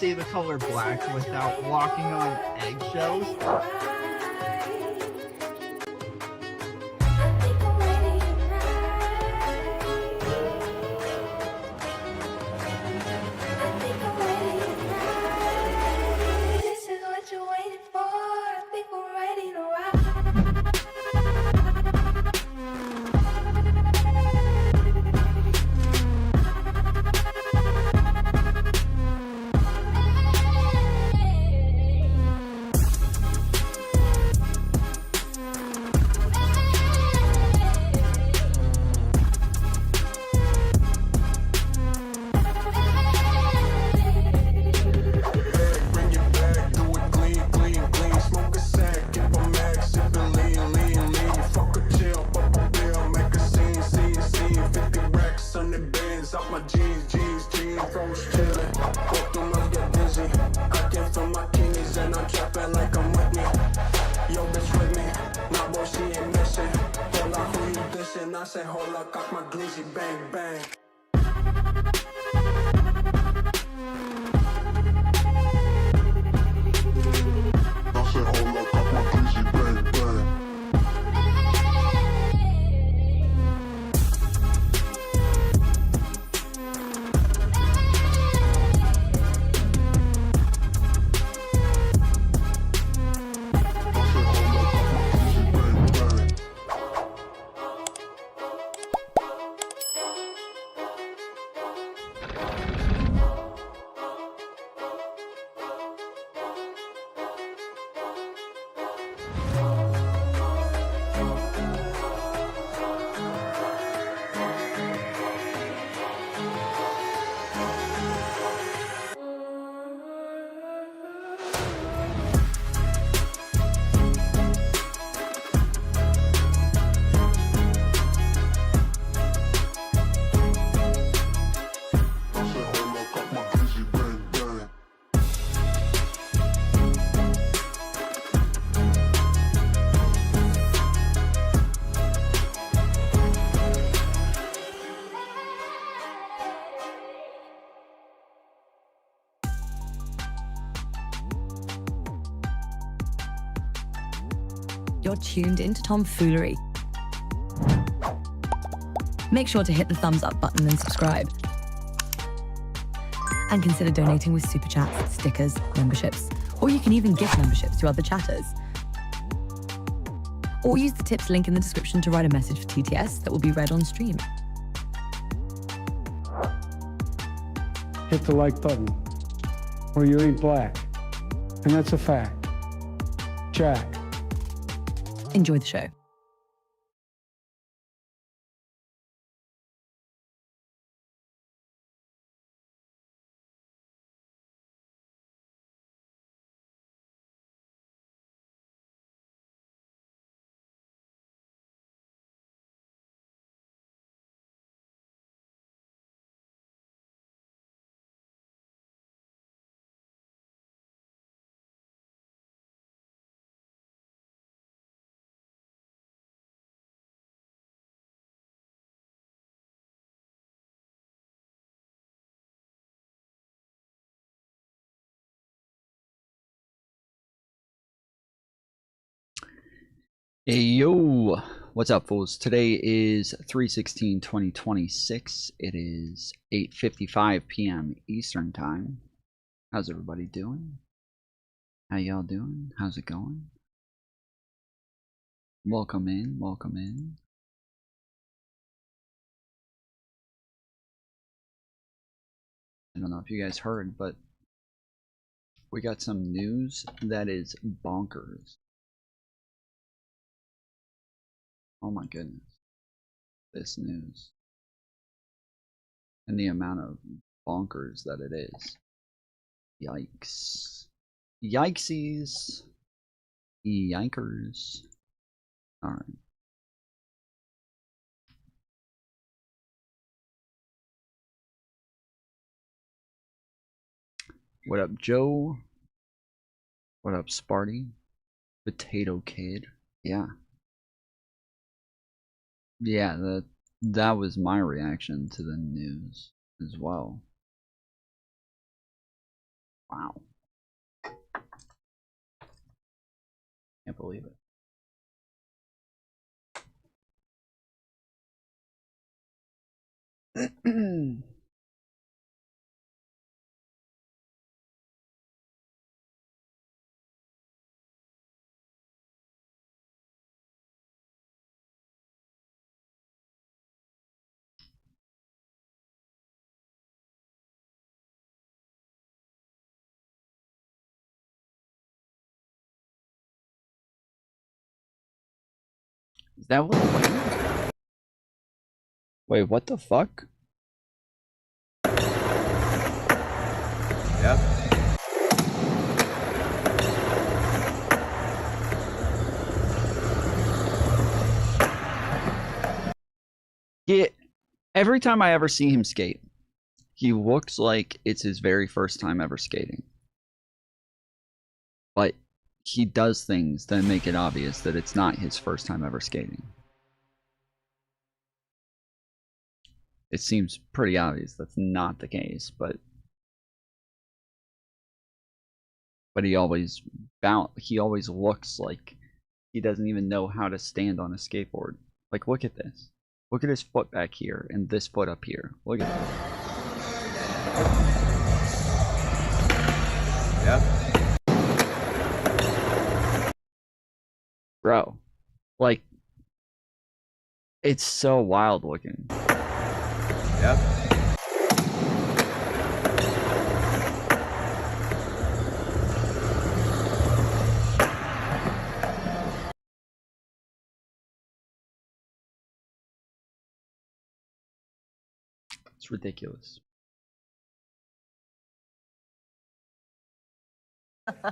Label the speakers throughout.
Speaker 1: say the color black without walking on eggshells.
Speaker 2: I say hold up, cock my glizzy, bang bang. I say hold up, cock my glizzy, bang bang.
Speaker 3: You're tuned into Foolery. Make sure to hit the thumbs up button and subscribe. And consider donating with super chats, stickers, memberships, or you can even gift memberships to other chatters. Or use the tips link in the description to write a message for TTS that will be read on stream.
Speaker 4: Hit the like button, or you ain't black. And that's a fact. Jack.
Speaker 3: Enjoy the show.
Speaker 5: Hey yo, what's up fools? Today is 3/16/2026. It is 8:55 p.m. Eastern time. How's everybody doing? How y'all doing? How's it going? Welcome in, welcome in. I don't know if you guys heard, but we got some news that is bonkers. Oh my goodness, this news and the amount of bonkers that it is. Yikes. Yikesies. Yikers. Alright. What up, Joe? What up, Sparty? Potato Kid. Yeah. Yeah, that was my reaction to the news as well. Wow. Can't believe it. Is that what? Wait, what the fuck? Yep. Yeah, every time I ever see him skate, he looks like it's his very first time ever skating. But he does things that make it obvious that it's not his first time ever skating. It seems pretty obvious that's not the case, but he always looks like he doesn't even know how to stand on a skateboard. Like, look at this. Look at his foot back here and this foot up here. Look at this. Yep. Bro, like, it's so wild looking. Yep. It's ridiculous.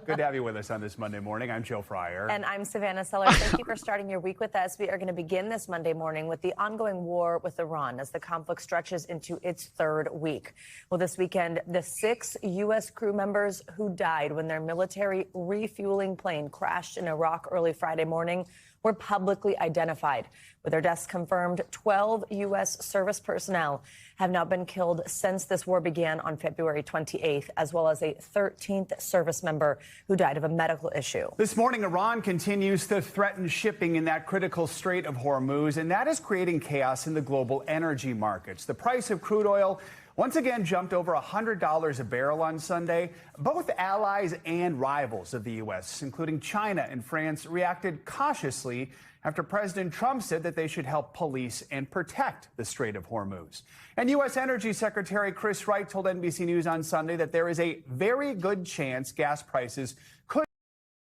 Speaker 6: Good to have you with us on this Monday morning. I'm Joe Fryer.
Speaker 7: And I'm Savannah Sellers. Thank you for starting your week with us. We are going to begin this Monday morning with the ongoing war with Iran as the conflict stretches into its third week. Well, this weekend, the 6 U.S. crew members who died when their military refueling plane crashed in Iraq early Friday morning were publicly identified. With their deaths confirmed, 12 U.S. service personnel have now been killed since this war began on February 28th, as well as a 13th service member who died of a medical issue.
Speaker 6: This morning, Iran continues to threaten shipping in that critical Strait of Hormuz, and that is creating chaos in the global energy markets. The price of crude oil once again jumped over $100 a barrel on Sunday. Both allies and rivals of the U.S., including China and France, reacted cautiously after President Trump said that they should help police and protect the Strait of Hormuz. And U.S. Energy Secretary Chris Wright told NBC News on Sunday that there is a very good chance gas prices could.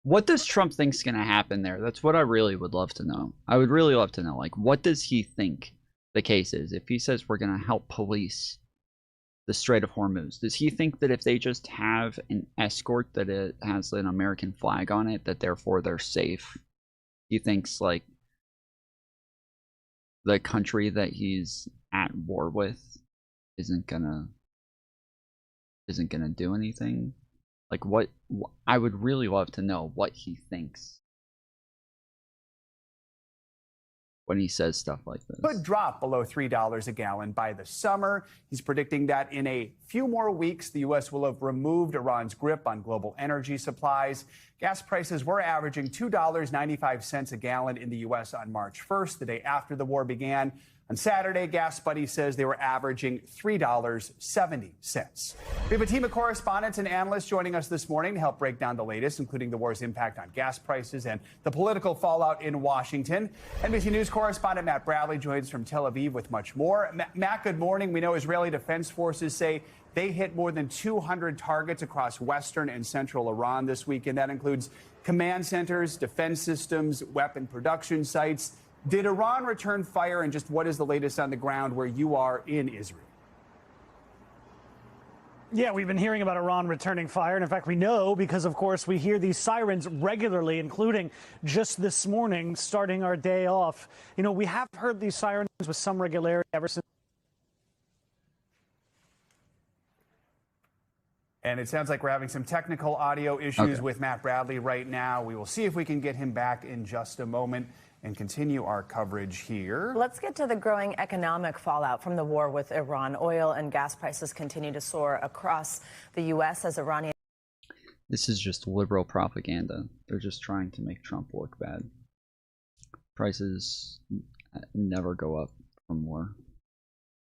Speaker 5: What does Trump think's going to happen there? That's what I really would love to know. I would really love to know, like, what does he think the case is? If he says we're going to help police the Strait of Hormuz, does he think that if they just have an escort that it has an American flag on it, that therefore they're safe? He thinks, like, the country that he's at war with isn't gonna do anything? Like, what I would really love to know what he thinks when he says stuff like this.
Speaker 6: Could drop below $3 a gallon by the summer. He's predicting that in a few more weeks, the U.S. will have removed Iran's grip on global energy supplies. Gas prices were averaging $2.95 a gallon in the U.S. on March 1st, the day after the war began. On Saturday, Gas Buddy says they were averaging $3.70. We have a team of correspondents and analysts joining us this morning to help break down the latest, including the war's impact on gas prices and the political fallout in Washington. NBC News correspondent Matt Bradley joins from Tel Aviv with much more. Matt, good morning. We know Israeli Defense Forces say they hit more than 200 targets across western and central Iran this weekend. That includes command centers, defense systems, weapon production sites. Did Iran return fire, and just what is the latest on the ground where you are in Israel?
Speaker 8: Yeah, we've been hearing about Iran returning fire. And in fact, we know because, of course, we hear these sirens regularly, including just this morning, starting our day off. You know, we have heard these sirens with some regularity ever since.
Speaker 6: And it sounds like we're having some technical audio issues with Matt Bradley right now. We will see if we can get him back in just a moment and continue our coverage here.
Speaker 7: Let's get to the growing economic fallout from the war with Iran. Oil and gas prices continue to soar across the U.S. as Iranian
Speaker 5: This is just liberal propaganda. They're just trying to make Trump look bad. Prices never go up from war.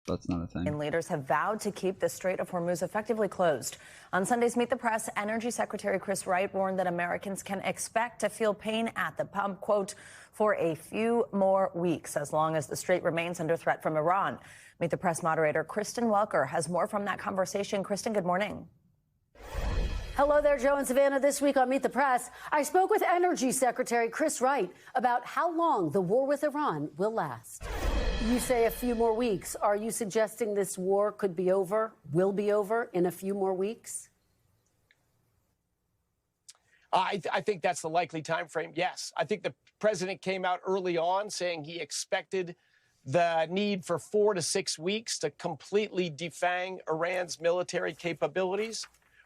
Speaker 5: That's not a thing.
Speaker 7: And leaders have vowed to keep the Strait of Hormuz effectively closed. On Sunday's Meet the Press, Energy Secretary Chris Wright warned that Americans can expect to feel pain at the pump, quote, for a few more weeks, as long as the strait remains under threat from Iran. Meet the Press moderator Kristen Welker has more from that conversation. Kristen, good morning.
Speaker 9: Hello there, Joe and Savannah. This week on Meet the Press, I spoke with Energy Secretary Chris Wright about how long the war with Iran will last. You say a few more weeks. Are you suggesting this war could be over, will be over in a few more weeks?
Speaker 10: I think that's the likely time frame, yes. I think the president came out early on saying he expected the need for 4 to 6 weeks to completely defang Iran's military capabilities.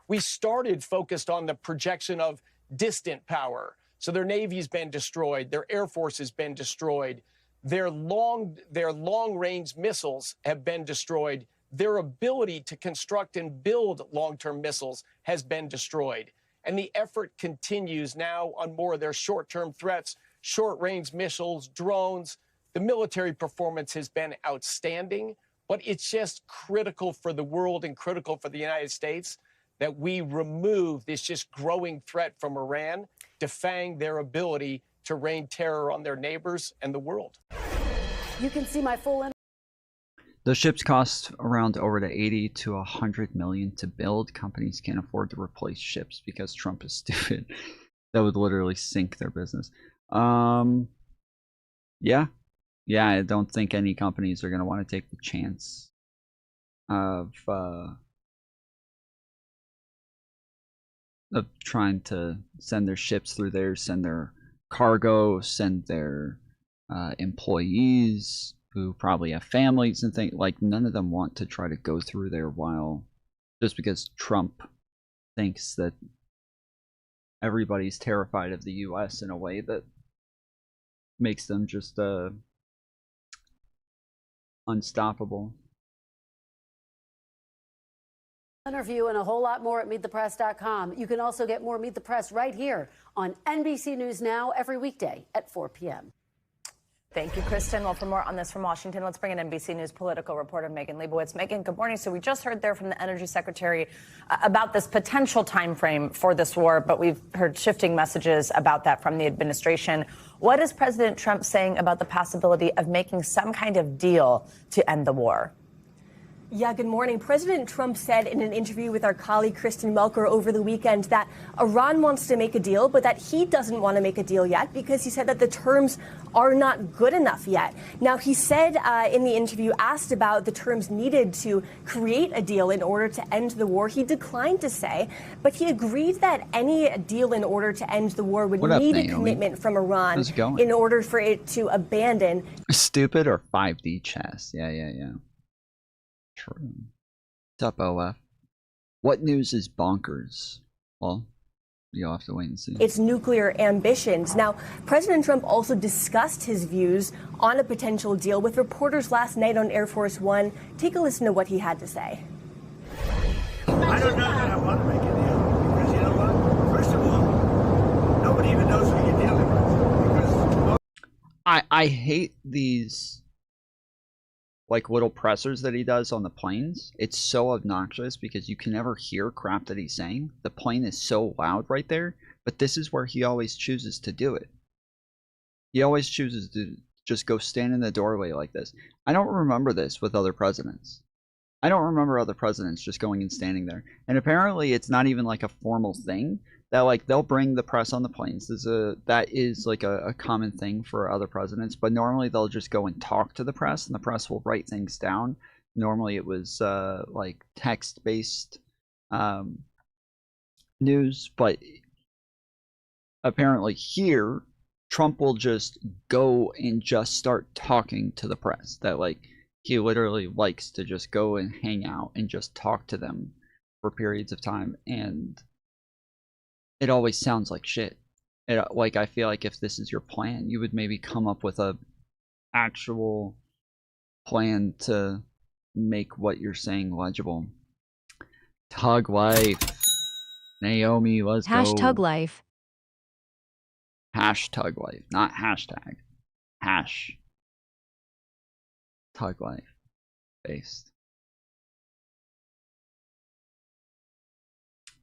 Speaker 10: We started focused on the projection of distant power. So their Navy's been destroyed, their Air Force has been destroyed, their long-range missiles have been destroyed, their ability to construct and build long-term missiles has been destroyed. And the effort continues now on more of their short-term threats, short-range missiles, drones. The military performance has been outstanding, but it's just critical for the world and critical for the United States that we remove this just growing threat from Iran, defang their ability to rain terror on their neighbors and the world.
Speaker 9: You can see my full.
Speaker 5: Those ships cost around over to 80 to 100 million to build. Companies can't afford to replace ships because Trump is stupid. That would literally sink their business. Yeah, I don't think any companies are going to want to take the chance of trying to send their ships through there, send their cargo, send their employees who probably have families and things. Like, none of them want to try to go through there while, just because Trump thinks that everybody's terrified of the US in a way that makes them just unstoppable.
Speaker 9: Interview and a whole lot more at meetthepress.com. You can also get more Meet the Press right here on NBC News Now every weekday at 4 p.m.
Speaker 7: Thank you, Kristen. Well, for more on this from Washington, let's bring in NBC News political reporter Megan Leibowitz. Megan, good morning. So we just heard there from the Energy Secretary about this potential time frame for this war, but we've heard shifting messages about that from the administration. What is President Trump saying about the possibility of making some kind of deal to end the war?
Speaker 11: Yeah, good morning. President Trump said in an interview with our colleague Kristen Welker over the weekend that Iran wants to make a deal, but that he doesn't want to make a deal yet because he said that the terms are not good enough yet. Now, he said in the interview, asked about the terms needed to create a deal in order to end the war. He declined to say, but he agreed that any deal in order to end the war would need a commitment from Iran in order for it to abandon.
Speaker 5: Stupid or 5D chess? Yeah. True. What's up, OF? What news is bonkers? Well, you'll have to wait and see.
Speaker 11: Its nuclear ambitions. Now, President Trump also discussed his views on a potential deal with reporters last night on Air Force One. Take a listen to what he had to say.
Speaker 12: I don't know that I want to make a deal because, you know what? First of all, nobody even knows who you're dealing with. Because
Speaker 5: I hate these like little pressers that he does on the planes. It's so obnoxious because you can never hear crap that he's saying. The plane is so loud right there, but this is where he always chooses to do it. He always chooses to just go stand in the doorway like this. I don't remember this with other presidents. I don't remember other presidents just going and standing there. And apparently it's not even like a formal thing that like they'll bring the press on the planes. That is like a common thing for other presidents, but normally they'll just go and talk to the press and the press will write things down. Normally it was like text-based news, but apparently here Trump will just go and just start talking to the press. That like he literally likes to just go and hang out and just talk to them for periods of time, and it always sounds like shit. Like, I feel like if this is your plan, you would maybe come up with a actual plan to make what you're saying legible. Tug life. Naomi, let's go.
Speaker 13: Tug life.
Speaker 5: Hashtag life, not hashtag. Hash. Tug life. Based.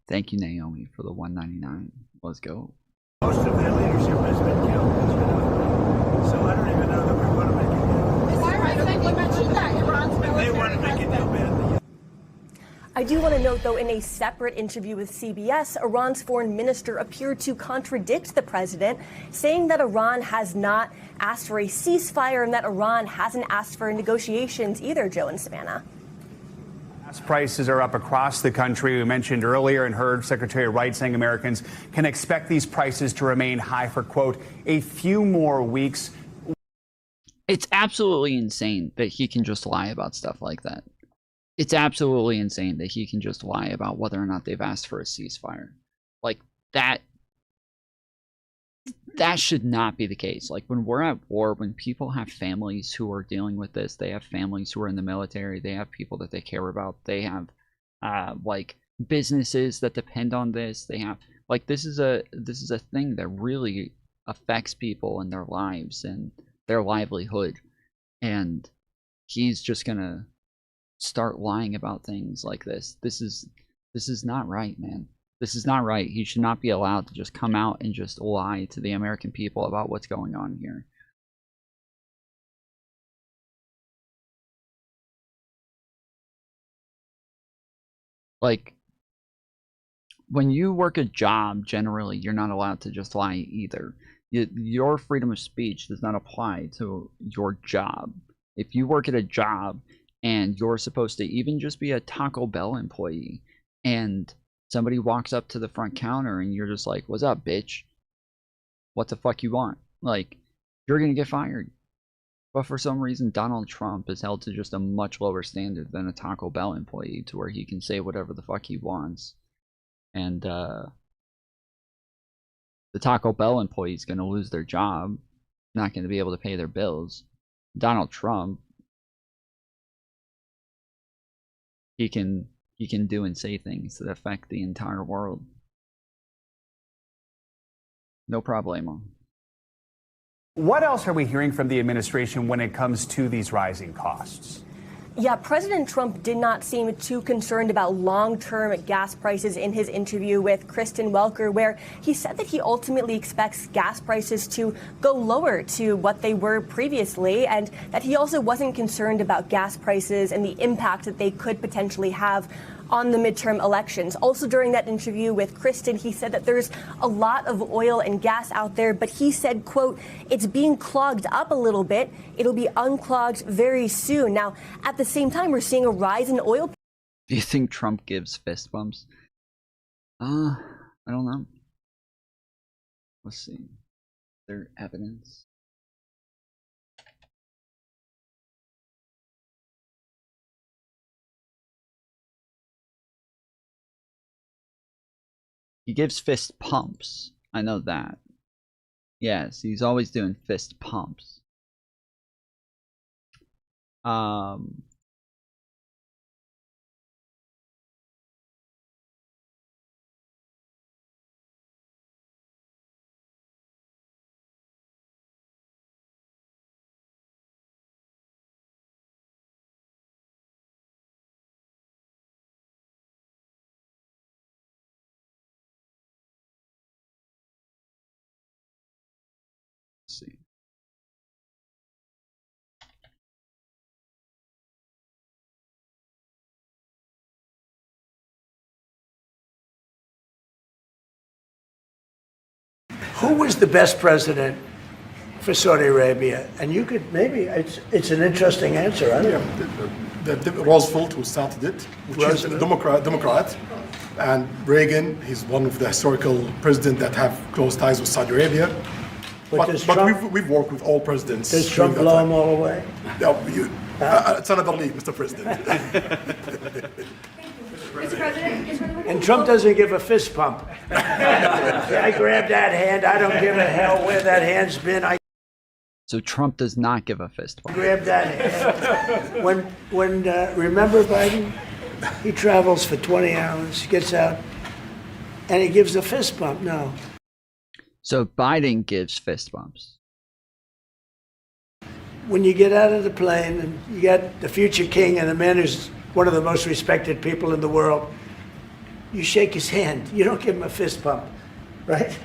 Speaker 5: Thank you, Naomi, for the $1.99. Let's go.
Speaker 12: Most of their leadership has been killed, as you know. So I don't even know that we want to make a deal.
Speaker 14: Why right then you mentioned that Iran's military?
Speaker 12: They want to make a deal badly.
Speaker 11: I do want to note, though, in a separate interview with CBS, Iran's foreign minister appeared to contradict the president, saying that Iran has not asked for a ceasefire and that Iran hasn't asked for negotiations either, Joe and Savannah.
Speaker 6: Gas prices are up across the country. We mentioned earlier and heard Secretary Wright saying Americans can expect these prices to remain high for, quote, a few more weeks.
Speaker 5: It's absolutely insane that he can just lie about stuff like that. It's absolutely insane that he can just lie about whether or not they've asked for a ceasefire. Like, that should not be the case. Like, when we're at war, when people have families who are dealing with this, they have families who are in the military, they have people that they care about, they have like businesses that depend on this, they have, like, this is a thing that really affects people and their lives and their livelihood, and he's just gonna start lying about things like this. This is not right, man. This is not right. He should not be allowed to just come out and just lie to the American people about what's going on here. Like, when you work a job, generally, you're not allowed to just lie either. Your freedom of speech does not apply to your job. If you work at a job and you're supposed to even just be a Taco Bell employee, and somebody walks up to the front counter and you're just like, "What's up, bitch? What the fuck you want?" Like, you're gonna get fired. But for some reason, Donald Trump is held to just a much lower standard than a Taco Bell employee, to where he can say whatever the fuck he wants. And the Taco Bell employee is gonna lose their job, not gonna be able to pay their bills. Donald Trump, he can do and say things that affect the entire world. No problemo.
Speaker 6: What else are we hearing from the administration when it comes to these rising costs?
Speaker 11: Yeah, President Trump did not seem too concerned about long-term gas prices in his interview with Kristen Welker, where he said that he ultimately expects gas prices to go lower to what they were previously, and that he also wasn't concerned about gas prices and the impact that they could potentially have on the midterm elections. Also, during that interview with Kristen, he said that there's a lot of oil and gas out there, but he said, quote, "It's being clogged up a little bit. It'll be unclogged very soon." Now, at the same time, we're seeing a rise in oil.
Speaker 5: Do you think Trump gives fist bumps? I don't know. Let's see. Is there evidence? He gives fist pumps. I know that. Yes, he's always doing fist pumps. Let's see.
Speaker 12: Who was the best president for Saudi Arabia? And you could maybe, it's an interesting answer. I don't know.
Speaker 2: The Roosevelt who started it, which is a Democrat, and Reagan, he's one of the historical presidents that have close ties with Saudi Arabia. But we've worked with all presidents.
Speaker 12: Does Trump blow them all away?
Speaker 2: No, it's another league, Mr. President.
Speaker 14: Mr. President,
Speaker 12: And Trump doesn't give a fist pump. I grabbed that hand. I don't give a hell where that hand's been.
Speaker 5: So Trump does not give a fist bump.
Speaker 12: Grab that hand. When remember Biden? He travels for 20 hours, gets out, and he gives a fist bump. No.
Speaker 5: So Biden gives fist bumps.
Speaker 12: When you get out of the plane and you got the future king and the man who's one of the most respected people in the world, you shake his hand. You don't give him a fist bump, right?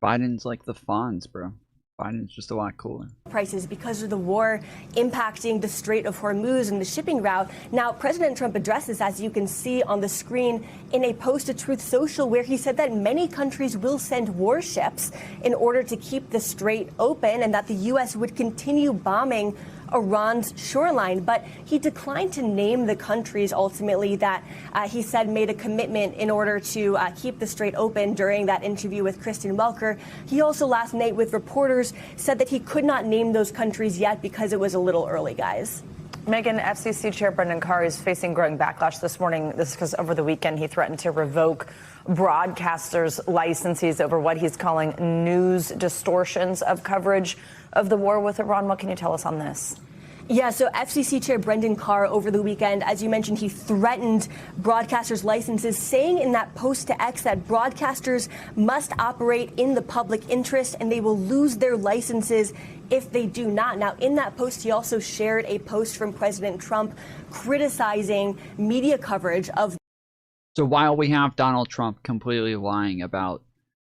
Speaker 5: Biden's like the Fonz, bro. Biden's just a lot cooler.
Speaker 11: Prices because of the war impacting the Strait of Hormuz and the shipping route. Now, President Trump addressed this, as you can see on the screen, in a post to Truth Social, where he said that many countries will send warships in order to keep the strait open and that the U.S. would continue bombing Iran's shoreline. But he declined to name the countries ultimately that he said made a commitment in order to keep the strait open during that interview with Kristen Welker. He also last night with reporters said that he could not name those countries yet because it was a little early, guys.
Speaker 7: Megan, FCC Chair Brendan Carr is facing growing backlash this morning. This is because over the weekend he threatened to revoke broadcasters' licenses over what he's calling news distortions of coverage of the war with Iran. What can you tell us on this?
Speaker 11: Yeah, so FCC Chair Brendan Carr over the weekend, as you mentioned, he threatened broadcasters' licenses, saying in that post to X that broadcasters must operate in the public interest and they will lose their licenses if they do not. Now, in that post, he also shared a post from President Trump criticizing media coverage of.
Speaker 5: So while we have Donald Trump completely lying about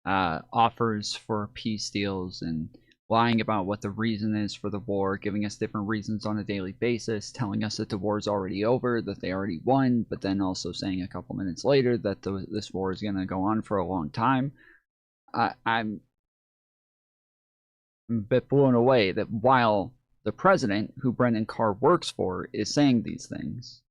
Speaker 5: offers for peace deals and lying about what the reason is for the war, giving us different reasons on a daily basis, telling us that the war is already over, that they already won, but then also saying a couple minutes later that this war is going to go on for a long time. I'm a bit blown away that while the president, who Brendan Carr works for, is saying these things,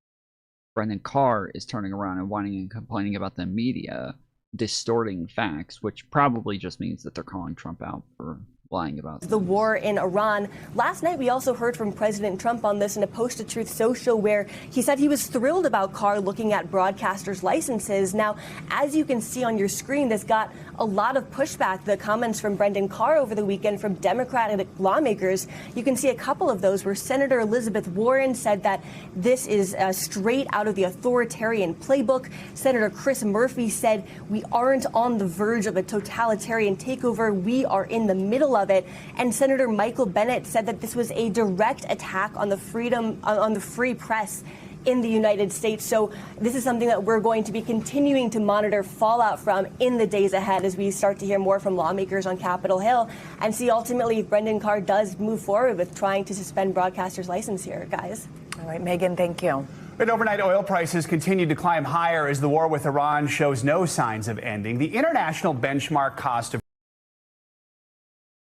Speaker 5: Brendan Carr is turning around and whining and complaining about the media distorting facts, which probably just means that they're calling Trump out for lying about
Speaker 11: the war in Iran. Last night, we also heard from President Trump on this in a post to Truth Social, where he said he was thrilled about Carr looking at broadcasters' licenses. Now, as you can see on your screen, this got a lot of pushback. The comments from Brendan Carr over the weekend from Democratic lawmakers, you can see a couple of those where Senator Elizabeth Warren said that this is straight out of the authoritarian playbook. Senator Chris Murphy said we aren't on the verge of a totalitarian takeover. We are in the middle of it. And Senator Michael Bennet said that this was a direct attack on the free press in the United States. So this is something that we're going to be continuing to monitor fallout from in the days ahead as we start to hear more from lawmakers on Capitol Hill and see ultimately if Brendan Carr does move forward with trying to suspend broadcasters' license here, guys.
Speaker 7: All right, Megan, thank you.
Speaker 6: But overnight oil prices continue to climb higher as the war with Iran shows no signs of ending. The international benchmark cost of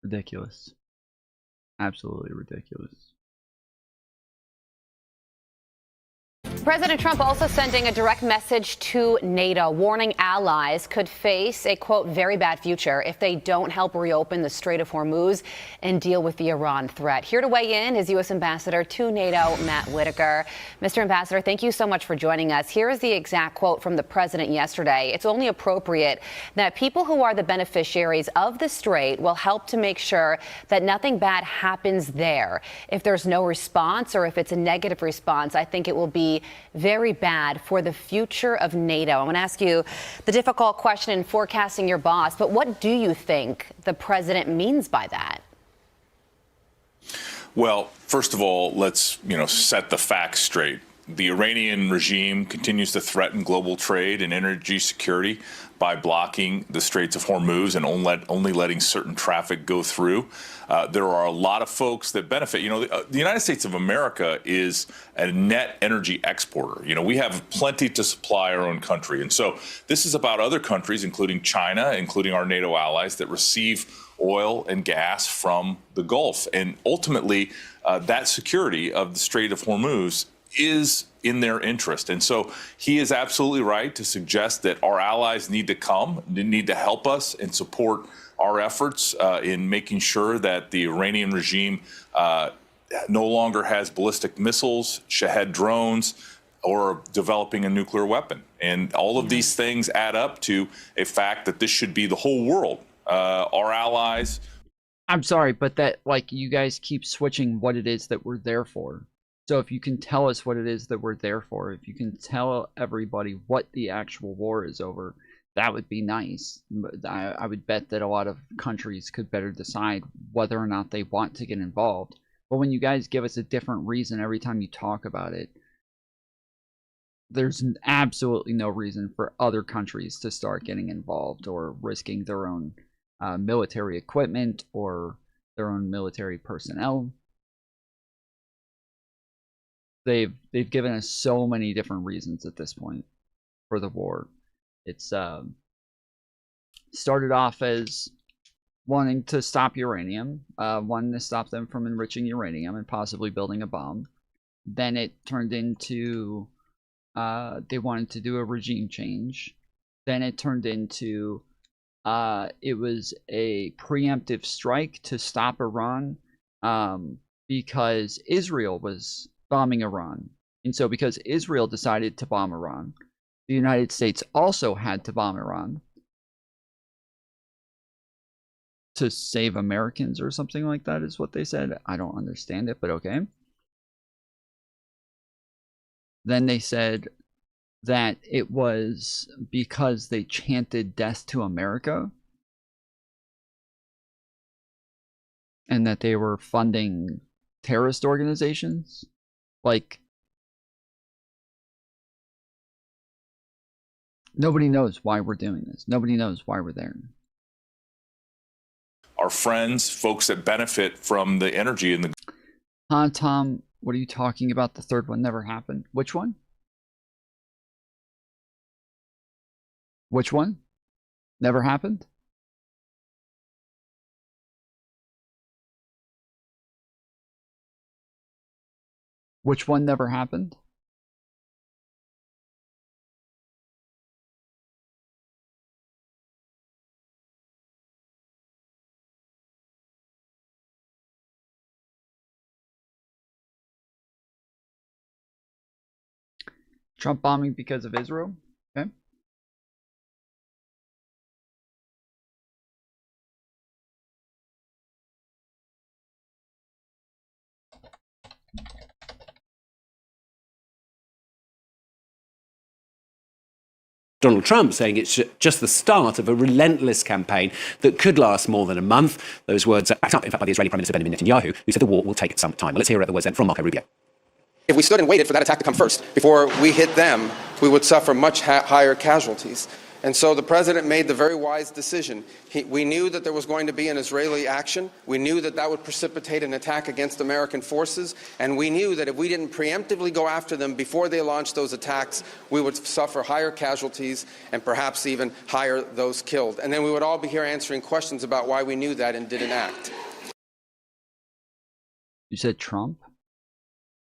Speaker 5: ridiculous. Absolutely ridiculous.
Speaker 13: President Trump also sending a direct message to NATO, warning allies could face a, quote, very bad future if they don't help reopen the Strait of Hormuz and deal with the Iran threat. Here to weigh in is U.S. Ambassador to NATO, Matt Whitaker. Mr. Ambassador, thank you so much for joining us. Here is the exact quote from the president yesterday. It's only appropriate that people who are the beneficiaries of the strait will help to make sure that nothing bad happens there. If there's no response or if it's a negative response, I think it will be very bad for the future of NATO. I'm going to ask you the difficult question in forecasting your boss, but what do you think the president means by that?
Speaker 15: Well, first of all, let's, set the facts straight. The Iranian regime continues to threaten global trade and energy security by blocking the Straits of Hormuz and only letting certain traffic go through. There are a lot of folks that benefit. The United States of America is a net energy exporter. We have plenty to supply our own country. And so this is about other countries, including China, including our NATO allies, that receive oil and gas from the Gulf. And ultimately, that security of the Strait of Hormuz is in their interest. And so he is absolutely right to suggest that our allies need to help us and support our efforts in making sure that the Iranian regime no longer has ballistic missiles, Shahed drones, or developing a nuclear weapon. And all of these things add up to a fact that this should be the whole world. Our allies.
Speaker 5: I'm sorry, but that, you guys keep switching what it is that we're there for. So if you can tell us what it is that we're there for, if you can tell everybody what the actual war is over, that would be nice. I would bet that a lot of countries could better decide whether or not they want to get involved. But when you guys give us a different reason every time you talk about it, there's absolutely no reason for other countries to start getting involved or risking their own military equipment or their own military personnel. They've given us so many different reasons at this point for the war. It's started off as wanting to stop uranium, wanting to stop them from enriching uranium and possibly building a bomb. Then it turned into they wanted to do a regime change. Then it turned into it was a preemptive strike to stop Iran because Israel was bombing Iran. And so because Israel decided to bomb Iran, the United States also had to bomb Iran to save Americans or something like that is what they said. I don't understand it, but okay. Then they said that it was because they chanted death to America and that they were funding terrorist organizations. Like, nobody knows why we're doing this. Nobody knows why we're there.
Speaker 15: Our friends, folks that benefit from the energy in the...
Speaker 5: Huh, Tom? What are you talking about? The third one never happened. Which one? Which one? Never happened? Which one never happened? Trump bombing because of Israel? Okay.
Speaker 16: Donald Trump saying it's just the start of a relentless campaign that could last more than a month. Those words are backed up, in fact, by the Israeli Prime Minister Benjamin Netanyahu, who said the war will take some time. Well, let's hear the words then from Marco Rubio.
Speaker 17: If we stood and waited for that attack to come first, before we hit them, we would suffer much higher casualties. And so the president made the very wise decision. We knew that there was going to be an Israeli action. We knew that that would precipitate an attack against American forces. And we knew that if we didn't preemptively go after them before they launched those attacks, we would suffer higher casualties and perhaps even higher those killed. And then we would all be here answering questions about why we knew that and didn't act.
Speaker 5: You said Trump?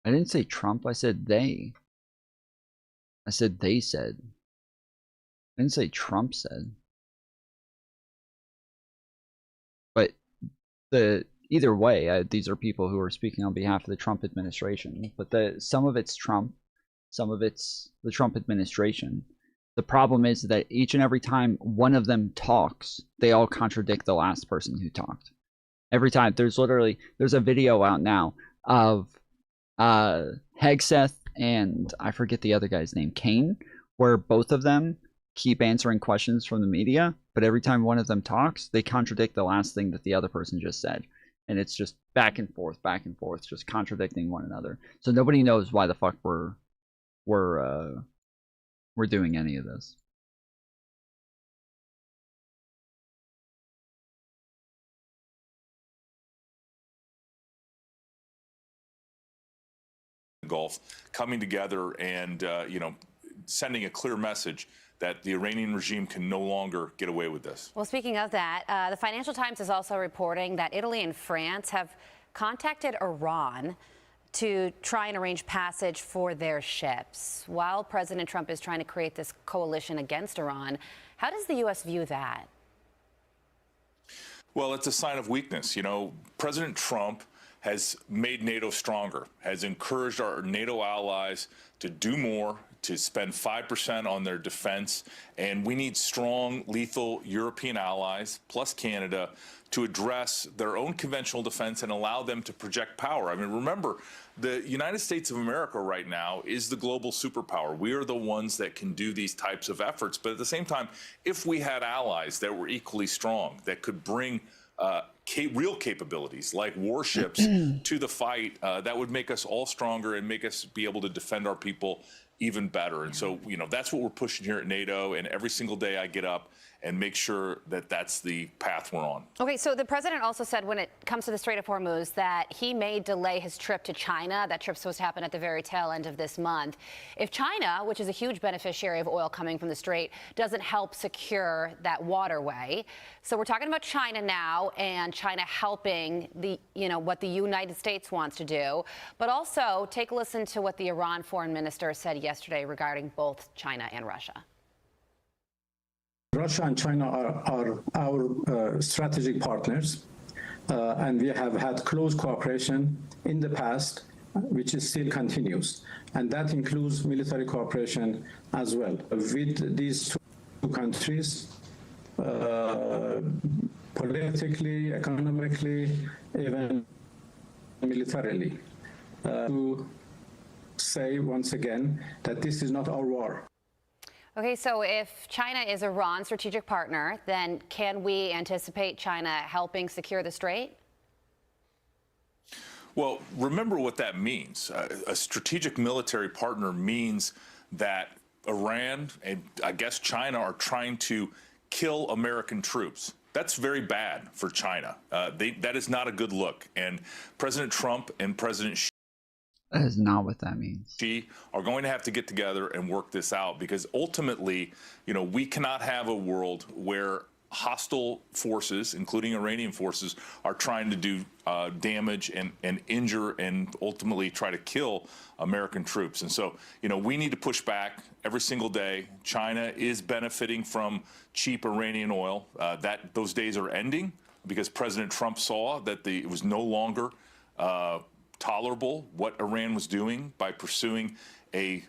Speaker 5: I didn't say Trump. I said they. I said they said. I didn't say Trump said. But either way, these are people who are speaking on behalf of the Trump administration. But some of it's Trump, some of it's the Trump administration. The problem is that each and every time one of them talks, they all contradict the last person who talked. Every time. There's a video out now of Hegseth and I forget the other guy's name, Kane, where both of them keep answering questions from the media, but every time one of them talks, they contradict the last thing that the other person just said. And it's just back and forth, just contradicting one another. So nobody knows why the fuck we're doing any of this.
Speaker 15: Gulf coming together and sending a clear message that the Iranian regime can no longer get away with this.
Speaker 13: Well, speaking of that, the Financial Times is also reporting that Italy and France have contacted Iran to try and arrange passage for their ships. While President Trump is trying to create this coalition against Iran, how does the U.S. view that?
Speaker 15: Well, it's a sign of weakness. President Trump has made NATO stronger, has encouraged our NATO allies to do more, to spend 5% on their defense. And we need strong, lethal European allies, plus Canada, to address their own conventional defense and allow them to project power. I mean, remember, the United States of America right now is the global superpower. We are the ones that can do these types of efforts. But at the same time, if we had allies that were equally strong, that could bring real capabilities like warships to the fight, that would make us all stronger and make us be able to defend our people even better. And so, that's what we're pushing here at NATO. And every single day I get up and make sure that that's the path we're on.
Speaker 13: Okay, so the president also said when it comes to the Strait of Hormuz that he may delay his trip to China. That trip's supposed to happen at the very tail end of this month. If China, which is a huge beneficiary of oil coming from the Strait, doesn't help secure that waterway. So we're talking about China now and China helping the, what the United States wants to do. But also take a listen to what the Iran foreign minister said yesterday regarding both China and Russia.
Speaker 4: Russia and China are our strategic partners, and we have had close cooperation in the past, which still continues, and that includes military cooperation as well with these two countries, politically, economically, even militarily. To say once again that this is not our war.
Speaker 13: Okay, so if China is Iran's strategic partner, then can we anticipate China helping secure the Strait?
Speaker 15: Well, remember what that means. A strategic military partner means that Iran and I guess China are trying to kill American troops. That's very bad for China. That is not a good look. And President Trump and President Xi
Speaker 5: That is not what that means.
Speaker 15: Are going to have to get together and work this out because ultimately, we cannot have a world where hostile forces, including Iranian forces, are trying to do damage and injure and ultimately try to kill American troops. And so, we need to push back every single day. China is benefiting from cheap Iranian oil. Those days are ending because President Trump saw that it was no longer tolerable what Iran was doing by pursuing a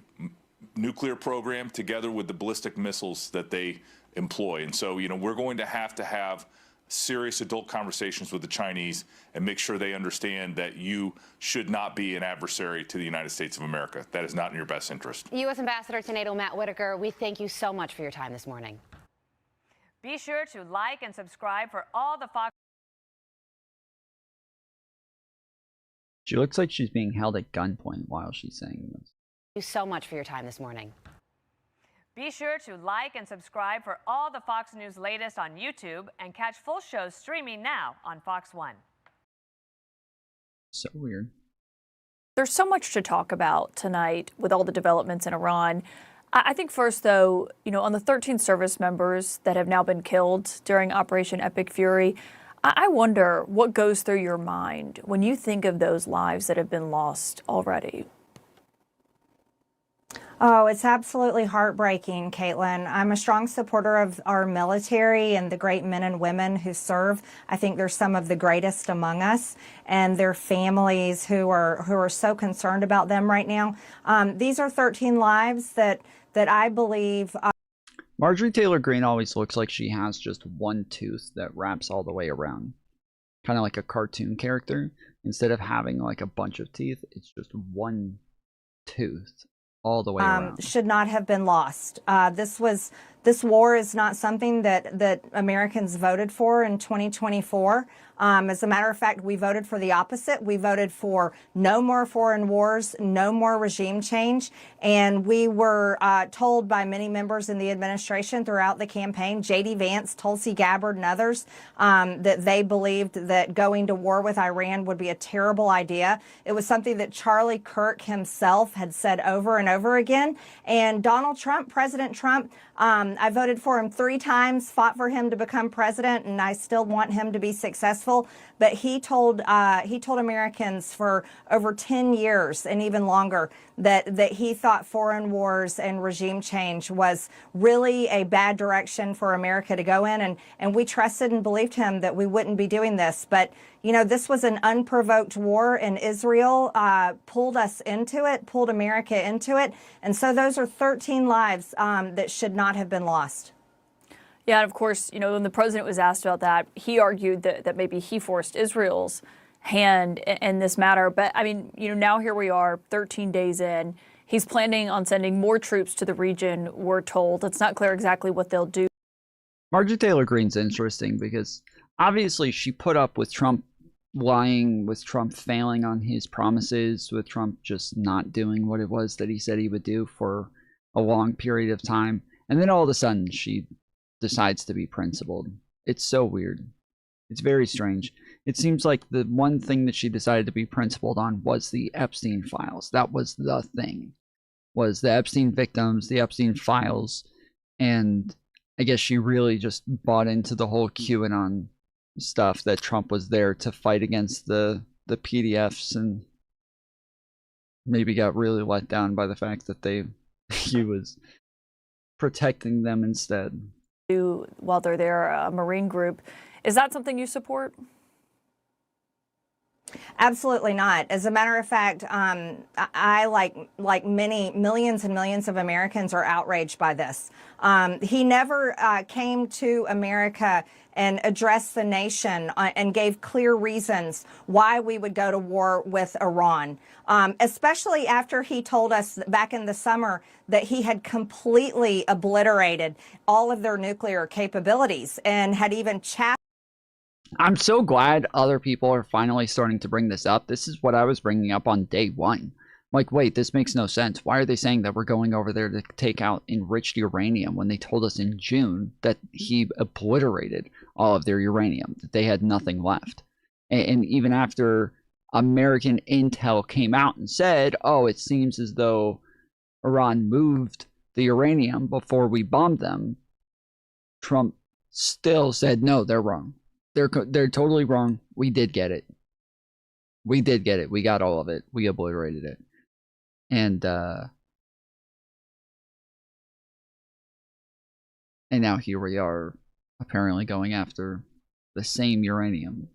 Speaker 15: nuclear program together with the ballistic missiles that they employ. And so, we're going to have serious adult conversations with the Chinese and make sure they understand that you should not be an adversary to the United States of America. That is not in your best interest.
Speaker 13: U.S. Ambassador to NATO Matt Whitaker, we thank you so much for your time this morning.
Speaker 18: Be sure to like and subscribe for all the Fox.
Speaker 5: She looks like she's being held at gunpoint while she's saying this.
Speaker 13: Thank you so much for your time this morning.
Speaker 18: Be sure to like and subscribe for all the Fox News latest on YouTube and catch full shows streaming now on Fox One.
Speaker 5: So weird.
Speaker 11: There's so much to talk about tonight with all the developments in Iran. I think first, though, on the 13 service members that have now been killed during Operation Epic Fury, I wonder what goes through your mind when you think of those lives that have been lost already.
Speaker 19: Oh, it's absolutely heartbreaking, Caitlin. I'm a strong supporter of our military and the great men and women who serve. I think they're some of the greatest among us, and their families who are so concerned about them right now. These are 13 lives that I believe.
Speaker 5: Marjorie Taylor Greene always looks like she has just one tooth that wraps all the way around. Kind of like a cartoon character. Instead of having like a bunch of teeth, it's just one tooth all the way around.
Speaker 19: Should not have been lost. This war is not something that Americans voted for in 2024. As a matter of fact, we voted for the opposite. We voted for no more foreign wars, no more regime change. And we were told by many members in the administration throughout the campaign, J.D. Vance, Tulsi Gabbard, and others, that they believed that going to war with Iran would be a terrible idea. It was something that Charlie Kirk himself had said over and over again. And Donald Trump, President Trump, I voted for him 3 times, fought for him to become president, and I still want him to be successful. But he told Americans for over 10 years and even longer that he thought foreign wars and regime change was really a bad direction for America to go in. And we trusted and believed him that we wouldn't be doing this. But, this was an unprovoked war, and Israel pulled us into it, pulled America into it. And so those are 13 lives that should not have been lost.
Speaker 20: Yeah, and of course, when the president was asked about that, he argued that maybe he forced Israel's hand in this matter. But I mean, now here we are, 13 days in. He's planning on sending more troops to the region, we're told. It's not clear exactly what they'll do.
Speaker 5: Marjorie Taylor Greene's interesting because obviously she put up with Trump lying, with Trump failing on his promises, with Trump just not doing what it was that he said he would do for a long period of time. And then all of a sudden she decides to be principled. It's so weird. It's very strange. It seems like the one thing that she decided to be principled on was the Epstein files. That was the thing. Was the Epstein victims, the Epstein files. And I guess she really just bought into the whole QAnon stuff, that Trump was there to fight against the PDFs, and maybe got really let down by the fact that he was protecting them instead.
Speaker 20: While they're there, a Marine group. Is that something you support?
Speaker 19: Absolutely not. As a matter of fact, I like many millions and millions of Americans are outraged by this. He never came to America and addressed the nation and gave clear reasons why we would go to war with Iran, especially after he told us back in the summer that he had completely obliterated all of their nuclear capabilities and had even
Speaker 5: I'm so glad other people are finally starting to bring this up. This is what I was bringing up on day one. Like, wait, this makes no sense. Why are they saying that we're going over there to take out enriched uranium when they told us in June that he obliterated all of their uranium, that they had nothing left? And even after American intel came out and said, oh, it seems as though Iran moved the uranium before we bombed them, Trump still said, no, they're wrong. They're totally wrong. We did get it. We did get it. We got all of it. We obliterated it. And now here we are, apparently going after the same uranium.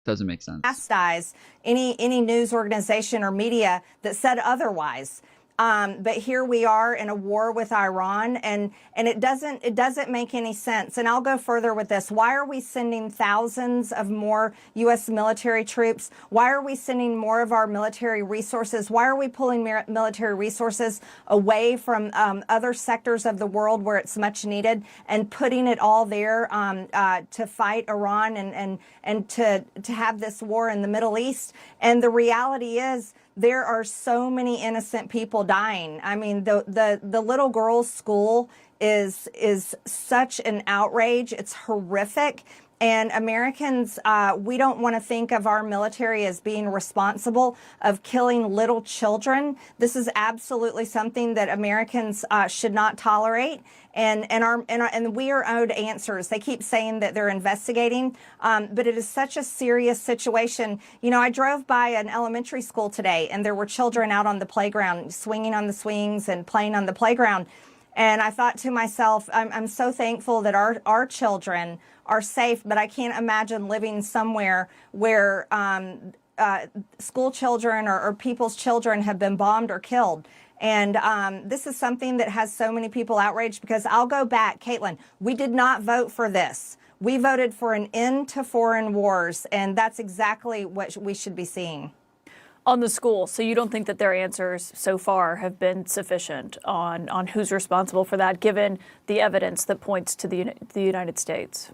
Speaker 5: Doesn't make sense.
Speaker 19: Chastise any news organization or media that said otherwise. But here we are in a war with Iran, and it doesn't make any sense. And I'll go further with this. Why are we sending thousands of more U.S. military troops? Why are we sending more of our military resources? Why are we pulling military resources away from other sectors of the world where it's much needed and putting it all there to fight Iran and to have this war in the Middle East? And the reality is, there are so many innocent people dying. I mean, the little girl's school is such an outrage. It's horrific. And Americans, we don't want to think of our military as being responsible of killing little children. This is absolutely something that Americans should not tolerate. And we are owed answers. They keep saying that they're investigating, but it is such a serious situation. I drove by an elementary school today, and there were children out on the playground swinging on the swings and playing on the playground. And I thought to myself, I'm so thankful that our children are safe, but I can't imagine living somewhere where school children or people's children have been bombed or killed. And this is something that has so many people outraged, because I'll go back, Caitlin, we did not vote for this. We voted for an end to foreign wars, and that's exactly what we should be seeing.
Speaker 20: On the school, so you don't think that their answers so far have been sufficient on who's responsible for that, given the evidence that points to the United States?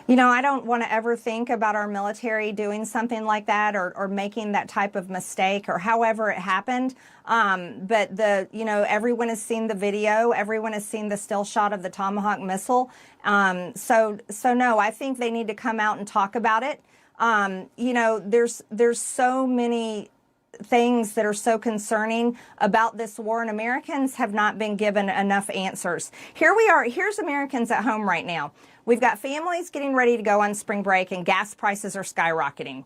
Speaker 19: I don't want to ever think about our military doing something like that or making that type of mistake or however it happened. But everyone has seen the video. Everyone has seen the still shot of the Tomahawk missile. So no, I think they need to come out and talk about it. There's so many things that are so concerning about this war, and Americans have not been given enough answers. Here we are. Here's Americans at home right now. We've got families getting ready to go on spring break and gas prices are skyrocketing.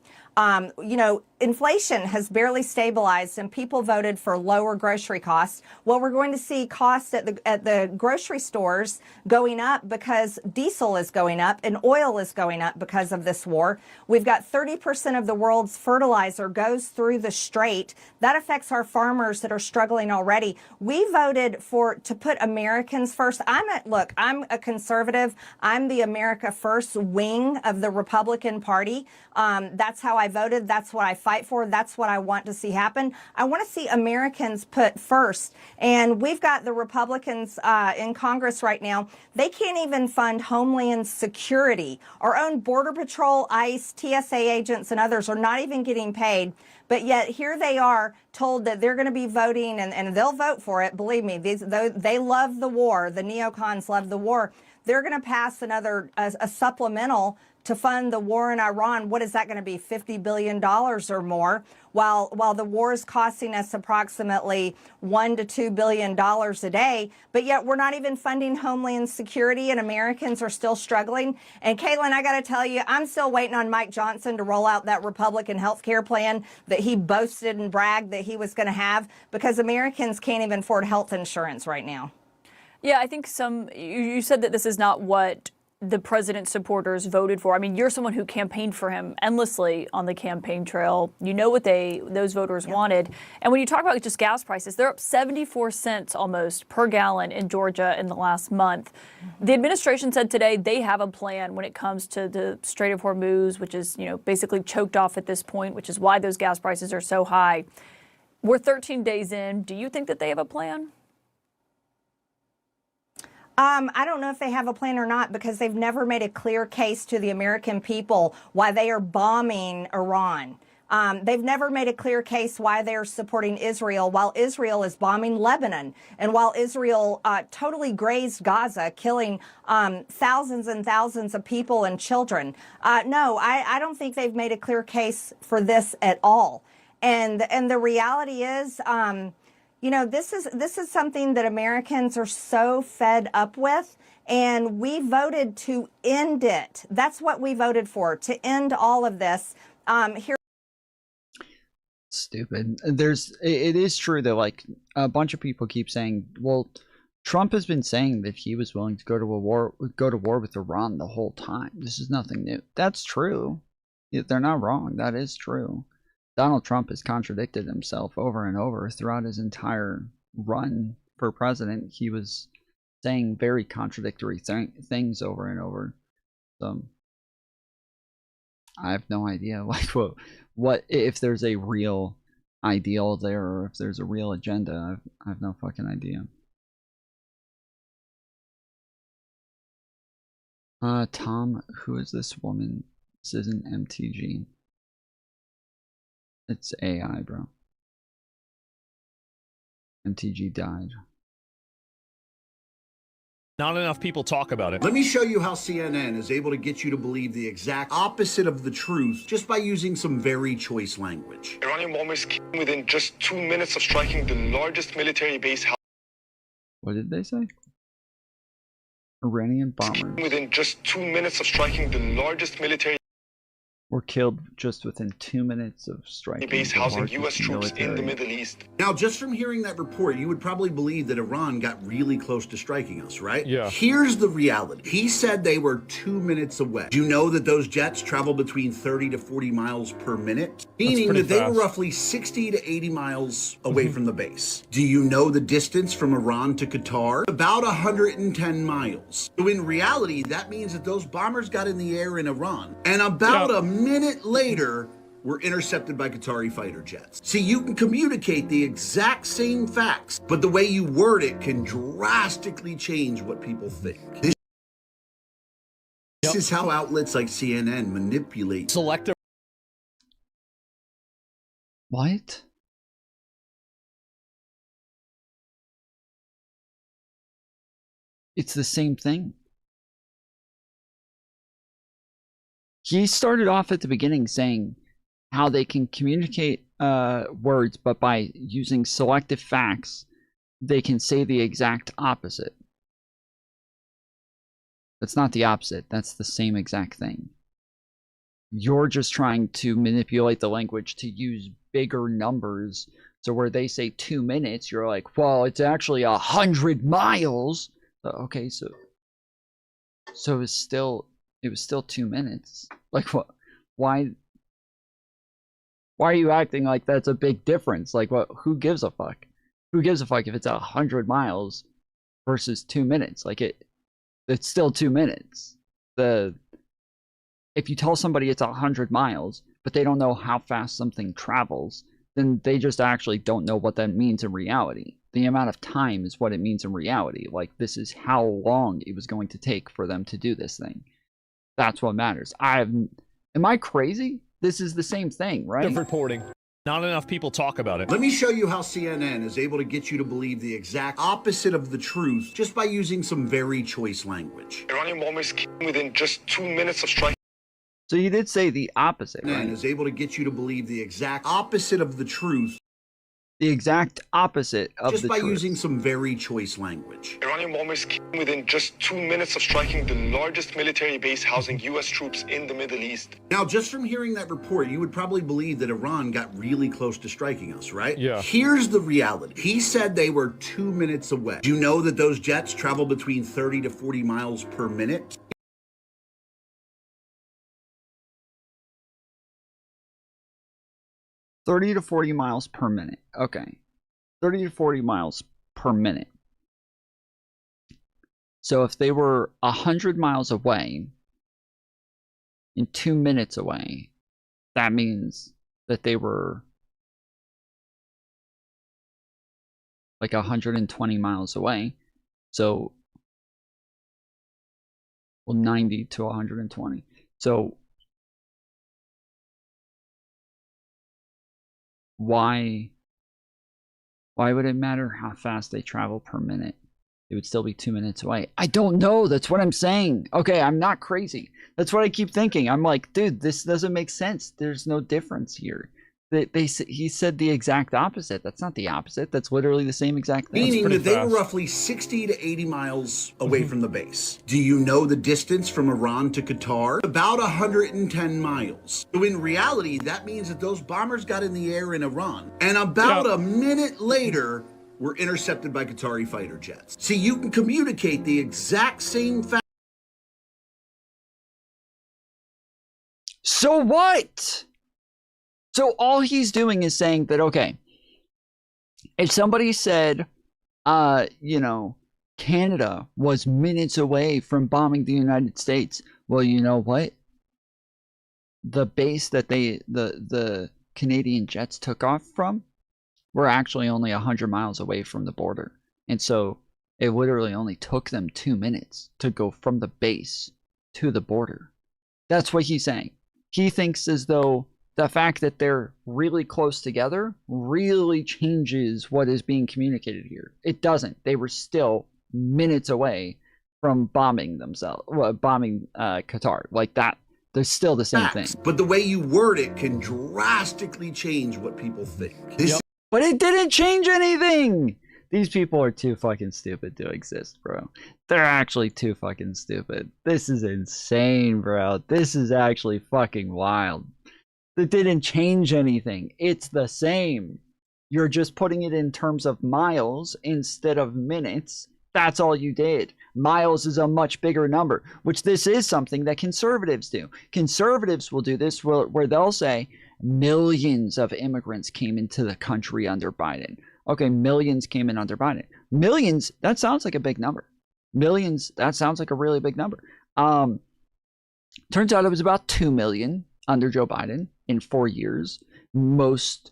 Speaker 19: Inflation has barely stabilized and people voted for lower grocery costs. Well, we're going to see costs at the grocery stores going up because diesel is going up and oil is going up because of this war. We've got 30% of the world's fertilizer goes through the strait. That affects our farmers that are struggling already. We voted to put Americans first. I'm a conservative. I'm the America First wing of the Republican Party. That's how I voted. That's what I fight for. That's what I want to see happen. I want to see Americans put first. And we've got the Republicans in Congress right now. They can't even fund Homeland Security. Our own Border Patrol, ICE, TSA agents, and others are not even getting paid. But yet here they are told that they're going to be voting, and they'll vote for it. Believe me, they love the war. The neocons love the war. They're going to pass a supplemental to fund the war in Iran. What is that going to be? $50 billion or more, while the war is costing us approximately $1 to $2 billion a day. But yet we're not even funding Homeland Security, and Americans are still struggling. And Caitlin, I got to tell you, I'm still waiting on Mike Johnson to roll out that Republican health care plan that he boasted and bragged that he was going to have, because Americans can't even afford health insurance right now.
Speaker 20: Yeah, I think you said that this is not what the president's supporters voted for. I mean, you're someone who campaigned for him endlessly on the campaign trail. You know what those voters wanted. And when you talk about just gas prices, they're up 74 cents almost per gallon in Georgia in the last month. The administration said today they have a plan when it comes to the Strait of Hormuz, which is, basically choked off at this point, which is why those gas prices are so high. We're 13 days in. Do you think that they have a plan?
Speaker 19: I don't know if they have a plan or not, because they've never made a clear case to the American people why they are bombing Iran. They've never made a clear case why they're supporting Israel while Israel is bombing Lebanon, and while Israel totally grazed Gaza, killing thousands and thousands of people and children. No, I don't think they've made a clear case for this at all. And the reality is, this is something that Americans are so fed up with, and we voted to end it. That's what we voted for, to end all of this.
Speaker 5: Stupid. It is true that a bunch of people keep saying, well, Trump has been saying that he was willing to go to war with Iran the whole time. This is nothing new. That's true. They're not wrong. That is true. Donald Trump has contradicted himself over and over throughout his entire run for president. He was saying very contradictory things over and over. So I have no idea what if there's a real ideal there, or if there's a real agenda. I have no fucking idea. Tom, who is this woman? This isn't MTG. It's AI, bro. MTG died.
Speaker 21: Not enough people talk about it. Let me show you how CNN is able to get you to believe the exact opposite of the truth just by using some very choice language.
Speaker 22: Iranian bombers came within just 2 minutes of striking the largest military base.
Speaker 5: What did they say? Iranian bombers.
Speaker 22: Within just 2 minutes of striking the largest military
Speaker 5: were killed just within 2 minutes of striking
Speaker 22: base housing U.S. troops in the Middle East.
Speaker 21: Now, just from hearing that report, you would probably believe that Iran got really close to striking us, right? Yeah. Here's the reality. He said they were 2 minutes away. Do you know that those jets travel between 30 to 40 miles per minute? Meaning that they were roughly 60 to 80 miles away from the base. Do you know the distance from Iran to Qatar? About 110 miles. So in reality, that means that those bombers got in the air in Iran, and about a minute later, were intercepted by Qatari fighter jets. See, you can communicate the exact same facts, but the way you word it can drastically change what people think. This is how outlets like CNN manipulate selective.
Speaker 5: What? It's the same thing. He started off at the beginning saying how they can communicate words, but by using selective facts, they can say the exact opposite. That's not the opposite. That's the same exact thing. You're just trying to manipulate the language to use bigger numbers. So where they say 2 minutes, you're like, well, it's actually 100 miles. Okay, so it was still 2 minutes. Like, what? Why are you acting like that's a big difference? Like, what? Who gives a fuck? Who gives a fuck if it's 100 miles versus 2 minutes? Like, it's still 2 minutes. If you tell somebody it's 100 miles, but they don't know how fast something travels, then they just actually don't know what that means in reality. The amount of time is what it means in reality. Like, this is how long it was going to take for them to do this thing. That's what matters. Am I crazy? This is the same thing, right?
Speaker 1: Of reporting. Not enough people talk about it.
Speaker 21: Let me show you how CNN is able to get you to believe the exact opposite of the truth just by using some very choice language.
Speaker 22: Iranian bombers came within just 2 minutes of striking.
Speaker 5: So you did say the opposite, right?
Speaker 21: CNN is able to get you to believe the exact opposite of the truth.
Speaker 5: The exact opposite of the truth.
Speaker 21: Just by using some very choice language.
Speaker 22: Iranian bombers came within just 2 minutes of striking the largest military base housing U.S. troops in the Middle East.
Speaker 21: Now, just from hearing that report, you would probably believe that Iran got really close to striking us, right?
Speaker 1: Yeah.
Speaker 21: Here's the reality. He said they were 2 minutes away. Do you know that those jets travel between 30 to 40 miles per minute?
Speaker 5: $30 to 40 miles per minute. Okay. 30 to 40 miles per minute. So if they were 100 miles away and 2 minutes away, that means that they were like 120 miles away. So, well, 90 to 120. So why would it matter how fast they travel per minute? It would still be 2 minutes away. I don't know. That's what I'm saying. Okay, I'm not crazy. That's what I keep thinking. I'm like, dude, this doesn't make sense. There's no difference here. He said the exact opposite. That's not the opposite. That's literally the same exact thing.
Speaker 21: Meaning that they were roughly 60 to 80 miles away from the base. Do you know the distance from Iran to Qatar? About 110 miles. So in reality, that means that those bombers got in the air in Iran. And about a minute later, were intercepted by Qatari fighter jets. See, you can communicate the exact same fact.
Speaker 5: So what? So all he's doing is saying that, okay, if somebody said, you know, Canada was minutes away from bombing the United States, well, you know what? The base that the Canadian jets took off from were actually only 100 miles away from the border. And so it literally only took them 2 minutes to go from the base to the border. That's what he's saying. He thinks as though the fact that they're really close together really changes what is being communicated here. It doesn't. They were still minutes away from bombing Qatar. Like that, they're still the same thing.
Speaker 21: But the way you word it can drastically change what people think.
Speaker 5: But it didn't change anything! These people are too fucking stupid to exist, bro. They're actually too fucking stupid. This is insane, bro. This is actually fucking wild. It didn't change anything. It's the same. You're just putting it in terms of miles instead of minutes. That's all you did. Miles is a much bigger number, which this is something that conservatives do. Conservatives will do this where they'll say millions of immigrants came into the country under Biden. Okay, millions came in under Biden. Millions, that sounds like a big number. Millions, that sounds like a really big number. Turns out it was about 2 million under Joe Biden in 4 years. Most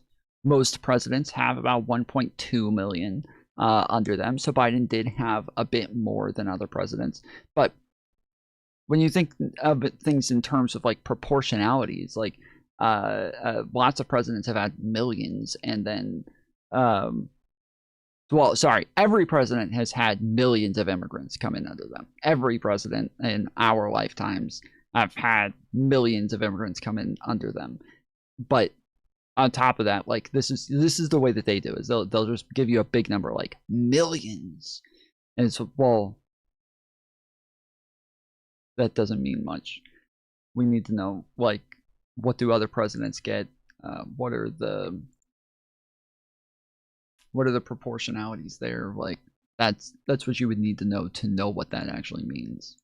Speaker 5: presidents have about 1.2 million under them. So Biden did have a bit more than other presidents. But when you think of things in terms of like proportionalities, like lots of presidents have had millions, and then every president has had millions of immigrants come in under them. Every president in our lifetimes have had millions of immigrants come in under them. But on top of that, like this is the way that they do is they'll just give you a big number like millions, and it's, well, that doesn't mean much. We need to know, like, what do other presidents get? What are the proportionalities there? Like, that's what you would need to know what that actually means.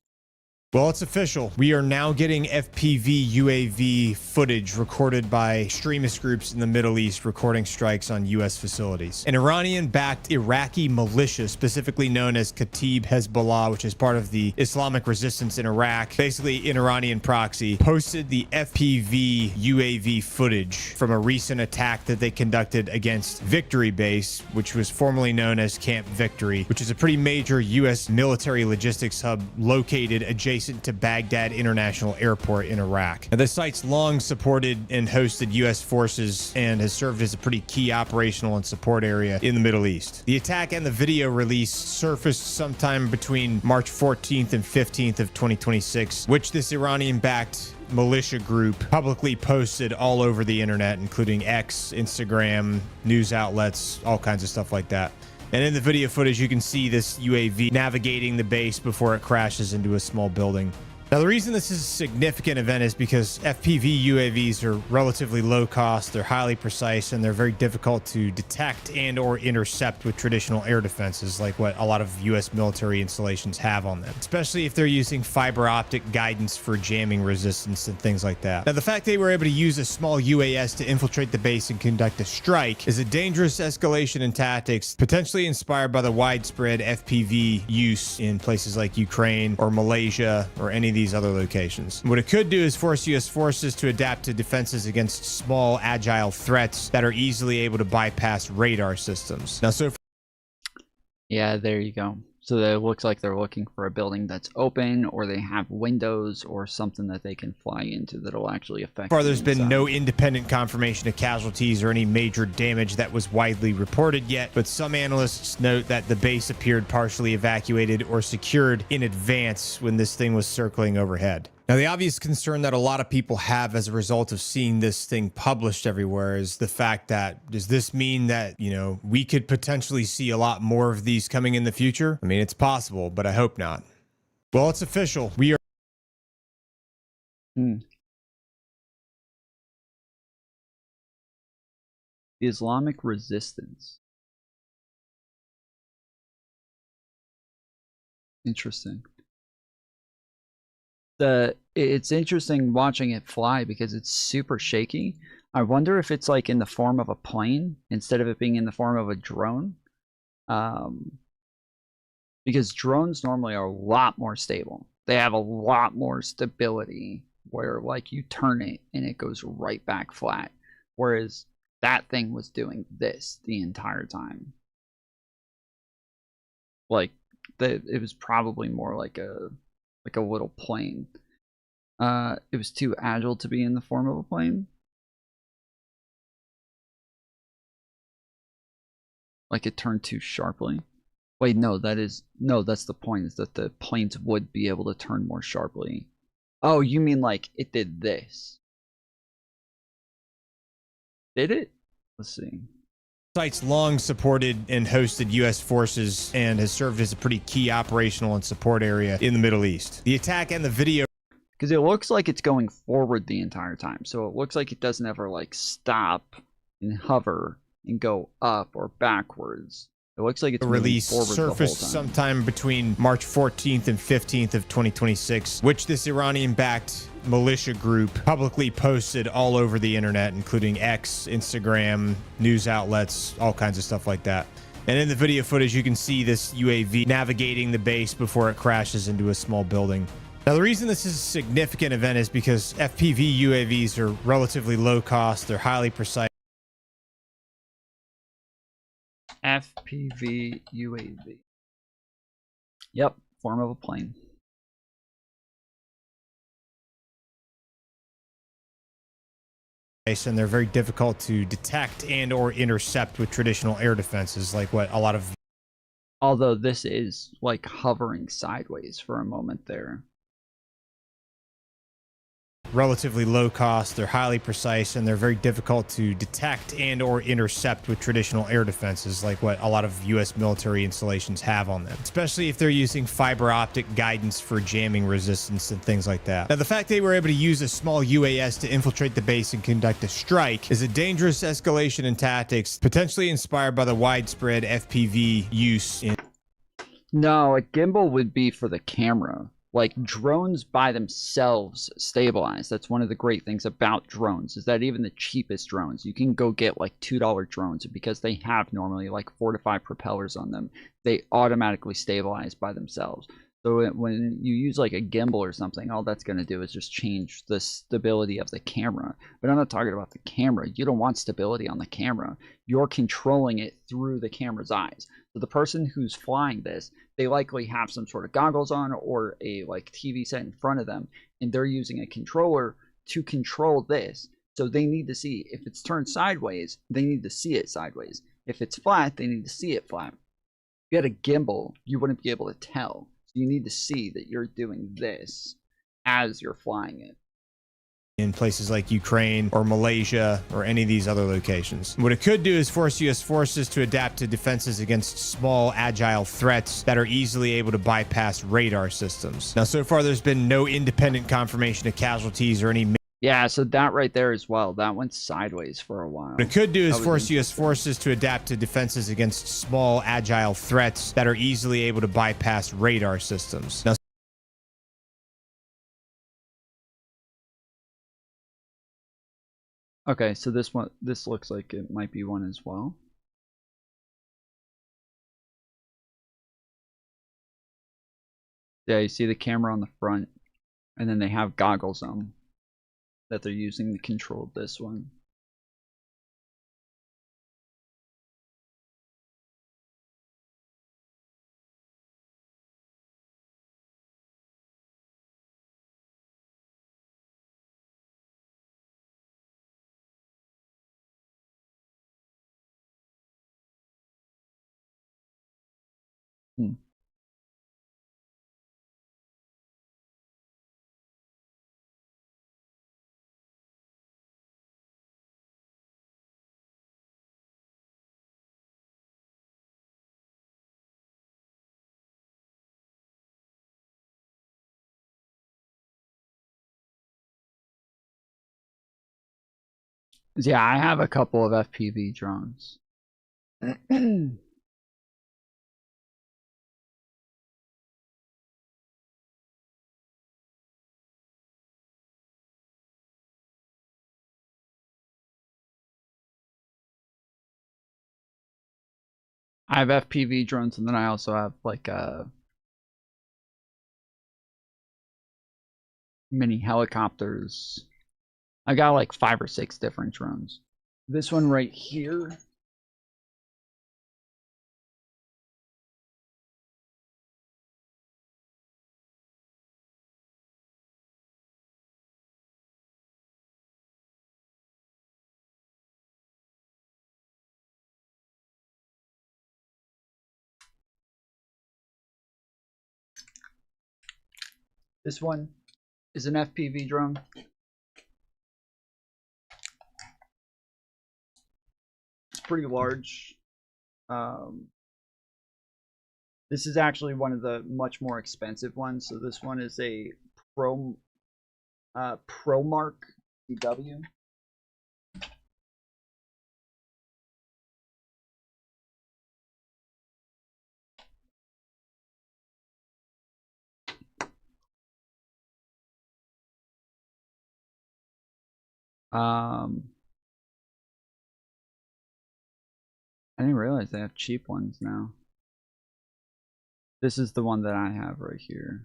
Speaker 3: Well, it's official. We are now getting FPV UAV footage recorded by extremist groups in the Middle East recording strikes on U.S. facilities. An Iranian-backed Iraqi militia, specifically known as Kataib Hezbollah, which is part of the Islamic resistance in Iraq, basically an Iranian proxy, posted the FPV UAV footage from a recent attack that they conducted against Victory Base, which was formerly known as Camp Victory, which is a pretty major U.S. military logistics hub located adjacent to Baghdad International Airport in Iraq. Now, the site's long supported and hosted U.S. forces and has served as a pretty key operational and support area in the Middle East. The attack and the video release surfaced sometime between March 14th and 15th of 2026, which this Iranian-backed militia group publicly posted all over the internet, including X, Instagram, news outlets, all kinds of stuff like that. And in the video footage, you can see this UAV navigating the base before it crashes into a small building. Now, the reason this is a significant event is because FPV UAVs are relatively low cost, they're highly precise, and they're very difficult to detect and or intercept with traditional air defenses like what a lot of U.S. military installations have on them, especially if they're using fiber optic guidance for jamming resistance and things like that. Now, the fact they were able to use a small UAS to infiltrate the base and conduct a strike is a dangerous escalation in tactics, potentially inspired by the widespread FPV use in places like Ukraine or Malaysia or any of these other locations. What it could do is force U.S. forces to adapt to defenses against small, agile threats that are easily able to bypass radar systems. Now,
Speaker 5: Yeah, there you go. So it looks like they're looking for a building that's open, or they have windows or something that they can fly into that'll actually affect.
Speaker 3: So far, there's been no independent confirmation of casualties or any major damage that was widely reported yet, but some analysts note that the base appeared partially evacuated or secured in advance when this thing was circling overhead. Now, the obvious concern that a lot of people have as a result of seeing this thing published everywhere is the fact that, does this mean that, you know, we could potentially see a lot more of these coming in the future? I mean, it's possible, but I hope not. Well, it's official. We are...
Speaker 5: The Islamic resistance. Interesting. It's interesting watching it fly because it's super shaky. I wonder if it's like in the form of a plane instead of it being in the form of a drone. Because drones normally are a lot more stable. They have a lot more stability where like you turn it and it goes right back flat. Whereas that thing was doing this the entire time. Like it was probably more like a little plane. It was too agile to be in the form of a plane. Like it turned too sharply. Wait, no, that's the point, is that the planes would be able to turn more sharply. Oh, you mean like it did this? Did it? Let's see.
Speaker 3: Site's long supported and hosted U.S. forces and has served as a pretty key operational and support area in the Middle East. The attack and the video...
Speaker 5: Because it looks like it's going forward the entire time. So it looks like it doesn't ever like stop and hover and go up or backwards. It looks like it's
Speaker 3: release surfaced sometime between March 14th and 15th of 2026, which this Iranian-backed militia group publicly posted all over the internet, including X, Instagram, news outlets, all kinds of stuff like that. And in the video footage, you can see this UAV navigating the base before it crashes into a small building. Now, the reason this is a significant event is because FPV UAVs are relatively low cost, they're highly precise.
Speaker 5: FPV UAV. Yep, form of a plane.
Speaker 3: And they're very difficult to detect and or intercept with traditional air defenses like what a lot of...
Speaker 5: Although this is like hovering sideways for a moment there.
Speaker 3: relatively low cost, they're highly precise, and they're very difficult to detect and or intercept with traditional air defenses like what a lot of U.S. military installations have on them, especially if they're using fiber optic guidance for jamming resistance and things like that. Now, the fact they were able to use a small UAS to infiltrate the base and conduct a strike is a dangerous escalation in tactics, potentially inspired by the widespread FPV use in...
Speaker 5: No, a gimbal would be for the camera. Like, drones by themselves stabilize. That's one of the great things about drones, is that even the cheapest drones, you can go get like $2 drones, because they have normally like 4 to 5 propellers on them. They automatically stabilize by themselves. So when you use like a gimbal or something, all that's going to do is just change the stability of the camera. But I'm not talking about the camera. You don't want stability on the camera. You're controlling it through the camera's eyes. So the person who's flying this, they likely have some sort of goggles on or a like TV set in front of them, and they're using a controller to control this. So they need to see if it's turned sideways, they need to see it sideways. If it's flat, they need to see it flat. If you had a gimbal, you wouldn't be able to tell. So you need to see that you're doing this as you're flying it.
Speaker 3: In places like Ukraine or Malaysia or any of these other locations. What it could do is force U.S. forces to adapt to defenses against small, agile threats that are easily able to bypass radar systems. Now, so far, there's been no independent confirmation of casualties or any...
Speaker 5: Yeah, so that right there as well, that went sideways for a while.
Speaker 3: What it could do is force U.S. forces to adapt to defenses against small, agile threats that are easily able to bypass radar systems. Now,
Speaker 5: okay, so this looks like it might be one as well. Yeah, you see the camera on the front, and then they have goggles on that they're using to control this one. Yeah, I have a couple of FPV drones. I have FPV drones, and then I also have like mini helicopters. I got like 5 or 6 different drones. This one right here. This one is an FPV drone. It's pretty large. This is actually one of the much more expensive ones. So this one is a ProMark CW. I didn't realize they have cheap ones now. This is the one that I have right here.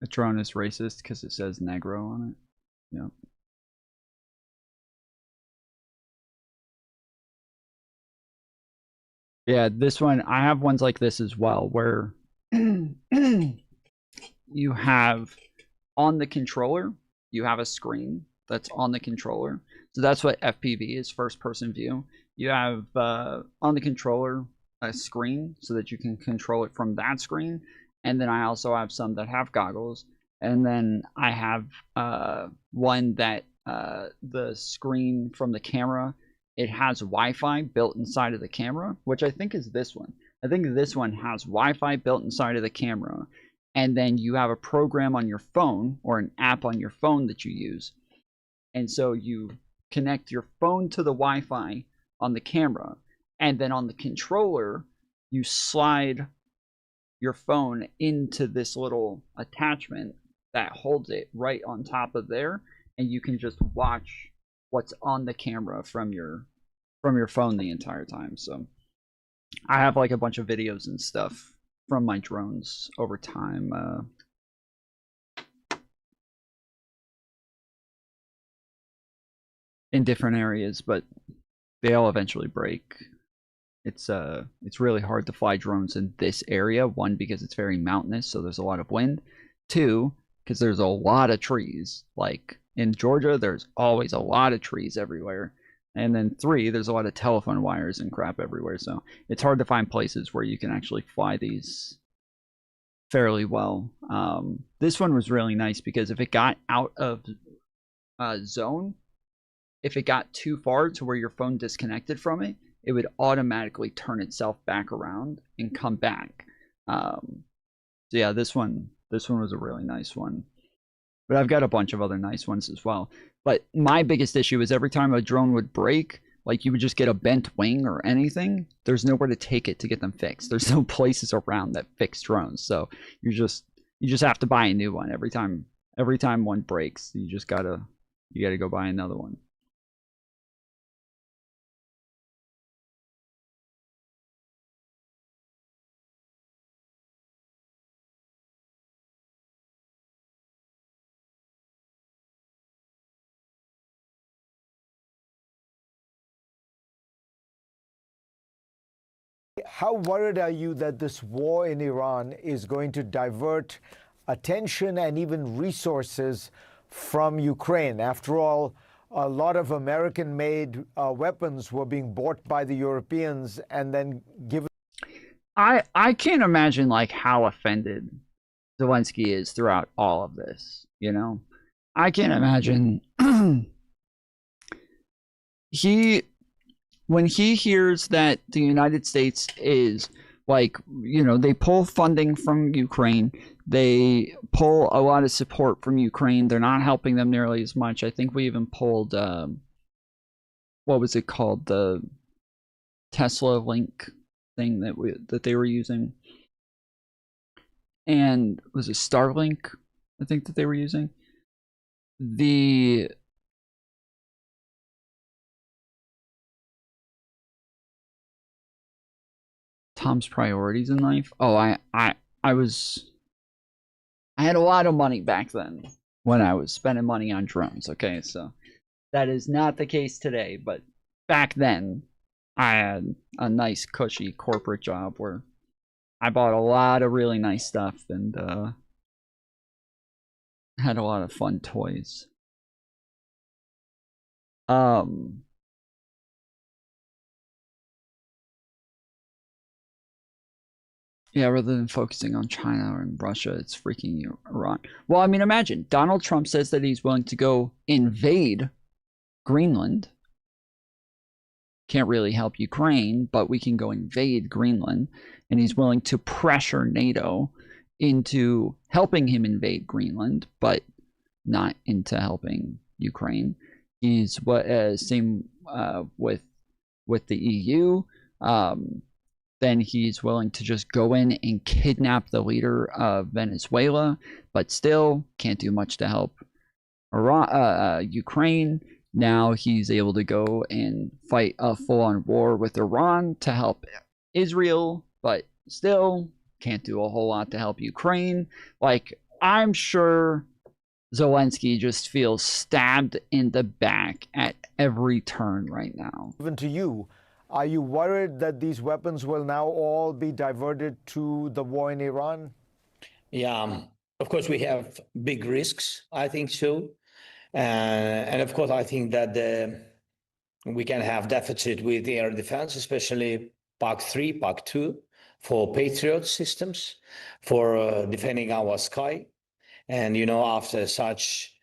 Speaker 5: The drone is racist because it says Negro on it. Yep. Yeah, this one, I have ones like this as well, where you have on the controller, you have a screen that's on the controller. So that's what FPV is, first person view. You have on the controller a screen so that you can control it from that screen. And then I also have some that have goggles. And then I have one that the screen from the camera, it has Wi-Fi built inside of the camera, which I think is this one. I think this one has Wi-Fi built inside of the camera. And then you have a program on your phone or an app on your phone that you use. And so you connect your phone to the Wi-Fi on the camera. And then on the controller, you slide your phone into this little attachment that holds it right on top of there. And you can just watch what's on the camera from your phone the entire time. So I have like a bunch of videos and stuff from my drones over time. In different areas, but they all eventually break. It's really hard to fly drones in this area. One, because it's very mountainous, so there's a lot of wind. Two, because there's a lot of trees. Like in Georgia, there's always a lot of trees everywhere. And then three, there's a lot of telephone wires and crap everywhere. So it's hard to find places where you can actually fly these fairly well. This one was really nice because if it got out of zone, if it got too far to where your phone disconnected from it, it would automatically turn itself back around and come back. So yeah, this one was a really nice one. But I've got a bunch of other nice ones as well. But my biggest issue is every time a drone would break, like you would just get a bent wing or anything, there's nowhere to take it to get them fixed. There's no places around that fix drones. So you just have to buy a new one every time one breaks. You gotta go buy another one.
Speaker 8: How worried are you that this war in Iran is going to divert attention and even resources from Ukraine? After all, a lot of American-made weapons were being bought by the Europeans and then given.
Speaker 5: I can't imagine like how offended Zelensky is throughout all of this. You know, I can't imagine when he hears that the United States is like, you know, they pull funding from Ukraine, they pull a lot of support from Ukraine, they're not helping them nearly as much. I think we even pulled, what was it called? The Tesla link thing that they were using. And was it Starlink, I think, that they were using? Tom's priorities in life. Oh, I had a lot of money back then when I was spending money on drones. Okay, so that is not the case today, but back then I had a nice cushy corporate job where I bought a lot of really nice stuff and had a lot of fun toys. Yeah, rather than focusing on China or Russia, it's freaking Iran. Well, I mean, imagine Donald Trump says that he's willing to go invade Greenland. Can't really help Ukraine, but we can go invade Greenland. And he's willing to pressure NATO into helping him invade Greenland, but not into helping Ukraine. He's same with the EU. Then he's willing to just go in and kidnap the leader of Venezuela, but still can't do much to help Ukraine. Now he's able to go and fight a full-on war with Iran to help Israel, but still can't do a whole lot to help Ukraine. Like, I'm sure Zelensky just feels stabbed in the back at every turn right now.
Speaker 8: Even to you, Are you worried that these weapons will now all be diverted to the war in Iran?
Speaker 9: Yeah, of course, we have big risks. I think so. And of course, I think that we can have deficit with air defense, especially Pak 3, Pak 2, for Patriot systems, for defending our sky. And, after such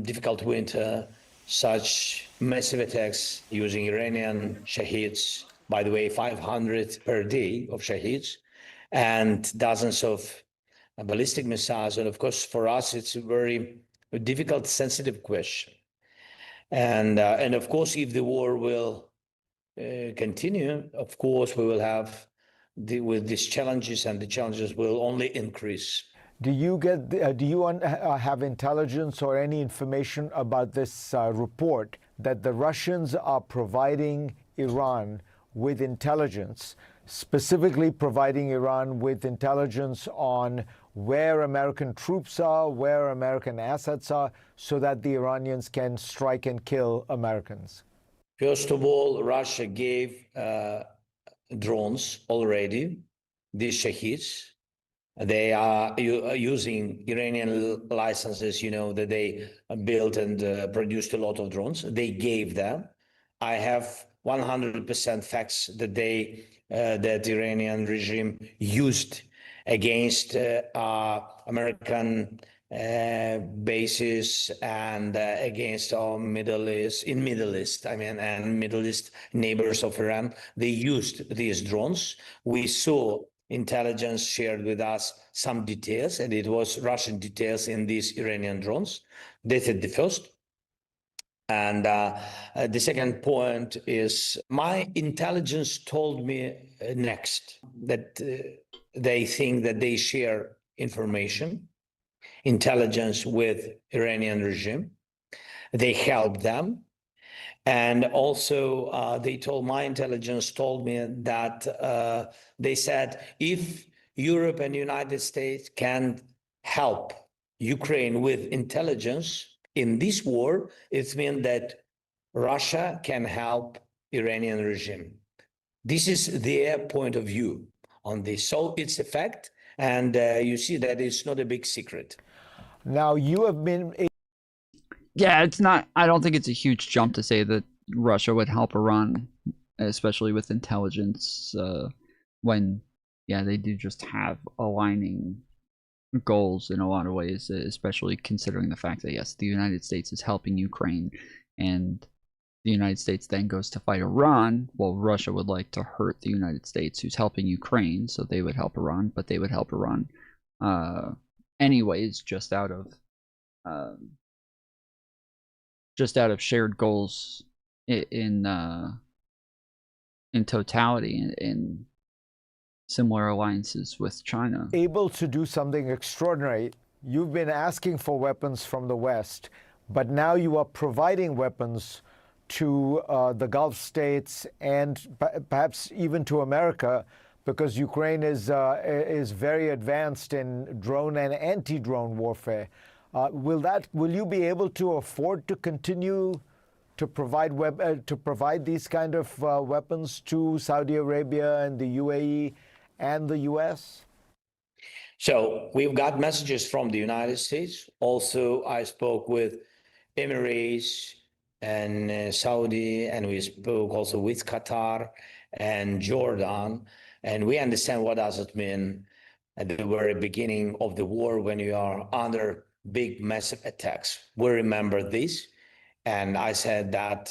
Speaker 9: difficult winter, such massive attacks using Iranian Shaheeds, by the way, 500 per day of Shaheeds, and dozens of ballistic missiles. And of course, for us, it's a very difficult, sensitive question. And of course, if the war will continue, of course, we will have deal with these challenges, and the challenges will only increase.
Speaker 8: Do you have intelligence or any information about this report that the Russians are providing Iran with intelligence, specifically providing Iran with intelligence on where American troops are, where American assets are, so that the Iranians can strike and kill Americans?
Speaker 9: First of all, Russia gave drones already, these Shaheeds. They are using Iranian licenses, that they built and produced a lot of drones. They gave them. I have 100% facts that that the Iranian regime used against American bases and against our Middle East and Middle East neighbors of Iran. They used these drones. We saw intelligence shared with us some details, and it was Russian details in these Iranian drones. This is the first. And the second point is my intelligence told me next that they think that they share intelligence with Iranian regime. They help them. And also, my intelligence told me that they said if Europe and the United States can help Ukraine with intelligence in this war, it means that Russia can help Iranian regime. This is their point of view on this. So it's a fact, and you see that it's not a big secret.
Speaker 8: Now, you have been...
Speaker 5: Yeah, it's not. I don't think it's a huge jump to say that Russia would help Iran, especially with intelligence, when, they do just have aligning goals in a lot of ways, especially considering the fact that, yes, the United States is helping Ukraine, and the United States then goes to fight Iran. Well, Russia would like to hurt the United States, who's helping Ukraine, so they would help Iran, but they would help Iran anyways, just out of shared goals in totality, in similar alliances with China.
Speaker 8: Able to do something extraordinary. You've been asking for weapons from the West, but now you are providing weapons to the Gulf states and perhaps even to America, because Ukraine is very advanced in drone and anti-drone warfare. Will you be able to afford to continue to provide these kind of weapons to Saudi Arabia and the UAE and the U.S.?
Speaker 9: So we've got messages from the United States. Also, I spoke with Emirates and Saudi, and we spoke also with Qatar and Jordan, and we understand what does it mean at the very beginning of the war when you are under big, massive attacks. We remember this. And I said that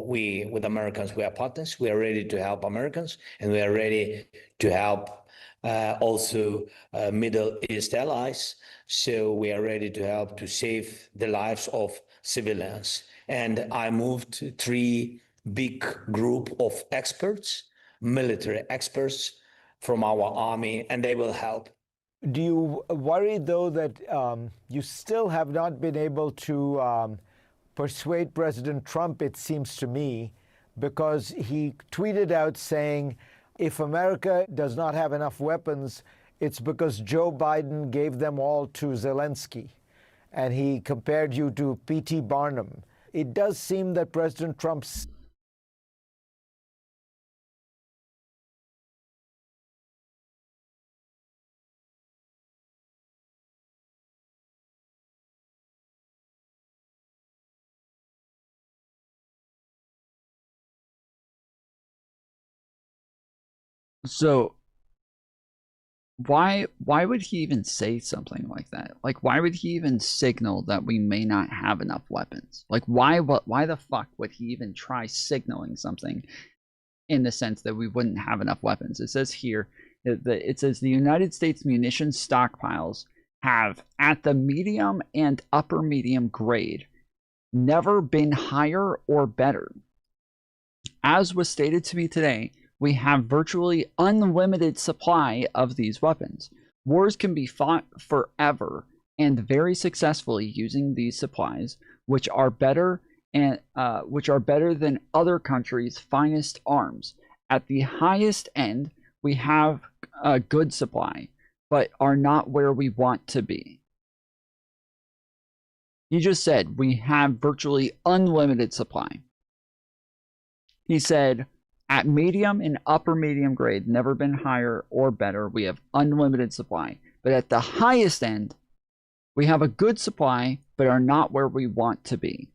Speaker 9: we, with Americans, we are partners. We are ready to help Americans, and we are ready to help also Middle East allies. So we are ready to help to save the lives of civilians. And I moved 3 big group of experts, military experts from our army, and they will help.
Speaker 8: Do you worry, though, that you still have not been able to persuade President Trump, it seems to me, because he tweeted out saying, if America does not have enough weapons, it's because Joe Biden gave them all to Zelensky. And he compared you to P.T. Barnum. It does seem that President Trump's
Speaker 5: So why would he even say something like that? Like, why would he even signal that we may not have enough weapons? Like, why the fuck would he even try signaling something in the sense that we wouldn't have enough weapons? It says here, it says the United States munitions stockpiles have, at the medium and upper medium grade, never been higher or better. As was stated to me today, we have virtually unlimited supply of these weapons. Wars can be fought forever and very successfully using these supplies, which are better than other countries' finest arms. At the highest end, we have a good supply, but are not where we want to be. He just said we have virtually unlimited supply. He said, at medium and upper medium grade, never been higher or better, we have unlimited supply. But at the highest end, we have a good supply, but are not where we want to be.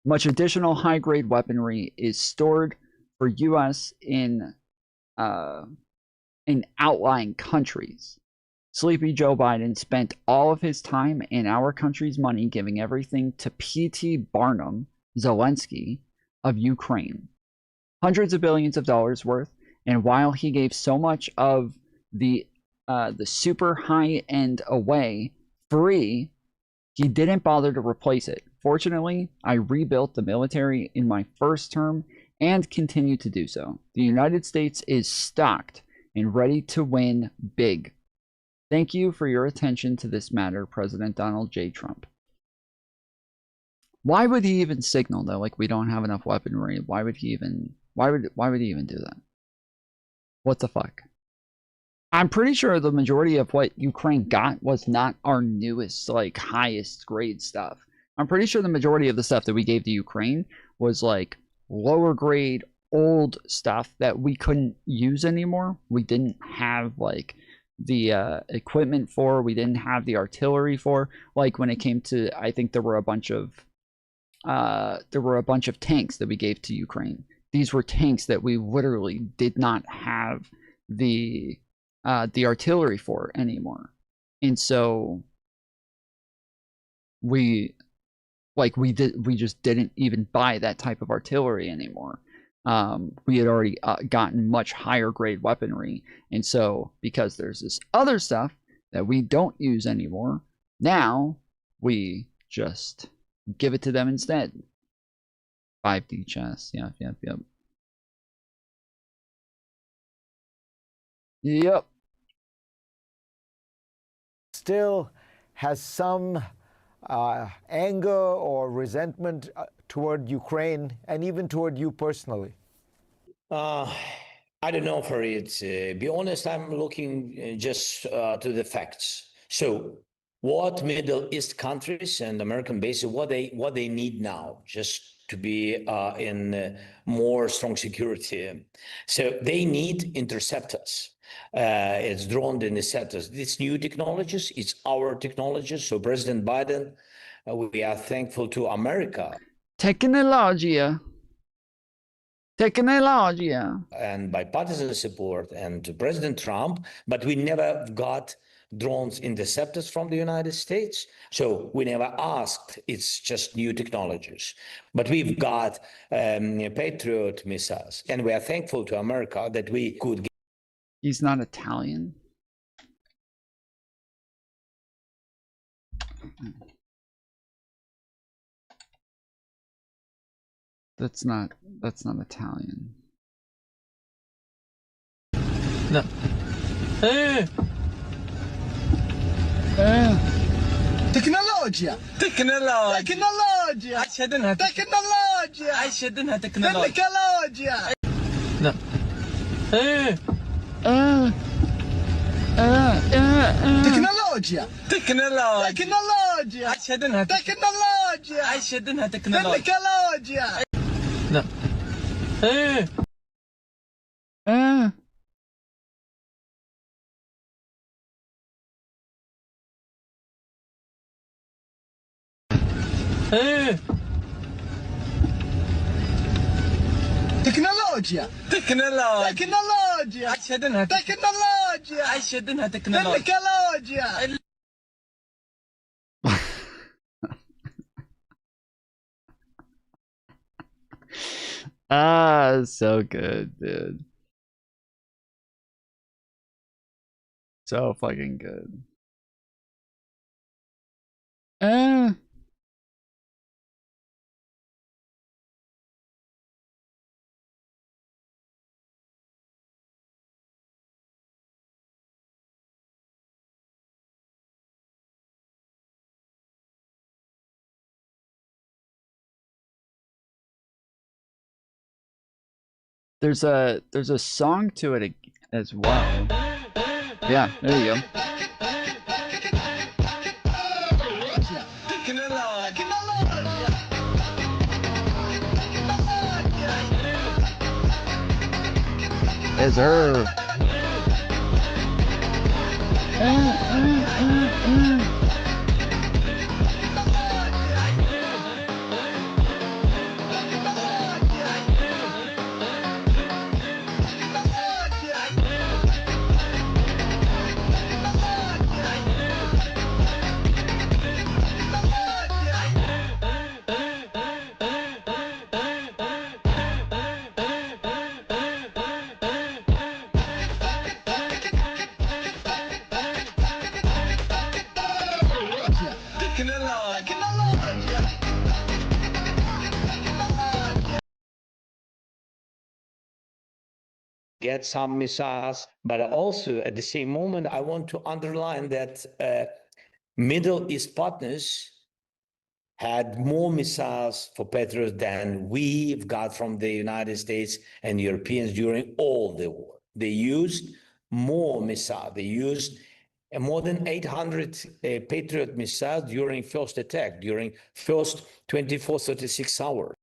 Speaker 5: Much additional high-grade weaponry is stored for U.S. in outlying countries. Sleepy Joe Biden spent all of his time and our country's money giving everything to P.T. Barnum, Zelensky, of Ukraine. Hundreds of billions of dollars worth, and while he gave so much of the super high-end away free, he didn't bother to replace it. Fortunately, I rebuilt the military in my first term and continue to do so. The United States is stocked and ready to win big. Thank you for your attention to this matter, President Donald J. Trump. Why would he even signal that, like, we don't have enough weaponry? Why would he even do that? What the fuck? I'm pretty sure the majority of what Ukraine got was not our newest, like, highest grade stuff. I'm pretty sure the majority of the stuff that we gave to Ukraine was, like, lower grade, old stuff that we couldn't use anymore. We didn't have, like, the equipment for. We didn't have the artillery for. Like, when it came to, I think there were a bunch of tanks that we gave to Ukraine. These were tanks that we literally did not have the artillery for anymore, and so we just didn't even buy that type of artillery anymore. We had already gotten much higher grade weaponry, and so because there's this other stuff that we don't use anymore, now we just give it to them instead. 5D chess, yep.
Speaker 8: Still has some anger or resentment toward Ukraine and even toward you personally?
Speaker 9: I don't know, Farid. Be honest, I'm looking just to the facts. So what Middle East countries and American bases, what they need now, just to be in more strong security. So they need interceptors. It's drone interceptors. It's new technologies. It's our technologies. So President Biden, we are thankful to America.
Speaker 5: Technologia.
Speaker 9: And bipartisan support and to President Trump, but we never got drones interceptors from the United States. So we never asked. It's just new technologies. But we've got Patriot missiles. And we are thankful to America that we could get.
Speaker 5: He's not Italian. That's not Italian.
Speaker 2: No. تكنولوجيا أشهد إنها تكنولوجيا لا تكنولوجيا أشهد إنها تكنولوجيا لا تكنولوجيا تكنولوجيا تكنولوجيا أشهدنها تكنولوجيا أشهدنها تكنولوجيا
Speaker 5: So good, dude. So fucking good. There's a song to it as well. Yeah, there you go. It's her.
Speaker 9: Get some missiles, but also at the same moment, I want to underline that Middle East partners had more missiles for Patriot than we've got from the United States and Europeans during all the war. They used more missiles. They used more than 800 Patriot missiles during first attack, during first 24, 36 hours.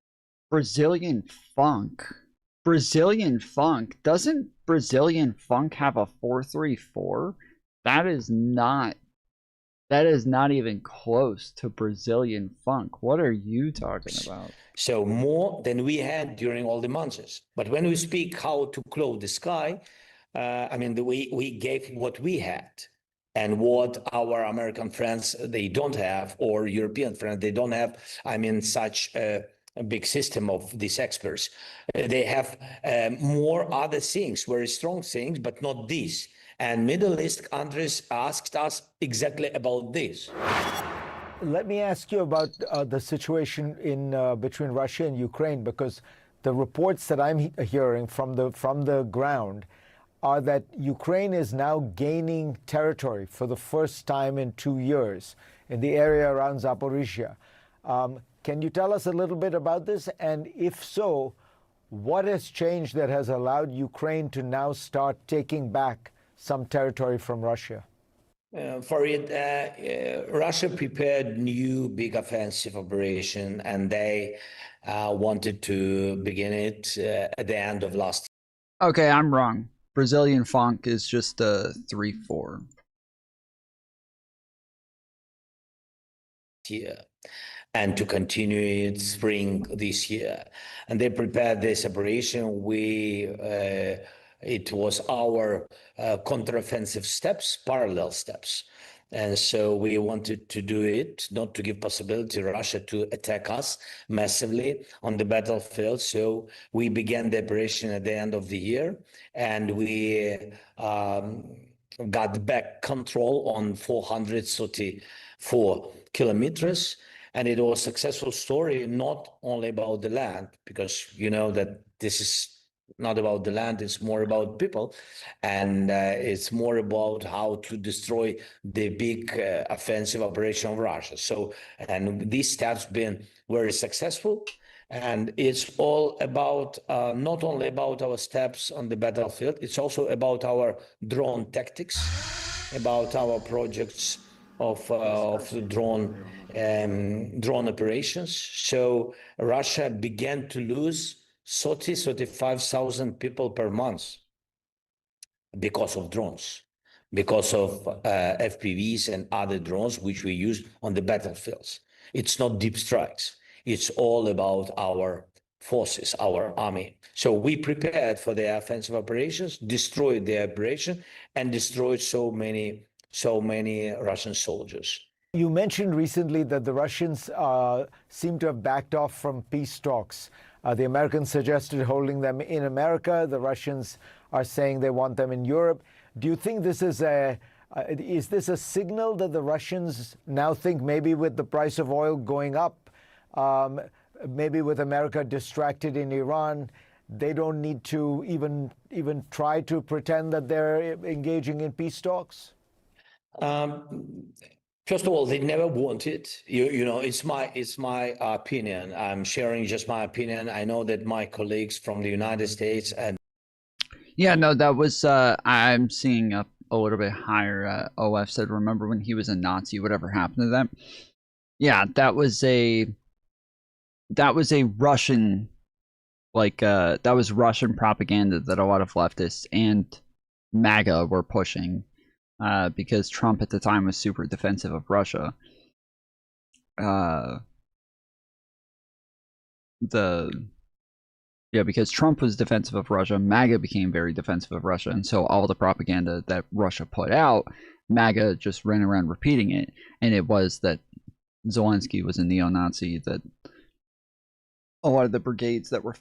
Speaker 5: Brazilian funk. Brazilian funk. Doesn't Brazilian funk have a 434? That is not even close to Brazilian funk. What are you talking about?
Speaker 9: So more than we had during all the months. But when we speak how to close the sky, I mean, we gave what we had and what our American friends, they don't have, or European friends, they don't have, I mean, such a big system of these experts. They have more other things, very strong things, but not this. And Middle East countries asked us exactly about this.
Speaker 8: Let me ask you about the situation in between Russia and Ukraine, because the reports that I'm hearing from the ground are that Ukraine is now gaining territory for the first time in 2 years in the area around Zaporizhia. Can you tell us a little bit about this? And if so, what has changed that has allowed Ukraine to now start taking back some territory from Russia?
Speaker 9: For it, Russia prepared new big offensive operation, and they wanted to begin it at the end of last year.
Speaker 5: Okay, I'm wrong. Brazilian funk is just a 3-4.
Speaker 9: And to continue it spring this year. And they prepared this operation. It was our counteroffensive steps, parallel steps. And so we wanted to do it, not to give possibility to Russia to attack us massively on the battlefield. So we began the operation at the end of the year, and we got back control on 434 kilometers. And it was a successful story, not only about the land, because you know that this is not about the land, it's more about people. And it's more about how to destroy the big offensive operation of Russia. So, and these steps been very successful. And it's all about, not only about our steps on the battlefield, it's also about our drone tactics, about our projects of drone operations. So Russia began to lose 35,000 people per month because of drones, because of FPVs and other drones which we use on the battlefields. It's not deep strikes. It's all about our forces, our army. So we prepared for their offensive operations, destroyed their operation, and destroyed so many Russian soldiers.
Speaker 8: You mentioned recently that the Russians seem to have backed off from peace talks. The Americans suggested holding them in America. The Russians are saying they want them in Europe. Do you think this is a signal that the Russians now think maybe with the price of oil going up, maybe with America distracted in Iran, they don't need to even try to pretend that they're engaging in peace talks?
Speaker 9: First of all, they never wanted. You know, it's my opinion. I'm sharing just my opinion. I know that my colleagues from the United States and
Speaker 5: yeah, no, that was I'm seeing up a little bit higher. OF said, remember when he was a Nazi? Whatever happened to them? Yeah, that was a Russian, like that was Russian propaganda that a lot of leftists and MAGA were pushing. Because Trump at the time was super defensive of Russia. Because Trump was defensive of Russia, MAGA became very defensive of Russia, and so all the propaganda that Russia put out, MAGA just ran around repeating it, and it was that Zelensky was a neo-Nazi, that a lot of the brigades that were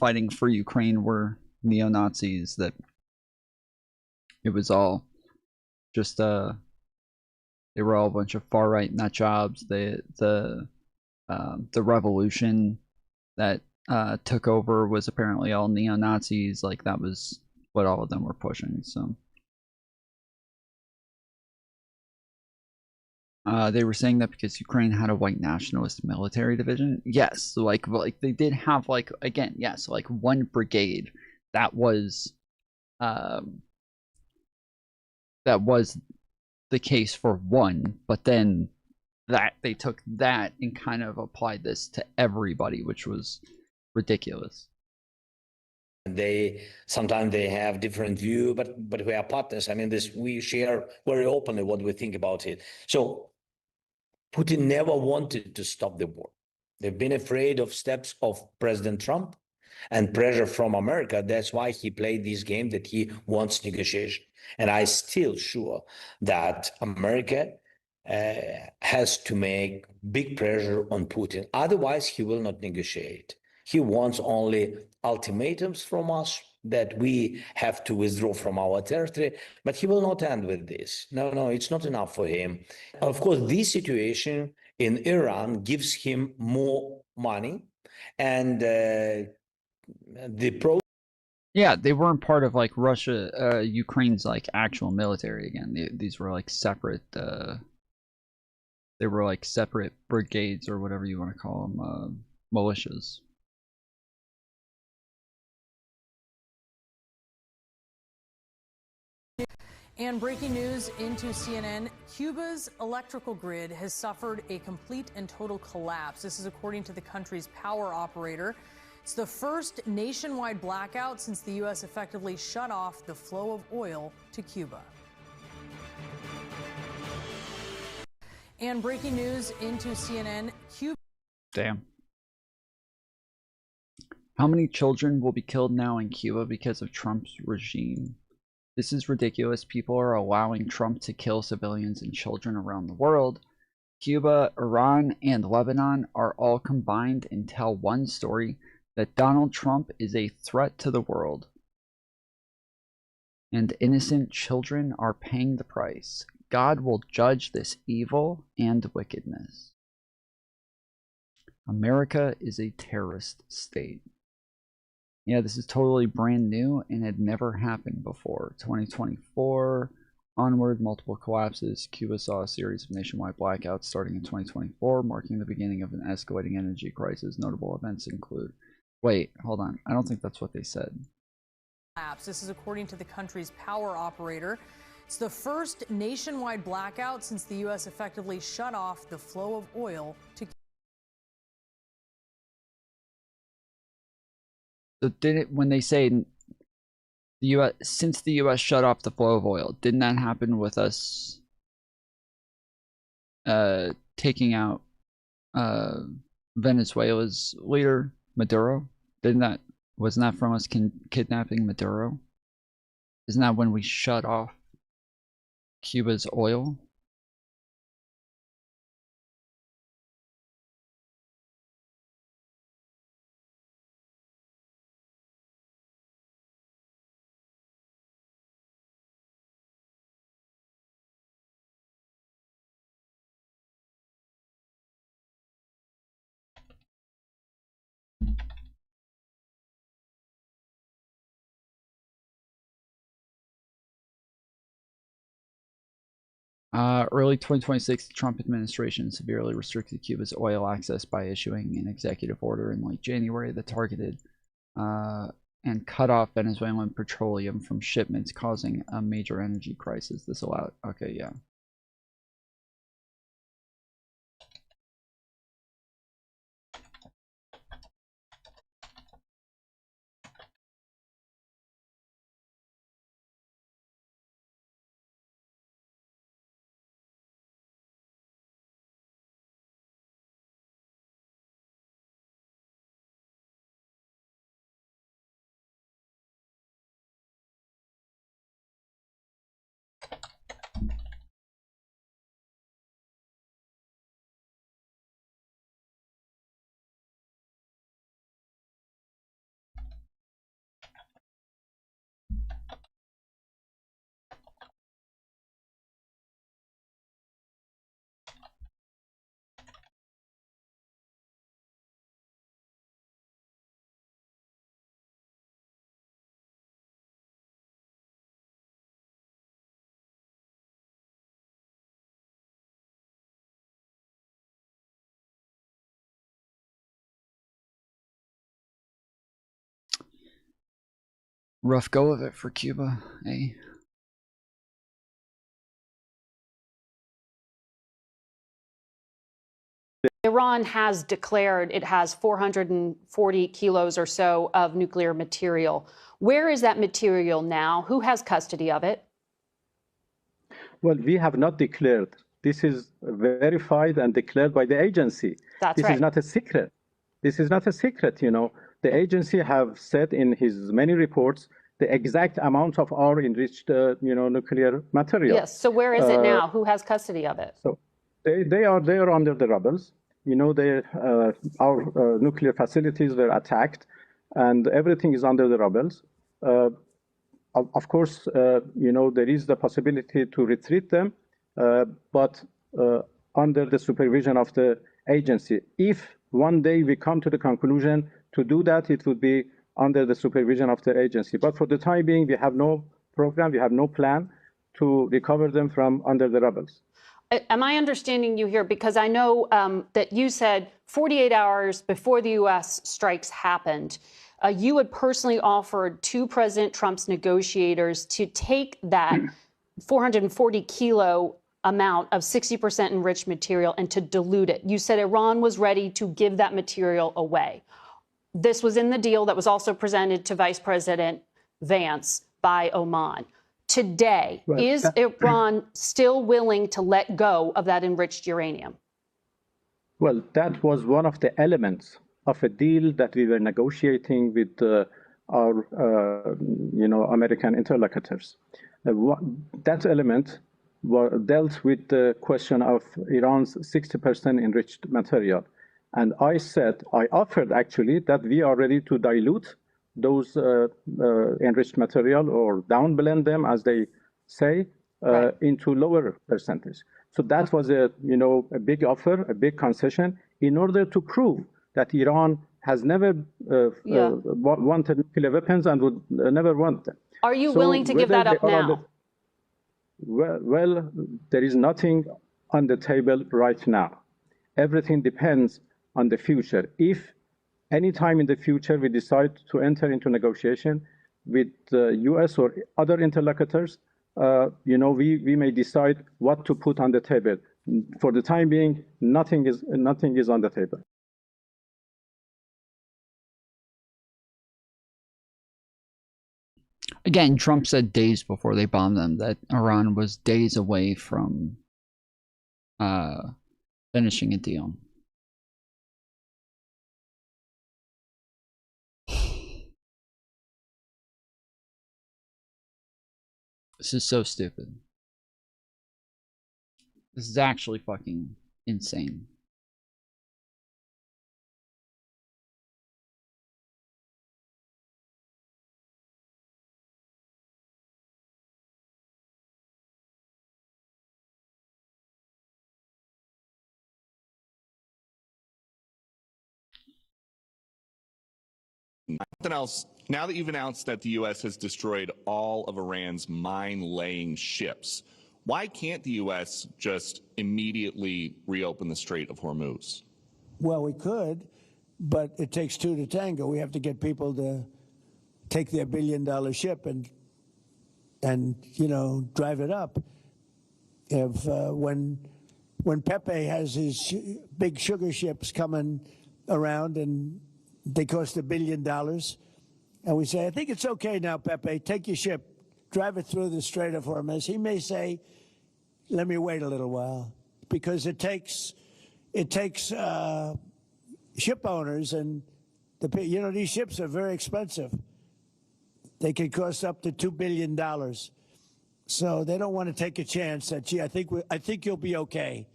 Speaker 5: fighting for Ukraine were neo-Nazis, that it was all just they were all a bunch of far right nut jobs. The revolution that took over was apparently all neo Nazis. Like that was what all of them were pushing. So they were saying that because Ukraine had a white nationalist military division. Yes, like they did have like one brigade that was the case for one, but then that they took that and kind of applied this to everybody, which was ridiculous.
Speaker 9: Sometimes they have different view, but we are partners. I mean, we share very openly what we think about it. So Putin never wanted to stop the war. They've been afraid of steps of President Trump and pressure from America. That's why he played this game that he wants negotiation. And I'm still sure that America has to make big pressure on Putin. Otherwise, he will not negotiate. He wants only ultimatums from us that we have to withdraw from our territory, but he will not end with this. No, it's not enough for him. Of course, this situation in Iran gives him more money, and
Speaker 5: yeah, they weren't part of like Russia, Ukraine's like actual military again. These were like separate. They were like separate brigades or whatever you want to call them, militias.
Speaker 10: And breaking news into CNN, Cuba's electrical grid has suffered a complete and total collapse. This is according to the country's power operator. It's the first nationwide blackout since the U.S. effectively shut off the flow of oil to Cuba. And breaking news into CNN, Cuba.
Speaker 5: Damn. How many children will be killed now in Cuba because of Trump's regime? This is ridiculous. People are allowing Trump to kill civilians and children around the world. Cuba, Iran, and Lebanon are all combined and tell one story, that Donald Trump is a threat to the world. And innocent children are paying the price. God will judge this evil and wickedness. America is a terrorist state. Yeah, this is totally brand new and had never happened before. 2024 onward, multiple collapses. Cuba saw a series of nationwide blackouts starting in 2024, marking the beginning of an escalating energy crisis. Notable events include... Wait, hold on. I don't think that's what they said.
Speaker 10: This is according to the country's power operator. It's the first nationwide blackout since the U.S. effectively shut off the flow of oil to.
Speaker 5: So did it, when they say the U.S. since the U.S. shut off the flow of oil, didn't that happen with us taking out Venezuela's leader Maduro? Wasn't that from us kidnapping Maduro? Isn't that when we shut off Cuba's oil? Early 2026, the Trump administration severely restricted Cuba's oil access by issuing an executive order in late January that targeted and cut off Venezuelan petroleum from shipments, causing a major energy crisis. This allowed, okay, yeah. Rough go of it for Cuba, eh?
Speaker 12: Iran has declared it has 440 kilos or so of nuclear material. Where is that material now? Who has custody of it?
Speaker 4: Well, we have not declared. This is verified and declared by the agency.
Speaker 12: That's
Speaker 4: this
Speaker 12: right.
Speaker 4: is not a secret. This is not a secret, you know. The agency have said in his many reports the exact amount of our enriched, nuclear material.
Speaker 12: Yes. So where is it now? Who has custody of it?
Speaker 4: So they are under the rubbles. You know, our nuclear facilities were attacked, and everything is under the rubbles. Of course, there is the possibility to retreat them, but under the supervision of the agency. If one day we come to the conclusion to do that, it would be under the supervision of the agency. But for the time being, we have no program, we have no plan to recover them from under the rubbles.
Speaker 12: Am I understanding you here? Because I know that you said 48 hours before the U.S. strikes happened, you had personally offered to President Trump's negotiators to take that 440 kilo amount of 60% enriched material and to dilute it. You said Iran was ready to give that material away. This was in the deal that was also presented to Vice President Vance by Oman. Today, is Iran still willing to let go of that enriched uranium?
Speaker 4: Well, that was one of the elements of a deal that we were negotiating with our, American interlocutors. That element dealt with the question of Iran's 60% enriched material. And I offered actually that we are ready to dilute those enriched material or downblend them, as they say, into lower percentage. So that was a big offer, a big concession, in order to prove that Iran has never wanted nuclear weapons and would never want them.
Speaker 12: Are you willing to give that up now?
Speaker 4: Well, there is nothing on the table right now. Everything depends on the future. If any time in the future we decide to enter into negotiation with the U.S. or other interlocutors, we may decide what to put on the table. For the time being, nothing is on the table.
Speaker 5: Again, Trump said days before they bombed them that Iran was days away from finishing a deal. This is so stupid. This is actually fucking insane.
Speaker 7: Something else. Now that you've announced that the U.S. has destroyed all of Iran's mine-laying ships, why can't the U.S. just immediately reopen the Strait of Hormuz?
Speaker 14: Well, we could, but it takes two to tango. We have to get people to take their billion-dollar ship and drive it up. If when Pepe has his big sugar ships coming around and they cost $1 billion, and we say, I think it's okay now, Pepe, take your ship, drive it through the Strait of Hormuz. He may say, let me wait a little while, because it takes ship owners, and these ships are very expensive. They can cost up to $2 billion. So they don't want to take a chance that, gee, I think you'll be okay.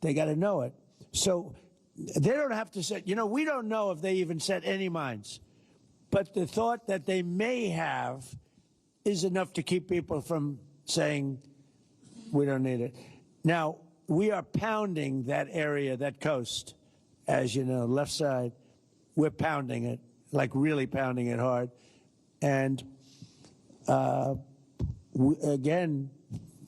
Speaker 14: They got to know it. So they don't have to set, we don't know if they even set any mines. But the thought that they may have is enough to keep people from saying, we don't need it. Now, we are pounding that area, that coast, as you know, left side. We're pounding it, like really pounding it hard. And again,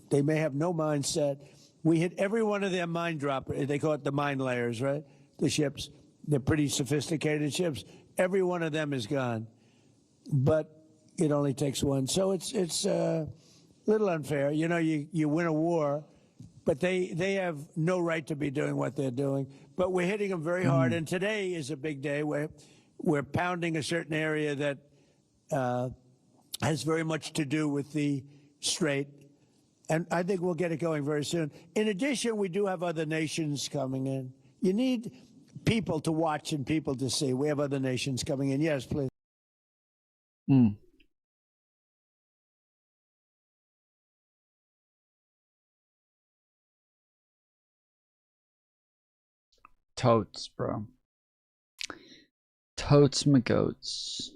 Speaker 14: they may have no mine set. We hit every one of their mine droppers. They call it the mine layers, right? The ships. They're pretty sophisticated ships. Every one of them is gone. But it only takes one. So it's a little unfair. You win a war, but they have no right to be doing what they're doing. But we're hitting them very hard. And today is a big day where we're pounding a certain area that has very much to do with the strait. And I think we'll get it going very soon. In addition, we do have other nations coming in. You need people to watch and people to see. We have other nations coming in. Yes, please.
Speaker 5: Totes, bro. Totes my goats.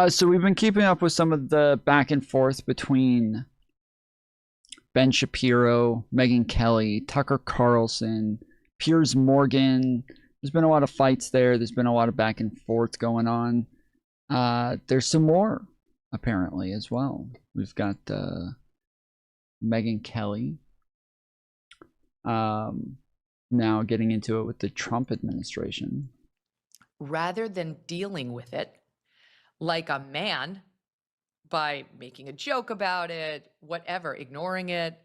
Speaker 5: So we've been keeping up with some of the back and forth between Ben Shapiro, Megyn Kelly, Tucker Carlson, Piers Morgan. There's been a lot of fights there. There's been a lot of back and forth going on. There's some more, apparently, as well. We've got Megyn Kelly now getting into it with the Trump administration.
Speaker 23: Rather than dealing with it like a man by making a joke about it, whatever, ignoring it,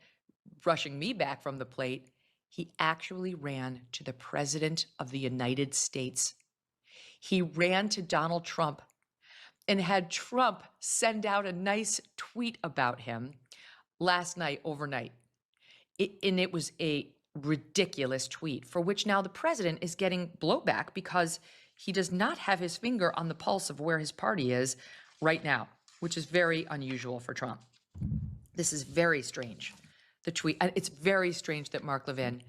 Speaker 23: brushing me back from the plate, he actually ran to the President of the United States. He ran to Donald Trump and had Trump send out a nice tweet about him last night, overnight. And it was a ridiculous tweet for which now the president is getting blowback because he does not have his finger on the pulse of where his party is right now, which is very unusual for Trump. This is very strange. The tweet, it's very strange that Mark Levin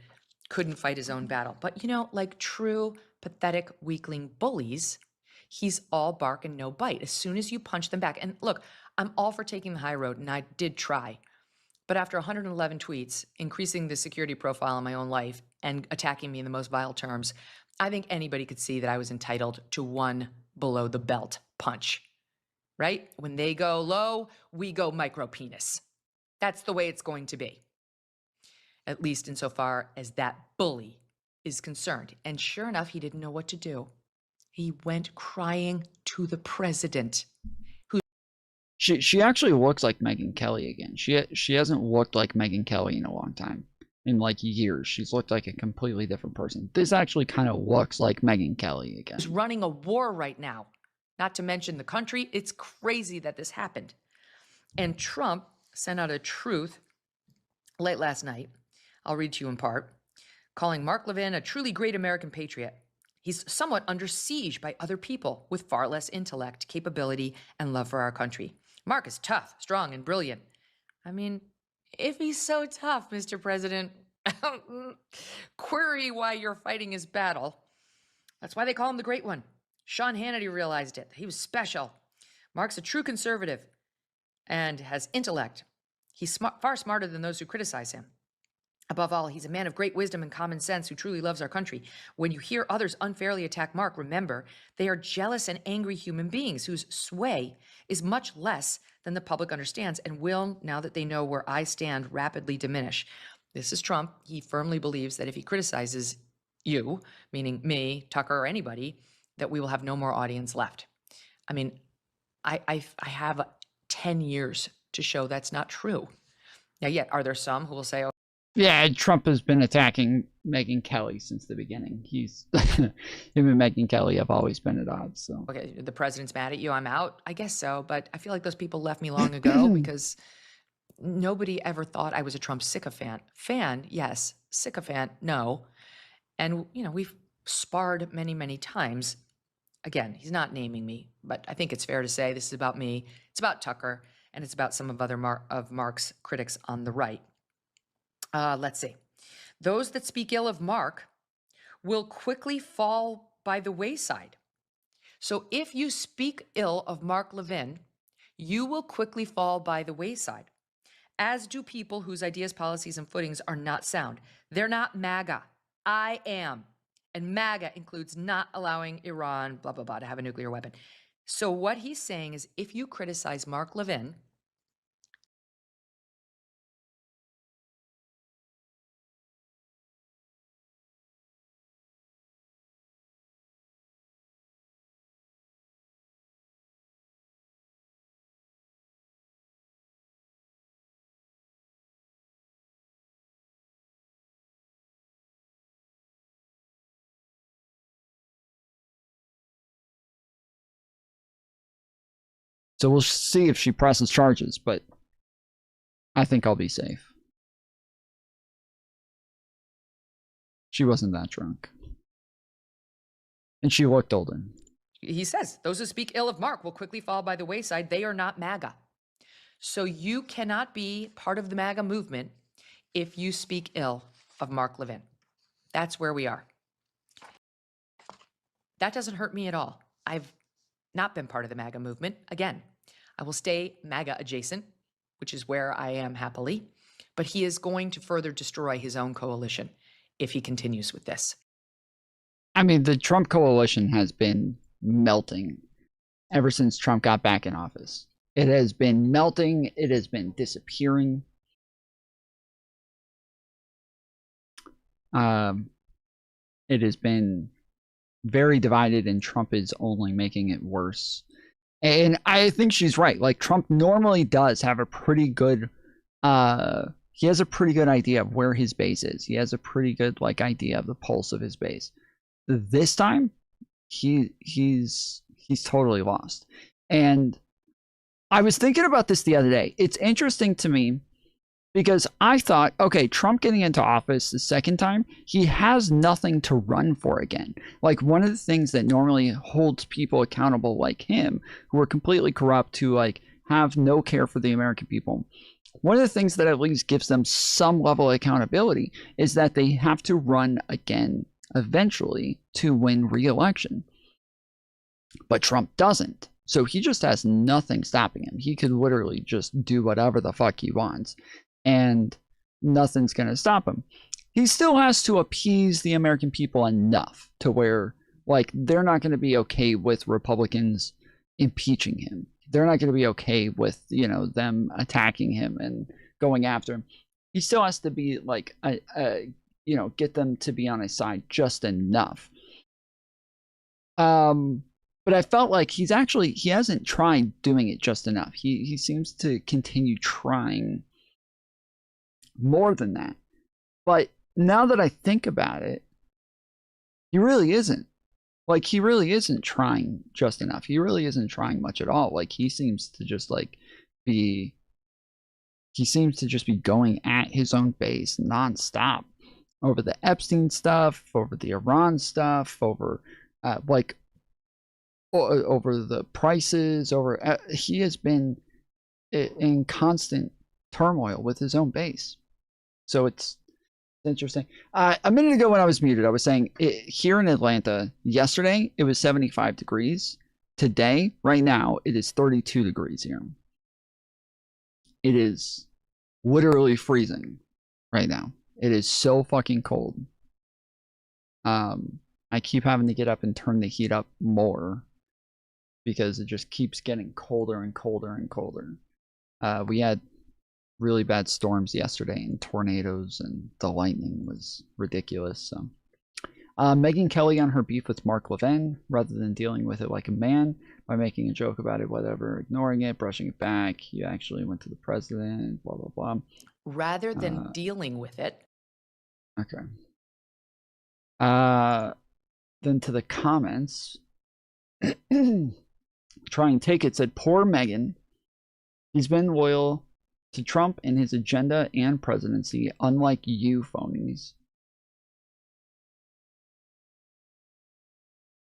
Speaker 23: couldn't fight his own battle. But like true pathetic weakling bullies, he's all bark and no bite. As soon as you punch them back, and look, I'm all for taking the high road, and I did try. But after 111 tweets, increasing the security profile in my own life and attacking me in the most vile terms, I think anybody could see that I was entitled to one below the belt punch, right? When they go low, we go micro penis. That's the way it's going to be, at least insofar as that bully is concerned. And sure enough, he didn't know what to do. He went crying to the president.
Speaker 5: She actually looks like Megyn Kelly again. She hasn't looked like Megyn Kelly in a long time. In like years. She's looked like a completely different person. This actually kind of looks like Megyn Kelly again.
Speaker 23: He's running a war right now, not to mention the country. It's crazy that this happened. And Trump sent out a truth late last night. I'll read to you in part. Calling Mark Levin a truly great American patriot. He's somewhat under siege by other people with far less intellect, capability, and love for our country. Mark is tough, strong, and brilliant. I mean, if he's so tough, Mr. President, query why you're fighting his battle. That's why they call him the Great One. Sean Hannity realized it. He was special. Mark's a true conservative and has intellect. He's far smarter than those who criticize him. Above all, he's a man of great wisdom and common sense who truly loves our country. When you hear others unfairly attack Mark, remember, they are jealous and angry human beings whose sway is much less than the public understands and will, now that they know where I stand, rapidly diminish. This is Trump. He firmly believes that if he criticizes you, meaning me, Tucker, or anybody, that we will have no more audience left. I mean, I have 10 years to show that's not true. Now, yet, are there some who will say, oh,
Speaker 5: Yeah, Trump has been attacking Megyn Kelly since the beginning. He's him and Megyn Kelly have always been at odds. So
Speaker 23: okay, the president's mad at you, I'm out? I guess so, but I feel like those people left me long ago because nobody ever thought I was a Trump sycophant. Fan, yes. Sycophant, no. And, you know, we've sparred many, many times. Again, he's not naming me, but I think it's fair to say this is about me. It's about Tucker, and it's about some of Mark's critics on the right. Let's see. Those that speak ill of Mark will quickly fall by the wayside. So if you speak ill of Mark Levin, you will quickly fall by the wayside, as do people whose ideas, policies, and footings are not sound. They're not MAGA. I am. And MAGA includes not allowing Iran, blah, blah, blah, to have a nuclear weapon. So what he's saying is if you criticize Mark Levin,
Speaker 5: so we'll see if she presses charges, but I think I'll be safe. She wasn't that drunk. And she looked older.
Speaker 23: he says, those who speak ill of Mark will quickly fall by the wayside. They are not MAGA. So you cannot be part of the MAGA movement if you speak ill of Mark Levin. That's where we are. That doesn't hurt me at all. I've not been part of the MAGA movement. Again, I will stay MAGA adjacent, which is where I am happily, but he is going to further destroy his own coalition if he continues with this.
Speaker 5: I mean, the Trump coalition has been melting ever since Trump got back in office. It has been melting. It has been disappearing. It has been very divided, and Trump is only making it worse. And I think she's right. Like, Trump normally does have a pretty good, he has a pretty good idea of where his base is. He has a pretty good, like, idea of the pulse of his base. This time, he's totally lost. And I was thinking about this the other day. It's interesting to me because I thought, okay, Trump getting into office the second time, he has nothing to run for again. Like, one of the things that normally holds people accountable like him, who are completely corrupt, who like have no care for the American people, one of the things that at least gives them some level of accountability is that they have to run again eventually to win re-election. But Trump doesn't. So he just has nothing stopping him. He could literally just do whatever the fuck he wants, and nothing's going to stop him. He still has to appease the American people enough to where, like, they're not going to be okay with Republicans impeaching him. They're not going to be okay with, you know, them attacking him and going after him. He still has to be like, you know, get them to be on his side just enough. But I felt like he hasn't tried doing it just enough. He seems to continue trying more than that. But now that I think about it, he really isn't. Like, he really isn't trying just enough. He really isn't trying much at all. Like, he seems to just be going at his own base nonstop. over the Epstein stuff, over the Iran stuff, over over the prices, over he has been in constant turmoil with his own base. So it's interesting. A minute ago when I was muted, I was saying here in Atlanta, yesterday it was 75 degrees. Today, right now, it is 32 degrees here. It is literally freezing right now. It is so fucking cold. I keep having to get up and turn the heat up more because it just keeps getting colder and colder and colder. We had really bad storms yesterday and tornadoes, and the lightning was ridiculous. So, Megyn Kelly on her beef with Mark Levin, rather than dealing with it like a man by making a joke about it, whatever, ignoring it, brushing it back. You actually went to the president, blah, blah, blah.
Speaker 23: Rather than dealing with it.
Speaker 5: Okay. Then to the comments. Try and Take It said, poor Megyn. He's been loyal to Trump and his agenda and presidency, unlike you phonies.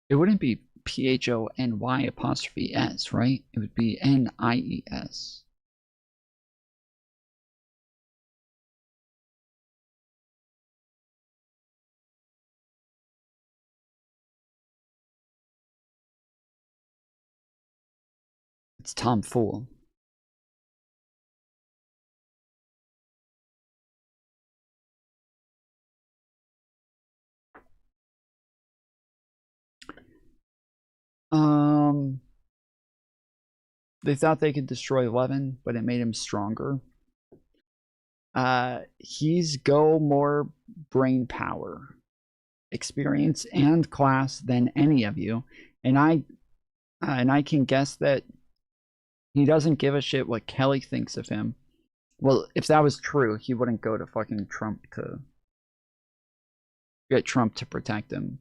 Speaker 5: It wouldn't be PHONY''S, right? It would be NIES. It's Tom Fool. They thought they could destroy Levin, but it made him stronger. He's go more brain power, experience, and class than any of you, and I can guess that he doesn't give a shit what Kelly thinks of him. Well, if that was true, he wouldn't go to fucking Trump to get Trump to protect him.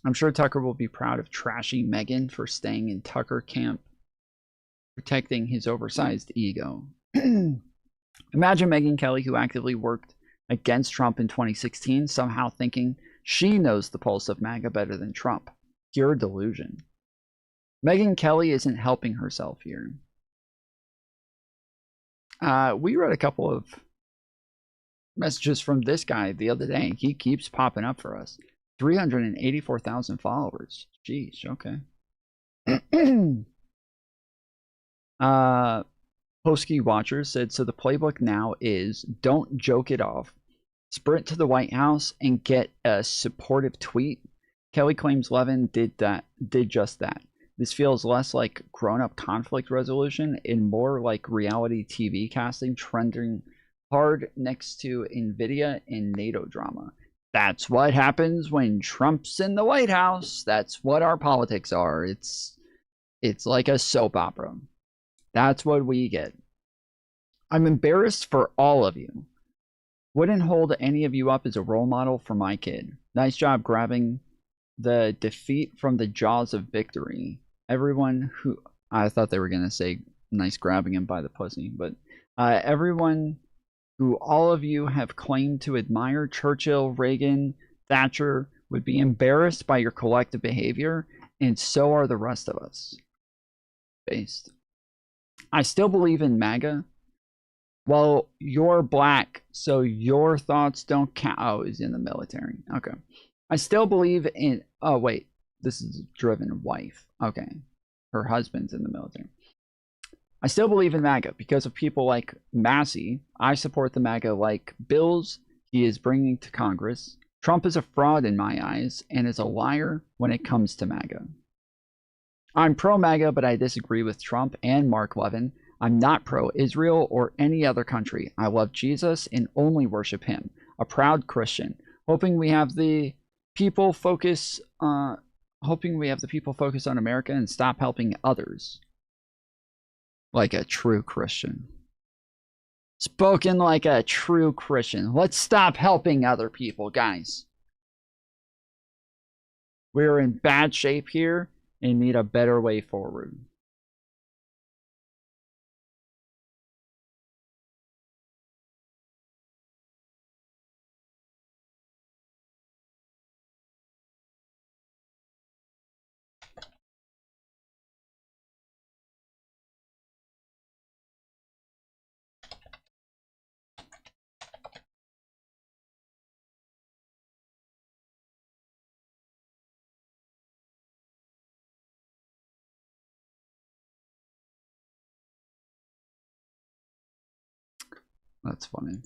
Speaker 5: I'm sure Tucker will be proud of trashing Megyn for staying in Tucker camp, protecting his oversized ego. Imagine Megyn Kelly, who actively worked against Trump in 2016, somehow thinking she knows the pulse of MAGA better than Trump. Pure delusion. Megyn Kelly isn't helping herself here. We read a couple of messages from this guy the other day. He keeps popping up for us. 384,000 followers. Jeez, okay. Posky Watcher said, so the playbook now is don't joke it off. Sprint to the White House and get a supportive tweet. Kelly claims Levin did just that. This feels less like grown-up conflict resolution and more like reality TV casting trending hard next to NVIDIA and NATO drama. That's what happens when Trump's in the White House. That's what our politics are. It's like a soap opera. That's what we get. I'm embarrassed for all of you. Wouldn't hold any of you up as a role model for my kid. Nice job grabbing the defeat from the jaws of victory. Everyone who... I thought they were going to say nice grabbing him by the pussy, but everyone who all of you have claimed to admire, Churchill, Reagan, Thatcher, would be embarrassed by your collective behavior, and so are the rest of us. Based. I still believe in MAGA. Well, you're black, so your thoughts don't count. Oh, he's in the military. Okay. I still believe in... Oh, wait. This is driven wife. Okay. Her husband's in the military. I still believe in MAGA because of people like Massey. I support the MAGA like bills he is bringing to Congress. Trump is a fraud in my eyes and is a liar when it comes to MAGA. I'm pro-MAGA, but I disagree with Trump and Mark Levin. I'm not pro-Israel or any other country. I love Jesus and only worship him. A proud Christian. Hoping we have the people focus on America and stop helping others. Like a true Christian. Spoken like a true Christian. Let's stop helping other people, guys. We're in bad shape here and need a better way forward. That's funny.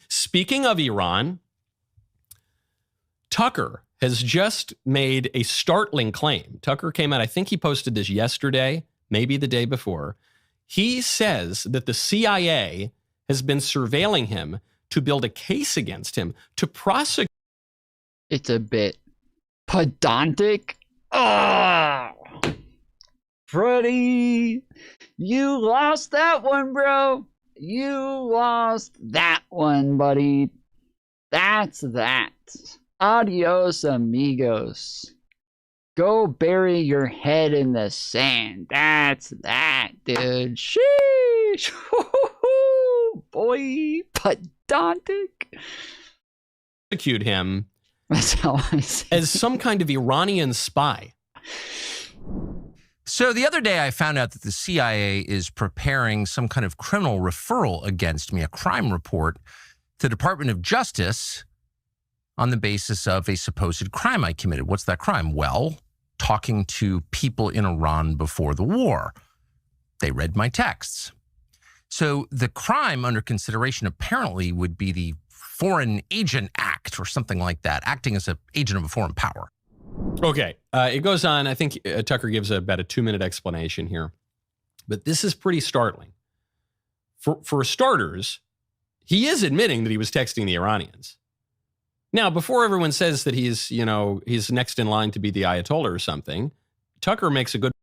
Speaker 6: Speaking of Iran, Tucker has just made a startling claim. Tucker came out, I think he posted this yesterday, maybe the day before. He says that the CIA has been surveilling him to build a case against him to prosecute.
Speaker 5: It's a bit pedantic. Oh, Freddie, you lost that one, bro. You lost that one, buddy. That's that. Adios, amigos. Go bury your head in the sand. That's that, dude. Sheesh. Boy, pedantic.
Speaker 6: Execute him.
Speaker 5: That's how I say
Speaker 6: as some kind of Iranian spy.
Speaker 16: So the other day I found out that the CIA is preparing some kind of criminal referral against me, a crime report to the Department of Justice on the basis of a supposed crime I committed. What's that crime? Well, talking to people in Iran before the war. They read my texts. So the crime under consideration apparently would be the Foreign Agent Act or something like that, acting as an agent of a foreign power.
Speaker 6: Okay, it goes on. I think Tucker gives about a 2-minute explanation here. But this is pretty startling. For starters, he is admitting that he was texting the Iranians. Now, before everyone says that he's next in line to be the Ayatollah or something, Tucker makes a good...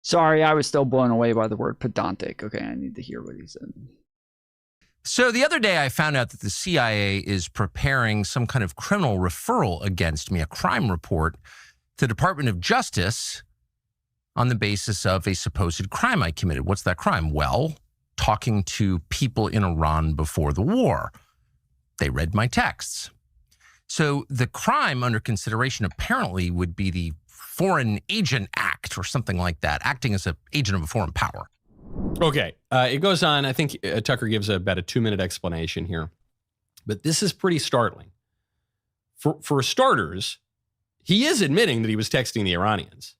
Speaker 5: Sorry, I was still blown away by the word pedantic. Okay, I need to hear what he said.
Speaker 16: So the other day I found out that the CIA is preparing some kind of criminal referral against me, a crime report to the Department of Justice on the basis of a supposed crime I committed. What's that crime? Well, talking to people in Iran before the war. They read my texts. So the crime under consideration apparently would be the Foreign Agent Act or something like that, acting as an agent of a foreign power.
Speaker 6: Okay, it goes on. I think Tucker gives about a 2-minute explanation here. But this is pretty startling. For starters, he is admitting that he was texting the Iranians.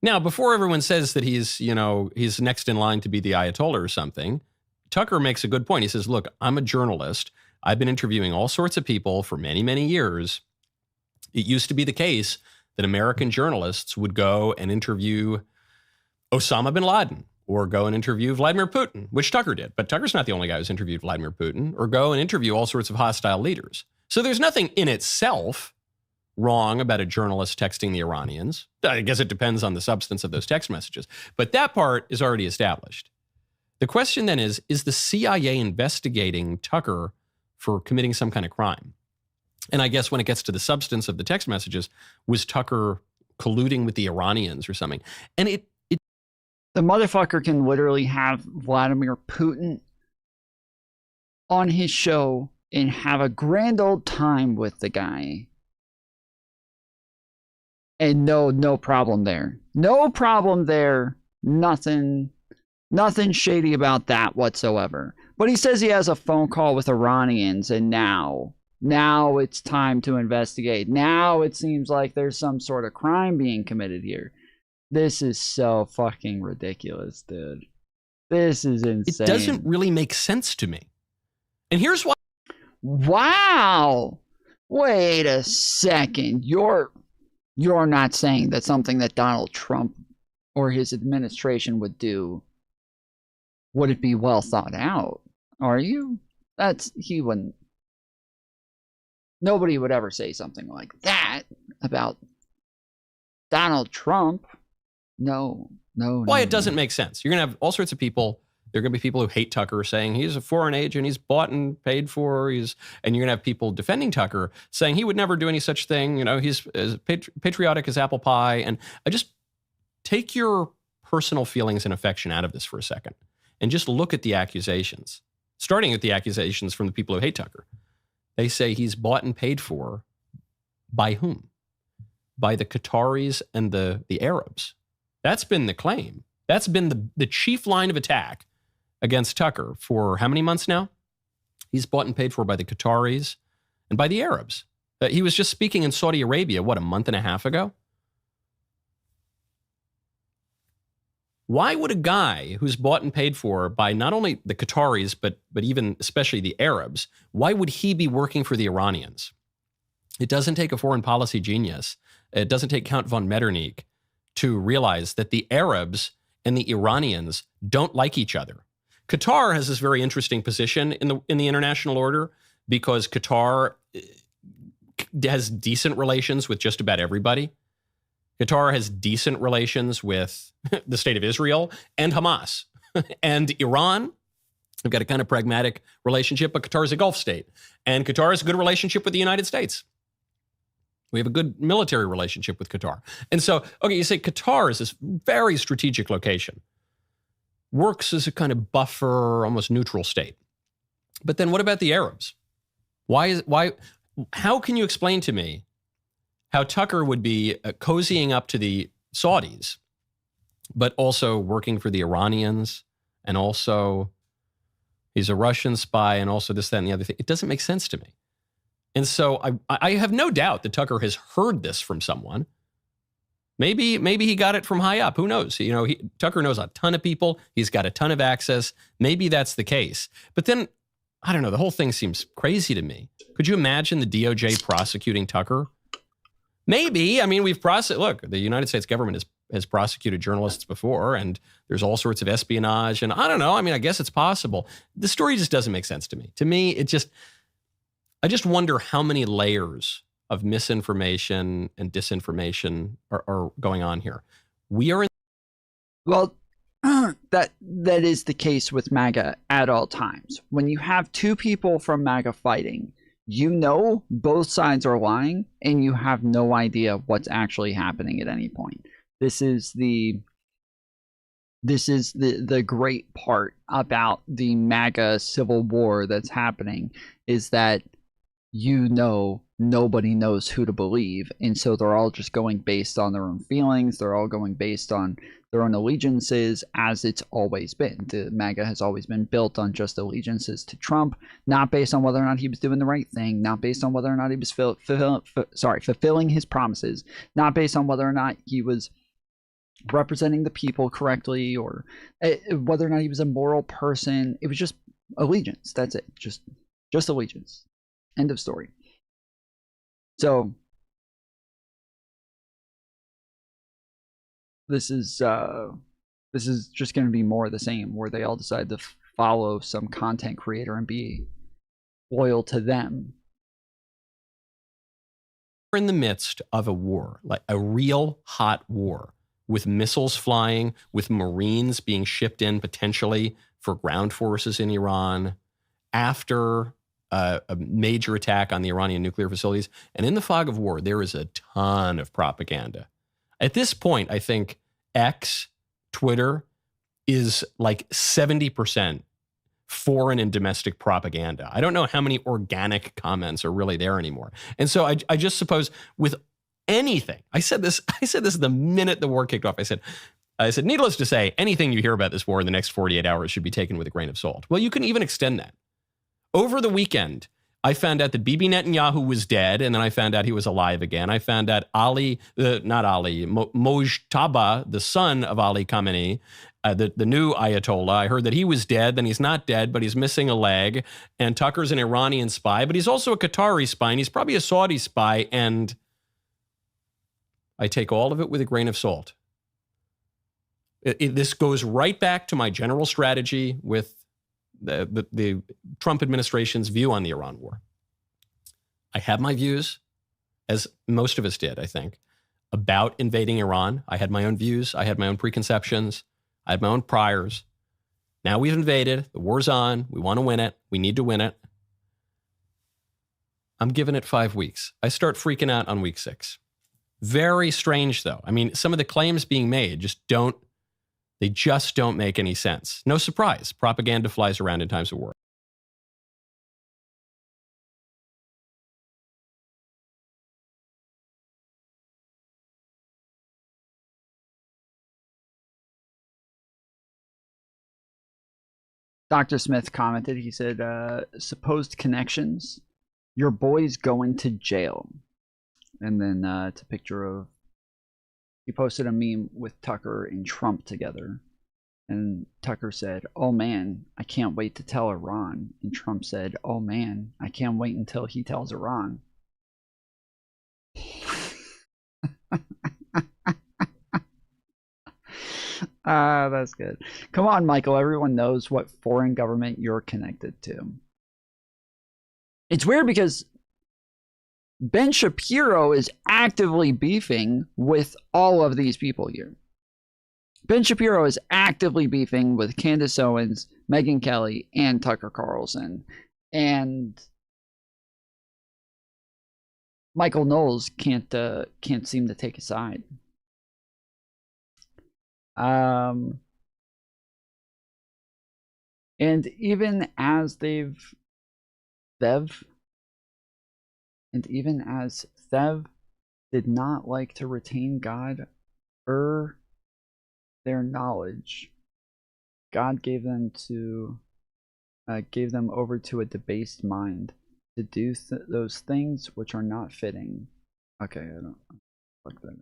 Speaker 6: Now, before everyone says that he's next in line to be the Ayatollah or something, Tucker makes a good point. He says, look, I'm a journalist. I've been interviewing all sorts of people for many, many years. It used to be the case that American journalists would go and interview Osama bin Laden or go and interview Vladimir Putin, which Tucker did. But Tucker's not the only guy who's interviewed Vladimir Putin, or go and interview all sorts of hostile leaders. So there's nothing in itself wrong about a journalist texting the Iranians. I guess it depends on the substance of those text messages. But that part is already established. The question then is the CIA investigating Tucker for committing some kind of crime? And I guess when it gets to the substance of the text messages, was Tucker colluding with the Iranians or something? And
Speaker 5: the motherfucker can literally have Vladimir Putin on his show and have a grand old time with the guy. And no problem there. No problem there. Nothing shady about that whatsoever. But he says he has a phone call with Iranians, and now it's time to investigate. Now it seems like there's some sort of crime being committed here. This is so fucking ridiculous, dude. This is insane.
Speaker 6: It doesn't really make sense to me. And here's why.
Speaker 5: Wow. Wait a second. You're not saying that something that Donald Trump or his administration would do would it be well thought out, are you? He wouldn't. Nobody would ever say something like that about Donald Trump. No.
Speaker 6: Why it doesn't make sense. You're going to have all sorts of people. There are going to be people who hate Tucker saying he's a foreign agent, he's bought and paid for, and you're going to have people defending Tucker saying he would never do any such thing. He's as patriotic as apple pie. And I just take your personal feelings and affection out of this for a second and just look at the accusations, starting at the accusations from the people who hate Tucker. They say he's bought and paid for by whom? By the Qataris and the Arabs. That's been the claim. That's been the chief line of attack against Tucker for how many months now? He's bought and paid for by the Qataris and by the Arabs. He was just speaking in Saudi Arabia, a month and a half ago? Why would a guy who's bought and paid for by not only the Qataris, but even especially the Arabs, why would he be working for the Iranians? It doesn't take a foreign policy genius. It doesn't take Count von Metternich to realize that the Arabs and the Iranians don't like each other. Qatar has this very interesting position in the international order because Qatar has decent relations with just about everybody. Qatar has decent relations with the state of Israel and Hamas. And Iran, they've got a kind of pragmatic relationship, but Qatar is a Gulf state. And Qatar has a good relationship with the United States. We have a good military relationship with Qatar. And so, okay, you say Qatar is this very strategic location. Works as a kind of buffer, almost neutral state. But then what about the Arabs? How can you explain to me how Tucker would be cozying up to the Saudis, but also working for the Iranians, and also he's a Russian spy, and also this, that, and the other thing? It doesn't make sense to me. And so I have no doubt that Tucker has heard this from someone. Maybe he got it from high up. Who knows? You know, Tucker knows a ton of people. He's got a ton of access. Maybe that's the case. But then, I don't know, the whole thing seems crazy to me. Could you imagine the DOJ prosecuting Tucker? Maybe. I mean, look, the United States government has prosecuted journalists before, and there's all sorts of espionage. And I don't know. I mean, I guess it's possible. The story just doesn't make sense to me. To me, I just wonder how many layers of misinformation and disinformation are going on here. We are in.
Speaker 5: Well, that is the case with MAGA at all times. When you have two people from MAGA fighting, you know both sides are lying, and you have no idea what's actually happening at any point. This is the great part about the MAGA civil war that's happening, is that nobody knows who to believe, and so they're all just going based on their own feelings. They're all going based on their own allegiances, as it's always been. The MAGA has always been built on just allegiances to Trump, not based on whether or not he was doing the right thing, not based on whether or not he was fulfilling his promises, not based on whether or not he was representing the people correctly, or whether or not he was a moral person. It was just allegiance. That's it. Just allegiance. End of story. So this is just going to be more of the same, where they all decide to follow some content creator and be loyal to them.
Speaker 6: We're in the midst of a war, like a real hot war, with missiles flying, with Marines being shipped in potentially for ground forces in Iran after a major attack on the Iranian nuclear facilities. And in the fog of war, there is a ton of propaganda. At this point, I think X, Twitter, is like 70% foreign and domestic propaganda. I don't know how many organic comments are really there anymore. And so I just suppose with anything, I said this the minute the war kicked off. I said, needless to say, anything you hear about this war in the next 48 hours should be taken with a grain of salt. Well, you can even extend that. Over the weekend, I found out that Bibi Netanyahu was dead, and then I found out he was alive again. I found out Mojtaba, the son of Ali Khamenei, the new Ayatollah, I heard that he was dead. Then he's not dead, but he's missing a leg. And Tucker's an Iranian spy, but he's also a Qatari spy, and he's probably a Saudi spy. And I take all of it with a grain of salt. This goes right back to my general strategy with the Trump administration's view on the Iran war. I have my views, as most of us did, I think, about invading Iran. I had my own views. I had my own preconceptions. I had my own priors. Now we've invaded. The war's on. We want to win it. We need to win it. I'm giving it 5 weeks. I start freaking out on week 6. Very strange, though. I mean, some of the claims being made just don't make any sense. No surprise. Propaganda flies around in times of war.
Speaker 5: Dr. Smith commented, he said, supposed connections, your boy's going to jail. And then it's a picture of, he posted a meme with Tucker and Trump together. And Tucker said, "Oh man, I can't wait to tell Iran." And Trump said, "Oh man, I can't wait until he tells Iran." That's good. Come on, Michael. Everyone knows what foreign government you're connected to. It's weird because Ben Shapiro is actively beefing with all of these people here. Ben Shapiro is actively beefing with Candace Owens, Megyn Kelly, and Tucker Carlson. And Michael Knowles can't seem to take a side. And even as Thev did not like to retain God or their knowledge, God gave them over to a debased mind to do those things which are not fitting. Okay, I don't fuck that.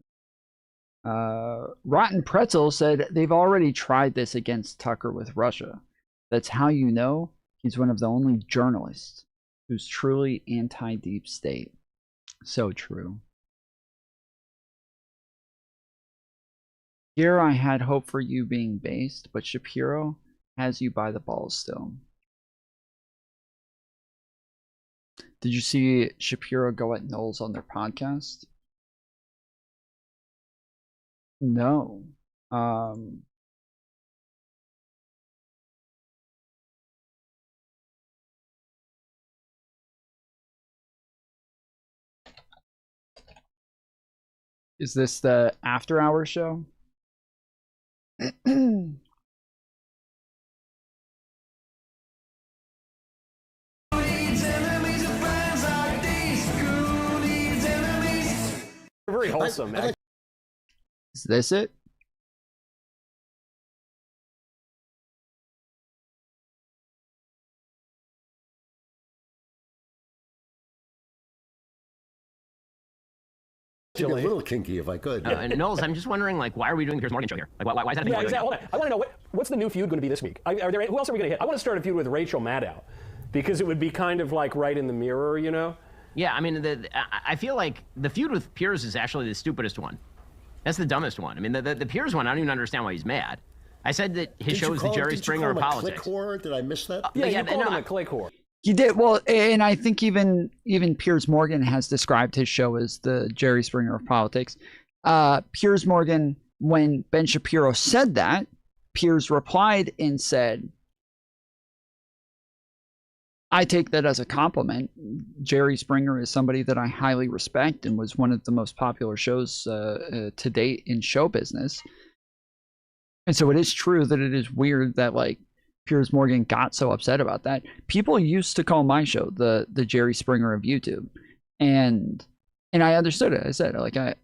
Speaker 5: Rotten Pretzel said they've already tried this against Tucker with Russia. That's how you know he's one of the only journalists who's truly anti-deep state. So true. Here I had hope for you being based, but Shapiro has you by the balls still. Did you see Shapiro go at Knowles on their podcast? No. Is this the after hours show?
Speaker 1: Very wholesome.
Speaker 5: Is this it?
Speaker 13: A little kinky, if I could.
Speaker 15: And Knowles, I'm just wondering, like, why are we doing the Piers Morgan show here? Like, why is that a thing?
Speaker 17: Yeah, exactly. I want to know what's the new feud going to be this week? Who else are we going to hit? I want to start a feud with Rachel Maddow, because it would be kind of like right in the mirror, you know?
Speaker 15: Yeah, I mean, I feel like the feud with Piers is actually the stupidest one. That's the dumbest one. I mean, the Piers one, I don't even understand why he's mad. I said that his show is the Jerry Springer of politics.
Speaker 13: Click whore? Did I miss that?
Speaker 17: Yeah, you called him a click whore.
Speaker 5: He did. Well, and I think even Piers Morgan has described his show as the Jerry Springer of politics. Piers Morgan, when Ben Shapiro said that, Piers replied and said, "I take that as a compliment. Jerry Springer is somebody that I highly respect and was one of the most popular shows to date in show business." And so it is true that it is weird that, like, Piers Morgan got so upset about that. People used to call my show the Jerry Springer of YouTube, and I understood it. I said, like, I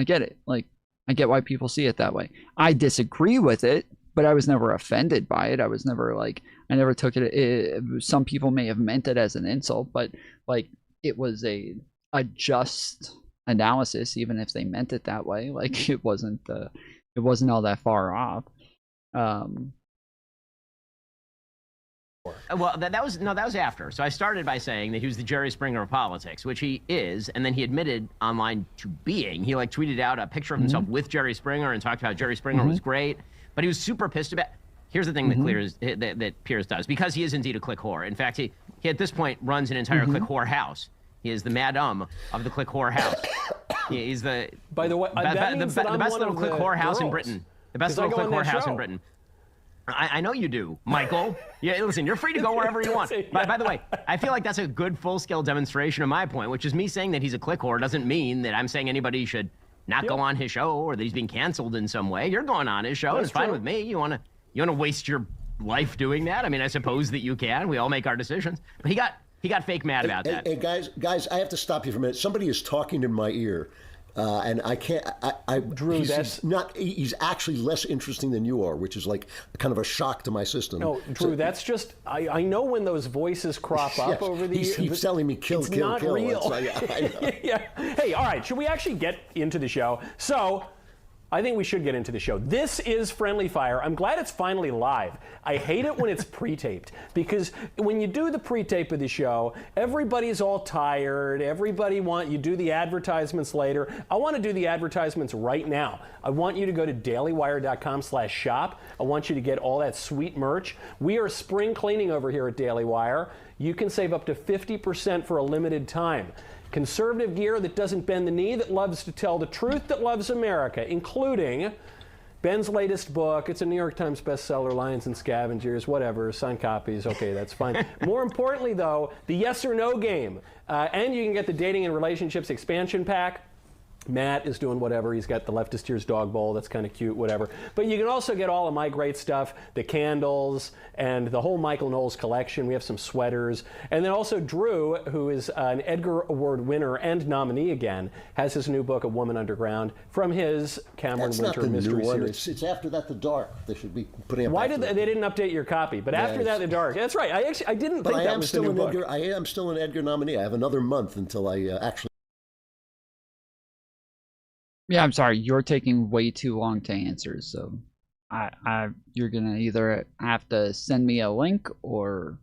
Speaker 5: get it. Like, I get why people see it that way. I disagree with it, but I was never offended by it. I was never like, I never took it. Some people may have meant it as an insult, but like, it was a just analysis, even if they meant it that way. Like, it wasn't all that far off.
Speaker 15: Well, that was after. So I started by saying that he was the Jerry Springer of politics, which he is, and then he admitted online to being. He like tweeted out a picture of himself with Jerry Springer and talked about how Jerry Springer was great, but he was super pissed about. Here's the thing that Piers does, because he is indeed a click whore. In fact, he at this point runs an entire click whore house. He is the madam of the click whore house. He's the
Speaker 17: by the way
Speaker 15: the best little click whore house in Britain. The best little click whore house in Britain. I know you do, Michael. Yeah, listen, you're free to go wherever you want. By the way, I feel like that's a good full-scale demonstration of my point, which is me saying that he's a click whore doesn't mean that I'm saying anybody should not go on his show or that he's being canceled in some way. You're going on his show. That's it's fine with me. You wanna waste your life doing that? I mean, I suppose that you can. We all make our decisions. But he got fake mad about that.
Speaker 13: Hey, guys, I have to stop you for a minute. Somebody is talking in my ear. And I can't.
Speaker 17: Drew,
Speaker 13: he's actually less interesting than you are, which is like kind of a shock to my system.
Speaker 17: No, Drew, so, that's just. I know when those voices crop up over the years.
Speaker 13: He keeps telling me kill,
Speaker 17: it's
Speaker 13: kill,
Speaker 17: not
Speaker 13: kill.
Speaker 17: Real.
Speaker 13: I know.
Speaker 17: Yeah. Hey, all right. Should we actually get into the show? So, I think we should get into the show. This is Friendly Fire. I'm glad it's finally live. I hate it when it's pre-taped, because when you do the pre-tape of the show, everybody's all tired. You do the advertisements later. I want to do the advertisements right now. I want you to go to dailywire.com/shop. I want you to get all that sweet merch. We are spring cleaning over here at Daily Wire. You can save up to 50% for a limited time. Conservative gear that doesn't bend the knee, that loves to tell the truth, that loves America, including Ben's latest book. It's a New York Times bestseller, Lions and Scavengers, whatever, signed copies. Okay, that's fine. More importantly, though, the yes or no game. And you can get the Dating and Relationships expansion pack. Matt is doing whatever. He's got the Leftist Tears dog bowl. That's kind of cute, whatever. But you can also get all of my great stuff, the candles, and the whole Michael Knowles collection. We have some sweaters. And then also Drew, who is an Edgar Award winner and nominee again, has his new book, A Woman Underground, from his Cameron Winter mystery series.
Speaker 13: It's after that, The Dark. They should be putting up.
Speaker 17: Why did they didn't update your copy? But after that, The Dark. That's right. I didn't think that was the new book.
Speaker 13: I am still an Edgar nominee. I have another month until I actually.
Speaker 5: Yeah, I'm sorry. You're taking way too long to answer, so you're gonna either have to send me a link or.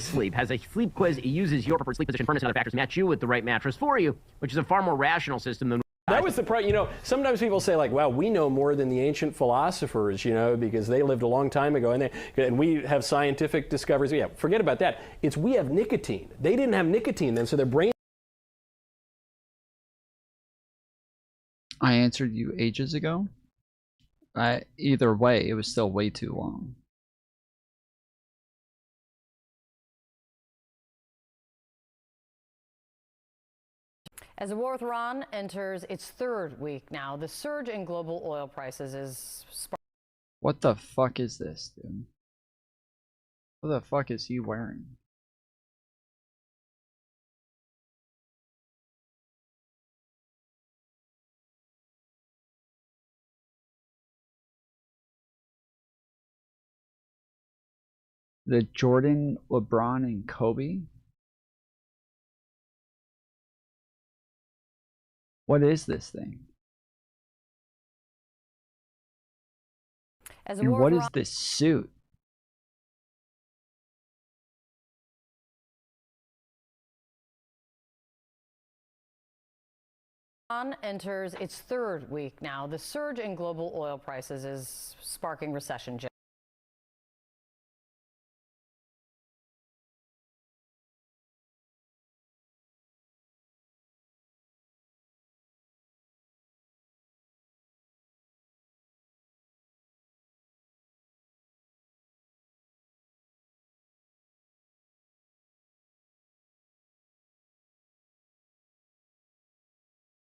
Speaker 15: Sleep has a sleep quiz. It uses your preferred sleep position, furnace, and other factors, match you with the right mattress for you, which is a far more rational system than.
Speaker 17: That was the problem. You know, sometimes people say like, "Wow, we know more than the ancient philosophers," you know, because they lived a long time ago, and we have scientific discoveries. Yeah, forget about that. We have nicotine. They didn't have nicotine then, so their brain.
Speaker 5: I answered you ages ago. Either way, it was still way too long.
Speaker 11: As the war with Iran enters its third week now, the surge in global oil prices is
Speaker 5: What the fuck is this, dude? What the fuck is he wearing? The Jordan, LeBron, and Kobe? What is this thing? And what is this suit?
Speaker 11: Iran enters its third week now. The surge in global oil prices is sparking recession.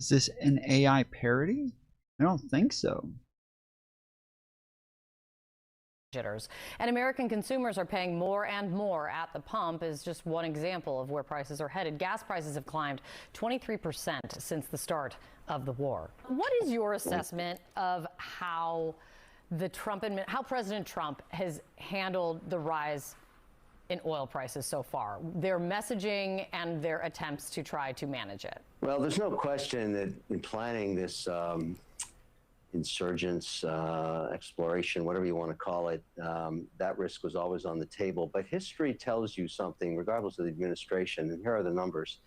Speaker 5: Is this an AI parody? I don't think so.
Speaker 11: Jitters. And American consumers are paying more and more at the pump is just one example of where prices are headed. Gas prices have climbed 23% since the start of the war. What is your assessment of how how President Trump has handled the rise in oil prices so far, their messaging and their attempts to try to manage it?
Speaker 18: Well, there's no question that in planning this insurgents, exploration, whatever you want to call it, that risk was always on the table. But history tells you something, regardless of the administration, and here are the numbers.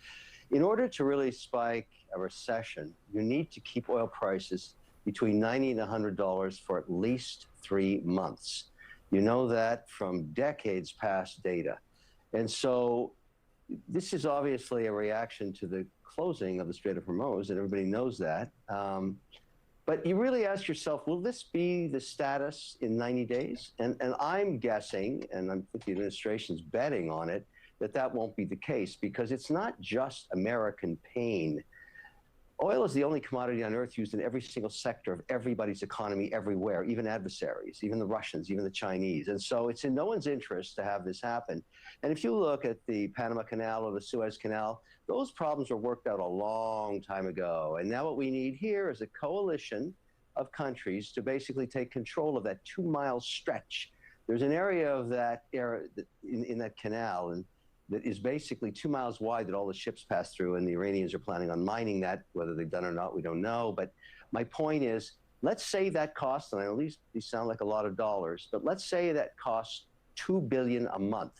Speaker 18: In order to really spike a recession, you need to keep oil prices between $90 and $100 for at least 3 months. You know that from decades past data. And so this is obviously a reaction to the closing of the Strait of Hormuz, and everybody knows that. But you really ask yourself, will this be the status in 90 days? And I'm guessing, and I think the administration's betting on it, that won't be the case, because it's not just American pain. Oil is the only commodity on earth used in every single sector of everybody's economy everywhere, even adversaries, even the Russians, even the Chinese. And so it's in no one's interest to have this happen. And if you look at the Panama Canal or the Suez Canal, those problems were worked out a long time ago. And now what we need here is a coalition of countries to basically take control of that 2-mile stretch. There's an area of that area in that canal, and that is basically 2 miles wide that all the ships pass through, and the Iranians are planning on mining that. Whether they've done or not, we don't know. But my point is, let's say that costs, and I know these sound like a lot of dollars, but let's say that costs $2 billion a month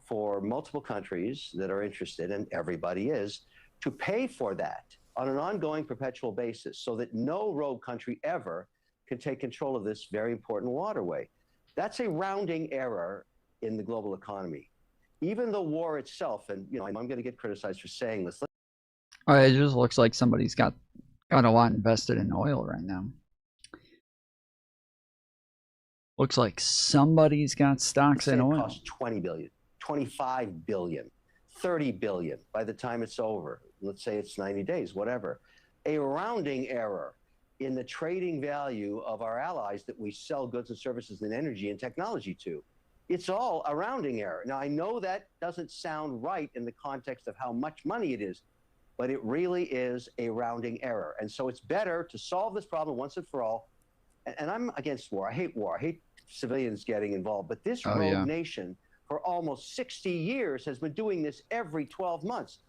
Speaker 18: for multiple countries that are interested, and everybody is, to pay for that on an ongoing perpetual basis so that no rogue country ever can take control of this very important waterway. That's a rounding error in the global economy. Even the war itself, and I'm going to get criticized for saying this.
Speaker 5: It just looks like somebody's got a lot invested in oil right now. Looks like somebody's got stocks in oil.
Speaker 18: It costs $20 billion, $25 billion, $30 billion by the time it's over. Let's say it's 90 days, whatever. A rounding error in the trading value of our allies that we sell goods and services and energy and technology to. It's all a rounding error. Now, I know that doesn't sound right in the context of how much money it is, but it really is a rounding error. And so it's better to solve this problem once and for all. And I'm against war. I hate civilians getting involved. But this rogue nation for almost 60 years has been doing this every 12 months.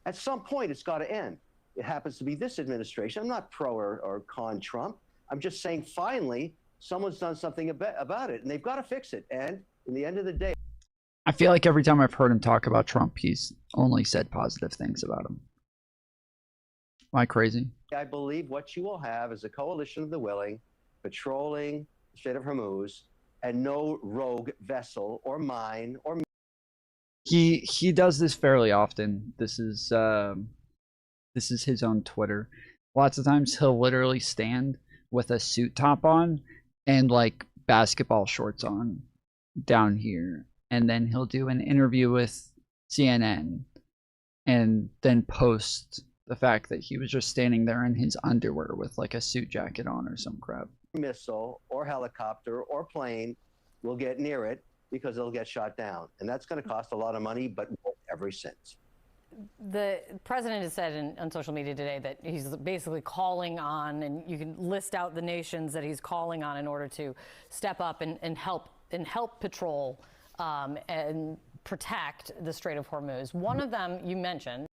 Speaker 18: At some point, it's got to end. It happens to be this administration. I'm not pro or con Trump. I'm just saying, finally, someone's done something about it, and they've got to fix it. And in the end of the day,
Speaker 5: I feel like every time I've heard him talk about Trump, he's only said positive things about him. Am I crazy?
Speaker 18: I believe what you will have is a coalition of the willing patrolling the Strait of Hormuz, and no rogue vessel or mine or.
Speaker 5: He does this fairly often. This is his own Twitter. Lots of times he'll literally stand with a suit top on and like basketball shorts on down here, and then he'll do an interview with CNN and then post the fact that he was just standing there in his underwear with like a suit jacket on or some crap.
Speaker 18: Missile or helicopter or plane will get near it because it'll get shot down, and that's going to cost a lot of money, but every cent.
Speaker 11: The president has said on social media today that he's basically calling on, and you can list out the nations that he's calling on in order to step up and help patrol and protect the Strait of Hormuz. One of them you mentioned.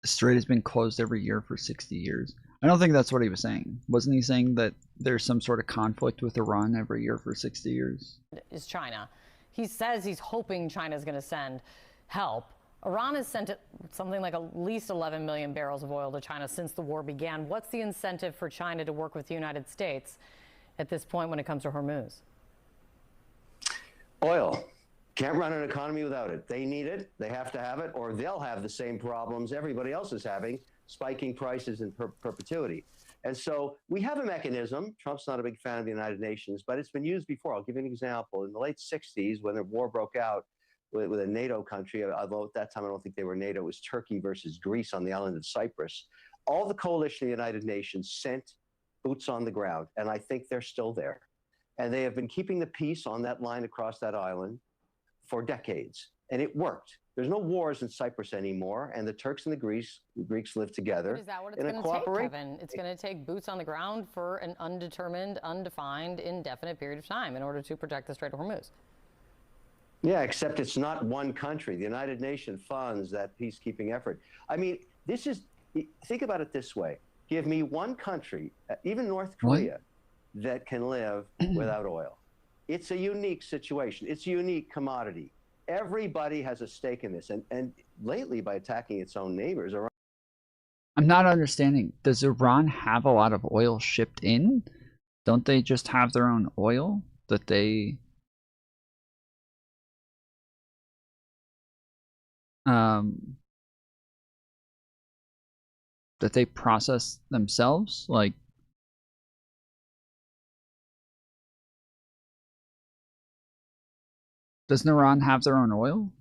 Speaker 5: The strait has been closed every year for 60 years. I don't think that's what he was saying. Wasn't he saying that there's some sort of conflict with Iran every year for 60 years?
Speaker 11: Is China. He says he's hoping China is going to send help. Iran has sent something like at least 11 million barrels of oil to China since the war began. What's the incentive for China to work with the United States at this point when it comes to Hormuz?
Speaker 18: Oil. Can't run an economy without it. They need it. They have to have it, or they'll have the same problems everybody else is having, spiking prices in perpetuity. And so we have a mechanism. Trump's not a big fan of the United Nations, but it's been used before. I'll give you an example. In the late 60s, when the war broke out with a NATO country, although at that time I don't think they were NATO, it was Turkey versus Greece on the island of Cyprus. All the coalition of the United Nations sent boots on the ground, and I think they're still there. And they have been keeping the peace on that line across that island for decades, and it worked. There's no wars in Cyprus anymore, and the Turks and the Greeks live together.
Speaker 11: But is that what it's going to take, Kevin? It's going to take boots on the ground for an undetermined, undefined, indefinite period of time in order to protect the Strait of Hormuz.
Speaker 18: Yeah, except it's not one country. The United Nations funds that peacekeeping effort. I mean, think about it this way. Give me one country, even North Korea, that can live without oil. It's a unique situation. It's a unique commodity. Everybody has a stake in this. And lately, by attacking its own neighbors.
Speaker 5: I'm not understanding. Does Iran have a lot of oil shipped in? Don't they just have their own oil that they... that they process themselves? Like... Doesn't Iran have their own oil?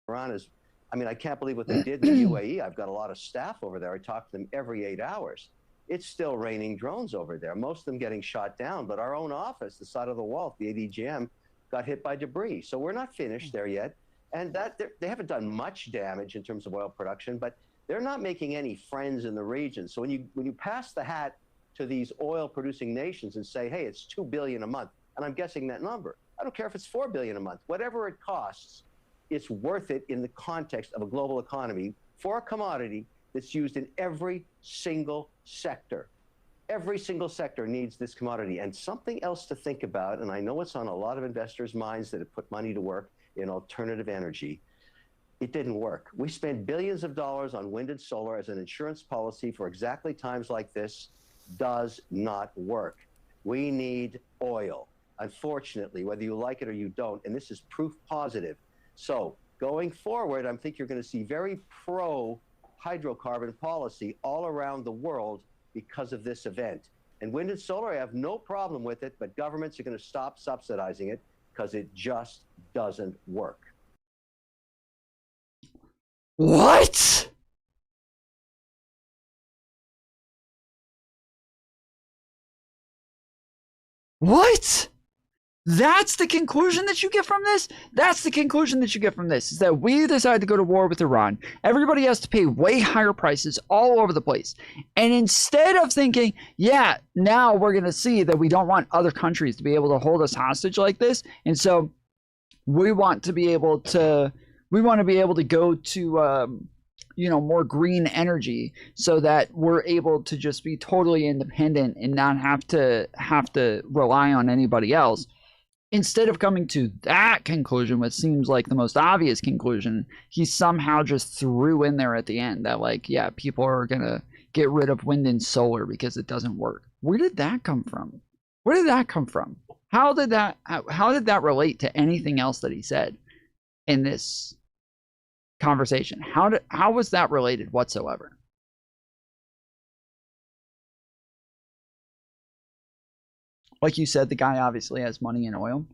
Speaker 18: Iran is, I mean, I can't believe what they did in the UAE. I've got a lot of staff over there. I talk to them every 8 hours. It's still raining drones over there, most of them getting shot down. But our own office, the side of the wall, the ADGM, got hit by debris. So we're not finished there yet. And they haven't done much damage in terms of oil production, but they're not making any friends in the region. So when you pass the hat to these oil-producing nations and say, hey, it's $2 billion a month, and I'm guessing that number, I don't care if it's $4 billion a month, whatever it costs it's worth it in the context of a global economy for a commodity that's used in every single sector. Every single sector needs this commodity. And something else to think about, and I know it's on a lot of investors' minds that have put money to work in alternative energy, it didn't work. We spent billions of dollars on wind and solar as an insurance policy for exactly times like this. Does not work. We need oil, unfortunately, whether you like it or you don't, and this is proof positive. So going forward, I think you're going to see very pro-hydrocarbon policy all around the world because of this event. And wind and solar, I have no problem with it, but governments are going to stop subsidizing it because it just doesn't work.
Speaker 5: What? What? That's the conclusion that you get from this? That's the conclusion that you get from this, is that we decided to go to war with Iran. Everybody has to pay way higher prices all over the place. And instead of thinking, yeah, now we're going to see that we don't want other countries to be able to hold us hostage like this. And so we want to be able to go to, more green energy so that we're able to just be totally independent and not have to rely on anybody else. Instead of coming to that conclusion, which seems like the most obvious conclusion, he somehow just threw in there at the end that, like, yeah, people are going to get rid of wind and solar because it doesn't work. Where did that come from? Where did that come from? How did that relate to anything else that he said in this conversation? How was that related whatsoever? Like you said, the guy obviously has money in oil.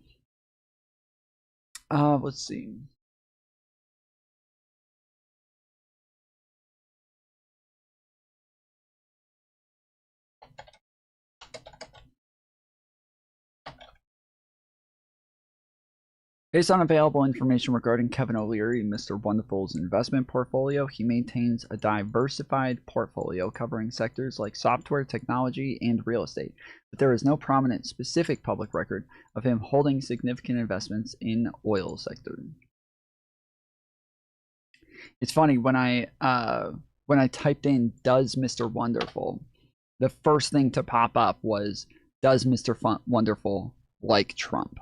Speaker 5: Let's see. Based on available information regarding Kevin O'Leary and Mr. Wonderful's investment portfolio, he maintains a diversified portfolio covering sectors like software, technology, and real estate. But there is no prominent specific public record of him holding significant investments in oil sector. It's funny, when I typed in "does Mr. Wonderful," the first thing to pop up was, "Does Mr. Wonderful like Trump?"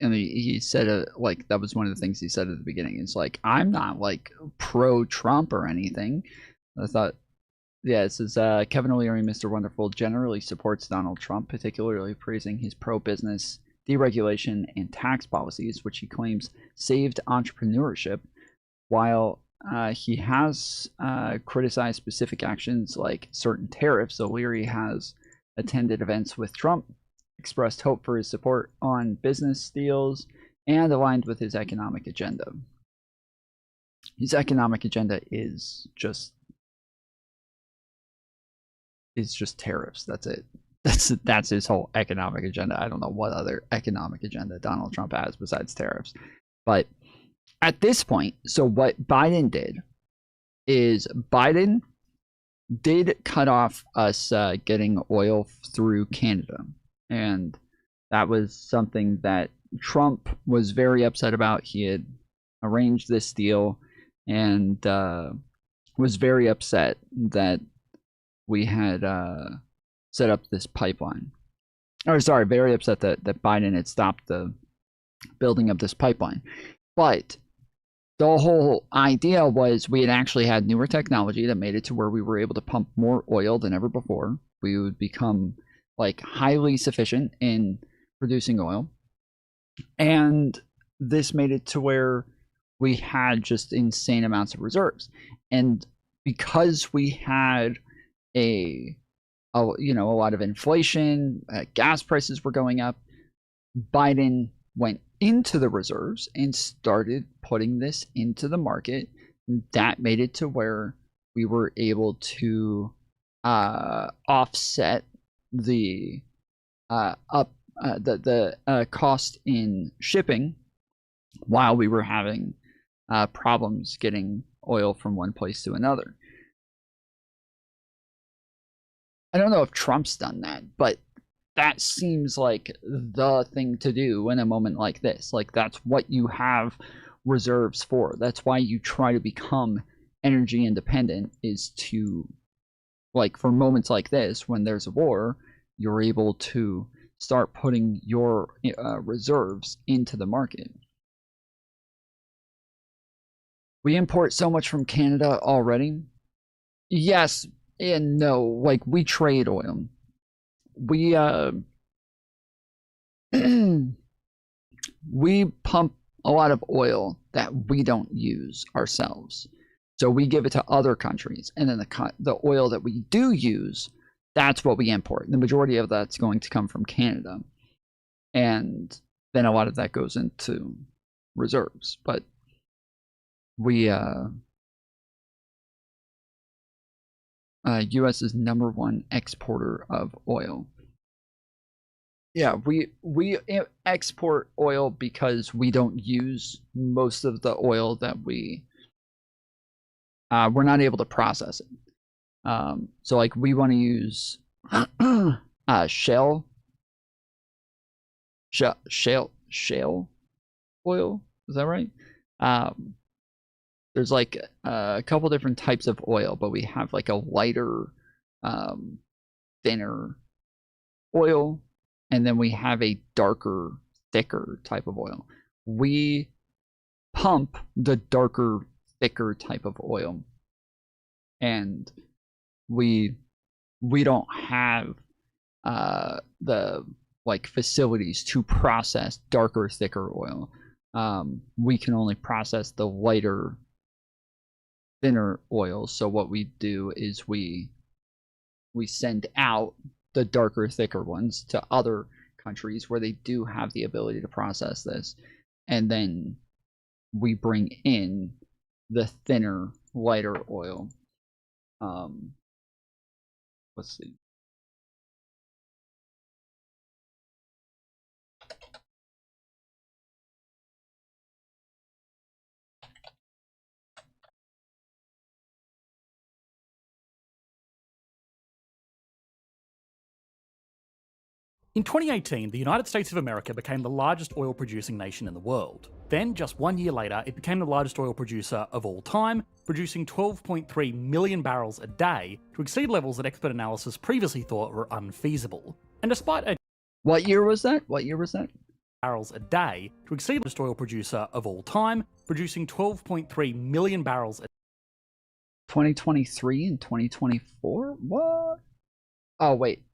Speaker 5: And he said, like, that was one of the things he said at the beginning. It's like, I'm not, like, pro-Trump or anything. I thought, yeah, it says, Kevin O'Leary, Mr. Wonderful, generally supports Donald Trump, particularly praising his pro-business, deregulation, and tax policies, which he claims saved entrepreneurship, while he has criticized specific actions like certain tariffs. O'Leary has attended events with Trump, expressed hope for his support on business deals, and aligned with his economic agenda. His economic agenda is just tariffs. That's it. That's his whole economic agenda. I don't know what other economic agenda Donald Trump has besides tariffs. But at this point, so what Biden did is Biden did cut off us getting oil through Canada. And that was something that Trump was very upset about. He had arranged this deal and was very upset that we had set up this pipeline. Or sorry, very upset that Biden had stopped the building of this pipeline. But the whole idea was we had actually had newer technology that made it to where we were able to pump more oil than ever before. We would become, like, highly sufficient in producing oil. And this made it to where we had just insane amounts of reserves. And because we had a lot of inflation, gas prices were going up, Biden went into the reserves and started putting this into the market. That made it to where we were able to offset the cost in shipping while we were having problems getting oil from one place to another. I don't know if Trump's done that, but that seems like the thing to do in a moment like this. Like, that's what you have reserves for. That's why you try to become energy independent, is to, like, for moments like this, when there's a war, you're able to start putting your reserves into the market. We import so much from Canada already. Yes and no. Like, we trade oil. We we pump a lot of oil that we don't use ourselves. So we give it to other countries, and then the oil that we do use, that's what we import. The majority of that's going to come from Canada, and then a lot of that goes into reserves. But we U.S. is #1 exporter of oil. Yeah, we export oil because we don't use most of the oil that we're not able to process it. So, like, we want to use shale oil. Is that right? There's like a couple different types of oil, but we have like a lighter, thinner oil, and then we have a darker, thicker type of oil. We pump the darker, thicker type of oil, and we don't have the like facilities to process darker, thicker oil. We can only process the lighter, thinner oils. So what we do is we send out the darker, thicker ones to other countries where they do have the ability to process this, and then we bring in the thinner, lighter oil. Let's see.
Speaker 19: In 2018, the United States of America became the largest oil-producing nation in the world. Then, just 1 year later, it became the largest oil producer of all time, producing 12.3 million barrels a day, to exceed levels that expert analysis previously thought were unfeasible. And despite a...
Speaker 5: What year was that? What year was that?
Speaker 19: Barrels a day, to exceed the largest oil producer of all time, producing 12.3 million barrels a
Speaker 5: 2023 and 2024? What? Oh, wait.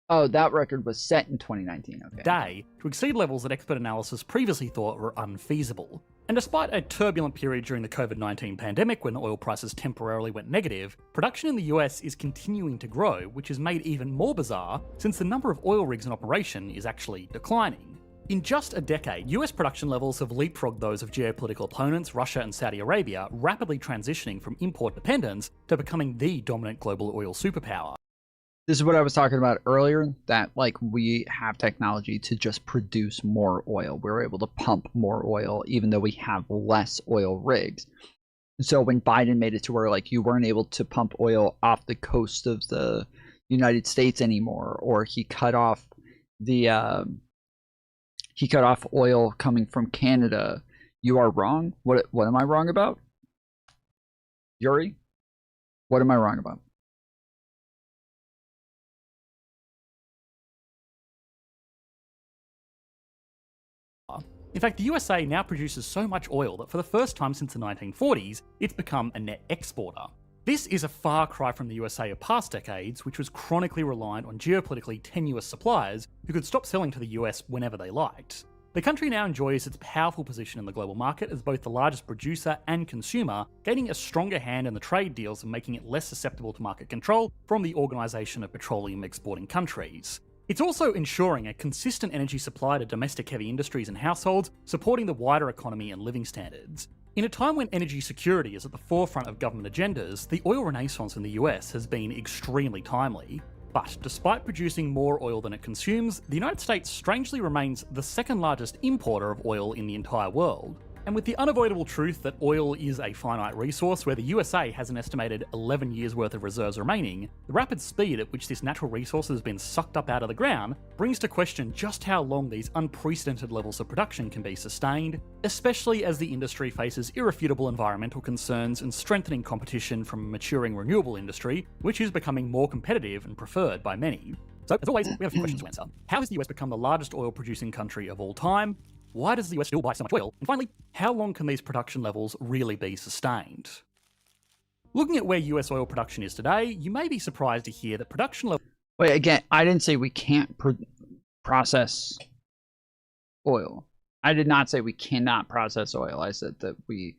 Speaker 5: Oh, that record was set in 2019. Okay.
Speaker 19: Day, to exceed levels that expert analysis previously thought were unfeasible. And despite a turbulent period during the COVID-19 pandemic when oil prices temporarily went negative, production in the US is continuing to grow, which is made even more bizarre since the number of oil rigs in operation is actually declining. In just a decade, US production levels have leapfrogged those of geopolitical opponents Russia and Saudi Arabia, rapidly transitioning from import dependence to becoming the dominant global oil superpower.
Speaker 5: This is what I was talking about earlier, that like we have technology to just produce more oil. We're able to pump more oil even though we have less oil rigs. So when Biden made it to where like you weren't able to pump oil off the coast of the United States anymore, or he cut off oil coming from Canada, you are wrong. What am I wrong about? Yuri? What am I wrong about?
Speaker 19: In fact, the USA now produces so much oil that for the first time since the 1940s, it's become a net exporter. This is a far cry from the USA of past decades, which was chronically reliant on geopolitically tenuous suppliers who could stop selling to the US whenever they liked. The country now enjoys its powerful position in the global market as both the largest producer and consumer, gaining a stronger hand in the trade deals and making it less susceptible to market control from the Organisation of Petroleum Exporting Countries. It's also ensuring a consistent energy supply to domestic heavy industries and households, supporting the wider economy and living standards. In a time when energy security is at the forefront of government agendas, the oil renaissance in the US has been extremely timely. But despite producing more oil than it consumes, the United States strangely remains the second largest importer of oil in the entire world. And with the unavoidable truth that oil is a finite resource where the USA has an estimated 11 years worth of reserves remaining, the rapid speed at which this natural resource has been sucked up out of the ground brings to question just how long these unprecedented levels of production can be sustained, especially as the industry faces irrefutable environmental concerns and strengthening competition from a maturing renewable industry, which is becoming more competitive and preferred by many. So, as always, we have a few questions to answer. How has the US become the largest oil-producing country of all time? Why does the US still buy so much oil? And finally, how long can these production levels really be sustained? Looking at where US oil production is today, you may be surprised to hear that production levels...
Speaker 5: Wait, again, I didn't say we can't process oil. I did not say we cannot process oil. I said that we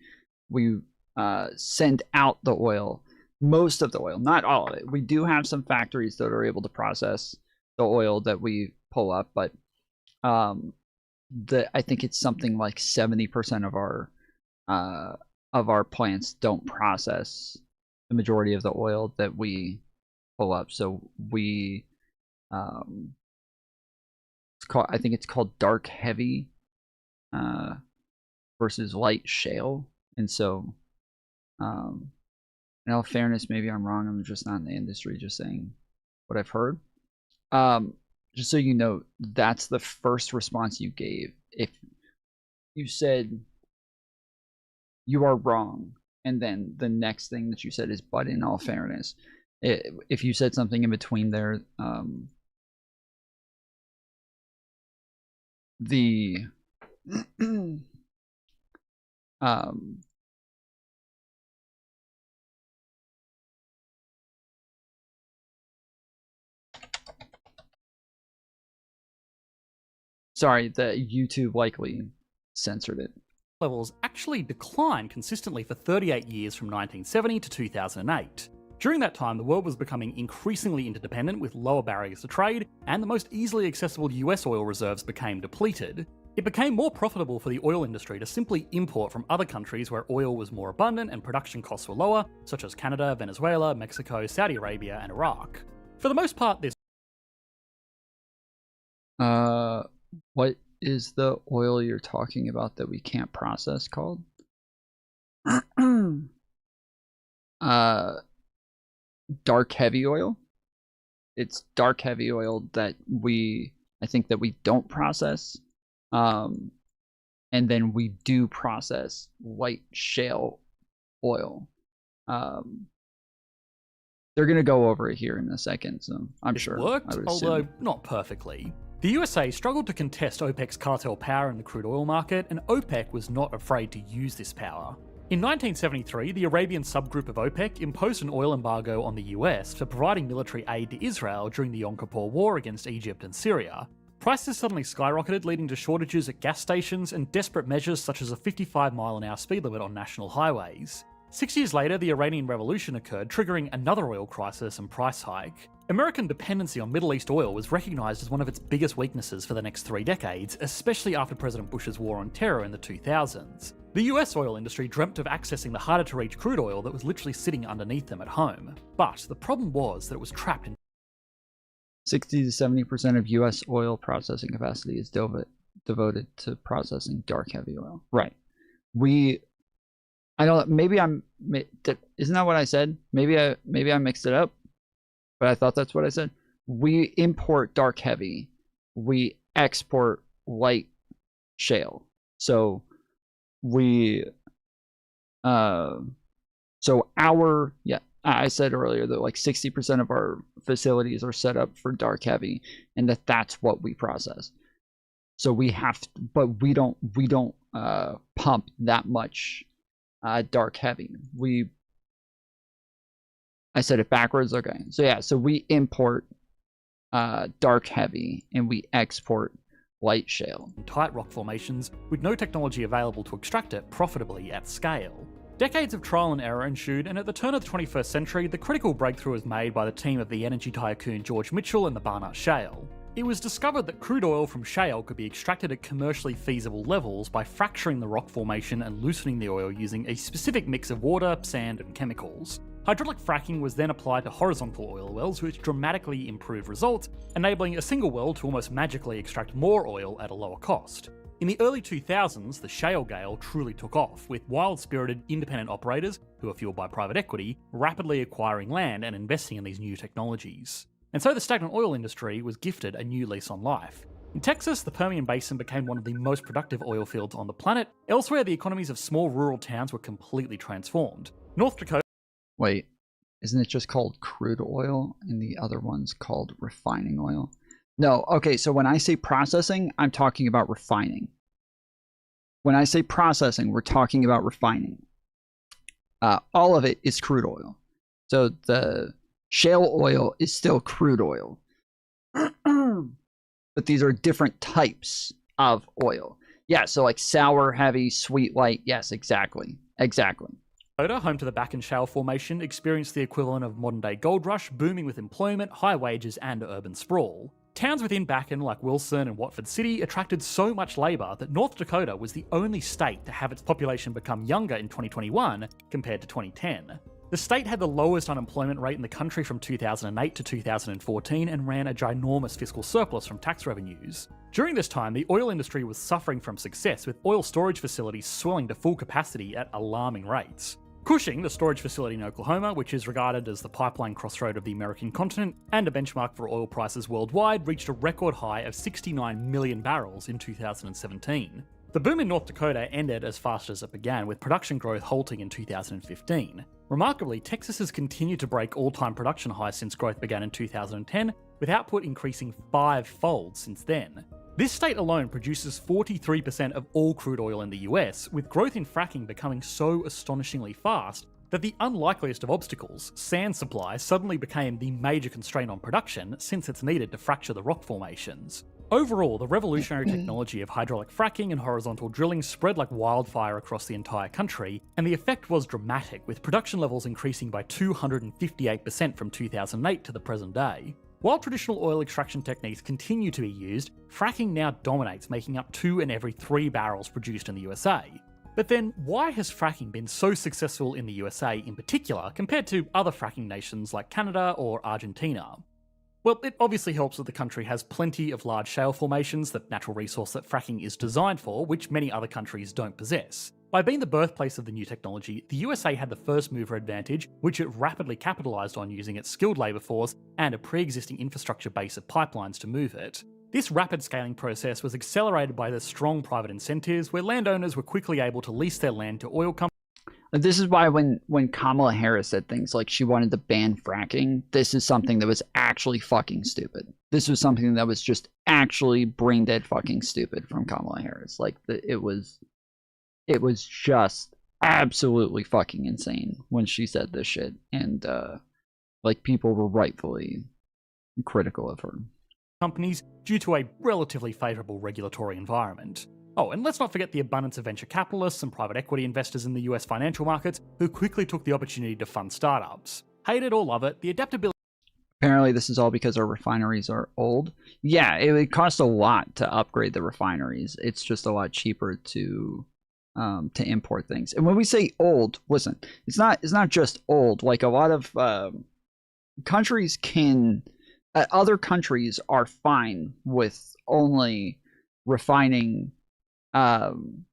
Speaker 5: send out the oil, most of the oil, not all of it. We do have some factories that are able to process the oil that we pull up, but I think it's something like 70% of our plants don't process the majority of the oil that we pull up. So we, I think it's called dark heavy versus light shale. And so, in all fairness, maybe I'm wrong. I'm just not in the industry, just saying what I've heard. Just so you know, that's the first response you gave. If you said you are wrong, and then the next thing that you said is, but in all fairness, if you said something in between there, sorry, the YouTube likely censored it.
Speaker 19: Levels actually declined consistently for 38 years from 1970 to 2008. During that time, the world was becoming increasingly interdependent with lower barriers to trade, and the most easily accessible US oil reserves became depleted. It became more profitable for the oil industry to simply import from other countries where oil was more abundant and production costs were lower, such as Canada, Venezuela, Mexico, Saudi Arabia, and Iraq. For the most part, this...
Speaker 5: What is the oil you're talking about that we can't process called? Dark heavy oil. It's dark heavy oil that I think that we don't process. And then we do process light shale oil. They're going to go over it here in a second, so I'm sure.
Speaker 19: It worked, although not perfectly. The USA struggled to contest OPEC's cartel power in the crude oil market, and OPEC was not afraid to use this power. In 1973, the Arabian subgroup of OPEC imposed an oil embargo on the US for providing military aid to Israel during the Yom Kippur War against Egypt and Syria. Prices suddenly skyrocketed, leading to shortages at gas stations and desperate measures such as a 55-mile-an-hour speed limit on national highways. 6 years later, the Iranian Revolution occurred, triggering another oil crisis and price hike. American dependency on Middle East oil was recognised as one of its biggest weaknesses for the next 3 decades, especially after President Bush's war on terror in the 2000s. The US oil industry dreamt of accessing the harder-to-reach crude oil that was literally sitting underneath them at home. But the problem was that it was trapped in
Speaker 5: 60 to 70% of US oil processing capacity is devoted to processing dark heavy oil. Right. I don't, maybe isn't that what I said? Maybe I mixed it up, but I thought that's what I said. We import dark heavy, we export light shale. So I said earlier that like 60% of our facilities are set up for dark heavy, and that's what we process. So we have to, but we don't pump that much dark heavy. I said it backwards. Okay. So yeah, so we import dark heavy and we export light shale.
Speaker 19: Tight rock formations with no technology available to extract it profitably at scale. Decades of trial and error ensued, and at the turn of the 21st century, the critical breakthrough was made by the team of the energy tycoon George Mitchell and the Barnett Shale. It was discovered that crude oil from shale could be extracted at commercially feasible levels by fracturing the rock formation and loosening the oil using a specific mix of water, sand, and chemicals. Hydraulic fracking was then applied to horizontal oil wells, which dramatically improved results, enabling a single well to almost magically extract more oil at a lower cost. In the early 2000s, the shale gale truly took off, with wild-spirited independent operators, who are fueled by private equity, rapidly acquiring land and investing in these new technologies. And so the stagnant oil industry was gifted a new lease on life. In Texas, the Permian Basin became one of the most productive oil fields on the planet. Elsewhere, the economies of small rural towns were completely transformed. North Dakota...
Speaker 5: Wait, isn't it just called crude oil and the other one's called refining oil? No, okay, so when I say processing, I'm talking about refining. When I say processing, we're talking about refining. All of it is crude oil. So the shale oil is still crude oil. But these are different types of oil. Yeah, so like sour, heavy, sweet, light. Yes, exactly. Exactly.
Speaker 19: Dakota, home to the Bakken Shale Formation, experienced the equivalent of modern-day gold rush, booming with employment, high wages, and urban sprawl. Towns within Bakken, like Wilson and Watford City, attracted so much labour that North Dakota was the only state to have its population become younger in 2021 compared to 2010. The state had the lowest unemployment rate in the country from 2008 to 2014 and ran a ginormous fiscal surplus from tax revenues. During this time, the oil industry was suffering from success, with oil storage facilities swelling to full capacity at alarming rates. Cushing, the storage facility in Oklahoma, which is regarded as the pipeline crossroad of the American continent and a benchmark for oil prices worldwide, reached a record high of 69 million barrels in 2017. The boom in North Dakota ended as fast as it began, with production growth halting in 2015. Remarkably, Texas has continued to break all-time production highs since growth began in 2010, with output increasing 5-fold since then. This state alone produces 43% of all crude oil in the US, with growth in fracking becoming so astonishingly fast that the unlikeliest of obstacles, sand supply, suddenly became the major constraint on production since it's needed to fracture the rock formations. Overall, the revolutionary technology of hydraulic fracking and horizontal drilling spread like wildfire across the entire country, and the effect was dramatic, with production levels increasing by 258% from 2008 to the present day. While traditional oil extraction techniques continue to be used, fracking now dominates, making up 2 in every 3 barrels produced in the USA. But then, why has fracking been so successful in the USA in particular, compared to other fracking nations like Canada or Argentina? Well, it obviously helps that the country has plenty of large shale formations, the natural resource that fracking is designed for, which many other countries don't possess. By being the birthplace of the new technology, the USA had the first mover advantage, which it rapidly capitalised on using its skilled labour force and a pre-existing infrastructure base of pipelines to move it. This rapid scaling process was accelerated by the strong private incentives, where landowners were quickly able to lease their land to oil companies.
Speaker 5: This is why when Kamala Harris said things like she wanted to ban fracking, this is something that was actually fucking stupid. This was something that was just actually brain dead fucking stupid from Kamala Harris. Like, it was just absolutely fucking insane when she said this shit. And, like, people were rightfully critical of her.
Speaker 19: Companies due to a relatively favourable regulatory environment. Oh, and let's not forget the abundance of venture capitalists and private equity investors in the US financial markets who quickly took the opportunity to fund startups. Hate it or love it, the adaptability...
Speaker 5: Apparently this is all because our refineries are old. Yeah, it would cost a lot to upgrade the refineries. It's just a lot cheaper to import things. And when we say old, listen, it's not just old. Like, a lot of countries can... other countries are fine with only refining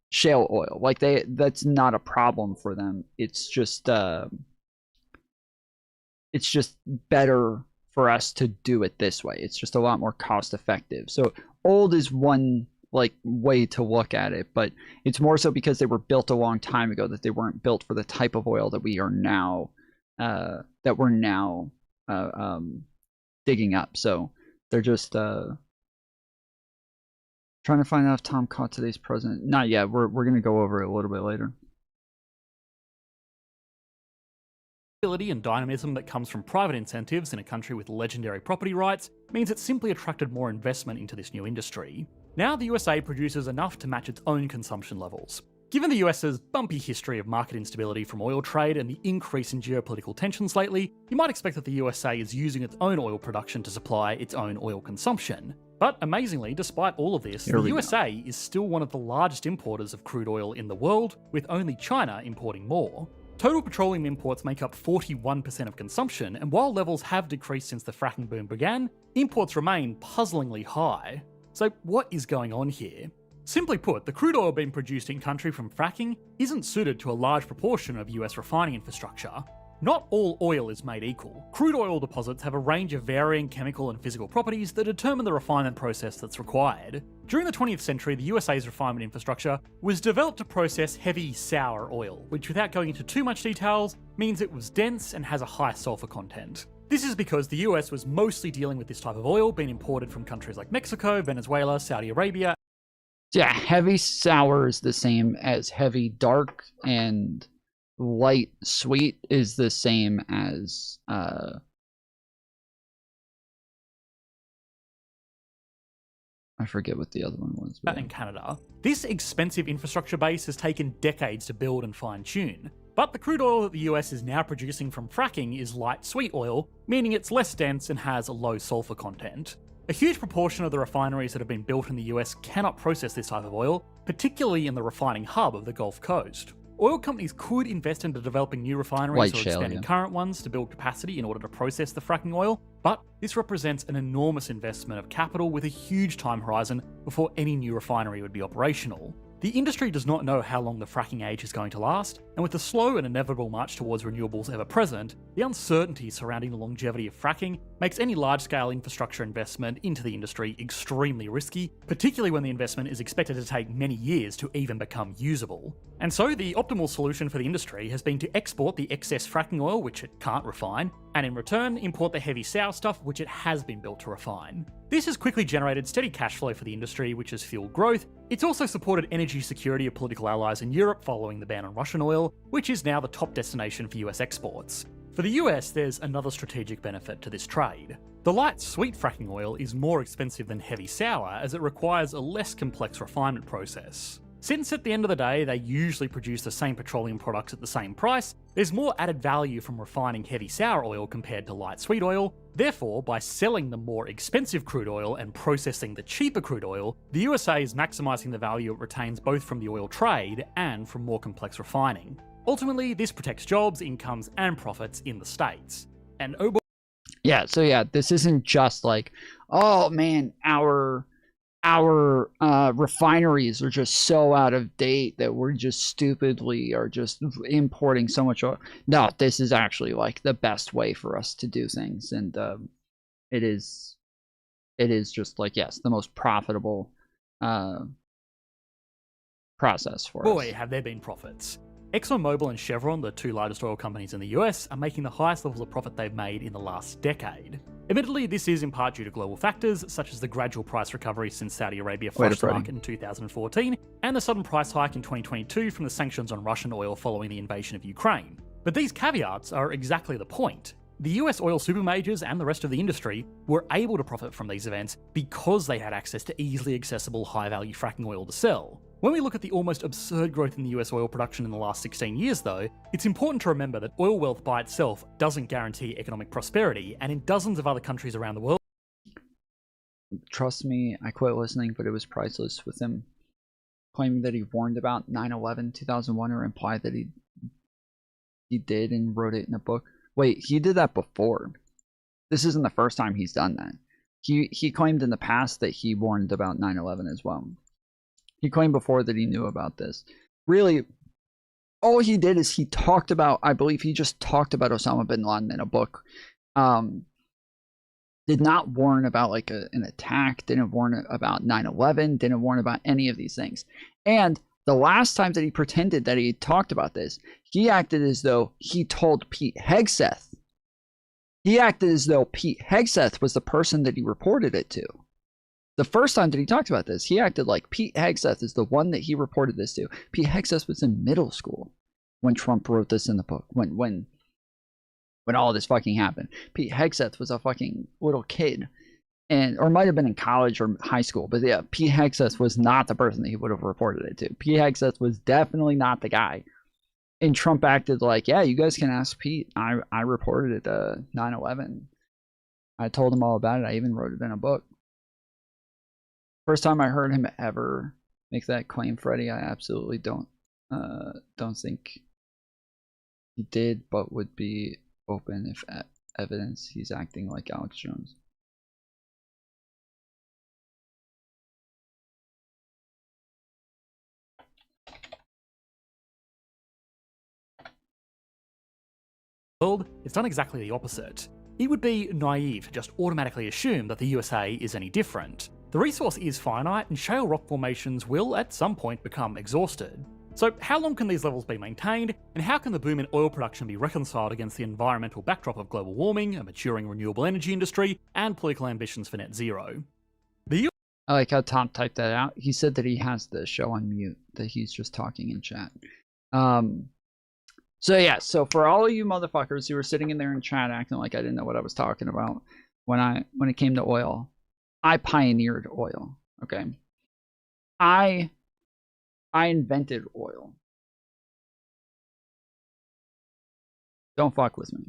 Speaker 5: shale oil. Like, that's not a problem for them. It's just better for us to do it this way. It's just a lot more cost effective. So old is one like way to look at it, but it's more so because they were built a long time ago that they weren't built for the type of oil that we are now digging up. So they're just trying to find out if Tom caught today's president. Not yet. We're going to go over it a little bit later.
Speaker 19: And dynamism that comes from private incentives in a country with legendary property rights means it simply attracted more investment into this new industry. Now the USA produces enough to match its own consumption levels. Given the US's bumpy history of market instability from oil trade and the increase in geopolitical tensions lately, you might expect that the USA is using its own oil production to supply its own oil consumption. But amazingly, despite all of this, the USA is still one of the largest importers of crude oil in the world, with only China importing more. Total petroleum imports make up 41% of consumption, and while levels have decreased since the fracking boom began, imports remain puzzlingly high. So what is going on here? Simply put, the crude oil being produced in country from fracking isn't suited to a large proportion of US refining infrastructure. Not all oil is made equal. Crude oil deposits have a range of varying chemical and physical properties that determine the refinement process that's required. During the 20th century, the USA's refinement infrastructure was developed to process heavy sour oil, which without going into too much details, means it was dense and has a high sulfur content. This is because the US was mostly dealing with this type of oil being imported from countries like Mexico, Venezuela, Saudi Arabia.
Speaker 5: Yeah, heavy sour is the same as heavy dark, and light sweet is the same as I forget what the other one was.
Speaker 19: In Canada. This expensive infrastructure base has taken decades to build and fine-tune, but the crude oil that the US is now producing from fracking is light sweet oil, meaning it's less dense and has a low sulfur content. A huge proportion of the refineries that have been built in the US cannot process this type of oil, particularly in the refining hub of the Gulf Coast. Oil companies could invest into developing new refineries or expanding current ones to build capacity in order to process the fracking oil, but this represents an enormous investment of capital with a huge time horizon before any new refinery would be operational. The industry does not know how long the fracking age is going to last, and with the slow and inevitable march towards renewables ever present, the uncertainty surrounding the longevity of fracking makes any large-scale infrastructure investment into the industry extremely risky, particularly when the investment is expected to take many years to even become usable. And so the optimal solution for the industry has been to export the excess fracking oil, which it can't refine, and in return import the heavy sour stuff, which it has been built to refine. This has quickly generated steady cash flow for the industry, which has fueled growth. It's also supported energy security of political allies in Europe following the ban on Russian oil, which is now the top destination for US exports. For the US, there's another strategic benefit to this trade. The light sweet fracking oil is more expensive than heavy sour as it requires a less complex refinement process. Since at the end of the day, they usually produce the same petroleum products at the same price, there's more added value from refining heavy sour oil compared to light sweet oil. Therefore, by selling the more expensive crude oil and processing the cheaper crude oil, the USA is maximising the value it retains both from the oil trade and from more complex refining. Ultimately, this protects jobs, incomes, and profits in the States. And oh boy.
Speaker 5: Yeah, so yeah, this isn't just like, oh man, our refineries are just so out of date that we're just stupidly are just importing so much oil. No, this is actually like the best way for us to do things, and it is just like, yes, the most profitable process for us.
Speaker 19: Boy, have there been profits. ExxonMobil and Chevron, the two largest oil companies in the US, are making the highest levels of profit they've made in the last decade. Admittedly, this is in part due to global factors, such as the gradual price recovery since Saudi Arabia flushed the market in 2014, and the sudden price hike in 2022 from the sanctions on Russian oil following the invasion of Ukraine. But these caveats are exactly the point. The US oil super majors and the rest of the industry were able to profit from these events because they had access to easily accessible high-value fracking oil to sell. When we look at the almost absurd growth in the US oil production in the last 16 years though, it's important to remember that oil wealth by itself doesn't guarantee economic prosperity, and in dozens of other countries around the world.
Speaker 5: Trust me, I quit listening, but it was priceless with him claiming that he warned about 9/11 2001, or implied that he did and wrote it in a book. Wait, he did that before. This isn't the first time he's done that. He claimed in the past that he warned about 9/11 as well. He claimed before that he knew about this. Really, all he did is he talked about, I believe he just talked about Osama bin Laden in a book. Did not warn about like an attack, didn't warn about 9/11, didn't warn about any of these things. And the last time that he pretended that he talked about this, he acted as though he told Pete Hegseth. He acted as though Pete Hegseth was the person that he reported it to. The first time that he talked about this, he acted like Pete Hegseth is the one that he reported this to. Pete Hegseth was in middle school when Trump wrote this in the book, when all this fucking happened. Pete Hegseth was a fucking little kid, or might have been in college or high school, but yeah, Pete Hegseth was not the person that he would have reported it to. Pete Hegseth was definitely not the guy. And Trump acted like, yeah, you guys can ask Pete. I reported it 9/11. I told him all about it. I even wrote it in a book. First time I heard him ever make that claim, Freddie, I absolutely don't think he did, but would be open if evidence he's acting like Alex Jones.
Speaker 19: world, it's done exactly the opposite. It would be naive to just automatically assume that the USA is any different. The resource is finite, and shale rock formations will at some point become exhausted. So how long can these levels be maintained, and how can the boom in oil production be reconciled against the environmental backdrop of global warming, a maturing renewable energy industry, and political ambitions for net zero?
Speaker 5: I like how Tom typed that out. He said that he has the show on mute, that he's just talking in chat. So yeah, so for all of you motherfuckers who were sitting in there in chat acting like I didn't know what I was talking about when it came to oil, I pioneered oil, okay? I invented oil. Don't fuck with me.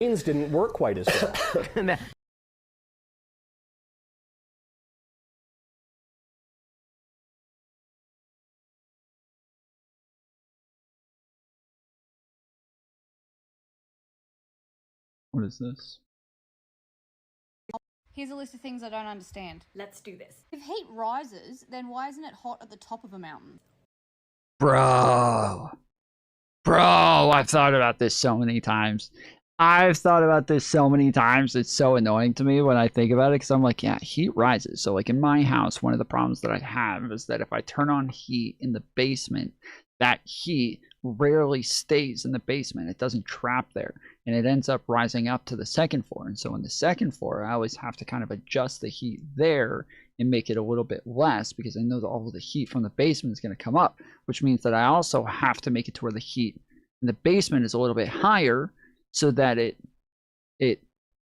Speaker 17: Things didn't work quite as well.
Speaker 5: What is this?
Speaker 20: Here's a list of things I don't understand. Let's do this. If heat rises, then why isn't it hot at the top of a mountain?
Speaker 5: Bro, I've thought about this so many times. It's so annoying to me when I think about it, because I'm like, yeah, heat rises. So like in my house, one of the problems that I have is that if I turn on heat in the basement, that heat rarely stays in the basement. It doesn't trap there, and it ends up rising up to the second floor. And so in the second floor, I always have to kind of adjust the heat there and make it a little bit less, because I know that all of the heat from the basement is going to come up, which means that I also have to make it to where the heat in the basement is a little bit higher, so that it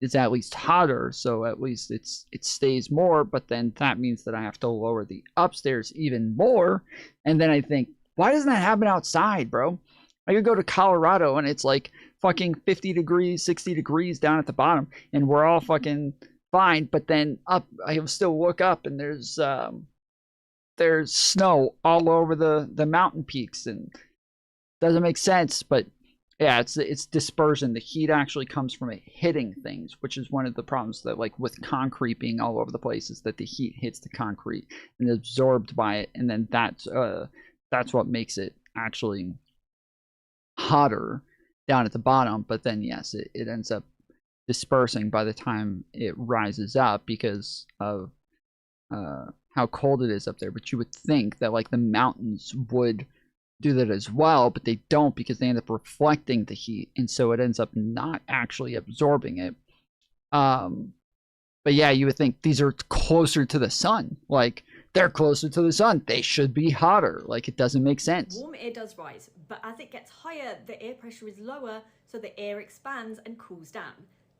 Speaker 5: is at least hotter, so at least it stays more. But then that means that I have to lower the upstairs even more. And then I think, why doesn't that happen outside, bro? I could go to Colorado and it's like fucking 50 degrees, 60 degrees down at the bottom, and we're all fucking fine. But then up, I still look up and there's snow all over the mountain peaks, and doesn't make sense. But yeah, it's dispersion. The heat actually comes from it hitting things, which is one of the problems that, like, with concrete being all over the place, is that the heat hits the concrete and is absorbed by it, and then that's what makes it actually hotter down at the bottom. But then yes, it ends up dispersing by the time it rises up because of how cold it is up there. But you would think that like the mountains would do that as well, but they don't, because they end up reflecting the heat, and so it ends up not actually absorbing it. But yeah, you would think these are closer to the sun. Like, they're closer to the sun, they should be hotter. Like, it doesn't make sense.
Speaker 21: Warm air does rise, but as it gets higher, the air pressure is lower, so the air expands and cools down.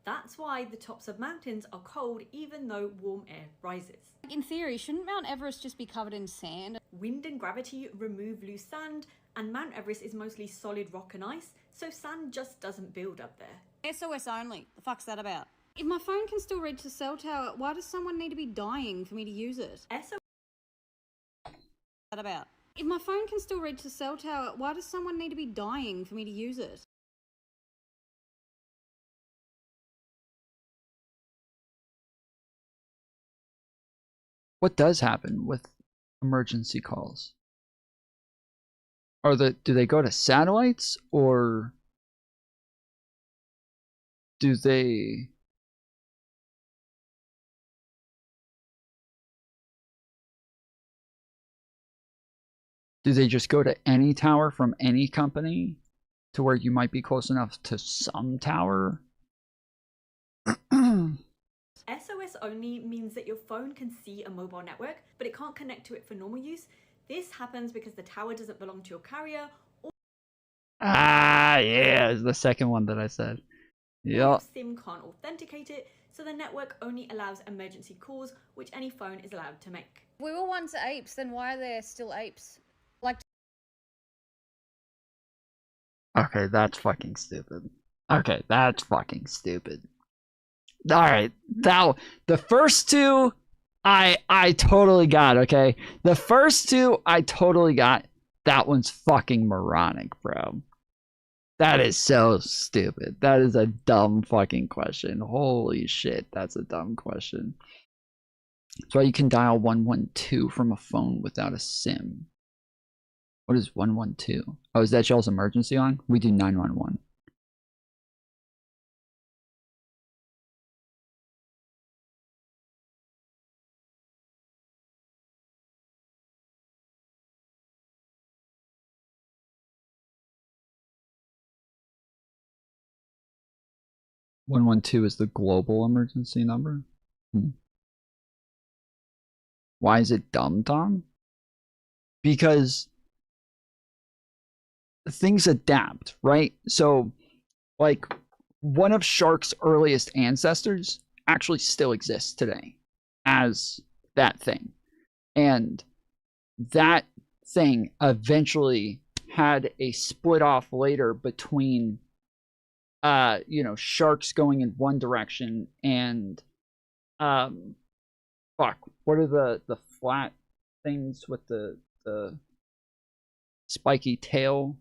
Speaker 21: That's why the tops of mountains are cold even though warm air rises.
Speaker 20: In theory, shouldn't Mount Everest just be covered in sand?
Speaker 21: Wind and gravity remove loose sand, and Mount Everest is mostly solid rock and ice, so sand just doesn't build up there.
Speaker 20: SOS only. The fuck's that about? If my phone can still reach the cell tower, why does someone need to be dying for me to use it?
Speaker 21: SOS
Speaker 20: that about? If my phone can still reach the cell tower, why does someone need to be dying for me to use it?
Speaker 5: What does happen with emergency calls? Do they go to satellites, or do they just go to any tower from any company to where you might be close enough to some tower?
Speaker 21: SOS only means that your phone can see a mobile network, but it can't connect to it for normal use. This happens because the tower doesn't belong to your carrier, or
Speaker 5: yeah, it's the second one that I said.
Speaker 21: your SIM can't authenticate it, so the network only allows emergency calls, which any phone is allowed to make.
Speaker 20: We were once apes, then why are there still apes? Like,
Speaker 5: okay, that's fucking stupid. Okay, that's fucking stupid. All right, now the first two I totally got. Okay, the first two I totally got. That one's fucking moronic, bro. That is so stupid. That is a dumb fucking question. Holy shit, that's a dumb question. That's why you can dial 112 from a phone without a SIM. What is 112? Oh, is that y'all's emergency line? We do 911. (112) is the global emergency number. Why is it dumb? Because things adapt, right? So, like, one of Shark's earliest ancestors actually still exists today as that thing. And that thing eventually had a split off later between, you know, Sharks going in one direction and, fuck, what are the flat things with the spiky tail?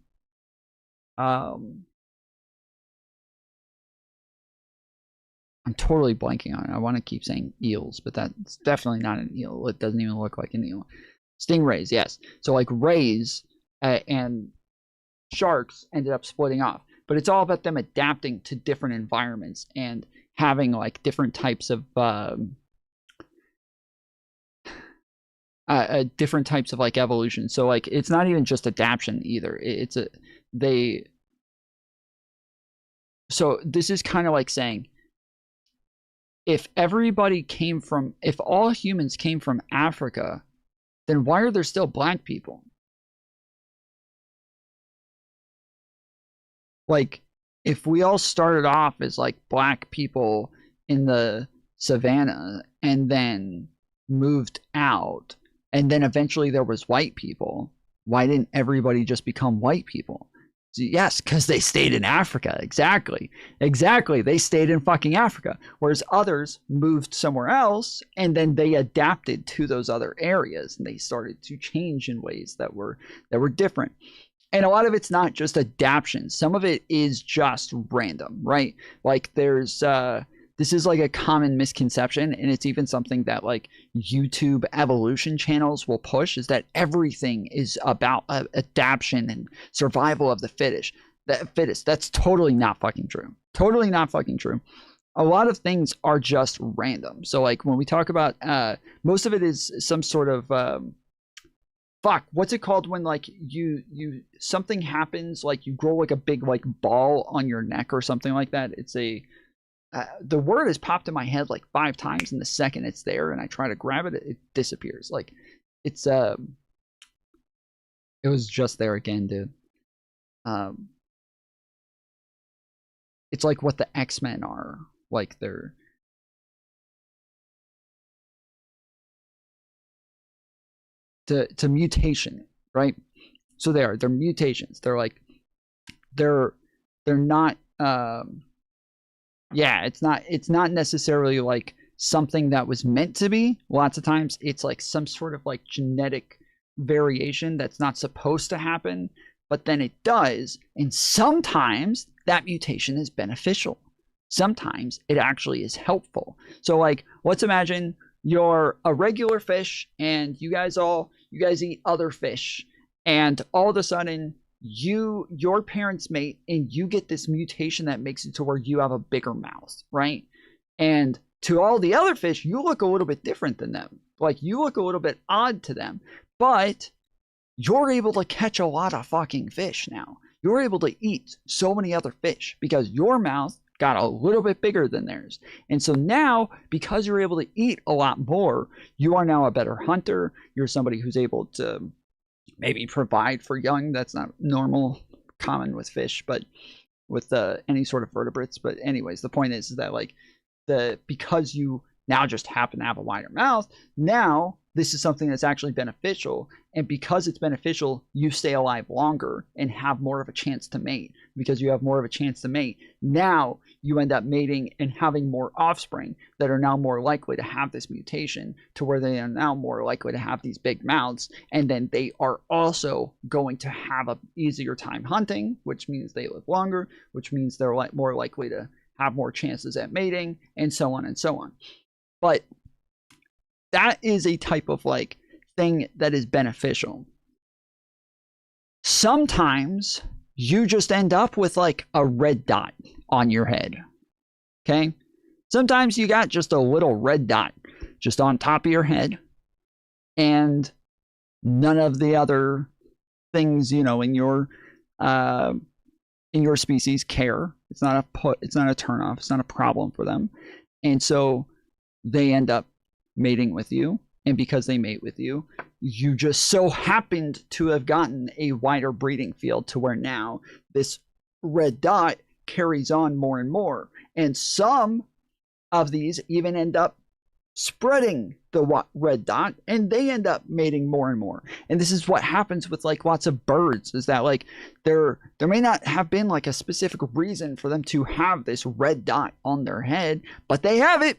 Speaker 5: I'm totally blanking on it. I want to keep saying eels, but that's definitely not an eel. It doesn't even look like an eel. Stingrays, yes. So like rays and sharks ended up splitting off, but it's all about them adapting to different environments and having like different types of like evolution. So like it's not even just adaptation either. So this is kind of like saying, if all humans came from Africa, then why are there still black people? Like, if we all started off as like black people in the savannah and then moved out, and then eventually there was white people, why didn't everybody just become white people? Yes, because they stayed in Africa. Exactly. They stayed in fucking Africa. Whereas others moved somewhere else and then they adapted to those other areas and they started to change in ways that were different. And a lot of it's not just adaptation. Some of it is just random, right? Like there's this is like a common misconception, and it's even something that like YouTube evolution channels will push, is that everything is about adaptation and survival of the fittest. That's totally not fucking true. Totally not fucking true. A lot of things are just random. So like when we talk about most of it is some sort of what's it called when like you something happens, like you grow like a big like ball on your neck or something like that. It's a the word has popped in my head like 5 times, and the second it's there and I try to grab it, it disappears. Like it's it was just there again, dude. It's like what the X-Men are. Like they're to mutation, right? So they're mutations. They're like they're not yeah, it's not necessarily like something that was meant to be. Lots of times it's like some sort of like genetic variation that's not supposed to happen, but then it does. And sometimes that mutation is beneficial. Sometimes it actually is helpful. So like, let's imagine you're a regular fish and you guys eat other fish, and all of a sudden your parents mate and you get this mutation that makes it to where you have a bigger mouth, right? And to all the other fish, you look a little bit different than them. Like you look a little bit odd to them, but you're able to catch a lot of fucking fish now. You're able to eat so many other fish because your mouth got a little bit bigger than theirs. And so now, because you're able to eat a lot more, you are now a better hunter. You're somebody who's able to maybe provide for young. That's not common with fish, but with any sort of vertebrates. But anyways, the point is that like because you now just happen to have a wider mouth, now this is something that's actually beneficial. And because it's beneficial, you stay alive longer and have more of a chance to mate. Because you have more of a chance to mate, now you end up mating and having more offspring that are now more likely to have this mutation, to where they are now more likely to have these big mouths. And then they are also going to have an easier time hunting, which means they live longer, which means they're more likely to have more chances at mating, and so on and so on. But that is a type of like thing that is beneficial. sometimes you just end up with like a red dot on your head. Okay? Sometimes you got just a little red dot just on top of your head, and none of the other things, you know, in your species care. It's not a turn off. It's not a problem for them. And so they end up mating with you. And because they mate with you, you just so happened to have gotten a wider breeding field to where now this red dot carries on more and more. And some of these even end up spreading the red dot, and they end up mating more and more. And this is what happens with like lots of birds, is that like there may not have been like a specific reason for them to have this red dot on their head, but they have it.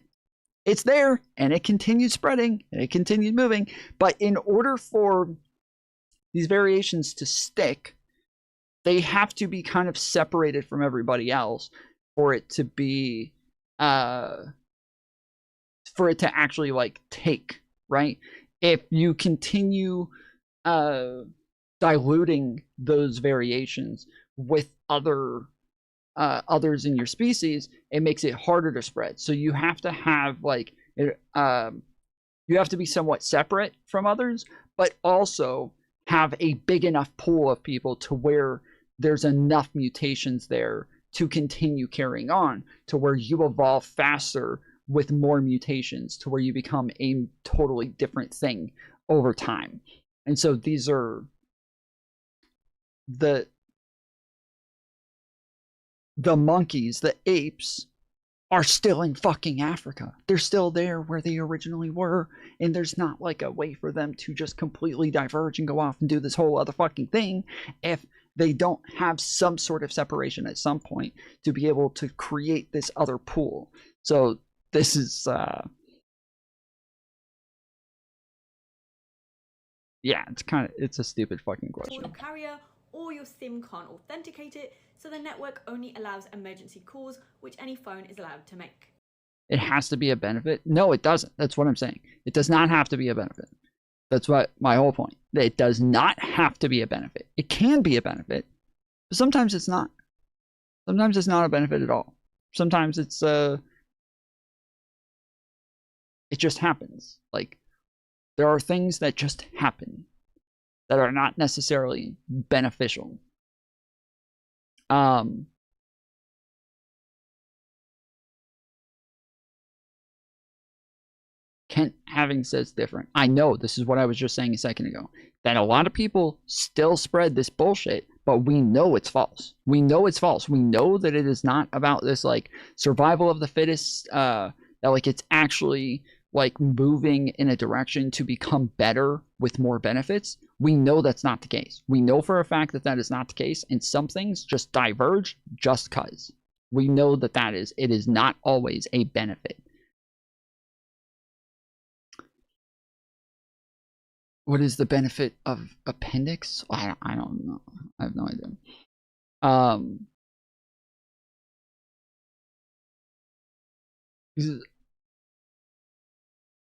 Speaker 5: It's there, and it continued spreading, and it continued moving. But in order for these variations to stick, they have to be kind of separated from everybody else for it to be for it to actually like take, right? If you continue diluting those variations with others in your species, it makes it harder to spread. So you have to have like you have to be somewhat separate from others, but also have a big enough pool of people to where there's enough mutations there to continue carrying on, to where you evolve faster with more mutations, to where you become a totally different thing over time. And so these are the monkeys, the apes, are still in fucking Africa. They're still there where they originally were, and there's not like a way for them to just completely diverge and go off and do this whole other fucking thing if they don't have some sort of separation at some point to be able to create this other pool. So this is yeah, it's a stupid fucking question.
Speaker 21: Your carrier or your SIM can't authenticate it, so the network only allows emergency calls, which any phone is allowed to make.
Speaker 5: It has to be a benefit? No, it doesn't. That's what I'm saying. It does not have to be a benefit. That's what my whole point. It does not have to be a benefit. It can be a benefit, but sometimes it's not. Sometimes it's not a benefit at all. Sometimes it's it just happens. Like, there are things that just happen that are not necessarily beneficial. Kent Having says different. I know, this is what I was just saying a second ago, that a lot of people still spread this bullshit, but we know it's false. We know it's false. We know that it is not about this like survival of the fittest, that like it's actually like moving in a direction to become better with more benefits. We know that's not the case. We know for a fact that that is not the case, and some things just diverge just cause. We know that it is not always a benefit. What is the benefit of appendix? I don't know. I have no idea.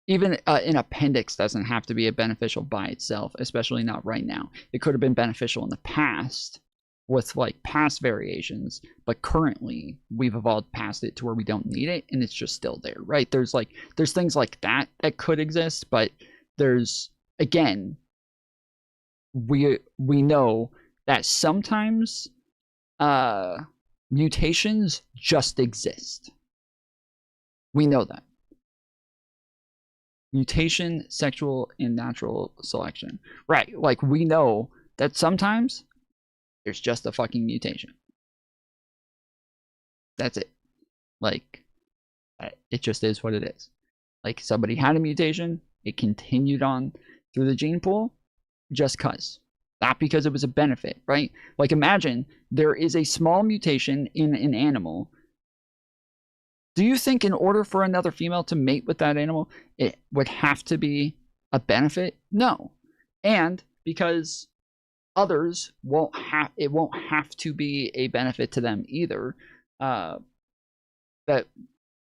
Speaker 5: Even an appendix doesn't have to be a beneficial by itself, especially not right now. It could have been beneficial in the past with like past variations, but currently we've evolved past it to where we don't need it, and it's just still there, right? There's things like that could exist, but there's, again, we know that sometimes mutations just exist. We know that. Mutation, sexual, and natural selection. Right, like we know that sometimes there's just a fucking mutation. That's it. Like, it just is what it is. Like, somebody had a mutation, it continued on through the gene pool just cause. Not because it was a benefit, right? Like, imagine there is a small mutation in an animal. Do you think in order for another female to mate with that animal, it would have to be a benefit? No. And because others won't have to be a benefit to them either, that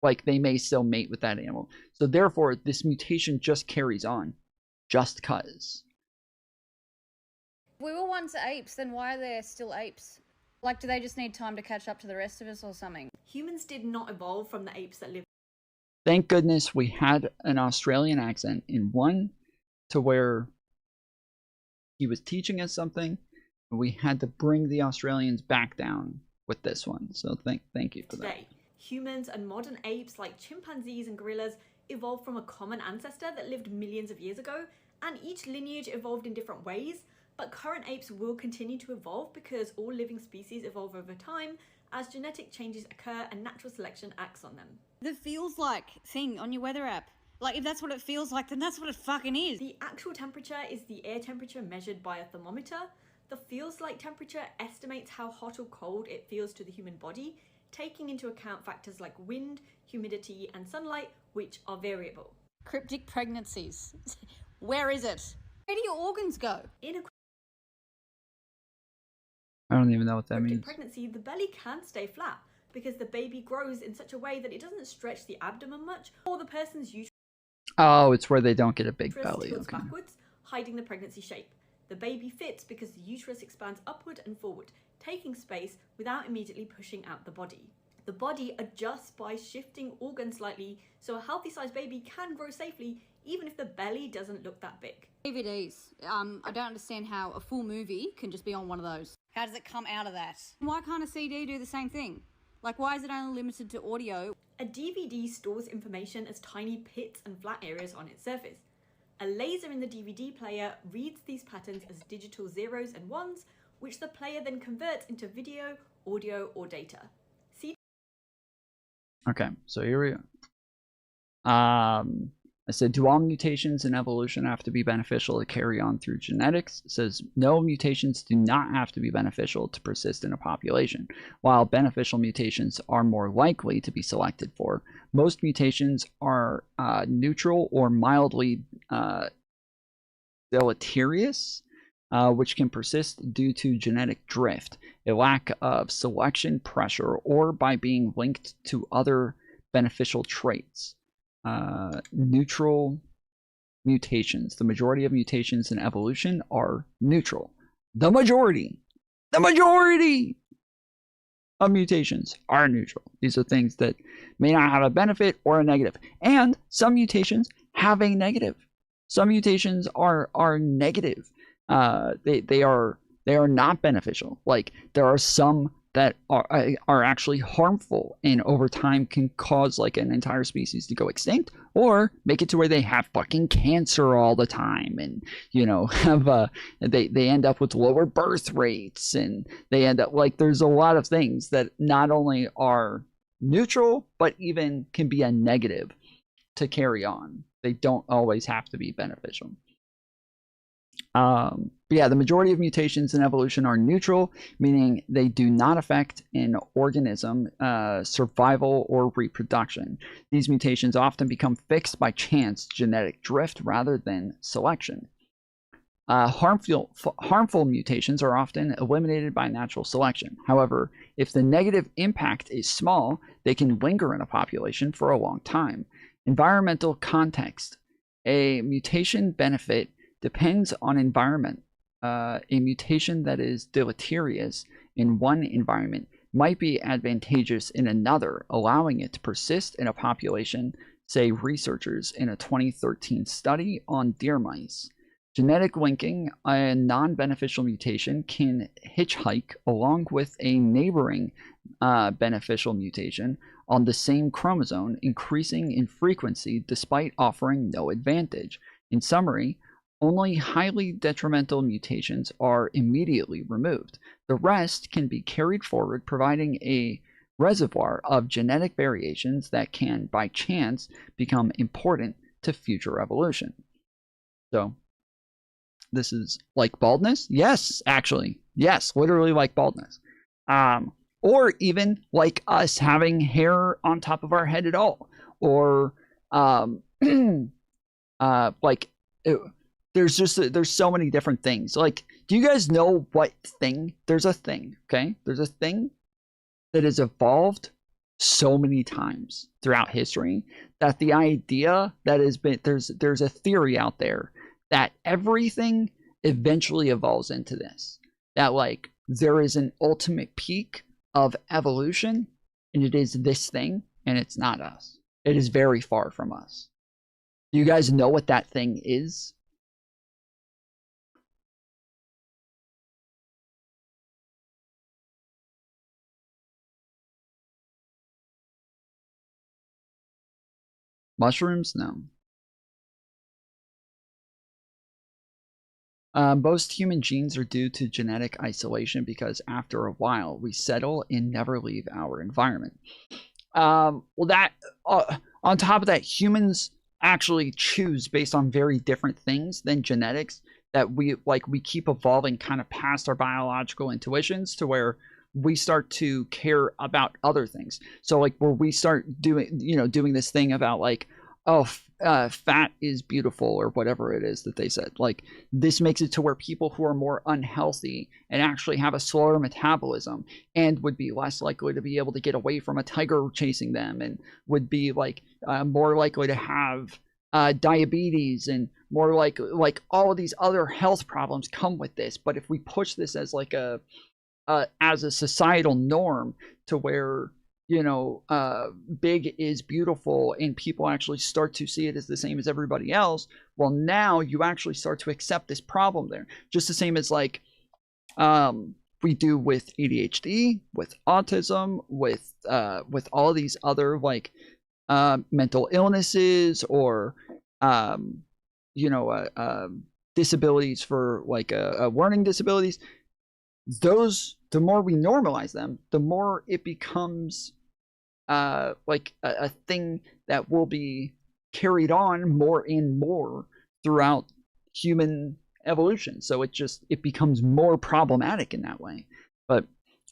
Speaker 5: like they may still mate with that animal. So therefore, this mutation just carries on just cause.
Speaker 20: we were once apes, then why are there still apes? Like, do they just need time to catch up to the rest of us or something?
Speaker 21: Humans did not evolve from the apes that lived.
Speaker 5: Thank goodness we had an Australian accent in one to where he was teaching us something, and we had to bring the Australians back down with this one. So thank you for that.
Speaker 21: Today, humans and modern apes like chimpanzees and gorillas evolved from a common ancestor that lived millions of years ago, and each lineage evolved in different ways. But current apes will continue to evolve because all living species evolve over time as genetic changes occur and natural selection acts on them.
Speaker 20: The feels like thing on your weather app. Like, if that's what it feels like, then that's what it fucking is.
Speaker 21: The actual temperature is the air temperature measured by a thermometer. The feels like temperature estimates how hot or cold it feels to the human body, taking into account factors like wind, humidity, and sunlight, which are variable.
Speaker 20: Cryptic pregnancies. Where is it? Where do your organs go?
Speaker 21: In a
Speaker 5: I don't even know what that
Speaker 21: cryptic
Speaker 5: means.
Speaker 21: pregnancy, the belly can stay flat because the baby grows in such a way that it doesn't stretch the abdomen much, or the person's uterus
Speaker 5: Oh, it's where they don't get a big belly.
Speaker 21: tilts
Speaker 5: Okay.
Speaker 21: backwards, hiding the pregnancy shape. The baby fits because the uterus expands upward and forward, taking space without immediately pushing out the body. The body adjusts by shifting organs slightly, so a healthy-sized baby can grow safely even if the belly doesn't look that big.
Speaker 20: DVDs. I don't understand how a full movie can just be on one of those. How does it come out of that? Why can't a CD do the same thing? Like, why is it only limited to audio?
Speaker 21: A DVD stores information as tiny pits and flat areas on its surface. A laser in the DVD player reads these patterns as digital zeros and ones, which the player then converts into video, audio, or data.
Speaker 5: Okay, so here we go. I said, do all mutations in evolution have to be beneficial to carry on through genetics? It says, no, mutations do not have to be beneficial to persist in a population. While beneficial mutations are more likely to be selected for, most mutations are neutral or mildly deleterious, which can persist due to genetic drift, a lack of selection pressure, or by being linked to other beneficial traits. Neutral mutations. The majority of mutations in evolution are neutral. The majority of mutations are neutral. These are things that may not have a benefit or a negative. And some mutations have a negative. Some mutations are negative. They are not beneficial. Like, there are some that are actually harmful and over time can cause like an entire species to go extinct, or make it to where they have fucking cancer all the time, and you know, have they end up with lower birth rates, and they end up like, there's a lot of things that not only are neutral but even can be a negative to carry on. They don't always have to be beneficial. But yeah, the majority of mutations in evolution are neutral, meaning they do not affect an organism survival or reproduction. These mutations often become fixed by chance genetic drift rather than selection. Harmful mutations are often eliminated by natural selection. However, if the negative impact is small, they can linger in a population for a long time. Environmental context. A mutation benefit depends on environment. A mutation that is deleterious in one environment might be advantageous in another, allowing it to persist in a population, say researchers in a 2013 study on deer mice. Genetic linking, a non-beneficial mutation can hitchhike along with a neighboring beneficial mutation on the same chromosome, increasing in frequency despite offering no advantage. In summary, only highly detrimental mutations are immediately removed. The rest can be carried forward, providing a reservoir of genetic variations that can, by chance, become important to future evolution. So, this is like baldness? Yes, actually. Yes, literally like baldness. Or even like us having hair on top of our head at all. Or, like... There's so many different things. Like, do you guys know what thing? There's a thing, okay? There's a thing that has evolved so many times throughout history that the idea that has been, there's a theory out there that everything eventually evolves into this. That like there is an ultimate peak of evolution, and it is this thing, and it's not us. It is very far from us. Do you guys know what that thing is? Mushrooms? No. Most human genes are due to genetic isolation because after a while we settle and never leave our environment. Well, that on top of that, humans actually choose based on very different things than genetics. That we keep evolving kind of past our biological intuitions to where we start to care about other things. So like where we start doing this thing about like, oh, fat is beautiful or whatever it is that they said. Like this makes it to where people who are more unhealthy and actually have a slower metabolism and would be less likely to be able to get away from a tiger chasing them, and would be like more likely to have diabetes, and more like all of these other health problems come with this. But if we push this as like as a societal norm to where big is beautiful and people actually start to see it as the same as everybody else, well, now you actually start to accept this problem there. Just the same as like we do with ADHD, with autism, with all these other like mental illnesses or disabilities for like learning disabilities. Those, the more we normalize them, the more it becomes like a thing that will be carried on more and more throughout human evolution. So it becomes more problematic in that way. But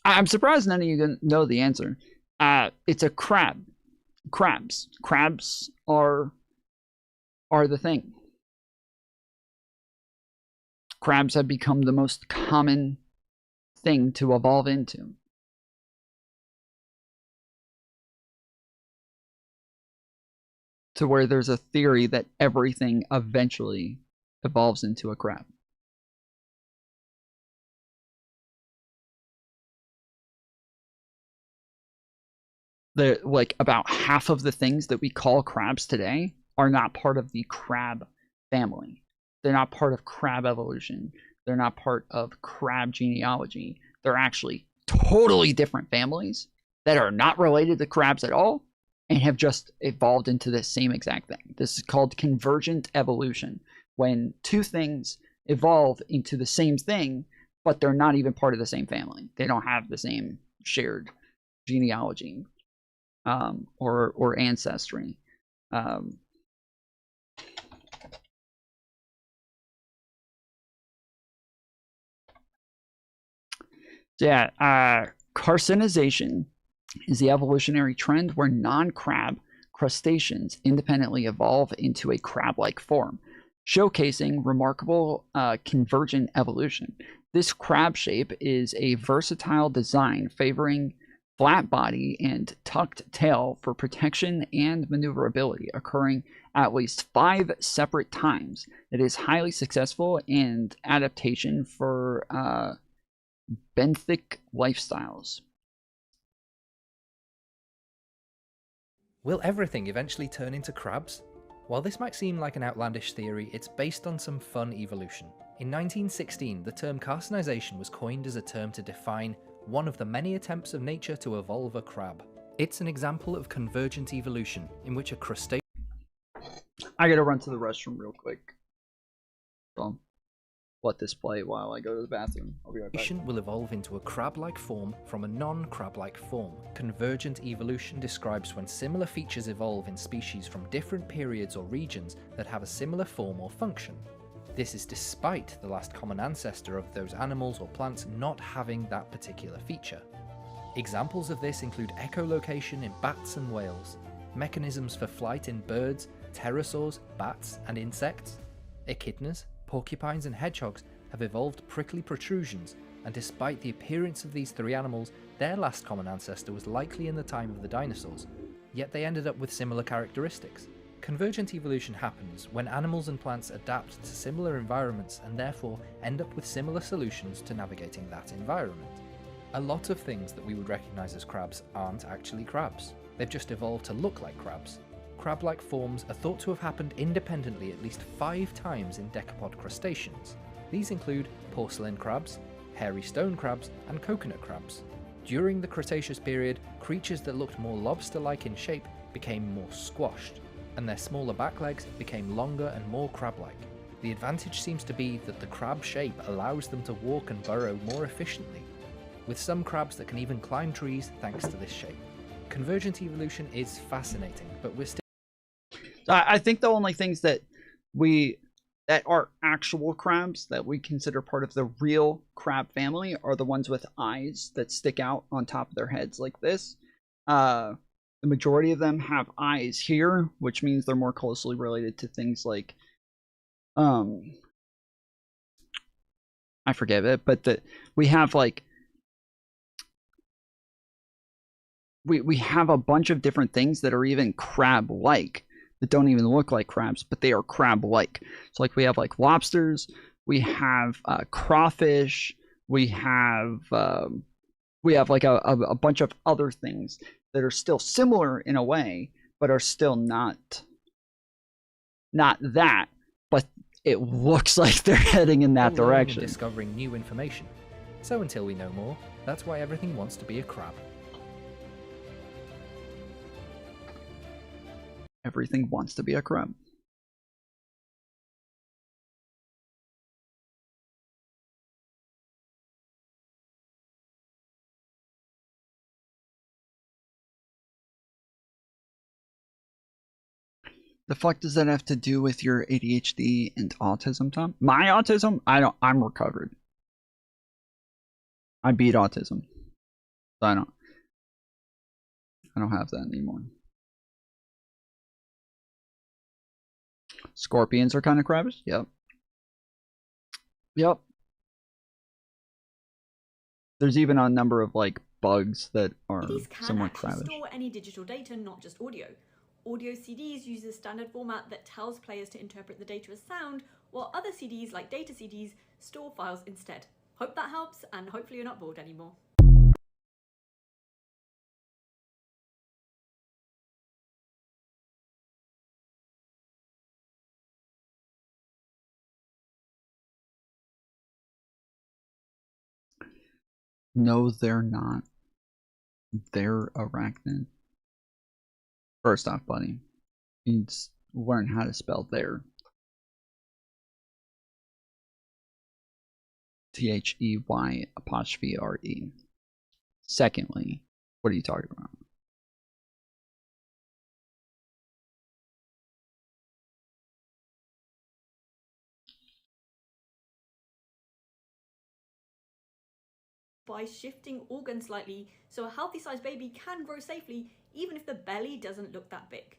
Speaker 5: I'm surprised none of you know the answer. It's a crab. Crabs are the thing. Crabs have become the most common thing to evolve into. To where there's a theory that everything eventually evolves into a crab. Like about half of the things that we call crabs today are not part of the crab family. They're not part of crab evolution. They're not part of crab genealogy. They're actually totally different families that are not related to crabs at all and have just evolved into the same exact thing. This is called convergent evolution, when two things evolve into the same thing, but they're not even part of the same family. They don't have the same shared genealogy or ancestry. Carcinization is the evolutionary trend where non-crab crustaceans independently evolve into a crab-like form, showcasing remarkable convergent evolution. This crab shape is a versatile design favoring flat body and tucked tail for protection and maneuverability, occurring at least 5 separate times. It is highly successful in adaptation for benthic lifestyles.
Speaker 2: Will everything eventually turn into crabs? While this might seem like an outlandish theory, it's based on some fun evolution. In 1916, the term carcinization was coined as a term to define one of the many attempts of nature to evolve a crab. It's an example of convergent evolution, in which a crustacean...
Speaker 5: I gotta run to the restroom real quick. So, let this play while I go to the bathroom. I'll be right back.
Speaker 2: Will evolve into a crab-like form from a non-crab-like form. Convergent evolution describes when similar features evolve in species from different periods or regions that have a similar form or function. This is despite the last common ancestor of those animals or plants not having that particular feature. Examples of this include echolocation in bats and whales, mechanisms for flight in birds, pterosaurs, bats, and insects. Echidnas, porcupines, and hedgehogs have evolved prickly protrusions, and despite the appearance of these three animals, their last common ancestor was likely in the time of the dinosaurs, yet they ended up with similar characteristics. Convergent evolution happens when animals and plants adapt to similar environments and therefore end up with similar solutions to navigating that environment. A lot of things that we would recognise as crabs aren't actually crabs. They've just evolved to look like crabs. Crab-like forms are thought to have happened independently at least 5 times in decapod crustaceans. These include porcelain crabs, hairy stone crabs, and coconut crabs. During the Cretaceous period, creatures that looked more lobster-like in shape became more squashed, and their smaller back legs became longer and more crab-like. The advantage seems to be that the crab shape allows them to walk and burrow more efficiently, with some crabs that can even climb trees thanks to this shape. Convergent evolution is fascinating, but we're still...
Speaker 5: I think the only things that are actual crabs that we consider part of the real crab family are the ones with eyes that stick out on top of their heads like this. The majority of them have eyes here, which means they're more closely related to things like I forget it, but we have like we have a bunch of different things that are even crab-like, that don't even look like crabs, but they are crab-like. So like we have like lobsters, we have crawfish, we have like a bunch of other things that are still similar in a way, but are still not that, but it looks like they're heading in that direction.
Speaker 2: Discovering new information. So until we know more, that's why everything wants to be a crab.
Speaker 5: Everything wants to be a crab. The fuck does that have to do with your ADHD and autism, Tom? My autism? I'm recovered. I beat autism. So I don't have that anymore. Scorpions are kind of crabbish? Yep. Yep. There's even a number of like bugs that are somewhat crabbish.
Speaker 21: Store any digital data, not just audio. Audio CDs use a standard format that tells players to interpret the data as sound, while other CDs, like data CDs, store files instead. Hope that helps, and hopefully you're not bored anymore.
Speaker 5: No, they're not. They're arachnid. First off, buddy, you need to learn how to spell there. THEY''re. Secondly, what are you talking about?
Speaker 21: By shifting organs slightly so a healthy sized baby can grow safely even if the belly doesn't look that big.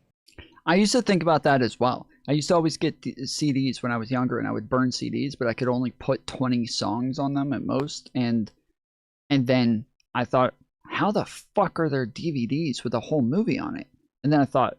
Speaker 5: I used to think about that as well. I used to always get CDs when I was younger, and I would burn CDs, but I could only put 20 songs on them at most. And then I thought, how the fuck are there DVDs with a whole movie on it? And then I thought,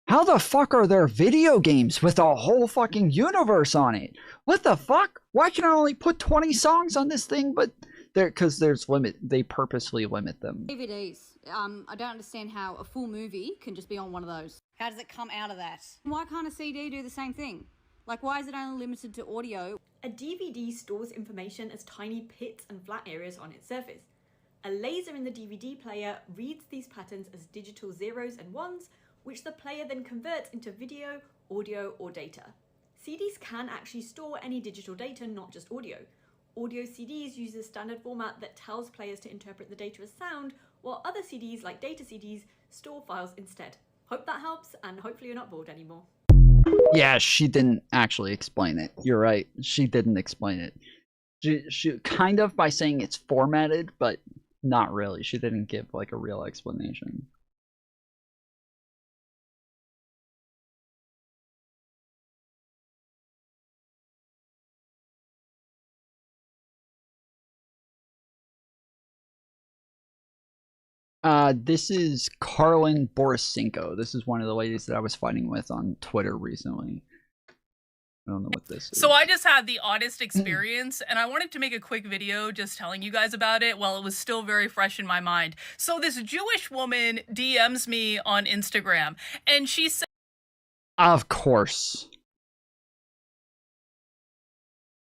Speaker 5: how the fuck are there video games with a whole fucking universe on it? What the fuck? Why can I only put 20 songs on this thing? But because there's limit, they purposely limit them.
Speaker 20: DVDs. I don't understand how a full movie can just be on one of those. How does it come out of that? Why can't a CD do the same thing? Like, why is it only limited to audio?
Speaker 21: A DVD stores information as tiny pits and flat areas on its surface. A laser in the DVD player reads these patterns as digital zeros and ones, which the player then converts into video, audio, or data. CDs can actually store any digital data, not just audio. Audio CDs use a standard format that tells players to interpret the data as sound, while other CDs, like data CDs, store files instead. Hope that helps, and hopefully you're not bored anymore.
Speaker 5: Yeah, she didn't actually explain it. You're right. She didn't explain it. She kind of by saying it's formatted, but not really. She didn't give like a real explanation. This is Carlin Borisenko. This is one of the ladies that I was fighting with on Twitter recently. I don't know what this is.
Speaker 3: So I just had the oddest experience, and I wanted to make a quick video just telling you guys about it while it was still very fresh in my mind. So this Jewish woman DMs me on Instagram, and she said,
Speaker 5: Of course.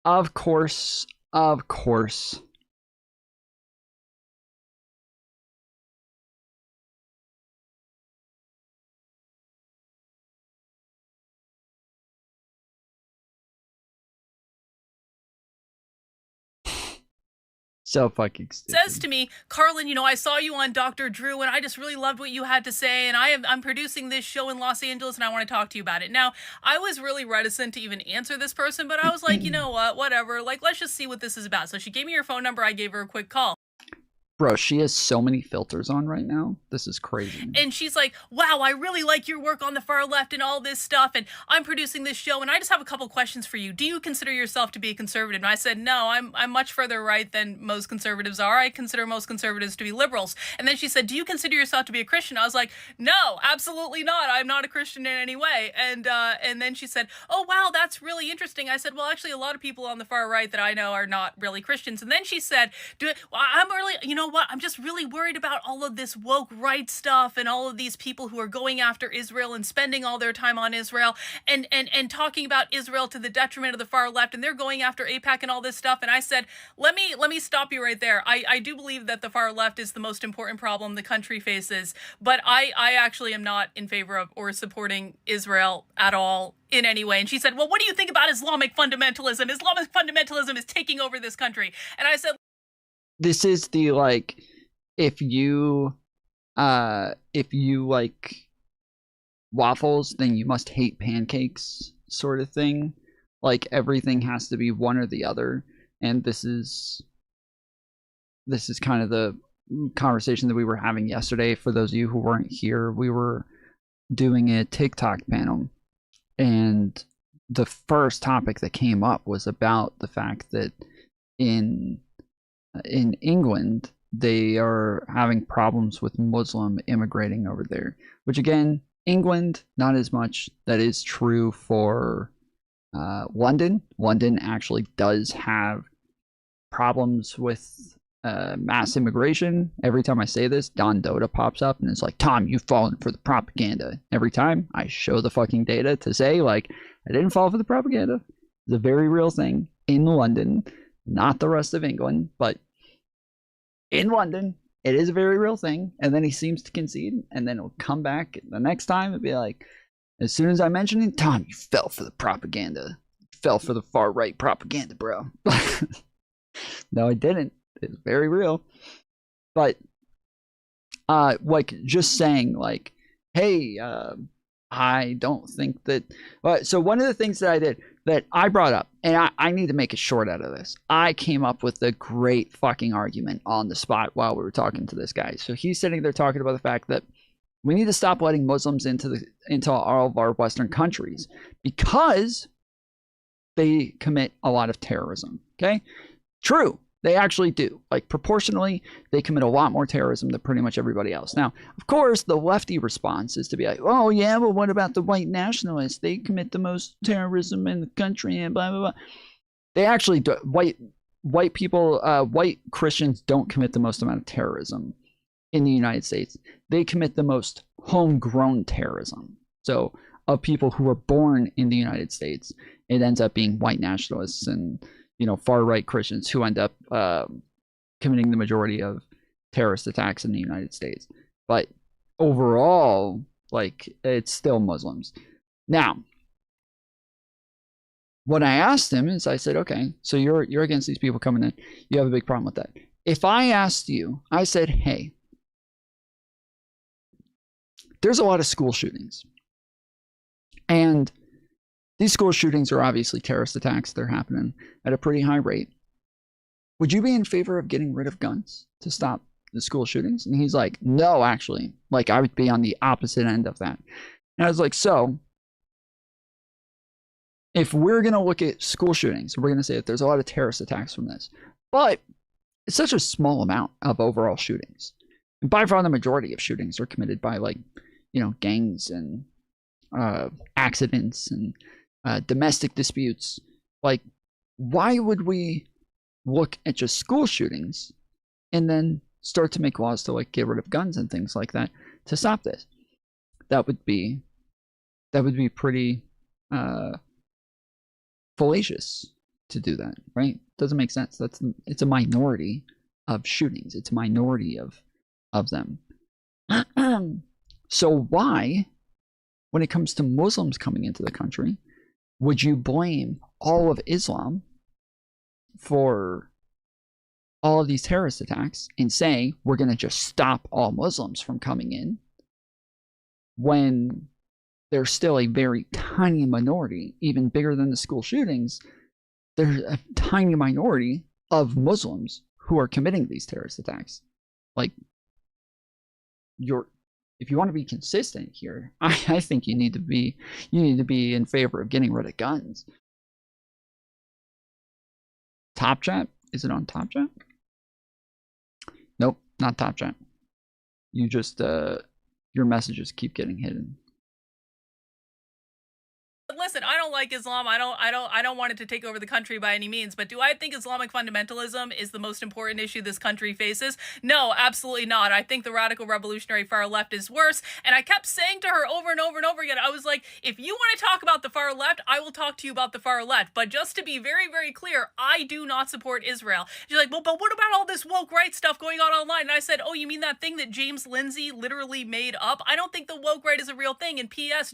Speaker 5: Of course. Of course. So fucking stupid.
Speaker 3: says to me, Carlin, you know, I saw you on Dr. Drew, and I just really loved what you had to say, and I'm producing this show in Los Angeles, and I want to talk to you about it. Now, I was really reticent to even answer this person, but I was like, you know what, whatever, like, let's just see what this is about. So she gave me her phone number, I gave her a quick call.
Speaker 5: Bro, she has so many filters on right now. This is crazy.
Speaker 3: And she's like, wow, I really like your work on the far left and all this stuff, and I'm producing this show, and I just have a couple questions for you. Do you consider yourself to be a conservative? And I said, no, I'm much further right than most conservatives are. I consider most conservatives to be liberals. And then she said, do you consider yourself to be a Christian? I was like, no, absolutely not. I'm not a Christian in any way. And then she said, oh, wow, that's really interesting. I said, well, actually, a lot of people on the far right that I know are not really Christians. And then she said, I'm really, you know what? I'm just really worried about all of this woke right stuff and all of these people who are going after Israel and spending all their time on Israel and talking about Israel to the detriment of the far left, and they're going after AIPAC and all this stuff. And I said, let me stop you right there. I do believe that the far left is the most important problem the country faces, but I actually am not in favor of or supporting Israel at all in any way. And she said, well, what do you think about Islamic fundamentalism? Islamic fundamentalism is taking over this country. And I said,
Speaker 5: this is the, like, if you like waffles, then you must hate pancakes sort of thing. Like, everything has to be one or the other. And this is kind of the conversation that we were having yesterday. For those of you who weren't here, we were doing a TikTok panel, and the first topic that came up was about the fact that in England, they are having problems with Muslim immigrating over there, which, again, England, not as much. That is true for London. London actually does have problems with mass immigration. Every time I say this, Don Dota pops up and it's like, Tom, you've fallen for the propaganda. Every time I show the fucking data to say, like, I didn't fall for the propaganda. It's a very real thing in London, not the rest of England, but in London, it is a very real thing. And then he seems to concede, and then he'll come back the next time and be like, as soon as I mention it, Tom, you fell for the propaganda. You fell for the far right propaganda, bro. No, I didn't. It's very real. But like, just saying, like, hey, I don't think that. So one of the things that I did, that I brought up, and I need to make a short out of this. I came up with a great fucking argument on the spot while we were talking to this guy. So he's sitting there talking about the fact that we need to stop letting Muslims into all of our Western countries because they commit a lot of terrorism. Okay, true. They actually do. Like, proportionally, they commit a lot more terrorism than pretty much everybody else. Now, of course, the lefty response is to be like, oh, yeah, well, what about the white nationalists? They commit the most terrorism in the country and blah, blah, blah. They actually do. White people, white Christians don't commit the most amount of terrorism in the United States. They commit the most homegrown terrorism. So, of people who were born in the United States, it ends up being white nationalists and, you know, far-right Christians who end up committing the majority of terrorist attacks in the United States. But overall, like, it's still Muslims. Now, what I asked him is, I said, okay, so you're against these people coming in. You have a big problem with that. If I asked you, I said, hey, there's a lot of school shootings. And these school shootings are obviously terrorist attacks. They're happening at a pretty high rate. Would you be in favor of getting rid of guns to stop the school shootings? And he's like, no, actually. Like, I would be on the opposite end of that. And I was like, so if we're going to look at school shootings, we're going to say that there's a lot of terrorist attacks from this. But it's such a small amount of overall shootings. And by far the majority of shootings are committed by, like, you know, gangs and accidents and domestic disputes. Like, why would we look at just school shootings and then start to make laws to, like, get rid of guns and things like that to stop this? That would be pretty fallacious to do that, right? Doesn't make sense. It's a minority of shootings. It's a minority of them. So why, when it comes to Muslims coming into the country, would you blame all of Islam for all of these terrorist attacks and say we're going to just stop all Muslims from coming in, when there's still a very tiny minority, even bigger than the school shootings? There's a tiny minority of Muslims who are committing these terrorist attacks. Like, if you want to be consistent here, I think you need to be in favor of getting rid of guns. Top Chat? Is it on Top Chat? Nope, not Top Chat. You just your messages keep getting hidden.
Speaker 3: Listen, I don't like Islam. I don't want it to take over the country by any means. But do I think Islamic fundamentalism is the most important issue this country faces? No, absolutely not. I think the radical revolutionary far left is worse. And I kept saying to her over and over and over again, I was like, if you want to talk about the far left, I will talk to you about the far left. But just to be very, very clear, I do not support Israel. She's like, well, but what about all this woke right stuff going on online? And I said, oh, you mean that thing that James Lindsay literally made up? I don't think the woke right is a real thing. And P.S.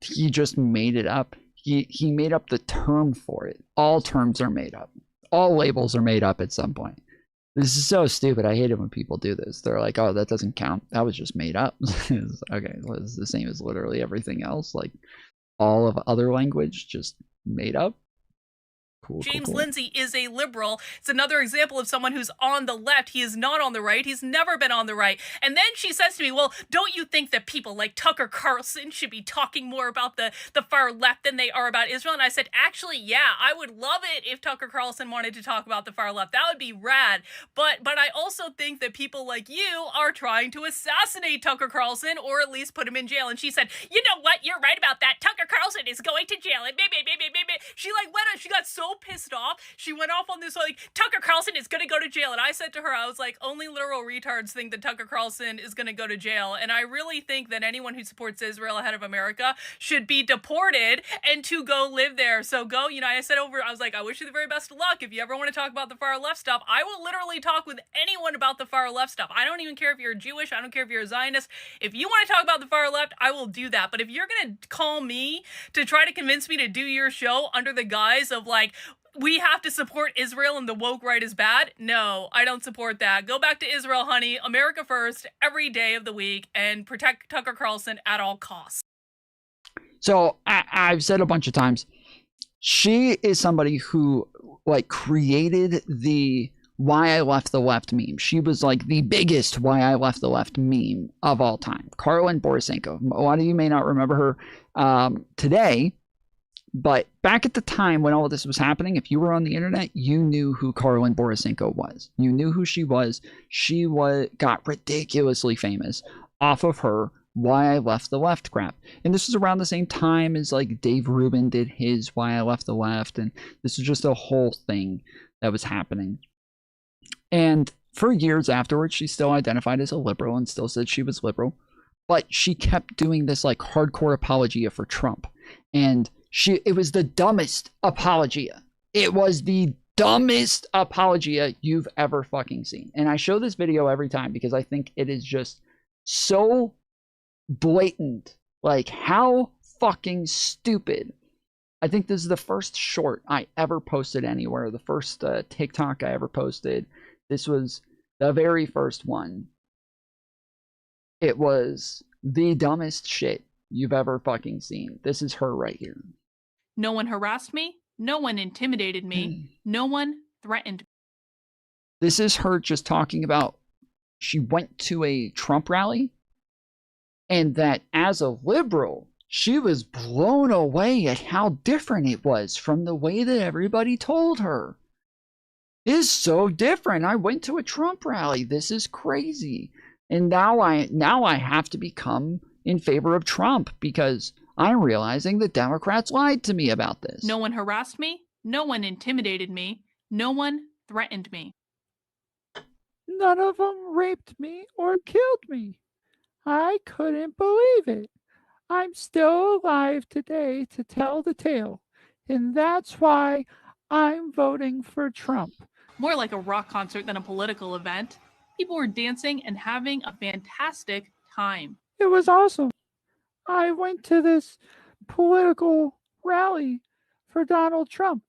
Speaker 5: He just made it up. He made up the term for it. All terms are made up. All labels are made up at some point. This is so stupid. I hate it when people do this. They're like, oh, that doesn't count. That was just made up. Okay, well, it's the same as literally everything else. Like, all of other language just made up. Cool,
Speaker 3: James
Speaker 5: cool.
Speaker 3: Lindsay is a liberal. It's another example of someone who's on the left. He is not on the right. He's never been on the right. And then she says to me, well, don't you think that people like Tucker Carlson should be talking more about the far left than they are about Israel? And I said, actually, yeah, I would love it if Tucker Carlson wanted to talk about the far left. That would be rad. But I also think that people like you are trying to assassinate Tucker Carlson, or at least put him in jail. And she said, you know what? You're right about that. Tucker Carlson is going to jail. And she got so pissed off. She went off on this, like, Tucker Carlson is going to go to jail. And I said to her, I was like, only literal retards think that Tucker Carlson is going to go to jail. And I really think that anyone who supports Israel ahead of America should be deported and to go live there. So go, I said I was like, I wish you the very best of luck. If you ever want to talk about the far left stuff, I will literally talk with anyone about the far left stuff. I don't even care if you're Jewish. I don't care if you're a Zionist. If you want to talk about the far left, I will do that. But if you're going to call me to try to convince me to do your show under the guise of, like, we have to support Israel and the woke right is bad, no, I don't support that. Go back to Israel, honey. America first, every day of the week, and protect Tucker Carlson at all costs.
Speaker 5: So I've said a bunch of times, she is somebody who, like, created the why I left the left meme. She was like the biggest why I left the left meme of all time. Carlin Borisenko. A lot of you may not remember her today, but back at the time when all of this was happening, if you were on the internet, you knew who Carlin Borisenko was. You knew who she was. She got ridiculously famous off of her Why I Left the Left crap. And this was around the same time as, like, Dave Rubin did his Why I Left the Left. And this was just a whole thing that was happening. And for years afterwards, she still identified as a liberal and still said she was liberal. But she kept doing this, like, hardcore apologia for Trump. And it was the dumbest apologia. It was the dumbest apologia you've ever fucking seen. And I show this video every time because I think it is just so blatant. Like, how fucking stupid. I think this is the first short I ever posted anywhere. The first TikTok I ever posted. This was the very first one. It was the dumbest shit you've ever fucking seen. This is her right here.
Speaker 3: No one harassed me. No one intimidated me. No one threatened me.
Speaker 5: This is her just talking about she went to a Trump rally and that as a liberal, she was blown away at how different it was from the way that everybody told her. It is so different. I went to a Trump rally. This is crazy. And now I have to become in favor of Trump because I'm realizing the Democrats lied to me about this.
Speaker 3: No one harassed me. No one intimidated me. No one threatened me.
Speaker 8: None of them raped me or killed me. I couldn't believe it. I'm still alive today to tell the tale, and that's why I'm voting for Trump.
Speaker 3: More like a rock concert than a political event. People were dancing and having a fantastic time.
Speaker 8: It was awesome. I went to this political rally for Donald Trump,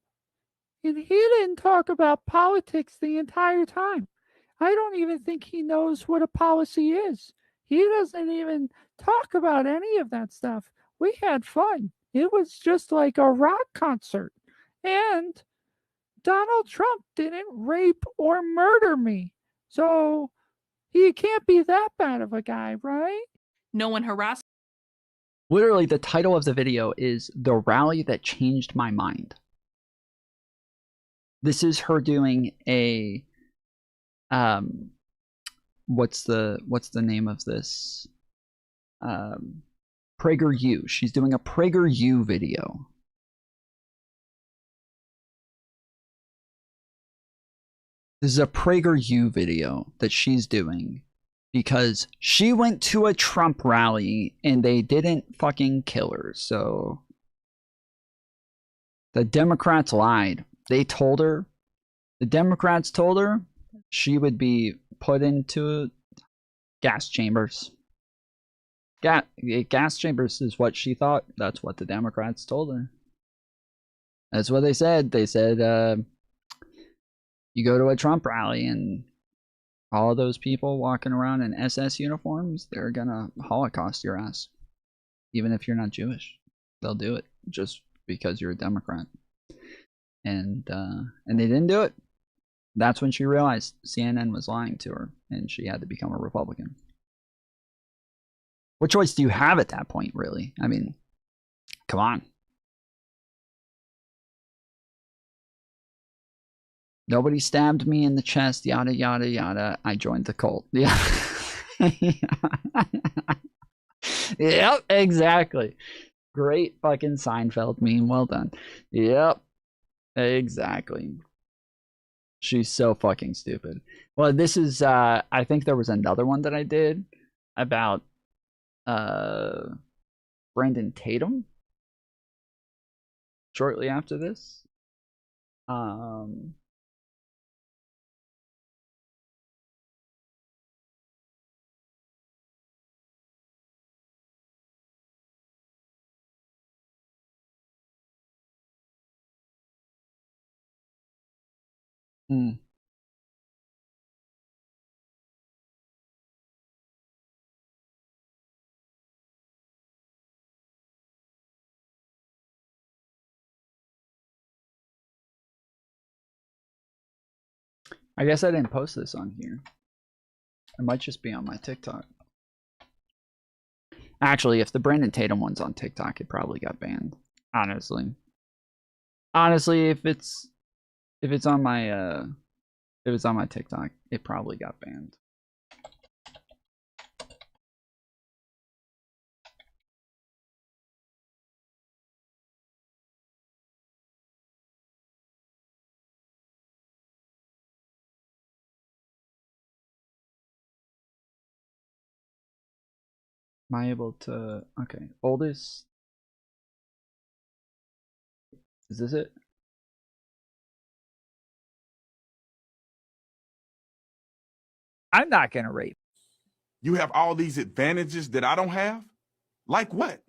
Speaker 8: and he didn't talk about politics the entire time. I don't even think he knows what a policy is. He doesn't even talk about any of that stuff. We had fun. It was just like a rock concert. And Donald Trump didn't rape or murder me. So he can't be that bad of a guy, right?
Speaker 3: No one harassed.
Speaker 5: Literally, the title of the video is The Rally That Changed My Mind. This is her doing a what's the name of this? PragerU. She's doing a PragerU video. This is a PragerU video that she's doing because she went to a Trump rally and they didn't fucking kill her. So the Democrats lied. They told her, the Democrats told her she would be put into gas chambers. Gas chambers is what she thought. That's what the Democrats told her. That's what they said. They said, you go to a Trump rally and all those people walking around in SS uniforms, they're gonna Holocaust your ass. Even if you're not Jewish. They'll do it just because you're a Democrat. And they didn't do it. That's when she realized CNN was lying to her and she had to become a Republican. What choice do you have at that point, really? I mean, come on. Nobody stabbed me in the chest, yada, yada, yada. I joined the cult. Yeah. Yep, exactly. Great fucking Seinfeld meme. Well done. Yep, exactly. She's so fucking stupid. Well, this is, I think there was another one that I did about Brandon Tatum shortly after this. I guess I didn't post this on here. It might just be on my TikTok. Actually, if the Brandon Tatum one's on TikTok, it probably got banned. Honestly. Honestly, if it's on my TikTok, it probably got banned. Am I able to... Okay, oldest... Is this it?
Speaker 8: I'm not going to rape.
Speaker 9: You have all these advantages that I don't have? Like what?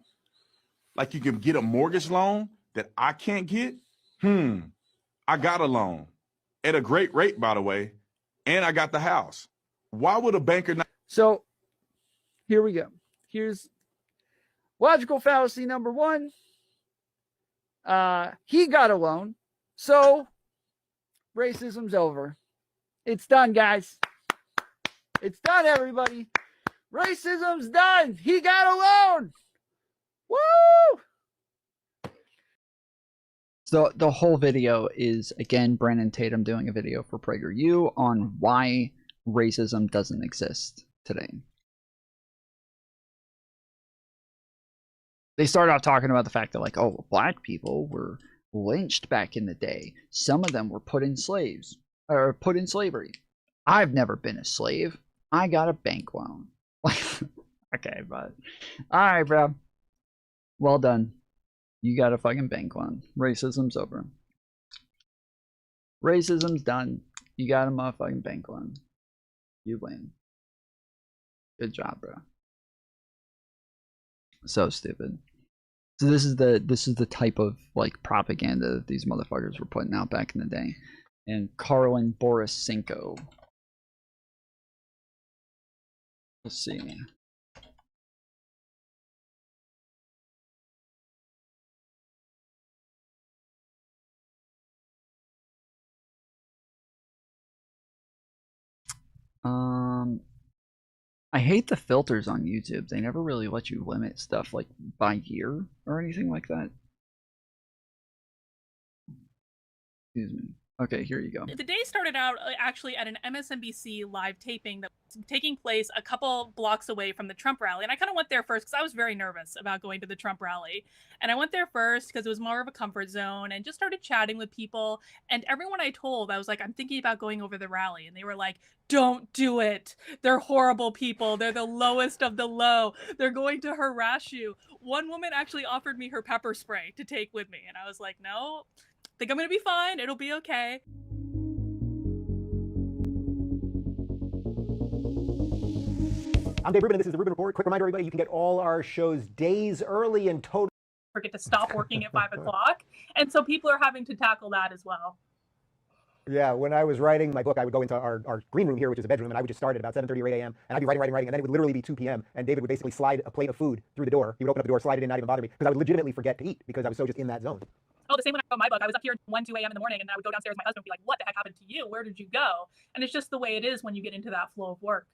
Speaker 9: Like you can get a mortgage loan that I can't get? I got a loan. At a great rate, by the way. And I got the house. Why would a banker not...
Speaker 8: So, here we go. Here's logical fallacy number one. He got a loan. So, racism's over. It's done, guys. It's done, everybody. Racism's done. He got a loan. Woo!
Speaker 5: So the whole video is, again, Brandon Tatum doing a video for PragerU on why racism doesn't exist. today. They started off talking about the fact that, like, oh, black people were lynched back in the day. Some of them were put in slaves, or put in slavery. I've never been a slave. I got a bank loan. Okay, but alright, bro. Well done. You got a fucking bank loan. Racism's over. Racism's done. You got a motherfucking bank loan. You win. Good job, bro. So stupid. So this is the type of like propaganda that these motherfuckers were putting out back in the day. And Karlin Borisenko. Let's see. I hate the filters on YouTube. They never really let you limit stuff like by year or anything like that. Excuse me. Okay, here you go.
Speaker 3: The day started out actually at an MSNBC live taping that was taking place a couple blocks away from the Trump rally. And I kind of went there first because I was very nervous about going to the Trump rally. And I went there first because it was more of a comfort zone and just started chatting with people. And everyone I told, I was like, I'm thinking about going over the rally. And they were like, don't do it. They're horrible people. They're the lowest of the low. They're going to harass you. One woman actually offered me her pepper spray to take with me. And I was like, no. I think I'm gonna be fine. It'll be okay.
Speaker 10: I'm Dave Rubin, and this is the Rubin Report. Quick reminder, everybody, you can get all our shows days early and total.
Speaker 3: Forget to stop working at 5 o'clock, and so people are having to tackle that as well.
Speaker 10: Yeah, when I was writing my book, I would go into our green room here, which is a bedroom, and I would just start at about 7:30 or 8 a.m. and I'd be writing, and then it would literally be 2 p.m. and David would basically slide a plate of food through the door. He would open up the door, slide it in, not even bother me, because I would legitimately forget to eat because I was so just in that zone.
Speaker 3: Oh, the same when I wrote my book. I was up here at 1, 2 a.m. in the morning, and I would go downstairs. My husband would be like, what the heck happened to you? Where did you go? And it's just the way it is when you get into that flow of work.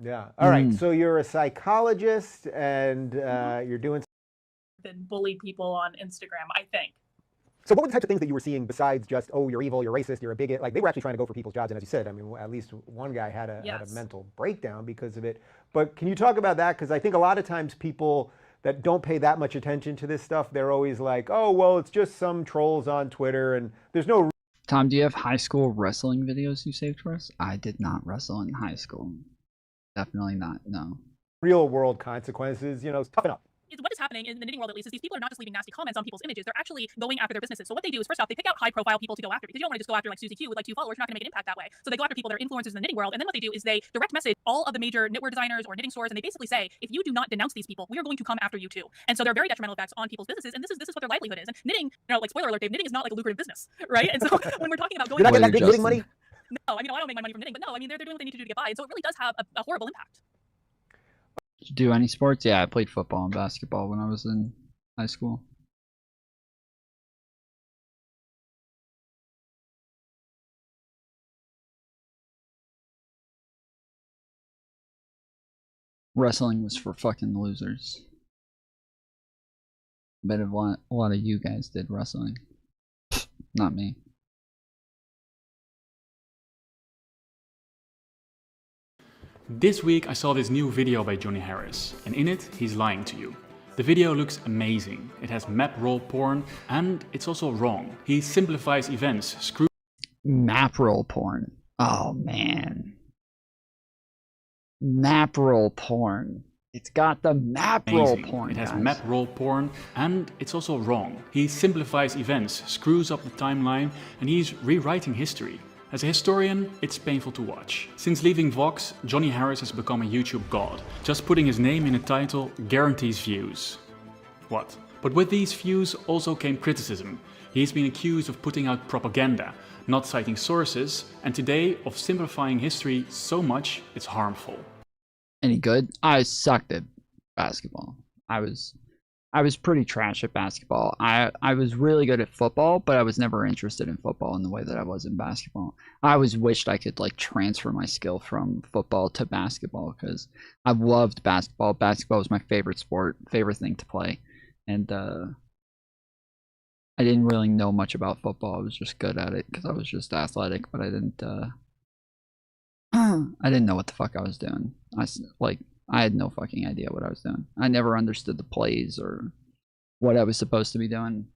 Speaker 10: Yeah. All right. So you're a psychologist, and you're doing.
Speaker 3: Than bully people on Instagram, I think.
Speaker 10: So what were the types of things that you were seeing besides just, oh, you're evil, you're racist, you're a bigot? Like, they were actually trying to go for people's jobs, and as you said, I mean, at least one guy had a mental breakdown because of it. But can you talk about that? Because I think a lot of times people that don't pay that much attention to this stuff, they're always like, oh, well, it's just some trolls on Twitter, and there's no...
Speaker 5: Tom, do you have high school wrestling videos you saved for us? I did not wrestle in high school. Definitely not, no.
Speaker 10: Real world consequences, you know, toughen up.
Speaker 3: What is happening in the knitting world, at least, is these people are not just leaving nasty comments on people's images. They're actually going after their businesses. So what they do is, first off, they pick out high-profile people to go after, because you don't want to just go after like Susie Q with like 2 followers. You're not going to make an impact that way. So they go after people that are influencers in the knitting world, and then what they do is they direct message all of the major knitwear designers or knitting stores, and they basically say, if you do not denounce these people, we are going to come after you too. And so there are very detrimental effects on people's businesses, and this is what their livelihood is. And knitting, you know, like spoiler alert, Dave, knitting is not like a lucrative business, right? And so when we're talking about going,
Speaker 10: you're not getting that knitting money.
Speaker 3: No, I mean, I don't make my money from knitting, but no, I mean, they're doing what they need to do to get by, and so it really does have a horrible impact.
Speaker 5: Did you do any sports? Yeah, I played football and basketball when I was in high school. Wrestling was for fucking losers. I bet a lot of you guys did wrestling. Not me.
Speaker 19: This week I saw this new video by Johnny Harris, and in it he's lying to you. The video looks amazing. It has map roll porn, and it's also wrong. He simplifies events.
Speaker 5: Map roll porn. Oh man. Map roll porn. It's got the map roll porn.
Speaker 19: It has
Speaker 5: guys.
Speaker 19: map roll porn, and it's also wrong. He simplifies events, screws up the timeline, and he's rewriting history. As a historian, it's painful to watch. Since leaving Vox, Johnny Harris has become a YouTube god. Just putting his name in a title guarantees views. What? But with these views also came criticism. He's been accused of putting out propaganda, not citing sources, and today of simplifying history so much it's harmful.
Speaker 5: Any good? I sucked at basketball. I was pretty trash at basketball. I was really good at football, but I was never interested in football in the way that I was in basketball. I always wished I could like transfer my skill from football to basketball because I loved basketball. Basketball was my favorite sport, favorite thing to play. And I didn't really know much about football. I was just good at it because I was just athletic, but I didn't I didn't know what the fuck I was doing. I had no fucking idea what I was doing. I never understood the plays or what I was supposed to be doing.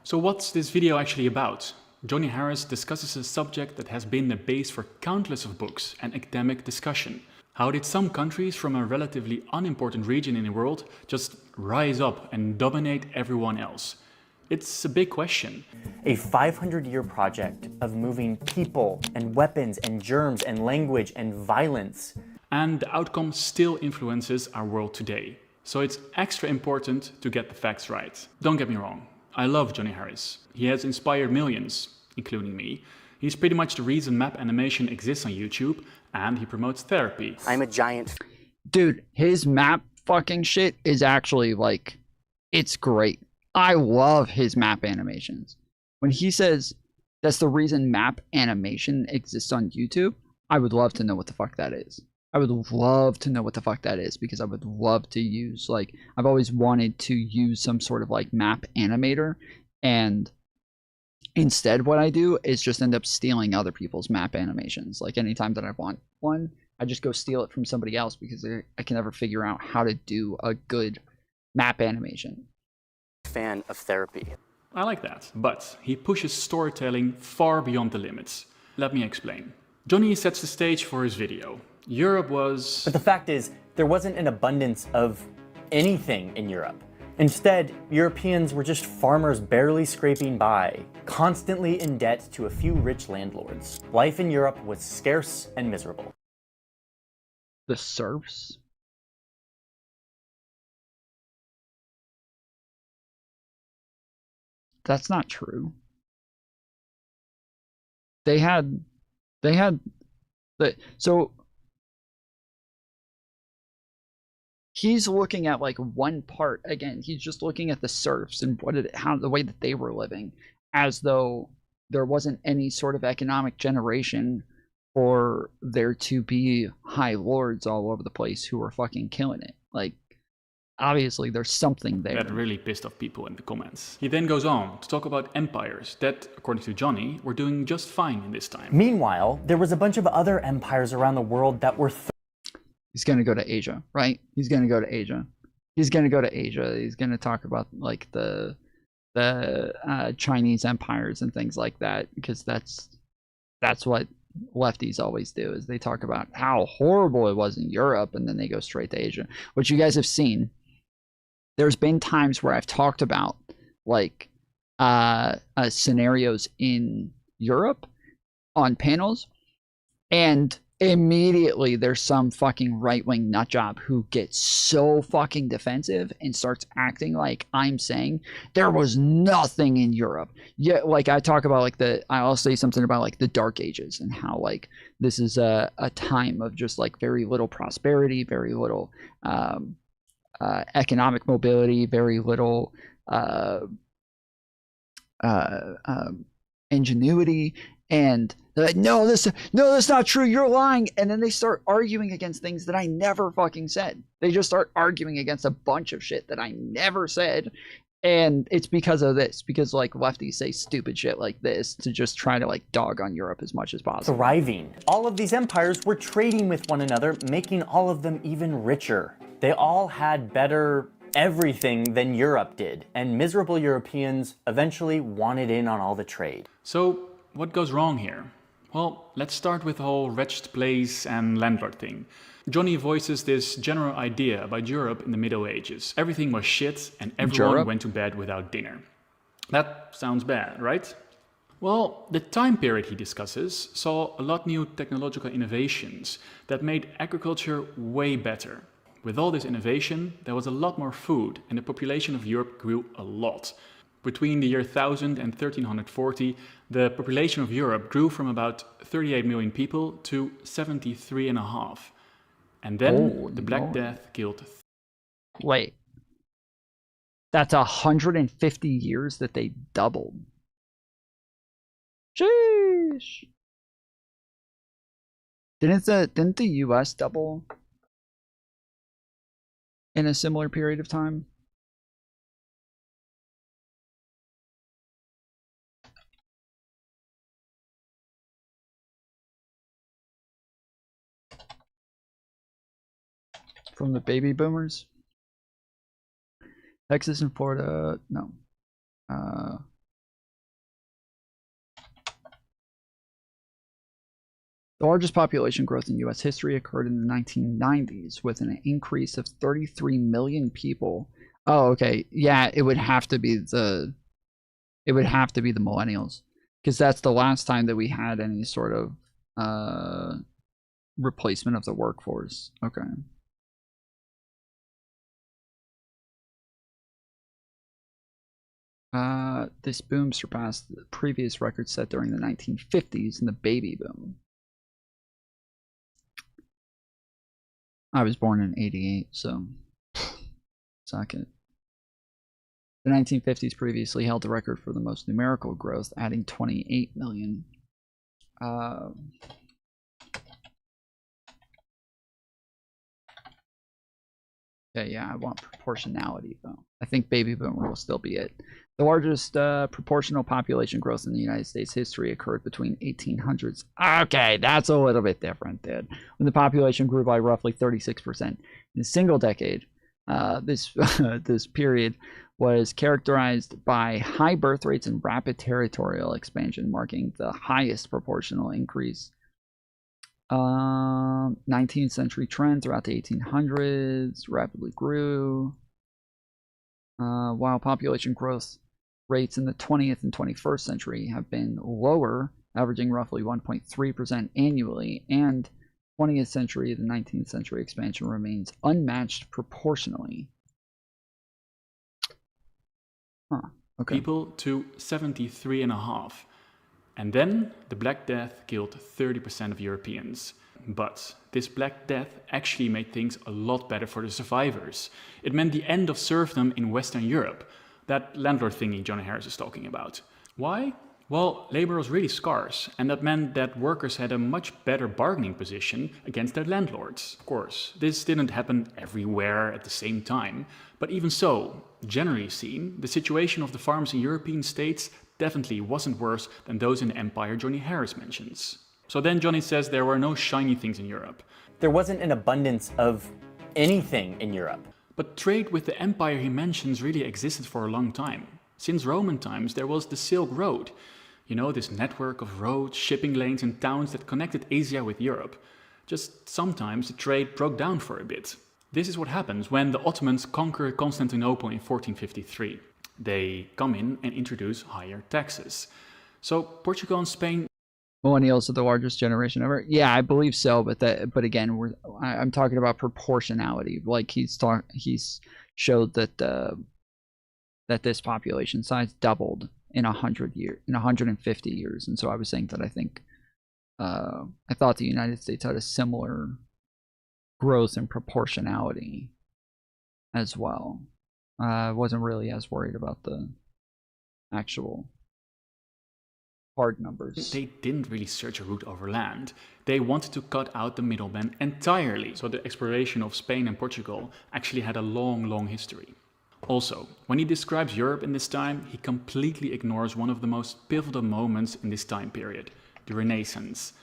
Speaker 4: So what's this video actually about? Johnny Harris discusses a subject that has been the base for countless of books and academic discussion. How did some countries from a relatively unimportant region in the world just rise up and dominate everyone else? It's a big question.
Speaker 12: A 500-year project of moving people and weapons and germs and language and violence.
Speaker 4: And the outcome still influences our world today. So it's extra important to get the facts right. Don't get me wrong, I love Johnny Harris. He has inspired millions, including me. He's pretty much the reason map animation exists on YouTube, and he promotes therapy.
Speaker 12: I'm a giant.
Speaker 5: Dude, his map fucking shit is actually like, it's great. I love his map animations. When he says that's the reason map animation exists on YouTube, I would love to know what the fuck that is. I would love to know what the fuck that is, because I would love to use, like, I've always wanted to use some sort of like map animator, and instead what I do is just end up stealing other people's map animations. Like anytime that I want one, I just go steal it from somebody else, because I can never figure out how to do a good map animation.
Speaker 12: Fan of therapy.
Speaker 4: I like that, but he pushes storytelling far beyond the limits. Let me explain. Johnny sets the stage for his video. Europe was...
Speaker 12: But the fact is, there wasn't an abundance of anything in Europe. Instead, Europeans were just farmers barely scraping by, constantly in debt to a few rich landlords. Life in Europe was scarce and miserable.
Speaker 5: The serfs? That's not true. So he's looking at like one part again. He's just looking at the serfs and the way that they were living, as though there wasn't any sort of economic generation for there to be high lords all over the place who were fucking killing it. Like, obviously there's something there.
Speaker 4: That really pissed off people in the comments. He then goes on to talk about empires that, according to Johnny, were doing just fine in this time.
Speaker 12: Meanwhile, there was a bunch of other empires around the world that were...
Speaker 5: He's going to go to Asia, right? He's going to go to Asia. He's going to go to Asia. He's going to talk about like the Chinese empires and things like that, because that's what lefties always do, is they talk about how horrible it was in Europe, and then they go straight to Asia, which you guys have seen. There's been times where I've talked about like scenarios in Europe on panels, and immediately there's some fucking right-wing nutjob who gets so fucking defensive and starts acting like I'm saying there was nothing in Europe. Yeah, like I talk about like I'll say something about like the Dark Ages and how like this is a time of just like very little prosperity, very little economic mobility, very little ingenuity, and they're like, no, that's not true, you're lying. And then they start arguing against things that I never fucking said. They just start arguing against a bunch of shit that I never said. And it's because of this, because like lefties say stupid shit like this to just try to like dog on Europe as much as possible.
Speaker 12: Thriving. All of these empires were trading with one another, making all of them even richer. They all had better everything than Europe did, and miserable Europeans eventually wanted in on all the trade.
Speaker 4: So what goes wrong here? Well, let's start with the whole wretched place and landlord thing. Johnny voices this general idea about Europe in the Middle Ages. Everything was shit and everyone went to bed without dinner. That sounds bad, right? Well, the time period he discusses saw a lot new technological innovations that made agriculture way better. With all this innovation, there was a lot more food, and the population of Europe grew a lot. Between the year 1000 and 1340, the population of Europe grew from about 38 million people to 73.5. And then the Black Death killed...
Speaker 5: Wait. That's 150 years that they doubled. Sheesh. Didn't the US double in a similar period of time? From the baby boomers? Texas and Florida, no. The largest population growth in U.S. history occurred in the 1990s with an increase of 33 million people. Oh, okay. Yeah, it would have to be the millennials, because that's the last time that we had any sort of replacement of the workforce. Okay. This boom surpassed the previous record set during the 1950s in the baby boom. I was born in 88, so suck it. The 1950s previously held the record for the most numerical growth, adding 28 million. Yeah, I want proportionality, though. I think baby boomer will still be it. The largest proportional population growth in the United States history occurred between 1800s. Okay, that's a little bit different, dude. When the population grew by roughly 36% in a single decade. This period was characterized by high birth rates and rapid territorial expansion, marking the highest proportional increase. 19th century trend throughout the 1800s rapidly grew, while population growth rates in the 20th and 21st century have been lower, averaging roughly 1.3% annually, and 20th century to 19th century expansion remains unmatched proportionally. Okay.
Speaker 4: People to 73.5. And then the Black Death killed 30% of Europeans. But this Black Death actually made things a lot better for the survivors. It meant the end of serfdom in Western Europe, that landlord thingy Johnny Harris is talking about. Why? Well, labor was really scarce, and that meant that workers had a much better bargaining position against their landlords. Of course, this didn't happen everywhere at the same time, but even so, generally seen, the situation of the farmers in European states definitely wasn't worse than those in the empire Johnny Harris mentions. So then Johnny says there were no shiny things in Europe.
Speaker 12: There wasn't an abundance of anything in Europe.
Speaker 4: But trade with the empire he mentions really existed for a long time. Since Roman times, there was the Silk Road. You know, this network of roads, shipping lanes and towns that connected Asia with Europe. Just sometimes the trade broke down for a bit. This is what happens when the Ottomans conquer Constantinople in 1453. They come in and introduce higher taxes. So Portugal and Spain...
Speaker 5: Millennials are the largest generation ever. Yeah, I believe so, but again, I'm talking about proportionality. Like he's showed that that this population size doubled in 150 years, and so I was saying that I thought the United States had a similar growth in proportionality as well. I wasn't really as worried about the actual hard numbers.
Speaker 4: They didn't really search a route over land. They wanted to cut out the middlemen entirely. So the exploration of Spain and Portugal actually had a long, long history. Also, when he describes Europe in this time, he completely ignores one of the most pivotal moments in this time period, the Renaissance.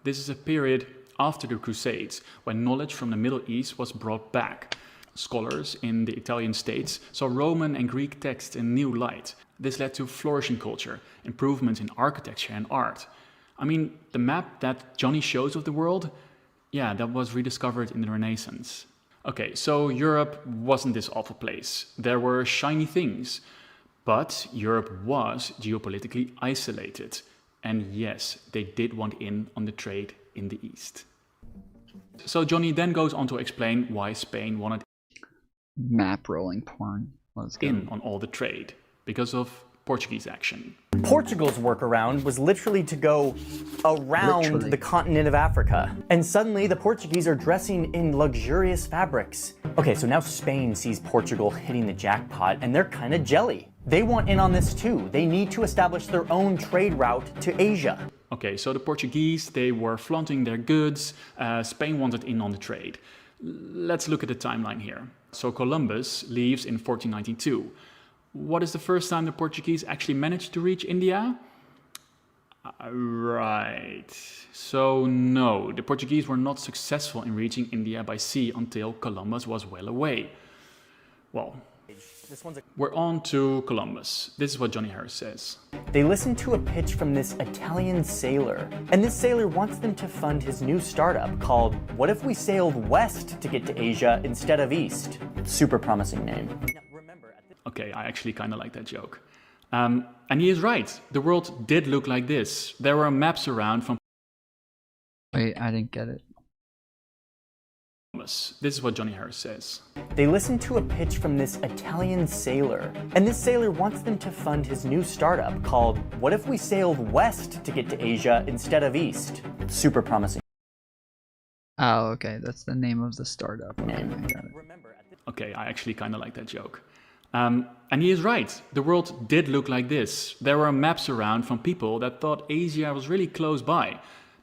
Speaker 4: This is a period after the Crusades, when knowledge from the Middle East was brought back. Scholars in the Italian states saw Roman and Greek texts in new light. This led to flourishing culture, improvements in architecture and art. I mean, the map that Johnny shows of the world, yeah, that was rediscovered in the Renaissance. Okay, so Europe wasn't this awful place. There were shiny things. But Europe was geopolitically isolated. And yes, they did want in on the trade in the East. So Johnny then goes on to explain why Spain wanted
Speaker 5: map rolling porn. Let's go.
Speaker 4: In on all the trade because of Portuguese action.
Speaker 12: Portugal's workaround was literally to go around the continent of Africa. And suddenly the Portuguese are dressing in luxurious fabrics. Okay, so now Spain sees Portugal hitting the jackpot and they're kind of jelly. They want in on this too. They need to establish their own trade route to Asia.
Speaker 4: Okay, so the Portuguese, they were flaunting their goods. Spain wanted in on the trade. Let's look at the timeline here. So Columbus leaves in 1492. What is the first time the Portuguese actually managed to reach India? Right. So no, the Portuguese were not successful in reaching India by sea until Columbus was well away. Well, we're on to Columbus. This is what Johnny Harris says.
Speaker 12: They listened to a pitch from this Italian sailor, and this sailor wants them to fund his new startup called What If We Sailed West to Get to Asia instead of East? Super promising name.
Speaker 4: Okay, I actually kind of like that joke. And he is right. The world did look like this. There were maps around from...
Speaker 5: Wait, I didn't get it.
Speaker 4: This is what Johnny Harris says.
Speaker 12: They listened to a pitch from this Italian sailor, and this sailor wants them to fund his new startup called What If We Sailed West to Get to Asia instead of East? Super promising.
Speaker 5: Oh, okay, that's the name of the startup. Okay, I got it.
Speaker 4: Okay, I actually kind of like that joke. And he is right. The world did look like this. There were maps around from people that thought Asia was really close by.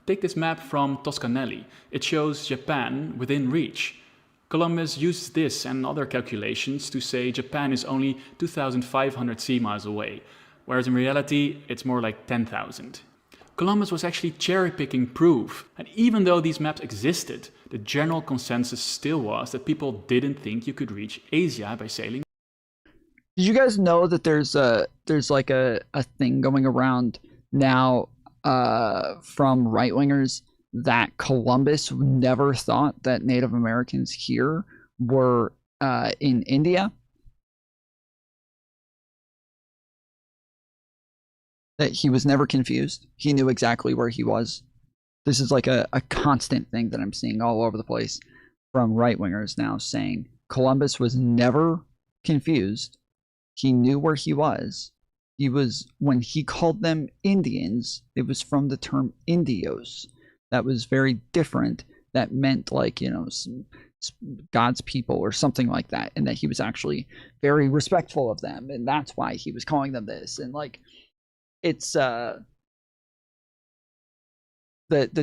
Speaker 4: Take this map from Toscanelli. It shows Japan within reach. Columbus used this and other calculations to say Japan is only 2,500 sea miles away, whereas in reality it's more like 10,000. Columbus was actually cherry-picking proof, and even though these maps existed, the general consensus still was that people didn't think you could reach Asia by sailing.
Speaker 5: Did you guys know that there's like a thing going around now from right-wingers that Columbus never thought that Native Americans here were in India? That he was never confused. He knew exactly where he was. This is like a constant thing that I'm seeing all over the place from right-wingers now saying Columbus was never confused. He knew where he was. He was, when he called them Indians, it was from the term Indios. That was very different. That meant like, you know, God's people or something like that. And that he was actually very respectful of them. And that's why he was calling them this. And like, it's, the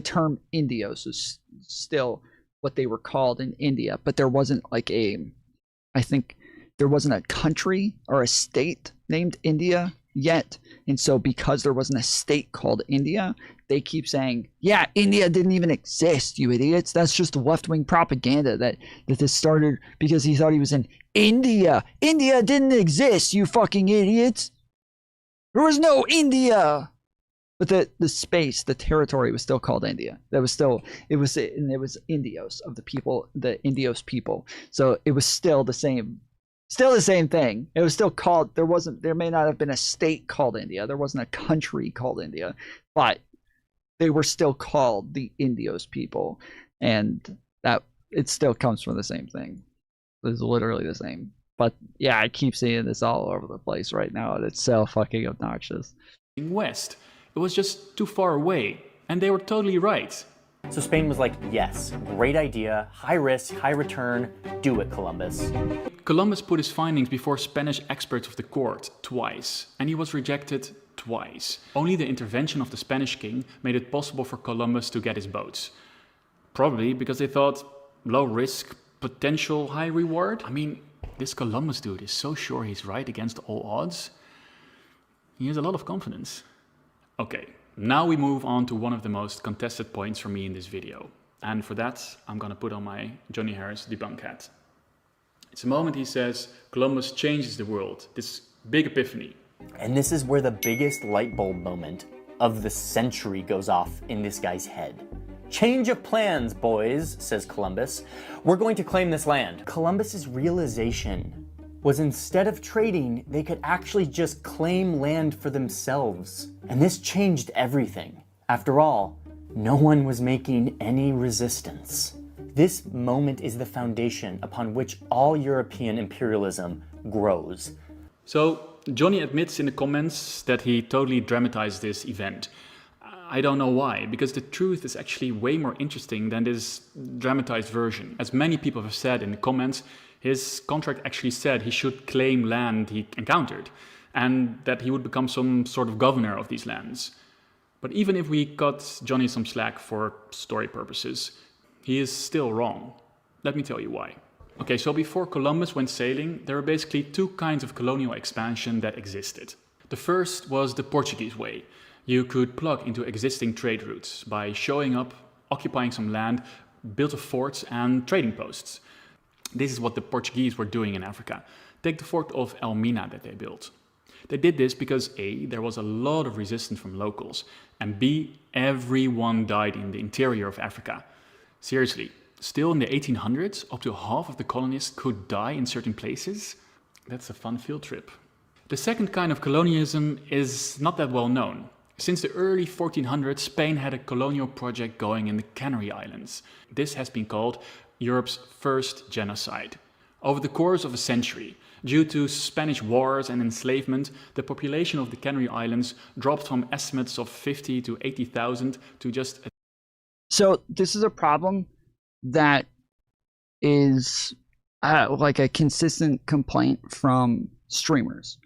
Speaker 5: term Indios is still what they were called in India. But there wasn't like I think there wasn't a country or a state named India yet. And so because there wasn't a state called India, they keep saying, yeah, India didn't even exist, you idiots. That's just left-wing propaganda that this started because he thought he was in India. India didn't exist, you fucking idiots. There was no India. But the space, the territory was still called India. That was still, it was Indios of the people, the Indios people. So it was still the same. Still the same thing. It was still called, there may not have been a state called India. There wasn't a country called India, but they were still called the Indios people. And that, it still comes from the same thing. It's literally the same. But yeah, I keep seeing this all over the place right now, and it's so fucking obnoxious.
Speaker 4: West. It was just too far away. And they were totally right.
Speaker 12: So Spain was like, yes, great idea, high risk, high return, do it, Columbus.
Speaker 4: Columbus put his findings before Spanish experts of the court twice, and he was rejected twice. Only the intervention of the Spanish king made it possible for Columbus to get his boats. Probably because they thought, low risk, potential high reward? I mean, this Columbus dude is so sure he's right against all odds. He has a lot of confidence. Okay. Now we move on to one of the most contested points for me in this video. And for that, I'm gonna put on my Johnny Harris debunk hat. It's a moment he says, Columbus changes the world, this big epiphany.
Speaker 12: And this is where the biggest light bulb moment of the century goes off in this guy's head. Change of plans, boys, says Columbus. We're going to claim this land. Columbus's realization was instead of trading, they could actually just claim land for themselves. And this changed everything. After all, no one was making any resistance. This moment is the foundation upon which all European imperialism grows.
Speaker 4: So, Johnny admits in the comments that he totally dramatized this event. I don't know why, because the truth is actually way more interesting than this dramatized version. As many people have said in the comments, his contract actually said he should claim land he encountered, and that he would become some sort of governor of these lands. But even if we cut Johnny some slack for story purposes, he is still wrong. Let me tell you why. Okay, so before Columbus went sailing, there were basically two kinds of colonial expansion that existed. The first was the Portuguese way. You could plug into existing trade routes by showing up, occupying some land, built a fort and trading posts. This is what the Portuguese were doing in Africa. Take the fort of Elmina that they built. They did this because A, there was a lot of resistance from locals, and B, everyone died in the interior of Africa. Seriously, still in the 1800s, up to half of the colonists could die in certain places? That's a fun field trip. The second kind of colonialism is not that well known. Since the early 1400s, Spain had a colonial project going in the Canary Islands. This has been called Europe's first genocide. Over the course of a century, due to Spanish wars and enslavement, the population of the Canary Islands dropped from estimates of 50 to 80,000 to just...
Speaker 5: So this is a problem that is like a consistent complaint from streamers.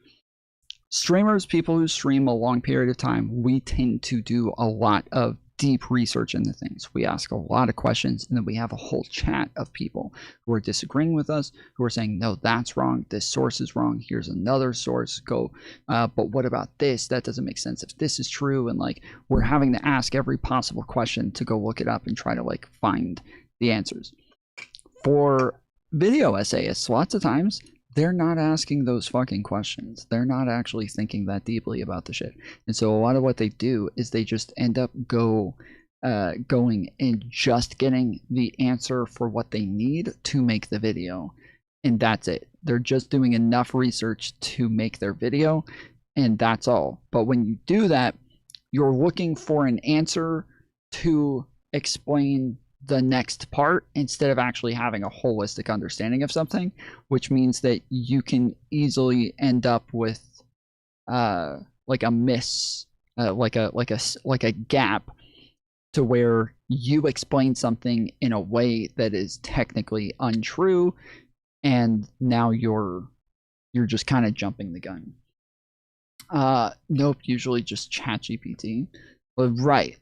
Speaker 5: Streamers, people who stream a long period of time, we tend to do a lot of deep research into things. We ask a lot of questions, and then we have a whole chat of people who are disagreeing with us, who are saying, no, that's wrong, this source is wrong, here's another source, but what about this? That doesn't make sense if this is true. And like, we're having to ask every possible question to go look it up and try to like find the answers. For video essayists, lots of times, they're not asking those fucking questions. They're not actually thinking that deeply about the shit. And so a lot of what they do is they just end up going and just getting the answer for what they need to make the video. And that's it. They're just doing enough research to make their video, and that's all. But when you do that, you're looking for an answer to explain the next part instead of actually having a holistic understanding of something, which means that you can easily end up with like a miss, like a gap to where you explain something in a way that is technically untrue, and now you're just kind of jumping the gun. Nope, usually just ChatGPT. But right,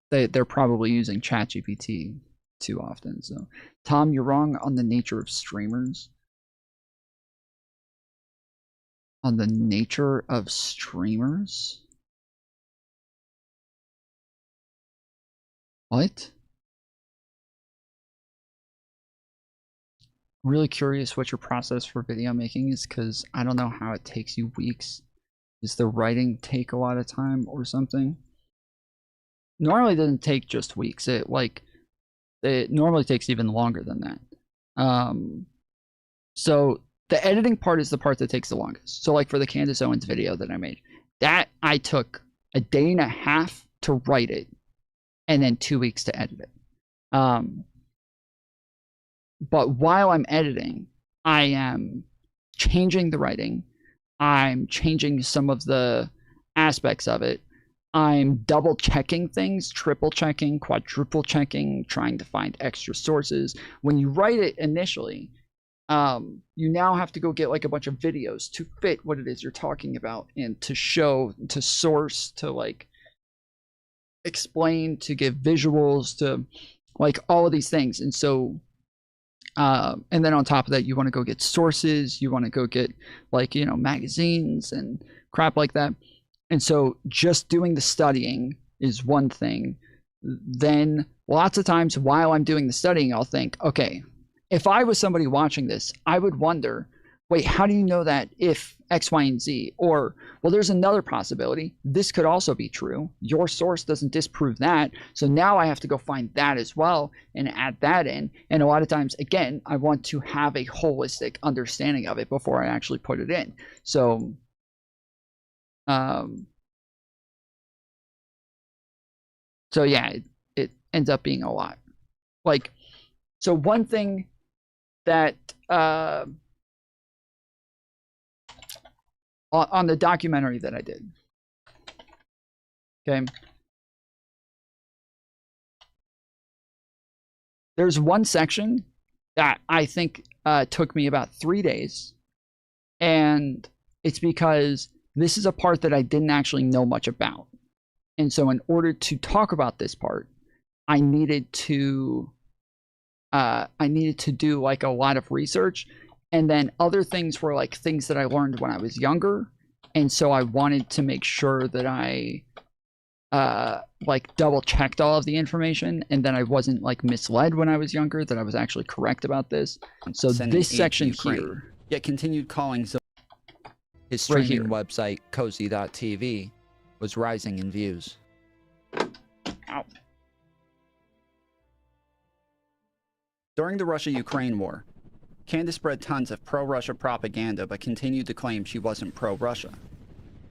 Speaker 5: they're probably using ChatGPT too often. So, Tom, you're wrong on the nature of streamers. On the nature of streamers? What? Really curious what your process for video making is, because I don't know how it takes you weeks. Does the writing take a lot of time or something? Normally it doesn't take just weeks. It normally takes even longer than that. So the editing part is the part that takes the longest. So like for the Candace Owens video that I made, that I took a day and a half to write it and then 2 weeks to edit it. But while I'm editing, I am changing the writing. I'm changing some of the aspects of it. I'm double checking things, triple checking, quadruple checking, trying to find extra sources. When you write it initially, you now have to go get like a bunch of videos to fit what it is you're talking about, and to show, to source, to like explain, to give visuals, to like all of these things. And so, and then on top of that, you want to go get sources, you want to go get like, you know, magazines and crap like that. And so just doing the studying is one thing. Then lots of times while I'm doing the studying, I'll think, okay, if I was somebody watching this, I would wonder, wait, how do you know that if X, Y, and Z? Or, well, there's another possibility. This could also be true. Your source doesn't disprove that. So now I have to go find that as well and add that in. And a lot of times, again, I want to have a holistic understanding of it before I actually put it in. So, so yeah, it ends up being a lot. Like, so one thing that on the documentary that I did, okay, there's one section that I think took me about 3 days, and it's because this is a part that I didn't actually know much about. And so in order to talk about this part, I needed to do like a lot of research. And then other things were like things that I learned when I was younger. And so I wanted to make sure that I like double checked all of the information and then I wasn't like misled when I was younger, that I was actually correct about this. So this section here,
Speaker 7: yet continued calling his
Speaker 5: Right
Speaker 7: streaming
Speaker 5: here.
Speaker 7: website cozy.tv was rising in views.
Speaker 5: Ow.
Speaker 7: During the Russia-Ukraine war, Candace spread tons of pro-Russia propaganda but continued to claim she wasn't pro-Russia,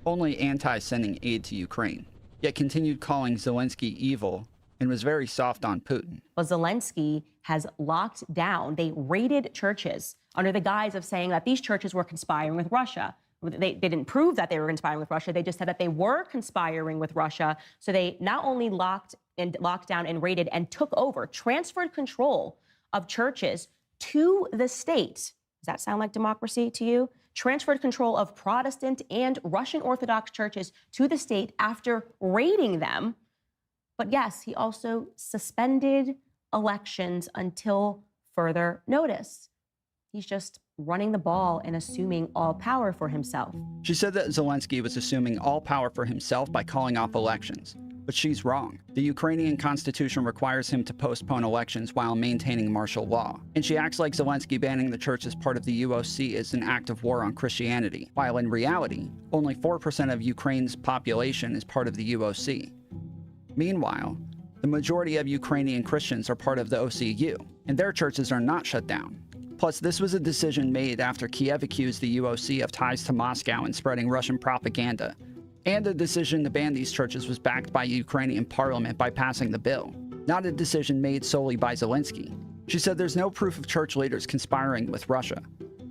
Speaker 7: only anti-sending aid to Ukraine, yet continued calling Zelensky evil and was very soft on Putin.
Speaker 14: Well, Zelensky has locked down, they raided churches under the guise of saying that these churches were conspiring with Russia. They didn't prove that they were conspiring with Russia. They just said that they were conspiring with Russia. So they not only locked down and raided and took over, transferred control of churches to the state. Does that sound like democracy to you? Transferred control of Protestant and Russian Orthodox churches to the state after raiding them. But yes, he also suspended elections until further notice. He's just running the ball and assuming all power for himself.
Speaker 7: She said that Zelensky was assuming all power for himself by calling off elections. But she's wrong. The Ukrainian constitution requires him to postpone elections while maintaining martial law. And she acts like Zelensky banning the church as part of the UOC is an act of war on Christianity, while in reality, only 4% of Ukraine's population is part of the UOC. Meanwhile, the majority of Ukrainian Christians are part of the OCU, and their churches are not shut down. Plus, this was a decision made after Kiev accused the UOC of ties to Moscow and spreading Russian propaganda. And the decision to ban these churches was backed by Ukrainian parliament by passing the bill, not a decision made solely by Zelensky. She said there's no proof of church leaders conspiring with Russia.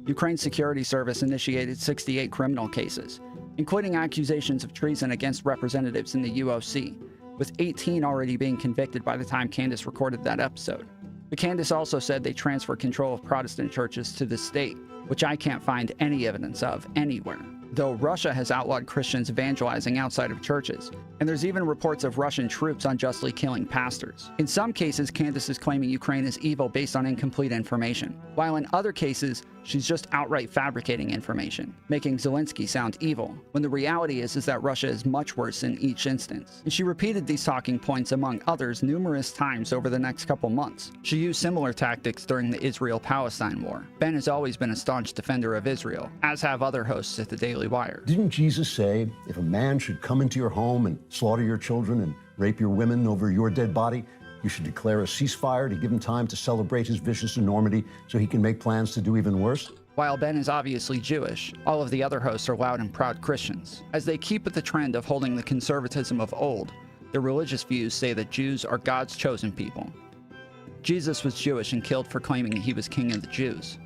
Speaker 7: Ukraine's security service initiated 68 criminal cases, including accusations of treason against representatives in the UOC, with 18 already being convicted by the time Candace recorded that episode. But Candace also said they transferred control of Protestant churches to the state, which I can't find any evidence of anywhere. Though Russia has outlawed Christians evangelizing outside of churches, and there's even reports of Russian troops unjustly killing pastors. In some cases, Candace is claiming Ukraine is evil based on incomplete information, while in other cases, she's just outright fabricating information, making Zelensky sound evil, when the reality is that Russia is much worse in each instance. And she repeated these talking points among others numerous times over the next couple months. She used similar tactics during the Israel-Palestine war. Ben has always been a staunch defender of Israel, as have other hosts at the Daily Wire.
Speaker 13: Didn't Jesus say, if a man should come into your home and slaughter your children and rape your women over your dead body, you should declare a ceasefire to give him time to celebrate his vicious enormity so he can make plans to do even worse?
Speaker 7: While Ben is obviously Jewish, all of the other hosts are loud and proud Christians. As they keep with the trend of holding the conservatism of old, their religious views say that Jews are God's chosen people. Jesus was Jewish and killed for claiming he was king of the Jews.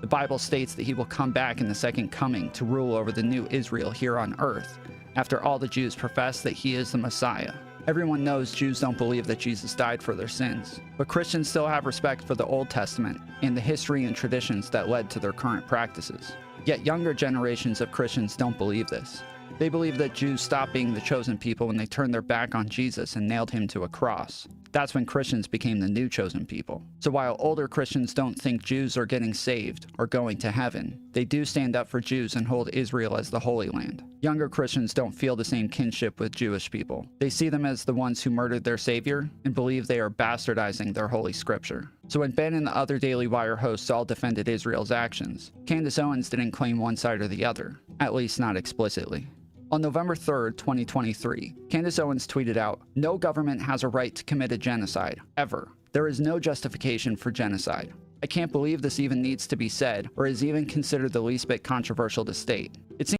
Speaker 7: The Bible states that he will come back in the second coming to rule over the new Israel here on earth, after all the Jews profess that he is the Messiah. Everyone knows Jews don't believe that Jesus died for their sins, but Christians still have respect for the Old Testament and the history and traditions that led to their current practices. Yet younger generations of Christians don't believe this. They believe that Jews stopped being the chosen people when they turned their back on Jesus and nailed him to a cross. That's when Christians became the new chosen people. So while older Christians don't think Jews are getting saved or going to heaven, they do stand up for Jews and hold Israel as the Holy Land. Younger Christians don't feel the same kinship with Jewish people. They see them as the ones who murdered their Savior and believe they are bastardizing their Holy Scripture. So when Ben and the other Daily Wire hosts all defended Israel's actions, Candace Owens didn't claim one side or the other, at least not explicitly. On November 3rd, 2023, Candace Owens tweeted out, "No government has a right to commit a genocide, ever. There is no justification for genocide. I can't believe this even needs to be said, or is even considered the least bit controversial to state." It seems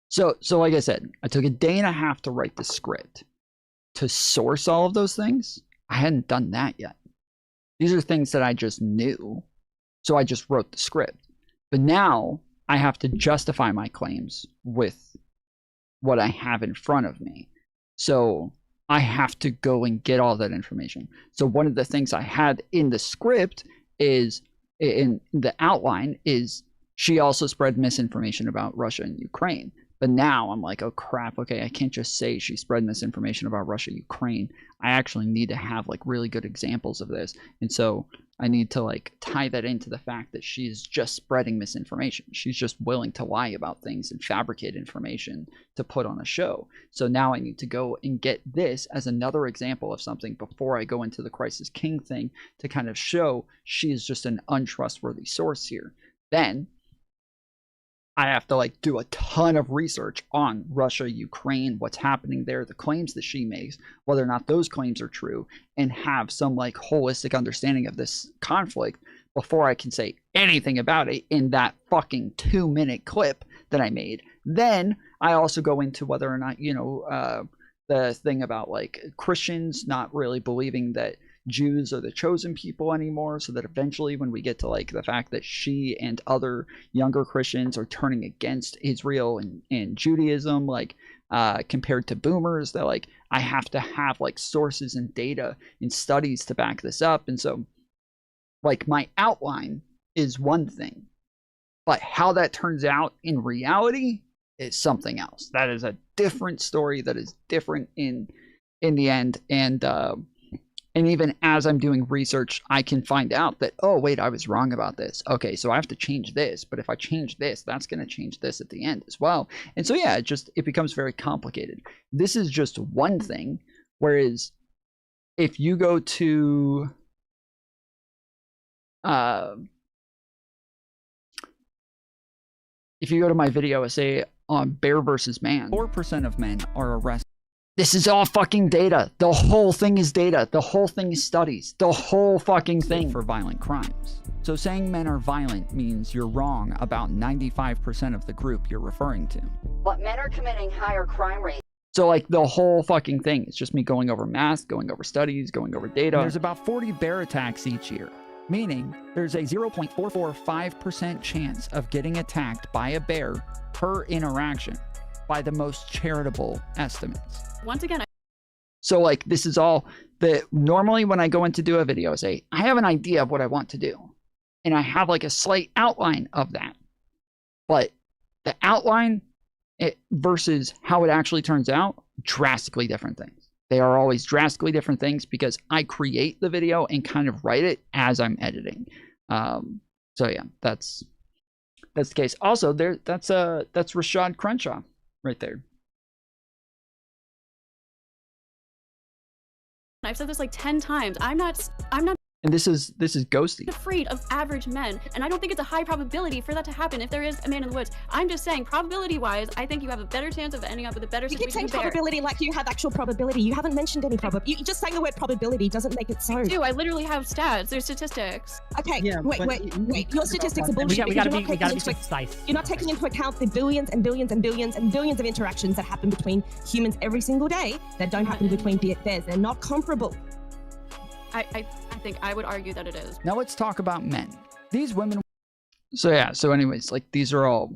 Speaker 5: So like I said, I took a day and a half to write the script. To source all of those things, I hadn't done that yet. These are things that I just knew, so I just wrote the script. But now I have to justify my claims with what I have in front of me. So I have to go and get all that information. So one of the things I had in the script is, in the outline, is she also spread misinformation about Russia and Ukraine. But now I'm like, oh crap, okay, I can't just say she's spreading this information about Russia, Ukraine. I actually need to have like really good examples of this. And so I need to like tie that into the fact that she's just spreading misinformation. She's just willing to lie about things and fabricate information to put on a show. So now I need to go and get this as another example of something before I go into the Crisis King thing to kind of show she is just an untrustworthy source here. Then I have to like do a ton of research on Russia, Ukraine, what's happening there, the claims that she makes, whether or not those claims are true, and have some like holistic understanding of this conflict before I can say anything about it in that fucking 2-minute clip that I made. Then I also go into whether or not, you know, the thing about like Christians not really believing that Jews are the chosen people anymore, so that eventually when we get to like the fact that she and other younger Christians are turning against Israel and Judaism, like compared to boomers, that like I have to have like sources and data and studies to back this up. And so like my outline is one thing, but how that turns out in reality is something else. That is a different story that is different in the end. And even as I'm doing research, I can find out that, oh, wait, I was wrong about this. Okay, so I have to change this. But if I change this, that's going to change this at the end as well. And so, yeah, it becomes very complicated. This is just one thing. Whereas if you go to my video essay on Bear versus Man, 4% of men are arrested. This is all fucking data. The whole thing is data. The whole thing is studies. The whole fucking thing for violent crimes. So saying men are violent means you're wrong about 95% of the group you're referring to.
Speaker 16: But men are committing higher crime rates.
Speaker 5: So like the whole fucking thing, it's just me going over math, going over studies, going over data. There's about 40 bear attacks each year, meaning there's a 0.445% chance of getting attacked by a bear per interaction by the most charitable estimates.
Speaker 22: Once again,
Speaker 5: so like this is all that normally when I go in to do a video, say I have an idea of what I want to do and I have like a slight outline of that, but the outline versus how it actually turns out, drastically different things. They are always drastically different things because I create the video and kind of write it as I'm editing. So yeah, that's the case. Also, that's Rashad Crenshaw right there.
Speaker 22: I've said this like 10 times. I'm not
Speaker 5: And this is Ghosty.
Speaker 22: afraid of average men, and I don't think it's a high probability for that to happen if there is a man in the woods. I'm just saying, probability-wise, I think you have a better chance of ending up with a better
Speaker 14: You keep saying
Speaker 22: situation.
Speaker 14: probability like you have actual probability. You haven't mentioned any probability. You just saying the word probability doesn't make it so.
Speaker 22: I do. I literally have stats. There's statistics.
Speaker 14: Okay, wait. Your statistics are bullshit.
Speaker 22: We gotta
Speaker 14: because
Speaker 22: be
Speaker 14: you're not
Speaker 22: precise.
Speaker 14: You're not taking into account the billions and billions and billions and billions of interactions that happen between humans every single day that don't happen between bears. They're not comparable.
Speaker 22: I think I would argue that it is.
Speaker 5: Now let's talk about men. These women. So yeah. So anyways, like these are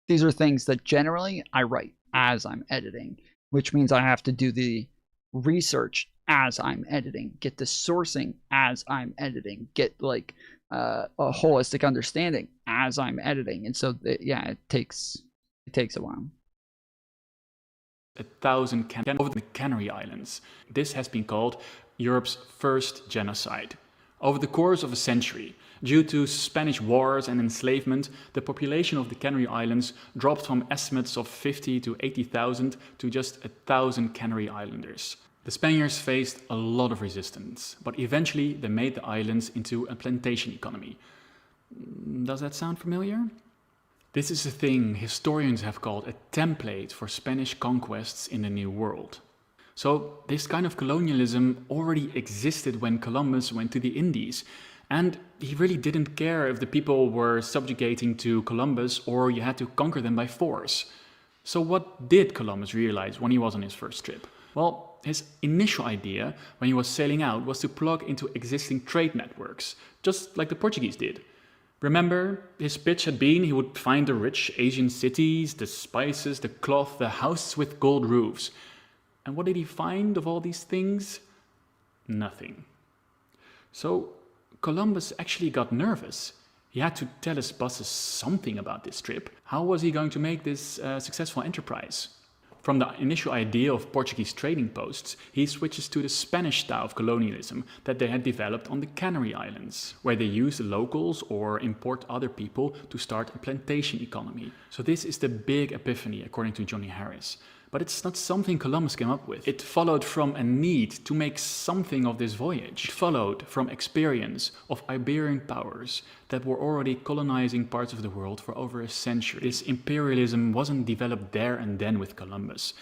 Speaker 5: things that generally I write as I'm editing, which means I have to do the research as I'm editing, get the sourcing as I'm editing, get like a holistic understanding as I'm editing, and so yeah, it takes a while.
Speaker 4: 1,000 over the Canary Islands. This has been called Europe's first genocide. Over the course of a century, due to Spanish wars and enslavement, the population of the Canary Islands dropped from estimates of 50 to 80,000 to just 1,000 Canary Islanders. The Spaniards faced a lot of resistance, but eventually they made the islands into a plantation economy. Does that sound familiar? This is a thing historians have called a template for Spanish conquests in the New World. So this kind of colonialism already existed when Columbus went to the Indies, and he really didn't care if the people were subjugating to Columbus or you had to conquer them by force. So what did Columbus realize when he was on his first trip? Well, his initial idea when he was sailing out was to plug into existing trade networks, just like the Portuguese did. Remember, his pitch had been he would find the rich Asian cities, the spices, the cloth, the houses with gold roofs. And what did he find of all these things? Nothing. So Columbus actually got nervous. He had to tell his bosses something about this trip. How was he going to make this a successful enterprise? From the initial idea of Portuguese trading posts, he switches to the Spanish style of colonialism that they had developed on the Canary Islands, where they use the locals or import other people to start a plantation economy. So this is the big epiphany, according to Johnny Harris. But it's not something Columbus came up with. It followed from a need to make something of this voyage. It followed from experience of Iberian powers that were already colonizing parts of the world for over a century. This imperialism wasn't developed there and then with Columbus.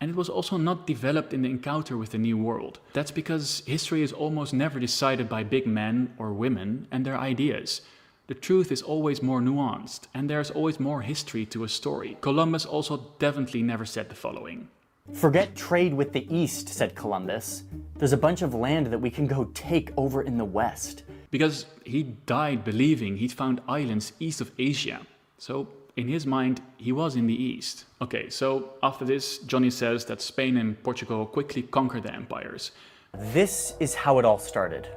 Speaker 4: And it was also not developed in the encounter with the New World. That's because history is almost never decided by big men or women and their ideas. The truth is always more nuanced, and there's always more history to a story. Columbus also definitely never said the following.
Speaker 12: Forget trade with the East, said Columbus. There's a bunch of land that we can go take over in the West.
Speaker 4: Because he died believing he'd found islands east of Asia. So in his mind, he was in the East. Okay, so after this, Johnny says that Spain and Portugal quickly conquered the empires.
Speaker 12: This is how it all started.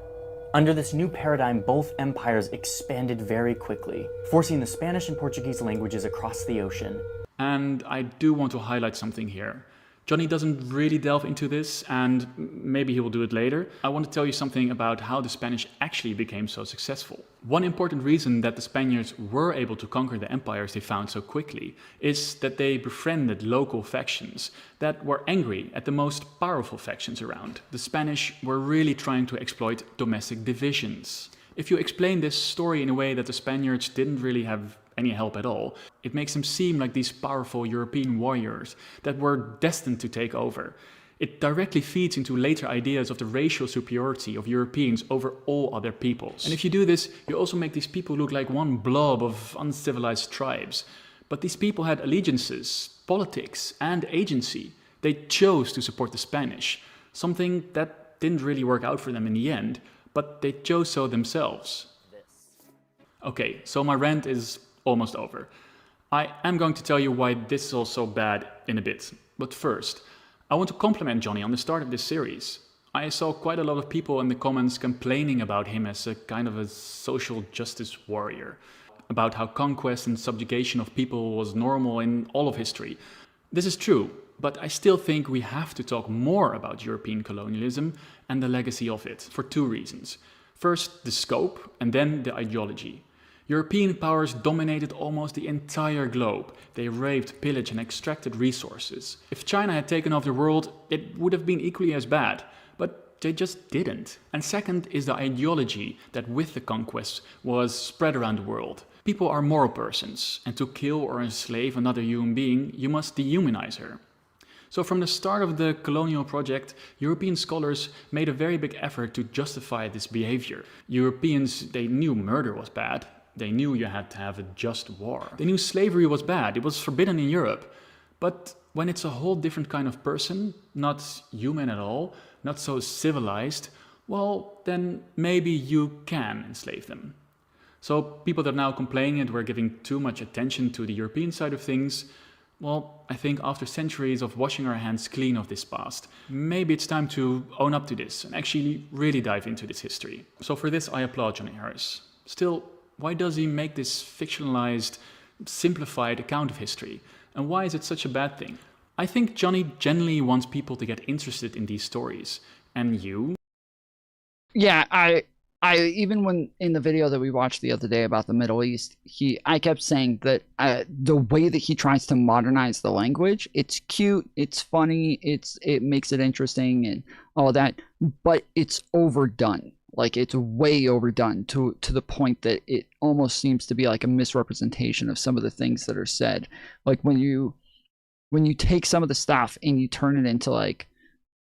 Speaker 12: Under this new paradigm, both empires expanded very quickly, forcing the Spanish and Portuguese languages across the ocean.
Speaker 4: And I do want to highlight something here. Johnny doesn't really delve into this, and maybe he will do it later. I want to tell you something about how the Spanish actually became so successful. One important reason that the Spaniards were able to conquer the empires they found so quickly is that they befriended local factions that were angry at the most powerful factions around. The Spanish were really trying to exploit domestic divisions. If you explain this story in a way that the Spaniards didn't really have any help at all, it makes them seem like these powerful European warriors that were destined to take over. It directly feeds into later ideas of the racial superiority of Europeans over all other peoples. And if you do this, you also make these people look like one blob of uncivilized tribes. But these people had allegiances, politics, and agency. They chose to support the Spanish, something that didn't really work out for them in the end, but they chose so themselves. Okay, so my rant is almost over. I am going to tell you why this is all so bad in a bit. But first, I want to compliment Johnny on the start of this series. I saw quite a lot of people in the comments complaining about him as a kind of a social justice warrior, about how conquest and subjugation of people was normal in all of history. This is true, but I still think we have to talk more about European colonialism and the legacy of it, for two reasons. First, the scope, and then the ideology. European powers dominated almost the entire globe. They raped, pillaged and extracted resources. If China had taken over the world, it would have been equally as bad, but they just didn't. And second is the ideology that with the conquest was spread around the world. People are moral persons, and to kill or enslave another human being, you must dehumanize her. So from the start of the colonial project, European scholars made a very big effort to justify this behavior. Europeans, they knew murder was bad. They knew you had to have a just war. They knew slavery was bad. It was forbidden in Europe. But when it's a whole different kind of person, not human at all, not so civilized, well, then maybe you can enslave them. So people that are now complaining that we're giving too much attention to the European side of things, well, I think after centuries of washing our hands clean of this past, maybe it's time to own up to this and actually really dive into this history. So for this, I applaud Johnny Harris. Still, why does he make this fictionalized, simplified account of history? And why is it such a bad thing? I think Johnny genuinely wants people to get interested in these stories. And you?
Speaker 5: Yeah, I even when in the video that we watched the other day about the Middle East, I kept saying that the way that he tries to modernize the language, it's cute, it's funny, it makes it interesting and all that, but it's overdone. Like, it's way overdone to the point that it almost seems to be like a misrepresentation of some of the things that are said. Like when you take some of the stuff and you turn it into, like,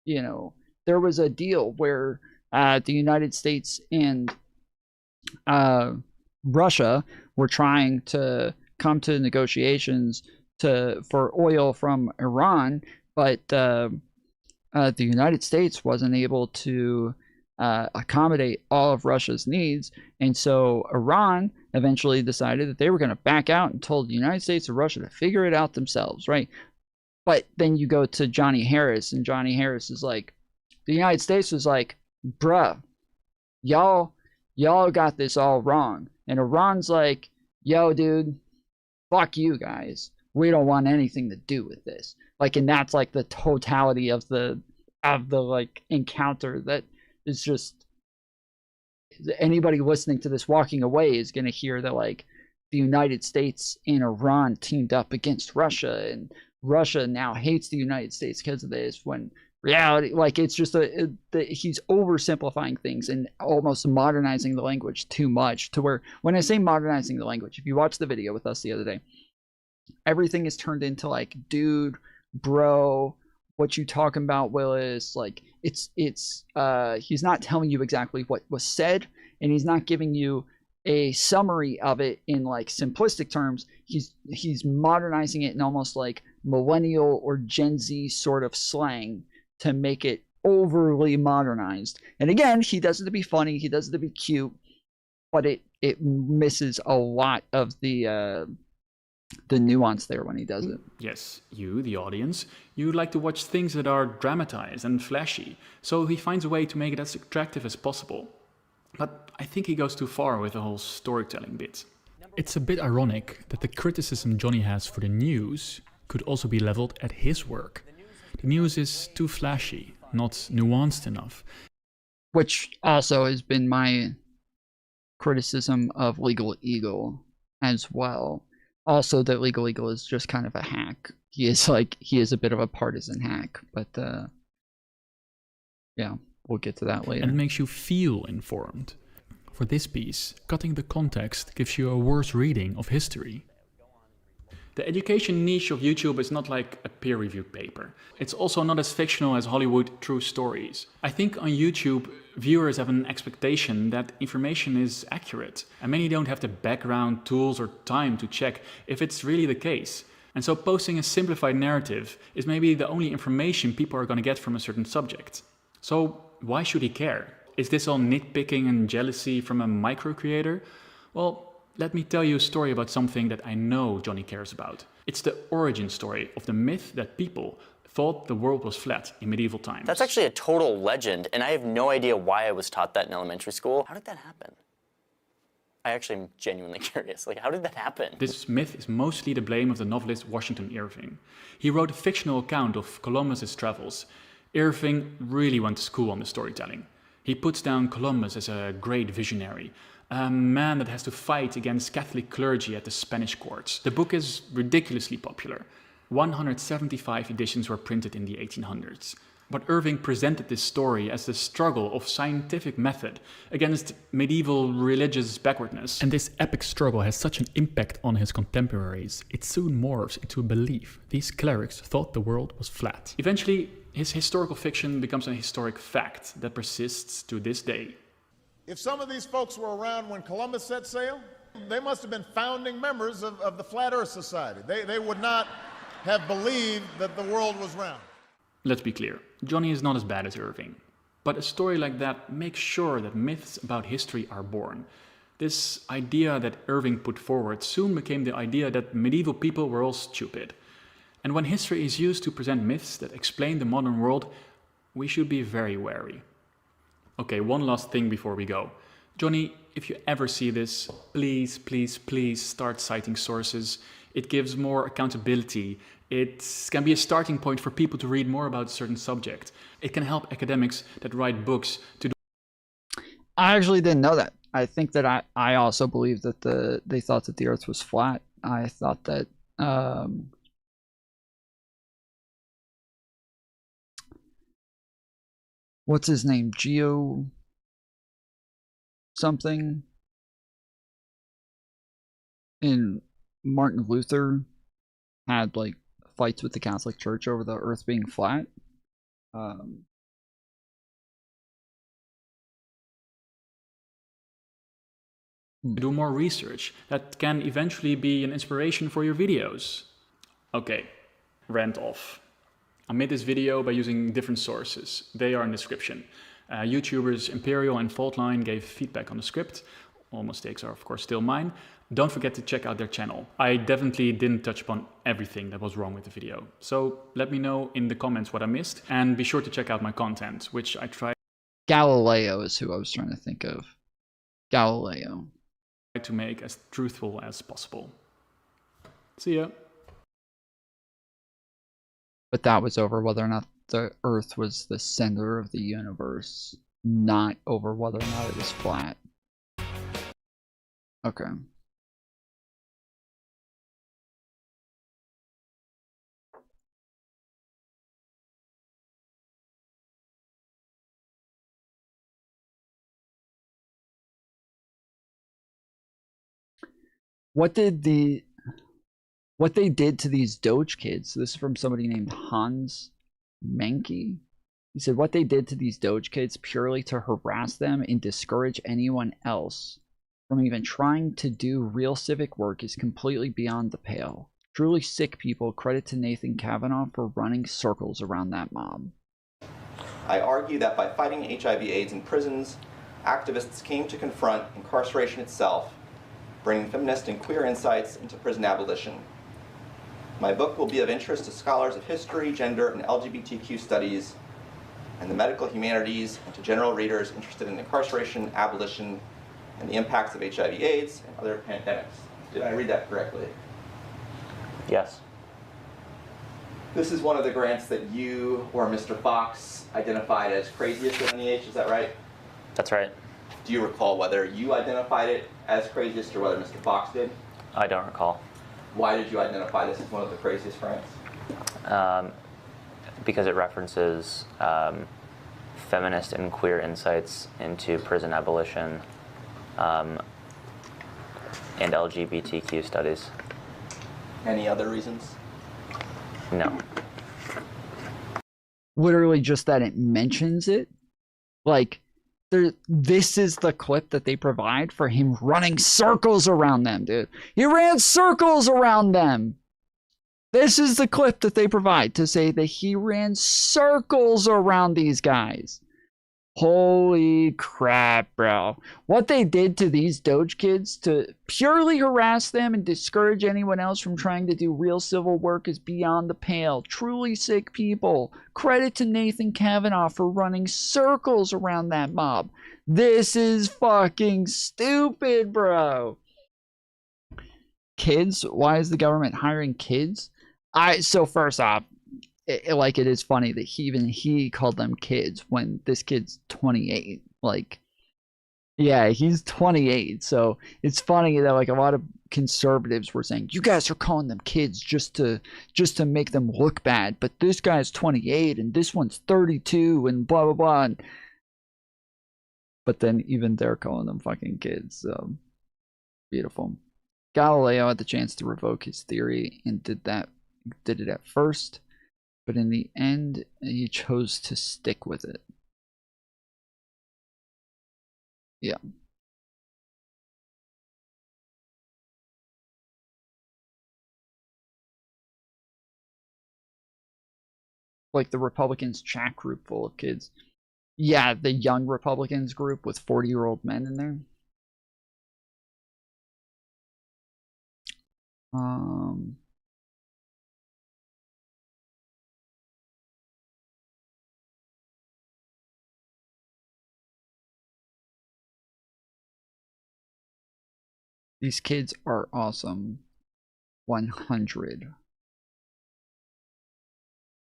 Speaker 5: you know, there was a deal where the United States and Russia were trying to come to negotiations for oil from Iran, but the United States wasn't able to accommodate all of Russia's needs, and so Iran eventually decided that they were going to back out and told the United States and Russia to figure it out themselves, right? But then you go to Johnny Harris, and Johnny Harris is like, the United States was like, bruh, y'all y'all got this all wrong. And Iran's like, yo, dude, fuck you guys. We don't want anything to do with this. Like, and that's like the totality of the like encounter that is just, anybody listening to this walking away is going to hear that like the United States and Iran teamed up against Russia, and Russia now hates the United States because of this, when reality, like, it's just he's oversimplifying things and almost modernizing the language too much, to where, when I say modernizing the language, if you watch the video with us the other day, everything is turned into like, dude, bro, what you talking about, Willis? Like, it's he's not telling you exactly what was said, and he's not giving you a summary of it in like simplistic terms. He's modernizing it in almost like millennial or Gen Z sort of slang to make it overly modernized. And again, he does it to be funny, he does it to be cute, but it misses a lot of the nuance there when he does it.
Speaker 4: Yes, you, the audience, you like to watch things that are dramatized and flashy, so he finds a way to make it as attractive as possible. But I think he goes too far with the whole storytelling bit. It's a bit ironic that the criticism Johnny has for the news could also be leveled at his work. The news is too flashy, not nuanced enough.
Speaker 5: Which also has been my criticism of Legal Eagle as well. Also, that Legal Eagle is just kind of a hack. He is a bit of a partisan hack, but yeah, we'll get to that later.
Speaker 4: And it makes you feel informed. For this piece, cutting the context gives you a worse reading of history. The education niche of YouTube is not like a peer-reviewed paper. It's also not as fictional as Hollywood true stories. I think on YouTube, viewers have an expectation that information is accurate, and many don't have the background, tools, or time to check if it's really the case. And so posting a simplified narrative is maybe the only information people are going to get from a certain subject. So why should he care? Is this all nitpicking and jealousy from a micro-creator? Well, let me tell you a story about something that I know Johnny cares about. It's the origin story of the myth that people thought the world was flat in medieval times.
Speaker 12: That's actually a total legend, and I have no idea why I was taught that in elementary school. How did that happen? I actually am genuinely curious. Like, how did that happen?
Speaker 4: This myth is mostly the blame of the novelist Washington Irving. He wrote a fictional account of Columbus's travels. Irving really went to school on the storytelling. He puts down Columbus as a great visionary, a man that has to fight against Catholic clergy at the Spanish courts. The book is ridiculously popular. 175 editions were printed in the 1800s. But Irving presented this story as the struggle of scientific method against medieval religious backwardness. And this epic struggle has such an impact on his contemporaries, it soon morphs into a belief. These clerics thought the world was flat. Eventually, his historical fiction becomes a historic fact that persists to this day.
Speaker 1: If some of these folks were around when Columbus set sail, they must have been founding members of the Flat Earth Society. They would not have believed that the world was round.
Speaker 4: Let's be clear, Johnny is not as bad as Irving. But a story like that makes sure that myths about history are born. This idea that Irving put forward soon became the idea that medieval people were all stupid. And when history is used to present myths that explain the modern world, we should be very wary. Okay, one last thing before we go. Johnny, if you ever see this, please, please, please start citing sources. It gives more accountability. It can be a starting point for people to read more about a certain subject. It can help academics that write books to do.
Speaker 5: I actually didn't know that. I think that I also believe that they thought that the Earth was flat. I thought that what's his name? Geo something in Martin Luther had like fights with the Catholic Church over the Earth being flat.
Speaker 4: Do more research that can eventually be an inspiration for your videos. Okay, rant off. I made this video by using different sources. They are in the description. YouTubers Imperial and Faultline gave feedback on the script. All mistakes are of course still mine. Don't forget to check out their channel. I definitely didn't touch upon everything that was wrong with the video. So let me know in the comments what I missed, and be sure to check out my content, which I try.
Speaker 5: Galileo is who I was trying to think of. Galileo.
Speaker 4: To make as truthful as possible. See ya.
Speaker 5: But that was over whether or not the Earth was the center of the universe, not over whether or not it was flat. Okay. What they did to these Doge kids, this is from somebody named Hans Menke. He said what they did to these Doge kids purely to harass them and discourage anyone else from even trying to do real civic work is completely beyond the pale. Truly sick people, credit to Nathan Kavanaugh for running circles around that mob.
Speaker 6: I argue that by fighting HIV/AIDS in prisons, activists came to confront incarceration itself, bringing feminist and queer insights into prison abolition. My book will be of interest to scholars of history, gender, and LGBTQ studies, and the medical humanities, and to general readers interested in incarceration, abolition, and the impacts of HIV/AIDS and other pandemics. Did I read that correctly?
Speaker 12: Yes.
Speaker 6: This is one of the grants that you or Mr. Fox identified as craziest of NEH, is that right?
Speaker 12: That's right.
Speaker 6: Do you recall whether you identified it as craziest or whether Mr. Fox did?
Speaker 12: I don't recall.
Speaker 6: Why did you identify this as one of the craziest grants?
Speaker 12: Because it references feminist and queer insights into prison abolition and LGBTQ studies.
Speaker 6: Any other reasons?
Speaker 12: No.
Speaker 5: Literally just that it mentions it. Like, this is the clip that they provide for him running circles around them, dude. He ran circles around them. This is the clip that they provide to say that he ran circles around these guys. Holy crap, bro. What they did to these Doge kids to purely harass them and discourage anyone else from trying to do real civil work is beyond the pale. Truly sick people. Credit to Nathan Kavanaugh for running circles around that mob. This is fucking stupid, bro. Kids? Why is the government hiring kids? So first off, it is funny that he called them kids when this kid's 28. Like, yeah, he's 28. So it's funny that like a lot of conservatives were saying, you guys are calling them kids just to make them look bad. But this guy's 28 and this one's 32 and blah, blah, blah. But then even they're calling them fucking kids. So beautiful. Galileo had the chance to revoke his theory and did it at first. But in the end, he chose to stick with it. Yeah. Like the Republicans chat group full of kids. Yeah, the young Republicans group with 40-year-old men in there. These kids are awesome. 100.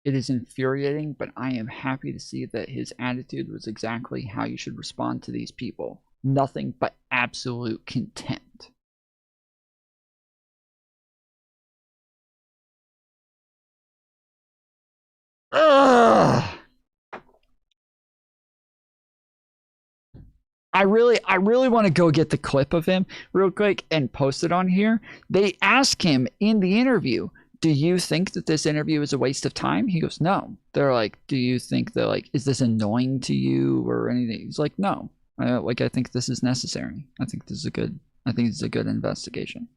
Speaker 5: It is infuriating, but I am happy to see that his attitude was exactly how you should respond to these people. Nothing but absolute contempt. Ugh! I really want to go get the clip of him real quick and post it on here. They ask him in the interview, do you think that this interview is a waste of time? He goes, no. They're like, do you think that, like, is this annoying to you or anything? He's like, no. I think this is necessary. I think this is a good investigation.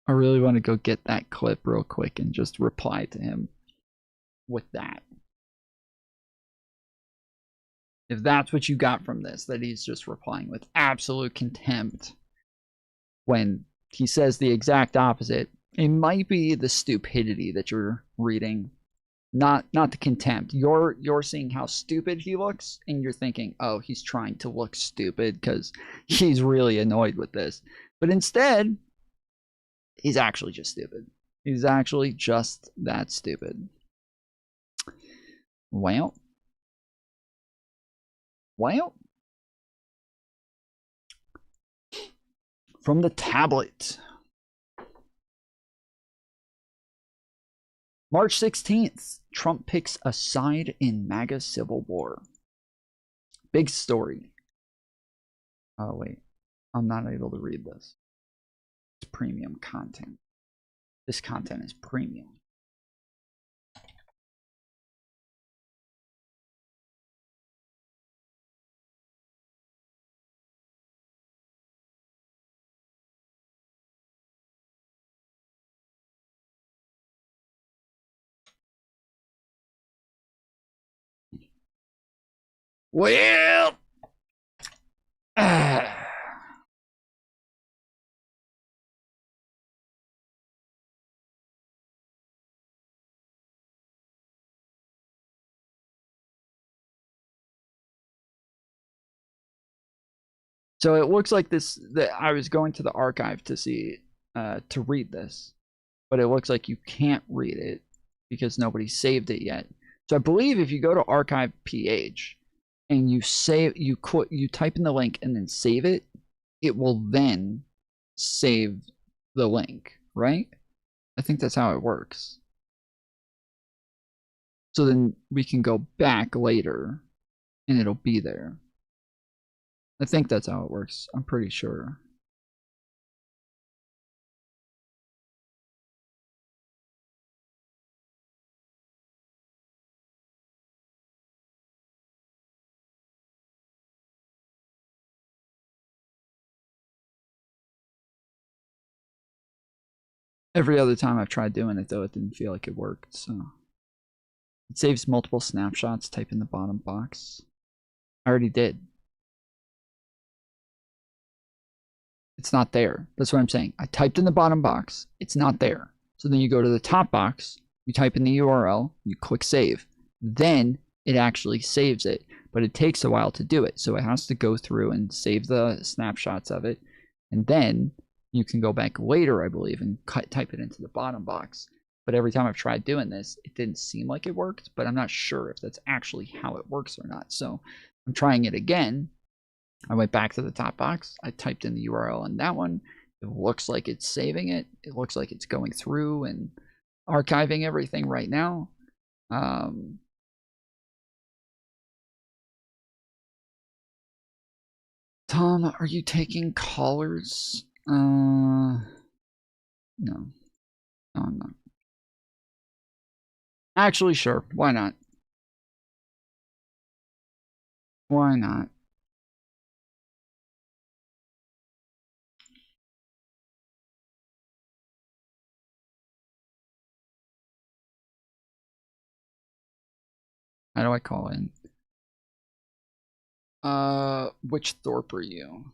Speaker 5: I really want to go get that clip real quick and just reply to him with that. If that's what you got from this, that he's just replying with absolute contempt when he says the exact opposite It might be the stupidity that you're reading, not the contempt. You're seeing how stupid he looks, and you're thinking, oh, he's trying to look stupid because he's really annoyed with this. But instead, he's actually just stupid. He's actually just that stupid. Well. From the tablet. March 16th, Trump picks a side in MAGA civil war. Big story. Oh, wait. I'm not able to read this. It's premium content. This content is premium. Well, so it looks like this. That I was going to the archive to see to read this, but it looks like you can't read it because nobody saved it yet. So I believe if you go to archive ph and you save, you type in the link and then save it, it will then save the link, right? I think that's how it works. So then we can go back later and it'll be there. I think that's how it works. I'm pretty sure. Every other time I've tried doing it, though, it didn't feel like it worked, so. It saves multiple snapshots. Type in the bottom box. I already did. It's not there. That's what I'm saying. I typed in the bottom box. It's not there. So then you go to the top box. You type in the URL. You click save. Then it actually saves it. But it takes a while to do it. So it has to go through and save the snapshots of it. And then you can go back later, I believe, and type it into the bottom box. But every time I've tried doing this, it didn't seem like it worked. But I'm not sure if that's actually how it works or not. So I'm trying it again. I went back to the top box. I typed in the URL on that one. It looks like it's saving it. It looks like it's going through and archiving everything right now. Tom, are you taking callers? No. No, I'm not. Actually, sure. Why not? Why not? How do I call in? Which Thorpe are you?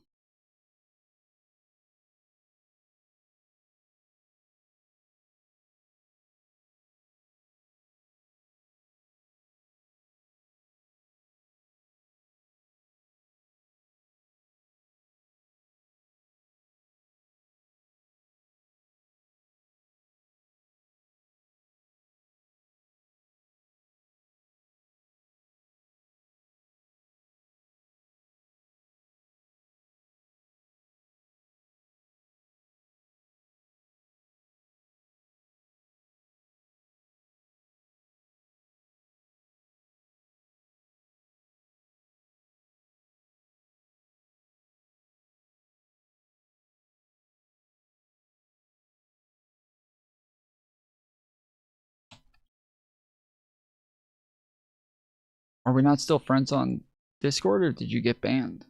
Speaker 5: Are we not still friends on Discord, or did you get banned?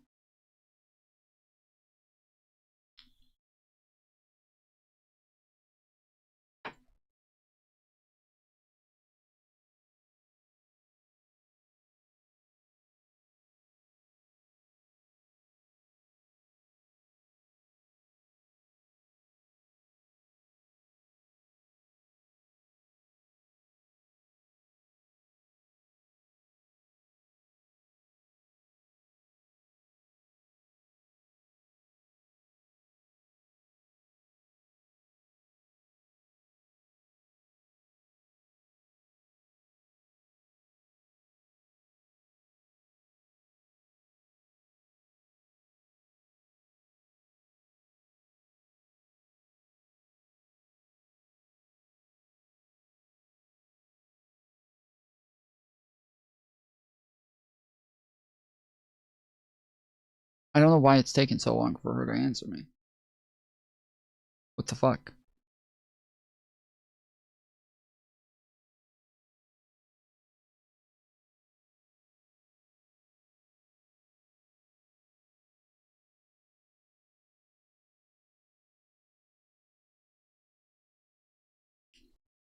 Speaker 5: I don't know why it's taking so long for her to answer me. What the fuck?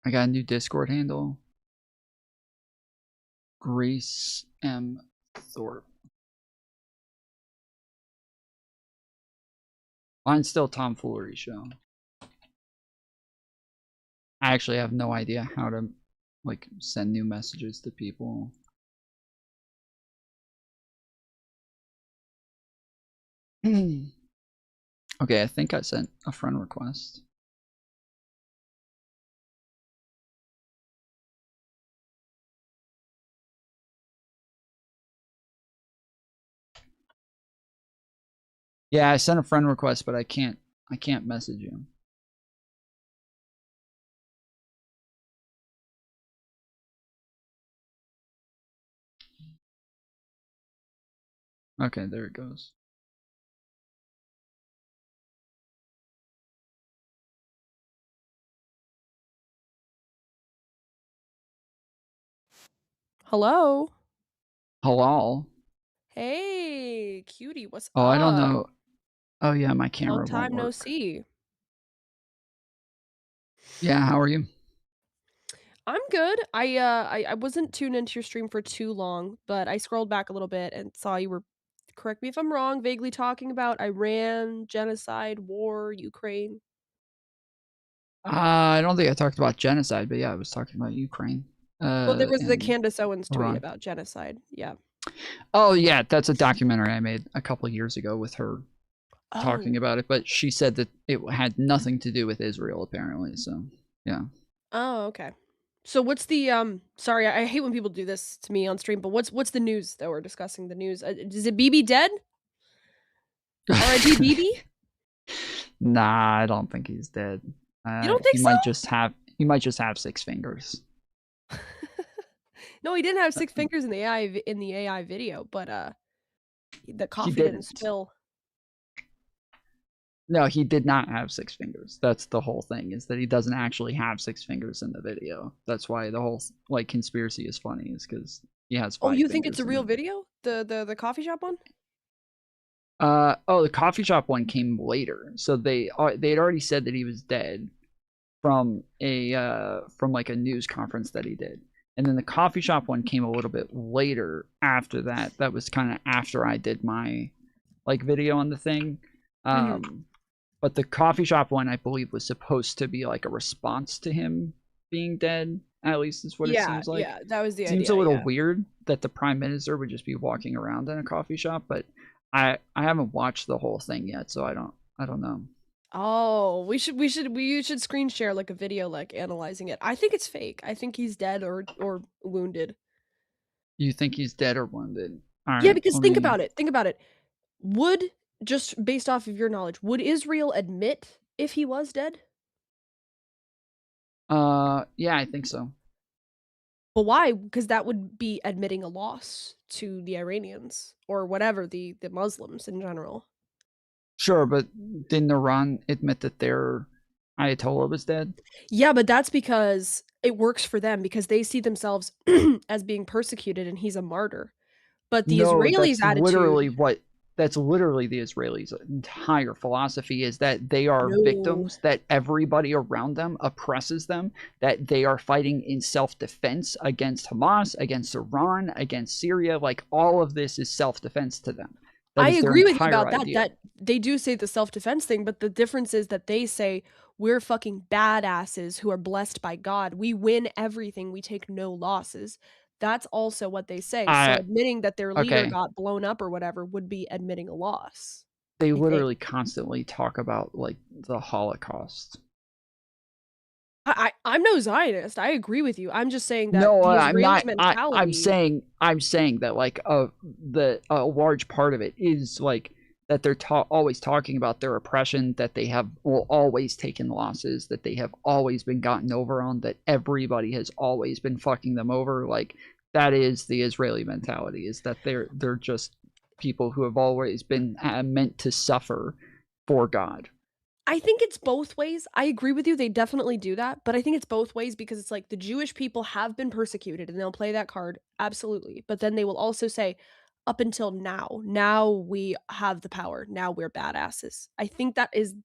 Speaker 5: I got a new Discord handle. Grace M. Thorpe. Mine's still Tom Foolery Show. I actually have no idea how to like send new messages to people. Okay, I think I sent a friend request. Yeah, I sent a friend request, but I can't message you. Okay, there it goes.
Speaker 11: Hello.
Speaker 5: Hello.
Speaker 11: Hey, cutie, what's
Speaker 5: Oh,
Speaker 11: up?
Speaker 5: I don't know. Oh yeah, my camera
Speaker 11: Long time
Speaker 5: won't
Speaker 11: no
Speaker 5: work.
Speaker 11: see.
Speaker 5: Yeah, how are you?
Speaker 11: I'm good. I wasn't tuned into your stream for too long, but I scrolled back a little bit and saw you were, correct me if I'm wrong, vaguely talking about Iran, genocide, war, Ukraine.
Speaker 5: I don't think I talked about genocide, but yeah, I was talking about Ukraine.
Speaker 11: Well, there was the
Speaker 5: And
Speaker 11: Candace Owens tweet
Speaker 5: Iran.
Speaker 11: about genocide. Yeah.
Speaker 5: Oh yeah, that's a documentary I made a couple of years ago with her talking about it, but she said that it had nothing to do with Israel apparently, so yeah.
Speaker 11: Oh, okay. So what's the sorry, I hate when people do this to me on stream, but what's the news that we're discussing? The news. Is it BB dead? R.I.P. BB?
Speaker 5: Nah, I don't think he's dead.
Speaker 11: You don't think
Speaker 5: he
Speaker 11: so?
Speaker 5: might just have 6 fingers.
Speaker 11: No, he didn't have 6 fingers in the AI video, but the coffee didn't
Speaker 5: didn't.
Speaker 11: spill.
Speaker 5: No, he did not have 6 fingers. That's the whole thing, is that he doesn't actually have 6 fingers in the video. That's why the whole like conspiracy is funny, is because he has 5
Speaker 11: Oh, you think it's a
Speaker 5: fingers in
Speaker 11: real
Speaker 5: it.
Speaker 11: video? The coffee shop one?
Speaker 5: Oh, the coffee shop one came later. So they had already said that he was dead from like a news conference that he did. And then the coffee shop one came a little bit later after that. That was kind of after I did my like video on the thing. But the coffee shop one, I believe, was supposed to be like a response to him being dead. At least is what it seems like.
Speaker 11: Yeah, that was the idea.
Speaker 5: Seems a little weird that the prime minister would just be walking around in a coffee shop, but I haven't watched the whole thing yet, so I don't know.
Speaker 11: Oh, we should screen share like a video like analyzing it. I think it's fake. I think he's dead or wounded.
Speaker 5: You think he's dead or wounded? All right,
Speaker 11: Yeah, because think about it. Think about it. Would, just based off of your knowledge, would Israel admit if he was dead?
Speaker 5: Yeah, I think so.
Speaker 11: But why? Because that would be admitting a loss to the Iranians or whatever, the Muslims in general.
Speaker 5: Sure, but didn't Iran admit that their Ayatollah was dead?
Speaker 11: Yeah, but that's because it works for them, because they see themselves as being persecuted and he's a martyr. But the Israelis' attitude...
Speaker 5: That's literally the Israelis' entire philosophy, is that they are victims, that everybody around them oppresses them, that they are fighting in self-defense against Hamas, against Iran, against Syria. Like, all of this is self-defense to them.
Speaker 11: I agree with you about that. That they do say the self-defense thing, but the difference is that they say we're fucking badasses who are blessed by God. We win everything. We take no losses. That's also what they say. So admitting that their leader got blown up or whatever would be admitting a loss.
Speaker 5: They literally constantly talk about like the Holocaust.
Speaker 11: I'm no Zionist. I agree with you. I'm just saying that
Speaker 5: no,
Speaker 11: the
Speaker 5: I'm not.
Speaker 11: mentality...
Speaker 5: I'm saying that like a large part of it is like that they're always talking about their oppression, that they have always taken losses, that they have always been gotten over on, that everybody has always been fucking them over. Like, that is the Israeli mentality, is that they're just people who have always been meant to suffer for God.
Speaker 11: I think it's both ways. I agree with you. They definitely do that. But I think it's both ways because it's like the Jewish people have been persecuted and they'll play that card. Absolutely. But then they will also say, up until now we have the power. Now we're badasses. I think that is, do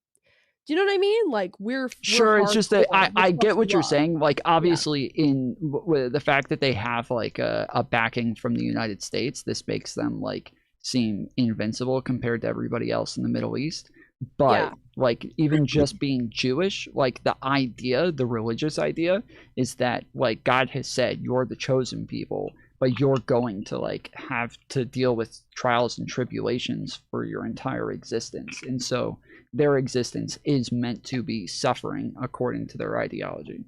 Speaker 11: you know what I mean? Like we're
Speaker 5: Sure, it's just that I get what you're
Speaker 11: are.
Speaker 5: saying. Like obviously in with the fact that they have like a backing from the United States, this makes them like seem invincible compared to everybody else in the Middle East. But like even just being Jewish, like the idea, the religious idea is that like God has said you're the chosen people, but you're going to like have to deal with trials and tribulations for your entire existence. And so their existence is meant to be suffering according to their ideology.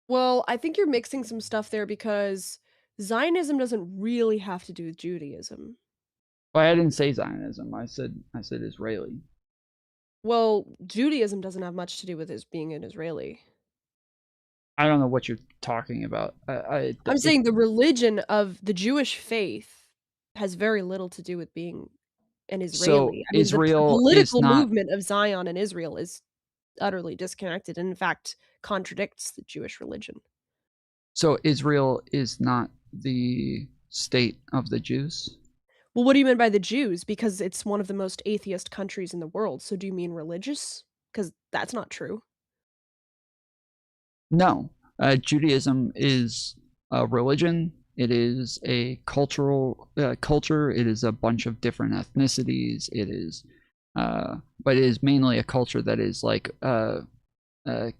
Speaker 11: Well, I think you're mixing some stuff there because Zionism doesn't really have to do with Judaism.
Speaker 5: Well, I didn't say Zionism. I said Israeli.
Speaker 11: Well, Judaism doesn't have much to do with his being an Israeli.
Speaker 5: I don't know what you're talking about.
Speaker 11: I'm saying the religion of the Jewish faith has very little to do with being an Israeli.
Speaker 5: So Israel
Speaker 11: the political
Speaker 5: is not...
Speaker 11: movement of Zion and Israel is utterly disconnected and in fact contradicts the Jewish religion.
Speaker 5: So Israel is not the state of the Jews?
Speaker 11: Well, what do you mean by the Jews? Because it's one of the most atheist countries in the world. So do you mean religious? Because that's not true.
Speaker 5: No. Judaism is a religion. It is a cultural culture. It is a bunch of different ethnicities. It is, but it is mainly a culture that is like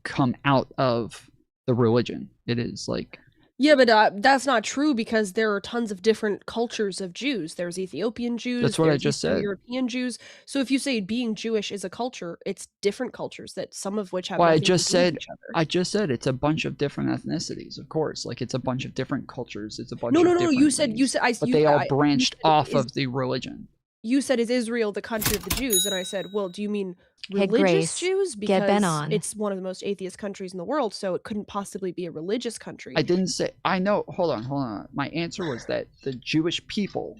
Speaker 5: come out of the religion. It is like...
Speaker 11: Yeah, but that's not true because there are tons of different cultures of Jews. There's Ethiopian Jews.
Speaker 5: That's what I just said.
Speaker 11: European Jews. So if you say being Jewish is a culture, it's different cultures that some of which have.
Speaker 5: Well,
Speaker 11: nothing to do with each other.
Speaker 5: I just said it's a bunch of different ethnicities. Of course, like it's a bunch of different cultures. It's a bunch.
Speaker 11: No.
Speaker 5: You
Speaker 11: said.
Speaker 5: But they all branched off of the religion.
Speaker 11: You said, is Israel the country of the Jews? And I said, well, do you mean
Speaker 15: Hey,
Speaker 11: religious
Speaker 15: Grace,
Speaker 11: Jews?
Speaker 15: get Ben on.
Speaker 11: It's one of the most atheist countries in the world, so it couldn't possibly be a religious country.
Speaker 5: I didn't say... I know. Hold on. My answer was that the Jewish people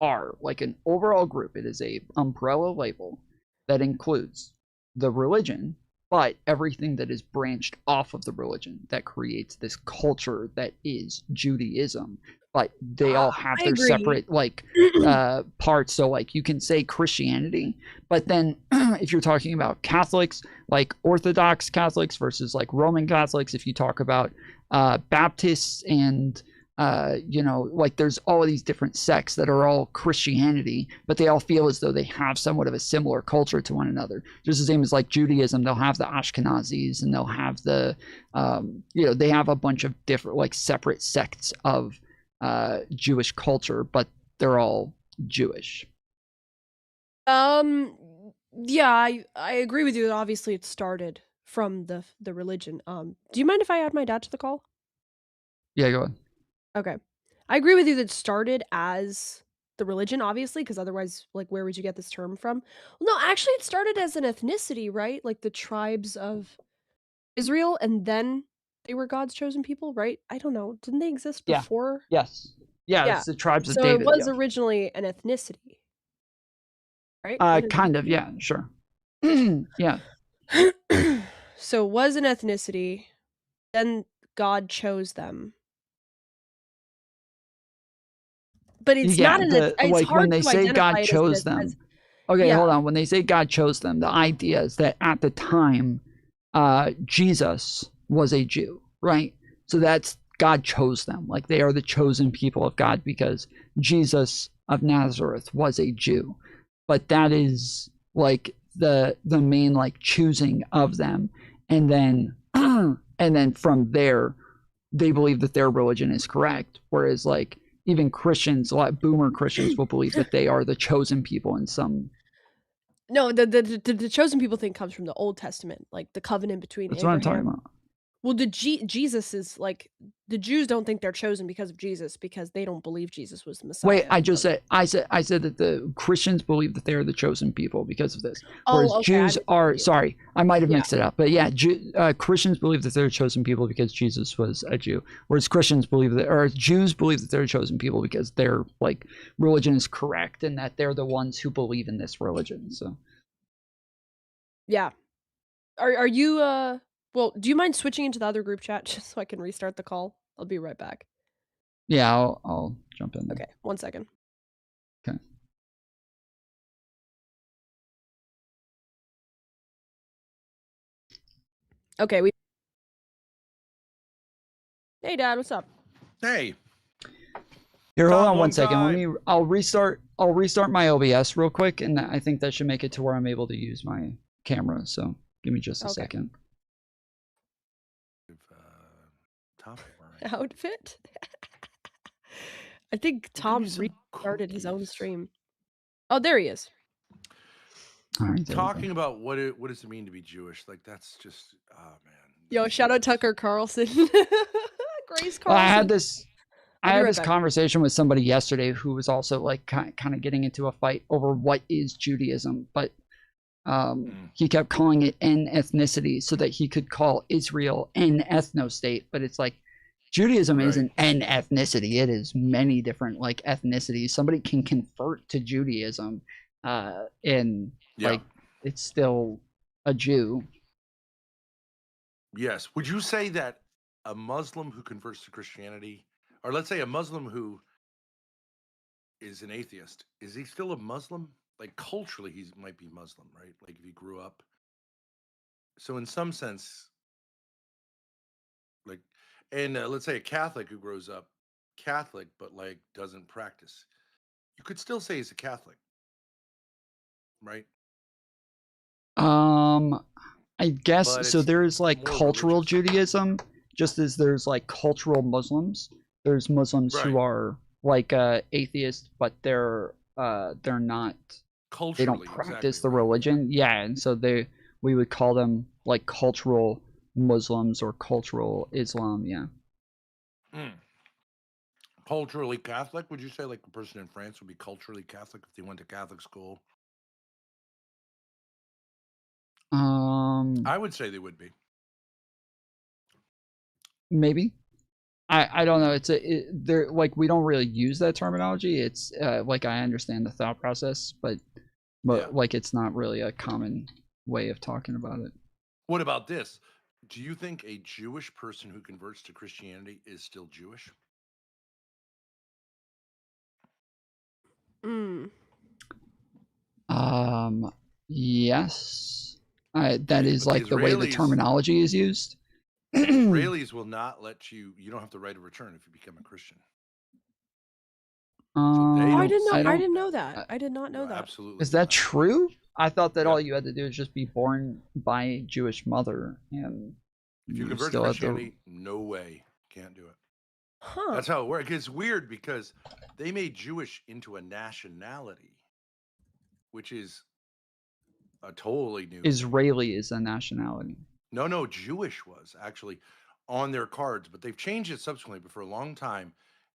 Speaker 5: are like an overall group. It is a umbrella label that includes the religion, but everything that is branched off of the religion that creates this culture that is Judaism. But they all have their separate like parts. So like you can say Christianity, but then if you're talking about Catholics, like Orthodox Catholics versus like Roman Catholics, if you talk about Baptists and like there's all of these different sects that are all Christianity, but they all feel as though they have somewhat of a similar culture to one another. Just the same as like Judaism, they'll have the Ashkenazis and they'll have the they have a bunch of different like separate sects of Jewish culture, but they're all Jewish.
Speaker 11: Yeah, I agree with you that obviously it started from the religion. Do you mind if I add my dad to the call?
Speaker 5: Yeah, go on.
Speaker 11: Okay. I agree with you that it started as the religion, obviously, because otherwise, like, where would you get this term from? Well, no, actually, it started as an ethnicity, right? Like the tribes of Israel, and then they were God's chosen people, right? I don't know. Didn't they exist before?
Speaker 5: Yes. Yeah, it's the tribes of
Speaker 11: so
Speaker 5: David.
Speaker 11: So it was originally an ethnicity, right?
Speaker 5: Kind of, yeah, sure. Yeah.
Speaker 11: So it was an ethnicity, then God chose them. But it's not an it's
Speaker 5: like
Speaker 11: hard
Speaker 5: when they
Speaker 11: to
Speaker 5: say
Speaker 11: identify
Speaker 5: God
Speaker 11: it
Speaker 5: chose
Speaker 11: as,
Speaker 5: them. Okay, hold on. When they say God chose them, the idea is that at the time, Jesus was a Jew, right? So that's God chose them. Like they are the chosen people of God because Jesus of Nazareth was a Jew. But that is like the main like choosing of them, and then from there, they believe that their religion is correct. Whereas like even Christians, a lot of boomer Christians will believe that they are the chosen people in some.
Speaker 11: No, the chosen people thing comes from the Old Testament, like the covenant between
Speaker 5: That's
Speaker 11: Abraham.
Speaker 5: what I'm talking about.
Speaker 11: Well, Jesus is like the Jews don't think they're chosen because of Jesus because they don't believe Jesus was the Messiah.
Speaker 7: Wait, I said that the Christians believe that they are the chosen people because of this.
Speaker 11: Oh,
Speaker 7: Whereas
Speaker 11: okay,
Speaker 7: Jews are, sorry, I might have mixed it up. But yeah, Christians believe that they're chosen people because Jesus was a Jew. Whereas Christians believe that, or Jews believe that they're chosen people because their like religion is correct and that they're the ones who believe in this religion. So
Speaker 11: yeah. Are you well, do you mind switching into the other group chat just so I can restart the call? I'll be right back.
Speaker 7: yeah, I'll jump in there.
Speaker 11: Okay, 1 second.
Speaker 7: Okay.
Speaker 11: Okay, Hey Dad, what's up?
Speaker 15: Hey.
Speaker 7: Here, hold
Speaker 15: Tom,
Speaker 7: on
Speaker 15: long
Speaker 7: 1 second.
Speaker 15: time.
Speaker 7: I'll restart my OBS real quick, and I think that should make it to where I'm able to use my camera. So give me just a second.
Speaker 11: Outfit? I think Tom restarted his own stream. Oh, there he is.
Speaker 7: All right,
Speaker 15: Talking about what does it mean to be Jewish? Like that's just man.
Speaker 11: Yo, shout out Tucker Carlson. Grace Carlson.
Speaker 7: Well, I had this
Speaker 11: back.
Speaker 7: conversation with somebody yesterday who was also like kind of getting into a fight over what is Judaism, but he kept calling it an ethnicity so that he could call Israel an ethno-state. But it's like Judaism isn't an ethnicity; it is many different like ethnicities. Somebody can convert to Judaism, and like it's still a Jew.
Speaker 15: Yes. Would you say that a Muslim who converts to Christianity, or let's say a Muslim who is an atheist, is he still a Muslim? Like culturally, he might be Muslim, right? Like if he grew up. So in some sense, like, and let's say a Catholic who grows up Catholic but like doesn't practice, you could still say he's a Catholic, right?
Speaker 7: I guess so. There's like cultural Judaism, just as there's like cultural Muslims. There's Muslims who are like atheists, but they're not.
Speaker 15: Culturally,
Speaker 7: they don't practice the religion. Yeah, and so we would call them like cultural Muslims or cultural Islam. Yeah.
Speaker 15: Culturally Catholic? Would you say like a person in France would be culturally Catholic if they went to Catholic school? I would say they would be.
Speaker 7: Maybe. I don't know. They're like we don't really use that terminology. It's like I understand the thought process, but like it's not really a common way of talking about it.
Speaker 15: What about this? Do you think a Jewish person who converts to Christianity is still Jewish?
Speaker 7: Yes. That is like the way the terminology is used.
Speaker 15: Israelis will not let you don't have to write a return if you become a Christian.
Speaker 11: I didn't know that. I did not know that.
Speaker 15: Absolutely.
Speaker 7: Is that true? I thought that all you had to do is just be born by a Jewish mother, and
Speaker 15: if you convert to Christianity, no way, can't do it.
Speaker 11: Huh.
Speaker 15: That's how it works. It's weird because they made Jewish into a nationality, which is a totally new.
Speaker 7: Israeli is a nationality.
Speaker 15: No, Jewish was actually on their cards, but they've changed it subsequently. But for a long time,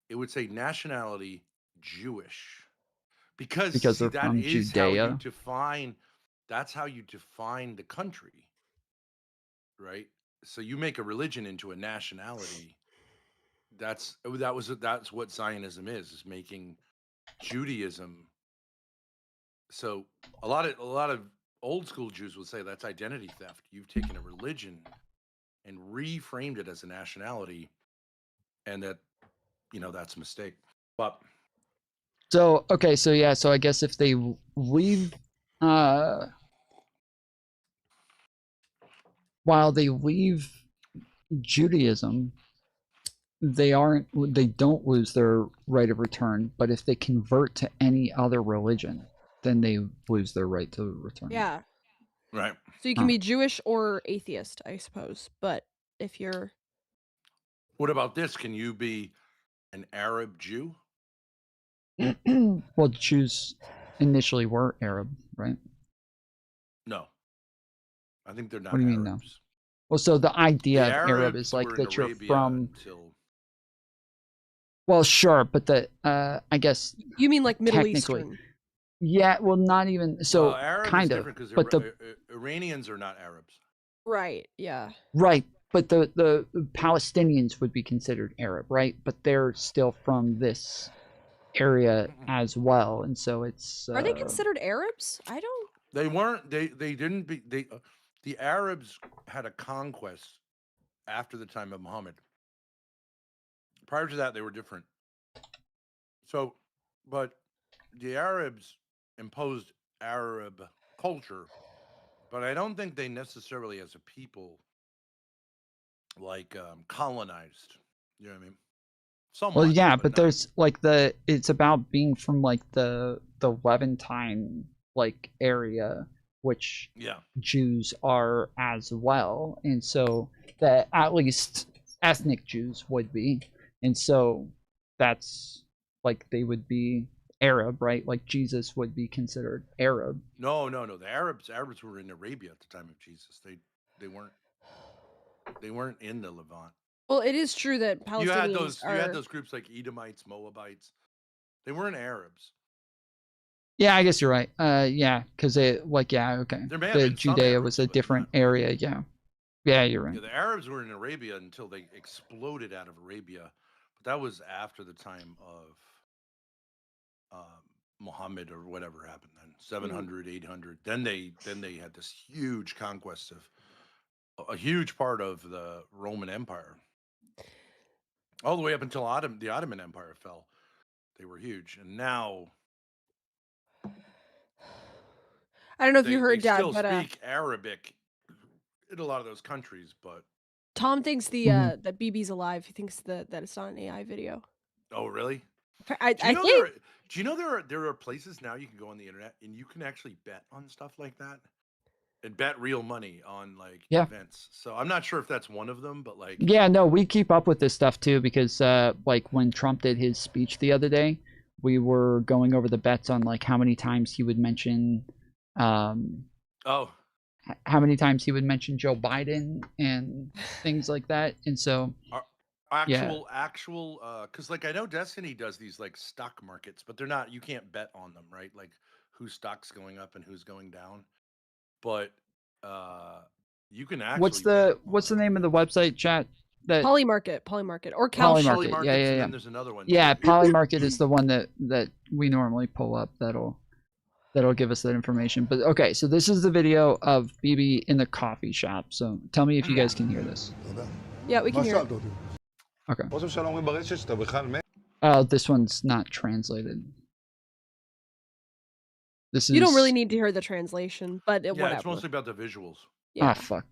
Speaker 15: it would say nationality Jewish because
Speaker 7: they're
Speaker 15: that
Speaker 7: from
Speaker 15: is
Speaker 7: Judea.
Speaker 15: how you define. That's how you define the country, right? So you make a religion into a nationality. That's what Zionism is making Judaism. So a lot of old school Jews would say that's identity theft. You've taken a religion and reframed it as a nationality, and that's a mistake. But
Speaker 7: so okay, so yeah, so I guess if they leave while they leave Judaism, they don't lose their right of return, but if they convert to any other religion, then they lose their right to return.
Speaker 11: Yeah.
Speaker 15: Right.
Speaker 11: So you can be Jewish or atheist, I suppose. But if you're
Speaker 15: what about this? Can you be an Arab Jew?
Speaker 7: Well, Jews initially were Arab, right?
Speaker 15: No. I think they're not.
Speaker 7: What do you mean
Speaker 15: Arabs.
Speaker 7: Well, so the idea
Speaker 15: The
Speaker 7: of Arab
Speaker 15: Arabs
Speaker 7: is like
Speaker 15: were in
Speaker 7: that you're
Speaker 15: Arabia
Speaker 7: from.
Speaker 15: until
Speaker 7: Well, sure, but I guess
Speaker 11: You mean like Middle
Speaker 7: technically,
Speaker 11: Eastern?
Speaker 7: yeah. Well, not even so.
Speaker 15: Arab is
Speaker 7: Kind of,
Speaker 15: different because
Speaker 7: but the
Speaker 15: Iranians are not Arabs.
Speaker 11: Right. Yeah.
Speaker 7: right, but the Palestinians would be considered Arab, right? But they're still from this area as well, and so it's.
Speaker 11: Are they considered Arabs? I don't.
Speaker 15: They weren't. They didn't be. The Arabs had a conquest after the time of Muhammad. Prior to that, they were different. So, but the Arabs imposed Arab culture, but I don't think they necessarily, as a people, like colonized. You know what I mean? Somewhat,
Speaker 7: Well, yeah, but there's like it's about being from like the Levantine like area, which Jews are as well, and so that at least ethnic Jews would be, and so that's like they would be Arab, right? Like Jesus would be considered Arab.
Speaker 15: No. The Arabs were in Arabia at the time of Jesus. They weren't in the Levant.
Speaker 11: Well, it is true that Palestinians
Speaker 15: You had those groups like Edomites, Moabites. They weren't Arabs.
Speaker 7: Yeah, I guess you're right. Yeah, because okay.
Speaker 15: There may have been some
Speaker 7: Judea
Speaker 15: Arabs,
Speaker 7: was a different area. Yeah, you're right.
Speaker 15: Yeah, the Arabs were in Arabia until they exploded out of Arabia, but that was after the time of Muhammad or whatever happened then, 700, 800. Then they had this huge conquest of a huge part of the Roman Empire, all the way up until the Ottoman Empire fell. They were huge, and now
Speaker 11: I don't know if you heard,
Speaker 15: they
Speaker 11: Dad,
Speaker 15: still
Speaker 11: but
Speaker 15: speak Arabic in a lot of those countries, but
Speaker 11: Tom thinks that BB's alive. He thinks that it's not an AI video.
Speaker 15: oh really?
Speaker 11: I
Speaker 15: Do you know
Speaker 11: think.
Speaker 15: Do you know there are places now you can go on the internet and you can actually bet on stuff like that, and bet real money on like events. So I'm not sure if that's one of them, but like
Speaker 7: Yeah, no, we keep up with this stuff too because like when Trump did his speech the other day, we were going over the bets on like how many times he would mention how many times he would mention Joe Biden and things like that. And so
Speaker 15: actual because like I know Destiny does these like stock markets, but they're not, you can't bet on them, right? Like whose stock's going up and who's going down. But you can actually
Speaker 7: what's the name of the website, chat? That
Speaker 11: Polymarket or Kalshi.
Speaker 7: Polymarket. Yeah.
Speaker 15: And then there's another one.
Speaker 7: Yeah, Polymarket is the one that we normally pull up. That'll give us that information. But okay, so this is the video of BB in the coffee shop. So tell me if you guys can hear this.
Speaker 11: Yeah, we can hear it.
Speaker 7: Okay. This one's not translated.
Speaker 11: You don't really need to hear the translation, but whatever.
Speaker 15: It's mostly about the visuals.
Speaker 11: Yeah.
Speaker 7: Ah, fuck.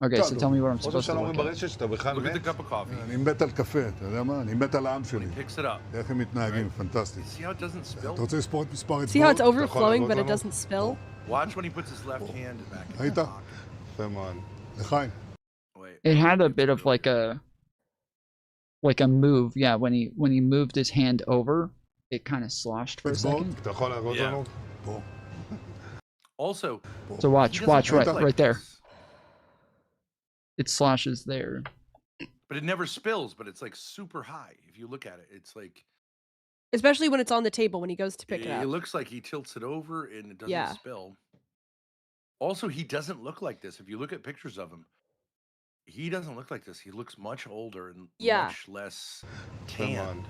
Speaker 7: Okay, so tell me what I'm supposed to look at.
Speaker 15: Look at the cup of coffee.
Speaker 17: אני מת על קפה, אתה יודע מה? אני מת על העם שלי.
Speaker 15: Picks it up.
Speaker 17: איך הם מתנהגים, פנטסטי.
Speaker 15: See how it doesn't spill?
Speaker 17: אתה רוצה לספור את מספר
Speaker 11: See how it's
Speaker 17: אצבעות?
Speaker 11: overflowing, but it doesn't spill?
Speaker 15: Watch when he puts his left hand back in
Speaker 17: ראית?
Speaker 15: the pocket.
Speaker 17: יפה מאוד. לחיים.
Speaker 7: It had a bit of like a move. Yeah, when he moved his hand over, it kind of sloshed for a second.
Speaker 17: אתה יכול להראות לנו? פה.
Speaker 15: Also,
Speaker 7: so watch right there. It sloshes there.
Speaker 15: But it never spills, but it's like super high. If you look at it, it's like,
Speaker 11: especially when it's on the table when he goes to pick it up.
Speaker 15: It looks like he tilts it over and it doesn't spill. Also, he doesn't look like this. If you look at pictures of him, he doesn't look like this. He looks much older and much less tanned.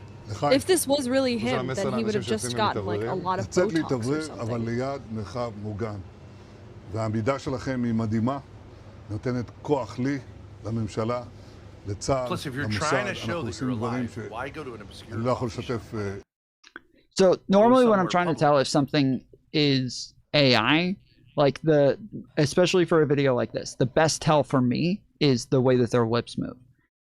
Speaker 11: If this was really him, then he would have just gotten like a lot of Botox or something.
Speaker 17: אבל ליד מרחב מוגן. והעמידה שלכם היא מדהימה. נותנת כוח לי, לממשלה, לצה"ל, למוסד. אנחנו עושים דברים שאני לא יכול לשתף.
Speaker 7: So normally when I'm trying to tell if something is AI, like especially for a video like this, the best tell for me is the way that their lips move.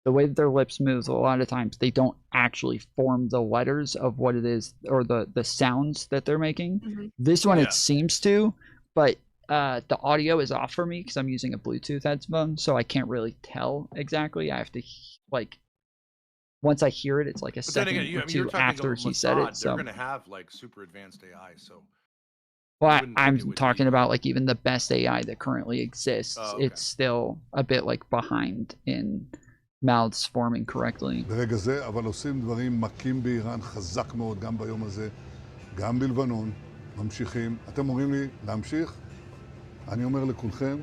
Speaker 7: The way that their lips move, a lot of times they don't actually form the letters of what it is or the sounds that they're making. Mm-hmm. This one it seems to, but the audio is off for me because I'm using a Bluetooth headphone, so I can't really tell exactly. I have to once I hear it, it's like a second or two after he said it. So
Speaker 15: they're going to have like super advanced AI. So
Speaker 5: Well, I'm talking about like even the best AI that currently exists.
Speaker 15: Oh, okay.
Speaker 5: It's still a bit like behind in mouths forming correctly.
Speaker 17: ברגע זה, אבל עושים דברים מכים באיראן חזק מאוד, גם ביום הזה, גם בלבנון, ממשיכים. אתם אומרים לי להמשיך? אני אומר לכולכם,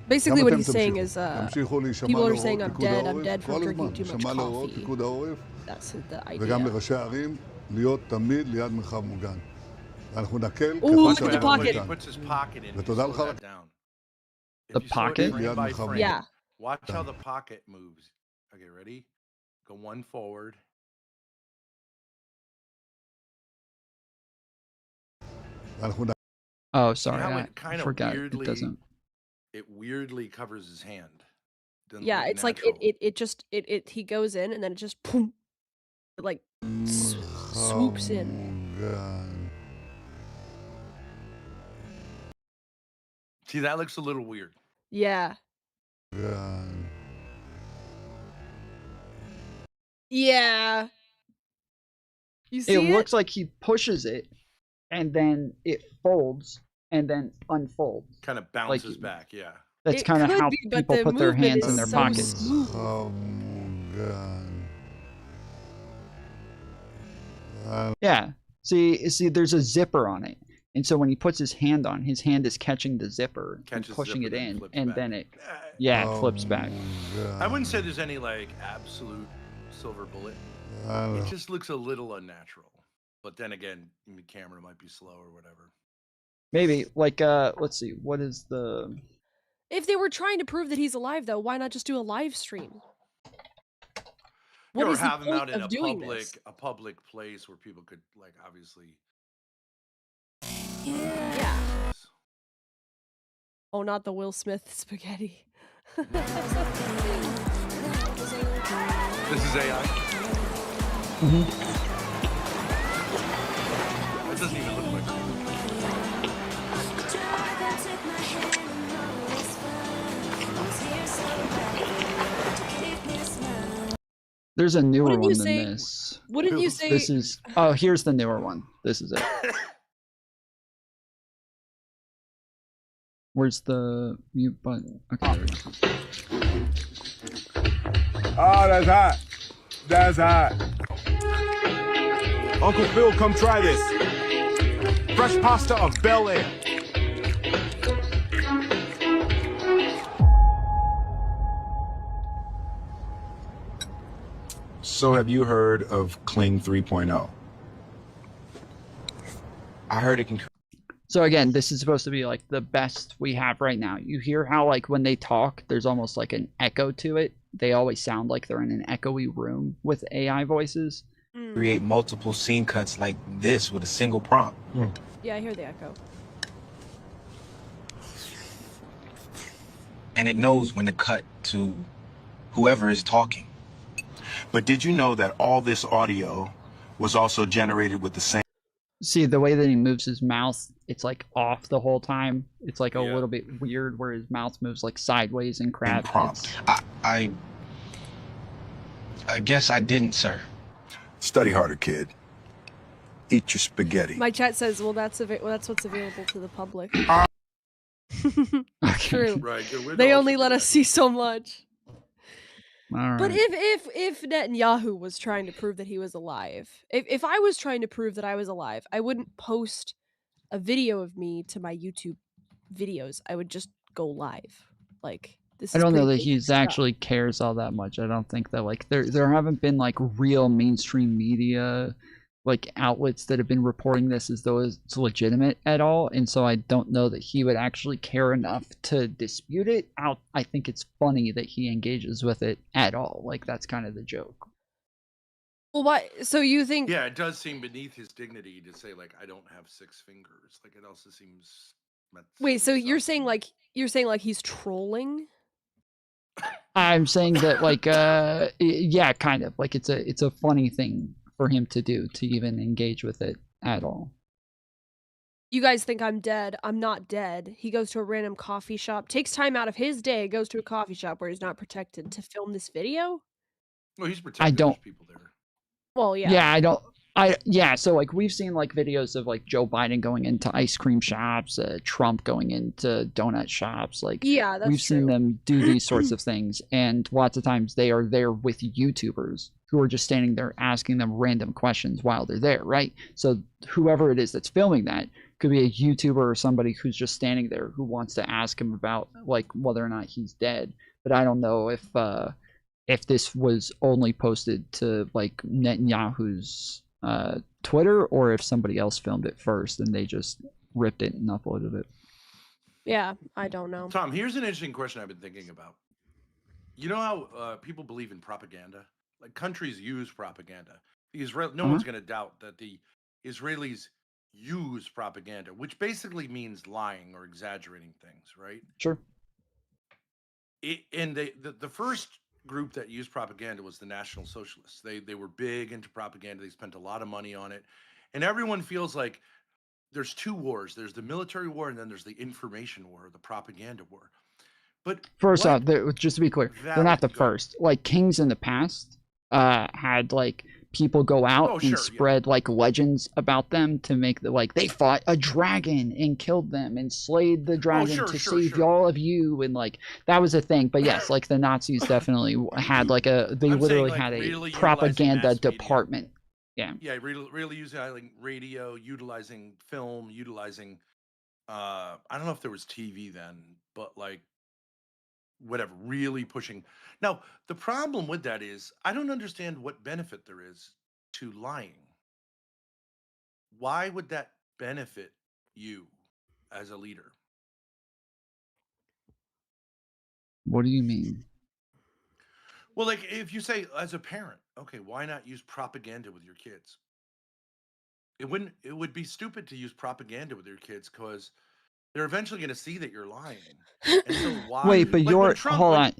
Speaker 11: Basically what he's saying is people are saying I'm dead from drinking too much coffee. That's the idea.
Speaker 17: וגם לראשי הערים, להיות תמיד ליד מרחב מוגן. ואנחנו נקל
Speaker 11: look at the pocket.
Speaker 15: He puts his pocket in.
Speaker 17: ותודה לך.
Speaker 5: The pocket?
Speaker 11: Yeah.
Speaker 15: Watch how the pocket moves. Okay, ready? Go one forward.
Speaker 5: Oh, sorry,
Speaker 15: how
Speaker 5: I
Speaker 15: it kind of
Speaker 5: forgot.
Speaker 15: weirdly,
Speaker 5: It doesn't.
Speaker 15: It weirdly covers his hand. Doesn't
Speaker 11: Yeah,
Speaker 15: look
Speaker 11: it's like
Speaker 15: natural.
Speaker 11: it just he goes in and then it just boom, it like swoops in.
Speaker 15: See, that looks a little weird.
Speaker 11: Yeah. Yeah. You see
Speaker 5: It looks like he pushes it and then it folds and then unfolds.
Speaker 15: Kind of bounces back, yeah.
Speaker 5: That's
Speaker 11: It
Speaker 5: kind of
Speaker 11: could
Speaker 5: how
Speaker 11: be, but
Speaker 5: people
Speaker 11: the
Speaker 5: put their
Speaker 11: movement
Speaker 5: hands in
Speaker 11: is
Speaker 5: their
Speaker 11: so
Speaker 5: pockets.
Speaker 11: smooth.
Speaker 5: Yeah. See, there's a zipper on it. And so when he puts his hand on, his hand is catching the zipper and pushing it in, and then it flips back.
Speaker 15: I wouldn't say there's any like absolute silver bullet. It just looks a little unnatural. But then again, the camera might be slow or whatever.
Speaker 5: Maybe like let's see, what is the
Speaker 11: If they were trying to prove that he's alive, though, why not just do a live stream? What
Speaker 15: Or
Speaker 11: is the
Speaker 15: have him out
Speaker 11: point
Speaker 15: in
Speaker 11: of doing this?
Speaker 15: a public place where people could like obviously.
Speaker 11: Yeah. Oh, not the Will Smith spaghetti.
Speaker 15: This is AI. It doesn't even look like it.
Speaker 5: There's a newer
Speaker 11: Wouldn't
Speaker 5: one
Speaker 11: you
Speaker 5: than
Speaker 11: say-
Speaker 5: this.
Speaker 11: wouldn't you say-
Speaker 5: This is here's the newer one. This is it. Where's the mute button? Okay, there we go.
Speaker 2: Oh, that's hot. That's hot. Uncle Phil, come try this. Fresh pasta of Bel Air. So have you heard of Kling 3.0? I heard it can...
Speaker 5: So again, this is supposed to be like the best we have right now. You hear how like when they talk, there's almost like an echo to it. They always sound like they're in an echoey room with AI voices.
Speaker 2: Create multiple scene cuts like this with a single prompt.
Speaker 11: Yeah, I hear the echo.
Speaker 2: And it knows when to cut to whoever is talking. But did you know that all this audio was also generated with the same...
Speaker 5: See, the way that he moves his mouth, it's like off the whole time. It's like a little bit weird where his mouth moves like sideways and crap.
Speaker 2: prompt. I guess I didn't, sir. Study harder, kid. Eat your spaghetti.
Speaker 11: My chat says, "Well, that's what's available to the public." True.
Speaker 15: Right.
Speaker 11: They only let us see so much.
Speaker 5: All
Speaker 11: But
Speaker 5: right.
Speaker 11: if Netanyahu was trying to prove that he was alive, if I was trying to prove that I was alive, I wouldn't post a video of me to my YouTube videos. I would just go live. Like this.
Speaker 5: I
Speaker 11: is
Speaker 5: don't know
Speaker 11: pretty
Speaker 5: that
Speaker 11: basic
Speaker 5: he's
Speaker 11: stuff.
Speaker 5: actually cares all that much. I don't think that like there haven't been like real mainstream media like outlets that have been reporting this as though it's legitimate at all, and so I don't know that he would actually care enough to dispute it. I think it's funny that he engages with it at all. Like that's kind of the joke.
Speaker 11: Well, why? So you think?
Speaker 15: Yeah, it does seem beneath his dignity to say like I don't have 6 fingers. Like it also seems.
Speaker 11: Wait, so you're saying like he's trolling?
Speaker 5: I'm saying that like yeah, kind of like it's a funny thing for him to do, to even engage with it at all.
Speaker 11: You guys think I'm dead. I'm not dead. He goes to a random coffee shop, takes time out of his day, goes to a coffee shop where he's not protected to film this video.
Speaker 15: Well, he's protected.
Speaker 5: I don't.
Speaker 15: There's people there.
Speaker 11: Well, yeah.
Speaker 5: Yeah, So like we've seen like videos of like Joe Biden going into ice cream shops, Trump going into donut shops. Like we've seen them do these sorts of things, and lots of times they are there with YouTubers who are just standing there asking them random questions while they're there, right? So whoever it is that's filming that could be a YouTuber or somebody who's just standing there who wants to ask him about like whether or not he's dead. But I don't know if this was only posted to like Netanyahu's Twitter, or if somebody else filmed it first and they just ripped it and uploaded it.
Speaker 11: Yeah, I don't know.
Speaker 15: Tom, here's an interesting question I've been thinking about. You know how people believe in propaganda? Like countries use propaganda. No one's going to doubt that the Israelis use propaganda, which basically means lying or exaggerating things, right?
Speaker 5: Sure.
Speaker 15: And the first group that used propaganda was the National Socialists. They were big into propaganda. They spent a lot of money on it. And everyone feels like there's two wars. There's the military war, and then there's the information war, the propaganda war. But
Speaker 5: first off, just to be clear, they're not the first. Like kings in the past had like people go out and spread like legends about them to make like they fought a dragon and killed them and slayed the dragon to save all of you, and like that was a thing. But yes, like the Nazis definitely had like they literally had a
Speaker 15: really
Speaker 5: propaganda department. Yeah.
Speaker 15: Yeah, really using like radio, utilizing film, utilizing I don't know if there was TV then, but like whatever, really pushing. Now, the problem with that is I don't understand what benefit there is to lying. Why would that benefit you as a leader?
Speaker 5: What do you mean?
Speaker 15: Well, like if you say as a parent, okay, why not use propaganda with your kids? It would be stupid to use propaganda with your kids because they're eventually going to see that you're lying. And so why?
Speaker 5: Wait, but
Speaker 15: like
Speaker 5: hold on.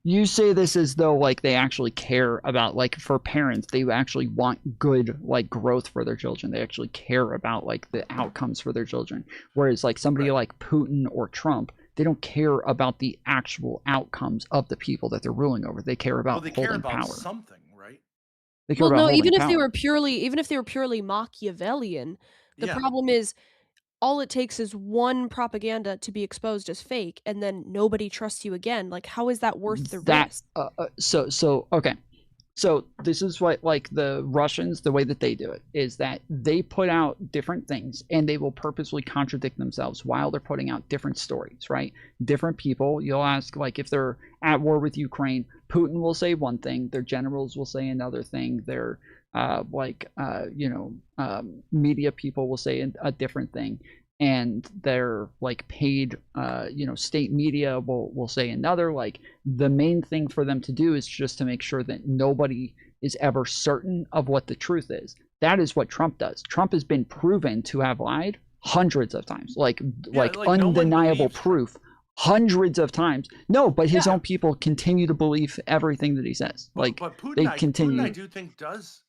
Speaker 5: You say this as though like they actually care about, like for parents, they actually want good like growth for their children. They actually care about like the outcomes for their children. Whereas like somebody like Putin or Trump, they don't care about the actual outcomes of the people that they're ruling over. They care about
Speaker 15: they
Speaker 5: holding
Speaker 15: care about
Speaker 5: power.
Speaker 15: Something, right?
Speaker 5: They care about
Speaker 11: even if
Speaker 5: power.
Speaker 11: they were purely Machiavellian, the problem is all it takes is one propaganda to be exposed as fake, and then nobody trusts you again. Like, how is that worth the risk?
Speaker 5: Okay. So this is what like the Russians, the way that they do it is that they put out different things and they will purposely contradict themselves while they're putting out different stories, right? Different people, you'll ask like if they're at war with Ukraine, Putin will say one thing, their generals will say another thing, their media people will say a different thing, and their like paid state media will say another. Like the main thing for them to do is just to make sure that nobody is ever certain of what the truth is. That is what Trump does. Trump has been proven to have lied hundreds of times, like undeniable proof. Hundreds of times. No, but his own people continue to believe everything that he says. But Putin,
Speaker 15: Putin, I do think does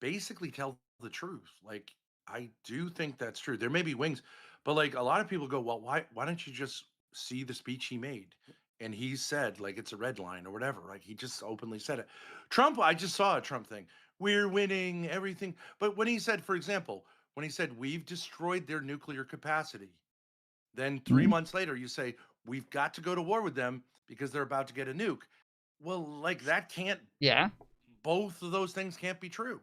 Speaker 15: basically tell the truth. Like I do think that's true. There may be wings, but like a lot of people go, well, why don't you just see the speech he made? And he said like it's a red line or whatever. Like he just openly said it. Trump, I just saw a Trump thing. We're winning everything. But when he said, for example, when he said we've destroyed their nuclear capacity, then 3 months later you say we've got to go to war with them because they're about to get a nuke. Well, like that can't.
Speaker 5: Yeah.
Speaker 15: Both of those things can't be true.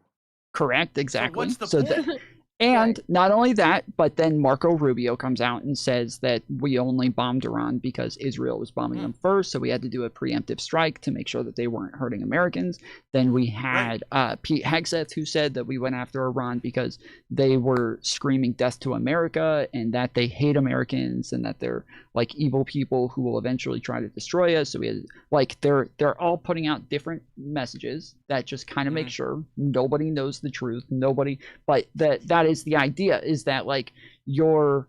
Speaker 5: Correct. Exactly.
Speaker 15: So what's the point?
Speaker 5: And not only that, but then Marco Rubio comes out and says that we only bombed Iran because Israel was bombing them first, so we had to do a preemptive strike to make sure that they weren't hurting Americans. Then we had Pete Hegseth, who said that we went after Iran because they were screaming death to America and that they hate Americans and that they're like evil people who will eventually try to destroy us. So we had like they're all putting out different messages that just kind of make sure nobody knows the truth. But that is the idea, is that like you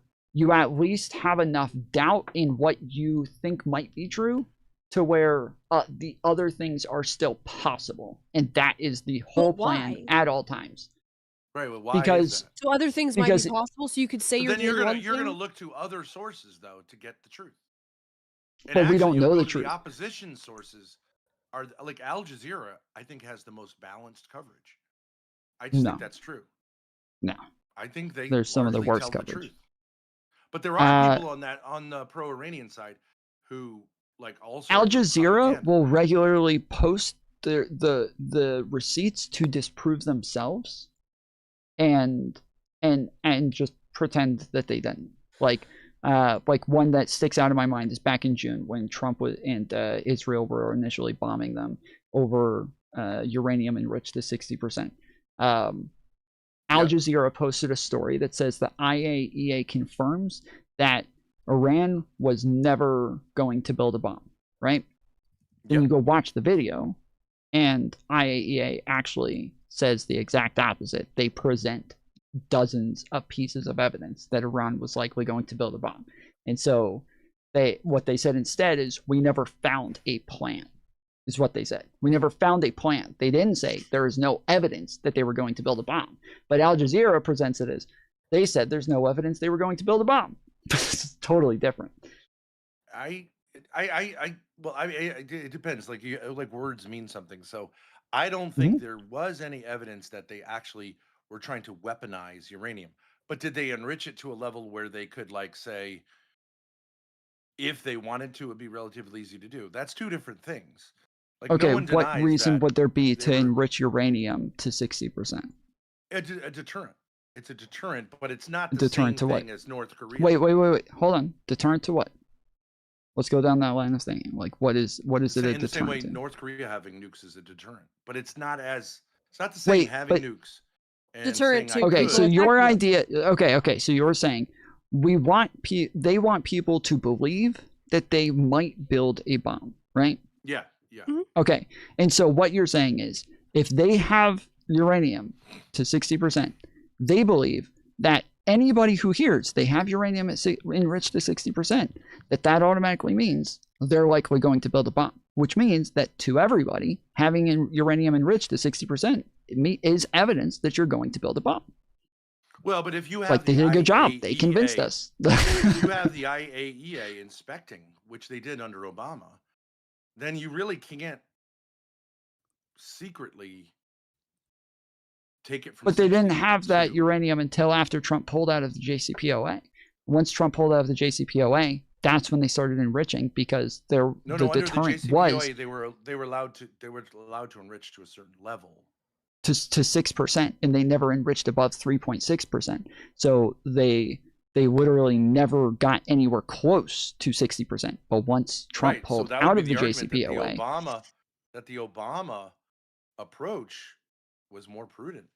Speaker 5: at least have enough doubt in what you think might be true to where the other things are still possible, and that is the whole plan at all times.
Speaker 15: Right. Well, why?
Speaker 5: Because
Speaker 11: so other things might be possible. So you could say
Speaker 15: you're gonna look to other sources though to get the truth. And
Speaker 5: but we don't know the truth.
Speaker 15: The opposition sources are like Al Jazeera. I think has the most balanced coverage. I just
Speaker 5: No.
Speaker 15: think that's true.
Speaker 5: No.
Speaker 15: I think
Speaker 5: There's some of the
Speaker 15: largely
Speaker 5: worst
Speaker 15: tell the
Speaker 5: coverage.
Speaker 15: truth. But there are people on the pro-Iranian side who also
Speaker 5: Al Jazeera will regularly post the receipts to disprove themselves, and just pretend that they didn't. Like one that sticks out in my mind is back in June when Trump and Israel were initially bombing them over uranium enriched to 60%. Al Jazeera posted a story that says the IAEA confirms that Iran was never going to build a bomb, right? Then you go watch the video, and IAEA actually says the exact opposite. They present dozens of pieces of evidence that Iran was likely going to build a bomb. And so what they said instead is, we never found a plan, is what they said. We never found a plan. They didn't say there is no evidence that they were going to build a bomb. But Al Jazeera presents it as, they said there's no evidence they were going to build a bomb. It's totally different.
Speaker 15: It depends. Like words mean something. So I don't think there was any evidence that they actually were trying to weaponize uranium. But did they enrich it to a level where they could say, if they wanted to, it'd be relatively easy to do? That's two different things.
Speaker 5: Okay, what reason would there be to enrich uranium to 60%?
Speaker 15: A deterrent. It's a deterrent, but it's not the
Speaker 5: deterrent
Speaker 15: same
Speaker 5: to
Speaker 15: thing
Speaker 5: what?
Speaker 15: as North Korea.
Speaker 5: Wait. Hold on. Deterrent to what? Let's go down that line of thinking. What is it a deterrent to?
Speaker 15: In the same way, North Korea having nukes is a deterrent, but it's not the same having nukes.
Speaker 11: Deterrent to.
Speaker 5: Okay, so your idea. Okay. So you're saying they want people to believe that they might build a bomb, right?
Speaker 15: Yeah.
Speaker 5: Okay, and so what you're saying is, if they have uranium to 60%, they believe that anybody who hears they have uranium enriched to 60%, that automatically means they're likely going to build a bomb, which means that to everybody, having uranium enriched to 60% is evidence that you're going to build a bomb.
Speaker 15: Well, but if you have
Speaker 5: they did a good job, they convinced us.
Speaker 15: If you have the IAEA inspecting, which they did under Obama, then you really can't secretly take it from.
Speaker 5: But they didn't have that uranium until after Trump pulled out of the JCPOA. Once Trump pulled out of the JCPOA, that's when they started enriching, because the deterrent was
Speaker 15: they were allowed to enrich to a certain level.
Speaker 5: To 6%, and they never enriched above 3.6%. So they literally never got anywhere close to 60%. But once Trump pulled out of the JCPOA,
Speaker 15: that the Obama approach was more prudent,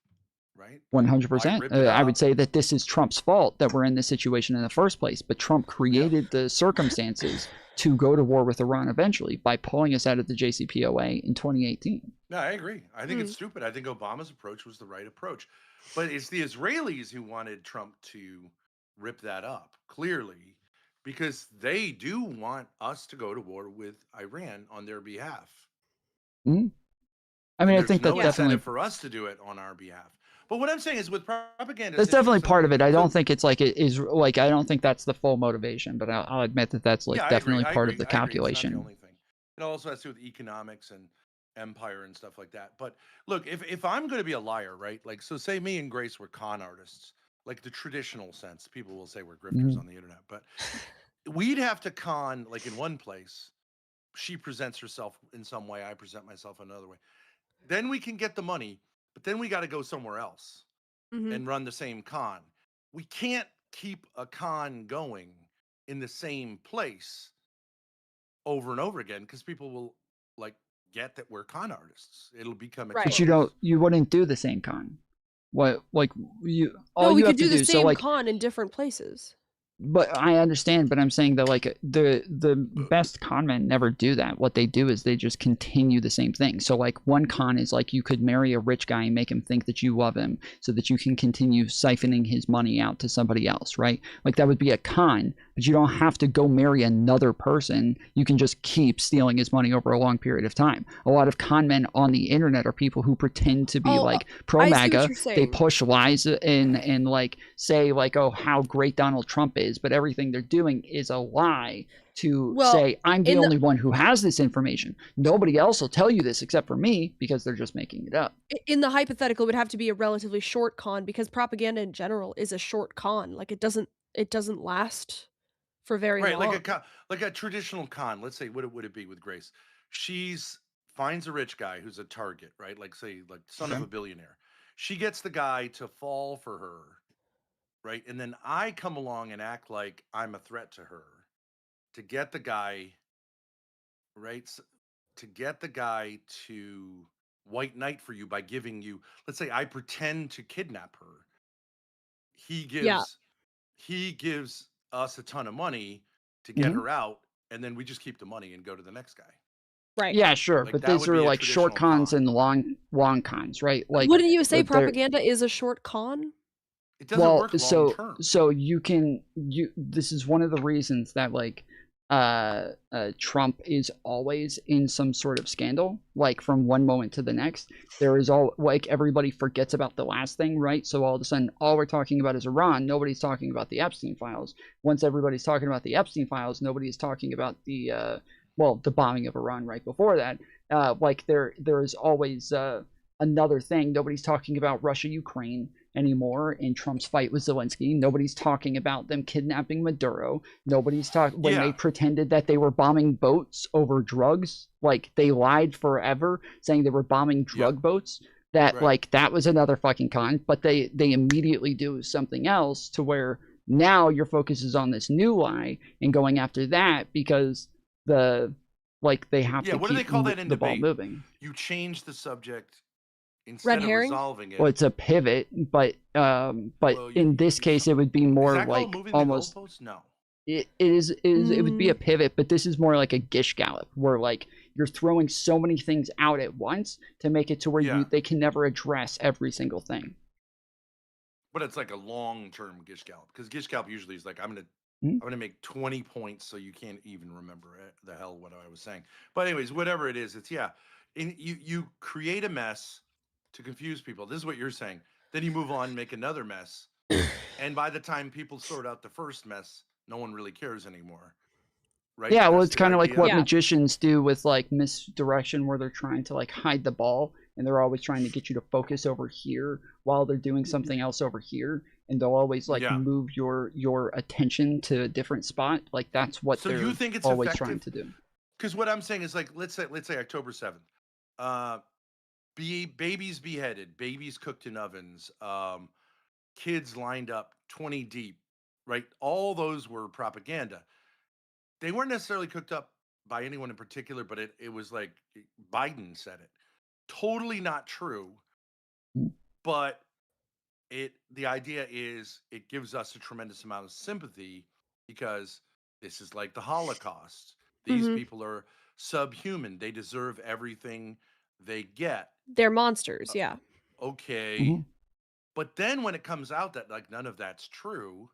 Speaker 15: right?
Speaker 5: 100%. I would say that this is Trump's fault that we're in this situation in the first place. But Trump created the circumstances to go to war with Iran eventually by pulling us out of the JCPOA in 2018.
Speaker 15: No, I agree. I think it's stupid. I think Obama's approach was the right approach. But it's the Israelis who wanted Trump to rip that up, clearly, because they do want us to go to war with Iran on their behalf.
Speaker 5: Mm-hmm. I mean, I think that's definitely
Speaker 15: for us to do it on our behalf. But what I'm saying is, with propaganda,
Speaker 5: that's definitely part of it. I don't think it's I don't think that's the full motivation, but I'll admit that that's definitely part of the calculation.
Speaker 15: It's not the only thing. It also has to do with economics and empire and stuff like that. But look, if I'm going to be a liar, right? So say me and Grace were con artists, like the traditional sense. People will say we're grifters on the internet, but we'd have to con in one place. She presents herself in some way. I present myself another way. Then we can get the money, but then we got to go somewhere else and run the same con. We can't keep a con going in the same place over and over again, because people will get that we're con artists. It'll become
Speaker 5: But you wouldn't do the same con. We
Speaker 11: could do the same con in different places.
Speaker 5: But I understand, but I'm saying that the best con men never do that. What they do is they just continue the same thing. So one con is you could marry a rich guy and make him think that you love him so that you can continue siphoning his money out to somebody else, right? That would be a con, but you don't have to go marry another person. You can just keep stealing his money over a long period of time. A lot of con men on the internet are people who pretend to be pro MAGA. They push lies and say oh, how great Donald Trump is. is, but everything they're doing is a lie to say, I'm the only one who has this information. Nobody else will tell you this except for me, because they're just making it up.
Speaker 11: In the hypothetical, it would have to be a relatively short con, because propaganda in general is a short con. Like, it doesn't last for very long.
Speaker 15: Right, like a traditional con. Let's say, what would it be with Grace? She's finds a rich guy who's a target, right? Like, say, like son of a billionaire. She gets the guy to fall for her, right? And then I come along and act like I'm a threat to her to get the guy, right? To get the guy to white knight for you by giving you, let's say I pretend to kidnap her. He gives us a ton of money to get her out, and then we just keep the money and go to the next guy.
Speaker 11: Right.
Speaker 5: Yeah, sure.
Speaker 15: Like,
Speaker 5: but
Speaker 15: that
Speaker 5: these
Speaker 15: would
Speaker 5: are
Speaker 15: be a
Speaker 5: like short
Speaker 15: traditional
Speaker 5: cons and long cons, right? Like,
Speaker 11: wouldn't you say
Speaker 5: but they're-
Speaker 11: propaganda is a short con?
Speaker 15: It doesn't work long term.
Speaker 5: So this is one of the reasons that like Trump is always in some sort of scandal, like from one moment to the next. There is all like everybody forgets about the last thing, right? So all of a sudden, all we're talking about is Iran. Nobody's talking about the Epstein files. Once everybody's talking about the Epstein files, nobody's talking about the the bombing of Iran right before that. Like there is always another thing. Nobody's talking about Russia, Ukraine anymore in Trump's fight with Zelensky. Nobody's talking about them kidnapping Maduro. Nobody's talking when they pretended that they were bombing boats over drugs. Like they lied forever saying they were bombing drug boats. That like that was another fucking con. But they immediately do something else to where now your focus is on this new lie and going after that because they have to
Speaker 15: what do they
Speaker 5: keep
Speaker 15: call that in
Speaker 5: the ball
Speaker 15: debate?
Speaker 5: moving.
Speaker 15: You change the subject instead of resolving it.
Speaker 5: Well, it's a pivot, but in this case, it would be more like almost.
Speaker 15: No.
Speaker 5: It would be a pivot, but this is more like a gish gallop, where like you're throwing so many things out at once to make it to where they can never address every single thing.
Speaker 15: But it's like a long-term gish gallop, because gish gallop usually is like I'm gonna make 20 points so you can't even remember the hell what I was saying. But anyways, whatever it is, it's you create a mess to confuse people. This is what you're saying. Then you move on, make another mess, and by the time people sort out the first mess, no one really cares anymore. Right?
Speaker 5: Yeah, well, it's kind of like what magicians do with like misdirection, where they're trying to like hide the ball, and they're always trying to get you to focus over here while they're doing something else over here, and they'll always like move your attention to a different spot. Like that's what they're
Speaker 15: you think it's
Speaker 5: always
Speaker 15: effective?
Speaker 5: trying to do.
Speaker 15: Because what I'm saying is like let's say October 7th. Babies beheaded, babies cooked in ovens, kids lined up 20 deep, right? All those were propaganda. They weren't necessarily cooked up by anyone in particular, but it was like Biden said it. Totally not true. But the idea is it gives us a tremendous amount of sympathy because this is like the Holocaust. These people are subhuman. They deserve everything they get.
Speaker 11: They're monsters, yeah.
Speaker 15: Okay. But then when it comes out that like none of that's true,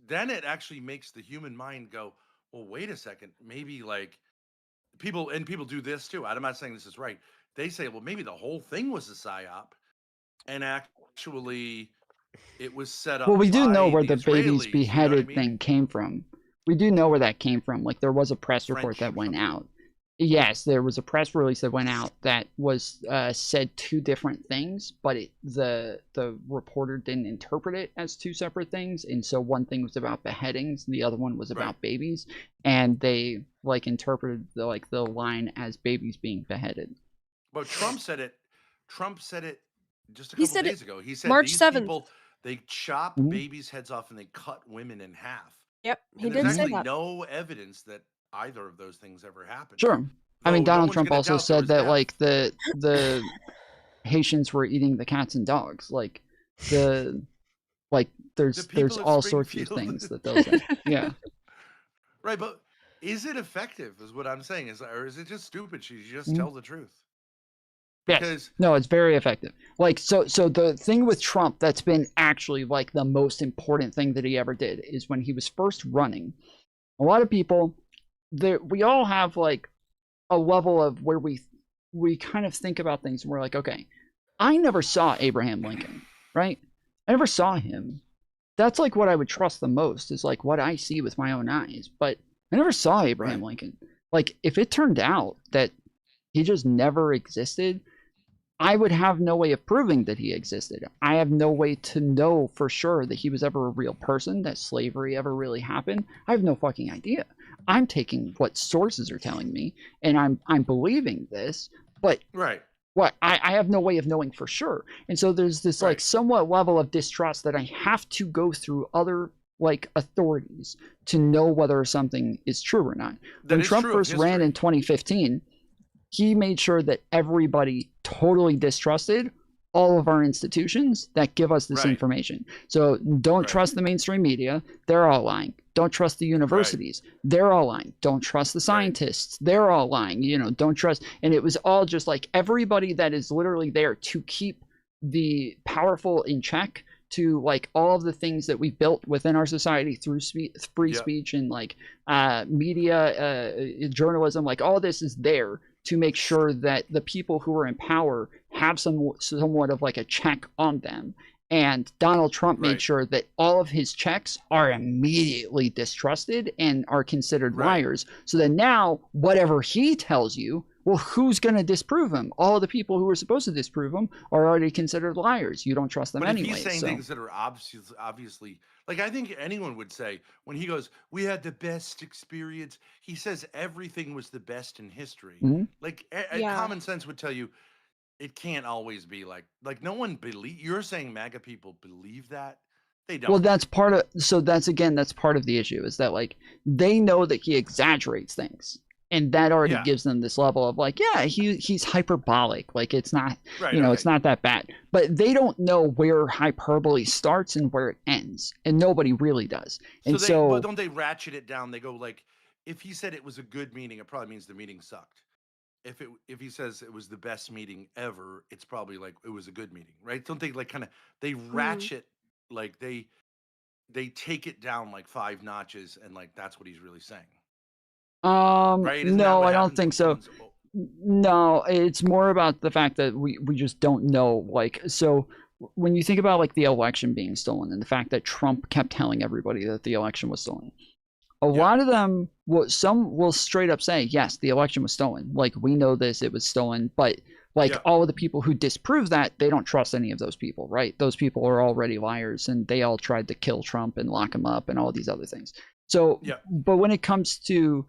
Speaker 15: then it actually makes the human mind go, well, wait a second, maybe like people do this too. I'm not saying this is right. They say, well, maybe the whole thing was a psyop, and actually it was set up.
Speaker 5: Well, we do know where the babies
Speaker 15: Israelis,
Speaker 5: beheaded thing came from. We do know where that came from. Like there was a press report that went out. Yes, there was a press release that went out that was said two different things, but the reporter didn't interpret it as two separate things, and so one thing was about beheadings, and the other one was about babies, and they like interpreted the line as babies being beheaded.
Speaker 15: But Trump said it just a couple days ago. He said
Speaker 11: March
Speaker 15: these
Speaker 11: 7th.
Speaker 15: people, they chop babies' heads off and they cut women in half.
Speaker 11: Yep, he
Speaker 15: And
Speaker 11: did
Speaker 15: there's
Speaker 11: say
Speaker 15: actually
Speaker 11: that.
Speaker 15: no evidence that either of those things ever happened.
Speaker 5: Sure. I mean,
Speaker 15: Though no
Speaker 5: Donald
Speaker 15: one's
Speaker 5: Trump
Speaker 15: gonna
Speaker 5: also
Speaker 15: doubt there
Speaker 5: said
Speaker 15: was
Speaker 5: that
Speaker 15: death.
Speaker 5: like the Haitians were eating the cats and dogs. Like there's
Speaker 15: people of
Speaker 5: all sorts of
Speaker 15: Springfield.
Speaker 5: things that they'll say. Yeah.
Speaker 15: Right, but is it effective? Is what I'm saying. Or is it just stupid? She just tell the truth.
Speaker 5: Yes.
Speaker 15: Because
Speaker 5: No, it's very effective. Like so the thing with Trump that's been actually like the most important thing that he ever did is when he was first running. A lot of people, we all have like a level of where we kind of think about things and we're like, okay, I never saw Abraham Lincoln, right? I never saw him. that's like what I would trust the most, is like what I see with my own eyes. But I never saw Abraham Lincoln. Like, if it turned out that he just never existed, I would have no way of proving that he existed. I have no way to know for sure that he was ever a real person, that slavery ever really happened. I have no fucking idea. I'm taking what sources are telling me, and I'm believing this, but what I have no way of knowing for sure. And so there's this like somewhat level of distrust that I have to go through other like authorities to know whether something is true or not. When Trump first ran in 2015, he made sure that everybody totally distrusted all of our institutions that give us this information. So don't trust the mainstream media. They're all lying. Don't trust the universities. They're all lying. Don't trust the scientists. They're all lying. You know, don't trust. And it was all just like everybody that is literally there to keep the powerful in check, to like all of the things that we built within our society through free speech and like media, journalism, like all this is there to make sure that the people who are in power have somewhat of like a check on them. And Donald Trump made sure that all of his checks are immediately distrusted and are considered liars. So that now, whatever he tells you, well, who's going to disprove him? All of the people who are supposed to disprove him are already considered liars. You don't trust them anyway.
Speaker 15: But if he's saying things that are obviously, like I think anyone would say, when he goes, we had the best experience, he says everything was the best in history. Like common sense would tell you, it can't always be like no one you're saying MAGA people believe that? They don't.
Speaker 5: Well, that's part of, so that's part of the issue, is that like they know that he exaggerates things. And that already gives them this level of like, yeah, he's hyperbolic. Like it's not, it's not that bad. But they don't know where hyperbole starts and where it ends. And nobody really does. And
Speaker 15: but don't they ratchet it down? They go like, if he said it was a good meeting, it probably means the meeting sucked. If he says it was the best meeting ever, it's probably like it was a good meeting, right? Don't they like kind of, they ratchet, like they take it down like 5 notches and like that's what he's really saying.
Speaker 5: No, I don't think so. No, it's more about the fact that we just don't know. Like, so when you think about like the election being stolen and the fact that Trump kept telling everybody that the election was stolen, a lot of them, some will straight up say, yes, the election was stolen. Like, we know this, it was stolen. But like all of the people who disprove that, they don't trust any of those people, right? Those people are already liars and they all tried to kill Trump and lock him up and all these other things. So, but when it comes to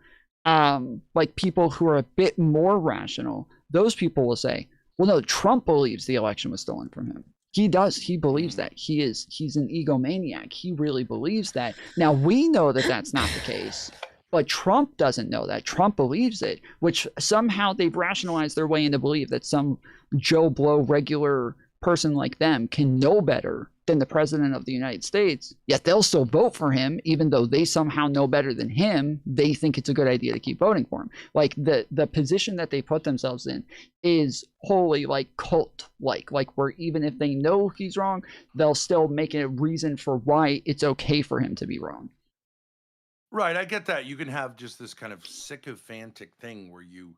Speaker 5: like people who are a bit more rational, those people will say, well, no, Trump believes the election was stolen from him. He does. He believes that. He's an egomaniac. He really believes that. Now, we know that that's not the case, but Trump doesn't know that. Trump believes it, which somehow they've rationalized their way into believe that some Joe Blow regular person like them can know better than the president of the United States, yet they'll still vote for him, even though they somehow know better than him. They think it's a good idea to keep voting for him. Like the position that they put themselves in is wholly like cult-like, where even if they know he's wrong, they'll still make a reason for why it's okay for him to be wrong.
Speaker 15: Right, I get that. You can have just this kind of sycophantic thing where you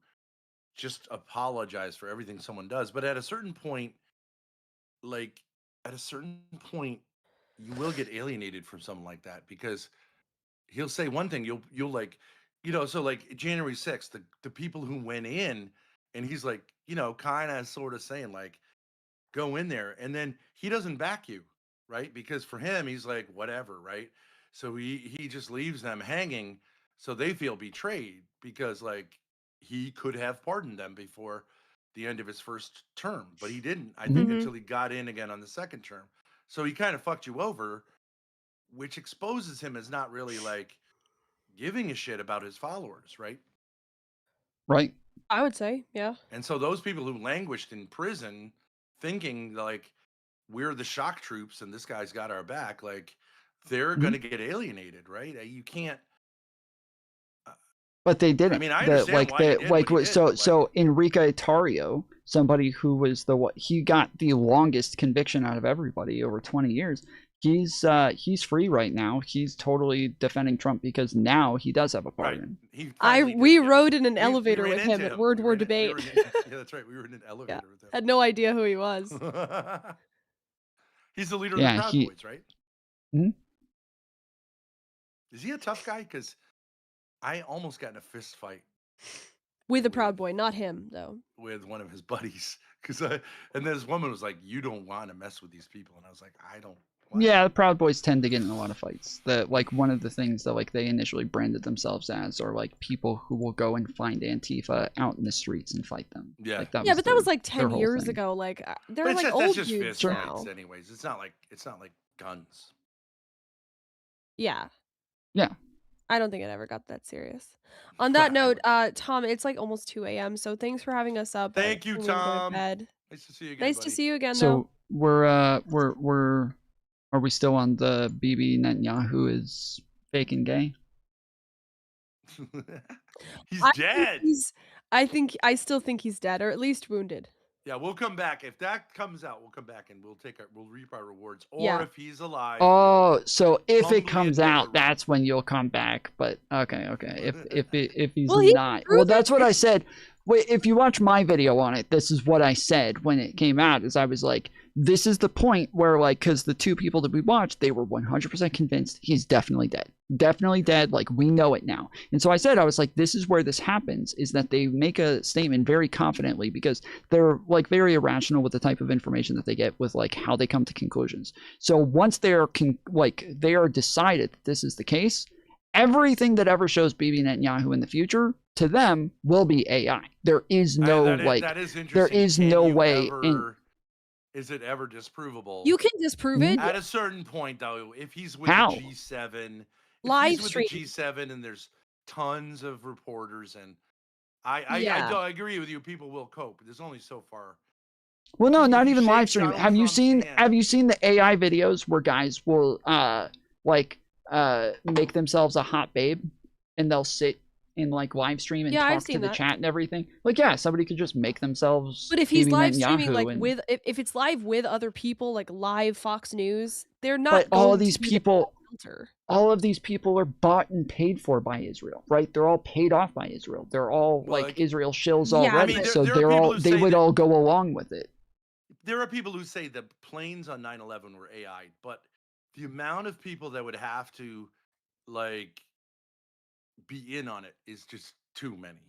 Speaker 15: just apologize for everything someone does, but at a certain point, you will get alienated from something like that, because he'll say one thing, you'll like, so like January 6th, the people who went in, and he's like, kind of sort of saying like, go in there, and then he doesn't back you, right? Because for him, he's like, whatever, right? So he just leaves them hanging, so they feel betrayed, because like he could have pardoned them before the end of his first term, but he didn't, I think, until he got in again on the second term. So he kind of fucked you over, which exposes him as not really like giving a shit about his followers, right?
Speaker 5: Right.
Speaker 11: I would say, yeah.
Speaker 15: And so those people who languished in prison thinking like we're the shock troops and this guy's got our back, like they're going to get alienated, right? You can't.
Speaker 5: But they didn't.
Speaker 15: I mean, I understand why he did,
Speaker 5: so Enrique Tarrio, somebody who was he got the longest conviction out of everybody, over 20 years. He's free right now. He's totally defending Trump because now he does have a pardon.
Speaker 11: We rode in an elevator with him at Word War Debate.
Speaker 15: Yeah, that's right. We were in an elevator with him.
Speaker 11: Had no idea who he was.
Speaker 15: He's the leader of the Proud Boys, right?
Speaker 5: Hmm?
Speaker 15: Is he a tough guy? Because I almost got in a fist fight
Speaker 11: With a Proud Boy, not him though.
Speaker 15: with one of his buddies. And then this woman was like, "You don't want to mess with these people," and I was like, "I don't." What?
Speaker 5: Yeah, the Proud Boys tend to get in a lot of fights. Like one of the things that like they initially branded themselves as are like people who will go and find Antifa out in the streets and fight them.
Speaker 15: Yeah,
Speaker 5: like, that
Speaker 11: Yeah,
Speaker 5: was
Speaker 11: but that
Speaker 5: their-
Speaker 11: was like
Speaker 5: their
Speaker 11: 10
Speaker 5: whole
Speaker 11: years
Speaker 5: thing.
Speaker 11: ago. Like they're
Speaker 15: But
Speaker 11: like
Speaker 15: that's
Speaker 11: old
Speaker 15: just
Speaker 11: dudes
Speaker 15: fist
Speaker 11: now.
Speaker 15: fights, anyways. It's not like guns.
Speaker 11: Yeah.
Speaker 5: Yeah.
Speaker 11: I don't think it ever got that serious. On that note, Tom, it's like almost 2 a.m. So thanks for having us up.
Speaker 15: Thank you,
Speaker 11: I'm gonna go to
Speaker 15: Tom.
Speaker 11: bed.
Speaker 15: Nice to see you again.
Speaker 11: Nice
Speaker 15: buddy.
Speaker 11: to see you again,
Speaker 5: So we're are we still on the Bibi Netanyahu is faking gay?
Speaker 15: He's
Speaker 11: I
Speaker 15: dead.
Speaker 11: I still think he's dead, or at least wounded.
Speaker 15: Yeah, we'll come back if that comes out. We'll come back and we'll reap our rewards. Or
Speaker 11: Yeah.
Speaker 15: if he's alive.
Speaker 5: Oh, so if
Speaker 15: humbly
Speaker 5: it comes
Speaker 15: admit
Speaker 5: out, that's when you'll come back. But okay. If he's
Speaker 11: Well, he
Speaker 5: not,
Speaker 11: proved
Speaker 5: well, that's
Speaker 11: it.
Speaker 5: what I said. Wait, if you watch my video on it, this is what I said when it came out. Is I was like, this is the point where like, because the two people that we watched, they were 100% convinced he's definitely dead. Like we know it now. And so I said, I was like, this is where this happens. Is that they make a statement very confidently because they're like very irrational with the type of information that they get with like how they come to conclusions. So once they are they are decided that this is the case, everything that ever shows Bibi Netanyahu in the future to them will be AI. There is no
Speaker 15: that is interesting.
Speaker 5: there is
Speaker 15: Can
Speaker 5: no
Speaker 15: you
Speaker 5: way
Speaker 15: ever, is it ever disprovable?
Speaker 11: You can disprove it.
Speaker 15: At a certain point, though, if he's with
Speaker 5: How?
Speaker 15: the G7,
Speaker 11: Live
Speaker 15: he's with the
Speaker 11: stream.
Speaker 15: G7 and there's tons of reporters, and I agree with you. People will cope. There's only so far.
Speaker 5: Well, no, not even
Speaker 15: shake
Speaker 5: live stream.
Speaker 15: Donald
Speaker 5: Have you
Speaker 15: Trump's
Speaker 5: seen
Speaker 15: hand-
Speaker 5: have you seen the AI videos where guys will make themselves a hot babe and they'll sit in like live stream and
Speaker 11: Yeah, I've
Speaker 5: talk to
Speaker 11: seen
Speaker 5: the
Speaker 11: that.
Speaker 5: chat and everything? Like, yeah, somebody could just make themselves.
Speaker 11: But if he's
Speaker 5: Bibi
Speaker 11: live streaming
Speaker 5: Netanyahu
Speaker 11: like
Speaker 5: and-
Speaker 11: with if it's live with other people, like live Fox News, they're not
Speaker 5: but all
Speaker 11: going
Speaker 5: of these
Speaker 11: to be the
Speaker 5: people
Speaker 11: filter.
Speaker 5: all of these people are bought and paid for by Israel, right? They're all paid off by Israel. They're all like Israel shills
Speaker 11: Yeah,
Speaker 5: already.
Speaker 15: I mean,
Speaker 5: so
Speaker 15: there are
Speaker 5: they're
Speaker 15: people
Speaker 5: all
Speaker 15: who
Speaker 5: they
Speaker 15: say
Speaker 5: would
Speaker 15: that-
Speaker 5: all go along with it.
Speaker 15: There are people who say the planes on 9/11 were AI, but the amount of people that would have to like be in on it is just too many.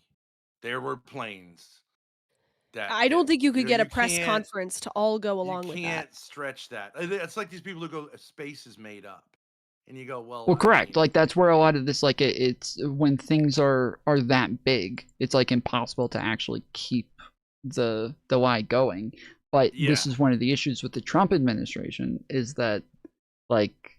Speaker 15: There were planes that
Speaker 11: I don't think you could get a press
Speaker 15: can't-
Speaker 11: conference to all go along
Speaker 15: You
Speaker 11: with
Speaker 15: can't
Speaker 11: that.
Speaker 15: stretch that. It's like these people who go, space is made up, and you go, well,
Speaker 5: Well,
Speaker 15: I
Speaker 5: correct.
Speaker 15: mean,
Speaker 5: Like that's where a lot of this, like it's when things are that big, it's like impossible to actually keep the lie going. But this is one of the issues with the Trump administration is that like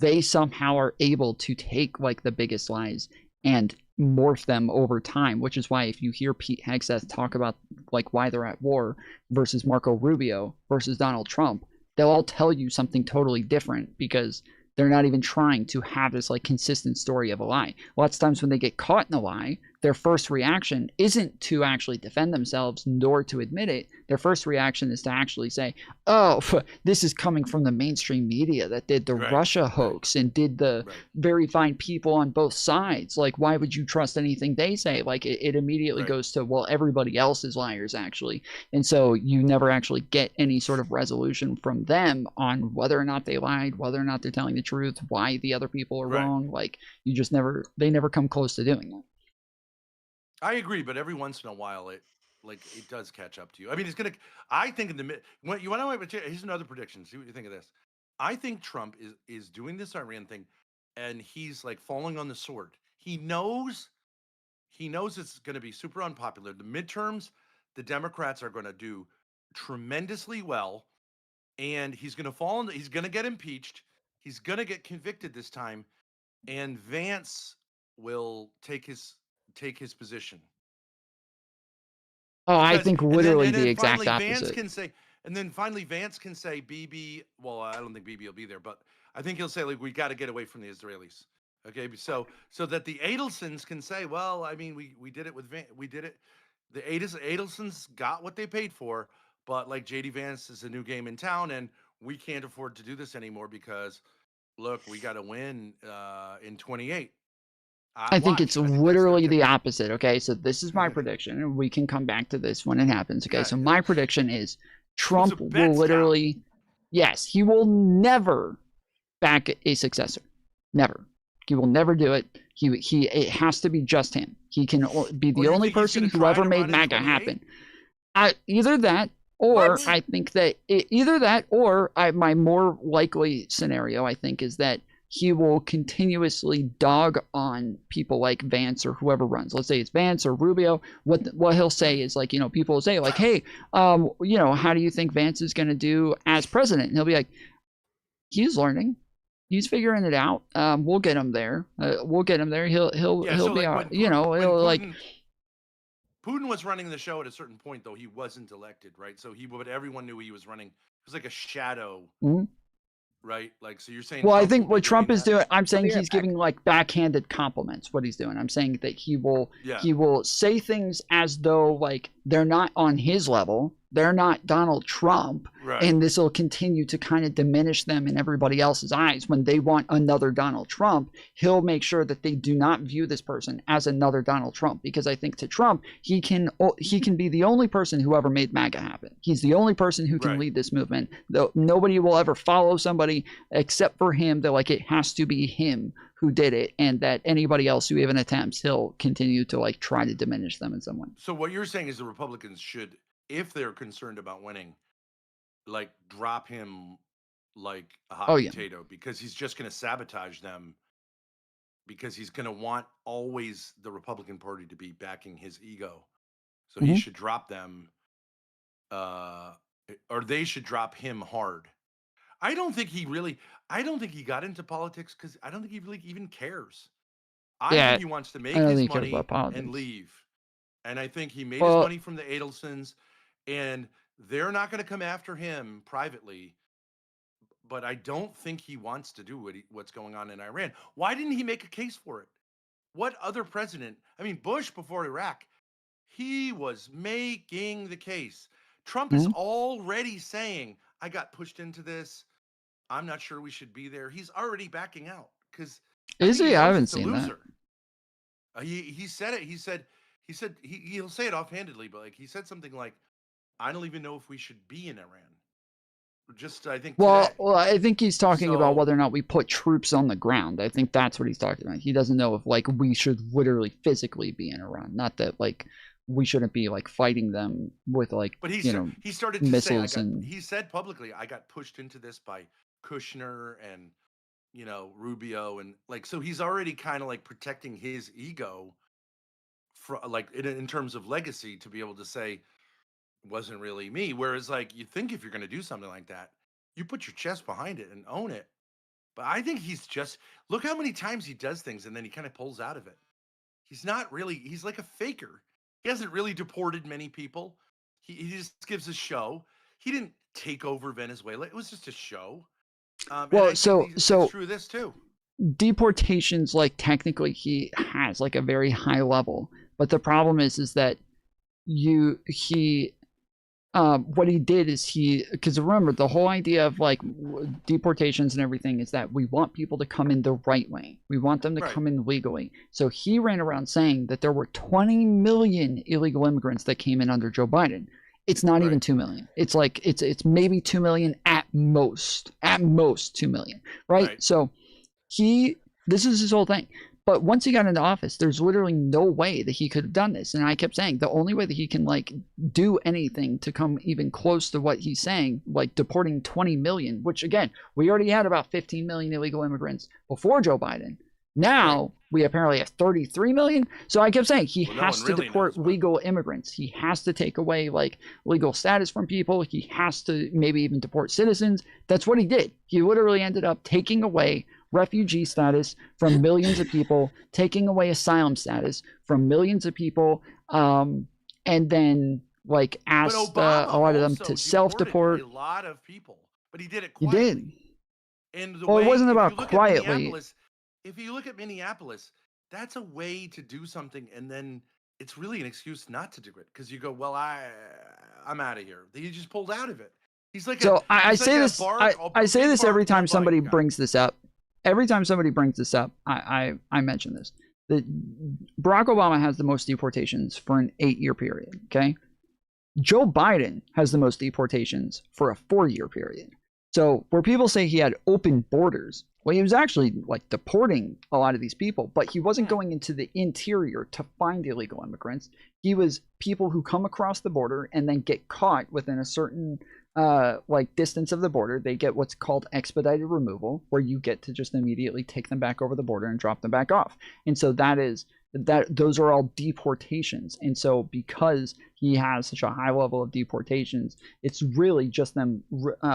Speaker 5: they somehow are able to take like the biggest lies and morph them over time, which is why if you hear Pete Hegseth talk about like why they're at war versus Marco Rubio versus Donald Trump, they'll all tell you something totally different because they're not even trying to have this like consistent story of a lie. Lots of times when they get caught in a lie, their first reaction isn't to actually defend themselves nor to admit it. Their first reaction is to actually say, oh, this is coming from the mainstream media that did the Russia hoax and did the very fine people on both sides. Like, why would you trust anything they say? Like, it immediately goes to, well, everybody else is liars, actually. And so you never actually get any sort of resolution from them on whether or not they lied, whether or not they're telling the truth, why the other people are wrong. Like, you just they never come close to doing that.
Speaker 15: I agree, but every once in a while, it does catch up to you. I mean, it's gonna. I think in the mid. When you want to know, here's another prediction. See what you think of this. I think Trump is doing this Iran thing, and he's like falling on the sword. He knows it's going to be super unpopular. The midterms, the Democrats are going to do tremendously well, and he's going to fall. He's going to get impeached. He's going to get convicted this time, and Vance will take his position.
Speaker 5: Oh, I think literally the exact
Speaker 15: finally
Speaker 5: opposite.
Speaker 15: Vance can say, and then finally Vance can say, BB. Well, I don't think BB will be there, but I think he'll say, like, we got to get away from the Israelis. Okay, so that the Adelsons can say, well, I mean, we did it with we did it. The Adelsons got what they paid for, but like JD Vance is a new game in town, and we can't afford to do this anymore because, look, we got to win in 28.
Speaker 5: I think it's literally the opposite. Okay, so this is my prediction, and we can come back to this when it happens. Okay, so my prediction is Trump will literally, yes, he will never back a successor. Never. He will never do it. It has to be just him. He can be the only person who ever made MAGA happen. Either that, or I think that my more likely scenario, I think, is that he will continuously dog on people like Vance or whoever runs. Let's say it's Vance or Rubio. What he'll say is like, people will say like, hey, how do you think Vance is going to do as president? And he'll be like, he's learning. He's figuring it out. We'll get him there. He'll be all right.
Speaker 15: Putin was running the show at a certain point, though he wasn't elected, right? So but everyone knew he was running. It was like a shadow.
Speaker 5: Mm-hmm.
Speaker 15: Right, like, so you're saying.
Speaker 5: Well, I think what Trump is doing, I'm saying he's giving like backhanded compliments. What he's doing, I'm saying that he will say things as though like they're not on his level, they're not Donald Trump, and this will continue to kind of diminish them in everybody else's eyes. When they want another Donald Trump, he'll make sure that they do not view this person as another Donald Trump, because I think to Trump, he can be the only person who ever made MAGA happen. He's the only person who can lead this movement. Though nobody will ever follow somebody except for him. That like it has to be him who did it, and that anybody else who even attempts, he'll continue to like try to diminish them in some way.
Speaker 15: So what you're saying is the Republicans should, if they're concerned about winning, like drop him like a hot potato, because he's just going to sabotage them, because he's going to want always the Republican Party to be backing his ego. So he should drop them, or they should drop him hard. I don't think he got into politics because I don't think he really even cares. I think he wants to make his money and leave. And I think he made his money from the Adelsons, and they're not going to come after him privately. But I don't think he wants to do what's going on in Iran. Why didn't he make a case for it? What other president? I mean, Bush before Iraq, he was making the case. Trump is already saying, I got pushed into this. I'm not sure we should be there. He's already backing out because
Speaker 5: is he? I haven't seen that.
Speaker 15: He said it. He said he'll say it offhandedly, but like he said something like, I don't even know if we should be in Iran. Just I think.
Speaker 5: Well, I think he's talking about whether or not we put troops on the ground. I think that's what he's talking about. He doesn't know if like we should literally physically be in Iran. Not that like we shouldn't be like fighting them with like
Speaker 15: he started to
Speaker 5: missiles
Speaker 15: say,
Speaker 5: and
Speaker 15: he said publicly, I got pushed into this by Kushner and Rubio, and like so he's already kind of like protecting his ego for like in terms of legacy, to be able to say it wasn't really me. Whereas like you think if you're going to do something like that, you put your chest behind it and own it. But I think he's just, look how many times he does things and then he kind of pulls out of it. He's like a faker. He hasn't really deported many people. He just gives a show. He didn't take over Venezuela. It was just a show.
Speaker 5: Well, so
Speaker 15: true of this too.
Speaker 5: Deportations, like technically he has like a very high level, but the problem is that what he did is because remember the whole idea of like deportations and everything is that we want people to come in the right way. We want them to come in legally. So he ran around saying that there were 20 million illegal immigrants that came in under Joe Biden. It's not even 2 million. It's like it's maybe 2 million at most 2 million, right? So this is his whole thing. But once he got into office, there's literally no way that he could have done this. And I kept saying the only way that he can like do anything to come even close to what he's saying, like deporting 20 million, which again, we already had about 15 million illegal immigrants before Joe Biden. Now we apparently have 33 million. So I kept saying he has to deport legal immigrants. He has to take away like legal status from people. He has to maybe even deport citizens. That's what he did. He literally ended up taking away refugee status from millions of people, taking away asylum status from millions of people, and then like asked a lot of them to self-deport.
Speaker 15: A lot of people, but he did it quietly.
Speaker 5: He did.
Speaker 15: And
Speaker 5: it wasn't about quietly.
Speaker 15: If you look at Minneapolis, that's a way to do something, and then it's really an excuse not to do it because you go, well, I'm out of here. He just pulled out of it. He's like,
Speaker 5: I say this every time somebody brings this up. Every time somebody brings this up, I mention this. That Barack Obama has the most deportations for an 8-year period. Okay, Joe Biden has the most deportations for a 4-year period. So where people say he had open borders, well, he was actually like deporting a lot of these people, but he wasn't going into the interior to find illegal immigrants. He was people who come across the border and then get caught within a certain like distance of the border. They get what's called expedited removal, where you get to just immediately take them back over the border and drop them back off. And so those are all deportations. And so because he has such a high level of deportations, it's really just them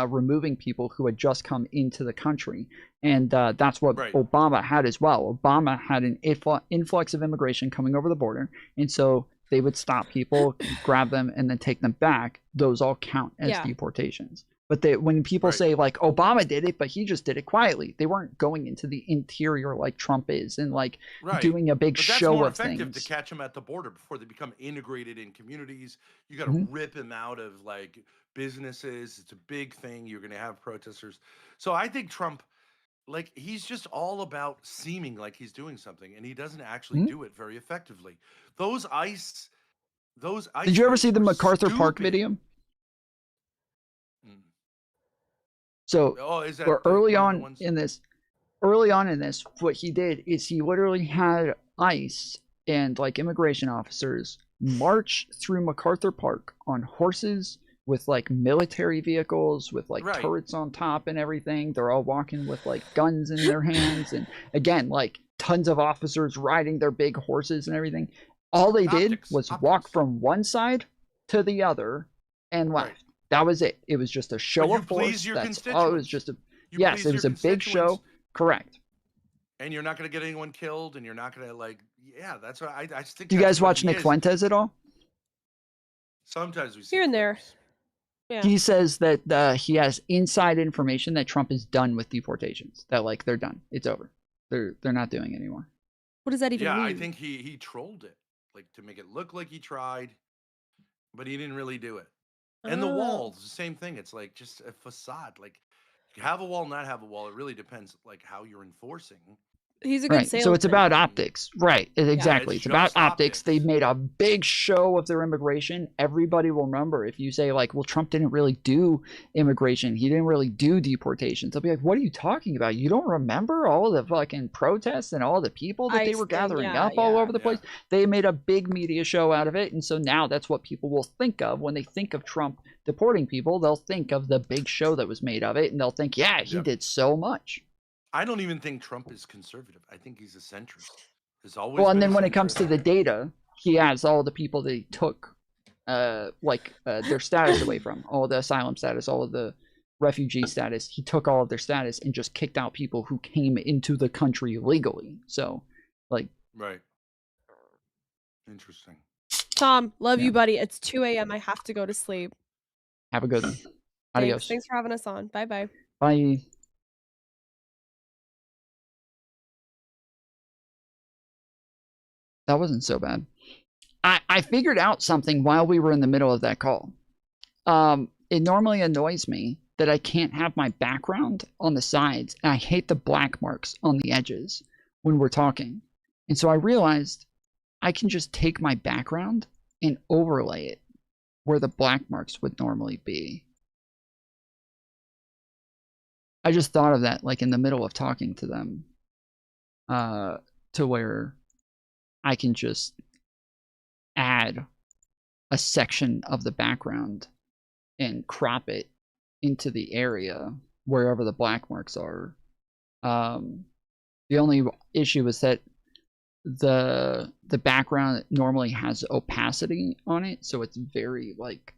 Speaker 5: removing people who had just come into the country. And that's what Obama had as well. Obama had an influx of immigration coming over the border. And so they would stop people, grab them, and then take them back. Those all count as deportations. But when people say, like, Obama did it, but he just did it quietly, they weren't going into the interior like Trump is and, like, doing a big show of things.
Speaker 15: That's more effective to catch them at the border before they become integrated in communities. You got to rip them out of, like, businesses. It's a big thing. You're going to have protesters. So I think Trump, like, he's just all about seeming like he's doing something, and he doesn't actually do it very effectively. Those ICE
Speaker 5: Did you ever see the MacArthur Park video? So early on in this, what he did is he literally had ICE and like immigration officers march through MacArthur Park on horses with like military vehicles with like turrets on top and everything. They're all walking with like guns in their hands, and again, like tons of officers riding their big horses and everything. All they did was walk from one side to the other and left. That was it. It was just a show of force. That's all. It was just a yes. It was a big show. Correct.
Speaker 15: And you're not going to get anyone killed, and you're not going to like. Yeah, that's what I think.
Speaker 5: Do you guys watch Nick Fuentes at all?
Speaker 15: Sometimes we see
Speaker 11: here and there. Yeah.
Speaker 5: He says that he has inside information that Trump is done with deportations. That like they're done. It's over. They're not doing it anymore.
Speaker 11: What does that even mean?
Speaker 15: I think he trolled it, like to make it look like he tried, but he didn't really do it. And the walls, the same thing. It's like just a facade. Like you have a wall, not have a wall. It really depends, like how you're enforcing.
Speaker 11: He's a good salesman.
Speaker 5: So it's about optics, right? Exactly. It's about optics. They made a big show of their immigration. Everybody will remember if you say like, "Well, Trump didn't really do immigration. He didn't really do deportations." They'll be like, "What are you talking about? You don't remember all the fucking protests and all the people that they were gathering up all over the place?" They made a big media show out of it, and so now that's what people will think of when they think of Trump deporting people. They'll think of the big show that was made of it, and they'll think, "Yeah, he did so much."
Speaker 15: I don't even think Trump is conservative. I think he's a centrist. There's always
Speaker 5: well, and then when it comes to the data, he has all the people that he took, their status away from, all the asylum status, all of the refugee status. He took all of their status and just kicked out people who came into the country legally. So, like,
Speaker 15: right. Interesting.
Speaker 11: Tom, love you, buddy. It's 2 a.m. I have to go to sleep.
Speaker 5: Have a good one. Adios.
Speaker 11: Thanks for having us on. Bye-bye.
Speaker 5: Bye. That wasn't so bad. I figured out something while we were in the middle of that call. It normally annoys me that I can't have my background on the sides, and I hate the black marks on the edges when we're talking. And so I realized I can just take my background and overlay it where the black marks would normally be. I just thought of that like in the middle of talking to them, to where I can just add a section of the background and crop it into the area wherever the black marks are. The only issue is that the background normally has opacity on it, so it's very like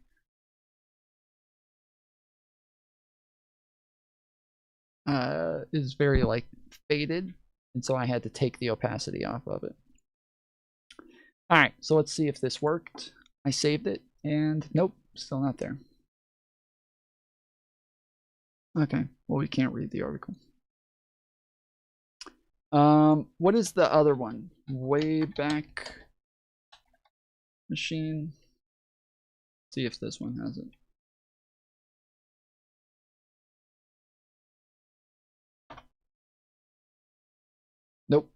Speaker 5: is very like faded, and so I had to take the opacity off of it. All right, so let's see if this worked. I saved it, and nope, still not there. Okay, well, we can't read the article. What is the other one? Wayback Machine. See if this one has it. Nope.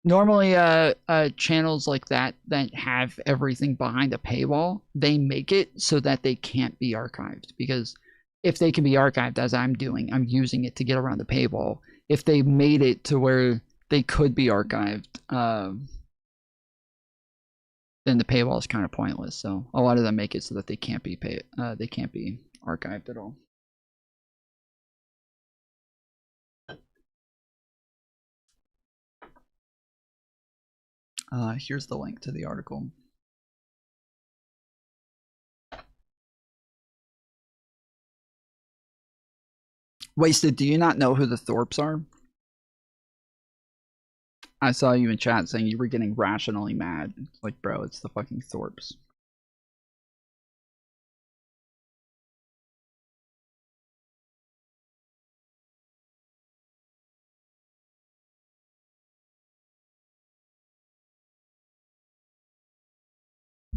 Speaker 5: Normally, channels like that have everything behind a paywall, they make it so that they can't be archived. Because if they can be archived, as I'm doing, I'm using it to get around the paywall. If they made it to where they could be archived, then the paywall is kind of pointless. So a lot of them make it so that they can't be archived at all. Here's the link to the article. Wasted, do you not know who the Thorpes are? I saw you in chat saying you were getting rationally mad. It's like, bro, it's the fucking Thorpes.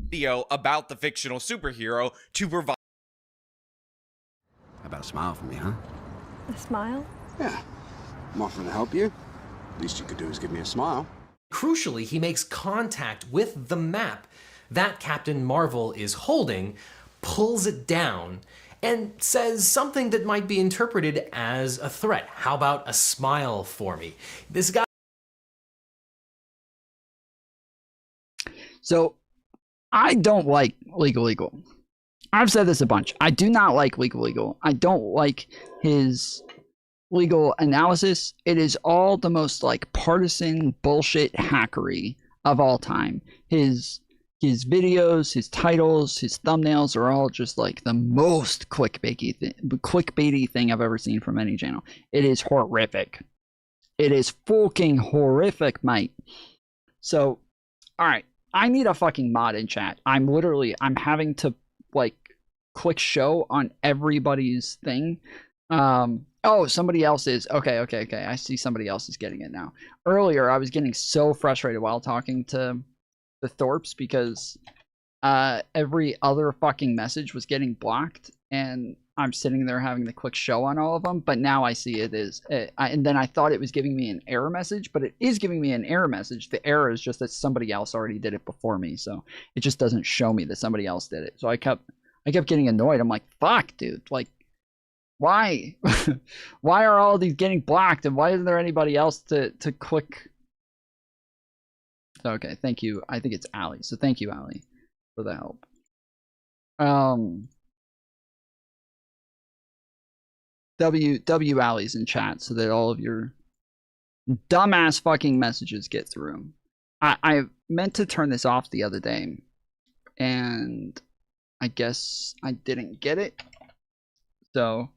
Speaker 18: Video about the fictional superhero to provide.
Speaker 20: How about a smile for me, huh?
Speaker 23: A smile?
Speaker 20: Yeah. I'm offering to help you. Least you could do is give me a smile.
Speaker 24: Crucially, he makes contact with the map that Captain Marvel is holding, pulls it down, and says something that might be interpreted as a threat. How about a smile for me? This guy.
Speaker 5: So, I don't like Legal. I've said this a bunch. I do not like Legal. I don't like his legal analysis. It is all the most like partisan bullshit hackery of all time. His videos, his titles, his thumbnails are all just like the most clickbaity thing I've ever seen from any channel. It is horrific. It is fucking horrific, mate. So, all right. I need a fucking mod in chat. I'm having to like click show on everybody's thing. Oh, somebody else is. Okay. I see somebody else is getting it now. Earlier, I was getting so frustrated while talking to the Thorpes because every other fucking message was getting blocked, and I'm sitting there having to click show on all of them. But now I see it is, and then I thought it was giving me an error message, but it is giving me an error message. The error is just that somebody else already did it before me, so it just doesn't show me that somebody else did it. So I kept getting annoyed. I'm like, fuck, dude, like. Why? Why are all these getting blocked, and why isn't there anybody else to click? Okay, thank you. I think it's Allie. So thank you, Allie, for the help. W Allie's in chat so that all of your dumbass fucking messages get through. I meant to turn this off the other day, and I guess I didn't get it. So.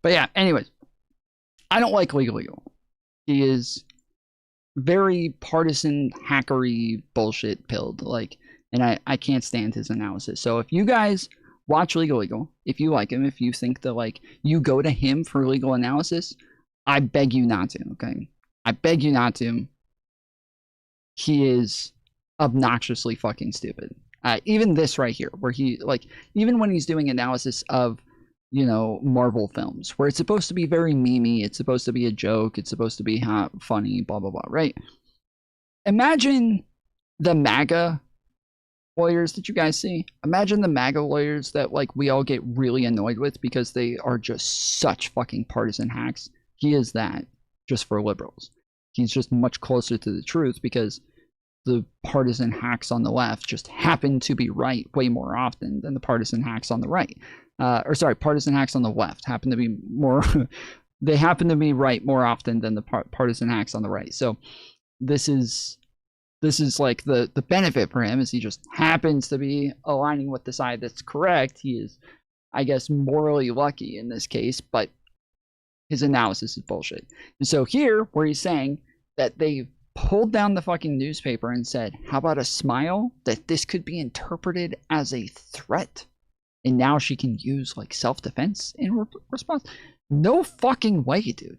Speaker 5: But yeah, anyways, I don't like Legal. He is very partisan, hackery, bullshit pilled. Like, and I can't stand his analysis. So if you guys watch Legal, if you like him, if you think that like you go to him for legal analysis, I beg you not to, okay? I beg you not to. He is obnoxiously fucking stupid. Even this right here, where he, like, even when he's doing analysis of, you know, Marvel films, where it's supposed to be very memey, it's supposed to be a joke, it's supposed to be funny, blah, blah, blah, right? Imagine the MAGA lawyers that you guys see. Imagine the MAGA lawyers that, like, we all get really annoyed with because they are just such fucking partisan hacks. He is that, just for liberals. He's just much closer to the truth because the partisan hacks on the left just happen to be right way more often than the partisan hacks on the right. Partisan hacks on the left happen to be more, they happen to be right more often than the partisan hacks on the right. So this is like the benefit for him is he just happens to be aligning with the side that's correct. He is, I guess, morally lucky in this case, but his analysis is bullshit. And so here, where he's saying that they pulled down the fucking newspaper and said, how about a smile? That this could be interpreted as a threat. and now she can use like self-defense in response. No fucking way, dude.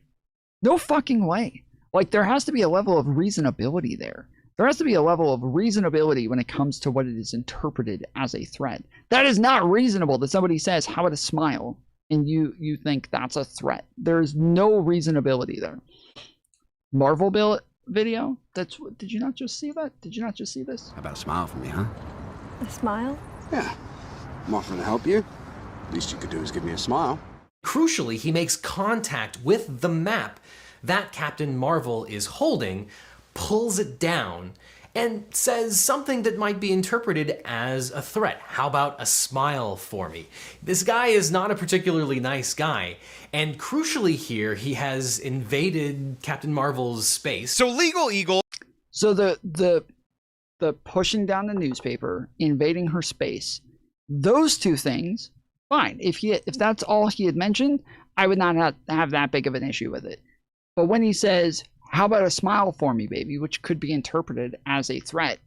Speaker 5: No fucking way. Like, there has to be a level of reasonability there. There has to be a level of reasonability when it comes to what it is interpreted as a threat. That is not reasonable that somebody says, how about a smile? And you think that's a threat. There's no reasonability there. Marvel video? Did you not just see that? Did you not just see this?
Speaker 20: How about a smile for me, huh?
Speaker 22: A smile?
Speaker 20: Yeah. I'm offering to help you. Least you could do is give me a smile.
Speaker 24: Crucially, he makes contact with the map that Captain Marvel is holding, pulls it down, and says something that might be interpreted as a threat. How about a smile for me? This guy is not a particularly nice guy, and crucially here, he has invaded Captain Marvel's space.
Speaker 18: So Legal Eagle...
Speaker 5: So the pushing down the newspaper, invading her space, those two things, fine. If that's all he had mentioned, I would not have that big of an issue with it. But when he says, how about a smile for me, baby, which could be interpreted as a threat,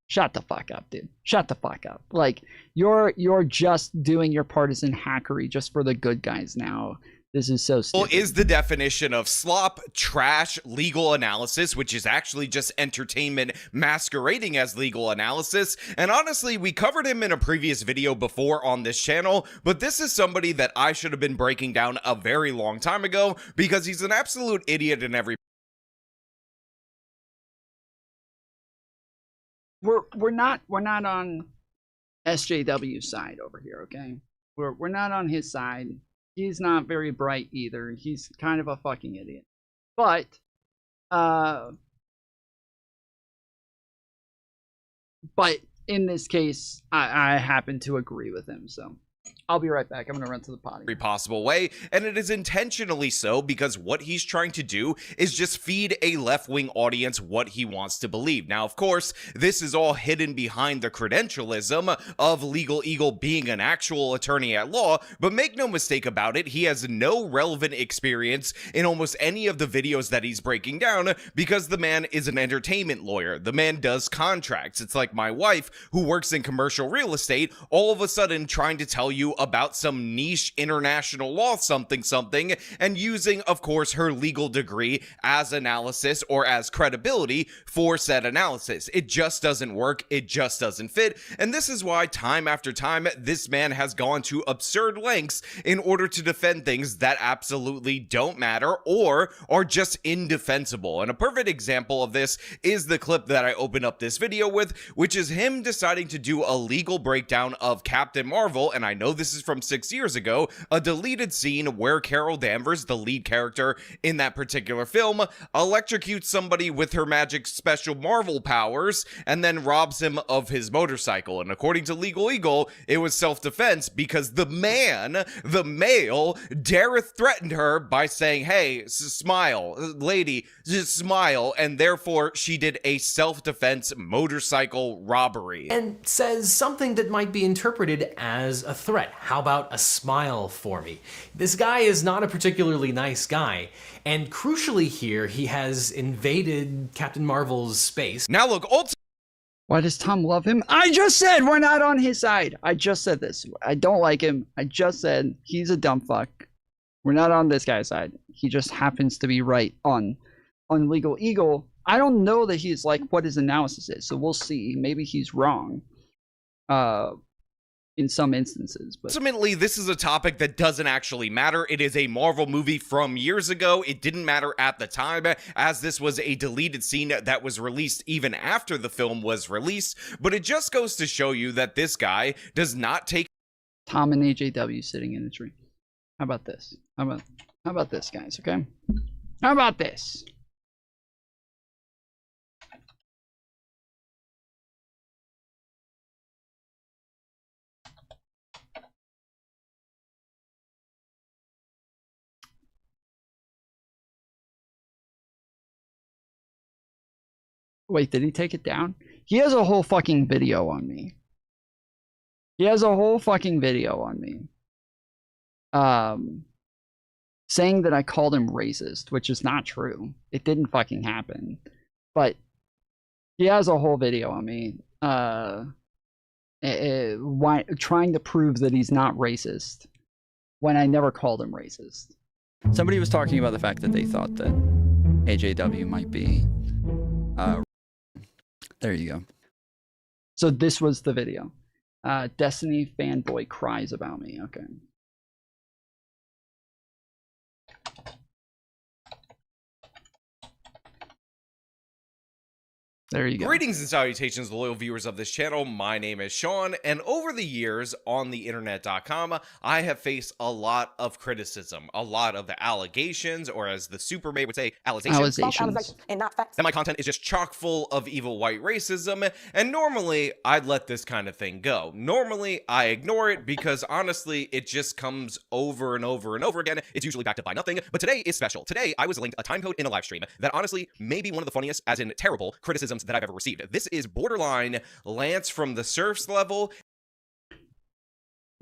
Speaker 5: shut the fuck up, dude. Shut the fuck up. Like, you're just doing your partisan hackery just for the good guys now. This is so stupid.
Speaker 18: Is the definition of slop, trash, legal analysis, which is actually just entertainment masquerading as legal analysis. And honestly, we covered him in a previous video before on this channel, but this is somebody that I should have been breaking down a very long time ago because he's an absolute idiot in every...
Speaker 5: We're not on SJW's side over here, okay? We're not on his side. He's not very bright either. He's kind of a fucking idiot. But in this case, I happen to agree with him, so I'll be right back. I'm going to run to the potty.
Speaker 18: Every possible way, and it is intentionally so because what he's trying to do is just feed a left-wing audience what he wants to believe. Now, of course, this is all hidden behind the credentialism of Legal Eagle being an actual attorney at law, but make no mistake about it, he has no relevant experience in almost any of the videos that he's breaking down because the man is an entertainment lawyer. The man does contracts. It's like my wife, who works in commercial real estate, all of a sudden trying to tell you about some niche international law something, and using, of course, her legal degree as analysis or as credibility for said analysis. It just doesn't work. It just doesn't fit. And this is why time after time, this man has gone to absurd lengths in order to defend things that absolutely don't matter or are just indefensible. And a perfect example of this is the clip that I open up this video with, which is him deciding to do a legal breakdown of Captain Marvel. And I know this is from 6 years ago, a deleted scene where Carol Danvers, the lead character in that particular film, electrocutes somebody with her magic special Marvel powers and then robs him of his motorcycle. And according to Legal Eagle, it was self-defense because the male, dareth threatened her by saying, hey, smile, lady, just smile, and therefore she did a self-defense motorcycle robbery.
Speaker 24: And says something that might be interpreted as a threat. How about a smile for me? This guy is not a particularly nice guy, and crucially here, he has invaded Captain Marvel's space.
Speaker 18: Now look,
Speaker 5: why does Tom love him? I just said we're not on his side. I just said this. I don't like him. I just said he's a dumb fuck. We're not on this guy's side. He just happens to be right on Legal Eagle. I don't know that he's like what his analysis is, so we'll see. Maybe he's wrong. In some instances, but
Speaker 18: ultimately this is a topic that doesn't actually matter. It is a Marvel movie from years ago. It didn't matter at the time, as this was a deleted scene that was released even after the film was released, but it just goes to show you that this guy does not take
Speaker 5: Tom and AJW sitting in a tree. How about this? How about this, guys? Okay, how about this? Wait, did he take it down? He has a whole fucking video on me. He has a whole fucking video on me. Saying that I called him racist, which is not true. It didn't fucking happen. But he has a whole video on me. And trying to prove that he's not racist when I never called him racist. Somebody was talking about the fact that they thought that AJW might be. There you go. So this was the video. Destiny fanboy cries about me. Okay. There you go.
Speaker 18: Greetings and salutations, loyal viewers of this channel. My name is Sean, and over the years on the internet.com, I have faced a lot of criticism, a lot of allegations, or as the Super May would say, allegations.
Speaker 14: And not facts.
Speaker 18: That my content is just chock full of evil white racism, and normally I'd let this kind of thing go. Normally I ignore it because honestly it just comes over and over and over again. It's usually backed up by nothing, but today is special. Today I was linked a timecode in a live stream that honestly may be one of the funniest, as in terrible, criticisms that I've ever received. This is borderline Lance from the Surfs level.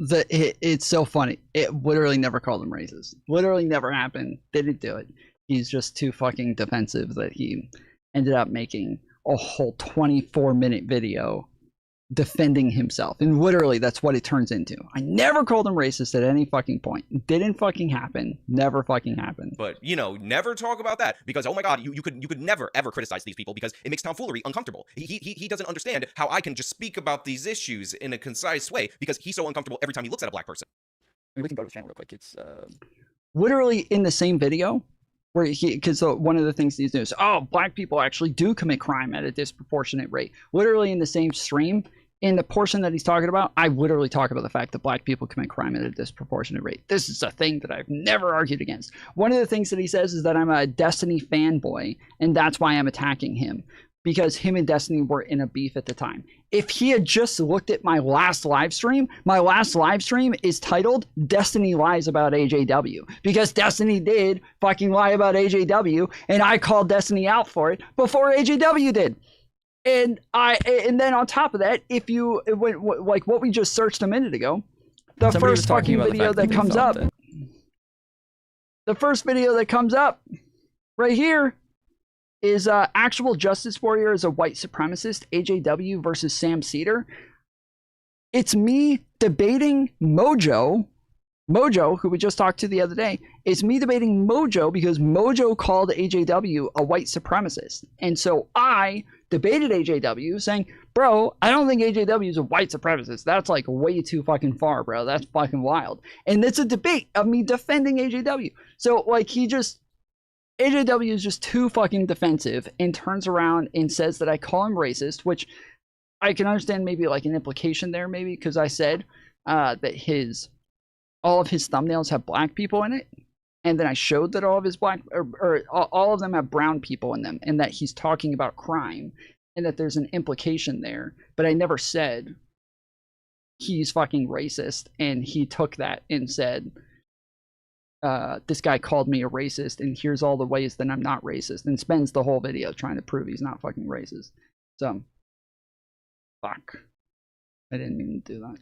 Speaker 5: It's so funny. It literally never called him racist. Literally never happened. Didn't do it. He's just too fucking defensive that he ended up making a whole 24-minute video defending himself. And literally that's what it turns into. I never called him racist at any fucking point. Didn't fucking happen. Never fucking happened.
Speaker 18: But, you know, never talk about that because, oh my god, you could never ever criticize these people because it makes Foolery uncomfortable. He doesn't understand how I can just speak about these issues in a concise way because he's so uncomfortable every time he looks at a black person.
Speaker 5: We can go to the channel real quick. It's literally in the same video where because one of the things he's doing is, oh, black people actually do commit crime at a disproportionate rate. Literally in the same stream, in the portion that he's talking about, I literally talk about the fact that black people commit crime at a disproportionate rate. This is a thing that I've never argued against. One of the things that he says is that I'm a Destiny fanboy, and that's why I'm attacking him, because him and Destiny were in a beef at the time. If he had just looked at my last live stream is titled Destiny Lies About AJW, because Destiny did fucking lie about AJW, and I called Destiny out for it before AJW did. And then on top of that, if you like what we just searched a minute ago, the first fucking video that comes up, the first video that comes up right here is Actual Justice Warrior is a white supremacist, AJW versus Sam Cedar. It's me debating Mojo, who we just talked to the other day. It's me debating Mojo because Mojo called AJW a white supremacist. And so I debated AJW saying, bro, I don't think AJW is a white supremacist. That's like way too fucking far, bro. That's fucking wild. And it's a debate of me defending AJW. So like AJW is just too fucking defensive and turns around and says that I call him racist, which I can understand maybe like an implication there maybe because I said that all of his thumbnails have black people in it. And then I showed that all of his all of them have brown people in them and that he's talking about crime and that there's an implication there. But I never said he's fucking racist. And he took that and said, this guy called me a racist and here's all the ways that I'm not racist, and spends the whole video trying to prove he's not fucking racist. So, fuck. I didn't mean to do that.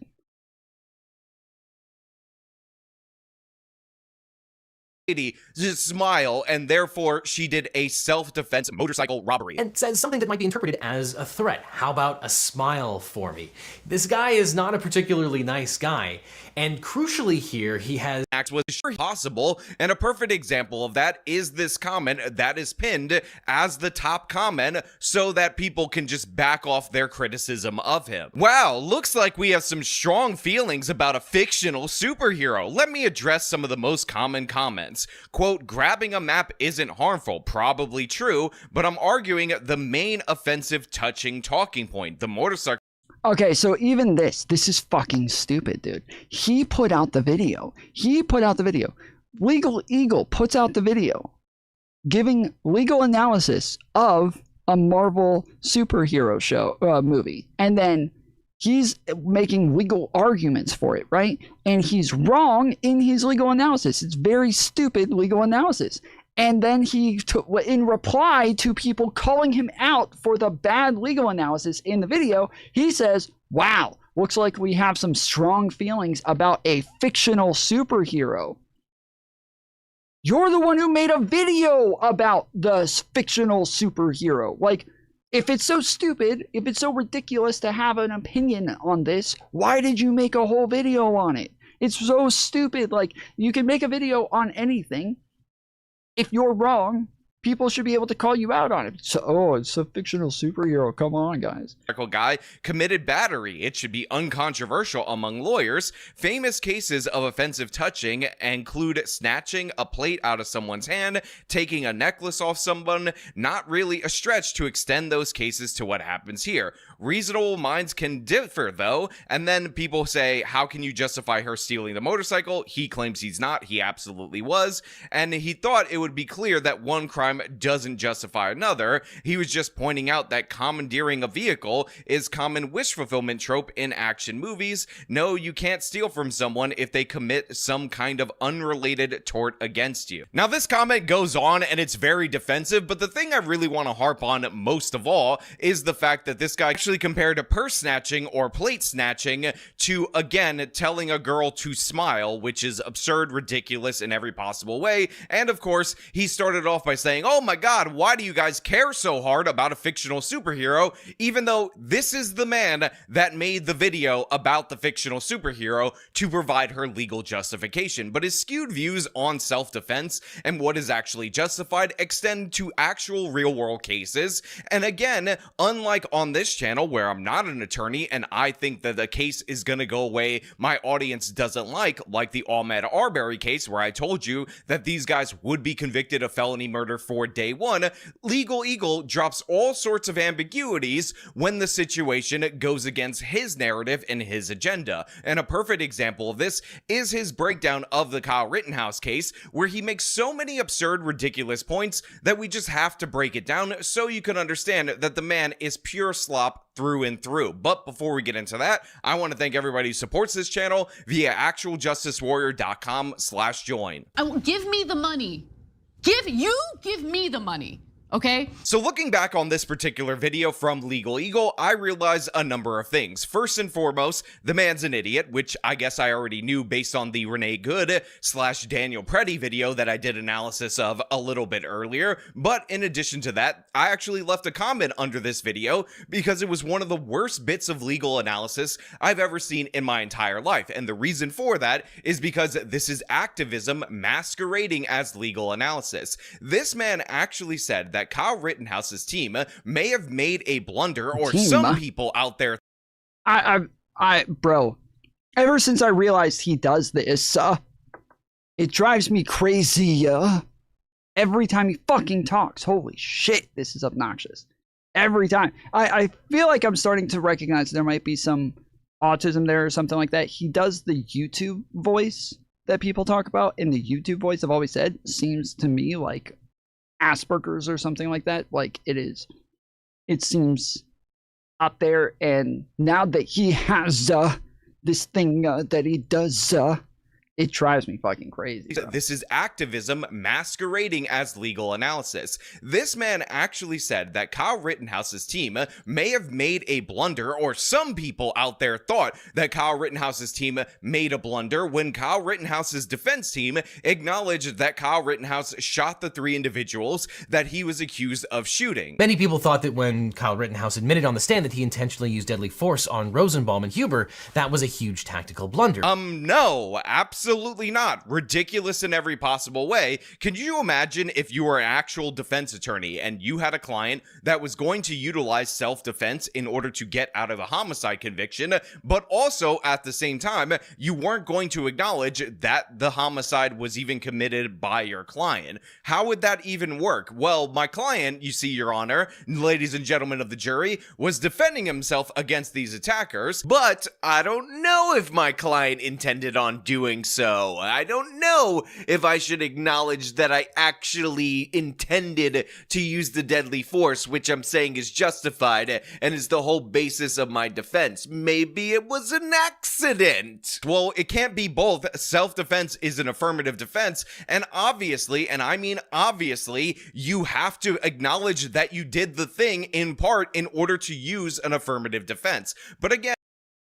Speaker 18: Just smile, and therefore she did a self-defense motorcycle robbery.
Speaker 24: And says something that might be interpreted as a threat. How about a smile for me? This guy is not a particularly nice guy, and crucially here, he has
Speaker 18: acts was sure possible, and a perfect example of that is this comment that is pinned as the top comment so that people can just back off their criticism of him. Wow, looks like we have some strong feelings about a fictional superhero. Let me address some of the most common comments. Quote, grabbing a map isn't harmful, probably true, but I'm arguing the main offensive touching talking point, the motorcycle.
Speaker 5: Okay, so even this is fucking stupid, dude. He put out the video. Legal Eagle puts out the video giving legal analysis of a Marvel superhero show movie. And then he's making legal arguments for it, right? And he's wrong in his legal analysis. It's very stupid legal analysis. And then he, in reply to people calling him out for the bad legal analysis in the video, he says, wow, looks like we have some strong feelings about a fictional superhero. You're the one who made a video about the fictional superhero. Like, If it's so stupid, if it's so ridiculous to have an opinion on this, why did you make a whole video on it? It's so stupid. Like, you can make a video on anything. If you're wrong, people should be able to call you out on it. So, oh, it's a fictional superhero. Come on, guys.
Speaker 18: Guy committed battery. It should be uncontroversial among lawyers. Famous cases of offensive touching include snatching a plate out of someone's hand, taking a necklace off someone. Not really a stretch to extend those cases to what happens here. Reasonable minds can differ, though, and then people say, how can you justify her stealing the motorcycle? He claims he's not. He absolutely was, and he thought it would be clear that one crime doesn't justify another. He was just pointing out that commandeering a vehicle is common wish fulfillment trope in action movies. No, you can't steal from someone if they commit some kind of unrelated tort against you. Now, this comment goes on and it's very defensive, but the thing I really want to harp on most of all is the fact that this guy actually compared a purse snatching or plate snatching to, again, telling a girl to smile, which is absurd, ridiculous in every possible way. And of course, he started off by saying, oh my god, why do you guys care so hard about a fictional superhero? Even though this is the man that made the video about the fictional superhero to provide her legal justification. But his skewed views on self-defense and what is actually justified extend to actual real-world cases. And again, unlike on this channel where I'm not an attorney and I think that the case is gonna go away my audience doesn't like the Ahmaud Arbery case where I told you that these guys would be convicted of felony murder for day one, Legal Eagle drops all sorts of ambiguities when the situation goes against his narrative and his agenda. And a perfect example of this is his breakdown of the Kyle Rittenhouse case, where he makes so many absurd, ridiculous points that we just have to break it down so you can understand that the man is pure slop through and through. But before we get into that, I want to thank everybody who supports this channel via actualjusticewarrior.com/join.
Speaker 8: Give me the money. Give me the money. Okay?
Speaker 18: So looking back on this particular video from Legal Eagle, I realized a number of things. First and foremost, the man's an idiot, which I guess I already knew based on the Renee Good / Daniel Preddy video that I did analysis of a little bit earlier. But in addition to that, I actually left a comment under this video because it was one of the worst bits of legal analysis I've ever seen in my entire life. And the reason for that is because this is activism masquerading as legal analysis. This man actually said that Kyle Rittenhouse's team may have made a blunder, or some people out there.
Speaker 5: Bro, ever since I realized he does this, it drives me crazy, every time he fucking talks. Holy shit, this is obnoxious. Every time. I feel like I'm starting to recognize there might be some autism there or something like that. He does the YouTube voice that people talk about, and the YouTube voice I've always said seems to me like Asperger's or something like that. Like, it seems up there, and now that he has this thing that he does, it drives me fucking crazy.
Speaker 18: This is activism masquerading as legal analysis. This man actually said that Kyle Rittenhouse's team may have made a blunder, or some people out there thought that Kyle Rittenhouse's team made a blunder, when Kyle Rittenhouse's defense team acknowledged that Kyle Rittenhouse shot the 3 individuals that he was accused of shooting.
Speaker 24: Many people thought that when Kyle Rittenhouse admitted on the stand that he intentionally used deadly force on Rosenbaum and Huber, that was a huge tactical blunder.
Speaker 18: No, absolutely not. Ridiculous in every possible way. Can you imagine if you were an actual defense attorney and you had a client that was going to utilize self-defense in order to get out of a homicide conviction, but also at the same time, you weren't going to acknowledge that the homicide was even committed by your client? How would that even work? Well, my client, you see, Your Honor, ladies and gentlemen of the jury, was defending himself against these attackers, but I don't know if my client intended on doing so. I don't know if I should acknowledge that I actually intended to use the deadly force, which I'm saying is justified and is the whole basis of my defense. Maybe it was an accident. Well, it can't be both. Self-defense is an affirmative defense, and obviously, and I mean obviously, you have to acknowledge that you did the thing in part in order to use an affirmative defense. But again,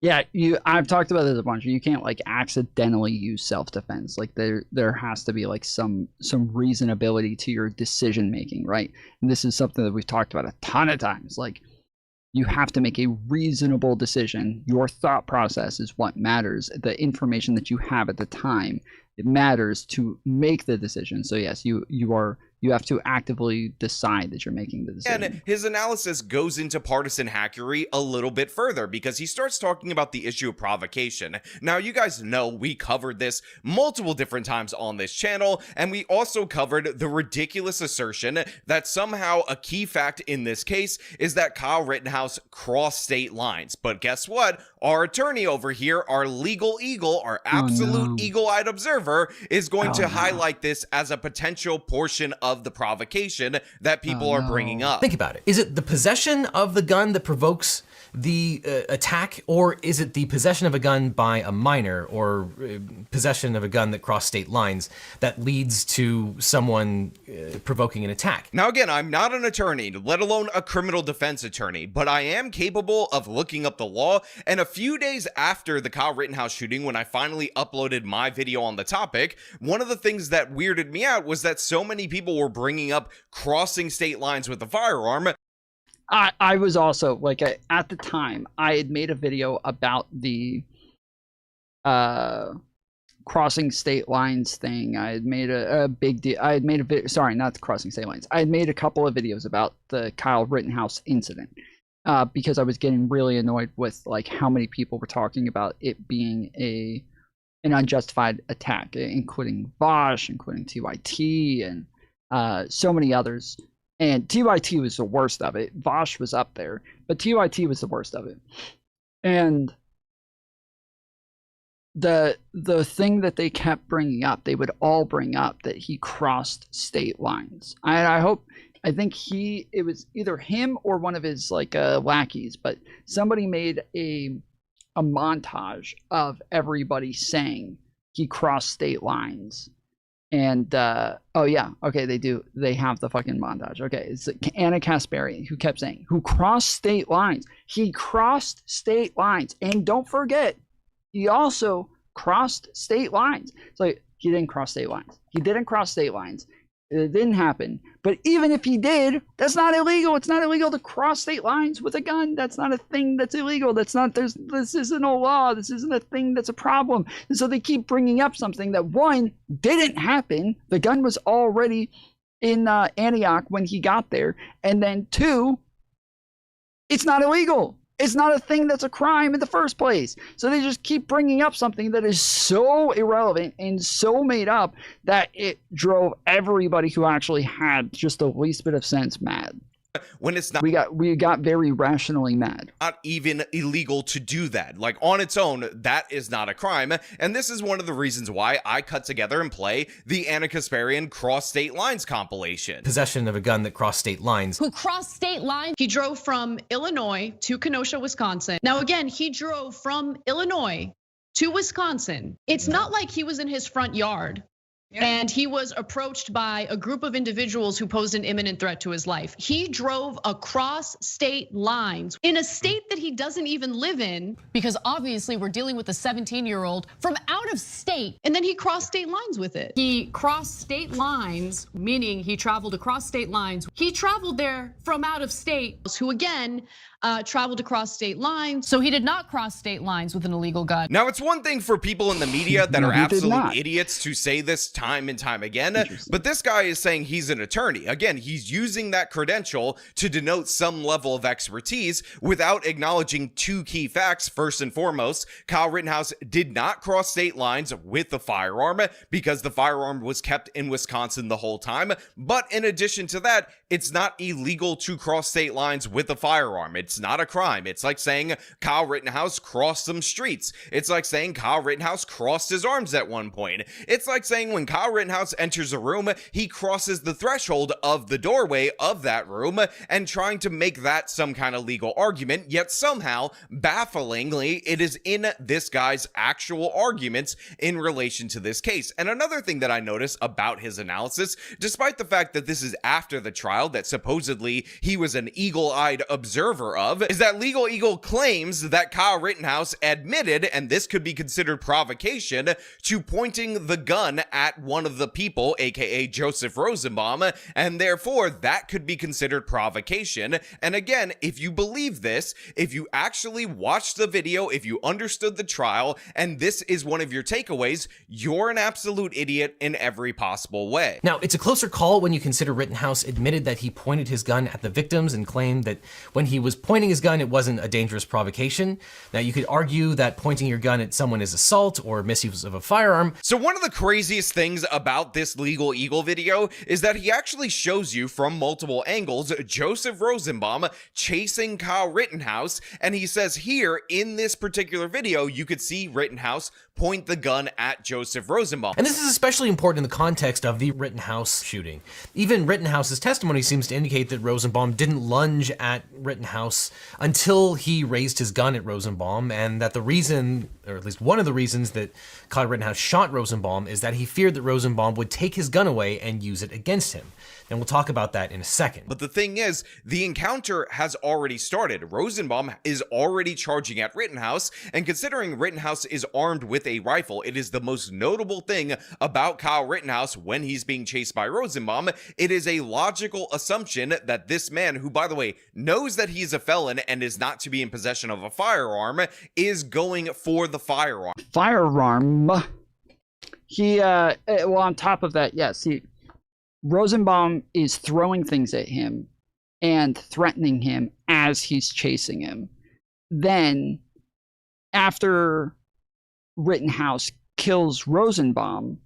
Speaker 5: Yeah, I've talked about this a bunch. You can't like accidentally use self-defense. Like there has to be like some reasonability to your decision making, right? And this is something that we've talked about a ton of times. Like you have to make a reasonable decision. Your thought process is what matters. The information that you have at the time, it matters to make the decision. So yes, you have to actively decide that you're making the decision.
Speaker 18: And his analysis goes into partisan hackery a little bit further because he starts talking about the issue of provocation. Now, you guys know we covered this multiple different times on this channel, and we also covered the ridiculous assertion that somehow a key fact in this case is that Kyle Rittenhouse crossed state lines. But guess what? Our attorney over here, our legal eagle, our absolute eagle-eyed observer, is going to highlight this as a potential portion of the provocation that people are bringing up.
Speaker 24: Think about it. Is it the possession of the gun that provokes the attack, or is it the possession of a gun by a minor, or possession of a gun that crossed state lines that leads to someone provoking an attack?
Speaker 18: Now again, I'm not an attorney, let alone a criminal defense attorney, but I am capable of looking up the law, and a few days after the Kyle Rittenhouse shooting, when I finally uploaded my video on the topic, one of the things that weirded me out was that so many people were bringing up crossing state lines with a firearm.
Speaker 5: I was also like, at the time I had made a video about the crossing state lines thing. I had made a big deal. I had made a video, sorry, not the crossing state lines. I had made a couple of videos about the Kyle Rittenhouse incident because I was getting really annoyed with like how many people were talking about it being an unjustified attack, including Vosh, including TYT, and so many others. And TYT was the worst of it. Vosh was up there, but TYT was the worst of it. And the thing that they kept bringing up, they would all bring up that he crossed state lines. I think it was either him or one of his like lackeys, but somebody made a montage of everybody saying he crossed state lines. And oh yeah, okay, they have the fucking montage. Okay, it's Anna Kasparian who kept saying, who crossed state lines. He crossed state lines. And don't forget, he also crossed state lines. So he didn't cross state lines. He didn't cross state lines. It didn't happen. But even if he did, that's not illegal. It's not illegal to cross state lines with a gun. That's not a thing that's illegal. This isn't a law. This isn't a thing that's a problem. And so they keep bringing up something that, one, didn't happen. The gun was already in Antioch when he got there. And then two, it's not illegal. It's not a thing that's a crime in the first place. So they just keep bringing up something that is so irrelevant and so made up that it drove everybody who actually had just the least bit of sense mad.
Speaker 18: When it's not,
Speaker 5: we got very rationally mad.
Speaker 18: Not even illegal to do that. Like on its own, that is not a crime. And this is one of the reasons why I cut together and play the Anna Kasparian Cross State Lines compilation.
Speaker 24: Possession of a gun that crossed state lines.
Speaker 8: Who crossed state lines? He drove from Illinois to Kenosha, Wisconsin. Now again, he drove from Illinois to Wisconsin. It's not like he was in his front yard. And he was approached by a group of individuals who posed an imminent threat to his life. He drove across state lines in a state that he doesn't even live in. Because obviously we're dealing with a 17-year-old from out of state. And then he crossed state lines with it. He crossed state lines, meaning he traveled across state lines. He traveled there from out of state, who again, traveled across state lines. So he did not cross state lines with an illegal gun.
Speaker 18: Now, it's one thing for people in the media that are absolute idiots to say this time and time again, but this guy is saying he's an attorney. Again, he's using that credential to denote some level of expertise without acknowledging two key facts. First and foremost, Kyle Rittenhouse did not cross state lines with a firearm because the firearm was kept in Wisconsin the whole time. But in addition to that, it's not illegal to cross state lines with a firearm. It's not a crime. It's like saying Kyle Rittenhouse crossed some streets. It's like saying Kyle Rittenhouse crossed his arms at one point. It's like saying when Kyle Rittenhouse enters a room, he crosses the threshold of the doorway of that room and trying to make that some kind of legal argument, yet somehow, bafflingly, it is in this guy's actual arguments in relation to this case. And another thing that I notice about his analysis, despite the fact that this is after the trial, that supposedly he was an eagle-eyed observer of is that Legal Eagle claims that Kyle Rittenhouse admitted, and this could be considered provocation, to pointing the gun at one of the people, aka Joseph Rosenbaum, and therefore that could be considered provocation. And again, if you believe this, if you actually watched the video, if you understood the trial, and this is one of your takeaways, you're an absolute idiot in every possible way.
Speaker 24: Now, it's a closer call when you consider Rittenhouse admitted that he pointed his gun at the victims and claimed that when he was pointing his gun, it wasn't a dangerous provocation. Now, you could argue that pointing your gun at someone is assault or misuse of a firearm.
Speaker 18: So one of the craziest things about this Legal Eagle video is that he actually shows you from multiple angles Joseph Rosenbaum chasing Kyle Rittenhouse, and he says here in this particular video you could see Rittenhouse point the gun at Joseph Rosenbaum.
Speaker 24: And this is especially important in the context of the Rittenhouse shooting. Even Rittenhouse's testimony seems to indicate that Rosenbaum didn't lunge at Rittenhouse until he raised his gun at Rosenbaum, and that the reason, or at least one of the reasons that Kyle Rittenhouse shot Rosenbaum is that he feared that Rosenbaum would take his gun away and use it against him. And we'll talk about that in a second.
Speaker 18: But the thing is, the encounter has already started. Rosenbaum is already charging at Rittenhouse, and considering Rittenhouse is armed with a rifle, it is the most notable thing about Kyle Rittenhouse when he's being chased by Rosenbaum. It is a logical assumption that this man, who by the way knows that he's a felon and is not to be in possession of a firearm, is going for the firearm.
Speaker 7: Well, on top of that, yes, Rosenbaum is throwing things at him and threatening him as he's chasing him. Then, after Rittenhouse kills Rosenbaum,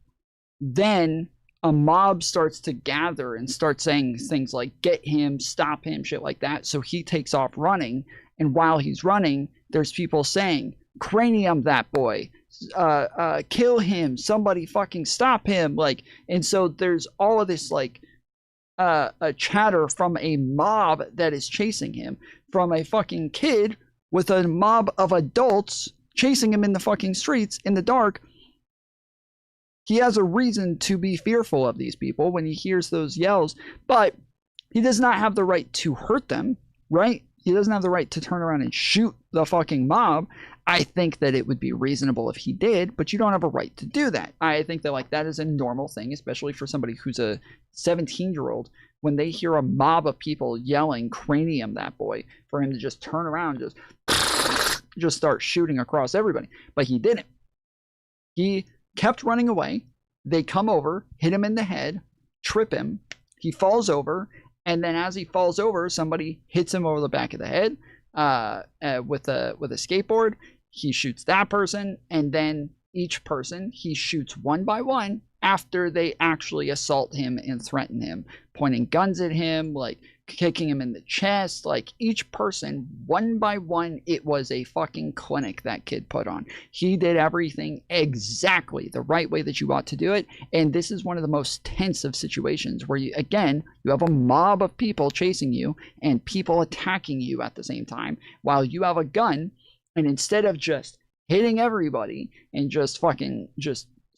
Speaker 7: then a mob starts to gather and start saying things like, get him, stop him, shit like that. So he takes off running, and while he's running, there's people saying, cranium that boy, kill him, somebody fucking stop him, like, and so there's all of this like a chatter from a mob that is chasing him, from a fucking kid with a mob of adults chasing him in the fucking streets in the dark. He has a reason to be fearful of these people when he hears those yells, but he does not have the right to hurt them, right? He doesn't have the right to turn around and shoot the fucking mob. I think that it would be reasonable if he did, but you don't have a right to do that. I think that like that is a normal thing, especially for somebody who's a 17-year-old. When they hear a mob of people yelling, cranium that boy, for him to just turn around and just start shooting across everybody. But he didn't. He kept running away. They come over, hit him in the head, trip him. He falls over, and then as he falls over, somebody hits him over the back of the head with a skateboard. He shoots that person, and then each person he shoots one by one after they actually assault him and threaten him, pointing guns at him, like kicking him in the chest, like each person one by one. It was a fucking clinic that kid put on. He did everything exactly the right way that you ought to do it, and this is one of the most tense of situations where you have a mob of people chasing you and people attacking you at the same time while you have a gun. And instead of just hitting everybody and just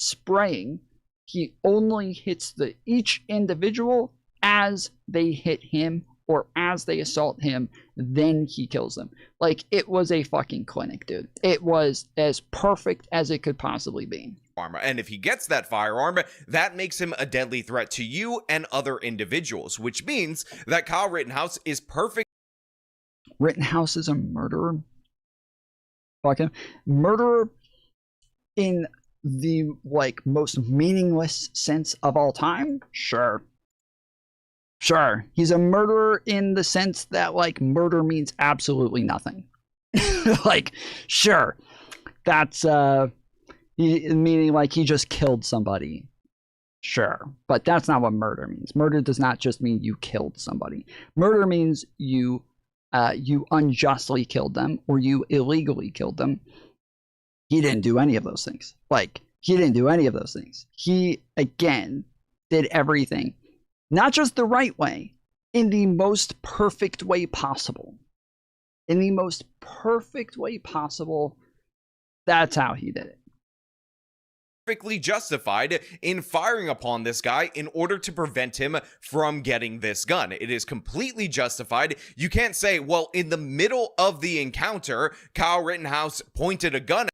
Speaker 7: spraying, he only hits each individual as they hit him or as they assault him, then he kills them. Like, it was a fucking clinic, dude. It was as perfect as it could possibly be.
Speaker 18: And if he gets that firearm, that makes him a deadly threat to you and other individuals, which means that Kyle Rittenhouse is perfect.
Speaker 7: Rittenhouse is a murderer? Fuck him. Murderer in the like most meaningless sense of all time? Sure. He's a murderer in the sense that like murder means absolutely nothing. Like, sure. That's meaning like he just killed somebody. Sure. But that's not what murder means. Murder does not just mean you killed somebody. Murder means you unjustly killed them or you illegally killed them. He didn't do any of those things. He, again, did everything, not just the right way, in the most perfect way possible. That's how he did it.
Speaker 18: perfectly justified in firing upon this guy in order to prevent him from getting this gun. It is completely justified. You can't say, well, in the middle of the encounter, Kyle Rittenhouse pointed a gun.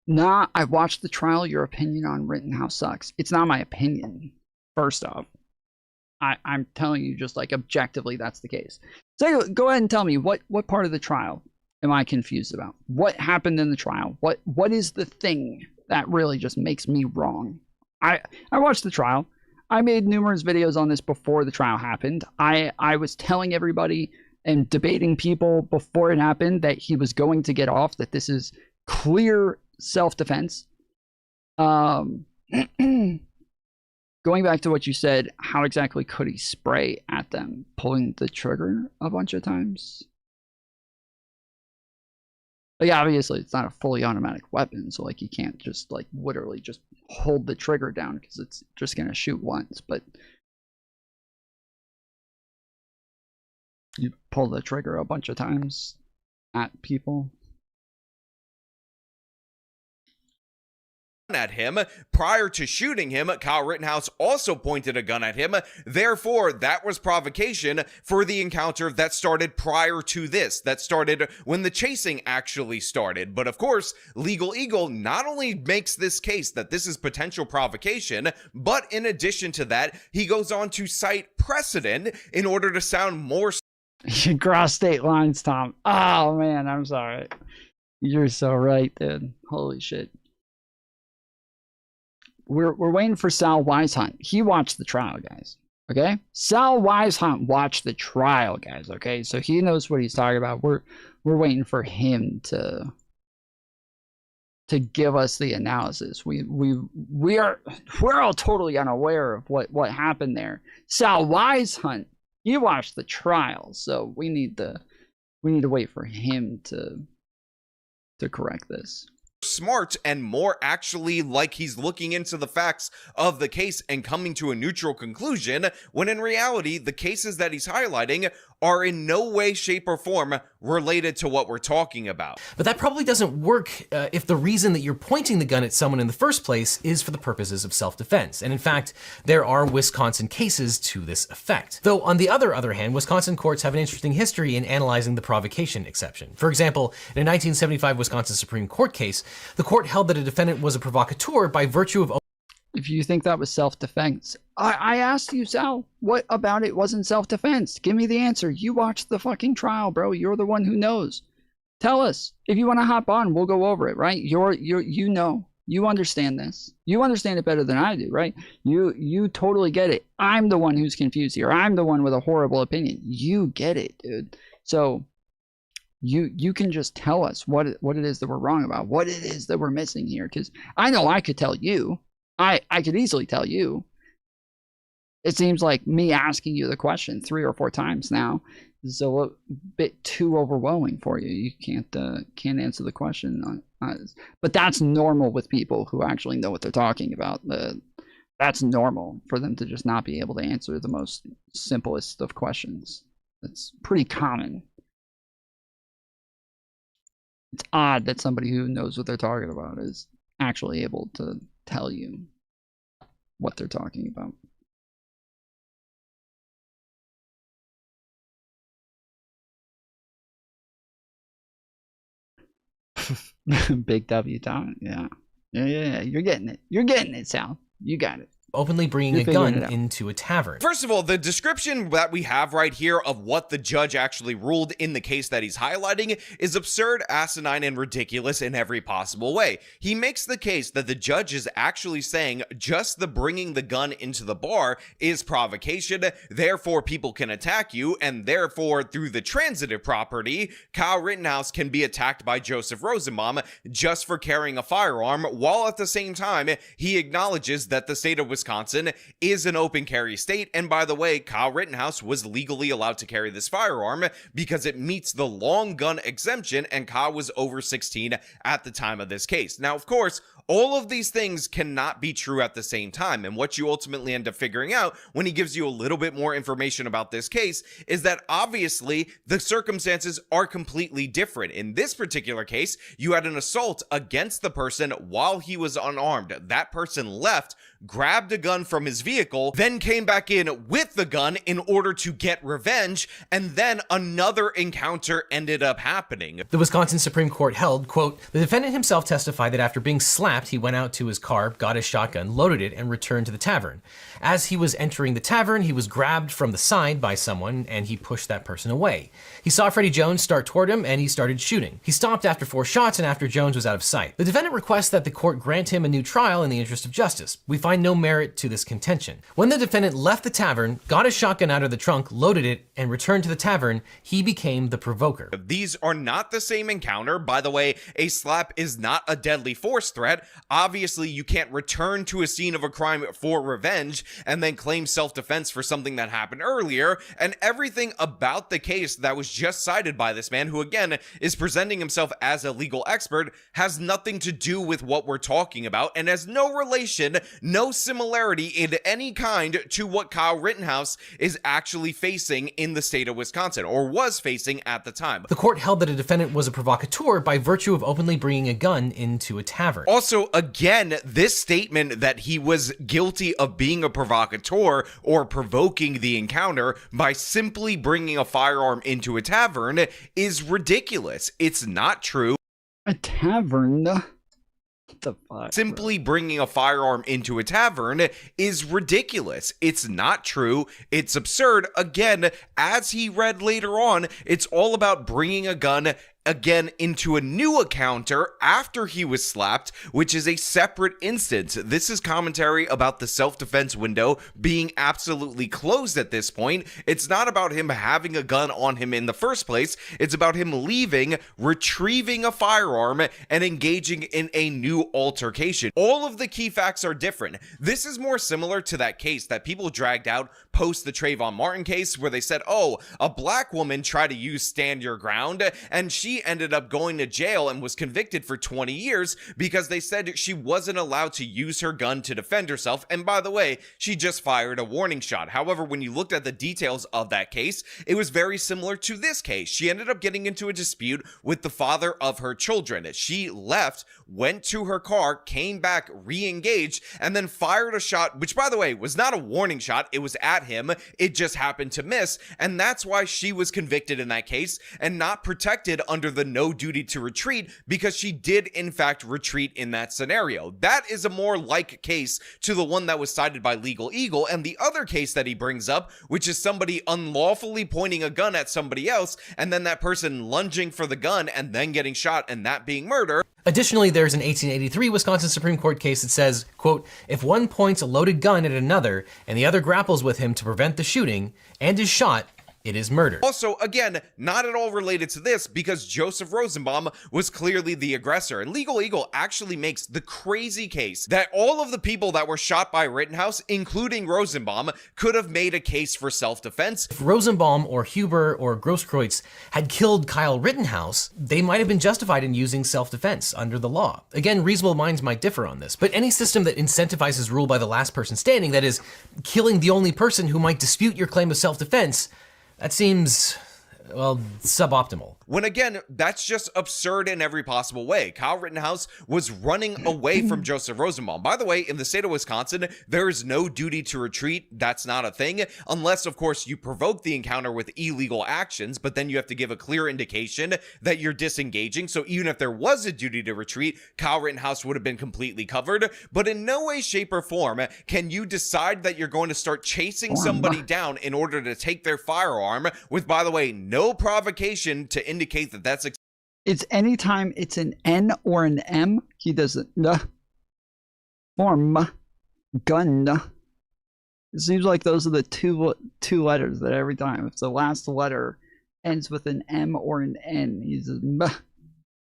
Speaker 7: Nah, I watched the trial. Your opinion on Rittenhouse sucks. It's not my opinion, first off. I'm telling you just like objectively that's the case. So go ahead and tell me what part of the trial am I confused about? What happened in the trial? What is the thing that really just makes me wrong? I watched the trial. I made numerous videos on this before the trial happened. I was telling everybody and debating people before it happened that he was going to get off, that this is clear self-defense. Going back to what you said, how exactly could he spray at them, pulling the trigger a bunch of times? Like, obviously, it's not a fully automatic weapon, so like you can't just like literally just hold the trigger down because it's just gonna shoot once. But you pull the trigger a bunch of times at people.
Speaker 18: At him. Prior to shooting him, Kyle Rittenhouse also pointed a gun at him. Therefore, that was provocation for the encounter that started prior to this, that started when the chasing actually started. But of course, Legal Eagle not only makes this case that this is potential provocation, but in addition to that, he goes on to cite precedent in order to sound more.
Speaker 7: You cross state lines, Tom. Oh man, I'm sorry. You're so right, dude. Holy shit. We're waiting for Sal Weishunt. He watched the trial, guys. Okay? Sal Weishunt watched the trial, guys. Okay? So he knows what he's talking about. We're waiting for him to give us the analysis. We're all totally unaware of what happened there. Sal Weishunt, he watched the trial, so we need to wait for him to correct this.
Speaker 18: Smart and more actually like he's looking into the facts of the case and coming to a neutral conclusion, when in reality the cases that he's highlighting are in no way, shape, or form related to what we're talking about.
Speaker 24: But that probably doesn't work if the reason that you're pointing the gun at someone in the first place is for the purposes of self-defense. And in fact, there are Wisconsin cases to this effect. Though on the other hand, Wisconsin courts have an interesting history in analyzing the provocation exception. For example, in a 1975 Wisconsin Supreme Court case, the court held that a defendant was a provocateur by virtue of...
Speaker 7: If you think that was self-defense, I asked you, Sal, what about it wasn't self-defense? Give me the answer. You watched the fucking trial, bro. You're the one who knows. Tell us. If you want to hop on, we'll go over it, right? You know. You understand this. You understand it better than I do, right? You totally get it. I'm the one who's confused here. I'm the one with a horrible opinion. You get it, dude. So you can just tell us what it is that we're wrong about, what it is that we're missing here, because I know I could tell you. I could easily tell you. It seems like me asking you the question 3 or 4 times now is a little bit too overwhelming for you. You can't answer the question. But that's normal with people who actually know what they're talking about. That's normal for them to just not be able to answer the most simplest of questions. That's pretty common. It's odd that somebody who knows what they're talking about is actually able to tell you what they're talking about. Big W, Tom. Yeah. You're getting it. You're getting it, Sal. You got it.
Speaker 24: Openly bringing a gun into a tavern.
Speaker 18: First of all, the description that we have right here of what the judge actually ruled in the case that he's highlighting is absurd, asinine, and ridiculous in every possible way. He makes the case that the judge is actually saying just the bringing the gun into the bar is provocation, therefore people can attack you, and therefore through the transitive property, Kyle Rittenhouse can be attacked by Joseph Rosenbaum just for carrying a firearm, while at the same time he acknowledges that the state of Wisconsin is an open carry state, and by the way, Kyle Rittenhouse was legally allowed to carry this firearm because it meets the long gun exemption, and Kyle was over 16 at the time of this case. Now, of course, All of these things cannot be true at the same time. And what you ultimately end up figuring out when he gives you a little bit more information about this case is that obviously the circumstances are completely different. In this particular case, you had an assault against the person while he was unarmed. That person left, grabbed a gun from his vehicle, then came back in with the gun in order to get revenge, and then another encounter ended up happening.
Speaker 24: The Wisconsin Supreme Court held, quote, the defendant himself testified that after being slapped, he went out to his car, got his shotgun, loaded it, and returned to the tavern. As he was entering the tavern, he was grabbed from the side by someone, and he pushed that person away. He saw Freddie Jones start toward him, and he started shooting. He stopped after 4 shots and after Jones was out of sight. The defendant requests that the court grant him a new trial in the interest of justice. We find no merit to this contention. When the defendant left the tavern, got his shotgun out of the trunk, loaded it, and returned to the tavern, he became the provoker.
Speaker 18: These are not the same encounter. By the way, a slap is not a deadly force threat. Obviously, you can't return to a scene of a crime for revenge and then claim self-defense for something that happened earlier. And everything about the case that was just cited by this man, who again is presenting himself as a legal expert, has nothing to do with what we're talking about and has no relation, no similarity in any kind to what Kyle Rittenhouse is actually facing in the state of Wisconsin, or was facing at the time.
Speaker 24: The court held that a defendant was a provocateur by virtue of openly bringing a gun into a tavern.
Speaker 18: Also, again, this statement that he was guilty of being a provocateur or provoking the encounter by simply bringing a firearm into a tavern is ridiculous. It's not true.
Speaker 5: A tavern? What the fuck?
Speaker 18: Simply bringing a firearm into a tavern is ridiculous. It's not true. It's absurd. Again, as he read later on, it's all about bringing a gun again into a new encounter after he was slapped, which is a separate instance. This is commentary about the self-defense window being absolutely closed at this point. It's not about him having a gun on him in the first place. It's about him leaving, retrieving a firearm, and engaging in a new altercation. All of the key facts are different. This is more similar to that case that people dragged out post the Trayvon Martin case, where they said, oh, a black woman tried to use stand your ground, and she ended up going to jail and was convicted for 20 years because they said she wasn't allowed to use her gun to defend herself. And by the way, she just fired a warning shot. However, when you looked at the details of that case, it was very similar to this case. She ended up getting into a dispute with the father of her children. She left, went to her car, came back, re-engaged, and then fired a shot, which by the way was not a warning shot. It was at him. It just happened to miss. And that's why she was convicted in that case and not protected under the no duty to retreat, because she did in fact retreat in that scenario. That is a more like case to the one that was cited by Legal Eagle. And the other case that he brings up, which is somebody unlawfully pointing a gun at somebody else and then that person lunging for the gun and then getting shot and that being murder.
Speaker 24: Additionally, there's an 1883 Wisconsin Supreme Court case that says, quote, if one points a loaded gun at another and the other grapples with him to prevent the shooting and is shot, it is murder.
Speaker 18: Also, again, not at all related to this, because Joseph Rosenbaum was clearly the aggressor. And Legal Eagle actually makes the crazy case that all of the people that were shot by Rittenhouse, including Rosenbaum, could have made a case for self-defense.
Speaker 24: If Rosenbaum or Huber or Grosskreutz had killed Kyle Rittenhouse, they might have been justified in using self-defense under the law. Again, reasonable minds might differ on this, but any system that incentivizes rule by the last person standing, that is, killing the only person who might dispute your claim of self-defense, that seems, well, suboptimal.
Speaker 18: When again, that's just absurd in every possible way. Kyle Rittenhouse was running away from Joseph Rosenbaum. By the way, in the state of Wisconsin, there is no duty to retreat. That's not a thing, unless, of course, you provoke the encounter with illegal actions, but then you have to give a clear indication that you're disengaging. So even if there was a duty to retreat, Kyle Rittenhouse would have been completely covered. But in no way, shape, or form can you decide that you're going to start chasing somebody down in order to take their firearm with, by the way, no provocation to indicate that that's
Speaker 5: it's anytime it's an N or an M, he does it. Form gun. It seems like those are the two letters that every time, if the last letter ends with an M or an N, he's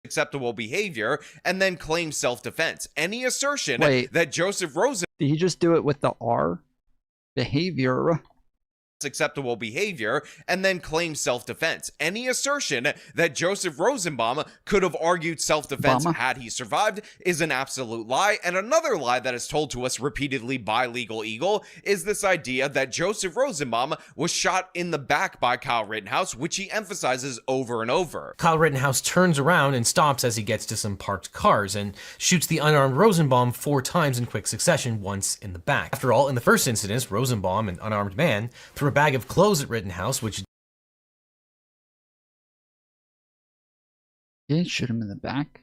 Speaker 18: acceptable behavior, and then claim self-defense. Any assertion that Joseph Rosen...
Speaker 5: Did he just do it with the R? Behavior.
Speaker 18: acceptable behavior and then claim self-defense. Any assertion that Joseph Rosenbaum could have argued self-defense had he survived is an absolute lie. And another lie that is told to us repeatedly by Legal Eagle is this idea that Joseph Rosenbaum was shot in the back by Kyle Rittenhouse, which he emphasizes over and over.
Speaker 24: Kyle Rittenhouse turns around and stops as he gets to some parked cars and shoots the unarmed Rosenbaum 4 times in quick succession, once in the back. After all, in the first incident, Rosenbaum, an unarmed man, threw a bag of clothes at Rittenhouse, which...
Speaker 5: He didn't shoot him in the back.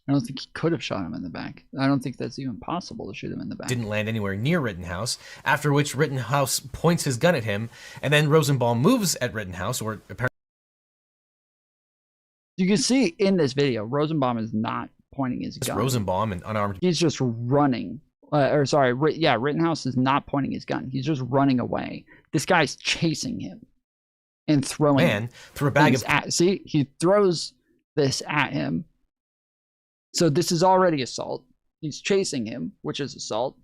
Speaker 5: I don't think he could have shot him in the back. I don't think that's even possible to shoot him in the back.
Speaker 24: Didn't land anywhere near Rittenhouse, after which Rittenhouse points his gun at him, and then Rosenbaum moves at Rittenhouse, or apparently...
Speaker 5: You can see in this video, Rosenbaum is not pointing his gun.
Speaker 24: Rosenbaum, an unarmed...
Speaker 5: He's just running. Rittenhouse is not pointing his gun. He's just running away. This guy's chasing him and throwing
Speaker 24: threw a bag of...
Speaker 5: See, he throws this at him. So this is already assault. He's chasing him, which is assault.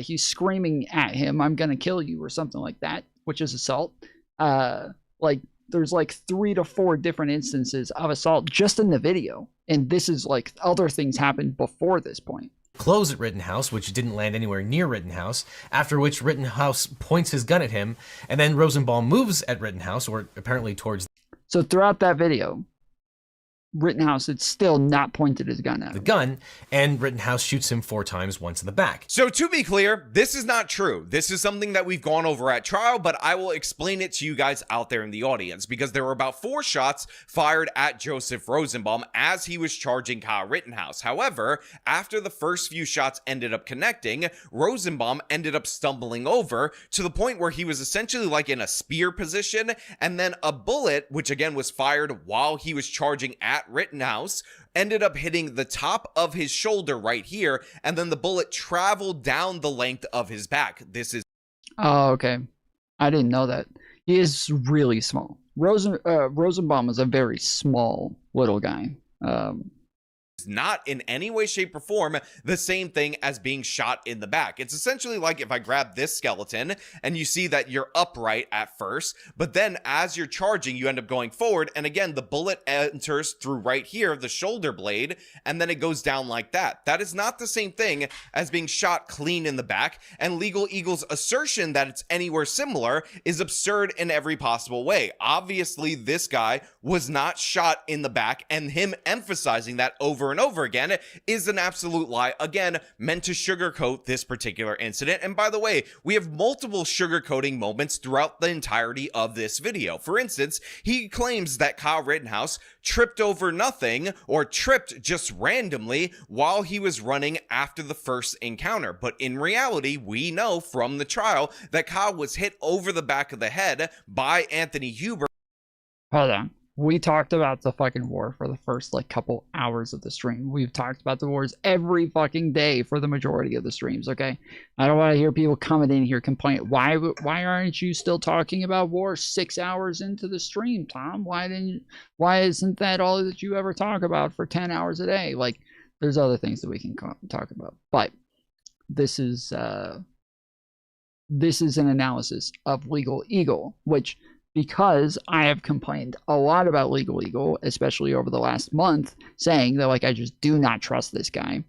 Speaker 5: He's screaming at him, "I'm gonna kill you," or something like that, which is assault. There's like 3 to 4 different instances of assault just in the video. And this is like other things happened before this point.
Speaker 24: Clothes at Rittenhouse, which didn't land anywhere near Rittenhouse, after which Rittenhouse points his gun at him, and then Rosenbaum moves at Rittenhouse, or apparently towards...
Speaker 5: So throughout that video, Rittenhouse had still not pointed his gun at him.
Speaker 24: The gun, and Rittenhouse shoots him 4 times, once in the back.
Speaker 18: So to be clear, this is not true. This is something that we've gone over at trial, but I will explain it to you guys out there in the audience, because there were about 4 shots fired at Joseph Rosenbaum as he was charging Kyle Rittenhouse. However, after the first few shots ended up connecting, Rosenbaum ended up stumbling over to the point where he was essentially like in a spear position, and then a bullet, which again was fired while he was charging at Rittenhouse, ended up hitting the top of his shoulder right here, and then the bullet traveled down the length of his back. This is...
Speaker 5: Oh, okay. I didn't know that. He is really small. Rosenbaum is a very small little guy.
Speaker 18: Not in any way, shape, or form the same thing as being shot in the back. It's essentially like if I grab this skeleton and you see that you're upright at first, but then as you're charging, you end up going forward. And again, the bullet enters through right here, the shoulder blade, and then it goes down like that. That is not the same thing as being shot clean in the back. And Legal Eagle's assertion that it's anywhere similar is absurd in every possible way. Obviously, this guy was not shot in the back, and him emphasizing that over and over again is an absolute lie, again meant to sugarcoat this particular incident. And by the way, we have multiple sugarcoating moments throughout the entirety of this video. For instance, he claims that Kyle Rittenhouse tripped over nothing, or tripped just randomly while he was running after the first encounter, but in reality we know from the trial that Kyle was hit over the back of the head by Anthony Huber.
Speaker 5: Hold on. We talked about the fucking war for the first like couple hours of the stream. We've talked about the wars every fucking day for the majority of the streams, okay? I don't want to hear people coming in here complaining. Why aren't you still talking about war 6 hours into the stream, Tom? Why isn't that all that you ever talk about for 10 hours a day? Like, there's other things that we can talk about. But this is an analysis of Legal Eagle, which, because I have complained a lot about Legal Eagle, especially over the last month, saying that like I just do not trust this guy.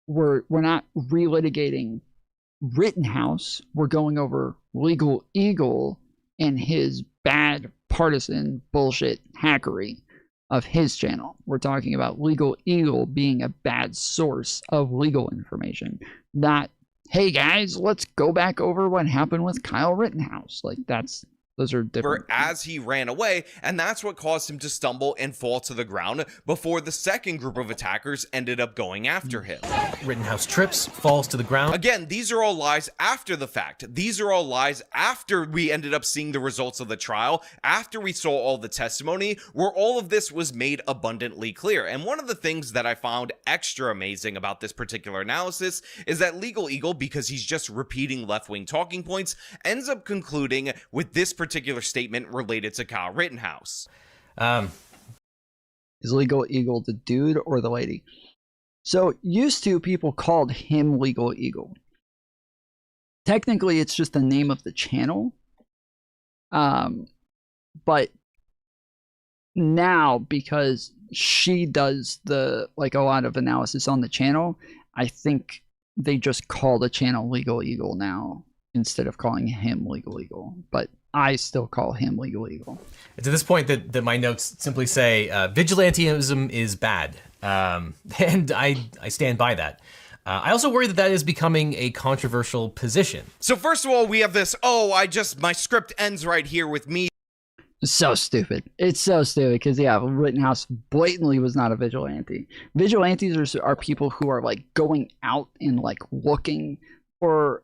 Speaker 5: We're not relitigating Rittenhouse. We're going over Legal Eagle and his bad partisan bullshit hackery of his channel. We're talking about Legal Eagle being a bad source of legal information, not, hey guys, let's go back over what happened with Kyle Rittenhouse. Like, those are different.
Speaker 18: As he ran away, and that's what caused him to stumble and fall to the ground before the second group of attackers ended up going after him.
Speaker 24: Rittenhouse trips, falls to the ground.
Speaker 18: Again, these are all lies after the fact. These are all lies after we ended up seeing the results of the trial, after we saw all the testimony, where all of this was made abundantly clear. And one of the things that I found extra amazing about this particular analysis is that Legal Eagle, because he's just repeating left-wing talking points, ends up concluding with this particular statement related to Kyle Rittenhouse.
Speaker 5: Is Legal Eagle the dude or the lady? So used to, people called him Legal Eagle. technically it's just the name of the channel. But now, because she does the like a lot of analysis on the channel, I think they just call the channel Legal Eagle now instead of calling him Legal Eagle. But I still call him Legal Eagle.
Speaker 24: It's at this point that my notes simply say vigilantism is bad, and I stand by that. I also worry that is becoming a controversial position.
Speaker 18: So first of all, we have this, my script ends right here with me.
Speaker 5: It's so stupid. It's so stupid because, yeah, Rittenhouse blatantly was not a vigilante. Vigilantes are people who are, like, going out and, like, looking for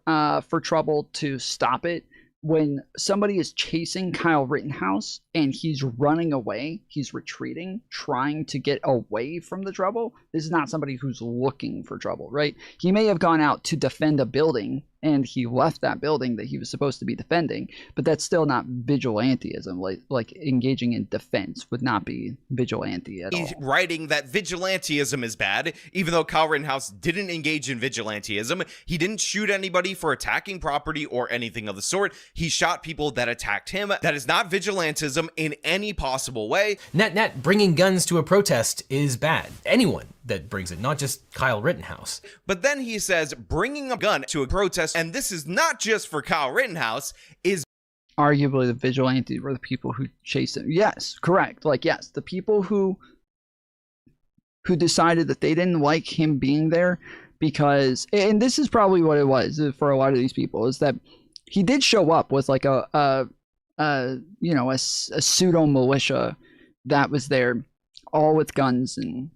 Speaker 5: trouble to stop it. When somebody is chasing Kyle Rittenhouse and he's running away, he's retreating, trying to get away from the trouble, this is not somebody who's looking for trouble, right? He may have gone out to defend a building and he left that building that he was supposed to be defending, but that's still not vigilantism. Like engaging in defense would not be vigilante at all.
Speaker 18: He's writing that vigilantism is bad, even though Kyle Rittenhouse didn't engage in vigilantism. He didn't shoot anybody for attacking property or anything of the sort. He shot people that attacked him. That is not vigilantism in any possible way.
Speaker 24: Net, bringing guns to a protest is bad. Anyone that brings it, not just Kyle Rittenhouse.
Speaker 18: But then he says bringing a gun to a protest, and this is not just for Kyle Rittenhouse, is
Speaker 5: arguably the vigilantes were the people who chased him. Yes, correct. Like, yes, the people who decided that they didn't like him being there because, and this is probably what it was for a lot of these people, is that he did show up with like a pseudo militia that was there, all with guns and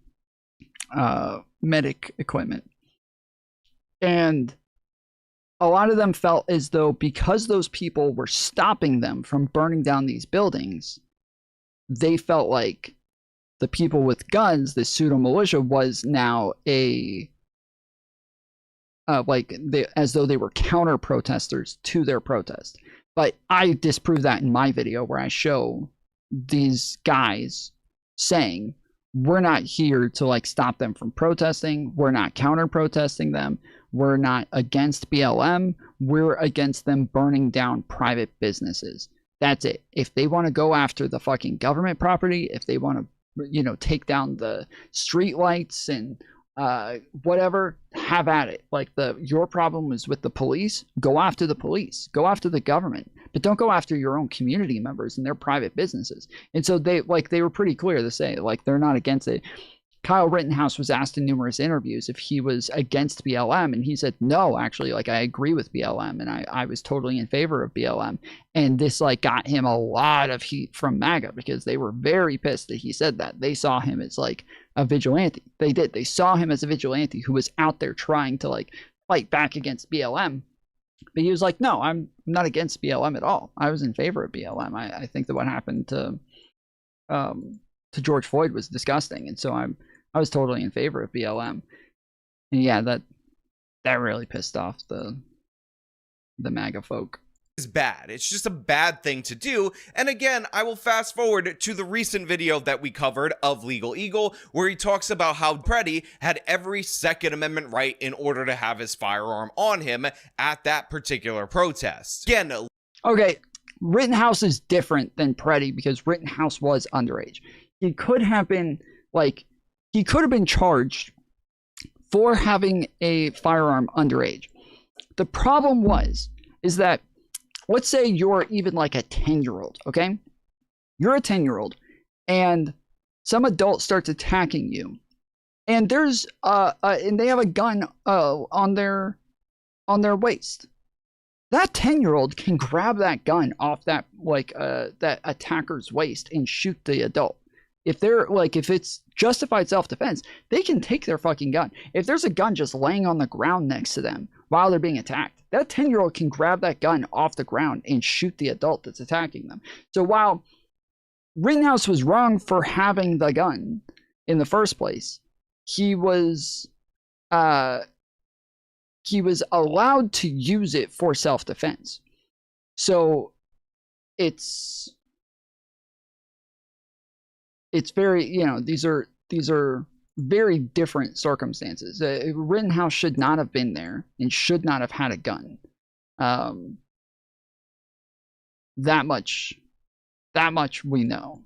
Speaker 5: medic equipment. And a lot of them felt as though because those people were stopping them from burning down these buildings, they felt like the people with guns, the pseudo militia, was now as though they were counter protesters to their protest. But I disprove that in my video where I show these guys saying, we're not here to like stop them from protesting. We're not counter protesting them. We're not against BLM. We're against them burning down private businesses. That's it. If they want to go after the fucking government property, if they want to, take down the street lights and whatever, have at it. Like your problem is with the police, go after the police, go after the government, but don't go after your own community members and their private businesses. And so they were pretty clear to say like they're not against it. Kyle Rittenhouse was asked in numerous interviews if he was against BLM, and he said, no, actually, like I agree with BLM, and I was totally in favor of BLM. And this like got him a lot of heat from MAGA because they were very pissed that he said that. They saw him as like a vigilante. They did. They saw him as a vigilante who was out there trying to like fight back against BLM. But he was like, no, I'm not against BLM at all. I was in favor of BLM. I think that what happened to George Floyd was disgusting, and so I was totally in favor of BLM. And yeah, that really pissed off the MAGA folk.
Speaker 18: Is bad. It's just a bad thing to do. And again, I will fast forward to the recent video that we covered of Legal Eagle, where he talks about how Preddy had every Second Amendment right in order to have his firearm on him at that particular protest. Again,
Speaker 5: okay, Rittenhouse is different than Preddy because Rittenhouse was underage. He could have been charged for having a firearm underage. The problem is that, let's say you're even like a 10-year-old, okay? You're a 10-year-old, and some adult starts attacking you, and there's and they have a gun on their waist. That 10-year-old can grab that gun off that that attacker's waist and shoot the adult. If it's justified self-defense, they can take their fucking gun. If there's a gun just laying on the ground next to them while they're being attacked, that 10-year-old can grab that gun off the ground and shoot the adult that's attacking them. So while Rittenhouse was wrong for having the gun in the first place, he was allowed to use it for self-defense. So it's very, these are very different circumstances. Rittenhouse should not have been there and should not have had a gun. That much we know.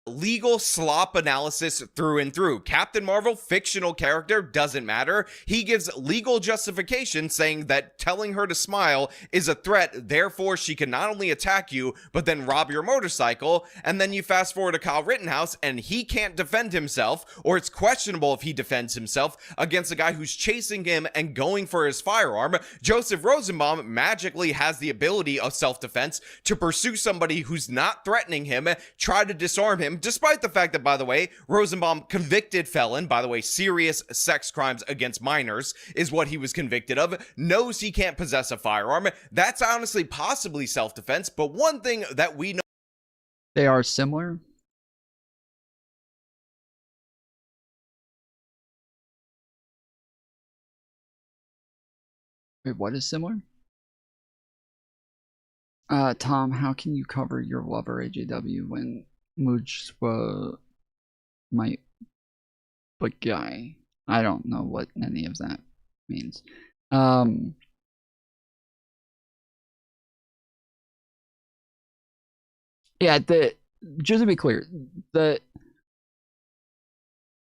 Speaker 18: Legal slop analysis through and through. Captain Marvel, fictional character, doesn't matter. He gives legal justification saying that telling her to smile is a threat, therefore she can not only attack you, but then rob your motorcycle. And then you fast forward to Kyle Rittenhouse, and he can't defend himself, or it's questionable if he defends himself against a guy who's chasing him and going for his firearm. Joseph Rosenbaum magically has the ability of self-defense to pursue somebody who's not threatening him, try to disarm him, despite the fact that, by the way, Rosenbaum, convicted felon, by the way, serious sex crimes against minors is what he was convicted of, knows he can't possess a firearm. That's honestly possibly self-defense, but one thing that we know...
Speaker 5: They are similar. Wait, what is similar? Tom, how can you cover your lover AJW when Mujswa might but guy? I don't know what any of that means. Yeah, just to be clear, the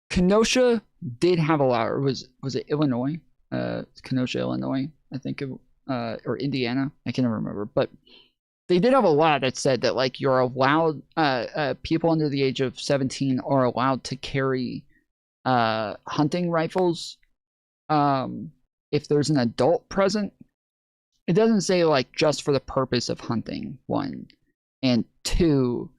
Speaker 5: Kenosha did have a law. Was it Illinois? Kenosha, Illinois, I think, or Indiana. I can't remember, but they did have a law that said that, like, you're allowed, people under the age of 17 are allowed to carry hunting rifles if there's an adult present. It doesn't say, like, just for the purpose of hunting, one. And two,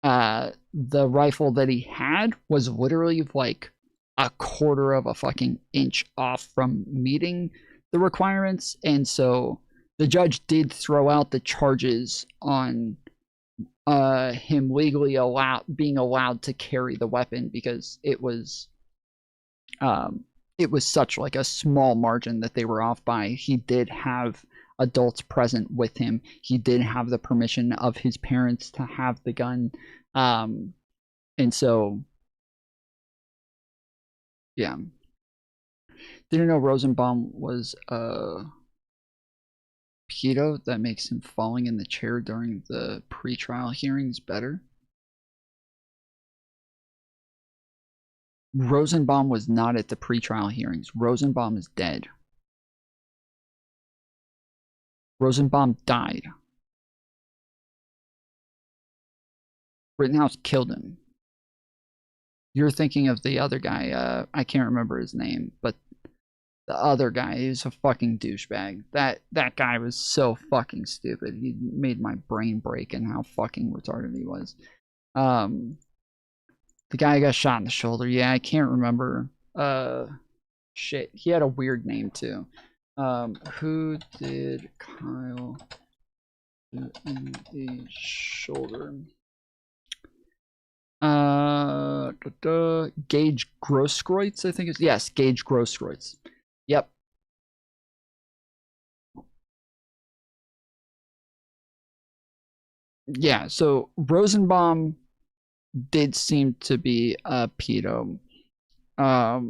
Speaker 5: the rifle that he had was literally, like, a quarter of a fucking inch off from meeting the requirements. And so the judge did throw out the charges on him legally being allowed to carry the weapon because it was such, like, a small margin that they were off by. He did have adults present with him. He did have the permission of his parents to have the gun. And so, yeah. Didn't know Rosenbaum was a pedo. That makes him falling in the chair during the pre-trial hearings better. Rosenbaum was not at the pre-trial hearings. Rosenbaum is dead. Rosenbaum died. Rittenhouse killed him. You're thinking of the other guy. I can't remember his name, but the other guy, he was a fucking douchebag. That guy was so fucking stupid. He made my brain break and how fucking retarded he was. The guy got shot in the shoulder. Yeah, I can't remember. Shit. He had a weird name too. Who did Kyle shoot in the shoulder? Gage Grosskreutz, I think it's, yes, Gage Grosskreutz. Yep. Yeah, so Rosenbaum did seem to be a pedo. I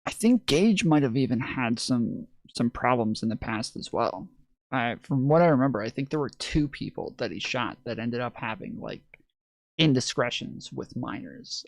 Speaker 5: think Gage might have even had some problems in the past as well. From what I remember, I think there were 2 people that he shot that ended up having, like, indiscretions with minors.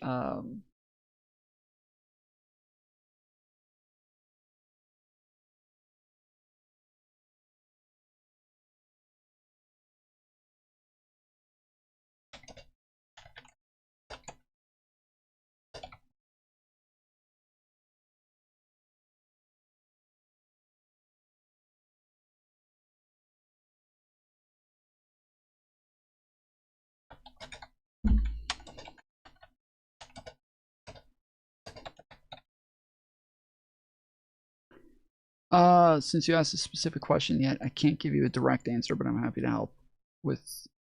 Speaker 5: Since you asked a specific question yet, I can't give you a direct answer, but I'm happy to help with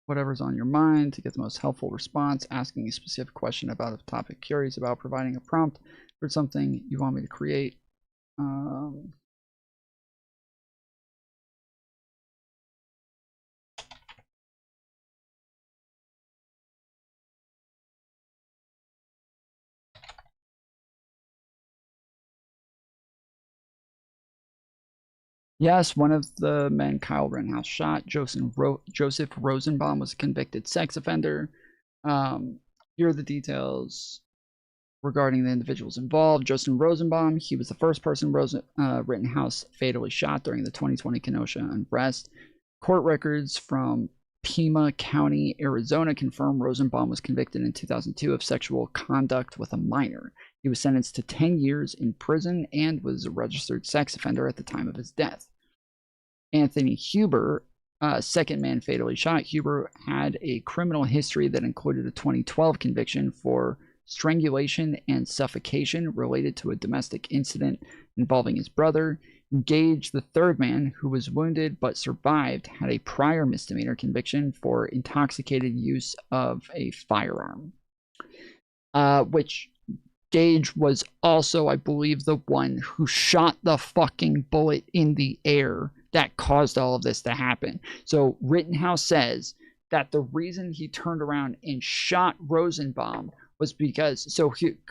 Speaker 5: whatever's on your mind to get the most helpful response. Asking a specific question about a topic curious about, providing a prompt for something you want me to create. Yes, one of the men Kyle Rittenhouse shot, Joseph Rosenbaum, was a convicted sex offender. Here are the details regarding the individuals involved. Joseph Rosenbaum, he was the first person Rittenhouse fatally shot during the 2020 Kenosha unrest. Court records from Pima County, Arizona confirm Rosenbaum was convicted in 2002 of sexual conduct with a minor. He was sentenced to 10 years in prison and was a registered sex offender at the time of his death. Anthony Huber, second man fatally shot. Huber had a criminal history that included a 2012 conviction for strangulation and suffocation related to a domestic incident involving his brother. Gage, the third man, who was wounded but survived, had a prior misdemeanor conviction for intoxicated use of a firearm, which Gage was also, I believe, the one who shot the fucking bullet in the air that caused all of this to happen. So Rittenhouse says that the reason he turned around and shot Rosenbaum was because,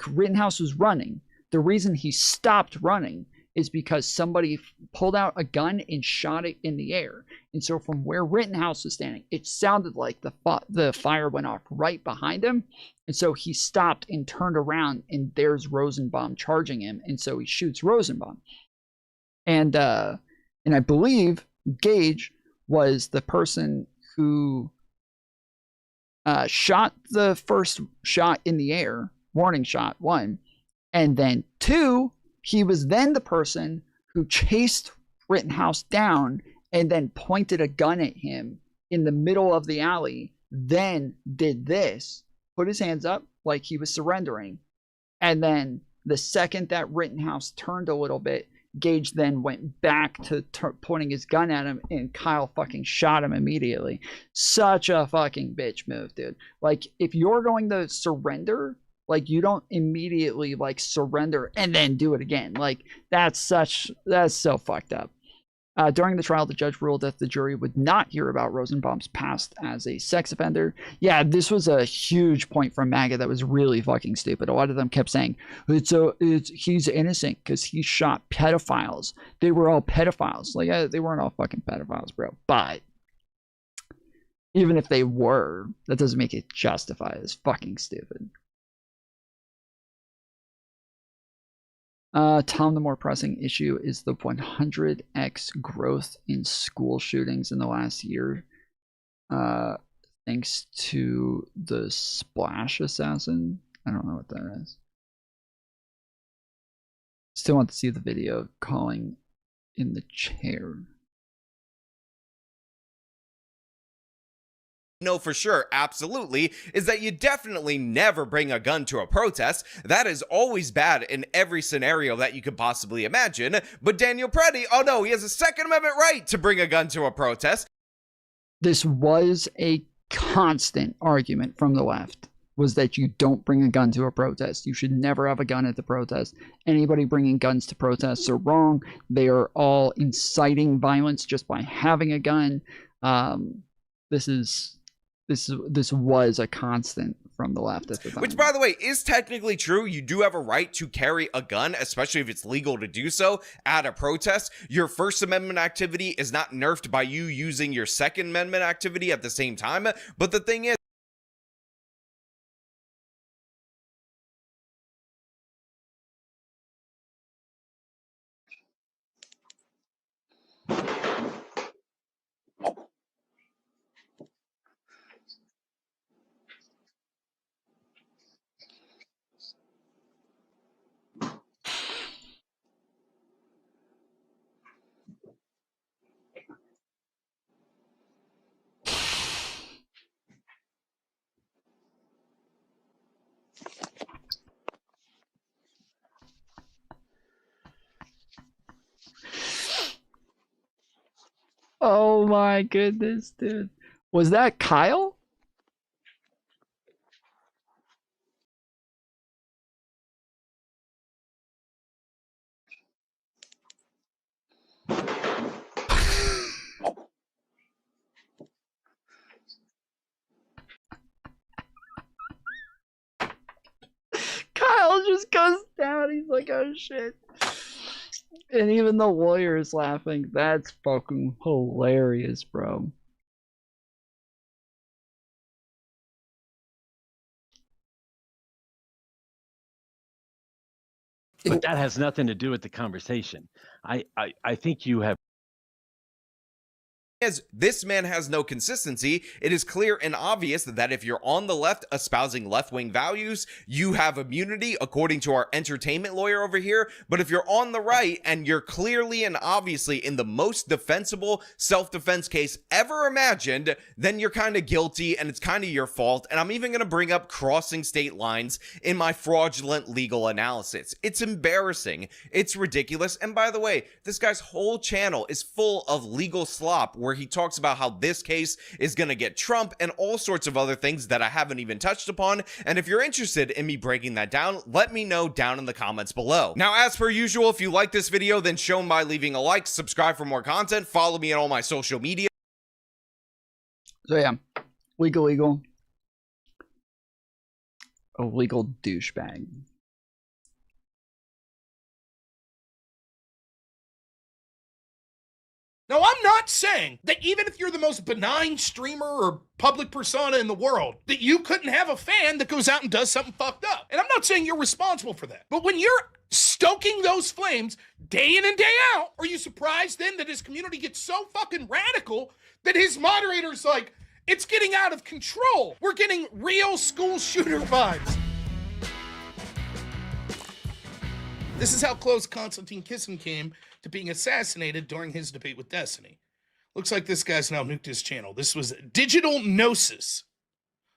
Speaker 5: Rittenhouse was running. The reason he stopped running is because somebody pulled out a gun and shot it in the air. And so from where Rittenhouse was standing, it sounded like the fire went off right behind him. And so he stopped and turned around, and there's Rosenbaum charging him. And so he shoots Rosenbaum. And I believe Gage was the person who shot the first shot in the air, warning shot, 1. And then 2, he was then the person who chased Rittenhouse down and then pointed a gun at him in the middle of the alley, then did this, put his hands up like he was surrendering. And then the second that Rittenhouse turned a little bit, Gage then went back to pointing his gun at him, and Kyle fucking shot him immediately. Such a fucking bitch move, dude. Like, if you're going to surrender, like, you don't immediately, like, surrender and then do it again. Like, that's so fucked up. During the trial, the judge ruled that the jury would not hear about Rosenbaum's past as a sex offender. Yeah, this was a huge point from MAGA that was really fucking stupid. A lot of them kept saying, he's innocent because he shot pedophiles. They were all pedophiles. Like, they weren't all fucking pedophiles, bro. But even if they were, that doesn't make it justified. It's fucking stupid. Tom, the more pressing issue is the 100x growth in school shootings in the last year, thanks to the Splash Assassin. I don't know what that is. Still want to see the video calling in the chair.
Speaker 18: know for sure, absolutely, is that you definitely never bring a gun to a protest. That is always bad in every scenario that you could possibly imagine. But Daniel Preddy, oh no, he has a Second Amendment right to bring a gun to a protest.
Speaker 5: This was a constant argument from the left, was that you don't bring a gun to a protest. You should never have a gun at the protest. Anybody bringing guns to protests are wrong. They are all inciting violence just by having a gun. This was a constant from the left at the time.
Speaker 18: Which, by the way, is technically true. You do have a right to carry a gun, especially if it's legal to do so at a protest. Your First Amendment activity is not nerfed by you using your Second Amendment activity at the same time. But the thing is,
Speaker 5: oh my goodness, dude. Was that Kyle? Kyle just goes down. He's like, oh shit. And even the lawyer is laughing. That's fucking hilarious, bro.
Speaker 9: But that has nothing to do with the conversation. I think you have.
Speaker 18: As this man has no consistency, it is clear and obvious that if you're on the left espousing left-wing values, you have immunity according to our entertainment lawyer over here. But if you're on the right and you're clearly and obviously in the most defensible self-defense case ever imagined, then you're kind of guilty and it's kind of your fault. And I'm even going to bring up crossing state lines in my fraudulent legal analysis. It's embarrassing. It's ridiculous. And by the way, this guy's whole channel is full of legal slop where he talks about how this case is going to get Trump and all sorts of other things that I haven't even touched upon. And if you're interested in me breaking that down, let me know down in the comments below. Now, as per usual, if you like this video, then show them by leaving a like, subscribe for more content, follow me on all my social media.
Speaker 5: So yeah, legal. A legal douchebag.
Speaker 10: Now, I'm not saying that even if you're the most benign streamer or public persona in the world, that you couldn't have a fan that goes out and does something fucked up. And I'm not saying you're responsible for that. But when you're stoking those flames day in and day out, are you surprised then that his community gets so fucking radical that his moderator's like, it's getting out of control. We're getting real school shooter vibes. This is how close Konstantin Kisin came to being assassinated during his debate with Destiny. Looks like this guy's now nuked his channel. This was Digital Gnosis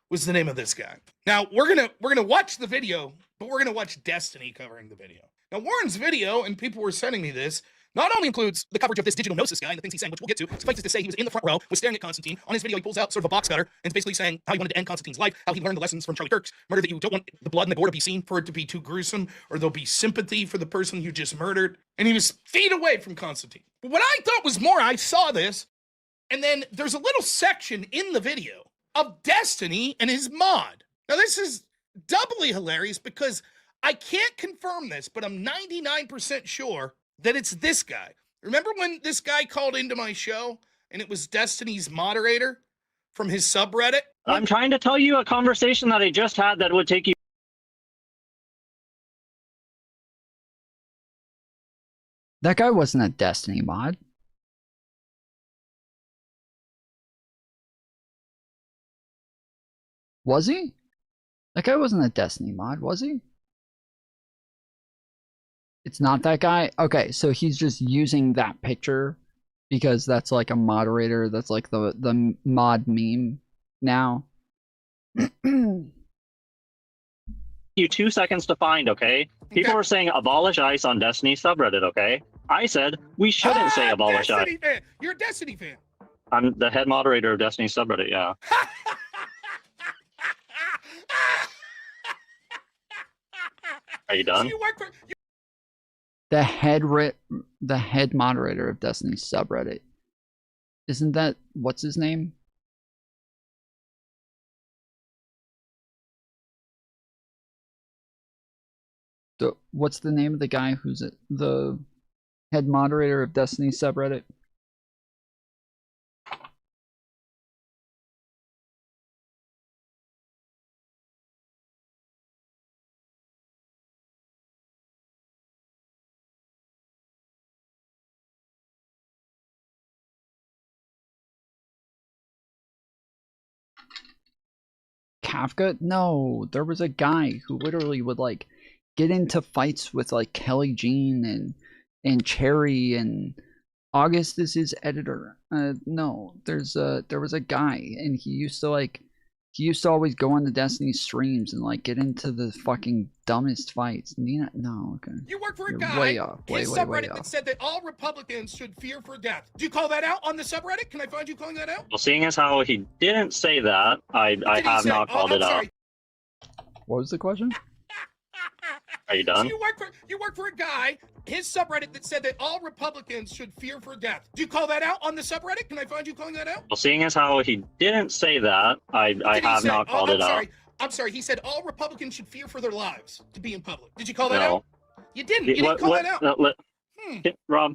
Speaker 10: was the name of this guy. Now, we're gonna watch the video, but we're gonna watch Destiny covering the video. Now, Warren's video, and people were sending me this, not only includes the coverage of this Digital Gnosis guy and the things he's saying, which we'll get to. Suffice it to say, he was in the front row, was staring at Constantine. On his video, he pulls out sort of a box cutter and is basically saying how he wanted to end Constantine's life, how he learned the lessons from Charlie Kirk's murder, that you don't want the blood and the gore to be seen for it to be too gruesome, or there'll be sympathy for the person you just murdered. And he was feet away from Constantine. But what I thought was more, I saw this, and then there's a little section in the video of Destiny and his mod. Now, this is doubly hilarious because I can't confirm this, but I'm 99% sure that it's this guy. Remember when this guy called into my show and it was Destiny's moderator from his subreddit?
Speaker 21: I'm trying to tell you a conversation that I just had that would take you.
Speaker 5: That guy wasn't a Destiny mod. Was he? That guy wasn't a Destiny mod, was he? It's not that guy? Okay, so he's just using that picture because that's like a moderator, that's like the mod meme now.
Speaker 21: You 2 seconds to find, okay? People are saying abolish ICE on Destiny subreddit, okay? I said we shouldn't say abolish
Speaker 10: Destiny
Speaker 21: ICE.
Speaker 10: fan. You're a Destiny fan.
Speaker 21: I'm the head moderator of Destiny subreddit, yeah. Are you done?
Speaker 10: You work for,
Speaker 5: The head moderator of Destiny's subreddit. Isn't that what's his name? What's the name of the guy who's the head moderator of Destiny's subreddit? Kafka? No, there was a guy who literally would like get into fights with like Kelly Jean and Cherry, and August is his editor. No, there was a guy, and he used to always go on the Destiny streams and like get into the fucking dumbest fights. Nina, no, okay.
Speaker 10: You work for a
Speaker 5: You're
Speaker 10: guy,
Speaker 5: way off, way
Speaker 10: his
Speaker 5: way
Speaker 10: subreddit that
Speaker 5: off.
Speaker 10: said that all Republicans should fear for death. Do you call that out on the subreddit? Can I find you calling that out?
Speaker 21: Well, seeing as how he didn't say that, I have not called it out.
Speaker 5: What was the question?
Speaker 21: Are you done?
Speaker 10: So you work for a guy, his subreddit that said that all Republicans should fear for death. Do you call that out on the subreddit? Can I find you calling that out?
Speaker 21: Well, seeing as how he didn't say that, I have not called it out.
Speaker 10: I'm sorry. He said all Republicans should fear for their lives to be in public. Did you call that
Speaker 21: No.
Speaker 10: out? You didn't. You didn't call that out.
Speaker 21: Rob,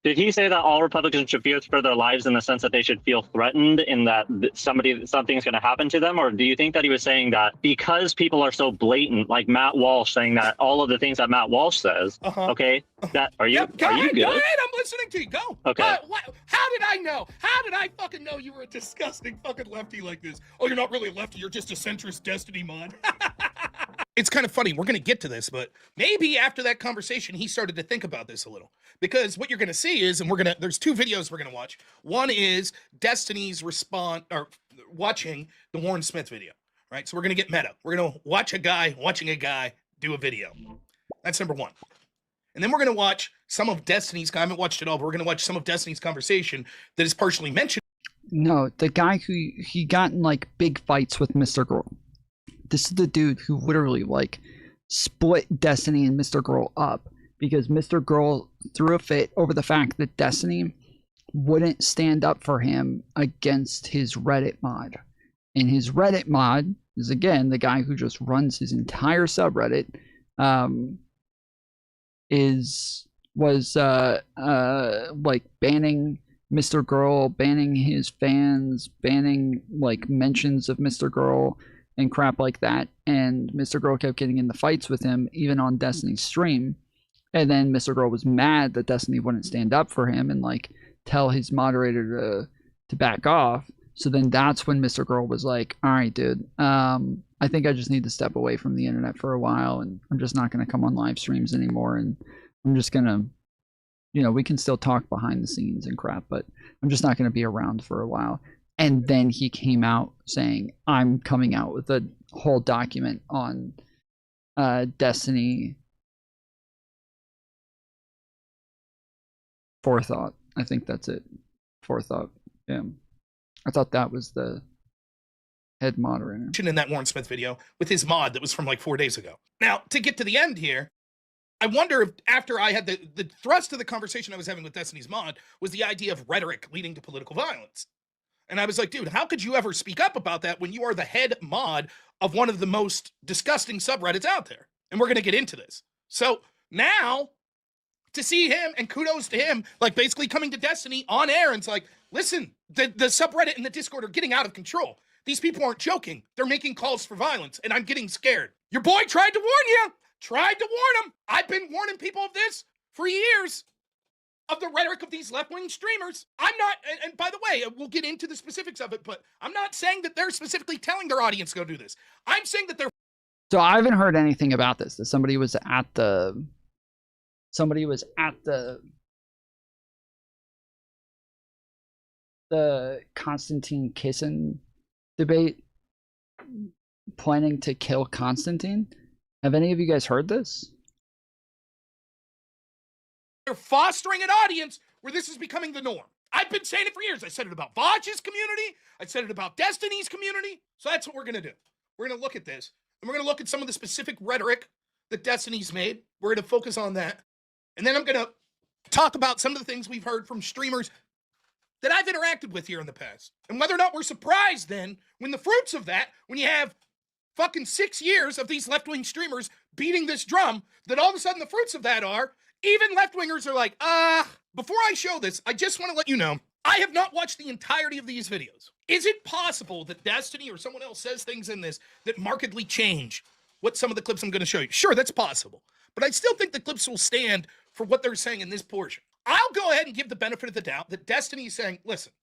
Speaker 21: did he say that all Republicans should fear for their lives in the sense that they should feel threatened in that something's going to happen to them? Or do you think that he was saying that because people are so blatant, like Matt Walsh saying that all of the things that Matt Walsh says, okay, that are you
Speaker 10: Go ahead,
Speaker 21: good?
Speaker 10: go ahead, I'm listening to you. Go.
Speaker 21: Okay.
Speaker 10: How did I know? How did I fucking know you were a disgusting fucking lefty like this? Oh, you're not really a lefty, you're just a centrist Destiny mod. It's kind of funny. We're going to get to this, but maybe after that conversation, he started to think about this a little. Because what you're going to see is, and there's two videos we're going to watch. One is Destiny's watching the Warren Smith video, right? So we're going to get meta. We're going to watch a guy watching a guy do a video. That's number one. And then we're going to watch some of Destiny's, I haven't watched it all, but we're going to watch some of Destiny's conversation that is partially mentioned.
Speaker 7: No, the guy who he got in like big fights with Mr. Girl. This is the dude who literally like split Destiny and Mr. Girl up because Mr. Girl threw a fit over the fact that Destiny wouldn't stand up for him against his Reddit mod. And his Reddit mod is, again, the guy who just runs his entire subreddit, was like banning Mr. Girl, banning his fans, banning like mentions of Mr. Girl and crap like that. And Mr. Girl kept getting in the fights with him, even on Destiny's stream. And then Mr. Girl was mad that Destiny wouldn't stand up for him and like tell his moderator to back off. So then that's when Mr. Girl was like, all right, dude, I think I just need to step away from the internet for a while, and I'm just not going to come on live streams anymore. And I'm just going to, we can still talk behind the scenes and crap, but I'm just not going to be around for a while. And then he came out saying, I'm coming out with a whole document on Destiny Forethought. I think that's it. Forethought. Yeah. I thought that was the head moderator.
Speaker 10: In that Warren Smith video with his mod that was from like 4 days ago. Now, to get to the end here, I wonder if after I had the thrust of the conversation I was having with Destiny's mod was the idea of rhetoric leading to political violence. And I was like, dude, how could you ever speak up about that when you are the head mod of one of the most disgusting subreddits out there? And we're going to get into this. So now to see him, and kudos to him, like basically coming to Destiny on air and it's like, listen, the subreddit and the Discord are getting out of control. These people aren't joking. They're making calls for violence, and I'm getting scared. Your boy tried to warn you. Tried to warn him. I've been warning people of this for years, of the rhetoric of these left-wing streamers. I'm not, and by the way, we'll get into the specifics of it, but I'm not saying that they're specifically telling their audience to go do this. I'm saying that they're...
Speaker 7: So I haven't heard anything about this, that somebody was at the Constantine Kisin debate planning to kill Constantine. Have any of you guys heard this?
Speaker 10: They're fostering an audience where this is becoming the norm. I've been saying it for years. I said it about Vodge's community. I said it about Destiny's community. So that's what we're going to do. We're going to look at this, and we're going to look at some of the specific rhetoric that Destiny's made. We're going to focus on that. And then I'm going to talk about some of the things we've heard from streamers that I've interacted with here in the past. And whether or not we're surprised then when the fruits of that, when you have fucking 6 years of these left-wing streamers beating this drum, that all of a sudden the fruits of that are, even left-wingers are like, before I show this, I just want to let you know, I have not watched the entirety of these videos. Is it possible that Destiny or someone else says things in this that markedly change what some of the clips I'm going to show you? Sure, that's possible. But I still think the clips will stand for what they're saying in this portion. I'll go ahead and give the benefit of the doubt that Destiny is saying, listen,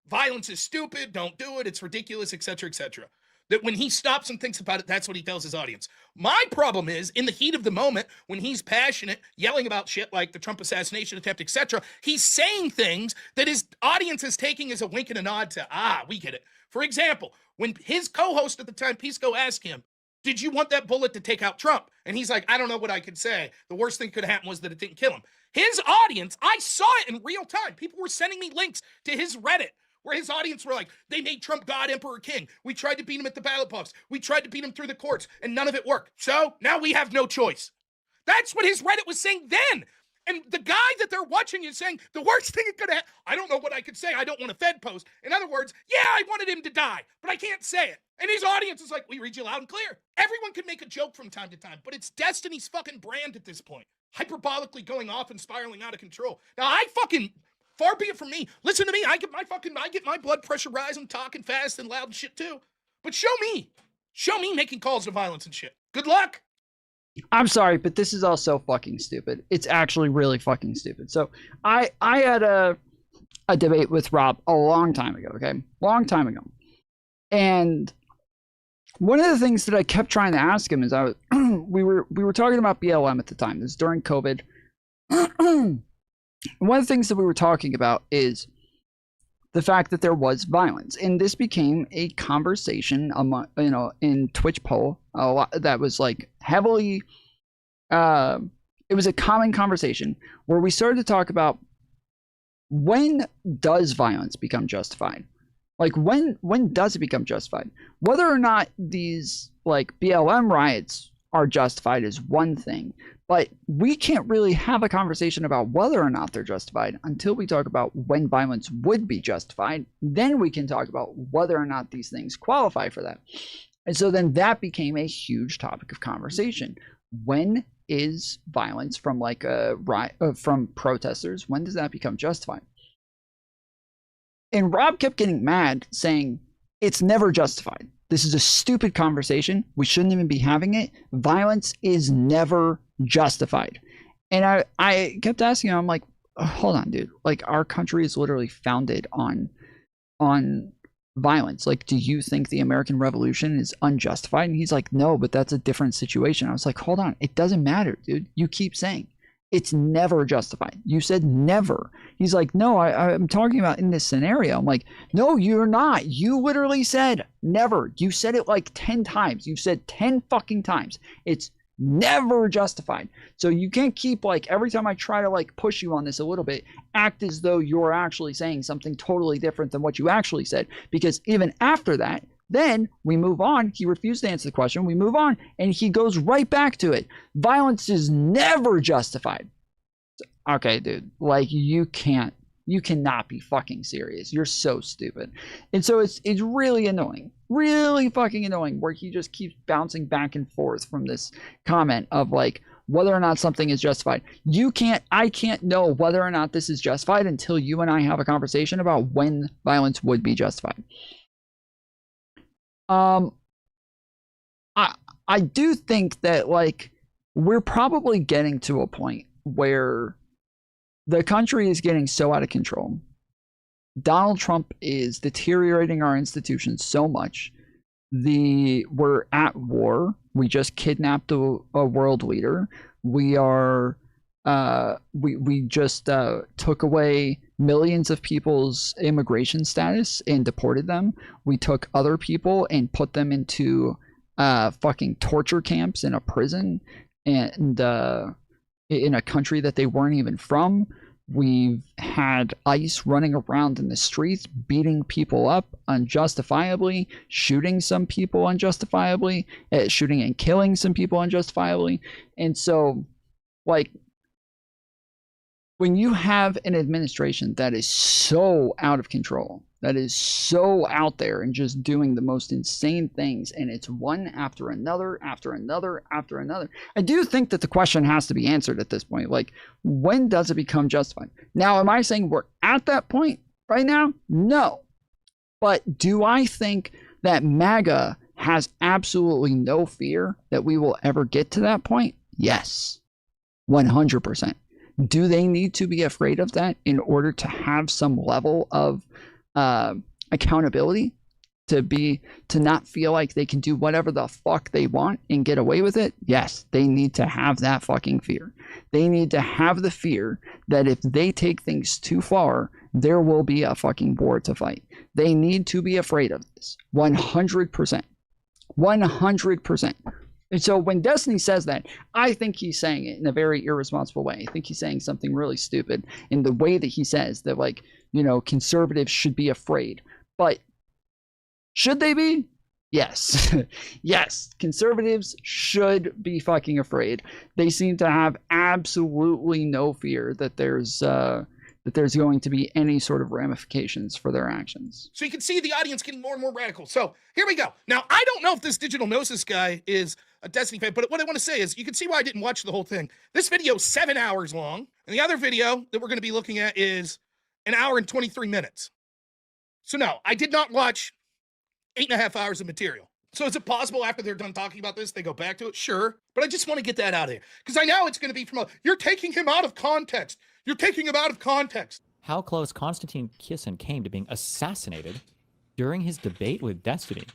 Speaker 10: violence is stupid, don't do it, it's ridiculous, etc., etc. That when he stops and thinks about it, that's what he tells his audience. My problem is, in the heat of the moment, when he's passionate, yelling about shit like the Trump assassination attempt, etc., he's saying things that his audience is taking as a wink and a nod to, we get it. For example, when his co-host at the time, Pisco, asked him, did you want that bullet to take out Trump? And he's like, I don't know what I could say. The worst thing could happen was that it didn't kill him. His audience, I saw it in real time. People were sending me links to his Reddit where his audience were like, they made Trump God, Emperor, King. We tried to beat him at the ballot box. We tried to beat him through the courts, and none of it worked. So now we have no choice. That's what his Reddit was saying then. And the guy that they're watching is saying the worst thing it could happen. I don't know what I could say. I don't want a Fed post. In other words, yeah, I wanted him to die, but I can't say it. And his audience is like, we read you loud and clear. Everyone can make a joke from time to time, but it's Destiny's fucking brand at this point. Hyperbolically going off and spiraling out of control. Now, far be it from me. Listen to me. I get my blood pressure rising, talking fast and loud and shit too. But show me making calls to violence and shit. Good luck.
Speaker 5: I'm sorry, but this is all so fucking stupid. It's actually really fucking stupid. So I had a debate with Rob a long time ago, okay? Long time ago. And one of the things that I kept trying to ask him is we were talking about BLM at the time. This is during COVID. One of the things that we were talking about is the fact that there was violence, and this became a conversation among, in Twitch poll a lot, that was like heavily. It was a common conversation where we started to talk about when does violence become justified? Like when does it become justified? Whether or not these like BLM riots are justified is one thing, but we can't really have a conversation about whether or not they're justified until we talk about when violence would be justified. Then we can talk about whether or not these things qualify for that. And so then that became a huge topic of conversation. When is violence from like a riot, from protesters, when does that become justified? And Rob kept getting mad saying it's never justified. This is a stupid conversation. We shouldn't even be having it. Violence is never justified. And I kept asking him, I'm like, hold on, dude. Like, our country is literally founded on violence. Like, do you think the American Revolution is unjustified? And he's like, no, but that's a different situation. I was like, hold on. It doesn't matter, dude. You keep saying it's never justified. You said never. He's like, no, I'm talking about in this scenario. I'm like, no, you're not. You literally said never. You said it like 10 times. You've said 10 fucking times. It's never justified. So you can't keep like, every time I try to like push you on this a little bit, act as though you're actually saying something totally different than what you actually said. Because even after that, then we move on. He refused to answer the question. We move on, and he goes right back to it. Violence is never justified. Okay, dude. Like, you cannot be fucking serious. You're so stupid. And so it's really annoying. Really fucking annoying, where he just keeps bouncing back and forth from this comment of like whether or not something is justified. I can't know whether or not this is justified until you and I have a conversation about when violence would be justified. I do think that like we're probably getting to a point where the country is getting so out of control. Donald Trump is deteriorating our institutions so much. We're at war. We just kidnapped a world leader. We are we just took away millions of people's immigration status and deported them. We took other people and put them into fucking torture camps in a prison and in a country that they weren't even from. We've had ICE running around in the streets, beating people up unjustifiably, shooting some people unjustifiably, shooting and killing some people unjustifiably. And so, like, when you have an administration that is so out of control, that is so out there and just doing the most insane things, and it's one after another, after another, after another, I do think that the question has to be answered at this point. Like, when does it become justified? Now, am I saying we're at that point right now? No. But do I think that MAGA has absolutely no fear that we will ever get to that point? Yes. 100%. Do they need to be afraid of that in order to have some level of accountability, to not feel like they can do whatever the fuck they want and get away with it? Yes, they need to have that fucking fear. They need to have the fear that if they take things too far, there will be a fucking war to fight. They need to be afraid of this. 100%. 100%. And so when Destiny says that, I think he's saying it in a very irresponsible way. I think he's saying something really stupid in the way that he says that, like, you know, conservatives should be afraid. But should they be?
Speaker 7: Yes. Yes. Conservatives should be fucking afraid. They seem to have absolutely no fear that there's going to be any sort of ramifications for their actions.
Speaker 10: So you can see the audience getting more and more radical. So here we go. Now, I don't know if this Digital Gnosis guy is a Destiny fan, but what I want to say is you can see why I didn't watch the whole thing. This video is 7 hours long, and the other video that we're going to be looking at is 1 hour and 23 minutes. So no, I did not watch 8.5 hours of material. So is it possible after they're done talking about this, they go back to it? Sure. But I just want to get that out of here. Because I know it's going to be from you're taking him out of context. You're taking him out of context.
Speaker 3: How close Konstantin Kisin came to being assassinated during his debate with Destiny.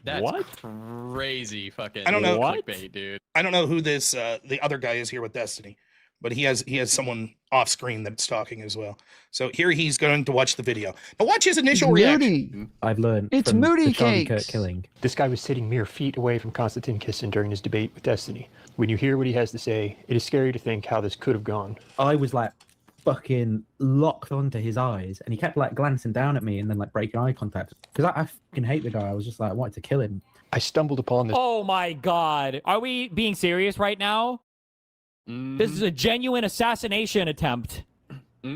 Speaker 13: That's
Speaker 3: what?
Speaker 13: Crazy fucking
Speaker 10: I don't know.
Speaker 13: clickbait, dude.
Speaker 10: I don't know who this the other guy is here with Destiny, but he has someone off screen that's talking as well. So here he's going to watch the video. Now watch his initial reaction.
Speaker 19: I've learned
Speaker 7: It's
Speaker 19: from
Speaker 7: Moody
Speaker 19: the Charlie
Speaker 7: Cakes.
Speaker 19: Kirk killing. This guy was sitting mere feet away from Konstantin Kisin during his debate with Destiny. When you hear what he has to say, it is scary to think how this could have gone. I was like fucking locked onto his eyes, and he kept like glancing down at me and then like breaking eye contact. Because I fucking hate the guy. I was just like, I wanted to kill him. I stumbled upon this.
Speaker 3: Oh my god. Are we being serious right now? This is a genuine assassination attempt. How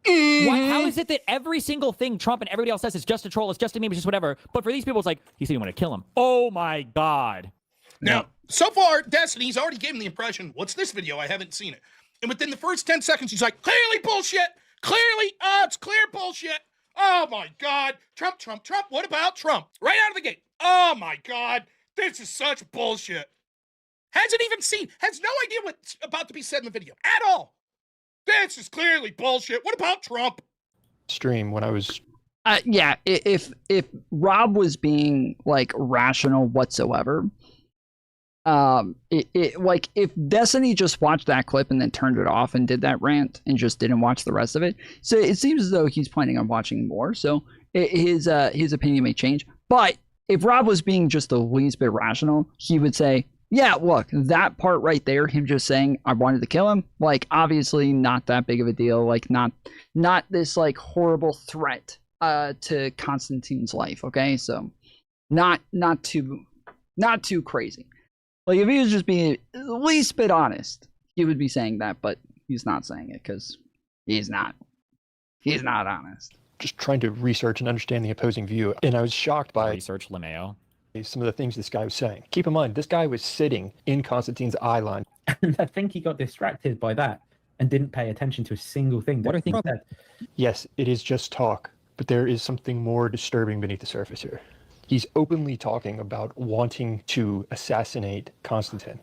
Speaker 3: is it that every single thing Trump and everybody else says is just a troll, it's just a meme, it's just whatever, but for these people it's like, he said he wanted to kill him. Oh my god.
Speaker 10: Now, so far, Destiny's already given the impression, what's this video? I haven't seen it. And within the first 10 seconds, he's like, clearly bullshit. Clearly, it's clear bullshit. Oh my God. Trump. What about Trump? Right out of the gate. Oh my God. This is such bullshit. Hasn't even seen, has no idea what's about to be said in the video at all. This is clearly bullshit. What about Trump?
Speaker 19: Stream when I was.
Speaker 7: Yeah, if Rob was being like rational whatsoever, like if Destiny just watched that clip and then turned it off and did that rant and just didn't watch the rest of it, so it seems as though he's planning on watching more. So his opinion may change. But if Rob was being just the least bit rational, he would say, yeah, look, that part right there, him just saying I wanted to kill him, like obviously not that big of a deal, like not this like horrible threat to Konstantin's life. Okay, so not too crazy. Like if he was just being the least bit honest, he would be saying that, but he's not saying it because he's not honest.
Speaker 19: Just trying to research and understand the opposing view, and I was shocked by
Speaker 3: research LeMayo.
Speaker 19: Some of the things this guy was saying. Keep in mind, this guy was sitting in Konstantin's eye line. And I think he got distracted by that and didn't pay attention to a single thing. What I think said. Yes, it is just talk, but there is something more disturbing beneath the surface here. He's openly talking about wanting to assassinate Konstantin.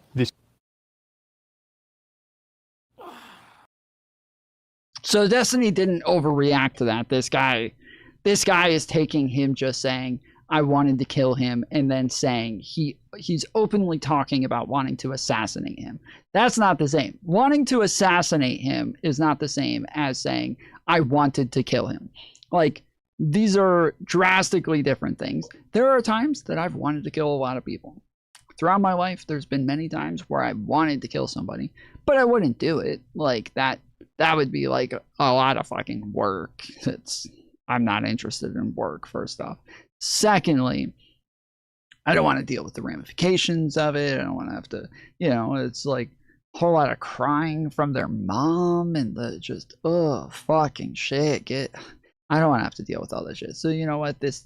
Speaker 7: So Destiny didn't overreact to that. This guy is taking him just saying, I wanted to kill him, and then saying he's openly talking about wanting to assassinate him. That's not the same. Wanting to assassinate him is not the same as saying I wanted to kill him. Like, these are drastically different things. There are times that I've wanted to kill a lot of people. Throughout my life, there's been many times where I wanted to kill somebody, but I wouldn't do it. Like that would be like a lot of fucking work. I'm not interested in work, first off. Secondly, I don't want to deal with the ramifications of it. I don't want to have to, it's like a whole lot of crying from their mom and the just, fucking shit. I don't want to have to deal with all this shit. So you know what? This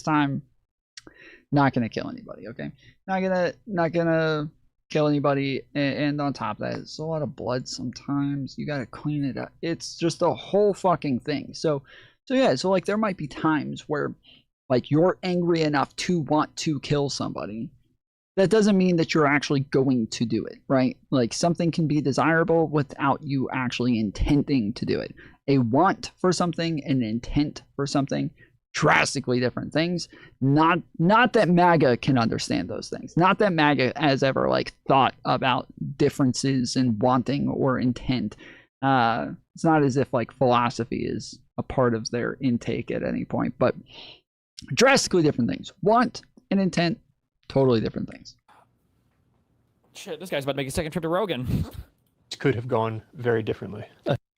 Speaker 7: time, not gonna kill anybody. Okay, not gonna kill anybody. And on top of that, it's a lot of blood. Sometimes you gotta clean it up. It's just a whole fucking thing. So yeah. So like there might be times where like you're angry enough to want to kill somebody. That doesn't mean that you're actually going to do it, right? Like something can be desirable without you actually intending to do it. A want for something and an intent for something, drastically different things. Not that MAGA can understand those things. Not that MAGA has ever like thought about differences in wanting or intent. It's not as if like philosophy is a part of their intake at any point, but drastically different things. Want and intent, totally different things.
Speaker 3: Shit, this guy's about to make a second trip to Rogan.
Speaker 19: This could have gone very differently.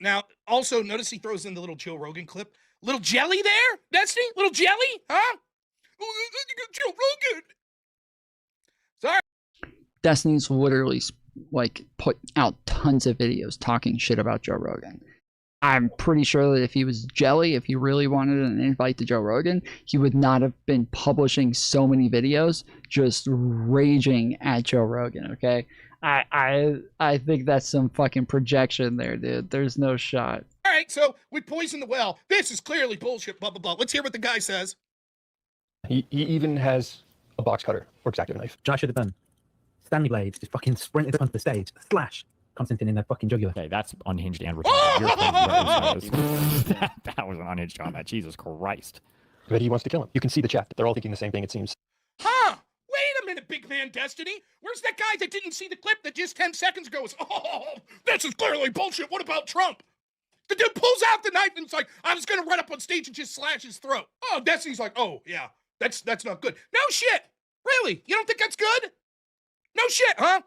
Speaker 10: Now, also, notice he throws in the little Joe Rogan clip. Little jelly there? Destiny? Little jelly? Huh?
Speaker 7: Destiny's literally like put out tons of videos talking shit about Joe Rogan. I'm pretty sure that if he was jelly, if he really wanted an invite to Joe Rogan, he would not have been publishing so many videos just raging at Joe Rogan, okay? I think that's some fucking projection there, dude. There's no shot.
Speaker 10: All right, so we poisoned the well. This is clearly bullshit, blah, blah, blah. Let's hear what the guy says.
Speaker 19: He even has a box cutter or X-Acto knife.
Speaker 1: I should have done. Stanley Blades just fucking sprinted onto the stage, slash Constantine in their fucking jugular.
Speaker 3: Okay, that's unhinged and retarded. That was an unhinged comment. Jesus Christ.
Speaker 19: But he wants to kill him. You can see the chat. They're all thinking the same thing, it seems.
Speaker 10: Huh? Wait a minute, big man Destiny. Where's that guy that didn't see the clip that just 10 seconds ago was, oh, this is clearly bullshit. What about Trump? The dude pulls out the knife and it's like, I was going to run up on stage and just slash his throat. Oh, Destiny's like, oh, yeah, that's not good. No shit. Really? You don't think that's good? No shit, huh?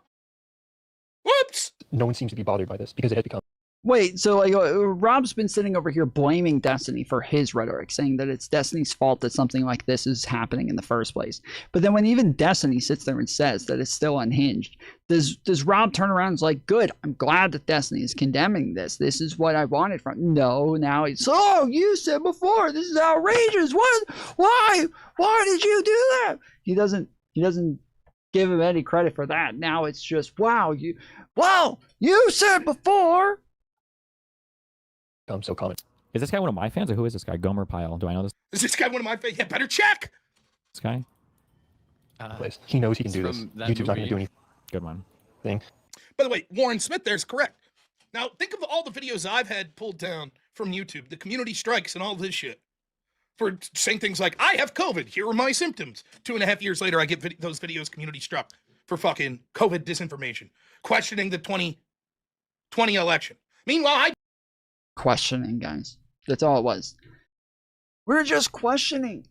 Speaker 10: Whoops.
Speaker 19: No one seems to be bothered by this because it has become...
Speaker 7: Wait, so like, Rob's been sitting over here blaming Destiny for his rhetoric, saying that it's Destiny's fault that something like this is happening in the first place. But then when even Destiny sits there and says that it's still unhinged, does Rob turn around and is like, good, I'm glad that Destiny is condemning this. This is what I wanted from... No, now it's, oh, you said before, this is outrageous. What? Why did you do that? He doesn't give him any credit for that. Now it's just, wow, you said before.
Speaker 19: So common.
Speaker 3: Is this guy one of my fans, or who is this guy? Gomer Pyle. Do I know this?
Speaker 10: Is this guy one of my fans? Yeah, better check.
Speaker 3: This guy?
Speaker 19: He knows he can do this. YouTube's not going to do anything.
Speaker 3: Good one.
Speaker 10: By the way, Warren Smith there's correct. Now, think of all the videos I've had pulled down from YouTube, the community strikes and all this shit, for saying things like, I have COVID, here are my symptoms. 2.5 years later, I get those videos community struck for fucking COVID disinformation, questioning the 2020 election. Meanwhile,
Speaker 7: questioning, guys. That's all it was. We're just questioning.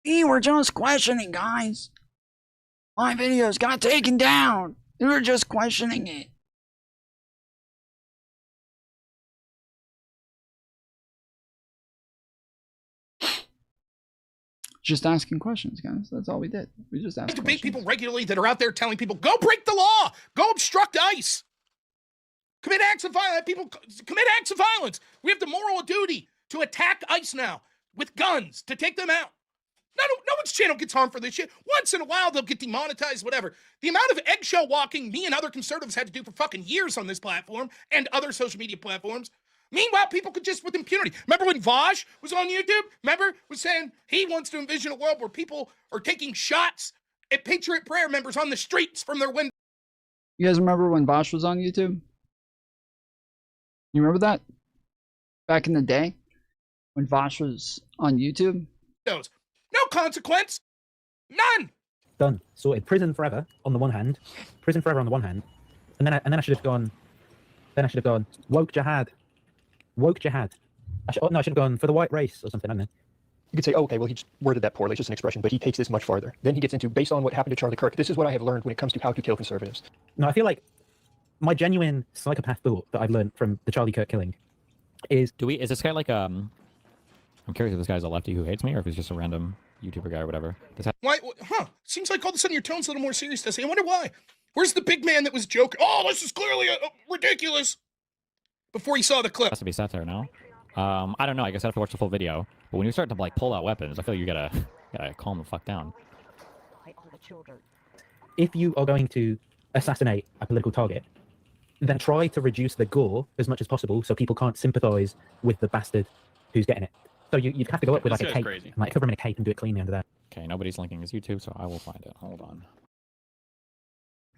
Speaker 7: We were just questioning, guys. My videos got taken down. We were just questioning it. Just asking questions, guys. That's all we did. We just asked questions.
Speaker 10: I debate people regularly that are out there telling people, go break the law, go obstruct ICE. Commit acts of violence. People commit acts of violence. We have the moral duty to attack ICE now with guns to take them out. No one's channel gets harmed for this shit. Once in a while, they'll get demonetized, whatever. The amount of eggshell walking me and other conservatives had to do for fucking years on this platform and other social media platforms. Meanwhile, people could just with impunity. Remember when Vaj was on YouTube? Remember? Was saying he wants to envision a world where people are taking shots at Patriot Prayer members on the streets from their windows.
Speaker 7: You guys remember when Vaj was on YouTube? You remember that? Back in the day? When Vosh was on YouTube?
Speaker 10: No consequence. None.
Speaker 1: Done. Sorted. Prison forever on the one hand. Prison forever on the one hand. And then I should have gone. Then I should have gone woke jihad. Woke jihad. I should have gone for the white race or something, I don't know.
Speaker 19: You could say, oh, okay, well, he just worded that poorly. It's just an expression, but he takes this much farther. Then he gets into, based on what happened to Charlie Kirk, this is what I have learned when it comes to how to kill conservatives.
Speaker 1: No, I feel like my genuine psychopath thought that I've learned from the Charlie Kirk killing is...
Speaker 3: Is this guy like, I'm curious if this guy's a lefty who hates me, or if he's just a random YouTuber guy or whatever.
Speaker 10: Why? Seems like all of a sudden your tone's a little more serious, Desi. I wonder why. Where's the big man that was joking? Oh, this is clearly ridiculous. Before he saw the clip.
Speaker 3: Has to be satire now. I don't know. I guess I have to watch the full video. But when you start to like pull out weapons, I feel like you gotta calm the fuck down.
Speaker 1: If you are going to assassinate a political target, then try to reduce the gore as much as possible so people can't sympathize with the bastard who's getting it. So you'd have to go up with like a cape, and, like cover him in a cape and do it cleanly under that.
Speaker 3: Okay, nobody's linking his YouTube, so I will find it. Hold on.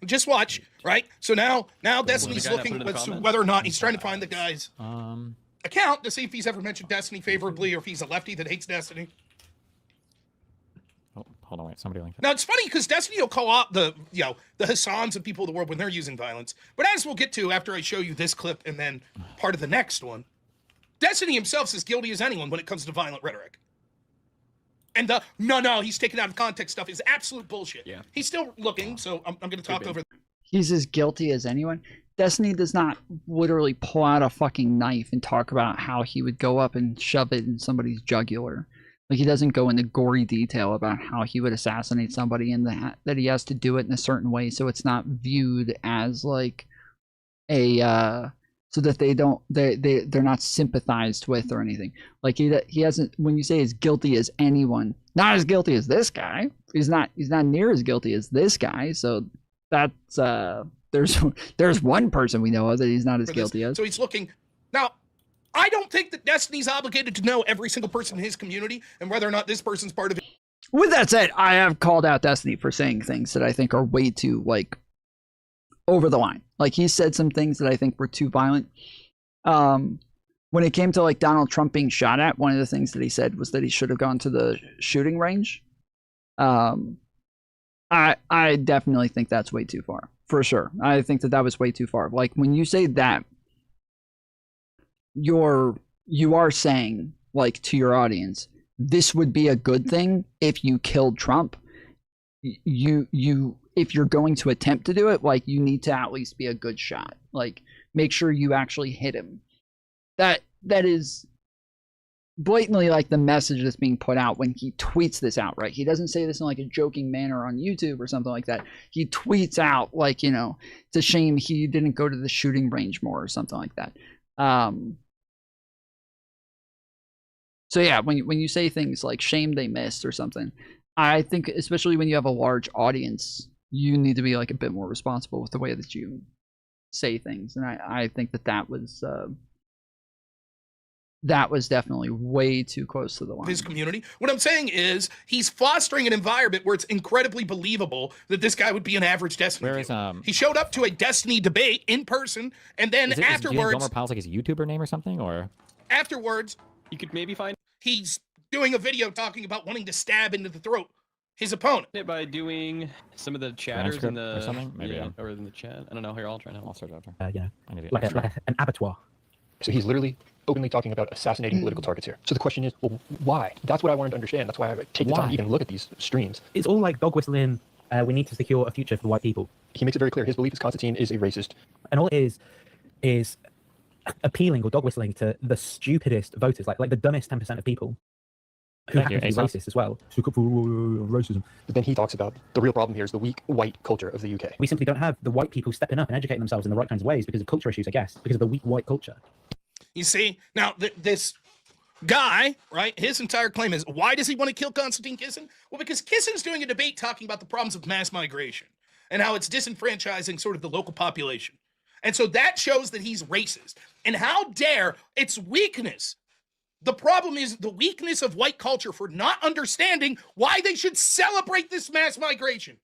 Speaker 10: Just watch, right? So now Destiny's looking as to whether or not he's trying to find the guy's account to see if he's ever mentioned Destiny favorably or if he's a lefty that hates Destiny.
Speaker 3: Oh, hold on, wait, somebody linked it.
Speaker 10: Now it's funny because Destiny will call out the Hassans of people of the world when they're using violence. But as we'll get to after I show you this clip and then part of the next one, Destiny himself is as guilty as anyone when it comes to violent rhetoric. And the no, he's taken out of context stuff is absolute bullshit. Yeah. He's still looking, so I'm going to talk over.
Speaker 7: He's as guilty as anyone. Destiny does not literally pull out a fucking knife and talk about how he would go up and shove it in somebody's jugular.
Speaker 5: Like, he doesn't go into gory detail about how he would assassinate somebody and that he has to do it in a certain way so it's not viewed as like a so that they're not sympathized with or anything. Like, he hasn't, when you say as guilty as anyone, not as guilty as this guy. He's not near as guilty as this guy. So that's there's one person we know of that he's not as guilty as.
Speaker 10: So he's looking now. I don't think that Destiny's obligated to know every single person in his community and whether or not this person's part of it.
Speaker 5: With that said, I have called out Destiny for saying things that I think are way too, like, over the line. Like, he said some things that I think were too violent. When it came to, like, Donald Trump being shot at, one of the things that he said was that he should have gone to the shooting range. I definitely think that's way too far, for sure. I think that was way too far. Like, when you say that, you are saying, like, to your audience, this would be a good thing if you killed Trump. If you're going to attempt to do it, like, you need to at least be a good shot. Like, make sure you actually hit him. That is blatantly, like, the message that's being put out when he tweets this out, right? He doesn't say this in, like, a joking manner on YouTube or something like that. He tweets out, like, it's a shame he didn't go to the shooting range more or something like that. So yeah, when you say things like shame they missed or something, I think especially when you have a large audience, you need to be, like, a bit more responsible with the way that you say things. And I think that was definitely way too close to the line.
Speaker 10: His community. What I'm saying is he's fostering an environment where it's incredibly believable that this guy would be an average Destiny. He showed up to a Destiny debate in person, and then afterwards,
Speaker 3: Gomer Pyle's like his YouTuber name or something, or
Speaker 10: afterwards,
Speaker 13: you could maybe find
Speaker 10: he's doing a video talking about wanting to stab into the throat his opponent
Speaker 13: it by doing some of the chatters in the
Speaker 3: or something, maybe
Speaker 13: or in the chat. I don't know. Here, I'll try now. I'll start after.
Speaker 1: Like an abattoir.
Speaker 19: So he's literally openly talking about assassinating political targets here. So the question is, well, why? That's what I wanted to understand. That's why I take the time to even look at these streams.
Speaker 1: It's all like dog whistling. We need to secure a future for the white people.
Speaker 19: He makes it very clear. His belief is Constantine is a racist.
Speaker 1: And all it is appealing or dog whistling to the stupidest voters, like the dumbest 10% of people who happen to be racist as well. Racism.
Speaker 19: But then he talks about the real problem here is the weak white culture of the UK.
Speaker 1: We simply don't have the white people stepping up and educating themselves in the right kinds of ways because of culture issues, I guess, because of the weak white culture.
Speaker 10: You see, now this guy, right, his entire claim is, why does he want to kill Konstantin Kisin? Well, because Kisin's doing a debate talking about the problems of mass migration and how it's disenfranchising sort of the local population. And so that shows that he's racist. And how dare its weakness. The problem is the weakness of white culture for not understanding why they should celebrate this mass migration.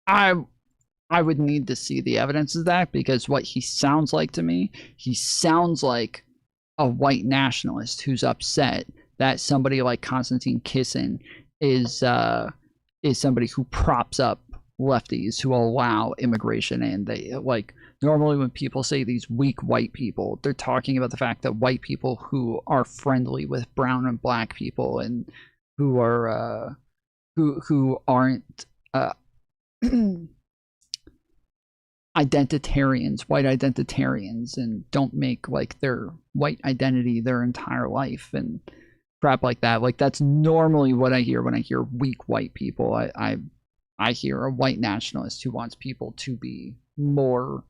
Speaker 5: I would need to see the evidence of that, because what he sounds like to me, he sounds like a white nationalist who's upset that somebody like Konstantin Kisin is somebody who props up lefties who allow immigration. And they, like, normally when people say these weak white people, they're talking about the fact that white people who are friendly with brown and black people and who are who aren't identitarians, white identitarians, and don't make, like, their white identity their entire life and crap like that. Like, that's normally what I hear when I hear weak white people. I hear a white nationalist who wants people to be more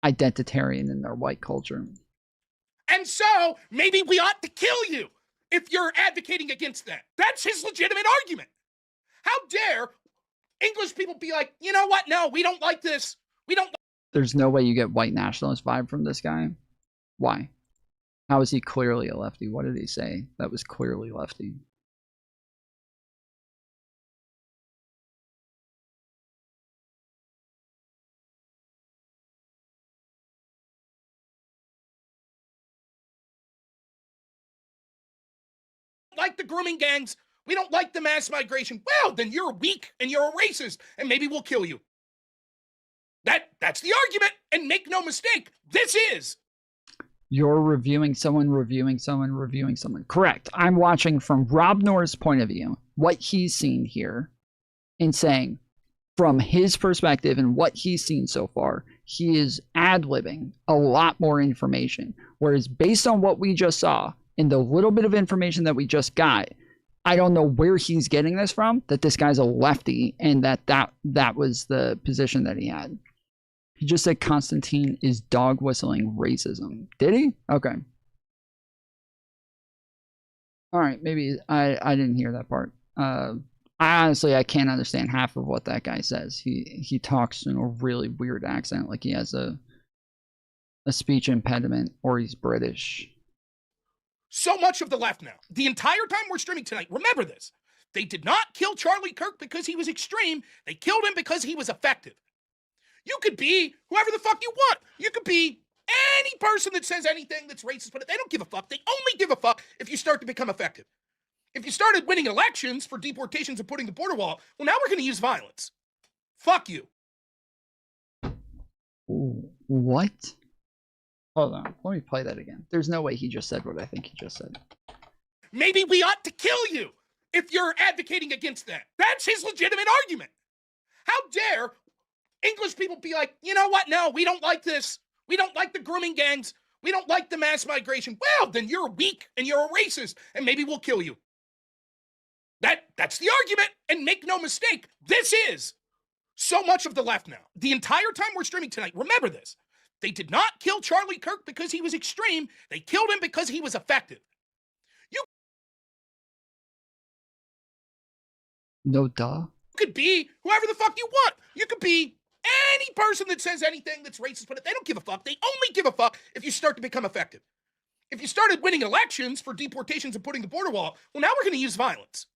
Speaker 5: identitarian in their white culture.
Speaker 10: And so maybe we ought to kill you if you're advocating against that. That's his legitimate argument. How dare English people be like, you know what? No, we don't like this. We don't.
Speaker 5: There's no way you get white nationalist vibe from this guy. Why? How is he clearly a lefty? What did he say that was clearly lefty?
Speaker 10: Like the grooming gangs. We don't like the mass migration. Well, then you're weak and you're a racist, and maybe we'll kill you. That's the argument, and make no mistake, this is.
Speaker 5: You're reviewing someone. Correct. I'm watching from Rob Noor's point of view, what he's seen here, and saying, from his perspective and what he's seen so far, he is ad-libbing a lot more information. Whereas based on what we just saw, in the little bit of information that we just got, I don't know where he's getting this from, that this guy's a lefty and that was the position that he had. He just said Constantine is dog whistling racism. Did he? Okay. All right, maybe I didn't hear that part. I can't understand half of what that guy says. He talks in a really weird accent, like he has a speech impediment or he's British.
Speaker 10: So much of the left now. The entire time we're streaming tonight, remember this. They did not kill Charlie Kirk because he was extreme. They killed him because he was effective. You could be whoever the fuck you want. You could be any person that says anything that's racist, but they don't give a fuck. They only give a fuck if you start to become effective. If you started winning elections for deportations and putting the border wall, well, now we're going to use violence. Fuck you.
Speaker 5: What? Hold on. Let me play that again. There's no way he just said what I think he just said.
Speaker 10: Maybe we ought to kill you if you're advocating against that. That's his legitimate argument. How dare English people be like, you know what? No, we don't like this. We don't like the grooming gangs. We don't like the mass migration. Well, then you're weak and you're a racist, and maybe we'll kill you. That's the argument, and make no mistake, this is so much of the left now. The entire time we're streaming tonight, remember this. They did not kill Charlie Kirk because he was extreme. They killed him because he was effective.
Speaker 5: No duh.
Speaker 10: You could be whoever the fuck you want. You could be any person that says anything that's racist, but they don't give a fuck. They only give a fuck if you start to become effective. If you started winning elections for deportations and putting the border wall, well, now we're going to use violence.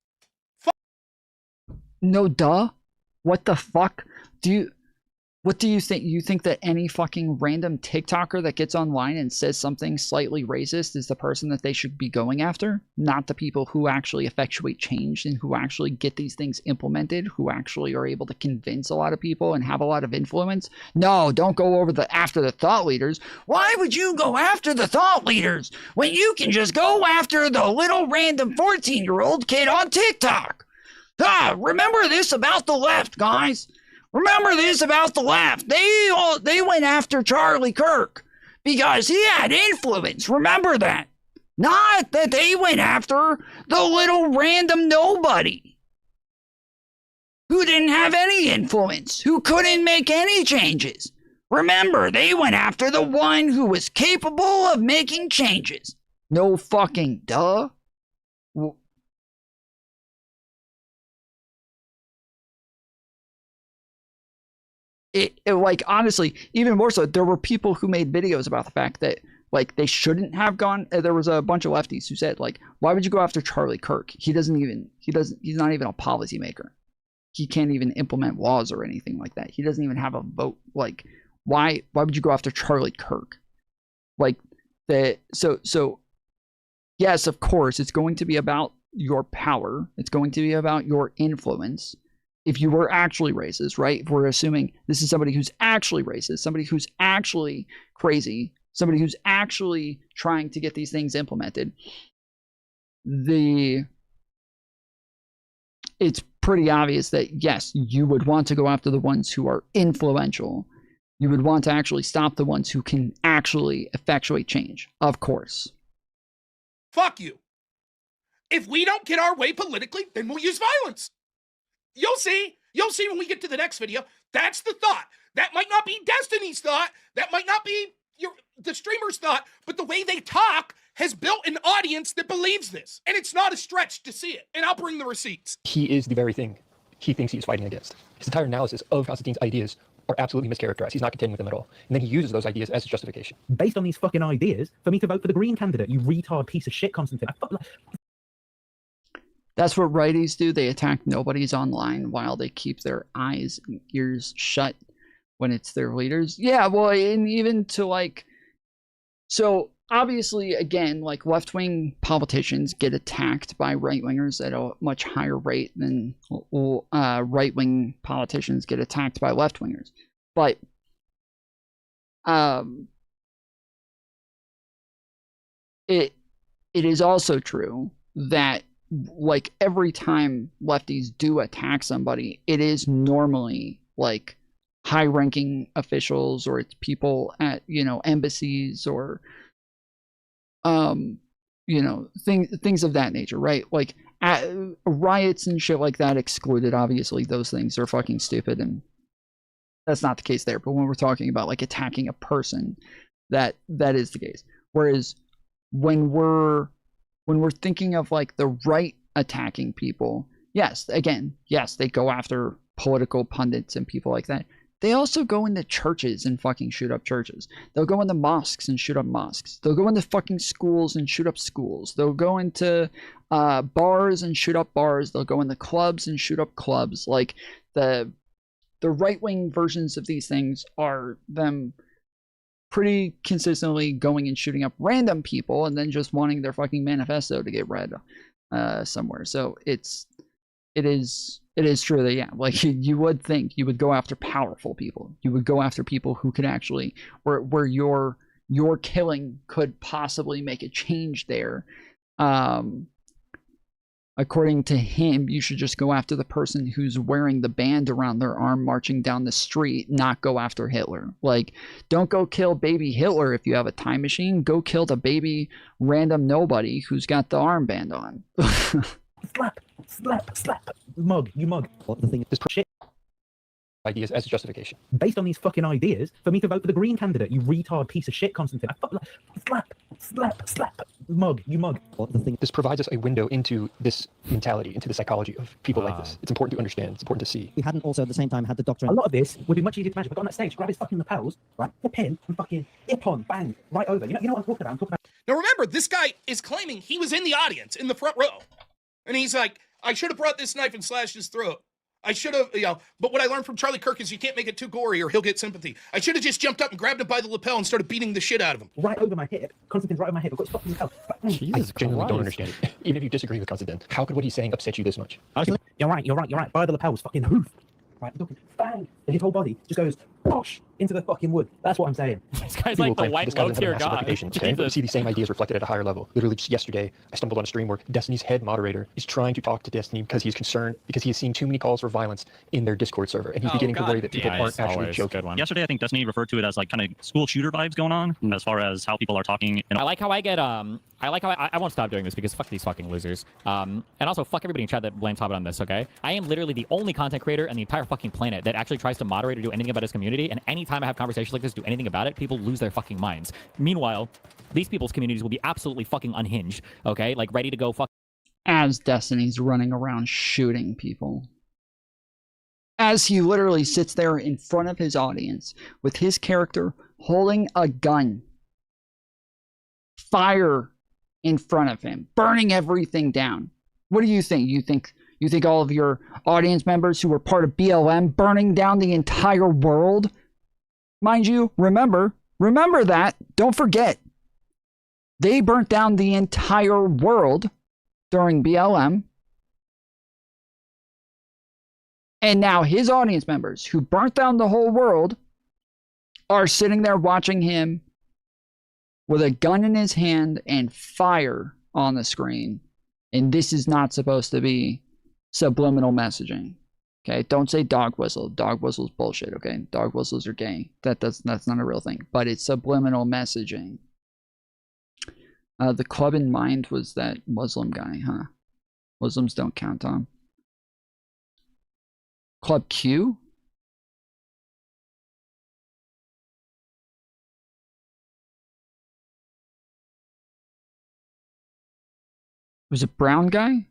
Speaker 5: No duh. What the fuck? What do you think? You think that any fucking random TikToker that gets online and says something slightly racist is the person that they should be going after? Not the people who actually effectuate change and who actually get these things implemented, who actually are able to convince a lot of people and have a lot of influence? No, don't go after the thought leaders. Why would you go after the thought leaders when you can just go after the little random 14-year-old kid on TikTok? Remember this about the left, guys. Remember this about the left. They went after Charlie Kirk because he had influence. Remember that. Not that they went after the little random nobody who didn't have any influence, who couldn't make any changes. Remember, they went after the one who was capable of making changes. No fucking duh. Like, honestly, even more so, there were people who made videos about the fact that, like, they shouldn't have gone. There was a bunch of lefties who said, like, why would you go after Charlie Kirk? He's not even a policymaker. He can't even implement laws or anything like that. He doesn't even have a vote. Like, why would you go after Charlie Kirk? Like, so yes, of course, it's going to be about your power. It's going to be about your influence. If you were actually racist, right? If we're assuming this is somebody who's actually racist, somebody who's actually crazy, somebody who's actually trying to get these things implemented, it's pretty obvious that, yes, you would want to go after the ones who are influential. You would want to actually stop the ones who can actually effectuate change, of course.
Speaker 10: Fuck you. If we don't get our way politically, then we'll use violence. You'll see when we get to the next video. That's the thought. That might not be Destiny's thought. That might not be the streamer's thought, but the way they talk has built an audience that believes this. And it's not a stretch to see it. And I'll bring the receipts.
Speaker 19: He is the very thing he thinks he's fighting against. His entire analysis of Constantine's ideas are absolutely mischaracterized. He's not contending with them at all. And then he uses those ideas as a justification.
Speaker 1: Based on these fucking ideas, for me to vote for the Green candidate, you retard piece of shit, Constantine.
Speaker 5: That's what righties do. They attack nobodies online while they keep their eyes and ears shut when it's their leaders. Yeah, well, and even to, like, so obviously, again, like, left-wing politicians get attacked by right-wingers at a much higher rate than right-wing politicians get attacked by left-wingers. But it is also true that, like, every time lefties do attack somebody, it is normally, like, high-ranking officials, or it's people at, embassies, or
Speaker 7: you know, things of that nature, right? Like riots and shit like that excluded. Obviously, those things are fucking stupid, and that's not the case there. But when we're talking about like attacking a person, that is the case. Whereas when we're thinking of like the right attacking people, yes, they go after political pundits and people like that. They also go into churches and fucking shoot up churches. They'll go into mosques and shoot up mosques. They'll go into fucking schools and shoot up schools. They'll go into bars and shoot up bars. They'll go into clubs and shoot up clubs. Like the right-wing versions of these things are them pretty consistently going and shooting up random people and then just wanting their fucking manifesto to get read somewhere. So it is true that, yeah, like you would think you would go after powerful people. You would go after people who could actually, where your killing could possibly make a change there. According to him, you should just go after the person who's wearing the band around their arm marching down the street, not go after Hitler. Like, don't go kill baby Hitler if you have a time machine. Go kill the baby random nobody who's got the armband on.
Speaker 1: Slap. Mug. What the thing is shit.
Speaker 19: Ideas as a justification.
Speaker 1: Based on these fucking ideas, for me to vote for the Green candidate, you retard piece of shit, Constantine. Slap. Mug. What the thing.
Speaker 19: This provides us a window into this mentality, into the psychology of people like this. It's important to understand. It's important to see.
Speaker 1: We hadn't also at the same time had the doctrine. A lot of this would be much easier to imagine. But on that stage, grab his fucking lapels, right? The pin, and fucking ip-on, bang, right over. You know what I'm talking about?
Speaker 10: Now remember, this guy is claiming he was in the audience, in the front row. And he's like, I should have brought this knife and slashed his throat. I should have, but what I learned from Charlie Kirk is you can't make it too gory or he'll get sympathy. I should have just jumped up and grabbed him by the lapel and started beating the shit out of him.
Speaker 1: Right over my hip. Constantine's right over my hip. I've got his fucking lapel.
Speaker 19: I genuinely don't understand it. Even if you disagree with Constantine, how could what he's saying upset you this much?
Speaker 1: Honestly, you're right. By the lapels, fucking hoof. Right, bang, and his whole body just goes posh into the fucking wood. That's what I'm saying.
Speaker 3: This guy's like the white low-tier god.
Speaker 19: Okay? But see these same ideas reflected at a higher level. Literally just yesterday, I stumbled on a stream where Destiny's head moderator is trying to talk to Destiny because he's concerned because he has seen too many calls for violence in their Discord server, and he's beginning to worry that people aren't actually joking.
Speaker 4: Yesterday, I think Destiny referred to it as like kind of school shooter vibes going on as far as how people are talking.
Speaker 3: I like how I get I won't stop doing this because fuck these fucking losers. And also fuck everybody in chat that blames Hobbit on this, okay? I am literally the only content creator on the entire fucking planet that actually tries to moderate or do anything about his community, and anytime I have conversations like this, do anything about it, people lose their fucking minds. Meanwhile, these people's communities will be absolutely fucking unhinged, okay? Like ready to go fuck.
Speaker 7: As Destiny's running around shooting people. As he literally sits there in front of his audience with his character holding a gun. Fire in front of him, burning everything down. What do you think? You think all of your audience members who were part of BLM burning down the entire world? Mind you, remember that. Don't forget. They burnt down the entire world during BLM. And now his audience members who burnt down the whole world are sitting there watching him with a gun in his hand and fire on the screen. And this is not supposed to be subliminal messaging. Okay, don't say dog whistle. Dog whistle's bullshit, okay? Dog whistles are gay. That's not a real thing. But it's subliminal messaging. The club in mind was that Muslim guy, huh? Muslims don't count on. Club Q? Was it brown guy?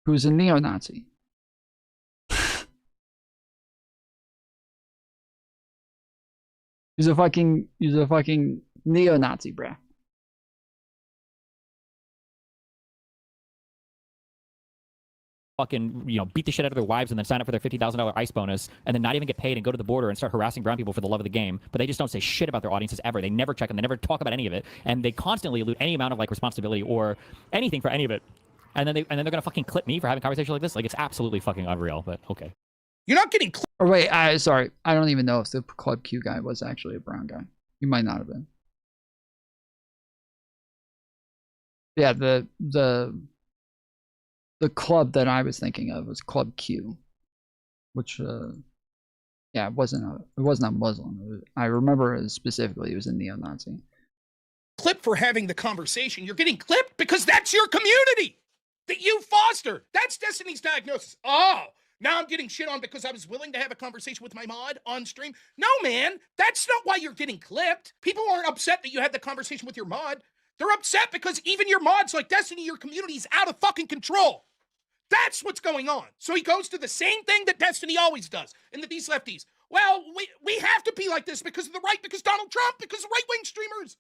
Speaker 7: Who was a neo-Nazi? He's a fucking neo-Nazi, bruh.
Speaker 3: Fucking, beat the shit out of their wives and then sign up for their $50,000 ICE bonus and then not even get paid and go to the border and start harassing brown people for the love of the game. But they just don't say shit about their audiences ever. They never check them. They never talk about any of it. And they constantly elude any amount of responsibility or anything for any of it. And then they're gonna fucking clip me for having a conversation like this. Like, it's absolutely fucking unreal, but okay.
Speaker 10: You're not getting
Speaker 7: or wait, sorry. I don't even know if the Club Q guy was actually a brown guy. He might not have been. Yeah, the club that I was thinking of was Club Q, which yeah, it wasn't a Muslim. I remember specifically it was a neo-Nazi.
Speaker 10: clipped for having the conversation. You're getting clipped because that's your community that you foster. That's Destiny's diagnosis. Oh, now I'm getting shit on because I was willing to have a conversation with my mod on stream. No, man, that's not why you're getting clipped. People aren't upset that you had the conversation with your mod. They're upset because even your mods like Destiny, your community is out of fucking control. That's what's going on. So he goes to the same thing that Destiny always does, and that these lefties, well, we have to be like this because of the right, because Donald Trump, because of right-wing streamers.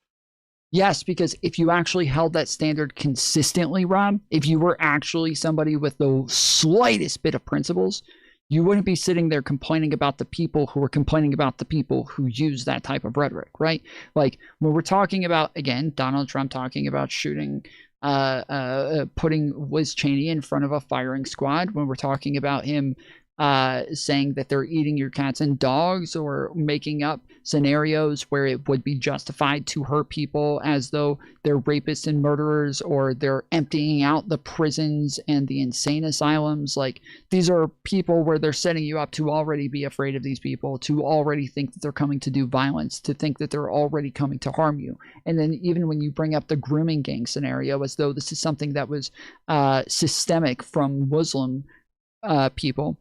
Speaker 5: Yes, because if you actually held that standard consistently, Rob, if you were actually somebody with the slightest bit of principles, you wouldn't be sitting there complaining about the people who are complaining about the people who use that type of rhetoric, right? Like when we're talking about, again, Donald Trump talking about shooting, putting Liz Cheney in front of a firing squad, when we're talking about him saying that they're eating your cats and dogs, or making up scenarios where it would be justified to hurt people as though they're rapists and murderers, or they're emptying out the prisons and the insane asylums. Like, these are people where they're setting you up to already be afraid of these people, to already think that they're coming to do violence, to think that they're already coming to harm you. And then even when you bring up the grooming gang scenario as though this is something that was systemic from Muslim people,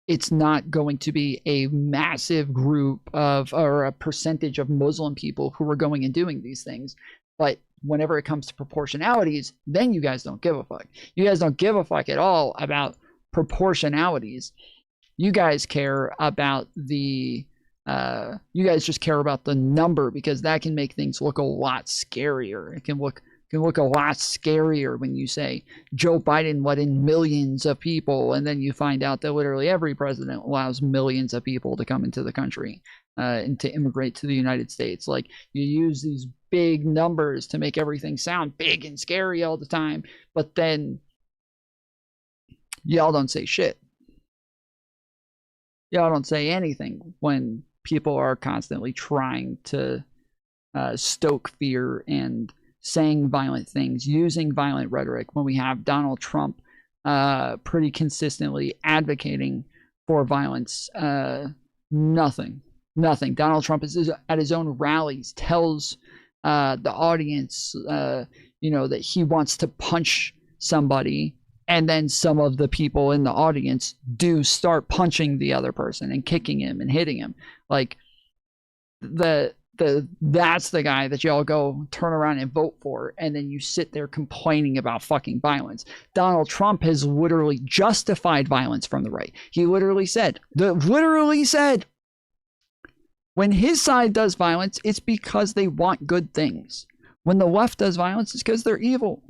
Speaker 5: it's not going to be a massive group of, or a percentage of Muslim people who are going and doing these things. But whenever it comes to proportionalities, then you guys don't give a fuck. You guys don't give a fuck at all about proportionalities. You guys care about the, you guys just care about the number, because that can make things look a lot scarier. It can look a lot scarier when you say Joe Biden let in millions of people, and then you find out that literally every president allows millions of people to come into the country and to immigrate to the United States. Like, you use these big numbers to make everything sound big and scary all the time, but then y'all don't say shit. Y'all don't say anything when people are constantly trying to stoke fear and saying violent things, using violent rhetoric, when we have Donald Trump pretty consistently advocating for violence. Nothing. Donald Trump is at his own rallies, tells the audience, that he wants to punch somebody, and then some of the people in the audience do start punching the other person and kicking him and hitting him. Like, that's the guy that y'all go turn around and vote for, and then you sit there complaining about fucking violence. Donald Trump has literally justified violence from the right. He literally said, when his side does violence, it's because they want good things. When the left does violence, it's because they're evil.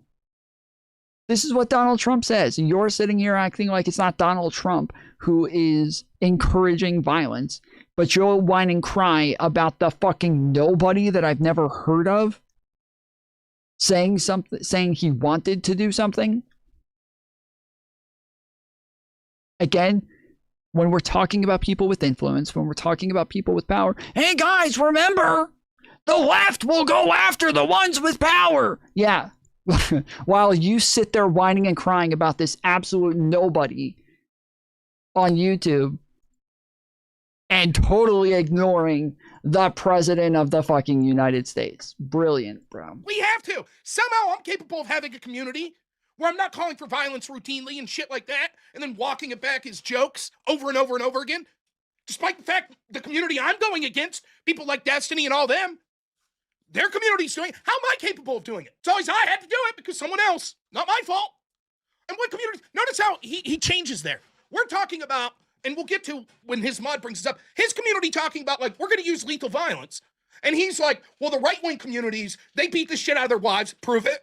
Speaker 5: This is what Donald Trump says, and you're sitting here acting like it's not Donald Trump who is encouraging violence, but you'll whine and cry about the fucking nobody that I've never heard of saying something, saying he wanted to do something. Again, when we're talking about people with influence, when we're talking about people with power, hey guys, remember, the left will go after the ones with power. Yeah. While you sit there whining and crying about this absolute nobody on YouTube and totally ignoring the president of the fucking United States. Brilliant, bro.
Speaker 10: We have to. Somehow I'm capable of having a community where I'm not calling for violence routinely and shit like that, and then walking it back as jokes over and over and over again. Despite the fact the community I'm going against, people like Destiny and all them, their community's doing it. How am I capable of doing it? It's always I had to do it because someone else. Not my fault. And what community? Notice how he changes there. We're talking about, and we'll get to when his mod brings this up, his community talking about, like, we're going to use lethal violence. And he's like, well, the right-wing communities, they beat the shit out of their wives. Prove it.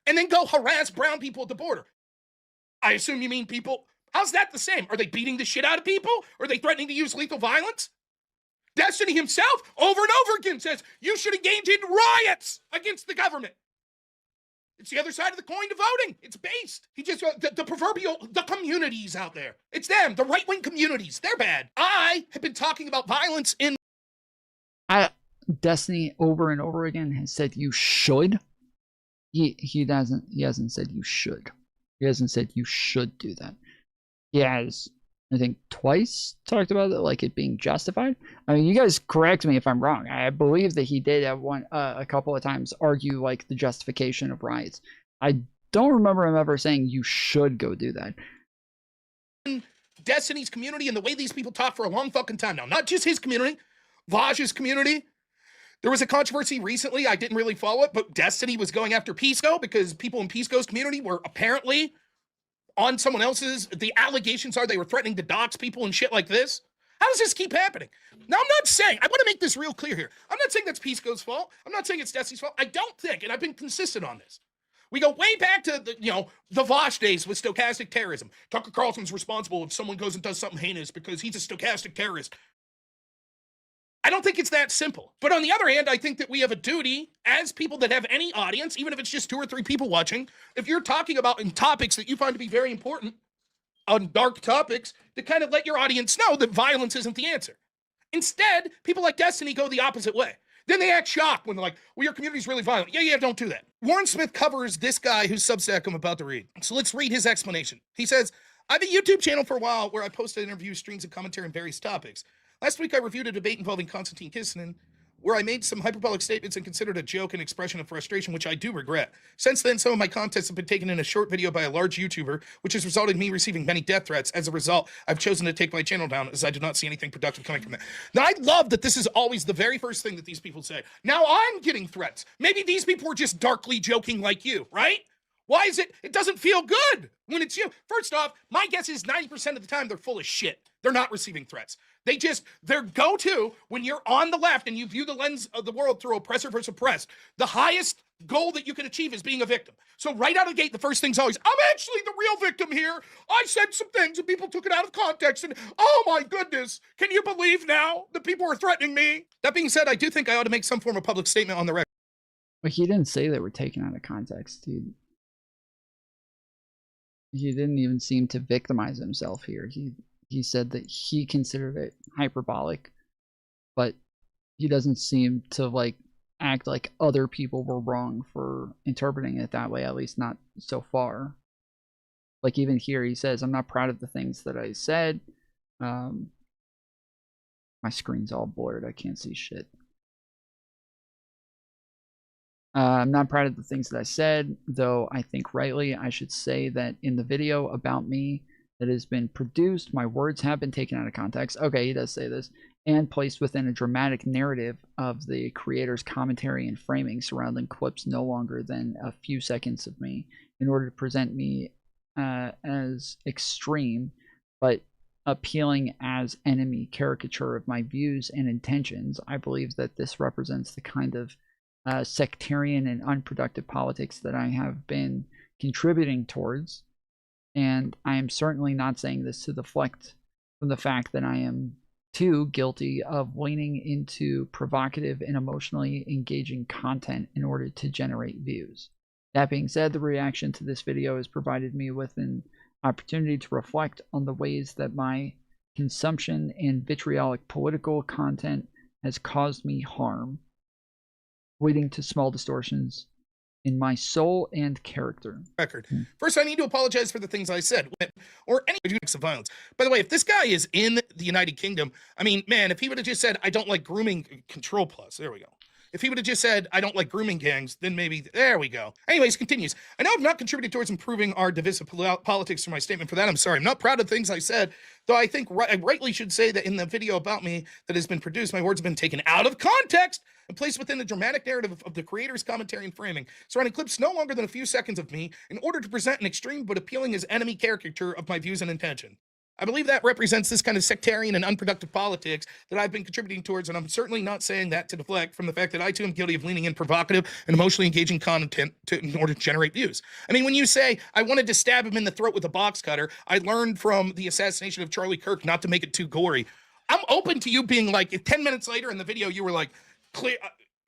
Speaker 10: And then go harass brown people at the border. I assume you mean people. How's that the same? Are they beating the shit out of people? Are they threatening to use lethal violence? Destiny himself, over and over again, says you should engage in riots against the government. It's the other side of the coin to voting. It's based. He just, the proverbial, the communities out there. It's them, the right-wing communities. They're bad. I have been talking about violence in...
Speaker 5: Destiny over and over again has said you should. He hasn't said you should. He hasn't said you should do that. He has I think twice talked about it, like it being justified. I mean, you guys correct me if I'm wrong. I believe that he did have a couple of times argue like the justification of riots. I don't remember him ever saying you should go do that.
Speaker 10: Destiny's community and the way these people talk for a long fucking time now. Not just his community, Vaj's community. There was a controversy recently, I didn't really follow it, but Destiny was going after Pisco because people in Pisco's community were apparently on someone else's. The allegations are they were threatening to dox people and shit like this. How does this keep happening? Now, I'm not saying, I want to make this real clear here. I'm not saying that's Pisco's fault. I'm not saying it's Destiny's fault. I don't think, and I've been consistent on this. We go way back to the Vosh days with stochastic terrorism. Tucker Carlson's responsible if someone goes and does something heinous because he's a stochastic terrorist. I don't think it's that simple. But on the other hand, I think that we have a duty as people that have any audience, even if it's just 2 or 3 people watching, if you're talking about in topics that you find to be very important, on dark topics, to kind of let your audience know that violence isn't the answer. Instead, people like Destiny go the opposite way. Then they act shocked when they're like, well, your community's really violent. Yeah, don't do that. Warren Smith covers this guy whose Substack I'm about to read. So let's read his explanation. He says, I have a YouTube channel for a while where I posted interviews, streams, and commentary on various topics. Last week, I reviewed a debate involving Konstantin Kissinen, where I made some hyperbolic statements and considered a joke and expression of frustration, which I do regret. Since then, some of my contests have been taken in a short video by a large YouTuber, which has resulted in me receiving many death threats. As a result, I've chosen to take my channel down, as I do not see anything productive coming from that. Now, I love that this is always the very first thing that these people say. Now I'm getting threats. Maybe these people were just darkly joking like you, right? Why is it? It doesn't feel good when it's you. First off, my guess is 90% of the time they're full of shit. They're not receiving threats. Their go-to, when you're on the left and you view the lens of the world through oppressor versus oppressed, the highest goal that you can achieve is being a victim. So right out of the gate, the first thing's always, I'm actually the real victim here. I said some things and people took it out of context and, oh my goodness, can you believe now that people are threatening me? That being said, I do think I ought to make some form of public statement on the record.
Speaker 5: But he didn't say they were taken out of context, dude. He didn't even seem to victimize himself here. He said that he considered it hyperbolic, but he doesn't seem to like act like other people were wrong for interpreting it that way, at least not so far. Like even here he says, I'm not proud of the things that I said. My screen's all blurred, I can't see shit. I'm not proud of the things that I said, though I think rightly I should say that in the video about me that has been produced, my words have been taken out of context. Okay, he does say this. And placed within a dramatic narrative of the creator's commentary and framing surrounding clips no longer than a few seconds of me in order to present me as extreme, but appealing as enemy caricature of my views and intentions. I believe that this represents the kind of sectarian and unproductive politics that I have been contributing towards. And I am certainly not saying this to deflect from the fact that I am too guilty of leaning into provocative and emotionally engaging content in order to generate views. That being said, the reaction to this video has provided me with an opportunity to reflect on the ways that my consumption and vitriolic political content has caused me harm, leading to small distortions in my soul and character.
Speaker 10: First, I need to apologize for the things I said, or any acts of violence. By the way, if this guy is in the United Kingdom, I mean, man, if he would have just said, I don't like grooming, Control Plus, there we go. If he would have just said, I don't like grooming gangs, then maybe, there we go. Anyways, continues. I know I've not contributed towards improving our divisive politics through my statement. For that, I'm sorry. I'm not proud of things I said, though I think I rightly should say that in the video about me that has been produced, my words have been taken out of context and placed within the dramatic narrative of the creator's commentary and framing, surrounding clips no longer than a few seconds of me in order to present an extreme but appealing as enemy caricature of my views and intention. I believe that represents this kind of sectarian and unproductive politics that I've been contributing towards, and I'm certainly not saying that to deflect from the fact that I too am guilty of leaning in provocative and emotionally engaging content in order to generate views. I mean, when you say, I wanted to stab him in the throat with a box cutter, I learned from the assassination of Charlie Kirk not to make it too gory. I'm open to you being like, if 10 minutes later in the video you were like, clear,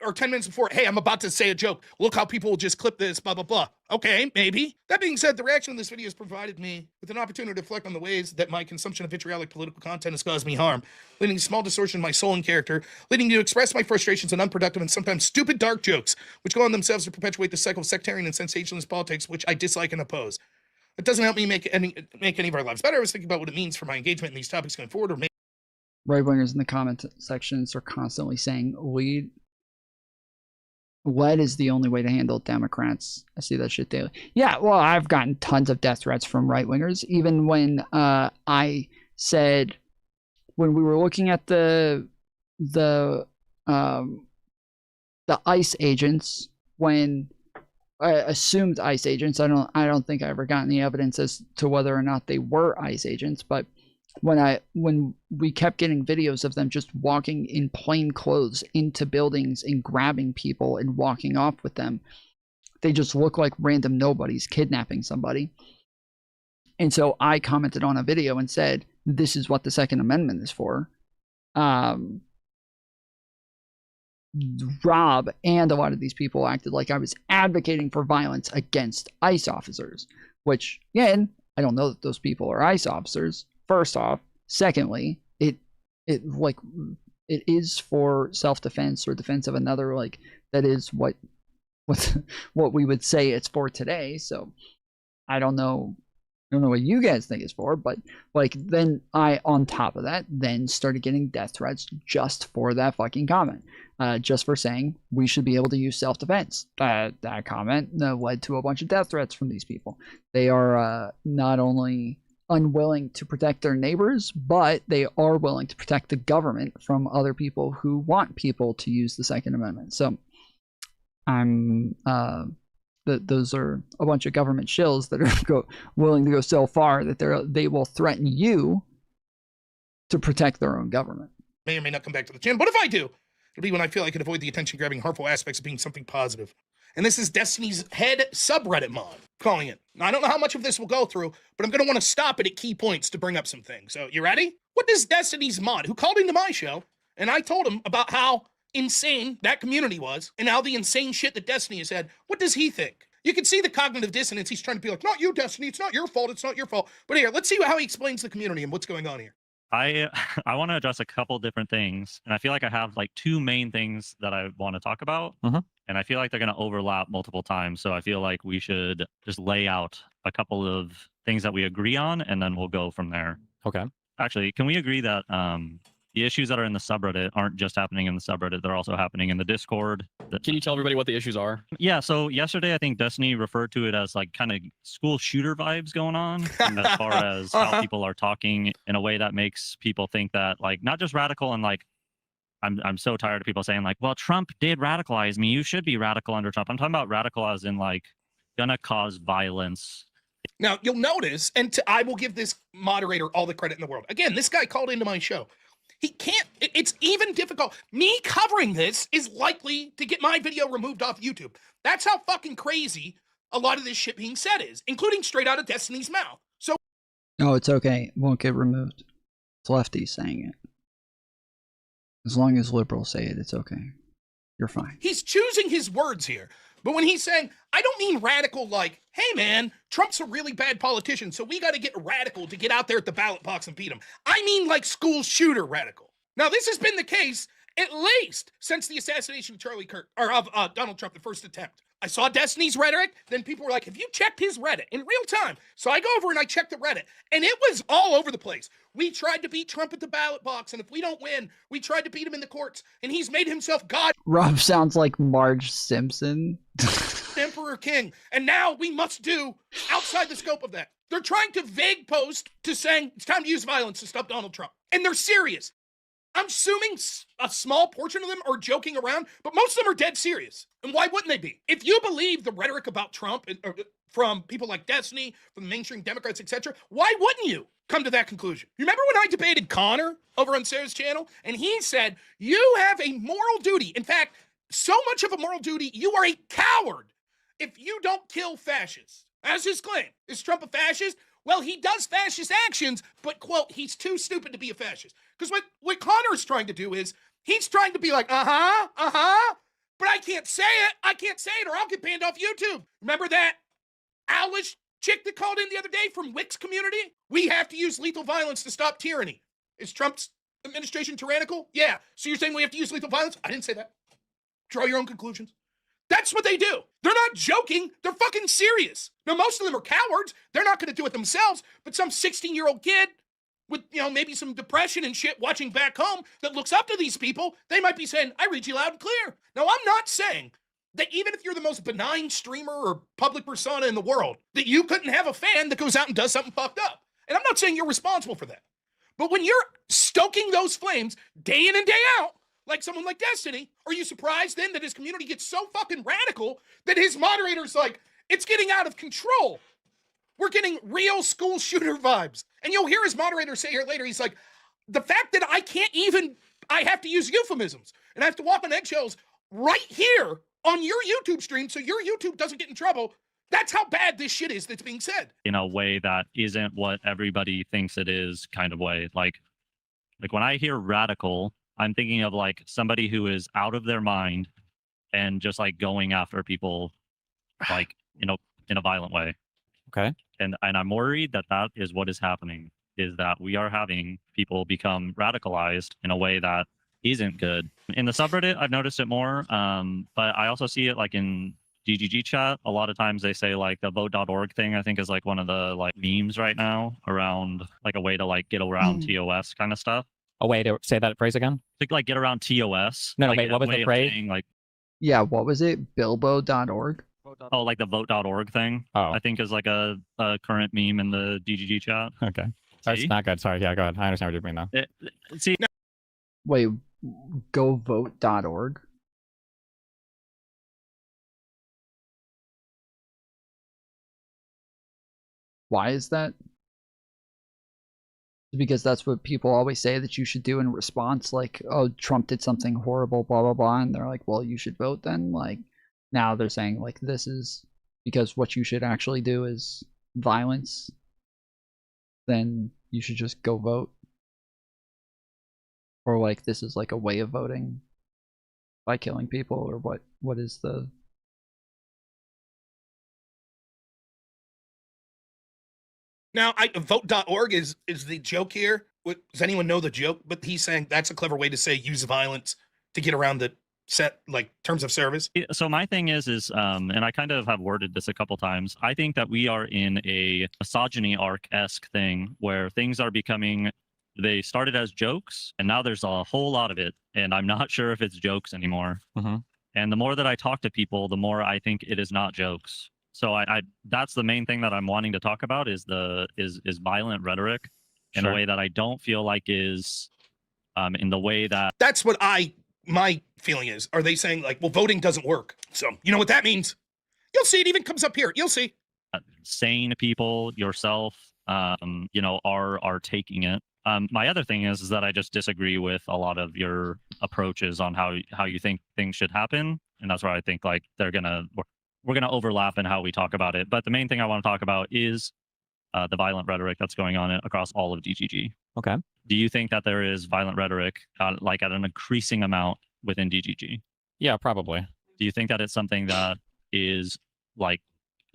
Speaker 10: or 10 minutes before, hey, I'm about to say a joke. Look how people will just clip this, blah, blah, blah. Okay, maybe. That being said, the reaction in this video has provided me with an opportunity to reflect on the ways that my consumption of vitriolic political content has caused me harm, leading to small distortion of my soul and character, leading me to express my frustrations in unproductive and sometimes stupid dark jokes, which go on themselves to perpetuate the cycle of sectarian and sensationalist politics, which I dislike and oppose. It doesn't help me make any of our lives better. I was thinking about what it means for my engagement in these topics going forward. Or maybe
Speaker 5: Right-wingers in the comment sections are constantly saying lead is the only way to handle Democrats. I see that shit daily. Yeah, well, I've gotten tons of death threats from right-wingers. Even when I said, when we were looking at the ICE agents, when assumed ICE agents, I don't think I ever got any evidence as to whether or not they were ICE agents, but when we kept getting videos of them just walking in plain clothes into buildings and grabbing people and walking off with them, they just look like random nobodies kidnapping somebody. And so I commented on a video and said, this is what the Second Amendment is for. Rob and a lot of these people acted like I was advocating for violence against ICE officers, which, again, I don't know that those people are ICE officers. First off, secondly, it is for self-defense or defense of another. Like, that is what we would say it's for today. So I don't know what you guys think it's for, but like, then I, on top of that, then started getting death threats just for that fucking comment, just for saying we should be able to use self-defense. That comment led to a bunch of death threats from these people. They are not only unwilling to protect their neighbors, but they are willing to protect the government from other people who want people to use the Second Amendment. So those are a bunch of government shills that are willing to go so far that they will threaten you to protect their own government.
Speaker 10: May or may not come back to the channel, but if I do, it'll be when I feel I can avoid the attention-grabbing, harmful aspects of being something positive. And this is Destiny's head subreddit mod calling it. Now, I don't know how much of this will go through, but I'm going to want to stop it at key points to bring up some things. So, you ready? What does Destiny's mod, who called into my show, and I told him about how insane that community was, and how the insane shit that Destiny has said, what does he think? You can see the cognitive dissonance. He's trying to be like, not you, Destiny, it's not your fault, it's not your fault. But here, let's see how he explains the community and what's going on here.
Speaker 4: I want to address a couple different things, and I feel like I have like two main things that I want to talk about, and I feel like they're going to overlap multiple times. So I feel like we should just lay out a couple of things that we agree on, and then we'll go from there.
Speaker 3: Okay.
Speaker 4: Actually, can we agree that the issues that are in the subreddit aren't just happening in the subreddit, they're also happening in the Discord?
Speaker 13: Can you tell everybody what the issues are?
Speaker 4: Yeah, so yesterday I think Destiny referred to it as like kind of school shooter vibes going on as far as how people are talking in a way that makes people think that, like, not just radical and like, I'm so tired of people saying like, well, Trump did radicalize me, you should be radical under Trump. I'm talking about radical as in like gonna cause violence.
Speaker 10: Now, you'll notice, and I will give this moderator all the credit in the world. Again, this guy called into my show. He can't, it's even difficult. Me covering this is likely to get my video removed off YouTube. That's how fucking crazy a lot of this shit being said is, including straight out of Destiny's mouth. So,
Speaker 5: no, it's okay. It won't get removed. It's lefties saying it. As long as liberals say it, it's okay. You're fine.
Speaker 10: He's choosing his words here. But when he's saying, I don't mean radical like, hey man, Trump's a really bad politician, so we got to get radical to get out there at the ballot box and beat him. I mean like school shooter radical. Now, this has been the case at least since the assassination of Donald Trump, the first attempt. I saw Destiny's rhetoric, then people were like, have you checked his Reddit in real time? So I go over and I check the Reddit, and it was all over the place. We tried to beat Trump at the ballot box, and if we don't win, we tried to beat him in the courts, and he's made himself God.
Speaker 5: Rob sounds like Marge Simpson.
Speaker 10: Emperor King, and now we must do outside the scope of that. They're trying to vague post to saying it's time to use violence to stop Donald Trump, and they're serious. I'm assuming a small portion of them are joking around, but most of them are dead serious. And why wouldn't they be? If you believe the rhetoric about Trump from people like Destiny, from the mainstream Democrats, etc., why wouldn't you come to that conclusion? You remember when I debated Connor over on Sarah's channel, and he said, you have a moral duty. In fact, so much of a moral duty, you are a coward if you don't kill fascists. That's his claim. Is Trump a fascist? Well, he does fascist actions, but, quote, he's too stupid to be a fascist. Because what Connor is trying to do is, he's trying to be like, but I can't say it. I can't say it or I'll get banned off YouTube. Remember that owlish chick that called in the other day from Wick's community? We have to use lethal violence to stop tyranny. Is Trump's administration tyrannical? Yeah. So you're saying we have to use lethal violence? I didn't say that. Draw your own conclusions. That's what they do. They're not joking. They're fucking serious. Now, most of them are cowards. They're not going to do it themselves. But some 16-year-old kid with, maybe some depression and shit watching back home that looks up to these people, they might be saying, I read you loud and clear. Now, I'm not saying that even if you're the most benign streamer or public persona in the world, that you couldn't have a fan that goes out and does something fucked up. And I'm not saying you're responsible for that. But when you're stoking those flames day in and day out, like someone like Destiny, are you surprised then that his community gets so fucking radical that his moderator's like, it's getting out of control? We're getting real school shooter vibes. And you'll hear his moderator say here later, he's like, the fact that I have to use euphemisms and I have to walk on eggshells right here on your YouTube stream so your YouTube doesn't get in trouble. That's how bad this shit is that's being said.
Speaker 4: In a way that isn't what everybody thinks it is kind of way. Like when I hear radical, I'm thinking of like somebody who is out of their mind and just like going after people like, in a violent way.
Speaker 3: Okay.
Speaker 4: And I'm worried that is what is happening, is that we are having people become radicalized in a way that isn't good. In the subreddit, I've noticed it more, but I also see it like in GGG chat. A lot of times they say like the vote.org thing, I think is like one of the like memes right now around like a way to like get around TOS kind of stuff.
Speaker 3: A way to say that phrase again?
Speaker 4: To like get around TOS.
Speaker 3: No,
Speaker 4: like,
Speaker 3: wait, what was the phrase?
Speaker 5: Yeah, what was it? Bilbo.org?
Speaker 4: Oh, like the vote.org thing.
Speaker 3: Oh.
Speaker 4: I think is like a current meme in the GGG chat.
Speaker 3: Okay. That's not good. Sorry. Yeah, go ahead. I understand what you mean now.
Speaker 4: See.
Speaker 5: Wait, govote.org? Why is that? Because that's what people always say that you should do in response, like, oh, Trump did something horrible, blah, blah, blah. And they're like, well, you should vote then. Like, now they're saying, like, this is because what you should actually do is violence. Then you should just go vote. Or, like, this is like a way of voting by killing people, or what is the...
Speaker 10: Now, vote.org is the joke here. Does anyone know the joke? But he's saying that's a clever way to say use violence to get around the set, like, terms of service.
Speaker 4: So my thing is, and I kind of have worded this a couple times, I think that we are in a misogyny arc-esque thing where things are becoming, they started as jokes, and now there's a whole lot of it, and I'm not sure if it's jokes anymore.
Speaker 3: Mm-hmm.
Speaker 4: And the more that I talk to people, the more I think it is not jokes. So I that's the main thing that I'm wanting to talk about is violent rhetoric in a way that I don't feel like is in the way that...
Speaker 10: That's what my feeling is. Are they saying like, well, voting doesn't work? So you know what that means? You'll see, it even comes up here. You'll see.
Speaker 4: Sane people, yourself, are taking it. My other thing is that I just disagree with a lot of your approaches on how you think things should happen, and that's where I think like we're gonna overlap in how we talk about it. But the main thing I want to talk about is the violent rhetoric that's going on across all of DGG.
Speaker 3: Okay.
Speaker 4: Do you think that there is violent rhetoric like at an increasing amount within DGG?
Speaker 3: Yeah, probably.
Speaker 4: Do you think that it's something that is like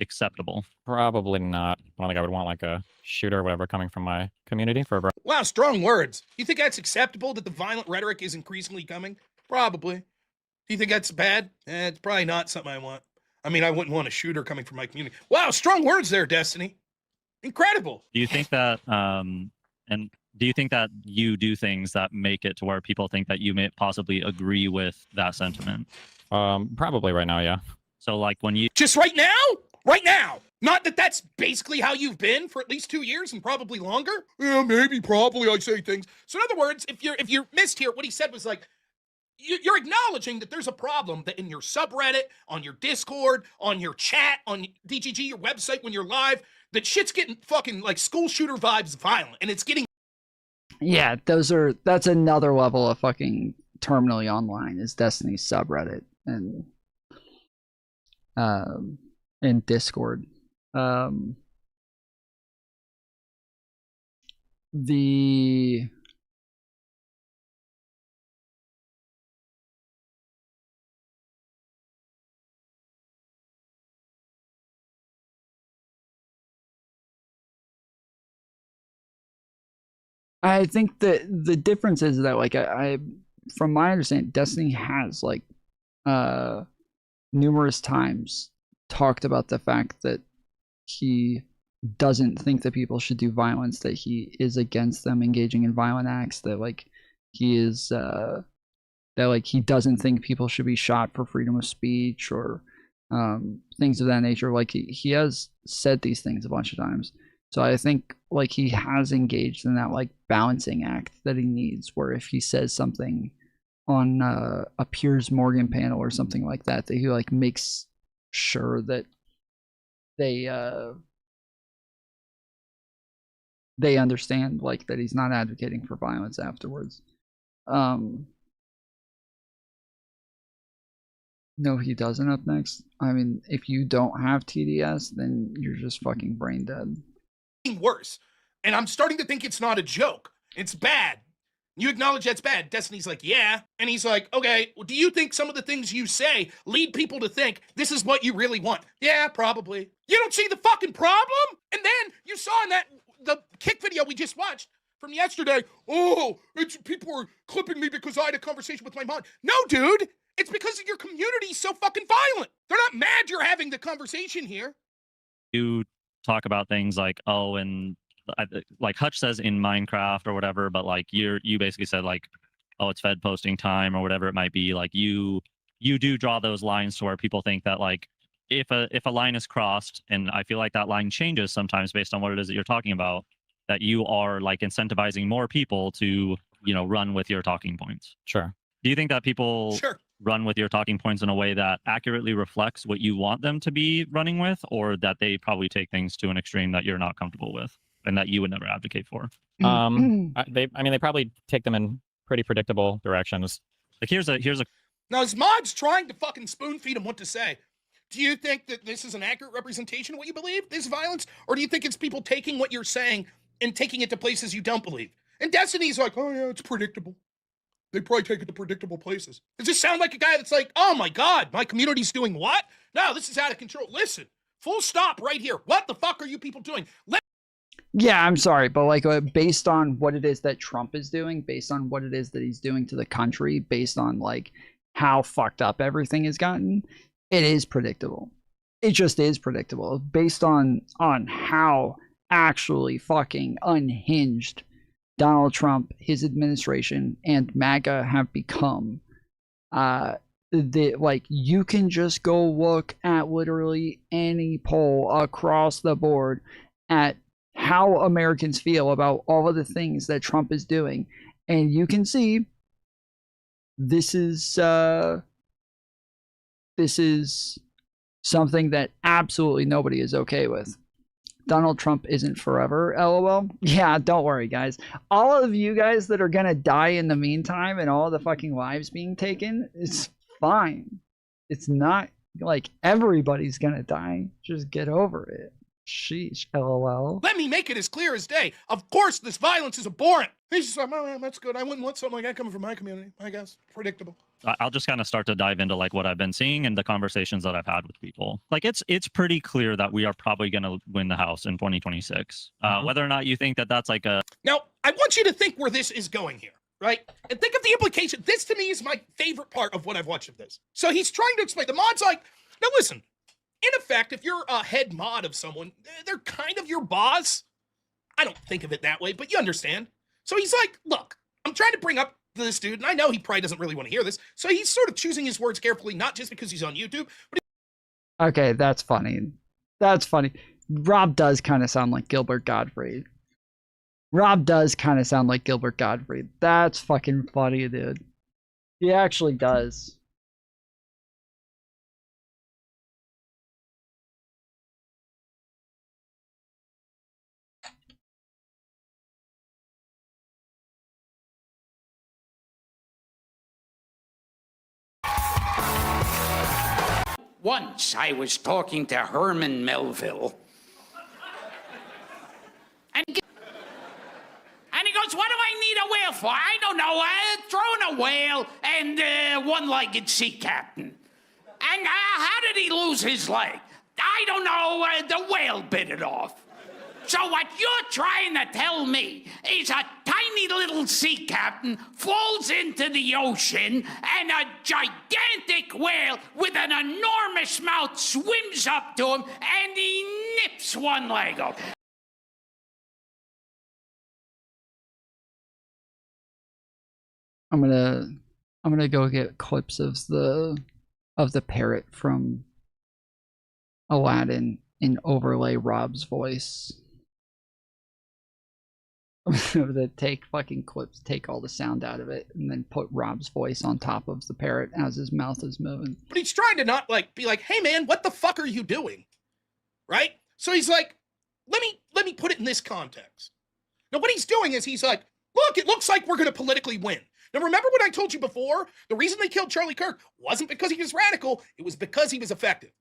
Speaker 4: acceptable?
Speaker 3: Probably not. I don't think I would want like a shooter or whatever coming from my community for a...
Speaker 10: Wow, strong words. You think that's acceptable that the violent rhetoric is increasingly coming? Probably. Do you think that's bad? It's probably not something I want. I mean, I wouldn't want a shooter coming from my community. Wow, strong words there, Destiny. Incredible.
Speaker 4: Do you think that, and do you think that you do things that make it to where people think that you may possibly agree with that sentiment?
Speaker 3: Probably right now, yeah.
Speaker 4: So like when you...
Speaker 10: Just right now? Right now! Not that that's basically how you've been for at least 2 years and probably longer? Yeah, maybe, probably, I say things. So in other words, if you're missed here, what he said was like, you're acknowledging that there's a problem that in your subreddit, on your Discord, on your chat, on DGG, your website, when you're live, that shit's getting fucking like school shooter vibes violent, and it's getting...
Speaker 5: Yeah, that's another level of fucking terminally online is Destiny's subreddit and Discord. I think that the difference is that like I from my understanding, Destiny has like numerous times talked about the fact that he doesn't think that people should do violence, that he is against them engaging in violent acts, that like he is that like he doesn't think people should be shot for freedom of speech or things of that nature. Like he has said these things a bunch of times. So I think like he has engaged in that like balancing act that he needs, where if he says something on a Piers Morgan panel or something like that, that he like makes sure that they understand like that he's not advocating for violence afterwards. No, he doesn't up next. I mean, if you don't have TDS, then you're just fucking brain dead.
Speaker 10: Worse. And I'm starting to think it's not a joke. It's bad. You acknowledge that's bad. Destiny's like, yeah. And he's like, okay, well, do you think some of the things you say lead people to think this is what you really want? Yeah, probably. You don't see the fucking problem? And then you saw in the kick video we just watched from yesterday, oh, people are clipping me because I had a conversation with my mom. No, dude. It's because your community's so fucking violent. They're not mad you're having the conversation here.
Speaker 4: You talk about things like, oh, and like Hutch says in Minecraft or whatever, but like you basically said like, oh, it's Fed posting time or whatever it might be. Like you do draw those lines to where people think that like if a line is crossed, and I feel like that line changes sometimes based on what it is that you're talking about, that you are like incentivizing more people to, you know, run with your talking points.
Speaker 3: Sure.
Speaker 4: Do you think that people run with your talking points in a way that accurately reflects what you want them to be running with, or that they probably take things to an extreme that you're not comfortable with and that you would never advocate for?
Speaker 3: They probably take them in pretty predictable directions.
Speaker 4: Like here's a
Speaker 10: Now is Mods trying to fucking spoon feed him what to say? Do you think that this is an accurate representation of what you believe, this violence? Or do you think it's people taking what you're saying and taking it to places you don't believe? And Destiny's like, oh yeah, it's predictable. They probably take it to predictable places. Does this sound like a guy that's like, oh my God, my community's doing what? No, this is out of control. Listen, full stop right here. What the fuck are you people doing?
Speaker 5: Yeah, I'm sorry, but like based on what it is that Trump is doing, based on what it is that he's doing to the country, based on like how fucked up everything has gotten, it is predictable. It just is predictable based on how actually fucking unhinged Donald Trump, his administration, and MAGA have become. Like you can just go look at literally any poll across the board at how Americans feel about all of the things that Trump is doing, and you can see this is something that absolutely nobody is okay with. Donald Trump isn't forever, LOL. Yeah, don't worry, guys. All of you guys that are gonna die in the meantime and all the fucking lives being taken, it's fine. It's not like everybody's gonna die. Just get over it. Sheesh, LOL.
Speaker 10: Let me make it as clear as day. Of course, this violence is abhorrent. He's just like, oh, that's good. I wouldn't want something like that coming from my community, I guess. Predictable.
Speaker 4: I'll just kind of start to dive into like what I've been seeing and the conversations that I've had with people. Like it's pretty clear that we are probably going to win the House in 2026. Whether or not you think that that's like a...
Speaker 10: Now, I want you to think where this is going here, right? And think of the implication. This to me is my favorite part of what I've watched of this. So he's trying to explain. The mod's like, now listen, in effect, if you're a head mod of someone, they're kind of your boss. I don't think of it that way, but you understand. So he's like, look, I'm trying to bring up this dude, and I know he probably doesn't really want to hear this, so he's sort of choosing his words carefully, not just because he's on YouTube, but
Speaker 5: okay, that's funny. That's funny. Rob does kind of sound like Gilbert Gottfried. Rob does kind of sound like Gilbert Gottfried. That's fucking funny, dude. He actually does.
Speaker 6: Once I was talking to Herman Melville. And he goes, what do I need a whale for? I don't know. Throwing a whale and one-legged sea captain. And how did he lose his leg? I don't know. The whale bit it off. So what you're trying to tell me is a tiny little sea captain falls into the ocean and a gigantic whale with an enormous mouth swims up to him and he nips one leg off.
Speaker 5: I'm gonna go get clips of the parrot from Aladdin and overlay Rob's voice. I'm gonna take fucking clips, take all the sound out of it, and then put Rob's voice on top of the parrot as his mouth is moving.
Speaker 10: But he's trying to not like be like, hey man, what the fuck are you doing? Right? So he's like, let me put it in this context. Now what he's doing is he's like, look, it looks like we're gonna politically win. Now, remember what I told you before? The reason they killed Charlie Kirk wasn't because he was radical. It was because he was effective.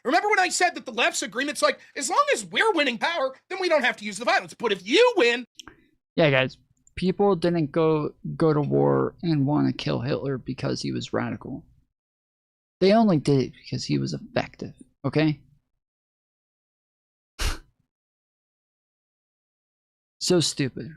Speaker 10: Remember when I said that the left's agreement's like, as long as we're winning power, then we don't have to use the violence. But if you win...
Speaker 5: Yeah, guys. People didn't go to war and want to kill Hitler because he was radical. They only did it because he was effective. Okay? So stupid.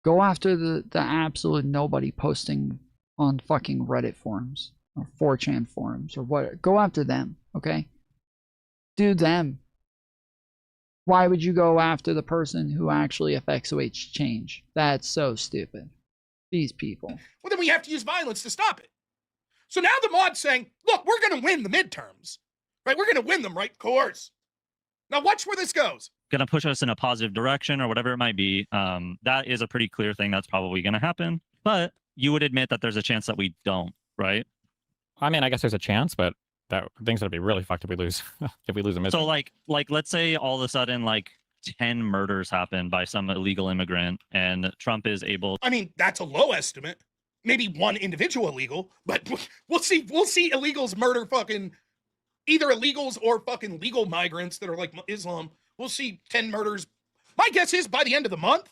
Speaker 5: Go after the absolute nobody posting on fucking Reddit forums or 4chan forums or what. Go after them, okay? Do them. Why would you go after the person who actually effectuates change? That's so stupid. These people.
Speaker 10: Well, then we have to use violence to stop it. So now the mod's saying, look, we're going to win the midterms. Right? We're going to win them, right? Of course. Now watch where this goes.
Speaker 4: Going to push us in a positive direction or whatever it might be. That is a pretty clear thing that's probably going to happen. But you would admit that there's a chance that we don't, right?
Speaker 3: I mean, I guess there's a chance, but that things would be really fucked if we lose if we lose a midterm.
Speaker 4: So like let's say all of a sudden like 10 murders happen by some illegal immigrant and Trump is able.
Speaker 10: I mean, that's a low estimate. Maybe one individual illegal, but we'll see illegals murder fucking either illegals or fucking legal migrants that are like Islam. We'll see 10 murders. My guess is by the end of the month.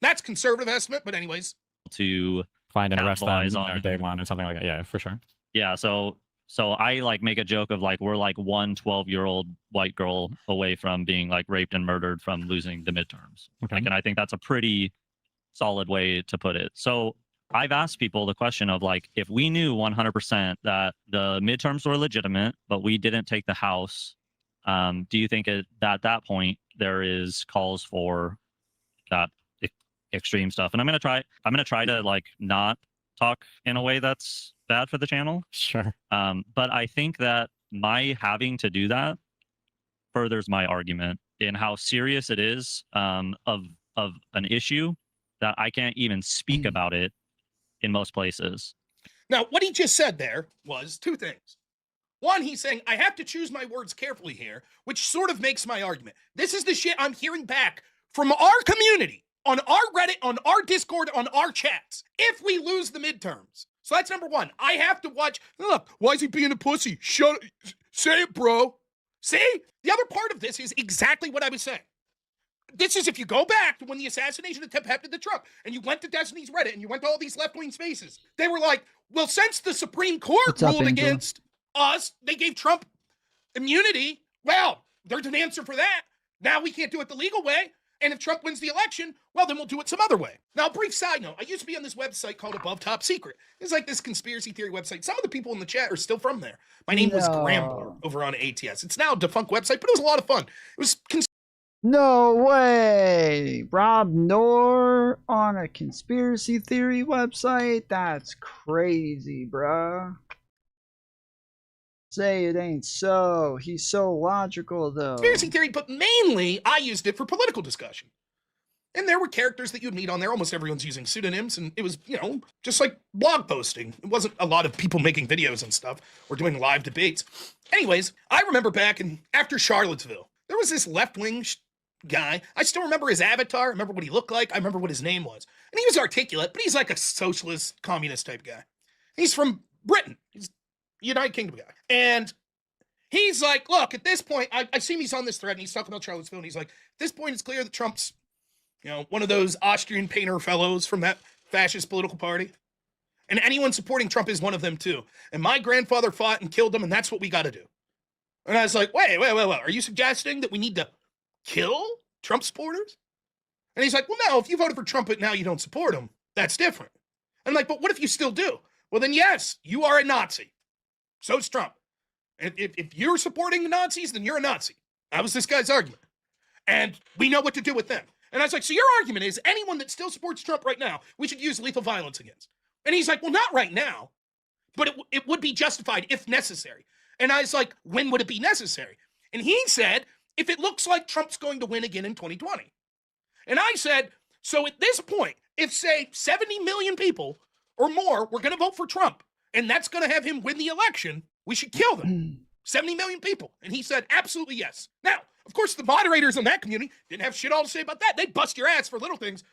Speaker 10: That's conservative estimate, but anyways.
Speaker 4: To
Speaker 3: find and arrest them
Speaker 4: on
Speaker 3: day one or something like that. Yeah, for sure.
Speaker 4: Yeah, so I like make a joke of like we're like one 12-year-old white girl away from being like raped and murdered from losing the midterms.
Speaker 3: Okay.
Speaker 4: Like, and I think that's a pretty solid way to put it. So I've asked people the question of like, if we knew 100% that the midterms were legitimate, but we didn't take the House, do you think at that point there is calls for that extreme stuff? And I'm gonna try to like not talk in a way that's bad for the channel.
Speaker 3: Sure.
Speaker 4: But I think that my having to do that furthers my argument in how serious it is of an issue that I can't even speak about it in most places.
Speaker 10: Now, what he just said there was two things. One, he's saying, I have to choose my words carefully here, which sort of makes my argument. This is the shit I'm hearing back from our community, on our Reddit, on our Discord, on our chats, if we lose the midterms. So that's number one. I have to watch, look, why is he being a pussy? Shut up. Say it, bro. See? The other part of this is exactly what I was saying. This is if you go back to when the assassination attempt happened to Trump, and you went to Destiny's Reddit, and you went to all these left-wing spaces, they were like, well, since the Supreme Court ruled against us, they gave Trump immunity. Well, there's an answer for that. Now we can't do it the legal way. And if Trump wins the election, well, then we'll do it some other way. Now, a brief side note. I used to be on this website called Above Top Secret. It's like this conspiracy theory website. Some of the people in the chat are still from there. My name was Grambler over on ATS. It's now a defunct website, but it was a lot of fun. It was
Speaker 5: No way! Rob Noor on a conspiracy theory website? That's crazy, bruh. Say it ain't so. He's so logical, though.
Speaker 10: Conspiracy theory, but mainly I used it for political discussion. And there were characters that you'd meet on there. Almost everyone's using pseudonyms, and it was, you know, just like blog posting. It wasn't a lot of people making videos and stuff or doing live debates. Anyways, I remember back after Charlottesville, there was this left-wing guy. I still remember his avatar. I remember what he looked like. I remember what his name was. And he was articulate, but he's like a socialist, communist type guy. He's from Britain. He's United Kingdom guy. And he's like, look, at this point, I see him, he's on this thread, and he's talking about Charlottesville, and he's like, at this point, it's clear that Trump's, you know, one of those Austrian painter fellows from that fascist political party. And anyone supporting Trump is one of them, too. And my grandfather fought and killed him, and that's what we got to do. And I was like, wait. Are you suggesting that we need to kill Trump supporters? And he's like, well, no, if you voted for Trump, but now you don't support him, that's different. And I'm like, but what if you still do? Well, then yes, you are a Nazi. So's Trump. And if you're supporting the Nazis, then you're a Nazi. That was this guy's argument. And we know what to do with them. And I was like, so your argument is anyone that still supports Trump right now, we should use lethal violence against. And he's like, well, not right now, but it would be justified if necessary. And I was like, when would it be necessary? And he said, if it looks like Trump's going to win again in 2020. And I said, so at this point, if say 70 million people or more were going to vote for Trump, and that's going to have him win the election, we should kill them. 70 million people. And he said, absolutely yes. Now, of course, the moderators in that community didn't have shit all to say about that. They'd bust your ass for little things.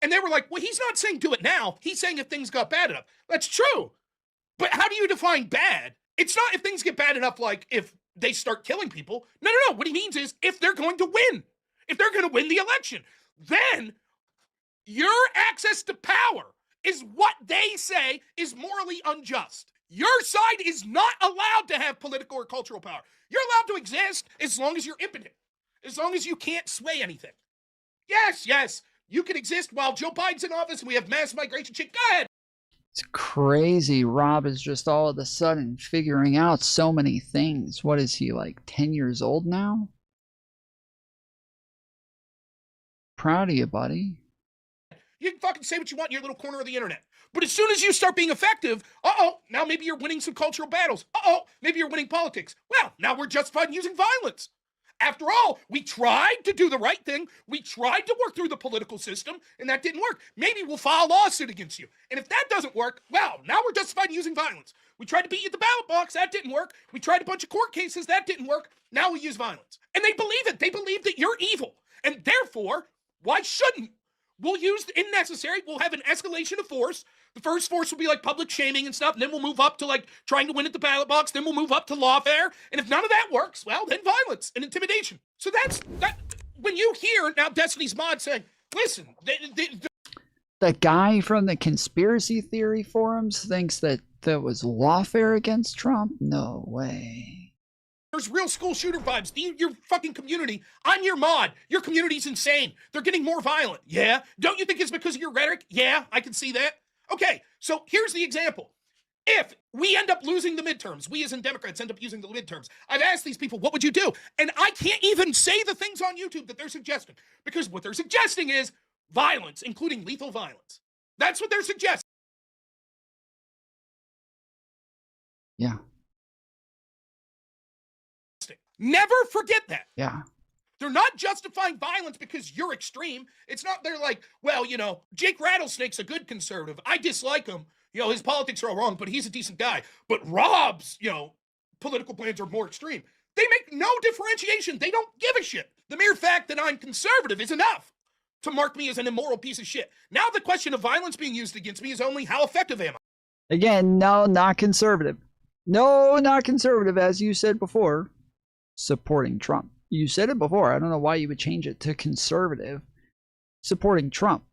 Speaker 10: And they were like, well, he's not saying do it now. He's saying if things got bad enough. That's true. But how do you define bad? It's not if things get bad enough, like if they start killing people. No. What he means is if they're going to win. If they're going to win the election. Then your access to power is what they say is morally unjust. Your side is not allowed to have political or cultural power. You're allowed to exist as long as you're impotent, as long as you can't sway anything. Yes, you can exist while Joe Biden's in office and we have mass migration. Go ahead.
Speaker 5: It's crazy. Rob is just all of a sudden figuring out so many things. What is he, like 10 years old now? Proud of you, buddy.
Speaker 10: You can fucking say what you want in your little corner of the internet. But as soon as you start being effective, now maybe you're winning some cultural battles. Maybe you're winning politics. Well, now we're justified in using violence. After all, we tried to do the right thing. We tried to work through the political system, and that didn't work. Maybe we'll file a lawsuit against you. And if that doesn't work, well, now we're justified in using violence. We tried to beat you at the ballot box. That didn't work. We tried a bunch of court cases. That didn't work. Now we use violence. And they believe it. They believe that you're evil. And therefore, why shouldn't? We'll use, in necessary, we'll have an escalation of force. The first force will be like public shaming and stuff, and then we'll move up to like trying to win at the ballot box, then we'll move up to lawfare, and if none of that works, well, then violence and intimidation. So that's, that. When you hear now Destiny's mod saying, listen,
Speaker 5: the guy from the conspiracy theory forums thinks that there was lawfare against Trump? No way.
Speaker 10: There's real school shooter vibes. Your fucking community, I'm your mod. Your community's insane. They're getting more violent. Yeah. Don't you think it's because of your rhetoric? Yeah, I can see that. Okay, so here's the example. If we end up losing the midterms, we as in Democrats end up using the midterms, I've asked these people, what would you do? And I can't even say the things on YouTube that they're suggesting, because what they're suggesting is violence, including lethal violence. That's what they're suggesting.
Speaker 5: Yeah.
Speaker 10: Never forget that.
Speaker 5: Yeah.
Speaker 10: They're not justifying violence because you're extreme. It's not, they're like, well, Jake Rattlesnake's a good conservative. I dislike him. His politics are all wrong, but he's a decent guy. But Rob's, political plans are more extreme. They make no differentiation. They don't give a shit. The mere fact that I'm conservative is enough to mark me as an immoral piece of shit. Now the question of violence being used against me is only how effective am I?
Speaker 5: Again, no, not conservative. No, not conservative, as you said before. Supporting Trump. You said it before. I don't know why you would change it to conservative. Supporting Trump.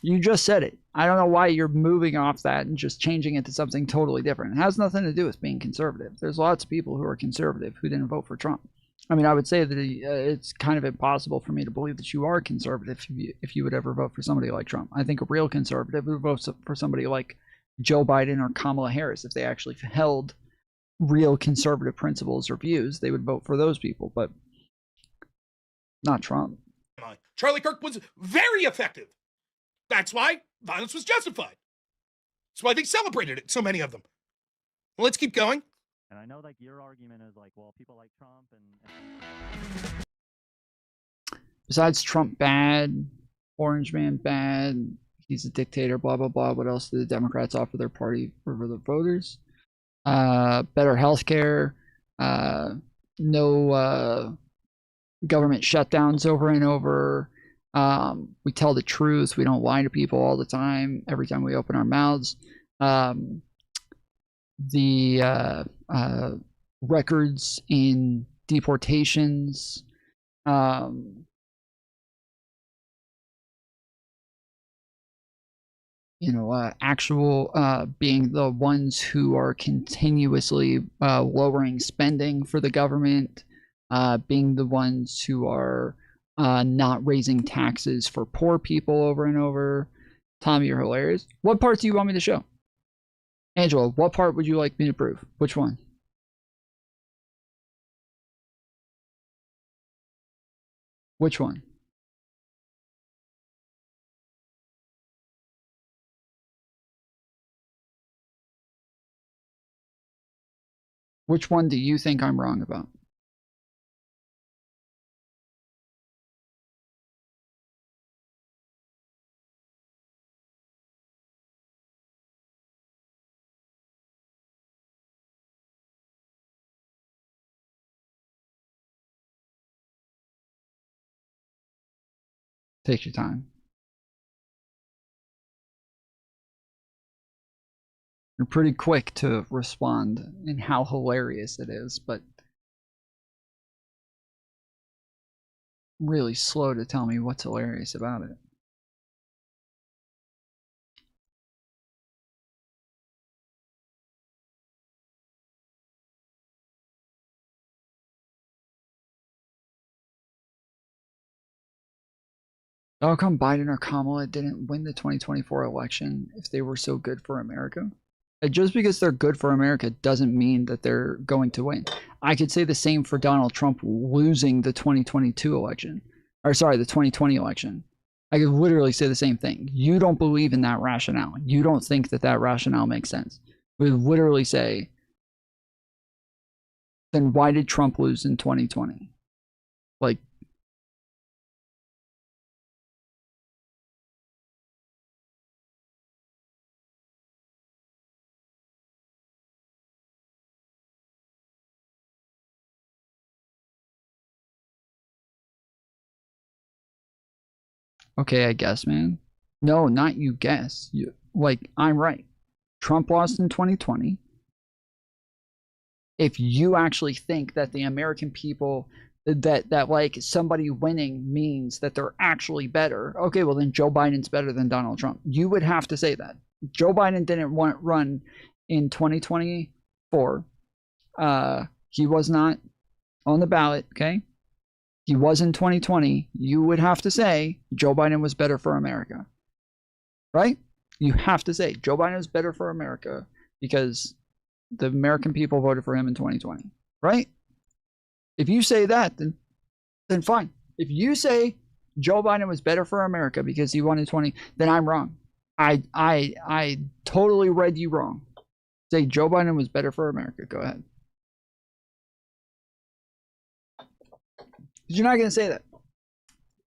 Speaker 5: You just said it. I don't know why you're moving off that and just changing it to something totally different. It has nothing to do with being conservative. There's lots of people who are conservative who didn't vote for Trump. I mean, I would say that it's kind of impossible for me to believe that you are conservative if you would ever vote for somebody like Trump. I think a real conservative would vote for somebody like Joe Biden or Kamala Harris if they actually held real conservative principles or views. They would vote for those people, but not Trump.
Speaker 10: Charlie Kirk was very effective. That's why violence was justified. That's why they celebrated it, so many of them. Well, let's keep going.
Speaker 4: And I know like your argument is like, well, people like Trump and...
Speaker 5: Besides Trump bad, Orange Man bad, he's a dictator, blah, blah, blah. What else do the Democrats offer their party for the voters? Better healthcare, no government shutdowns over and over. We tell the truth. We don't lie to people all the time, every time we open our mouths. The records in deportations, actual being the ones who are continuously lowering spending for the government, being the ones who are not raising taxes for poor people over and over. Tommy, you're hilarious. What parts do you want me to show? Angela, what part would you like me to prove? Which one? Which one? Which one do you think I'm wrong about? Take your time. You're pretty quick to respond in how hilarious it is, but really slow to tell me what's hilarious about it. How come Biden or Kamala didn't win the 2024 election if they were so good for America? Just because they're good for America doesn't mean that they're going to win. I could say the same for Donald Trump losing the 2022 election. Or sorry, the 2020 election. I could literally say the same thing. You don't believe in that rationale. You don't think that that rationale makes sense. We would literally say, then why did Trump lose in 2020? Like, okay, I guess, man. No, not you guess. Like, I'm right. Trump lost in 2020. If you actually think that the American people, that like somebody winning means that they're actually better, okay, well then Joe Biden's better than Donald Trump. You would have to say that. Joe Biden didn't run in 2024. He was not on the ballot, okay? He was in 2020. You would have to say Joe Biden was better for America, right? You have to say Joe Biden was better for America because the American people voted for him in 2020, right? If you say that, then fine. If you say Joe Biden was better for America because he won in 20, then I'm wrong. I totally read you wrong. Say Joe Biden was better for America. Go ahead. You're not going to say that.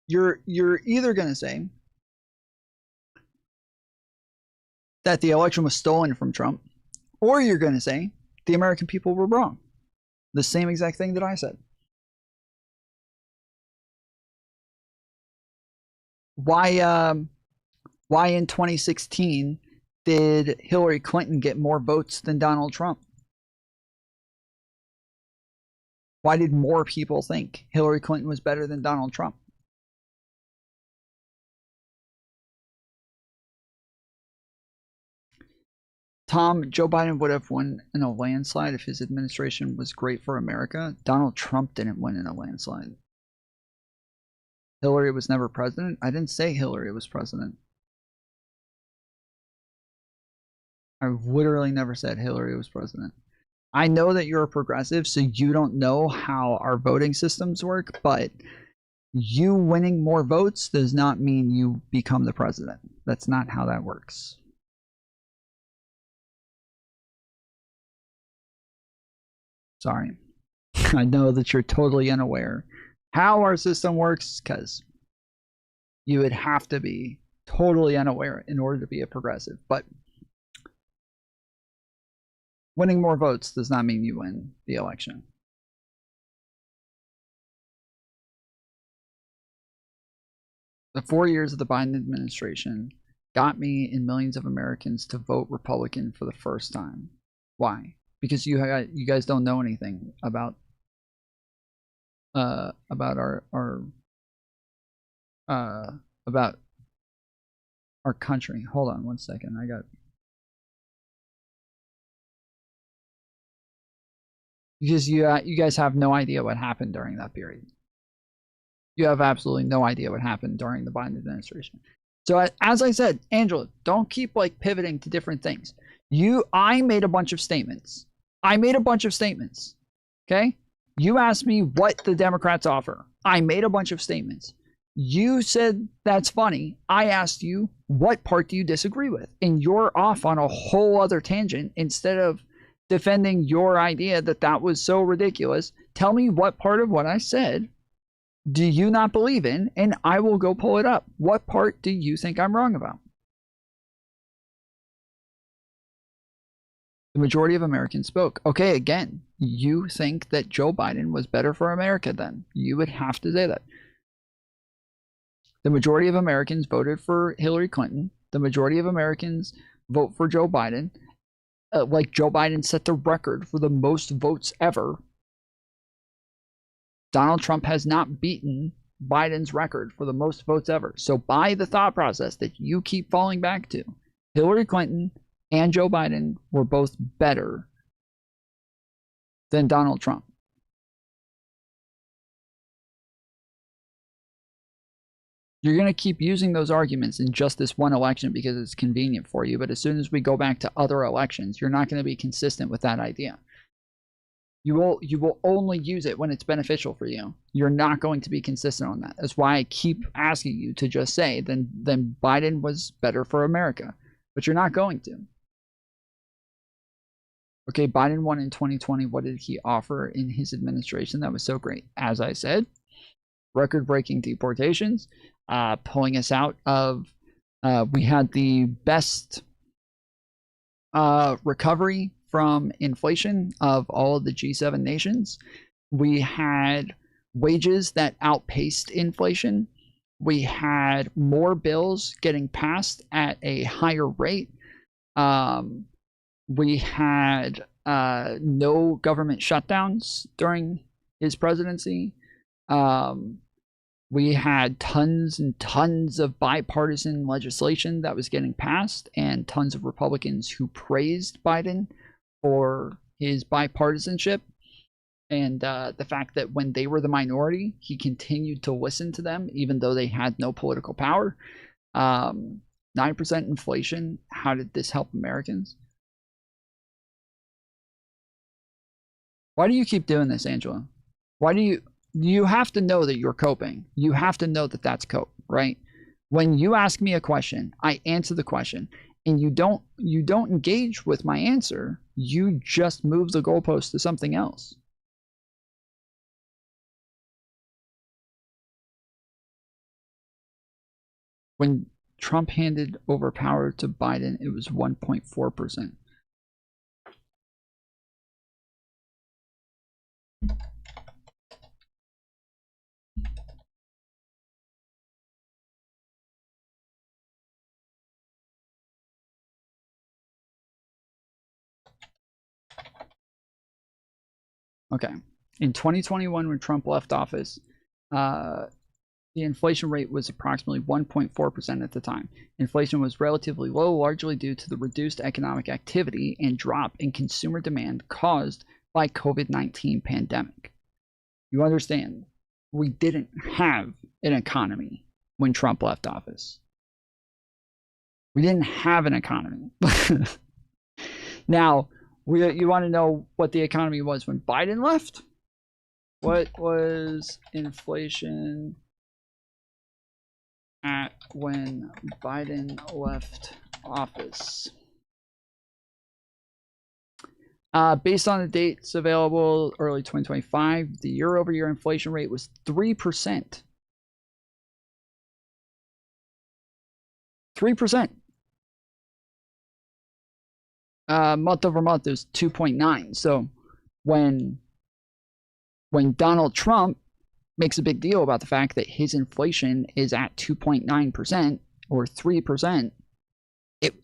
Speaker 5: You're either going to say that the election was stolen from Trump, or you're going to say the American people were wrong. The same exact thing that I said. Why in 2016 did Hillary Clinton get more votes than Donald Trump? Why did more people think Hillary Clinton was better than Donald Trump? Tom, Joe Biden would have won in a landslide if his administration was great for America. Donald Trump didn't win in a landslide. Hillary was never president. I didn't say Hillary was president. I literally never said Hillary was president. I know that you're a progressive, so you don't know how our voting systems work, but you winning more votes does not mean you become the president. That's not how that works. Sorry. I know that you're totally unaware how our system works, because you would have to be totally unaware in order to be a progressive. But winning more votes does not mean you win the election. The 4 years of the Biden administration got me and millions of Americans to vote Republican for the first time. Why? Because you guys don't know anything about our our country. Hold on one second. I got... Because you guys have no idea what happened during that period. You have absolutely no idea what happened during the Biden administration. So as I said, Angela, don't keep like pivoting to different things. I made a bunch of statements. Okay? You asked me what the Democrats offer. I made a bunch of statements. You said that's funny. I asked you, what part do you disagree with? And you're off on a whole other tangent instead of defending your idea that was so ridiculous. Tell me what part of what I said do you not believe in, and I will go pull it up. What part do you think I'm wrong about? The majority of Americans spoke. Okay, again, you think that Joe Biden was better for America then. You would have to say that. The majority of Americans voted for Hillary Clinton. The majority of Americans vote for Joe Biden. Like Joe Biden set the record for the most votes ever. Donald Trump has not beaten Biden's record for the most votes ever. So by the thought process that you keep falling back to, Hillary Clinton and Joe Biden were both better than Donald Trump. You're going to keep using those arguments in just this one election because it's convenient for you. But as soon as we go back to other elections, you're not going to be consistent with that idea. You will only use it when it's beneficial for you. You're not going to be consistent on that. That's why I keep asking you to just say, then Biden was better for America. But you're not going to. Okay, Biden won in 2020. What did he offer in his administration that was so great? As I said, record-breaking deportations, pulling us out of... we had the best recovery from inflation of all of the G7 nations. We had wages that outpaced inflation. We had more bills getting passed at a higher rate. We had no government shutdowns during his presidency. We had tons and tons of bipartisan legislation that was getting passed, and tons of Republicans who praised Biden for his bipartisanship and the fact that when they were the minority, he continued to listen to them even though they had no political power. 9% inflation. How did this help Americans? Why do you keep doing this, Angela? Why do you have to know that you're coping. You have to know that that's cope, right? When you ask me a question, I answer the question, and you don't engage with my answer. You just move the goalpost to something else. When Trump handed over power to Biden, it was 1.4%. Okay. In 2021, when Trump left office, the inflation rate was approximately 1.4% at the time. Inflation was relatively low, largely due to the reduced economic activity and drop in consumer demand caused by COVID-19 pandemic. You understand, we didn't have an economy when Trump left office. We didn't have an economy. Now, you want to know what the economy was when Biden left? What was inflation at when Biden left office? Based on the dates available, early 2025, the year-over-year inflation rate was 3%. 3%. Month over month is 2.9. So when Donald Trump makes a big deal about the fact that his inflation is at 2.9% or 3%,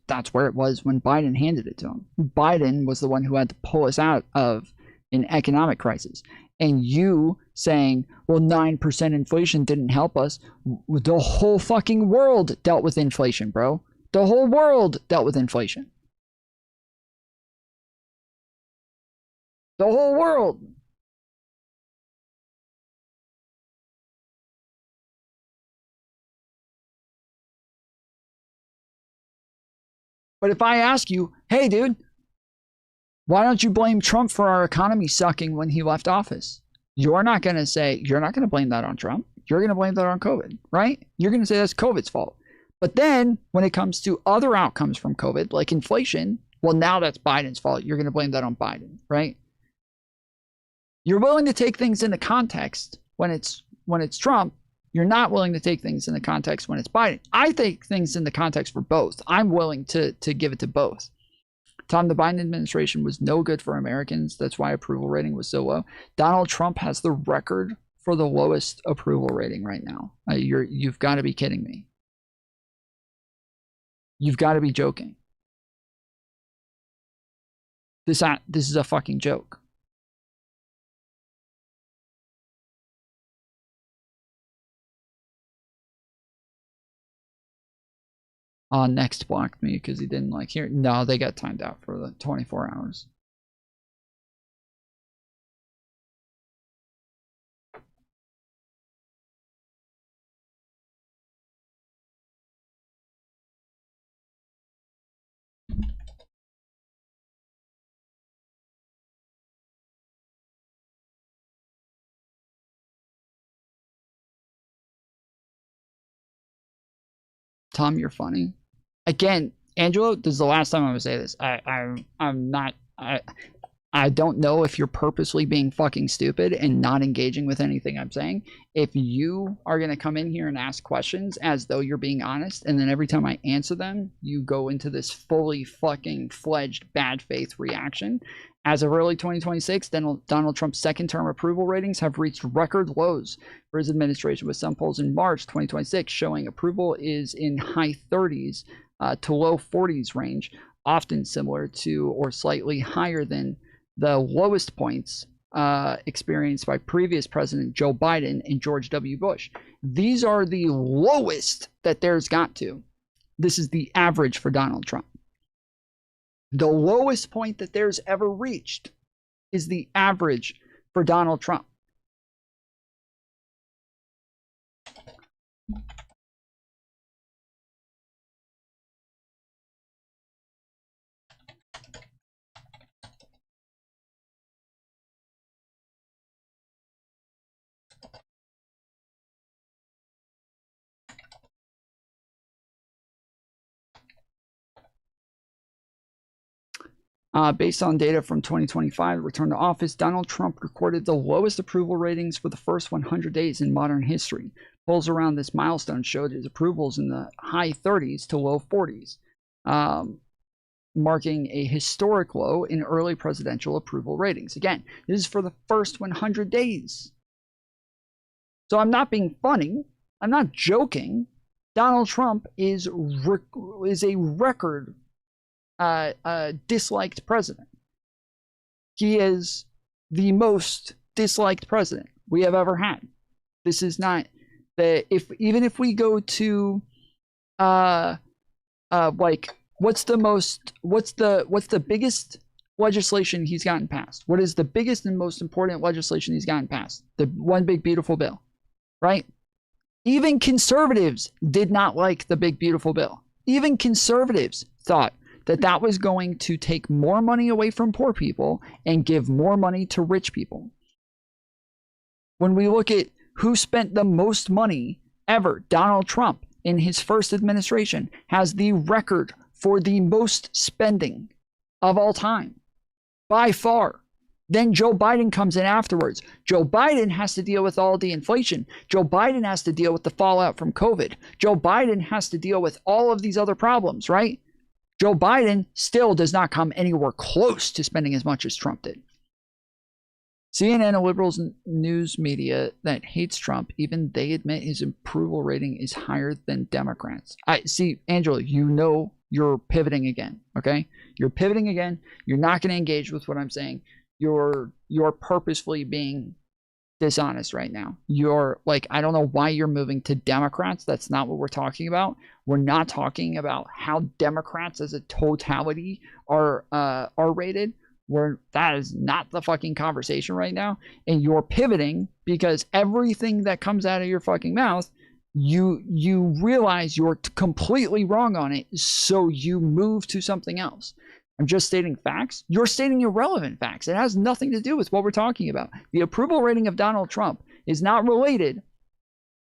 Speaker 5: that's where it was when Biden handed it to him. Biden was the one who had to pull us out of an economic crisis. And you saying, well, 9% inflation didn't help us. The whole fucking world dealt with inflation, bro. The whole world dealt with inflation. The whole world. But if I ask you, hey, dude, why don't you blame Trump for our economy sucking when he left office? You're not going to blame that on Trump. You're going to blame that on COVID, right? You're going to say that's COVID's fault. But then when it comes to other outcomes from COVID, like inflation, well, now that's Biden's fault. You're going to blame that on Biden, right? You're willing to take things into context when it's Trump. You're not willing to take things in the context when it's Biden. I take things in the context for both. I'm willing to give it to both. Tom, the Biden administration was no good for Americans. That's why approval rating was so low. Donald Trump has the record for the lowest approval rating right now. You've got to be kidding me. You've got to be joking. This is a fucking joke. Next blocked me because he didn't like hear. No, they got timed out for the 24 hours. Tom, you're funny. Again, Angelo, this is the last time I'm gonna say this. I don't know if you're purposely being fucking stupid and not engaging with anything I'm saying. If you are gonna come in here and ask questions as though you're being honest, and then every time I answer them, you go into this fully fucking fledged bad faith reaction. As of early 2026, Donald Trump's second term approval ratings have reached record lows for his administration, with some polls in March 2026 showing approval is in high 30s to low 40s range, often similar to or slightly higher than the lowest points experienced by previous President Joe Biden and George W. Bush. These are the lowest that there's got to. This is the average for Donald Trump. The lowest point that there's ever reached is the average for Donald Trump. Based on data from 2025, return to office, Donald Trump recorded the lowest approval ratings for the first 100 days in modern history. Polls around this milestone showed his approvals in the high 30s to low 40s, marking a historic low in early presidential approval ratings. Again, this is for the first 100 days. So I'm not being funny. I'm not joking. Donald Trump is a record disliked president. He is the most disliked president we have ever had. This is not even if we go to like what's the biggest legislation he's gotten passed? What is the biggest and most important legislation he's gotten passed? The one big beautiful bill, right? Even conservatives did not like the big beautiful bill. Even conservatives thought that was going to take more money away from poor people and give more money to rich people. When we look at who spent the most money ever, Donald Trump in his first administration has the record for the most spending of all time, by far. Then Joe Biden comes in afterwards. Joe Biden has to deal with all the inflation. Joe Biden has to deal with the fallout from COVID. Joe Biden has to deal with all of these other problems, right? Joe Biden still does not come anywhere close to spending as much as Trump did. CNN, a liberal news media that hates Trump, even they admit his approval rating is higher than Democrats. I see, Angela, you know you're pivoting again, okay? You're pivoting again. You're not going to engage with what I'm saying. You're purposefully being dishonest right now. You're like, I don't know why you're moving to Democrats. That's not what we're talking about. We're not talking about how Democrats as a totality are rated. That is not the fucking conversation right now. And you're pivoting because everything that comes out of your fucking mouth, you realize you're completely wrong on it, so you move to something else. I'm just stating facts. You're stating irrelevant facts. It has nothing to do with what we're talking about. The approval rating of Donald Trump is not related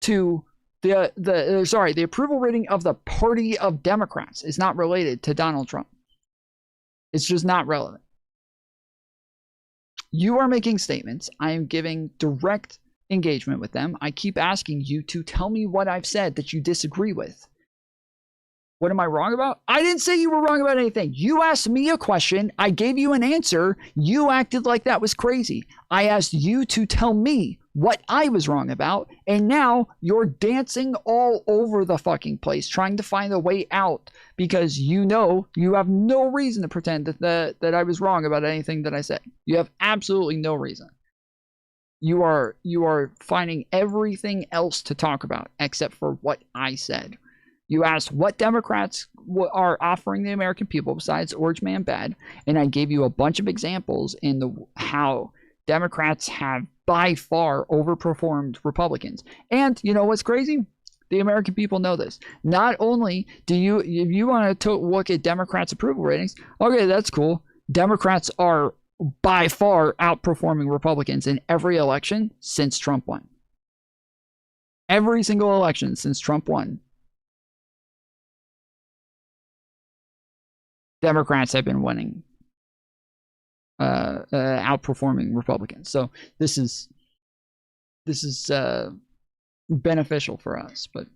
Speaker 5: to the approval rating of the party of Democrats is not related to Donald Trump. It's just not relevant. You are making statements. I am giving direct engagement with them. I keep asking you to tell me what I've said that you disagree with. What am I wrong about? I didn't say you were wrong about anything. You asked me a question. I gave you an answer. You acted like that was crazy. I asked you to tell me what I was wrong about. And now you're dancing all over the fucking place, trying to find a way out because you know you have no reason to pretend that I was wrong about anything that I said. You have absolutely no reason. You are finding everything else to talk about except for what I said. You asked what Democrats are offering the American people besides Orange Man Bad, and I gave you a bunch of examples in how Democrats have by far overperformed Republicans. And you know what's crazy? The American people know this. Not only do if you want to look at Democrats' approval ratings, okay, that's cool. Democrats are by far outperforming Republicans in every election since Trump won. Every single election since Trump won. Democrats have been winning, outperforming Republicans. So this is beneficial for us, but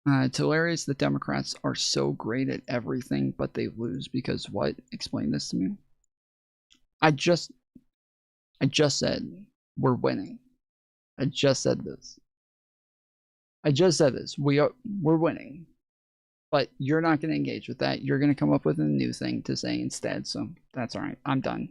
Speaker 5: it's hilarious that Democrats are so great at everything, but they lose because what? Explain this to me. I just said we're winning. I just said this. We're winning. But you're not going to engage with that. You're going to come up with a new thing to say instead. So that's all right. I'm done.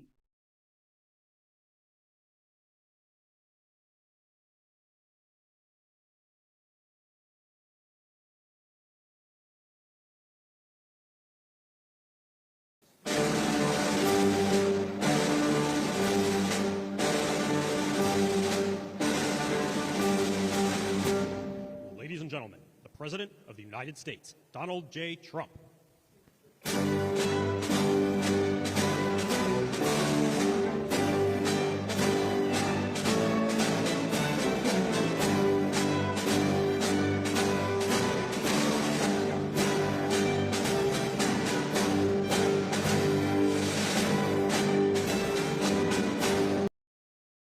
Speaker 12: Ladies and gentlemen, the President of the United States, Donald J. Trump.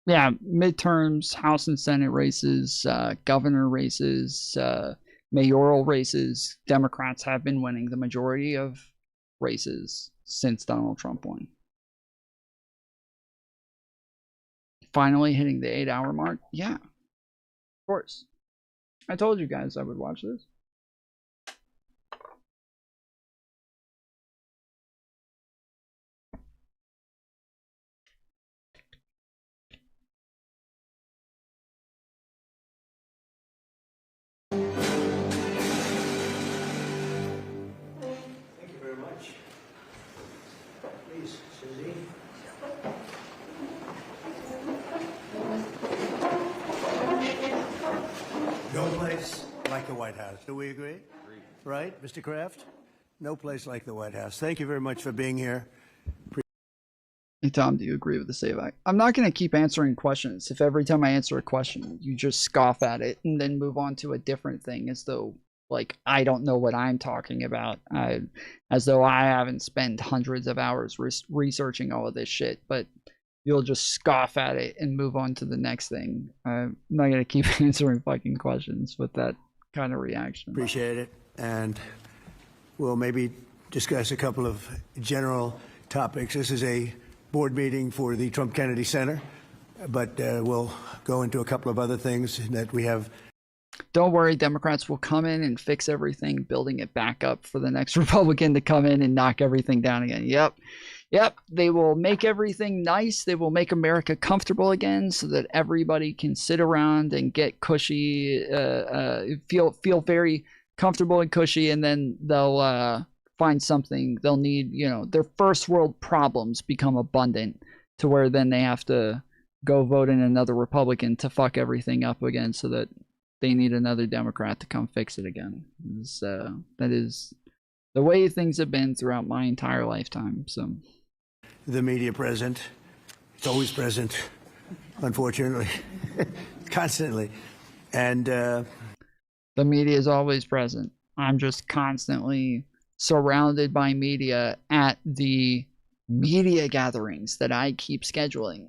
Speaker 5: Yeah, midterms, House and Senate races, governor races, mayoral races. Democrats have been winning the majority of races since Donald Trump won. Finally hitting the 8-hour mark. Yeah, of course. I told you guys I would watch this.
Speaker 16: No place like the White House. Do we agree? Right, Mr. Kraft? No place like the White House. Thank you very much for being here.
Speaker 5: Hey, Tom, do you agree with the save act? I'm not going to keep answering questions if every time I answer a question, you just scoff at it and then move on to a different thing as though, like, I don't know what I'm talking about. As though I haven't spent hundreds of hours researching all of this shit. But you'll just scoff at it and move on to the next thing. I'm not gonna keep answering fucking questions with that kind of reaction.
Speaker 16: Appreciate it. And we'll maybe discuss a couple of general topics. This is a board meeting for the Trump Kennedy Center, but we'll go into a couple of other things that we have.
Speaker 5: Don't worry, Democrats will come in and fix everything, building it back up for the next Republican to come in and knock everything down again. Yep, they will make everything nice. They will make America comfortable again so that everybody can sit around and get cushy, feel very comfortable and cushy, and then they'll find something they'll need. Their first world problems become abundant to where then they have to go vote in another Republican to fuck everything up again so that they need another Democrat to come fix it again. That is the way things have been throughout my entire lifetime. So
Speaker 16: the media present. It's always present, unfortunately, constantly. And
Speaker 5: the media is always present. I'm just constantly surrounded by media at the media gatherings that I keep scheduling.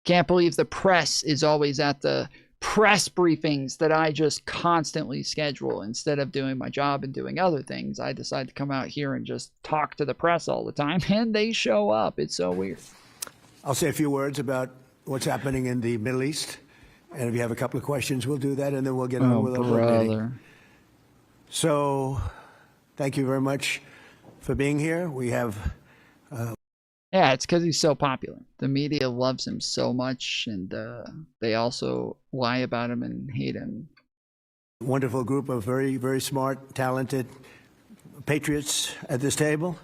Speaker 5: Can't believe the press is always at the press briefings that I just constantly schedule. Instead of doing my job and doing other things, I decide to come out here and just talk to the press all the time, and they show up. It's so weird.
Speaker 16: I'll say a few words about what's happening in the Middle East, and if you have a couple of questions, we'll do that, and then we'll get on with our meeting. So, thank you very much for being here. We have
Speaker 5: yeah, it's because he's so popular. The media loves him so much, and they also lie about him and hate him.
Speaker 16: Wonderful group of very, very smart, talented patriots at this table.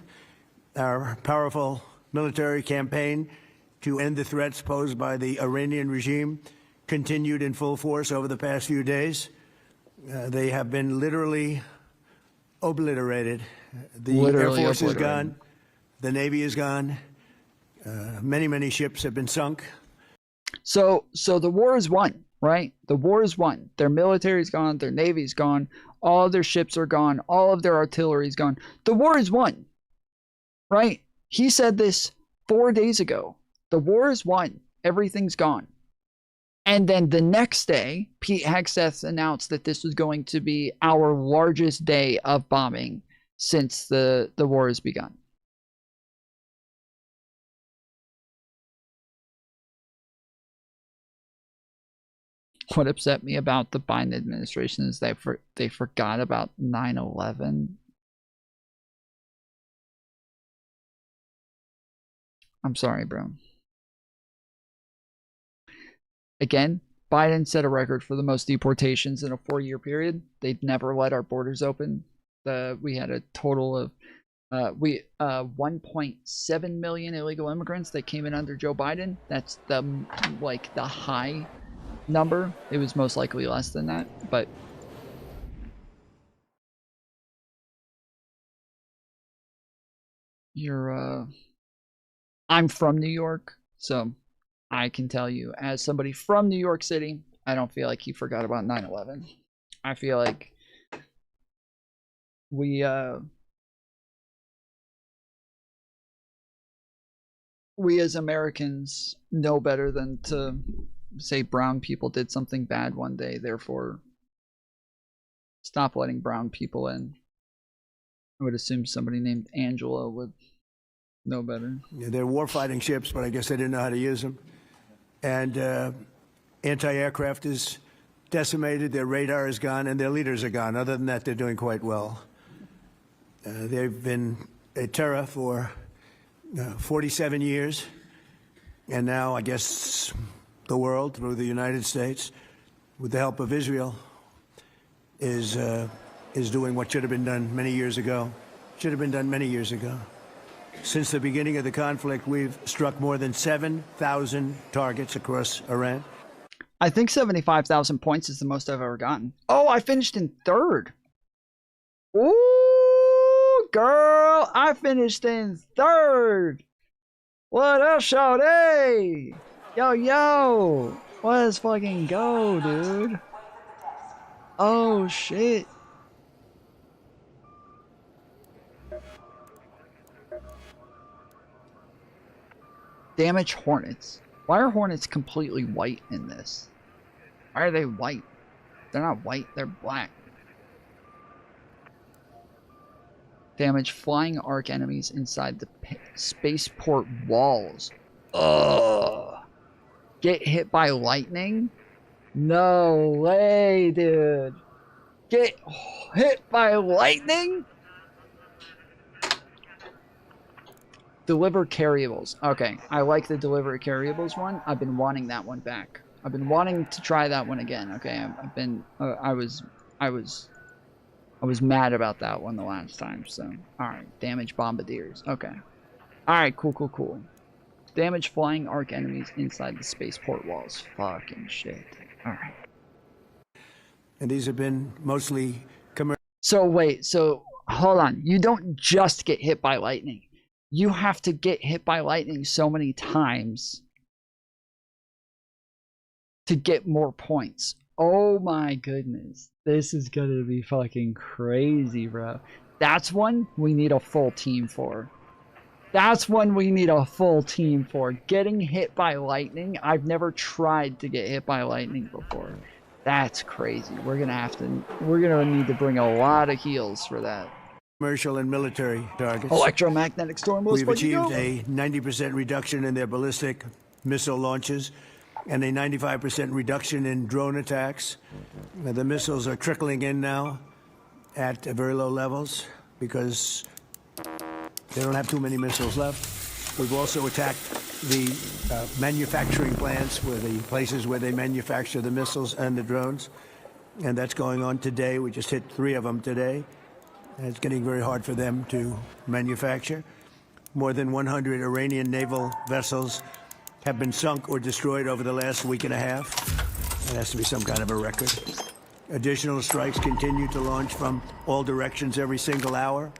Speaker 16: Our powerful military campaign to end the threats posed by the Iranian regime continued in full force over the past few days. They have been literally obliterated. The Air Force is gone. The Navy is gone. Many, many ships have been sunk.
Speaker 5: So the war is won, right? The war is won. Their military is gone. Their Navy is gone. All of their ships are gone. All of their artillery is gone. The war is won, right? He said this 4 days ago. The war is won. Everything's gone. And then the next day, Pete Hegseth announced that this was going to be our largest day of bombing since the war has begun. What upset me about the Biden administration is they forgot about 9/11. I'm sorry, bro. Again, Biden set a record for the most deportations in a 4-year period. They'd never let our borders open. We had a total of 1.7 million illegal immigrants that came in under Joe Biden. That's the high number. It was most likely less than that, but I'm from New York, so I can tell you, as somebody from New York City, I don't feel like he forgot about 9/11. I feel like we as Americans know better than to say brown people did something bad one day, therefore stop letting brown people in. I would assume somebody named Angela would know better.
Speaker 16: Yeah, they're war-fighting ships, but I guess they didn't know how to use them. And anti-aircraft is decimated, their radar is gone, and their leaders are gone. Other than that, they're doing quite well. They've been a terror for 47 years, and now I guess the world, through the United States, with the help of Israel, is doing what should have been done many years ago. Should have been done many years ago. Since the beginning of the conflict, we've struck more than 7,000 targets across Iran.
Speaker 5: I think 75,000 points is the most I've ever gotten. Oh, I finished in 3rd. Ooh, girl, I finished in 3rd. What up, shawty? Yo, let's fucking go, dude. Oh, shit. Damage Hornets. Why are Hornets completely white in this? Why are they white? They're not white, they're black. Damage flying arc enemies inside the spaceport walls. Ugh. Get hit by lightning? No way, dude. Get hit by lightning? Deliver carryables. Okay, I like the deliver carryables one. I've been wanting that one back. I've been wanting to try that one again. Okay, I've been. I was mad about that one the last time. So, all right, damage bombardiers. Okay, all right, cool. Damage flying arc enemies inside the spaceport walls. Fucking shit. All right.
Speaker 16: And these have been mostly commercial.
Speaker 5: So wait, so hold on. You don't just get hit by lightning. You have to get hit by lightning so many times to get more points. Oh my goodness. This is gonna be fucking crazy, bro. That's one we need a full team for. That's one we need a full team for. Getting hit by lightning. I've never tried to get hit by lightning before. That's crazy. We're gonna need to bring a lot of heals for that.
Speaker 16: Commercial and military targets.
Speaker 5: Electromagnetic storm.
Speaker 16: We've achieved a 90% reduction in their ballistic missile launches and a 95% reduction in drone attacks. The missiles are trickling in now at very low levels because they don't have too many missiles left. We've also attacked the manufacturing plants, the places where they manufacture the missiles and the drones, and that's going on today. We just hit 3 of them today. And it's getting very hard for them to manufacture. More than 100 Iranian naval vessels have been sunk or destroyed over the last week and a half. It has to be some kind of a record. Additional strikes continue to launch from all directions every single hour.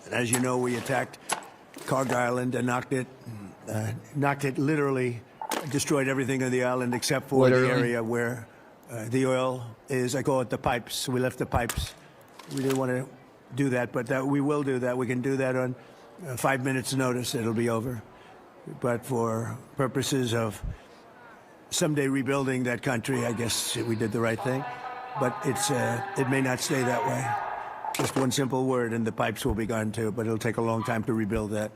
Speaker 16: And as you know, we attacked Karg Island and knocked it literally, destroyed everything on the island except for the area where the oil is. I call it the pipes. We left the pipes. We didn't want to do that, but we will do that. We can do that on 5 minutes notice. It'll be over. But for purposes of someday rebuilding that country, I guess we did the right thing. But it may not stay that way. Just one simple word and the pipes will be gone too, but it'll take a long time to rebuild that.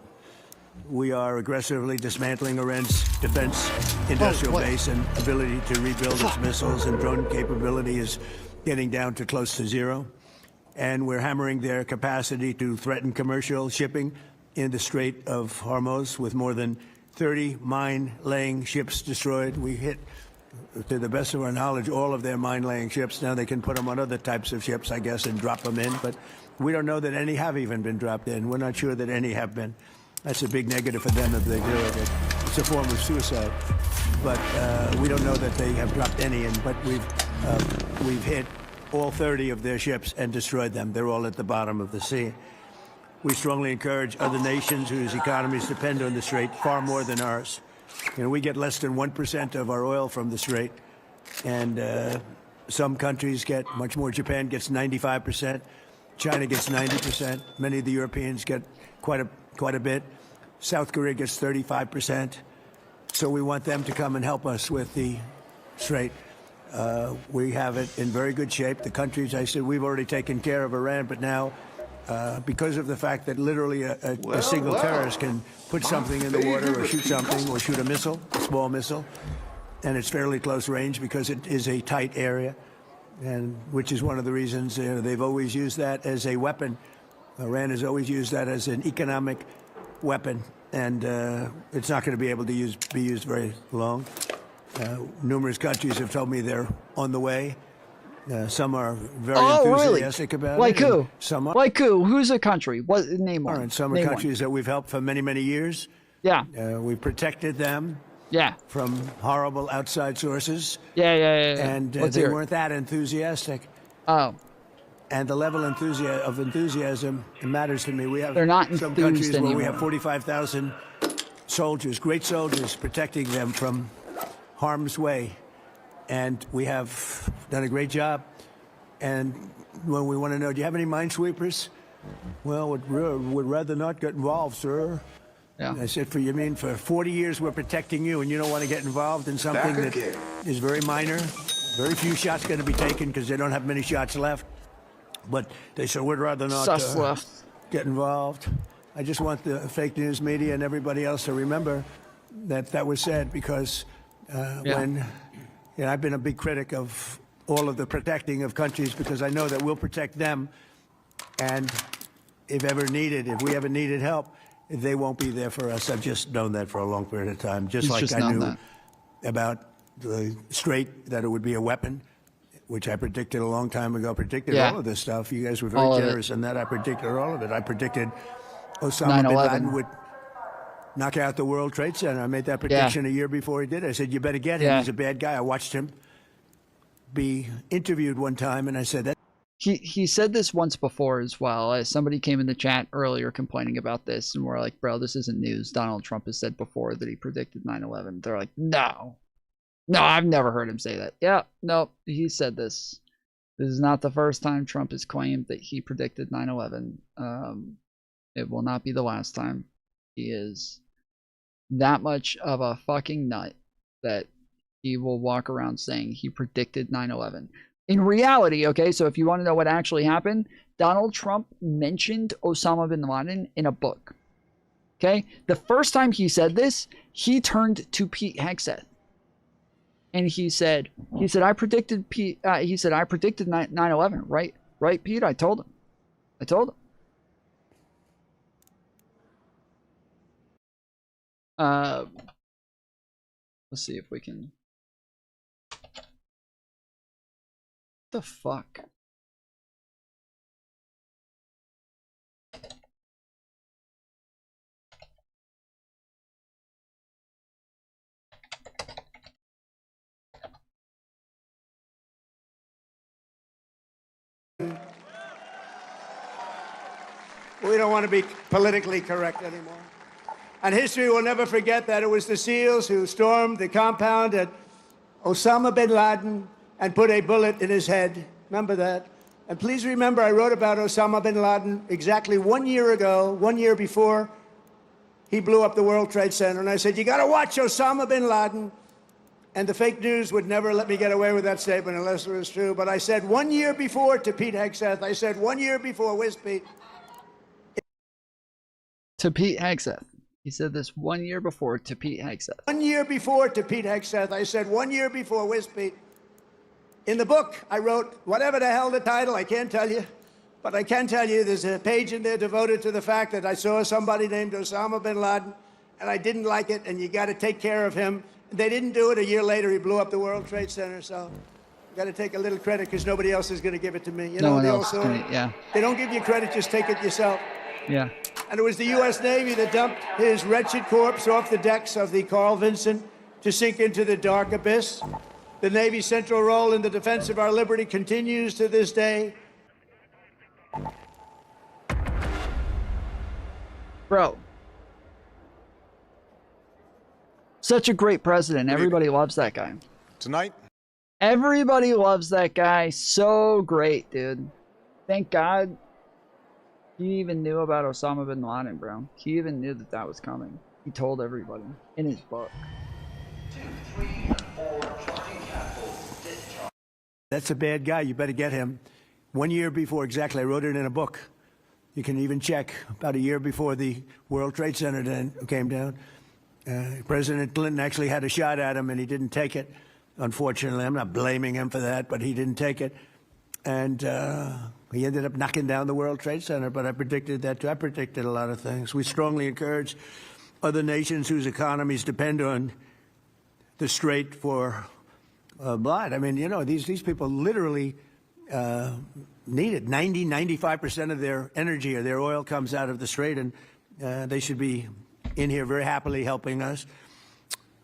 Speaker 16: We are aggressively dismantling Iran's defense industrial base and ability to rebuild its missiles and drone capability is getting down to close to zero. And we're hammering their capacity to threaten commercial shipping in the Strait of Hormuz with more than 30 mine-laying ships destroyed. We hit, to the best of our knowledge, all of their mine-laying ships. Now they can put them on other types of ships, I guess, and drop them in. But we don't know that any have even been dropped in. We're not sure that any have been. That's a big negative for them if they do it. It's a form of suicide. But we don't know that they have dropped any in. But we've hit all 30 of their ships and destroyed them. They're all at the bottom of the sea. We strongly encourage other nations whose economies depend on the Strait far more than ours. You know, we get less than 1% of our oil from the Strait, and some countries get much more. Japan gets 95%, China gets 90%. Many of the Europeans get quite a bit. South Korea gets 35%. So we want them to come and help us with the Strait. We have it in very good shape. The countries, I said, we've already taken care of Iran, but now, because of the fact that literally a single terrorist can put something in the water or shoot something or shoot a missile, a small missile, and it's fairly close range because it is a tight area, and which is one of the reasons they've always used that as a weapon. Iran has always used that as an economic weapon, and it's not going to be able to be used very long. Numerous countries have told me they're on the way. Some are very enthusiastic about it.
Speaker 5: Like who?
Speaker 16: Some are.
Speaker 5: Like who? Who's a country? What name one?
Speaker 16: And some are countries that we've helped for many, many years.
Speaker 5: Yeah.
Speaker 16: We've protected them.
Speaker 5: Yeah.
Speaker 16: From horrible outside sources.
Speaker 5: Yeah.
Speaker 16: And they weren't that enthusiastic.
Speaker 5: Oh.
Speaker 16: And the level of enthusiasm matters to me. We have
Speaker 5: They're not
Speaker 16: some countries
Speaker 5: anymore.
Speaker 16: where we have 45,000 soldiers, great soldiers, protecting them from harm's way. And we have done a great job. And when we want to know, do you have any minesweepers? Well, would rather not get involved, sir.
Speaker 5: Yeah.
Speaker 16: I said, you mean for 40 years we're protecting you and you don't want to get involved in something that is very minor? Very few shots going to be taken because they don't have many shots left. But they said, we'd rather not get involved. I just want the fake news media and everybody else to remember that was said because when I've been a big critic of all of the protecting of countries because I know that we'll protect them. And if we ever needed help, they won't be there for us. I've just known that for a long period of time. Just like I knew about the Strait, that it would be a weapon, which I predicted a long time ago. Predicted all of this stuff. You guys were very generous in that. I predicted all of it. I predicted Osama bin Laden would knock out the World Trade Center. I made that prediction a year before he did it. I said, you better get him. He's a bad guy. I watched him be interviewed one time, and I said that.
Speaker 5: He said this once before as well. Somebody came in the chat earlier complaining about this, and we're like, bro, this isn't news. Donald Trump has said before that he predicted 9/11. They're like, no, I've never heard him say that. Yeah, no, he said this. This is not the first time Trump has claimed that he predicted 9/11. It will not be the last time. He is that much of a fucking nut that he will walk around saying he predicted 9/11. In reality, okay, so if you want to know what actually happened, Donald Trump mentioned Osama bin Laden in a book. Okay? The first time he said this, he turned to Pete Hegseth. And he said, I predicted 9/11, right? Right, Pete? I told him. Let's see if we can. What the fuck?
Speaker 16: We don't want to be politically correct anymore. And history will never forget that it was the SEALs who stormed the compound at Osama bin Laden and put a bullet in his head. Remember that? And please remember, I wrote about Osama bin Laden exactly 1 year ago, 1 year before he blew up the World Trade Center. And I said, you got to watch Osama bin Laden. And the fake news would never let me get away with that statement unless it was true. But I said 1 year before to Pete Hegseth. I said 1 year before. Where's Pete?
Speaker 5: To Pete Hegseth. He said this 1 year before to Pete Hegseth.
Speaker 16: 1 year before to Pete Hegseth. I said 1 year before. Where's Pete? In the book, I wrote, whatever the hell the title, I can't tell you. But I can tell you there's a page in there devoted to the fact that I saw somebody named Osama bin Laden, and I didn't like it, and you got to take care of him. They didn't do it. A year later, he blew up the World Trade Center, so you got to take a little credit because nobody else is going to give it to me. You know,
Speaker 5: no one else is gonna, yeah.
Speaker 16: They don't give you credit, just take it yourself.
Speaker 5: Yeah.
Speaker 16: And it was the U.S. Navy that dumped his wretched corpse off the decks of the Carl Vinson to sink into the dark abyss. The Navy's central role in the defense of our liberty continues to this day.
Speaker 5: Bro. Such a great president. Everybody loves that guy.
Speaker 2: Tonight?
Speaker 5: Everybody loves that guy. So great, dude. Thank God he even knew about Osama bin Laden, bro. He even knew that was coming. He told everybody in his book.
Speaker 16: That's a bad guy. You better get him. 1 year before, exactly. I wrote it in a book. You can even check. About a year before the World Trade Center came down, President Clinton actually had a shot at him, and he didn't take it. Unfortunately, I'm not blaming him for that, but he didn't take it. And he ended up knocking down the World Trade Center, but I predicted that too. I predicted a lot of things. We strongly encourage other nations whose economies depend on the Strait for blood. I mean, you know, these people literally need it. 95% of their energy or their oil comes out of the Strait, and they should be in here very happily helping us.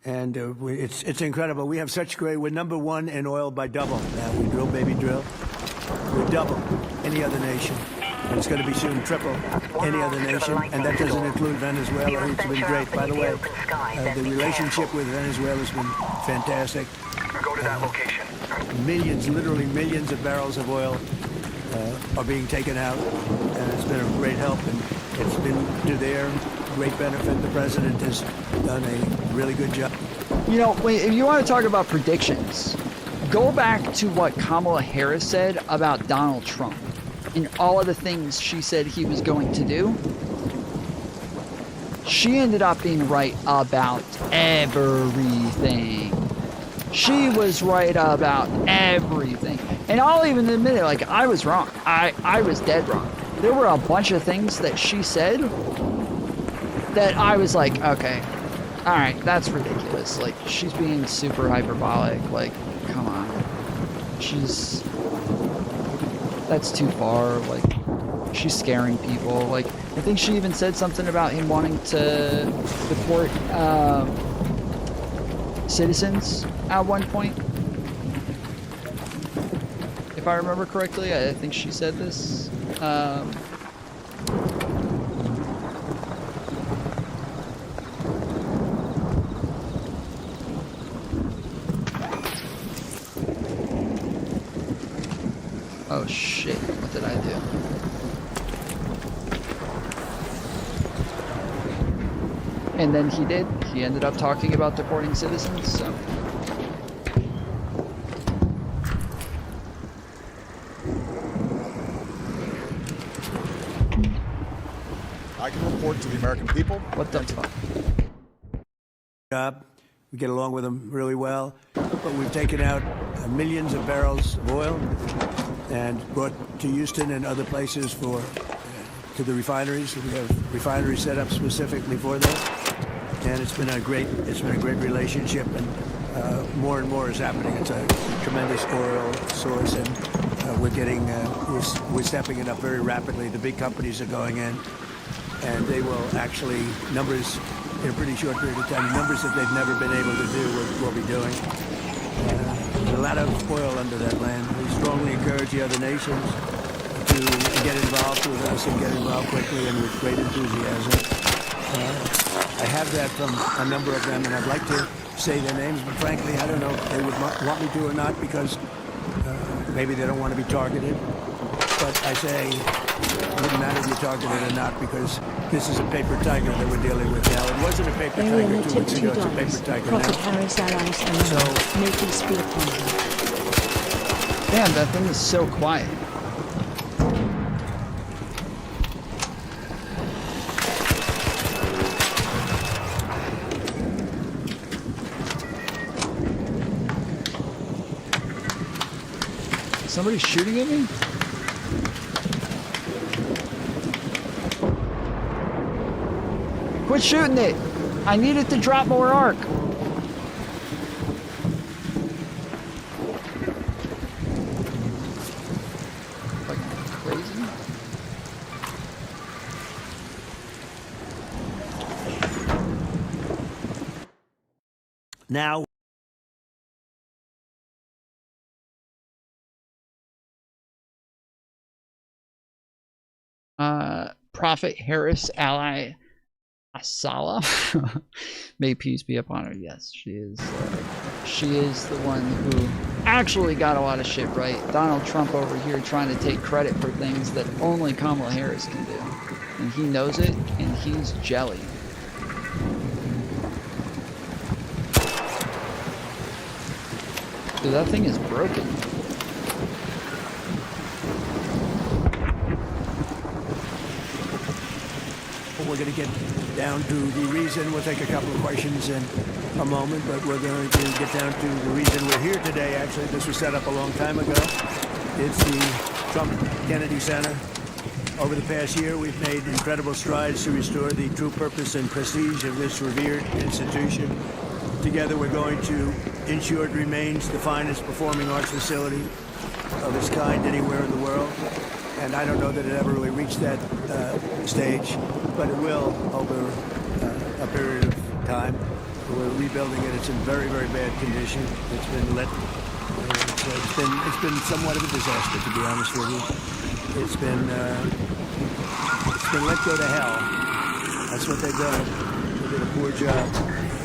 Speaker 16: And it's incredible. We have such great, we're number one in oil by double. We drill, baby, drill. We're double any other nation. And it's going to be soon triple any other nation. And that doesn't include Venezuela, who's been great. By the way, the relationship with Venezuela has been fantastic.
Speaker 2: Go to that location.
Speaker 16: Millions, literally millions of barrels of oil are being taken out. And it's been a great help. And it's been to their great benefit. The president has done a really good job.
Speaker 5: You know, if you want to talk about predictions, go back to what Kamala Harris said about Donald Trump and all of the things she said he was going to do. She ended up being right about everything. She was right about everything. And I'll even admit it, like, I was wrong. I was dead wrong. There were a bunch of things that she said that I was like, okay, all right, that's ridiculous. Like, she's being super hyperbolic. Like, come on. That's too far. Like, she's scaring people. Like, I think she even said something about him wanting to deport citizens at one point. If I remember correctly, I think she said this. Oh shit, what did I do? And then he did. He ended up talking about deporting citizens, so.
Speaker 2: I can report to the American people.
Speaker 5: What the fuck?
Speaker 16: We get along with them really well, but we've taken out millions of barrels of oil and brought to Houston and other places to the refineries. We have refineries set up specifically for that, and it's been a great relationship, and more and more is happening. It's a tremendous oil source, and we're stepping it up very rapidly. The big companies are going in, and they will actually numbers in a pretty short period of time. Numbers that they've never been able to do, we'll be doing. There's a lot of oil under that land. We strongly encourage the other nations to get involved with us and get involved quickly and with great enthusiasm. I have that from a number of them, and I'd like to say their names, but frankly, I don't know if they would want me to or not, because maybe they don't want to be targeted. But I say it wouldn't matter if you're targeted or not, because this is a paper tiger that we're dealing with now. It wasn't a paper tiger 2 weeks ago, it's a paper tiger now. So,
Speaker 5: damn, that thing is so quiet. Somebody shooting at me? Quit shooting it! I need it to drop more arc. Like crazy?
Speaker 16: now
Speaker 5: Prophet Harris ally Asala. May peace be upon her. Yes, she is the one who actually got a lot of shit right. Donald Trump over here trying to take credit for things that only Kamala Harris can do. And he knows it, and he's jelly. Dude, that thing is broken.
Speaker 16: we're going to get down to the reason. We'll take a couple of questions in a moment, but we're going to get down to the reason we're here today. Actually, this was set up a long time ago. It's the Trump Kennedy Center. Over the past year, we've made incredible strides to restore the true purpose and prestige of this revered institution. Together, we're going to ensure it remains the finest performing arts facility of its kind anywhere in the world. And I don't know that it ever really reached that stage, but it will over a period of time. We're rebuilding it. It's in very, very bad condition. It's been lit. It's been somewhat of a disaster, to be honest with you. It's been let go to hell. That's what they've done. They did a poor job.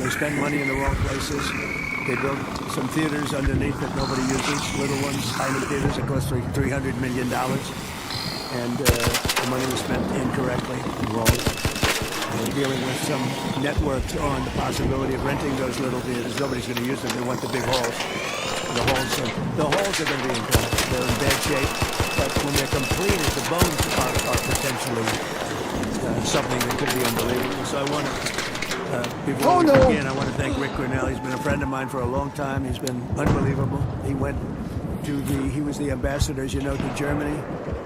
Speaker 16: They spend money in the wrong places. They built some theaters underneath that nobody uses, little ones, tiny theaters that cost $300 million. And the money was spent incorrectly and wrong. We're dealing with some networks on the possibility of renting those little theaters. Nobody's going to use them. They want the big halls. The halls are going to be incredible. They're in bad shape, but when they're completed, the bones are potentially something that could be unbelievable. So I want to, before we begin, I want to thank Rick Grinnell. He's been a friend of mine for a long time. He's been unbelievable. He was the ambassador, as you know, to Germany.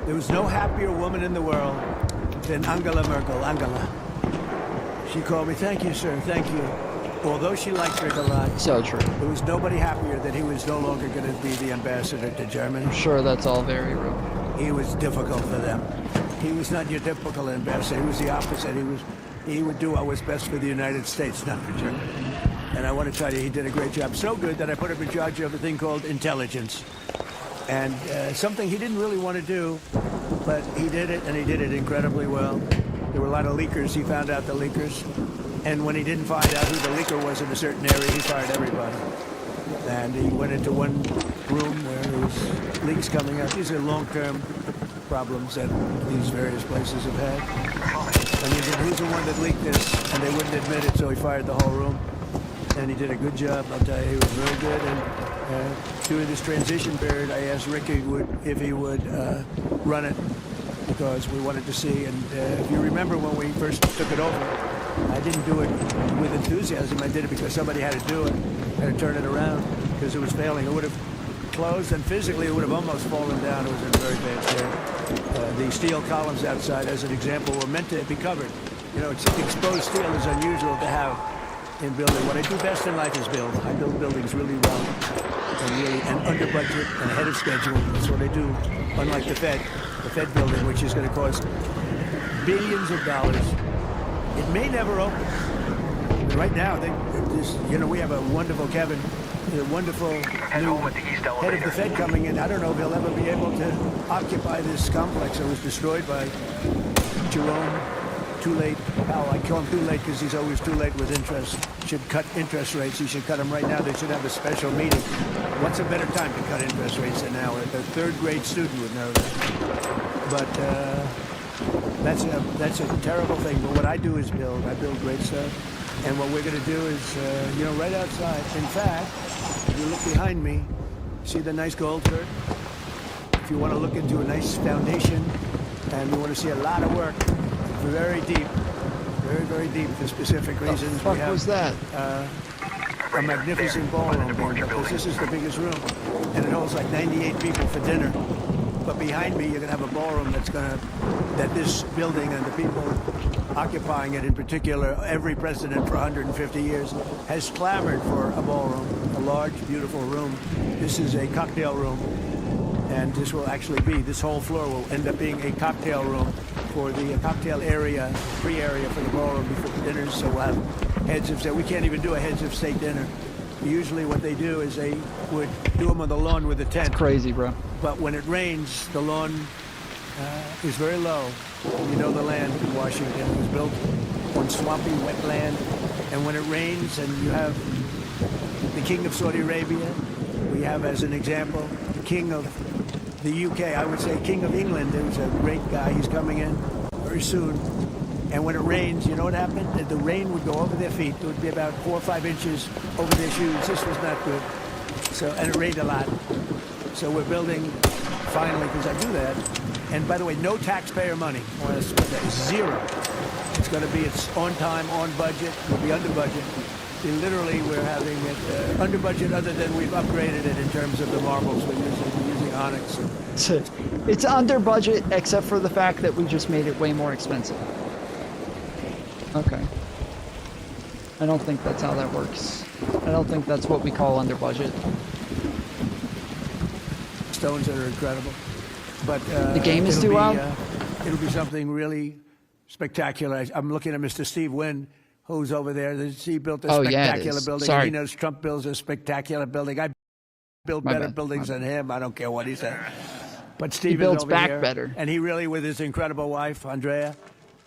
Speaker 16: There was no happier woman in the world than Angela Merkel. Angela. She called me, thank you, sir, thank you. Although she liked Rick a lot.
Speaker 5: So true.
Speaker 16: There was nobody happier that he was no longer going to be the ambassador to Germany.
Speaker 5: I'm sure that's all very real.
Speaker 16: He was difficult for them. He was not your typical ambassador. He was the opposite. He would do what was best for the United States, not for Germany. And I want to tell you, he did a great job. So good that I put him in charge of a thing called intelligence. And something he didn't really want to do, but he did it, and he did it incredibly well. There were a lot of leakers. He found out the leakers. And when he didn't find out who the leaker was in a certain area, he fired everybody. And he went into one room where there was leaks coming out. These are long-term problems that these various places have had. And he said, who's the one that leaked this? And they wouldn't admit it, so he fired the whole room. And he did a good job. I'll tell you, he was very good. And during this transition period, I asked Rick if he would run it, because we wanted to see. And if you remember when we first took it over, I didn't do it with enthusiasm. I did it because somebody had to do it, had to turn it around, because it was failing. It would have closed, and physically it would have almost fallen down. It was in very bad shape. The steel columns outside, as an example, were meant to be covered. You know, exposed steel is unusual to have in building. What I do best in life is build. I build buildings really well, and under budget and ahead of schedule. That's what I do. Unlike the Fed building, which is going to cost billions of dollars. It may never open. Right now, we have a wonderful Kevin, a wonderful new head of the Fed coming in. I don't know if he'll ever be able to occupy this complex that was destroyed by Jerome. Too late. Powell. I call him too late because he's always too late with interest. Should cut interest rates. He should cut them right now. They should have a special meeting. What's a better time to cut interest rates than now? The third grade student would know that. But that's a terrible thing. But what I do is build. I build great stuff. And what we're going to do is, right outside. In fact, if you look behind me, see the nice gold curtain? If you want to look into a nice foundation and you want to see a lot of work, very deep, very, very deep for specific reasons.
Speaker 5: What the fuck was that?
Speaker 16: A magnificent ballroom, because this is the biggest room, and it holds like 98 people for dinner. But behind me, you're going to have a ballroom that this building and the people occupying it in particular, every president for 150 years has clamored for a ballroom, a large, beautiful room. This is a cocktail room, and this will actually be, this whole floor will end up being a cocktail room for the cocktail area, free area for the ballroom before dinners. So we'll have heads of state. We can't even do a heads of state dinner. Usually what they do is they would do them on the lawn with a tent.
Speaker 5: It's crazy, bro.
Speaker 16: But when it rains, the lawn is very low. You know the land in Washington. It was built on swampy wetland. And when it rains and you have the King of Saudi Arabia, we have as an example, the King of the UK, I would say King of England, who's a great guy. He's coming in very soon. And when it rains, you know what happened? The rain would go over their feet. It would be about 4 or 5 inches over their shoes. This was not good. And it rained a lot. So we're building, finally, because I do that. And by the way, no taxpayer money. Zero. It's going to be, it's on time, on budget. It'll be under budget. Literally, we're having it under budget, other than we've upgraded it in terms of the marbles we're using onyx.
Speaker 5: It's under budget, except for the fact that we just made it way more expensive. Okay. I don't think that's how that works. I don't think that's what we call under budget.
Speaker 16: Stones that are incredible. But
Speaker 5: the game is too loud?
Speaker 16: It'll be something really spectacular. I'm looking at Mr. Steve Wynn, who's over there. He built a spectacular building.
Speaker 5: Sorry.
Speaker 16: He knows Trump builds a spectacular building. I build better buildings than him. I don't care what he said. But Steve
Speaker 5: builds
Speaker 16: is over
Speaker 5: back
Speaker 16: here,
Speaker 5: better.
Speaker 16: and he really, with his incredible wife, Andrea.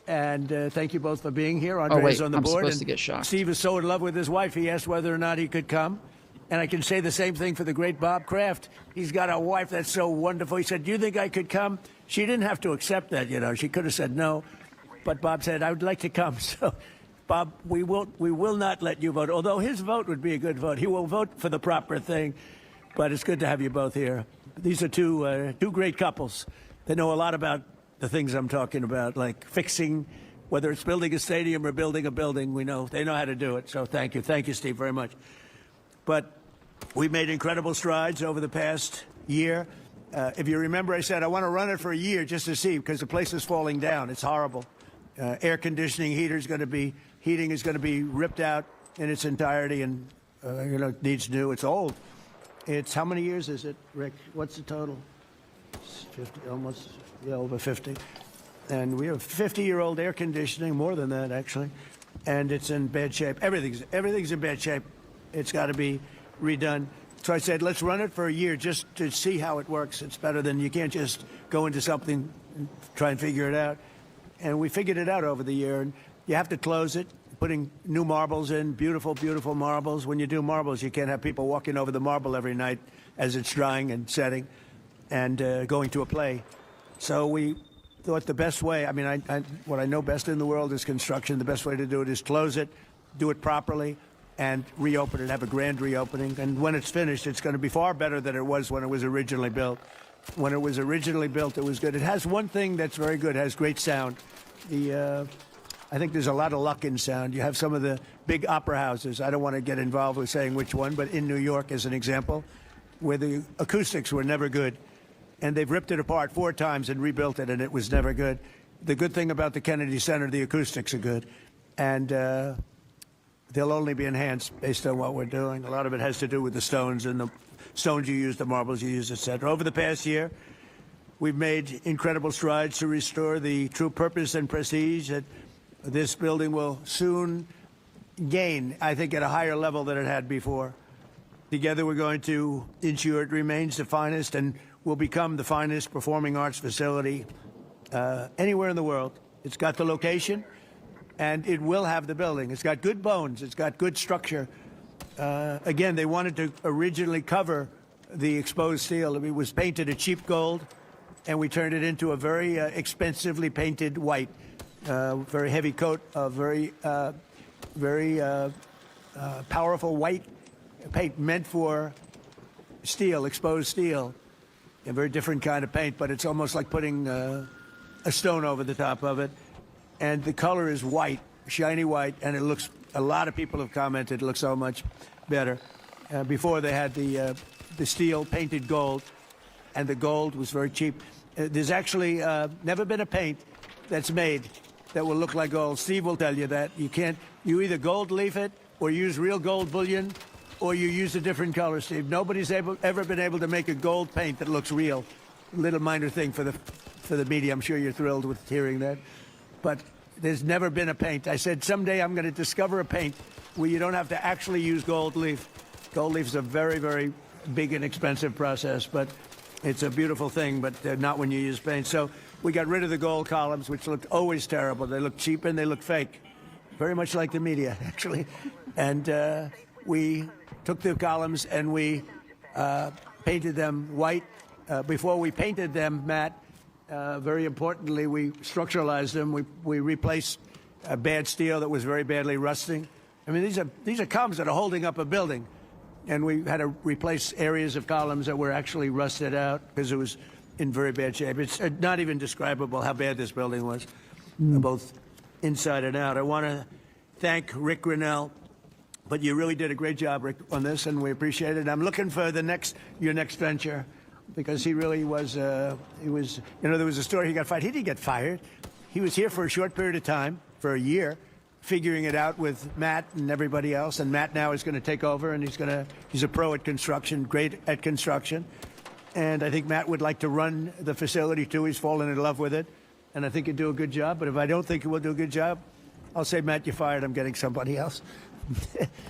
Speaker 16: And thank you both for being here. Andrea's on the board.
Speaker 5: I'm supposed to get shocked.
Speaker 16: Steve is so in love with his wife, he asked whether or not he could come. And I can say the same thing for the great Bob Kraft. He's got a wife that's so wonderful. He said, do you think I could come? She didn't have to accept that, She could have said no. but Bob said, I would like to come. So, Bob, we will not let you vote. Although his vote would be a good vote. He will vote for the proper thing. But it's good to have you both here. These are two great couples. They know a lot about the things I'm talking about, like fixing, whether it's building a stadium or building a building. They know how to do it. So thank you, Steve, very much. But we made incredible strides over the past year. If you remember, I said I want to run it for a year just to see, because the place is falling down. It's horrible. Air conditioning, heating is going to be ripped out in its entirety, and needs new. It's old. It's how many years is it, Rick? What's the total? 50, almost, over 50. And we have 50-year-old air conditioning, more than that actually, and it's in bad shape. Everything's in bad shape. It's got to be redone. So I said, let's run it for a year just to see how it works. It's better than, you can't just go into something and try and figure it out. And we figured it out over the year. And you have to close it, putting new marbles in, beautiful, beautiful marbles. When you do marbles, you can't have people walking over the marble every night as it's drying and setting and going to a play. So we thought the best way, what I know best in the world is construction. The best way to do it is close it, do it properly, and reopen it, have a grand reopening. And when it's finished, it's going to be far better than it was when it was originally built. When it was originally built, it was good. It has one thing that's very good. It has great sound. I think there's a lot of luck in sound. You have some of the big opera houses. I don't want to get involved with saying which one, but in New York, as an example, where the acoustics were never good. And they've ripped it apart 4 times and rebuilt it, and it was never good. The good thing about the Kennedy Center, the acoustics are good. And they'll only be enhanced based on what we're doing. A lot of it has to do with the stones and the stones you use, the marbles you use, etc. Over the past year, we've made incredible strides to restore the true purpose and prestige that this building will soon gain, I think, at a higher level than it had before. Together, we're going to ensure it remains the finest and will become the finest performing arts facility anywhere in the world. It's got the location, and it will have the building. It's got good bones. It's got good structure. Again, they wanted to originally cover the exposed steel. It was painted a cheap gold, and we turned it into a very expensively painted white. Very heavy coat of very powerful white paint meant for steel, exposed steel. A very different kind of paint, but it's almost like putting a stone over the top of it. And the color is white, shiny white, and it looks, a lot of people have commented, it looks so much better. Before they had the steel painted gold, and the gold was very cheap. There's actually never been a paint that's made that will look like gold. Steve will tell you that. You either gold leaf it or use real gold bullion, or you use a different color, Steve. Nobody's ever been able to make a gold paint that looks real. Little minor thing for the media. I'm sure you're thrilled with hearing that. But there's never been a paint. I said someday I'm going to discover a paint where you don't have to actually use gold leaf. Gold leaf is a very, very big and expensive process, but it's a beautiful thing, but not when you use paint. So we got rid of the gold columns, which looked always terrible. They look cheap and they look fake. Very much like the media, actually. And we took the columns and we painted them white. Before we painted them matte, very importantly, we structuralized them. We replaced bad steel that was very badly rusting. I mean, these are columns that are holding up a building. And we had to replace areas of columns that were actually rusted out because it was in very bad shape. It's not even describable how bad this building was, both inside and out. I want to thank Rick Grinnell, but you really did a great job, Rick, on this, and we appreciate it. I'm looking for your next venture, because he really was, there was a story he got fired. He didn't get fired. He was here for a short period of time, for a year, figuring it out with Matt and everybody else. And Matt now is going to take over, and he's a pro at construction, great at construction. And I think Matt would like to run the facility too. He's fallen in love with it, and I think he'd do a good job. But if I don't think he will do a good job, I'll say, Matt, you're fired. I'm getting somebody else.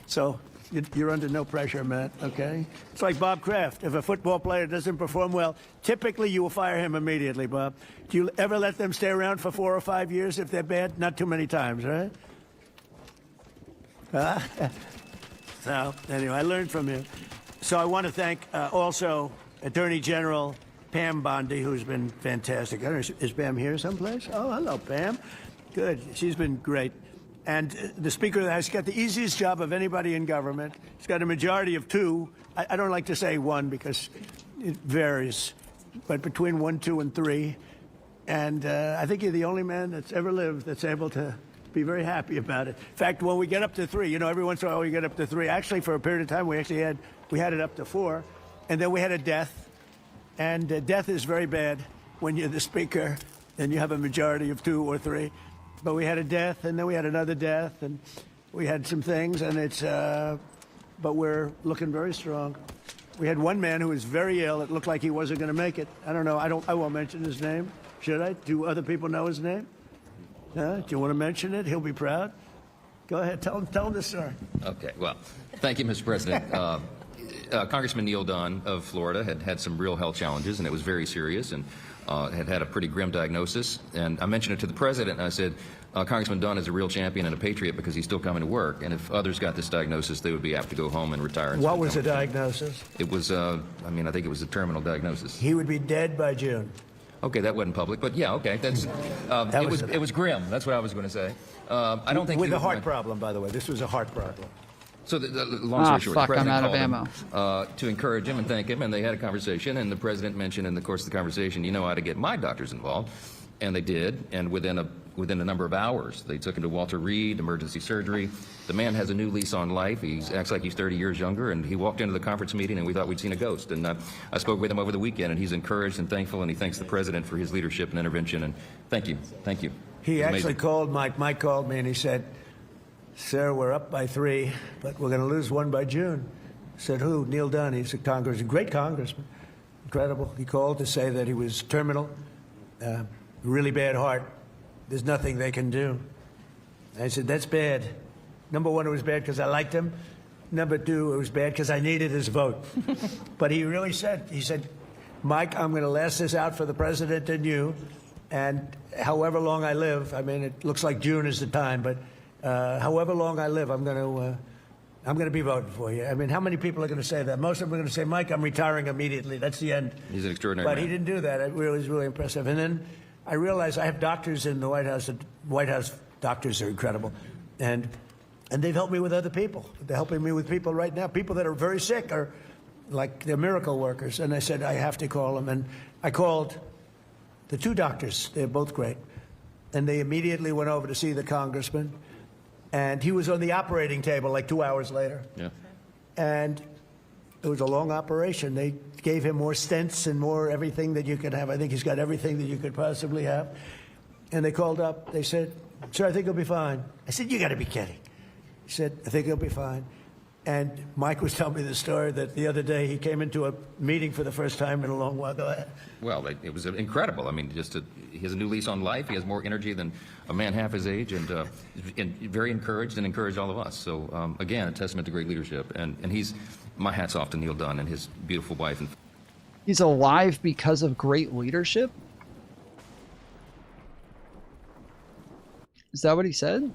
Speaker 16: So you're under no pressure, Matt, okay? It's like Bob Kraft. If a football player doesn't perform well, typically you will fire him immediately, Bob. Do you ever let them stay around for 4 or 5 years if they're bad? Not too many times, right? So, anyway, I learned from you. So I want to thank also Attorney General Pam Bondi, who's been fantastic. I don't know, is Pam here someplace? Oh, hello, Pam. Good. She's been great. And the Speaker of the House got the easiest job of anybody in government. He's got a majority of 2. I don't like to say 1 because it varies, but between 1, 2, and 3. And I think you're the only man that's ever lived that's able to be very happy about it. In fact, when we get up to 3, every once in a while we get up to 3. Actually, for a period of time, we had it up to 4, and then we had a death. And death is very bad when you're the Speaker and you have a majority of 2 or 3. But we had a death, and then we had another death, and we had some things, and it's. But we're looking very strong. We had one man who was very ill. It looked like he wasn't going to make it. I don't know. I won't mention his name. Should I? Do other people know his name? Do you want to mention it? He'll be proud. Go ahead. Tell him the story.
Speaker 11: Okay. Well, thank you, Mr. President. Congressman Neil Dunn of Florida had some real health challenges, and it was very serious, and had a pretty grim diagnosis. And I mentioned it to the president, and I said, Congressman Dunn is a real champion and a patriot because he's still coming to work. And if others got this diagnosis, they would be apt to go home and retire. And
Speaker 16: what was the diagnosis?
Speaker 11: It was, I think it was a terminal diagnosis.
Speaker 16: He would be dead by June.
Speaker 11: Okay, that wasn't public, but yeah, okay. That's it was grim. That's what I was going to say. I don't think
Speaker 16: with a heart problem, by the way. This was a heart problem.
Speaker 11: So the long story short, the president
Speaker 5: I'm out
Speaker 11: called
Speaker 5: of ammo.
Speaker 11: him to encourage him and thank him, and they had a conversation, and the president mentioned in the course of the conversation, you know how to get my doctors involved, and they did, and within a number of hours, they took him to Walter Reed, emergency surgery. The man has a new lease on life. He acts like he's 30 years younger, and he walked into the conference meeting, and we thought we'd seen a ghost. And I spoke with him over the weekend, and he's encouraged and thankful, and he thanks the president for his leadership and intervention, and thank you.
Speaker 16: He actually called Mike. Mike called me, and he said, "Sir, we're up by 3, but we're going to lose 1 by June." I said, "Who?" Neil Dunn. He's a great congressman. Incredible. He called to say that he was terminal, really bad heart. There's nothing they can do. I said, "That's bad." Number 1, it was bad because I liked him. Number 2, it was bad because I needed his vote. But he really said, "Mike, I'm going to last this out for the president and you, and however long I live," it looks like June is the time, but however long I live, I'm going to be voting for you. How many people are going to say that? Most of them are going to say, "Mike, I'm retiring immediately." That's the end.
Speaker 11: He's an extraordinary
Speaker 16: man. But
Speaker 11: he
Speaker 16: didn't do that. It was really impressive. And then I realized I have doctors in the White House. The White House doctors are incredible. And they've helped me with other people. They're helping me with people right now. People that are very sick are like they're miracle workers. And I said, I have to call them. And I called the 2 doctors. They're both great. And they immediately went over to see the congressman. And he was on the operating table like 2 hours later.
Speaker 11: Yeah.
Speaker 16: And it was a long operation. They gave him more stents and more everything that you could have. I think he's got everything that you could possibly have. And they called up. They said, "Sir, I think he'll be fine." I said, "You got to be kidding." He said, "I think he'll be fine." And Mike was telling me the story that the other day he came into a meeting for the first time in a long while. Go ahead.
Speaker 11: Well, it was incredible. He has a new lease on life. He has more energy than a man half his age, and very encouraged and encouraged all of us. So, again, a testament to great leadership. And my hat's off to Neil Dunn and his beautiful wife.
Speaker 5: He's alive because of great leadership? Is that what he said?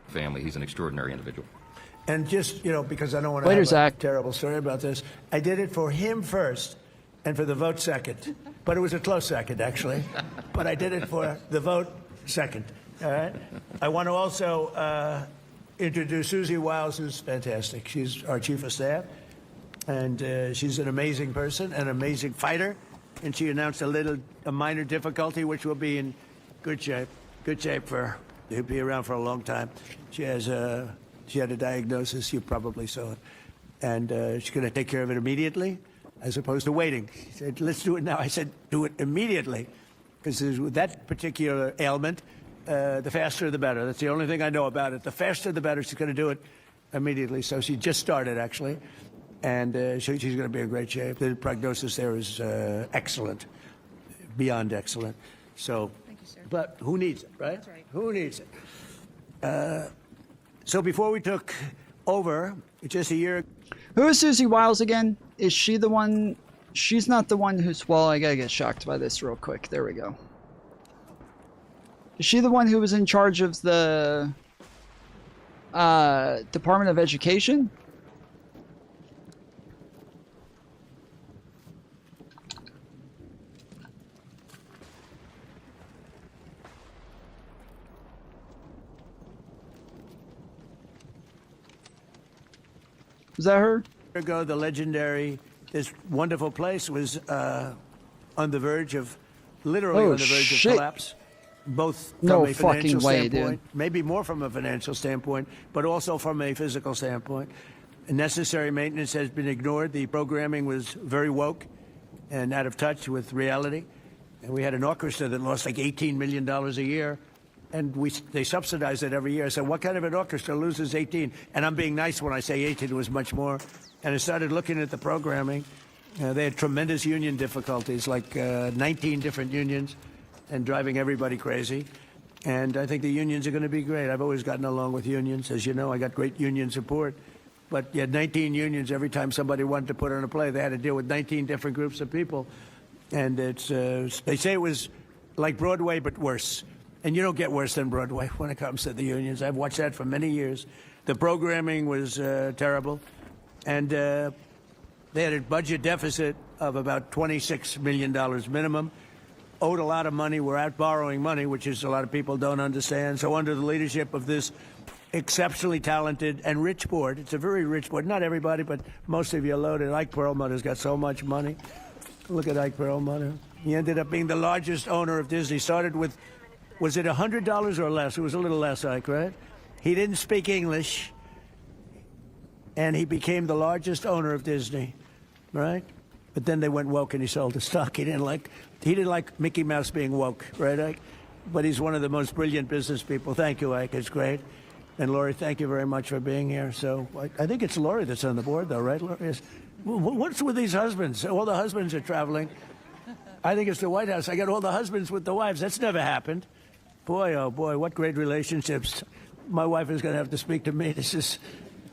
Speaker 11: Family. He's an extraordinary individual.
Speaker 16: And just, because I don't want to have a terrible story about this, I did it for him first and for the vote second. But it was a close second, actually. But I did it for the vote second. All right? I want to also introduce Susie Wiles, who's fantastic. She's our chief of staff. And she's an amazing person, an amazing fighter. And she announced a minor difficulty, which will be in good shape. Good shape for her. He'll be around for a long time. She had a diagnosis. You probably saw it. And she's going to take care of it immediately as opposed to waiting. She said, "Let's do it now." I said, "Do it immediately." Because with that particular ailment, the faster the better. That's the only thing I know about it. The faster the better. She's going to do it immediately. So she just started, actually. And she's going to be in great shape. The prognosis there is excellent, beyond excellent. So. But who needs it, right? That's right. Who needs it? So before we took over, just a year.
Speaker 5: Who is Susie Wiles again? Is she the one? She's not the one who's. Well, I gotta get shocked by this real quick. There we go. Is she the one who was in charge of the Department of Education? Was that her?
Speaker 16: Ago, the legendary, this wonderful place was on the verge of, literally on the verge of collapse. Both from a financial standpoint, maybe more from a financial standpoint, but also from a physical standpoint. Necessary maintenance has been ignored. The programming was very woke and out of touch with reality. And we had an orchestra that lost like $18 million a year. And they subsidize it every year. I said, what kind of an orchestra loses 18? And I'm being nice when I say 18, it was much more. And I started looking at the programming. They had tremendous union difficulties, like 19 different unions, and driving everybody crazy. And I think the unions are going to be great. I've always gotten along with unions. As you know, I got great union support. But you had 19 unions every time somebody wanted to put on a play. They had to deal with 19 different groups of people. And it's they say it was like Broadway, but worse. And you don't get worse than Broadway when it comes to the unions. I've watched that for many years. The programming was terrible. And they had a budget deficit of about $26 million minimum. Owed a lot of money. We're out borrowing money, which is a lot of people don't understand. So under the leadership of this exceptionally talented and rich board, it's a very rich board. Not everybody, but most of you are loaded. Ike Perlmutter's got so much money. Look at Ike Perlmutter. He ended up being the largest owner of Disney. Started with, was it $100 or less? It was a little less, Ike, right? He didn't speak English, and he became the largest owner of Disney, right? But then they went woke and he sold the stock. He didn't like Mickey Mouse being woke, right, Ike? But he's one of the most brilliant business people. Thank you, Ike. It's great. And Lori, thank you very much for being here. So I think it's Lori that's on the board, though, right, Lori? What's with these husbands? All the husbands are traveling. I think it's the White House. I got all the husbands with the wives. That's never happened. Boy, oh boy, what great relationships. My wife is going to have to speak to me. This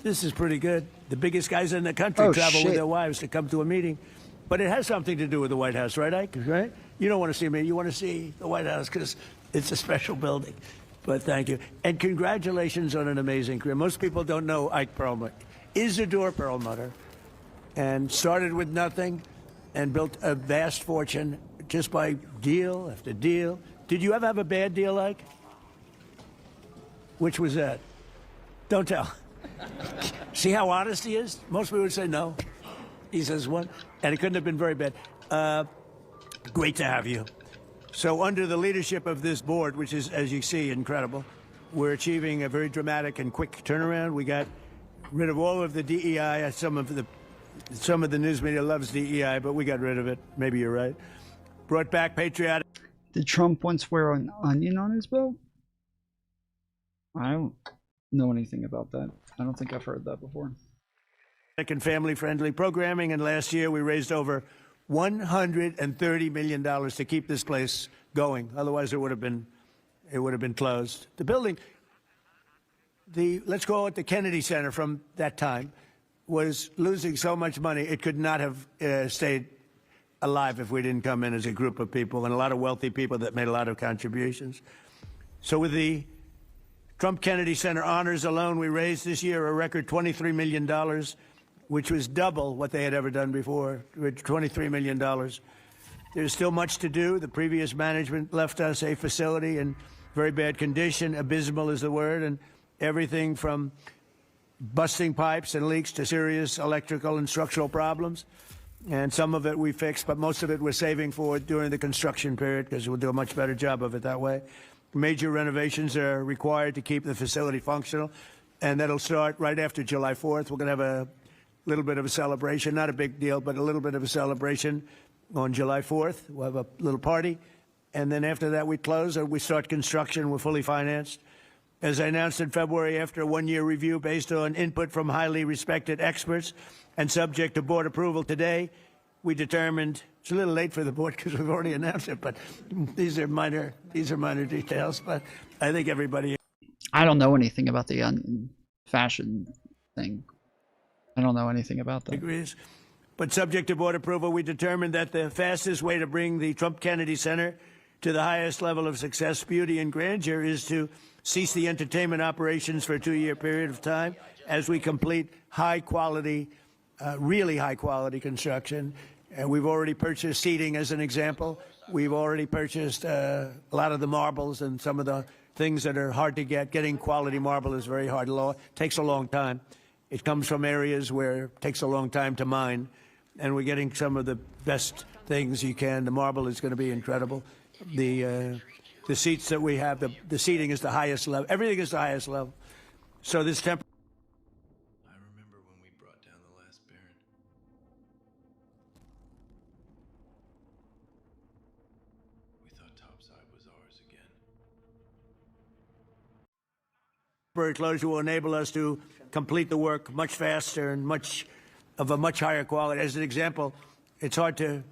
Speaker 16: is pretty good. The biggest guys in the country travel with their wives to come to a meeting. But it has something to do with the White House, right, Ike? Right? You don't want to see me. You want to see the White House because it's a special building. But thank you. And congratulations on an amazing career. Most people don't know Ike Perlmutter. Isidore Perlmutter. And started with nothing and built a vast fortune just by deal after deal. Did you ever have a bad deal, Ike? Which was that? Don't tell. See how honest he is? Most people would say no. He says what? And it couldn't have been very bad. Great to have you. So under the leadership of this board, which is, as you see, incredible, we're achieving a very dramatic and quick turnaround. We got rid of all of the DEI. Some of the news media loves DEI, but we got rid of it. Maybe you're right. Brought back patriotic.
Speaker 5: Did Trump once wear an onion on his belt? I don't know anything about that. I don't think I've heard that before.
Speaker 16: And family-friendly programming, and last year we raised over $130 million to keep this place going. Otherwise, it would have been closed. The building, let's call it the Kennedy Center from that time, was losing so much money it could not have stayed alive if we didn't come in as a group of people and a lot of wealthy people that made a lot of contributions. So with the Trump Kennedy Center honors alone, we raised this year a record $23 million, which was double what they had ever done before, $23 million. There's still much to do. The previous management left us a facility in very bad condition. Abysmal is the word, and everything from busting pipes and leaks to serious electrical and structural problems. And some of it we fixed, but most of it we're saving for during the construction period because we'll do a much better job of it that way. Major renovations are required to keep the facility functional, and that'll start right after July 4th. We're going to have a little bit of a celebration, not a big deal, but a little bit of a celebration on July 4th. We'll have a little party, and then after that we close or we start construction. We're fully financed. As I announced in February, after a one-year review based on input from highly respected experts and subject to board approval today, we determined, it's a little late for the board because we've already announced it, but these are minor details, but I think everybody...
Speaker 5: I don't know anything about the fashion thing. I don't know anything about that.
Speaker 16: Agrees. But subject to board approval, we determined that the fastest way to bring the Trump Kennedy Center to the highest level of success, beauty, and grandeur is to cease the entertainment operations for a 2-year period of time as we complete high-quality, really high-quality construction. And we've already purchased seating, as an example. We've already purchased a lot of the marbles and some of the things that are hard to get. Getting quality marble is very hard. It takes a long time. It comes from areas where it takes a long time to mine. And we're getting some of the best things you can. The marble is going to be incredible. The seats that we have, the seating is the highest level. Everything is the highest level. So this temp.
Speaker 15: I remember when we brought down the last Baron. We thought topside was ours again.
Speaker 16: Temporary closure will enable us to complete the work much faster and much higher quality. As an example, it's hard to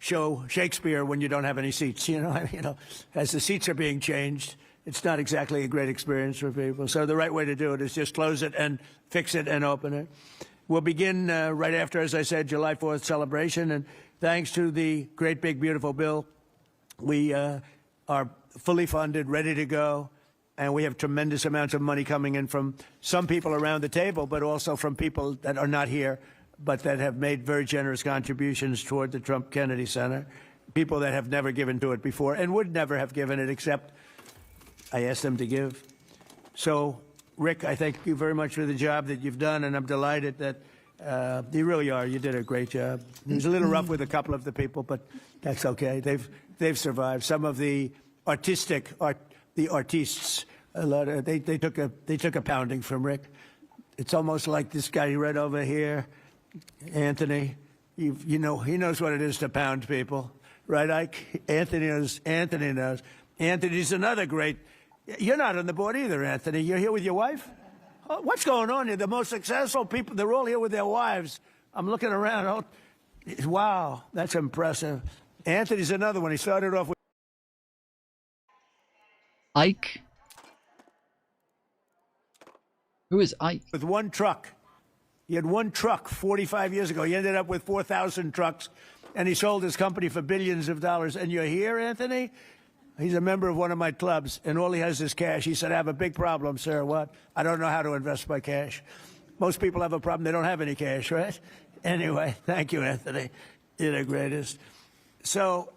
Speaker 16: show Shakespeare when you don't have any seats. As the seats are being changed, it's not exactly a great experience for people. So the right way to do it is just close it and fix it and open it. We'll begin right after, as I said, July 4th celebration. And thanks to the great, big, beautiful bill, we are fully funded, ready to go. And we have tremendous amounts of money coming in from some people around the table, but also from people that are not here, but that have made very generous contributions toward the Trump Kennedy Center. People that have never given to it before and would never have given it except I asked them to give. So, Rick, I thank you very much for the job that you've done, and I'm delighted that you really are. You did a great job. It was a little rough with a couple of the people, but that's okay. They've survived. Some of the artists, they took a pounding from Rick. It's almost like this guy right over here, Anthony. He knows what it is to pound people, right, Ike? Anthony knows. Anthony's another great. You're not on the board either, Anthony. You're here with your wife? Oh, what's going on here? The most successful people, they're all here with their wives. I'm looking around. Oh, wow, that's impressive. Anthony's another one. He started off with
Speaker 5: Ike. Who is Ike?
Speaker 16: With one truck. He had one truck 45 years ago. He ended up with 4,000 trucks, and he sold his company for billions of dollars. And you're here, Anthony? He's a member of one of my clubs, and all he has is cash. He said, I have a big problem, sir. What? I don't know how to invest my cash. Most people have a problem. They don't have any cash, right? Anyway, thank you, Anthony. You're the greatest. So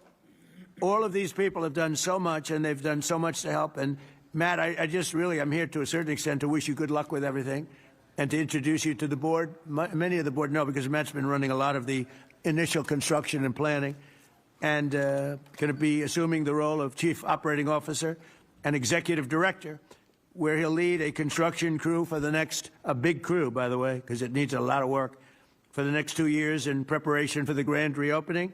Speaker 16: all of these people have done so much, and they've done so much to help. And, Matt, I'm here to a certain extent to wish you good luck with everything and to introduce you to the board. Many of the board know because Matt's been running a lot of the initial construction and planning, and going to be assuming the role of Chief Operating Officer and Executive Director, where he'll lead a construction crew for the next, a big crew, by the way, because it needs a lot of work, for the next 2 years in preparation for the grand reopening.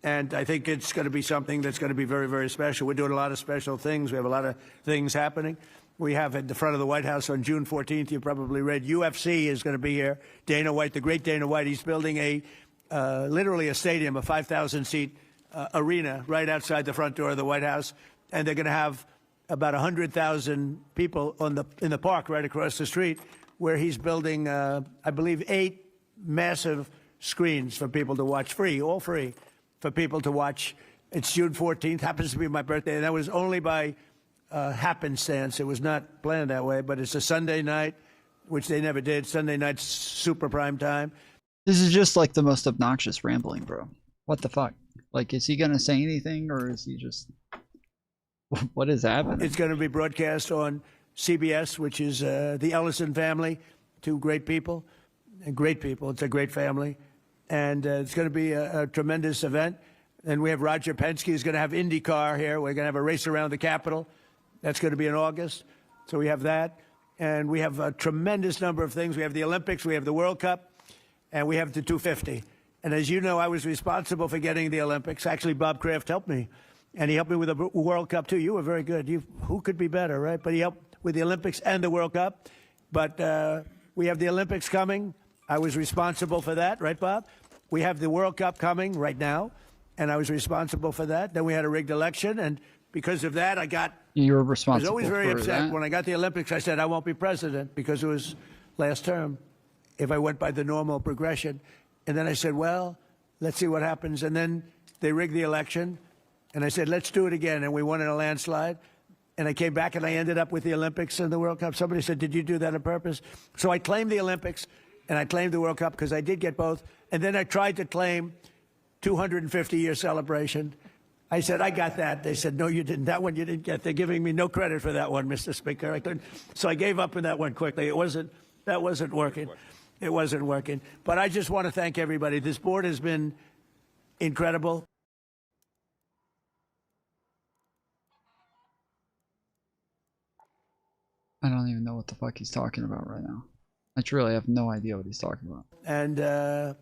Speaker 16: And I think it's going to be something that's going to be very, very special. We're doing a lot of special things. We have a lot of things happening. We have at the front of the White House on June 14th, you probably read, UFC is going to be here. Dana White, the great Dana White, he's building literally a stadium, a 5,000-seat arena right outside the front door of the White House, and they're going to have about 100,000 people in the park right across the street, where he's building, I believe, 8 massive screens for people to watch, all free, for people to watch. It's June 14th, happens to be my birthday, and that was only by happenstance. It was not planned that way, but it's a Sunday night, which they never did. Sunday night's super prime time.
Speaker 5: This is just like the most obnoxious rambling, bro. What the fuck? Like, is he going to say anything, or is he just... What is happening?
Speaker 16: It's going to be broadcast on CBS, which is the Ellison family, 2 great people. Great people. It's a great family. And it's going to be a tremendous event. And we have Roger Penske who's going to have IndyCar here. We're going to have a race around the Capitol. That's going to be in August. So we have that. And we have a tremendous number of things. We have the Olympics. We have the World Cup. And we have the 250. And as you know, I was responsible for getting the Olympics. Actually, Bob Kraft helped me. And he helped me with the World Cup, too. You were very good. Who could be better, right? But he helped with the Olympics and the World Cup. But we have the Olympics coming. I was responsible for that, right, Bob? We have the World Cup coming right now, and I was responsible for that. Then we had a rigged election, and because of that,
Speaker 5: You were responsible.
Speaker 16: I was always very upset.
Speaker 5: That.
Speaker 16: When I got the Olympics, I said, I won't be president because it was last term if I went by the normal progression. And then I said, well, let's see what happens. And then they rigged the election, And I said, let's do it again. And we won in a landslide. And I came back and I ended up with the Olympics and the World Cup. Somebody said, did you do that on purpose? So I claimed the Olympics and I claimed the World Cup because I did get both. And then I tried to claim 250-year celebration. I said, I got that. They said, no, you didn't. That one you didn't get. They're giving me no credit for that one, Mr. Speaker. I couldn't. So I gave up on that one quickly. That wasn't working. It wasn't working. But I just want to thank everybody. This board has been incredible.
Speaker 5: I don't even know what the fuck he's talking about right now. I truly have no idea what he's talking about.
Speaker 16: And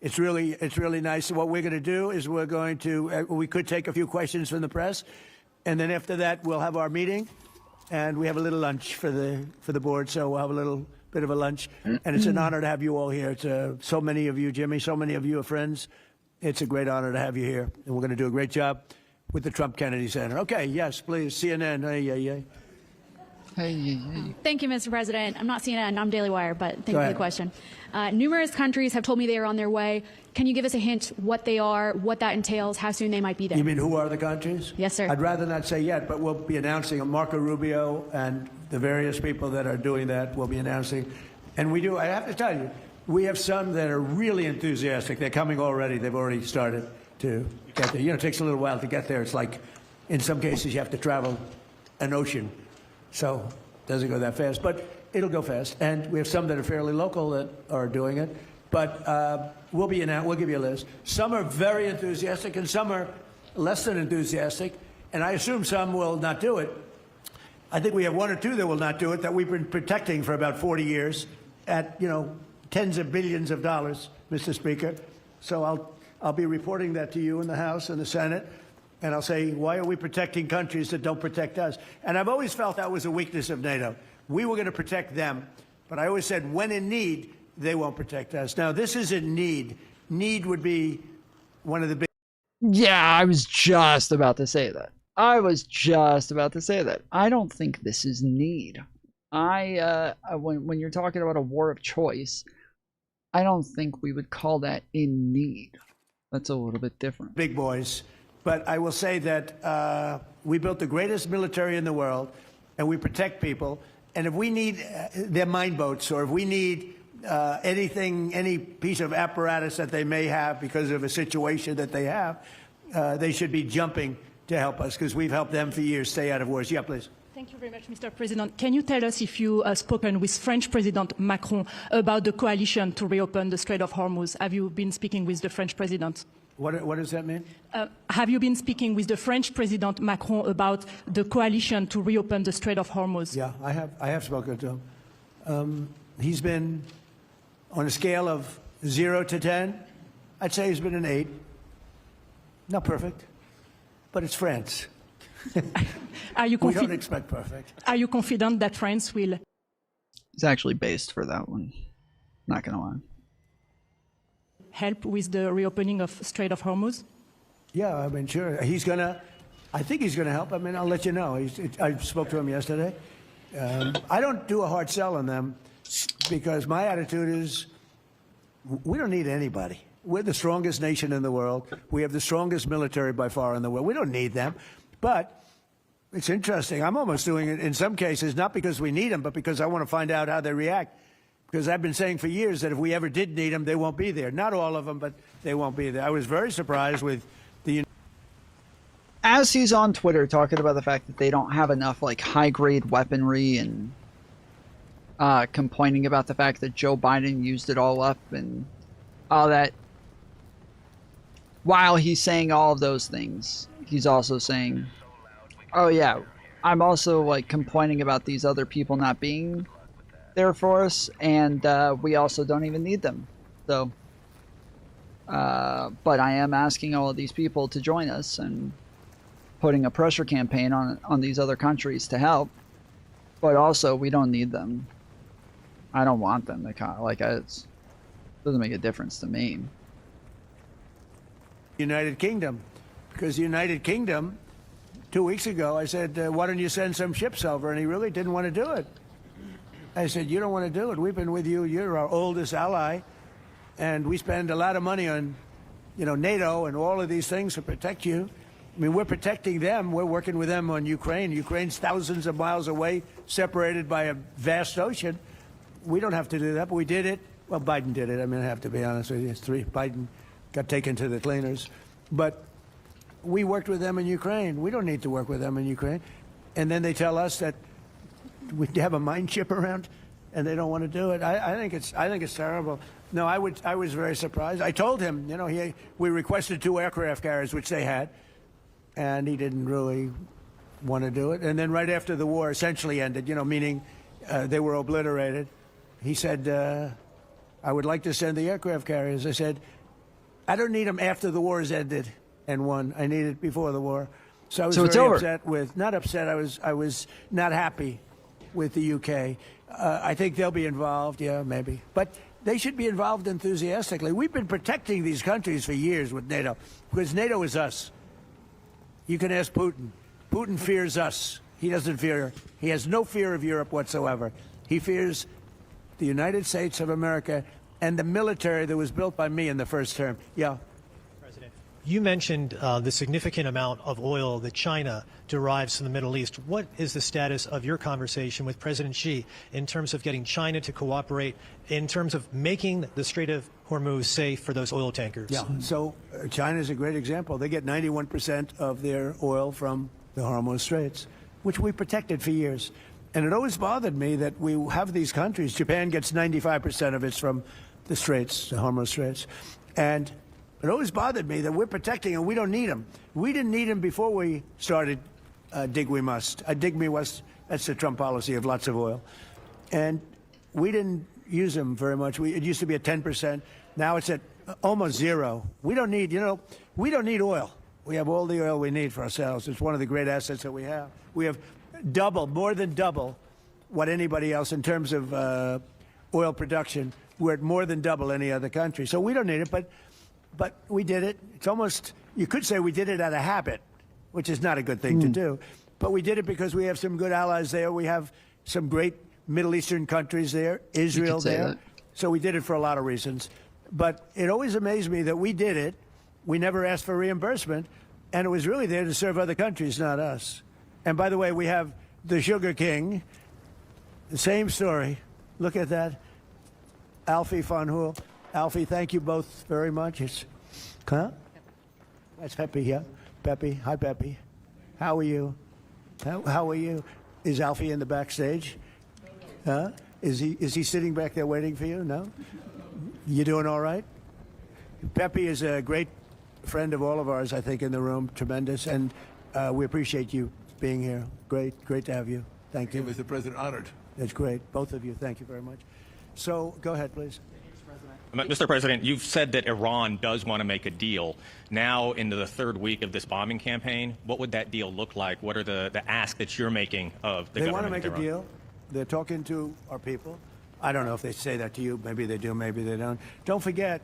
Speaker 16: it's really nice. What we're going to do is we're going to we could take a few questions from the press, and then after that we'll have our meeting, and we have a little lunch for the board. So we'll have a little bit of a lunch, and it's an honor to have you all here. It's so many of you, Jimmy, so many of you are friends. It's a great honor to have you here, and we're going to do a great job with the Trump Kennedy Center. Okay, yes, please, CNN. Hey.
Speaker 17: Thank you, Mr. President. I'm not CNN, I'm Daily Wire, but thank you for the question. Numerous countries have told me they are on their way. Can you give us a hint what they are, what that entails, how soon they might be there?
Speaker 16: You mean who are the countries?
Speaker 17: Yes, sir.
Speaker 16: I'd rather not say yet, but we'll be announcing Marco Rubio and the various people that are doing that. We'll be announcing. And we do, I have to tell you, we have some that are really enthusiastic. They're coming already. They've already started to get there. You know, it takes a little while to get there. It's like, in some cases, you have to travel an ocean. So it doesn't go that fast, but it'll go fast. And we have some that are fairly local that are doing it. But we'll give you a list. Some are very enthusiastic, and some are less than enthusiastic. And I assume some will not do it. I think we have one or two that will not do it that we've been protecting for about 40 years at, tens of billions of dollars, Mr. Speaker. So I'll be reporting that to you in the House and the Senate. And I'll say, why are we protecting countries that don't protect us? And I've always felt that was a weakness of NATO. We were going to protect them, but I always said, when in need, they won't protect us. Now, this isn't need. Need would be one of the big...
Speaker 5: Yeah, I was just about to say that. I don't think this is need. When you're talking about a war of choice, I don't think we would call that in need. That's a little bit different.
Speaker 16: Big boys. But I will say that we built the greatest military in the world, and we protect people. And if we need their mine boats, or if we need anything, any piece of apparatus that they may have because of a situation that they have, they should be jumping to help us, because we've helped them for years stay out of wars. Yeah, please.
Speaker 20: Thank you very much, Mr. President. Can you tell us if you have spoken with French President Macron about the coalition to reopen the Strait of Hormuz? Have you been speaking with the French President?
Speaker 16: What does that mean?
Speaker 20: Have you been speaking with the French President Macron about the coalition to reopen the Strait of Hormuz?
Speaker 16: Yeah, I have spoken to him. He's been, on a scale of 0 to 10, I'd say he's been an 8. Not perfect, but it's France.
Speaker 20: We
Speaker 16: don't expect perfect.
Speaker 20: Are you confident that France will?
Speaker 5: It's actually based for that one. Not gonna lie.
Speaker 20: Help with the reopening of Strait of Hormuz?
Speaker 16: Yeah, I mean, sure. I think he's gonna help. I mean, I'll let you know. I spoke to him yesterday. I don't do a hard sell on them because my attitude is we don't need anybody. We're the strongest nation in the world. We have the strongest military by far in the world. We don't need them. But it's interesting. I'm almost doing it in some cases, not because we need them, but because I want to find out how they react. Because I've been saying for years that if we ever did need them, they won't be there. Not all of them, but they won't be there. I was very surprised with the...
Speaker 5: As he's on Twitter talking about the fact that they don't have enough like high-grade weaponry and complaining about the fact that Joe Biden used it all up and all that. While he's saying all of those things, he's also saying, oh yeah, I'm also like complaining about these other people not being there for us, and we also don't even need them. So, but I am asking all of these people to join us and putting a pressure campaign on these other countries to help. But also, we don't need them. I don't want them. It doesn't make a difference to me.
Speaker 16: United Kingdom, because the United Kingdom, 2 weeks ago, I said, why don't you send some ships over? And he really didn't want to do it. I said, you don't want to do it. We've been with you. You're our oldest ally. And we spend a lot of money on, NATO and all of these things to protect you. I mean, we're protecting them. We're working with them on Ukraine. Ukraine's thousands of miles away, separated by a vast ocean. We don't have to do that, but we did it. Well, Biden did it. I mean, I have to be honest with you. Biden got taken to the cleaners. But we worked with them in Ukraine. We don't need to work with them in Ukraine. And then they tell us that we have a mine chip around, and they don't want to do it. I think it's terrible. No, I was very surprised. I told him, you know, we requested 2 aircraft carriers, which they had, and he didn't really want to do it. And then right after the war essentially ended, you know, meaning they were obliterated, he said, I would like to send the aircraft carriers. I said, I don't need them after the war has ended and won. I need it before the war. So I was very upset with, not upset, I was not happy with the UK. I think they'll be involved, yeah, maybe. But they should be involved enthusiastically. We've been protecting these countries for years with NATO, because NATO is us. You can ask Putin. Putin fears us. He doesn't fear, he has no fear of Europe whatsoever. He fears the United States of America and the military that was built by me in the first term. Yeah.
Speaker 8: You mentioned the significant amount of oil that China derives from the Middle East. What is the status of your conversation with President Xi in terms of getting China to cooperate, in terms of making the Strait of Hormuz safe for those oil tankers?
Speaker 16: Yeah, so China is a great example. They get 91% of their oil from the Hormuz Straits, which we protected for years. And it always bothered me that we have these countries. Japan gets 95% of its from the Straits, the Hormuz Straits. And it always bothered me that we're protecting and we don't need them. We didn't need them before we started Dig We Must. Dig Me Must, that's the Trump policy of lots of oil. And we didn't use them very much. It used to be at 10%. Now it's at almost 0. We don't need, you know, we don't need oil. We have all the oil we need for ourselves. It's one of the great assets that we have. We have more than double what anybody else in terms of oil production. We're at more than double any other country. So we don't need it, but we did it. It's almost, you could say we did it out of habit, which is not a good thing to do. But we did it because we have some good allies there. We have some great Middle Eastern countries there, Israel there. So we did it for a lot of reasons. But it always amazed me that we did it. We never asked for reimbursement. And it was really there to serve other countries, not us. And by the way, we have the Sugar King. The same story. Look at that. Alfie Van Hoel. Alfie, thank you both very much. Huh? That's Pepe here. Pepe. Hi, Pepe. How are you? How are you? Is Alfie in the backstage? Huh? Is he sitting back there waiting for you? No? You doing all right? Pepe is a great friend of all of ours, I think, in the room. Tremendous. And we appreciate you being here. Great to have you. Thank you.
Speaker 15: Mr. President, honored.
Speaker 16: That's great. Both of you. Thank you very much. So go ahead, please.
Speaker 14: Mr. President, you've said that Iran does want to make a deal. Now, into the 3rd week of this bombing campaign, what would that deal look like? What are the asks that you're making of the government?
Speaker 16: They want to make a deal. They're talking to our people. I don't know if they say that to you. Maybe they do, maybe they don't. Don't forget,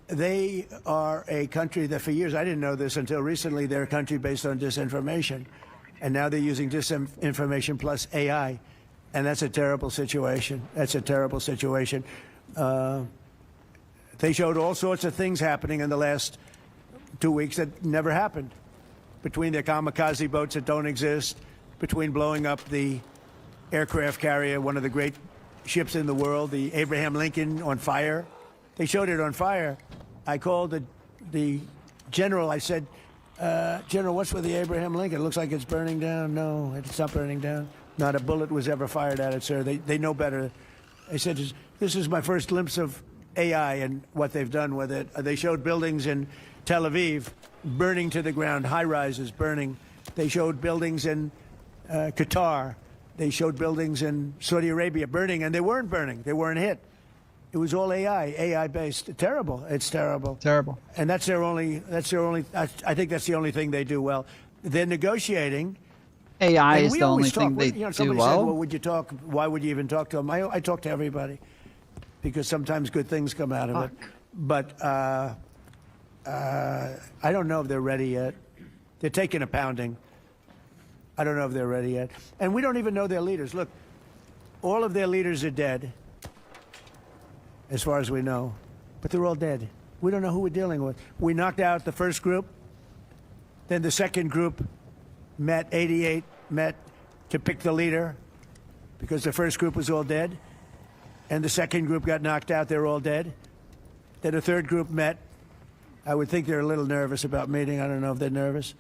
Speaker 16: they are a country that for years, I didn't know this until recently, they're a country based on disinformation. And now they're using disinformation plus AI. And that's a terrible situation. That's a terrible situation. They showed all sorts of things happening in the last 2 weeks that never happened. Between their kamikaze boats that don't exist, between blowing up the aircraft carrier, one of the great ships in the world, the Abraham Lincoln, on fire. They showed it on fire. I called the general. I said, General, what's with the Abraham Lincoln? It looks like it's burning down. No, it's not burning down. Not a bullet was ever fired at it, sir. They know better. I said, this is my first glimpse of AI and what they've done with it. They showed buildings in Tel Aviv burning to the ground, high-rises burning. They showed buildings in Qatar. They showed buildings in Saudi Arabia burning, and they weren't burning. They weren't hit. It was all AI-based. Terrible. It's terrible.
Speaker 5: Terrible.
Speaker 16: And that's their only, I think that's the only thing they do well. They're negotiating.
Speaker 5: AI is the only thing they do
Speaker 16: somebody
Speaker 5: well.
Speaker 16: said, well, would you talk? Why would you even talk to them? I talk to everybody because sometimes good things come out of it. But I don't know if they're ready yet. They're taking a pounding. I don't know if they're ready yet. And we don't even know their leaders. Look, all of their leaders are dead, as far as we know. But they're all dead. We don't know who we're dealing with. We knocked out the first group. Then the second group met, 88 met to pick the leader because the first group was all dead. And the second group got knocked out. They were all dead. Then the third group met. I would think they're a little nervous about meeting. I don't know if they're nervous.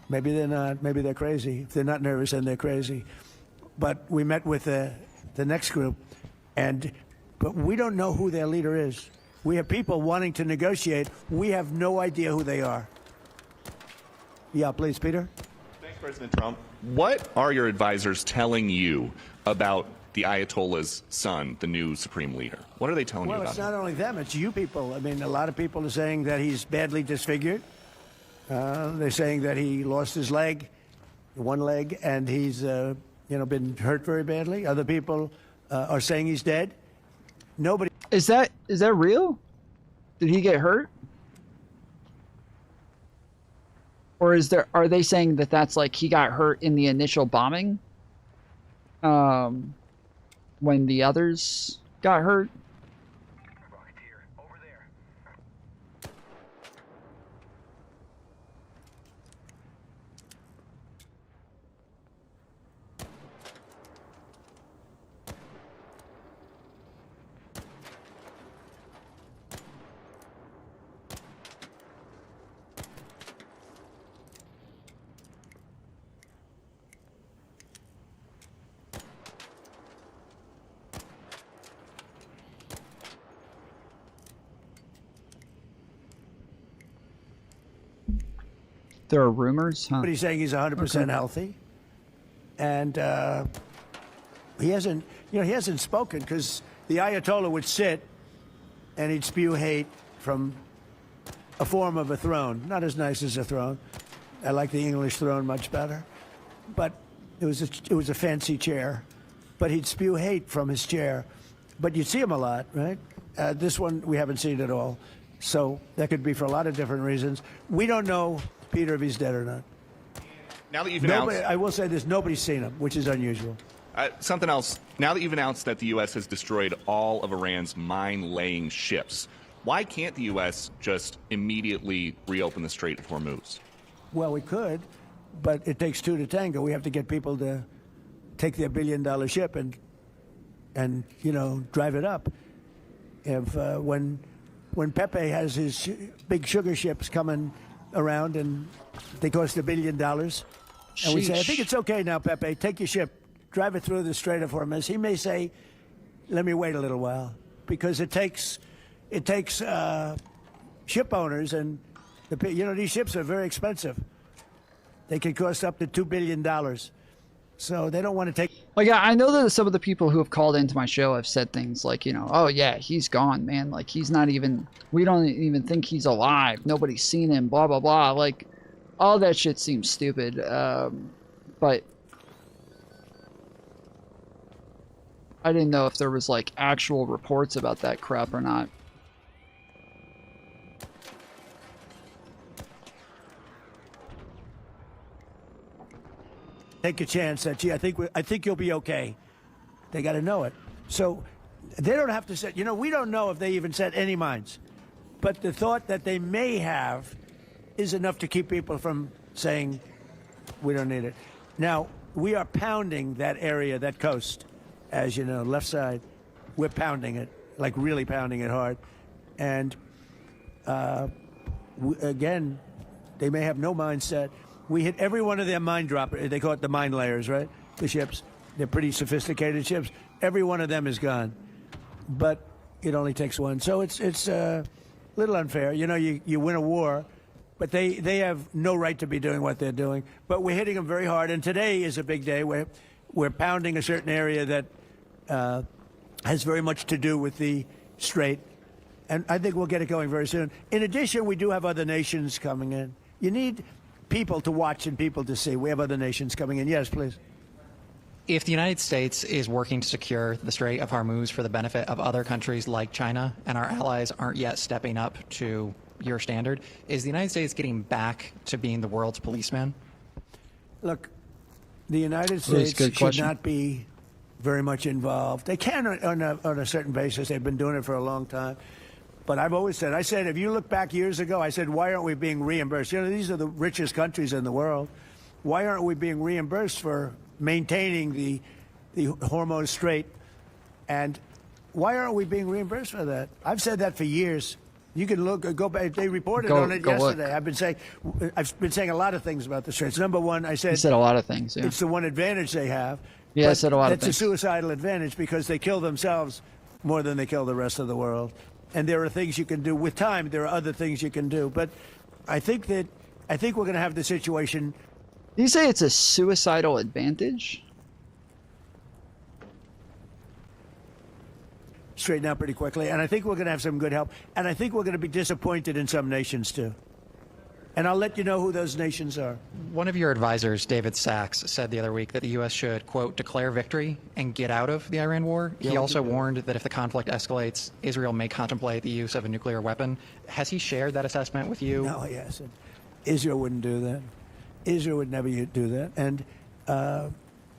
Speaker 16: Maybe they're not. Maybe they're crazy. If they're not nervous, then they're crazy. But we met with the next group, but we don't know who their leader is. We have people wanting to negotiate. We have no idea who they are. Yeah, please, Peter.
Speaker 9: Thanks, President Trump. What are your advisors telling you about the Ayatollah's son, the new supreme leader? What are they telling you about
Speaker 16: Well, it's not
Speaker 9: him?
Speaker 16: only them, it's you people. I mean, a lot of people are saying that he's badly disfigured. They're saying that he lost his leg, one leg, and he's been hurt very badly. Other people are saying he's dead. Nobody.
Speaker 5: Is that real? Did he get hurt? Or are they saying that that's like he got hurt in the initial bombing? When the others got hurt? There are rumors, huh?
Speaker 16: But he's saying he's 100% healthy, and he hasn't spoken because the Ayatollah would sit and he'd spew hate from a form of a throne, not as nice as a throne. I like the English throne much better, but it was a fancy chair. But he'd spew hate from his chair. But you'd see him a lot, right? This one we haven't seen at all, so that could be for a lot of different reasons. We don't know, Peter, if he's dead or not.
Speaker 9: Now that you've announced,
Speaker 16: I will say this: nobody's seen him, which is unusual.
Speaker 9: something else. Now that you've announced that the U.S. has destroyed all of Iran's mine-laying ships, why can't the U.S. just immediately reopen the Strait of Hormuz?
Speaker 16: Well, we could, but it takes two to tango. We have to get people to take their billion-dollar ship and drive it up. If when Pepe has his big sugar ships coming around and they cost $1 billion, and we say, I think it's okay now, Pepe, take your ship, drive it through the Strait of Hormuz. He may say, let me wait a little while, because it takes ship owners, and these ships are very expensive. They can cost up to $2 billion. So they don't want to take.
Speaker 5: Like, I know that some of the people who have called into my show have said things like, oh yeah, he's gone, man. Like, he's not even, we don't even think he's alive. Nobody's seen him, blah, blah, blah. Like, all that shit seems stupid. But I didn't know if there was like actual reports about that crap or not.
Speaker 16: Take a chance that, gee, I think you'll be okay. They got to know it. So they don't have to say, we don't know if they even set any mines. But the thought that they may have is enough to keep people from saying, we don't need it. Now, we are pounding that area, that coast, as you know, left side. We're pounding it, like really pounding it hard. And again, they may have no mine set. We hit every one of their mine droppers. They call it the mine layers, right? The ships. They're pretty sophisticated ships. Every one of them is gone. But it only takes one. So it's a little unfair. You win a war, but they have no right to be doing what they're doing. But we're hitting them very hard. And today is a big day. We're pounding a certain area that has very much to do with the Strait. And I think we'll get it going very soon. In addition, we do have other nations coming in. You need people to watch and people to see. We have other nations coming in. Yes, please.
Speaker 22: If the United States is working to secure the Strait of Hormuz for the benefit of other countries like China, and our allies aren't yet stepping up to your standard, is the United States getting back to being the world's policeman?
Speaker 16: Look, the United States should not be very much involved. They can on a certain basis. They've been doing it for a long time. But I've always said, if you look back years ago, I said, why aren't we being reimbursed? You know, these are the richest countries in the world. Why aren't we being reimbursed for maintaining the Hormuz Strait? And why aren't we being reimbursed for that? I've said that for years. You can go back. They reported on it yesterday. Look. I've been saying a lot of things about the Straits. Number one, I said.
Speaker 5: You said a lot of things. Yeah.
Speaker 16: It's the one advantage they have.
Speaker 5: Yeah, I said a lot of things.
Speaker 16: It's a suicidal advantage because they kill themselves more than they kill the rest of the world. And there are things you can do with time. There are other things you can do. But I think we're going to have the situation.
Speaker 5: You say it's a suicidal advantage?
Speaker 16: Straighten out pretty quickly. And I think we're going to have some good help. And I think we're going to be disappointed in some nations, too. And I'll let you know who those nations are.
Speaker 22: One of your advisors, David Sachs, said the other week that the U.S. should, quote, declare victory and get out of the Iran war. He also warned that if the conflict escalates, Israel may contemplate the use of a nuclear weapon. Has he shared that assessment with you?
Speaker 16: No, he hasn't. Israel wouldn't do that. Israel would never do that. And,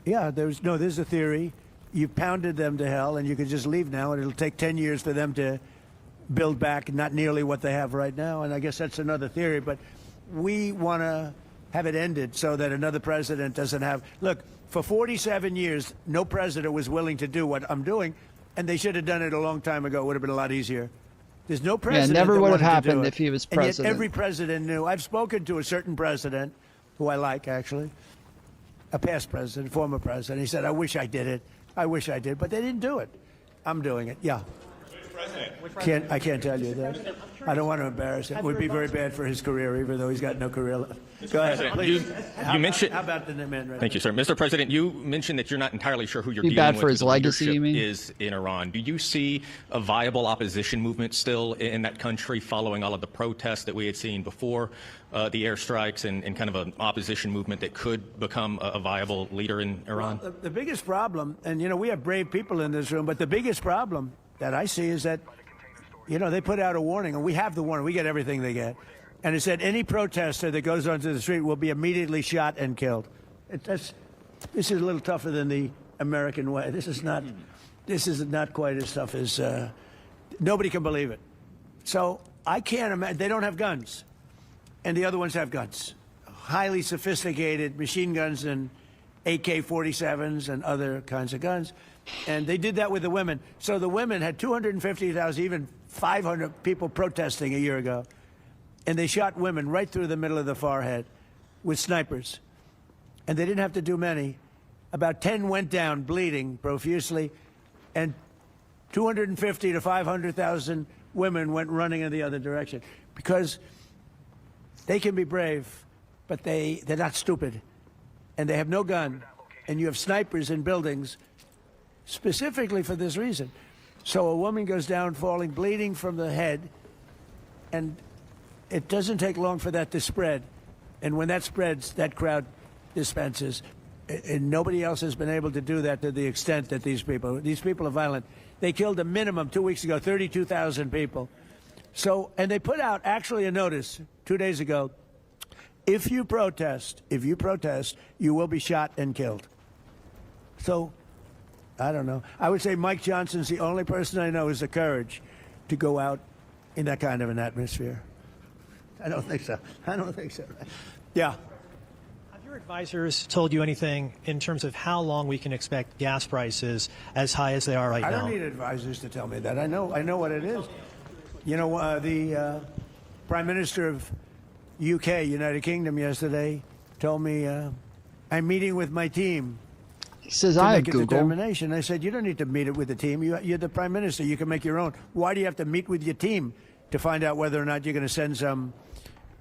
Speaker 16: there's a theory. You pounded them to hell, and you could just leave now, and it'll take 10 years for them to build back not nearly what they have right now. And I guess that's another theory. But we want to have it ended so that another president doesn't have. Look, for 47 years, no president was willing to do what I'm doing, and they should have done it a long time ago. It would have been a lot easier. There's no president.
Speaker 5: Yeah, it never would have happened
Speaker 16: if
Speaker 5: he was president.
Speaker 16: And yet every president knew. I've spoken to a certain president, who I like, actually, a past president, former president. He said, I wish I did it. I wish I did. But they didn't do it. I'm doing it. Yeah. I can't tell you that. I don't want to embarrass him. It would be very bad for his career, even though he's got no career left. Go ahead, please.
Speaker 14: You mentioned.
Speaker 16: How about the man right
Speaker 14: Thank you, sir. Mr. President, you mentioned that you're not entirely sure who you're
Speaker 5: be
Speaker 14: dealing
Speaker 5: bad for
Speaker 14: with
Speaker 5: his legacy, you mean?
Speaker 14: is in Iran. Do you see a viable opposition movement still in that country following all of the protests that we had seen before the airstrikes and kind of an opposition movement that could become a viable leader in Iran?
Speaker 16: Well, the biggest problem, and, we have brave people in this room, but the biggest problem that I see is that they put out a warning, and we have the warning. We get everything they get. And it said any protester that goes onto the street will be immediately shot and killed. This is a little tougher than the American way. This is not quite as tough as nobody can believe it. So I can't imagine. They don't have guns, and the other ones have guns, highly sophisticated machine guns and AK-47s and other kinds of guns. And they did that with the women. So the women had 250,000, even 500 people protesting a year ago. And they shot women right through the middle of the forehead with snipers. And they didn't have to do many. About 10 went down bleeding profusely. And 250 to 500,000 women went running in the other direction. Because they can be brave, but they're not stupid. And they have no gun. And you have snipers in buildings specifically for this reason. So a woman goes down falling, bleeding from the head, and it doesn't take long for that to spread. And when that spreads, that crowd dispenses. And nobody else has been able to do that to the extent that these people are violent. They killed a minimum 2 weeks ago, 32,000 people. So, and they put out actually a notice 2 days ago. If you protest, you will be shot and killed. So, I don't know. I would say Mike Johnson's the only person I know who has the courage to go out in that kind of an atmosphere. I don't think so. Yeah.
Speaker 8: Have your advisors told you anything in terms of how long we can expect gas prices as high as they are right now?
Speaker 16: I don't need advisors to tell me that. I know what it is. The Prime Minister of UK, United Kingdom, yesterday told me, I'm meeting with my team.
Speaker 5: He says,
Speaker 16: to
Speaker 5: I have
Speaker 16: make a
Speaker 5: Google.
Speaker 16: determination. I said, you don't need to meet it with the team. You're the prime minister. You can make your own. Why do you have to meet with your team to find out whether or not you're going to send some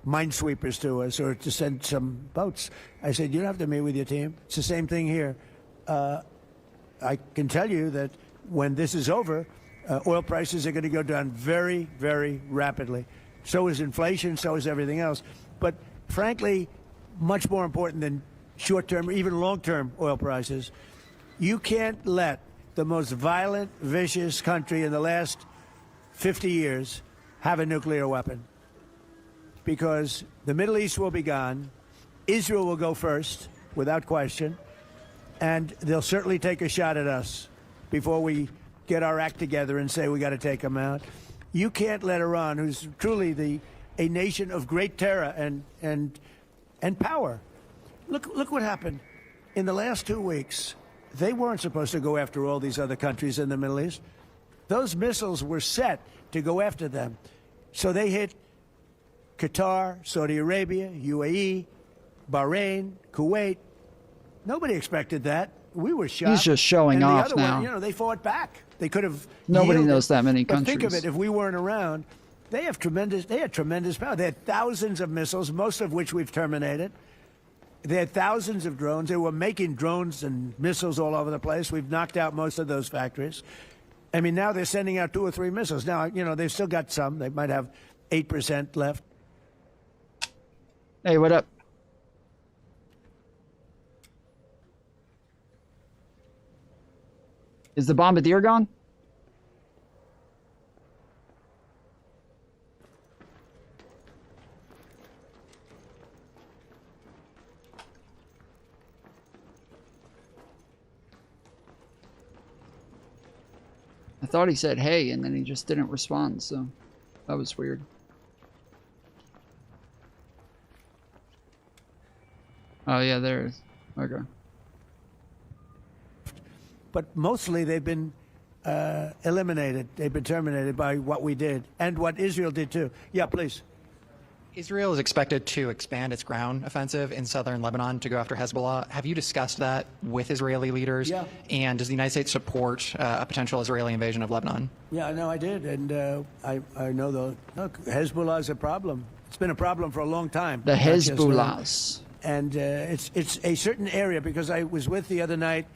Speaker 16: minesweepers to us or to send some boats? I said, you don't have to meet with your team. It's the same thing here. I can tell you that when this is over, oil prices are going to go down very, very rapidly. So is inflation. So is everything else. But frankly, much more important than short-term or even long-term oil prices, you can't let the most violent, vicious country in the last 50 years have a nuclear weapon. Because the Middle East will be gone, Israel will go first, without question, and they'll certainly take a shot at us before we get our act together and say we got to take them out. You can't let Iran, who's truly a nation of great terror and power. Look what happened in the last 2 weeks. They weren't supposed to go after all these other countries in the Middle East. Those missiles were set to go after them. So they hit Qatar, Saudi Arabia, UAE, Bahrain, Kuwait. Nobody expected that. We were shocked.
Speaker 5: He's just showing
Speaker 16: and
Speaker 5: off
Speaker 16: the
Speaker 5: now.
Speaker 16: One, they fought back. They could have.
Speaker 5: Nobody
Speaker 16: yielded.
Speaker 5: knows that many
Speaker 16: But
Speaker 5: countries.
Speaker 16: think of it, if we weren't around, they had tremendous power. They had thousands of missiles, most of which we've terminated. They had thousands of drones. They were making drones and missiles all over the place. We've knocked out most of those factories. I mean, now they're sending out 2 or 3 missiles. Now, they've still got some. They might have 8% left.
Speaker 5: Hey, what up? Is the bombardier gone? I thought he said hey, and then he just didn't respond, so that was weird. Oh yeah, there it is. Okay.
Speaker 16: But mostly they've been eliminated. They've been terminated by what we did and what Israel did too. Yeah, please.
Speaker 22: Israel is expected to expand its ground offensive in southern Lebanon to go after Hezbollah. Have you discussed that with Israeli leaders?
Speaker 16: Yeah.
Speaker 22: And does the United States support a potential Israeli invasion of Lebanon?
Speaker 16: Yeah, no, I did, and I know look, Hezbollah is a problem. It's been a problem for a long time.
Speaker 5: The Hezbollahs.
Speaker 16: And it's a certain area, because I was with the other night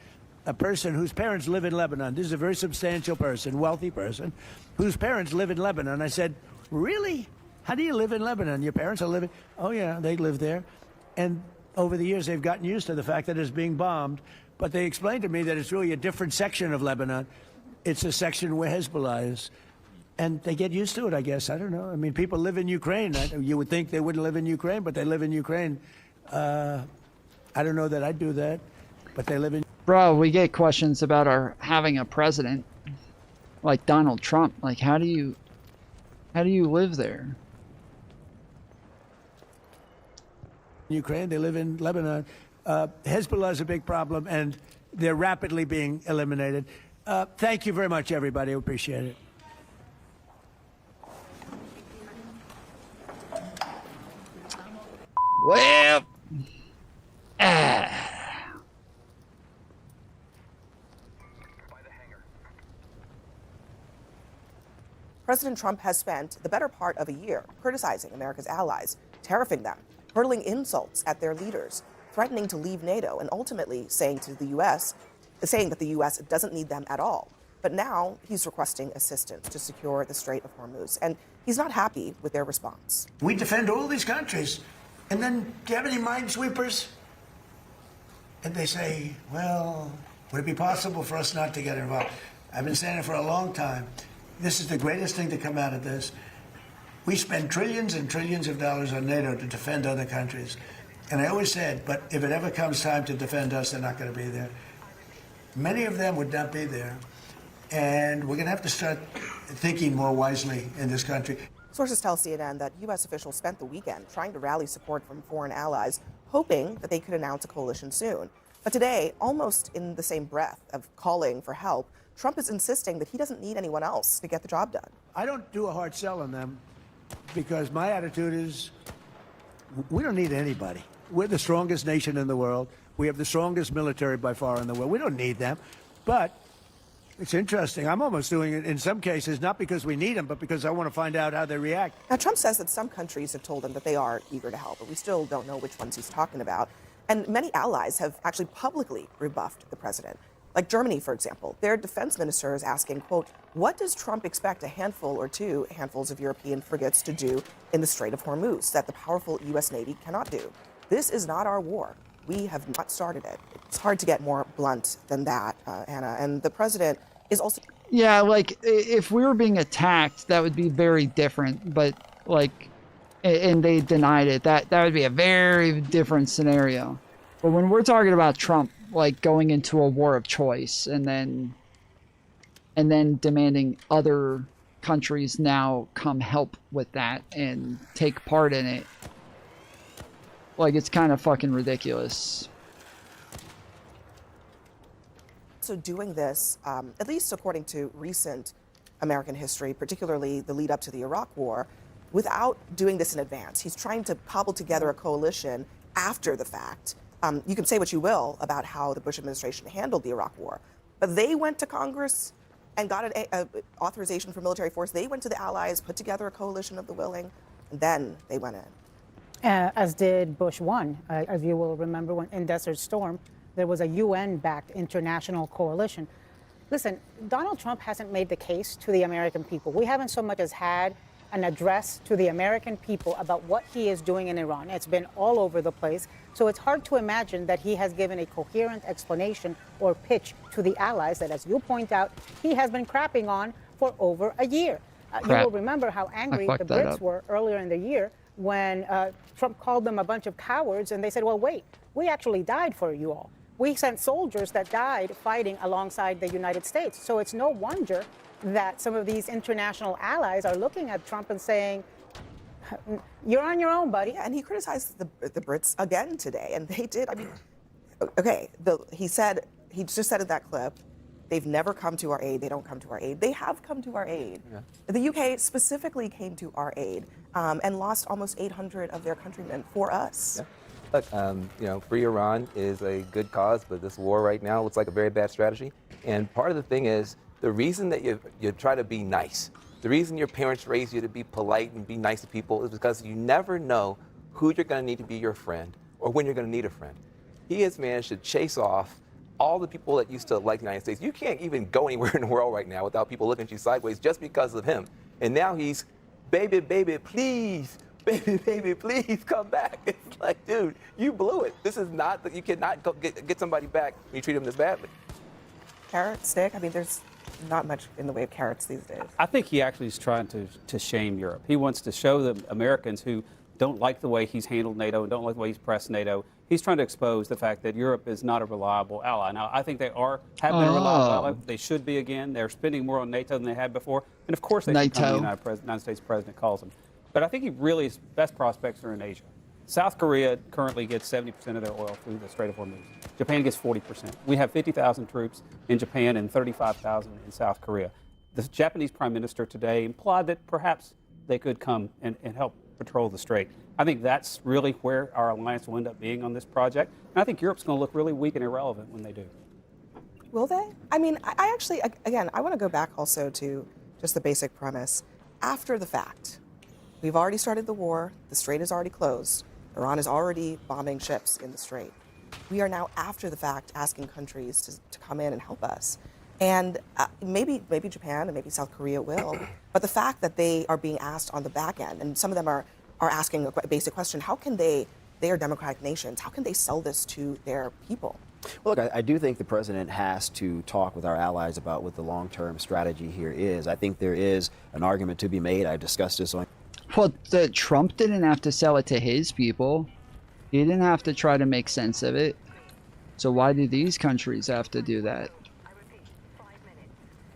Speaker 16: a person whose parents live in Lebanon. This is a very substantial person, wealthy person, whose parents live in Lebanon. I said, really? How do you live in Lebanon? Your parents are living? Oh, yeah, they live there. And over the years, they've gotten used to the fact that it's being bombed. But they explained to me that it's really a different section of Lebanon. It's a section where Hezbollah is. And they get used to it, I guess. I don't know. I mean, people live in Ukraine. You would think they wouldn't live in Ukraine, but they live in Ukraine. I don't know that I'd do that, but they live in...
Speaker 5: Bro, we get questions about our having a president like Donald Trump. Like, how do you live there?
Speaker 16: Ukraine, they live in Lebanon. Hezbollah is a big problem, and they're rapidly being eliminated. Thank you very much, everybody. I appreciate it.
Speaker 5: Well,
Speaker 18: President Trump has spent the better part of a year criticizing America's allies, tariffing them, hurling insults at their leaders, threatening to leave NATO, and ultimately saying that the U.S. doesn't need them at all. But now he's requesting assistance to secure the Strait of Hormuz, and he's not happy with their response.
Speaker 16: We defend all these countries, and then do you have any minesweepers? And they say, well, would it be possible for us not to get involved? I've been saying it for a long time. This is the greatest thing to come out of this. We spend trillions and trillions of dollars on NATO to defend other countries. And I always said, but if it ever comes time to defend us, they're not going to be there. Many of them would not be there. And we're going to have to start thinking more wisely in this country.
Speaker 18: Sources tell CNN that U.S. officials spent the weekend trying to rally support from foreign allies, hoping that they could announce a coalition soon. But today, almost in the same breath of calling for help, Trump is insisting that he doesn't need anyone else to get the job done.
Speaker 16: I don't do a hard sell on them because my attitude is we don't need anybody. We're the strongest nation in the world. We have the strongest military by far in the world. We don't need them. But it's interesting. I'm almost doing it in some cases, not because we need them, but because I want to find out how they react.
Speaker 18: Now, Trump says that some countries have told him that they are eager to help, but we still don't know which ones he's talking about. And many allies have actually publicly rebuffed the president. Like Germany, for example, their defense minister is asking, quote, what does Trump expect a handful or two handfuls of European frigates to do in the Strait of Hormuz that the powerful U.S. Navy cannot do? This is not our war. We have not started it. It's hard to get more blunt than that, Anna. And the president is also...
Speaker 5: Yeah, like, if we were being attacked, that would be very different. But, like, and they denied it. That would be a very different scenario. But when we're talking about Trump, like, going into a war of choice and then demanding other countries now come help with that and take part in it. Like, it's kind of fucking ridiculous.
Speaker 18: So doing this, at least according to recent American history, particularly the lead up to the Iraq War, without doing this in advance. He's trying to cobble together a coalition after the fact. You can say what you will about how the Bush administration handled the Iraq War, but they went to Congress and got an authorization for military force. They went to the allies, put together a coalition of the willing, and then they went in.
Speaker 1: As did Bush 1. As you will remember, when in Desert Storm, there was a UN-backed international coalition. Listen, Donald Trump hasn't made the case to the American people. We haven't so much as had an address to the American people about what he is doing in Iran. It's been all over the place. So it's hard to imagine that he has given a coherent explanation or pitch to the allies that, as you point out, he has been crapping on for over a year. You will remember how angry the Brits were earlier in the year when Trump called them a bunch of cowards, and they said, well, wait, we actually died for you all. We sent soldiers that died fighting alongside the United States. So it's no wonder that some of these international allies are looking at Trump and saying, you're on your own, buddy.
Speaker 18: Yeah, and he criticized the Brits again today, and they did. I mean, okay, he just said in that clip, they've never come to our aid. They don't come to our aid. They have come to our aid. Yeah. The UK specifically came to our aid and lost almost 800 of their countrymen for us.
Speaker 21: Yeah. Look, you know, free Iran is a good cause, but this war right now looks like a very bad strategy. And part of the thing is, the reason that you try to be nice, the reason your parents raised you to be polite and be nice to people is because you never know who you're going to need to be your friend or when you're going to need a friend. He has managed to chase off all the people that used to like the United States. You can't even go anywhere in the world right now without people looking at you sideways just because of him. And now he's, baby, please. Baby, please come back. It's like, dude, you blew it. This is not, you cannot go get somebody back when you treat them this badly.
Speaker 18: Carrot, stick, I mean, there's not much in the way of carrots these days.
Speaker 23: I think he actually is trying to shame Europe. He wants to show the Americans who don't like the way he's handled NATO and don't like the way he's pressed NATO. He's trying to expose the fact that Europe is not a reliable ally. Now, I think they have been a reliable ally. They should be again. They're spending more on NATO than they had before. And of course, they should come to the United States president calls them. But I think he really, his best prospects are in Asia. South Korea currently gets 70% of their oil through the Strait of Hormuz. Japan gets 40%. We have 50,000 troops in Japan and 35,000 in South Korea. The Japanese prime minister today implied that perhaps they could come and help patrol the strait. I think that's really where our alliance will end up being on this project. And I think Europe's going to look really weak and irrelevant when they do.
Speaker 18: Will they? I mean, I actually, again, I want to go back also to just the basic premise. After the fact, we've already started the war. The strait is already closed. Iran is already bombing ships in the strait. We are now, after the fact, asking countries to come in and help us. And maybe Japan and maybe South Korea will. But the fact that they are being asked on the back end, and some of them are asking a basic question, how can they are democratic nations, how can they sell this to their people?
Speaker 24: Well, look, I do think the president has to talk with our allies about what the long-term strategy here is. I think there is an argument to be made. I discussed this on...
Speaker 5: Well, Trump didn't have to sell it to his people. He didn't have to try to make sense of it. So why do these countries have to do that?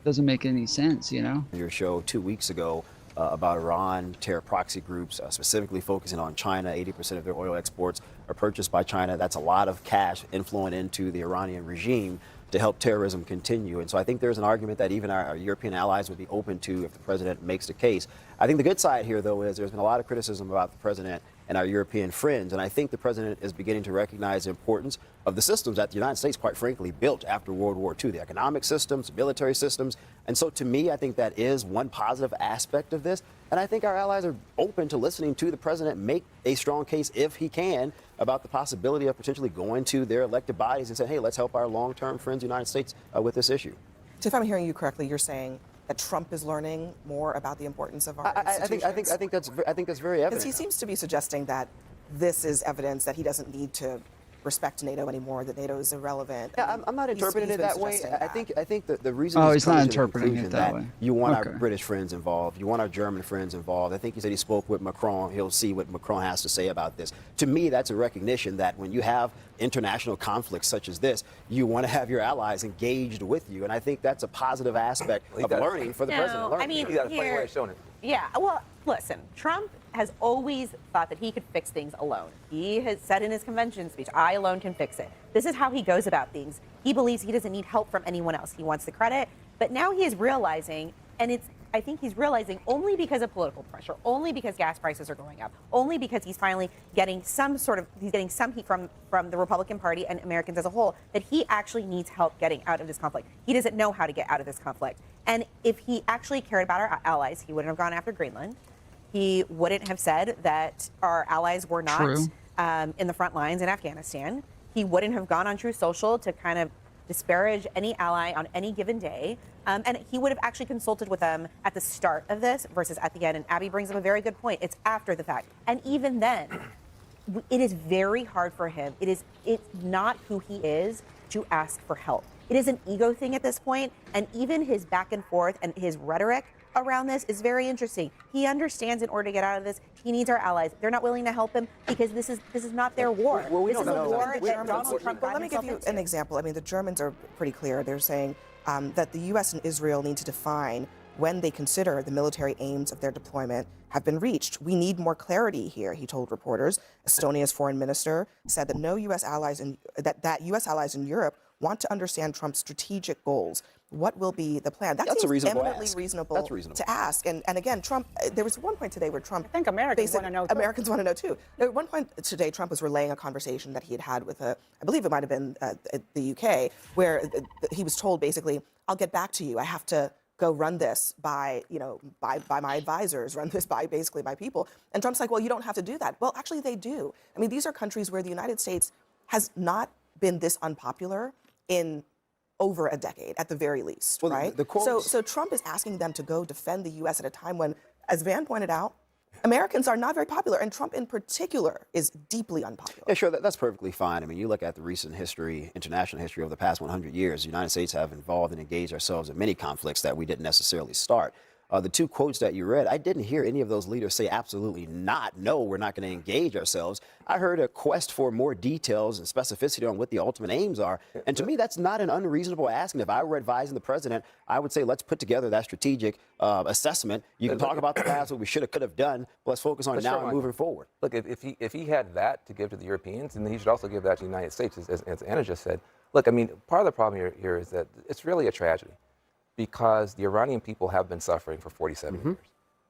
Speaker 5: Doesn't make any sense, you know?
Speaker 24: Your show 2 weeks ago about Iran, terror proxy groups, specifically focusing on China. 80% of their oil exports are purchased by China. That's a lot of cash inflowing into the Iranian regime to help terrorism continue. And so I think there's an argument that even our European allies would be open to if the president makes the case. I think the good side here, though, is there's been a lot of criticism about the president and our European friends. And I think the president is beginning to recognize the importance of the systems that the United States, quite frankly, built after World War II, the economic systems, military systems. And so to me, I think that is one positive aspect of this. And I think our allies are open to listening to the president make a strong case, if he can, about the possibility of potentially going to their elected bodies and saying, hey, let's help our long-term friends, the United States, with this issue.
Speaker 18: So if I'm hearing you correctly, you're saying that Trump is learning more about the importance of our institutions?
Speaker 24: I think that's very evident.
Speaker 18: Because he seems to be suggesting that this is evidence that he doesn't need to respect NATO anymore, that NATO is irrelevant.
Speaker 24: Yeah, I'm not interpreting
Speaker 18: he's
Speaker 24: it
Speaker 18: been
Speaker 24: that way.
Speaker 18: suggesting
Speaker 24: I think that the reason
Speaker 5: Oh,
Speaker 24: he's
Speaker 5: he's not
Speaker 24: coming to the
Speaker 5: interpreting it
Speaker 24: conclusion
Speaker 5: that way.
Speaker 24: you want
Speaker 5: Okay.
Speaker 24: our British friends involved, you want our German friends involved. I think he said he spoke with Macron. He'll see what Macron has to say about this. To me, that's a recognition that when you have international conflicts such as this, you want to have your allies engaged with you, and I think that's a positive aspect of learning for the president.
Speaker 6: I mean, yeah, well, listen, Trump has always thought that he could fix things alone. He has said in his convention speech, I alone can fix it. This is how he goes about things. He believes he doesn't need help from anyone else. He wants the credit, but now he is realizing, and I think he's realizing only because of political pressure, only because gas prices are going up, only because he's finally getting he's getting some heat from the Republican Party and Americans as a whole, that he actually needs help getting out of this conflict. He doesn't know how to get out of this conflict. And if he actually cared about our allies, he wouldn't have gone after Greenland. He wouldn't have said that our allies were not in the front lines in Afghanistan. He wouldn't have gone on Truth Social to kind of disparage any ally on any given day. And he would have actually consulted with them at the start of this versus at the end. And Abby brings up a very good point. It's after the fact. And even then, it is very hard for him. It's not who he is to ask for help. It is an ego thing at this point. And even his back and forth and his rhetoric around this is very interesting. He understands in order to get out of this, he needs our allies. They're not willing to help him because this is not their war.
Speaker 24: Well, we
Speaker 6: this
Speaker 24: don't
Speaker 6: is a
Speaker 24: know.
Speaker 6: war that Donald Trump
Speaker 18: Well,
Speaker 6: got
Speaker 18: let me give
Speaker 6: himself
Speaker 18: you
Speaker 6: into.
Speaker 18: an example. I mean, the Germans are pretty clear. They're saying that the U.S. and Israel need to define when they consider the military aims of their deployment have been reached. We need more clarity here, he told reporters. Estonia's foreign minister said that U.S. allies in Europe want to understand Trump's strategic goals. What will be the plan? That
Speaker 24: That's
Speaker 18: seems
Speaker 24: a reasonable
Speaker 18: eminently
Speaker 24: ask.
Speaker 18: reasonable,
Speaker 24: That's reasonable
Speaker 18: to ask. And again, Trump, there was one point today where Trump...
Speaker 1: I think Americans want to know, too.
Speaker 18: Americans want to know, too. At one point today, Trump was relaying a conversation that he had with I believe it might have been the UK, where he was told, basically, I'll get back to you. I have to go run this by my advisors, run this by basically my people. And Trump's like, well, you don't have to do that. Well, actually, they do. I mean, these are countries where the United States has not been this unpopular in over a decade, at the very least, right? So Trump is asking them to go defend the U.S. at a time when, as Van pointed out, Americans are not very popular, and Trump in particular is deeply unpopular.
Speaker 24: Yeah, sure, that's perfectly fine. I mean, you look at the recent history, international history over the past 100 years, the United States have involved and engaged ourselves in many conflicts that we didn't necessarily start. The two quotes that you read, I didn't hear any of those leaders say absolutely not, no, we're not going to engage ourselves. I heard a quest for more details and specificity on what the ultimate aims are. And to me, that's not an unreasonable ask. And if I were advising the president, I would say, let's put together that strategic assessment. You can talk about the past, what we should have, could have done. But let's focus on it now and moving forward.
Speaker 21: Look, if he had that to give to the Europeans, then he should also give that to the United States, as Anna just said. Look, I mean, part of the problem here is that it's really a tragedy, because the Iranian people have been suffering for 47 years.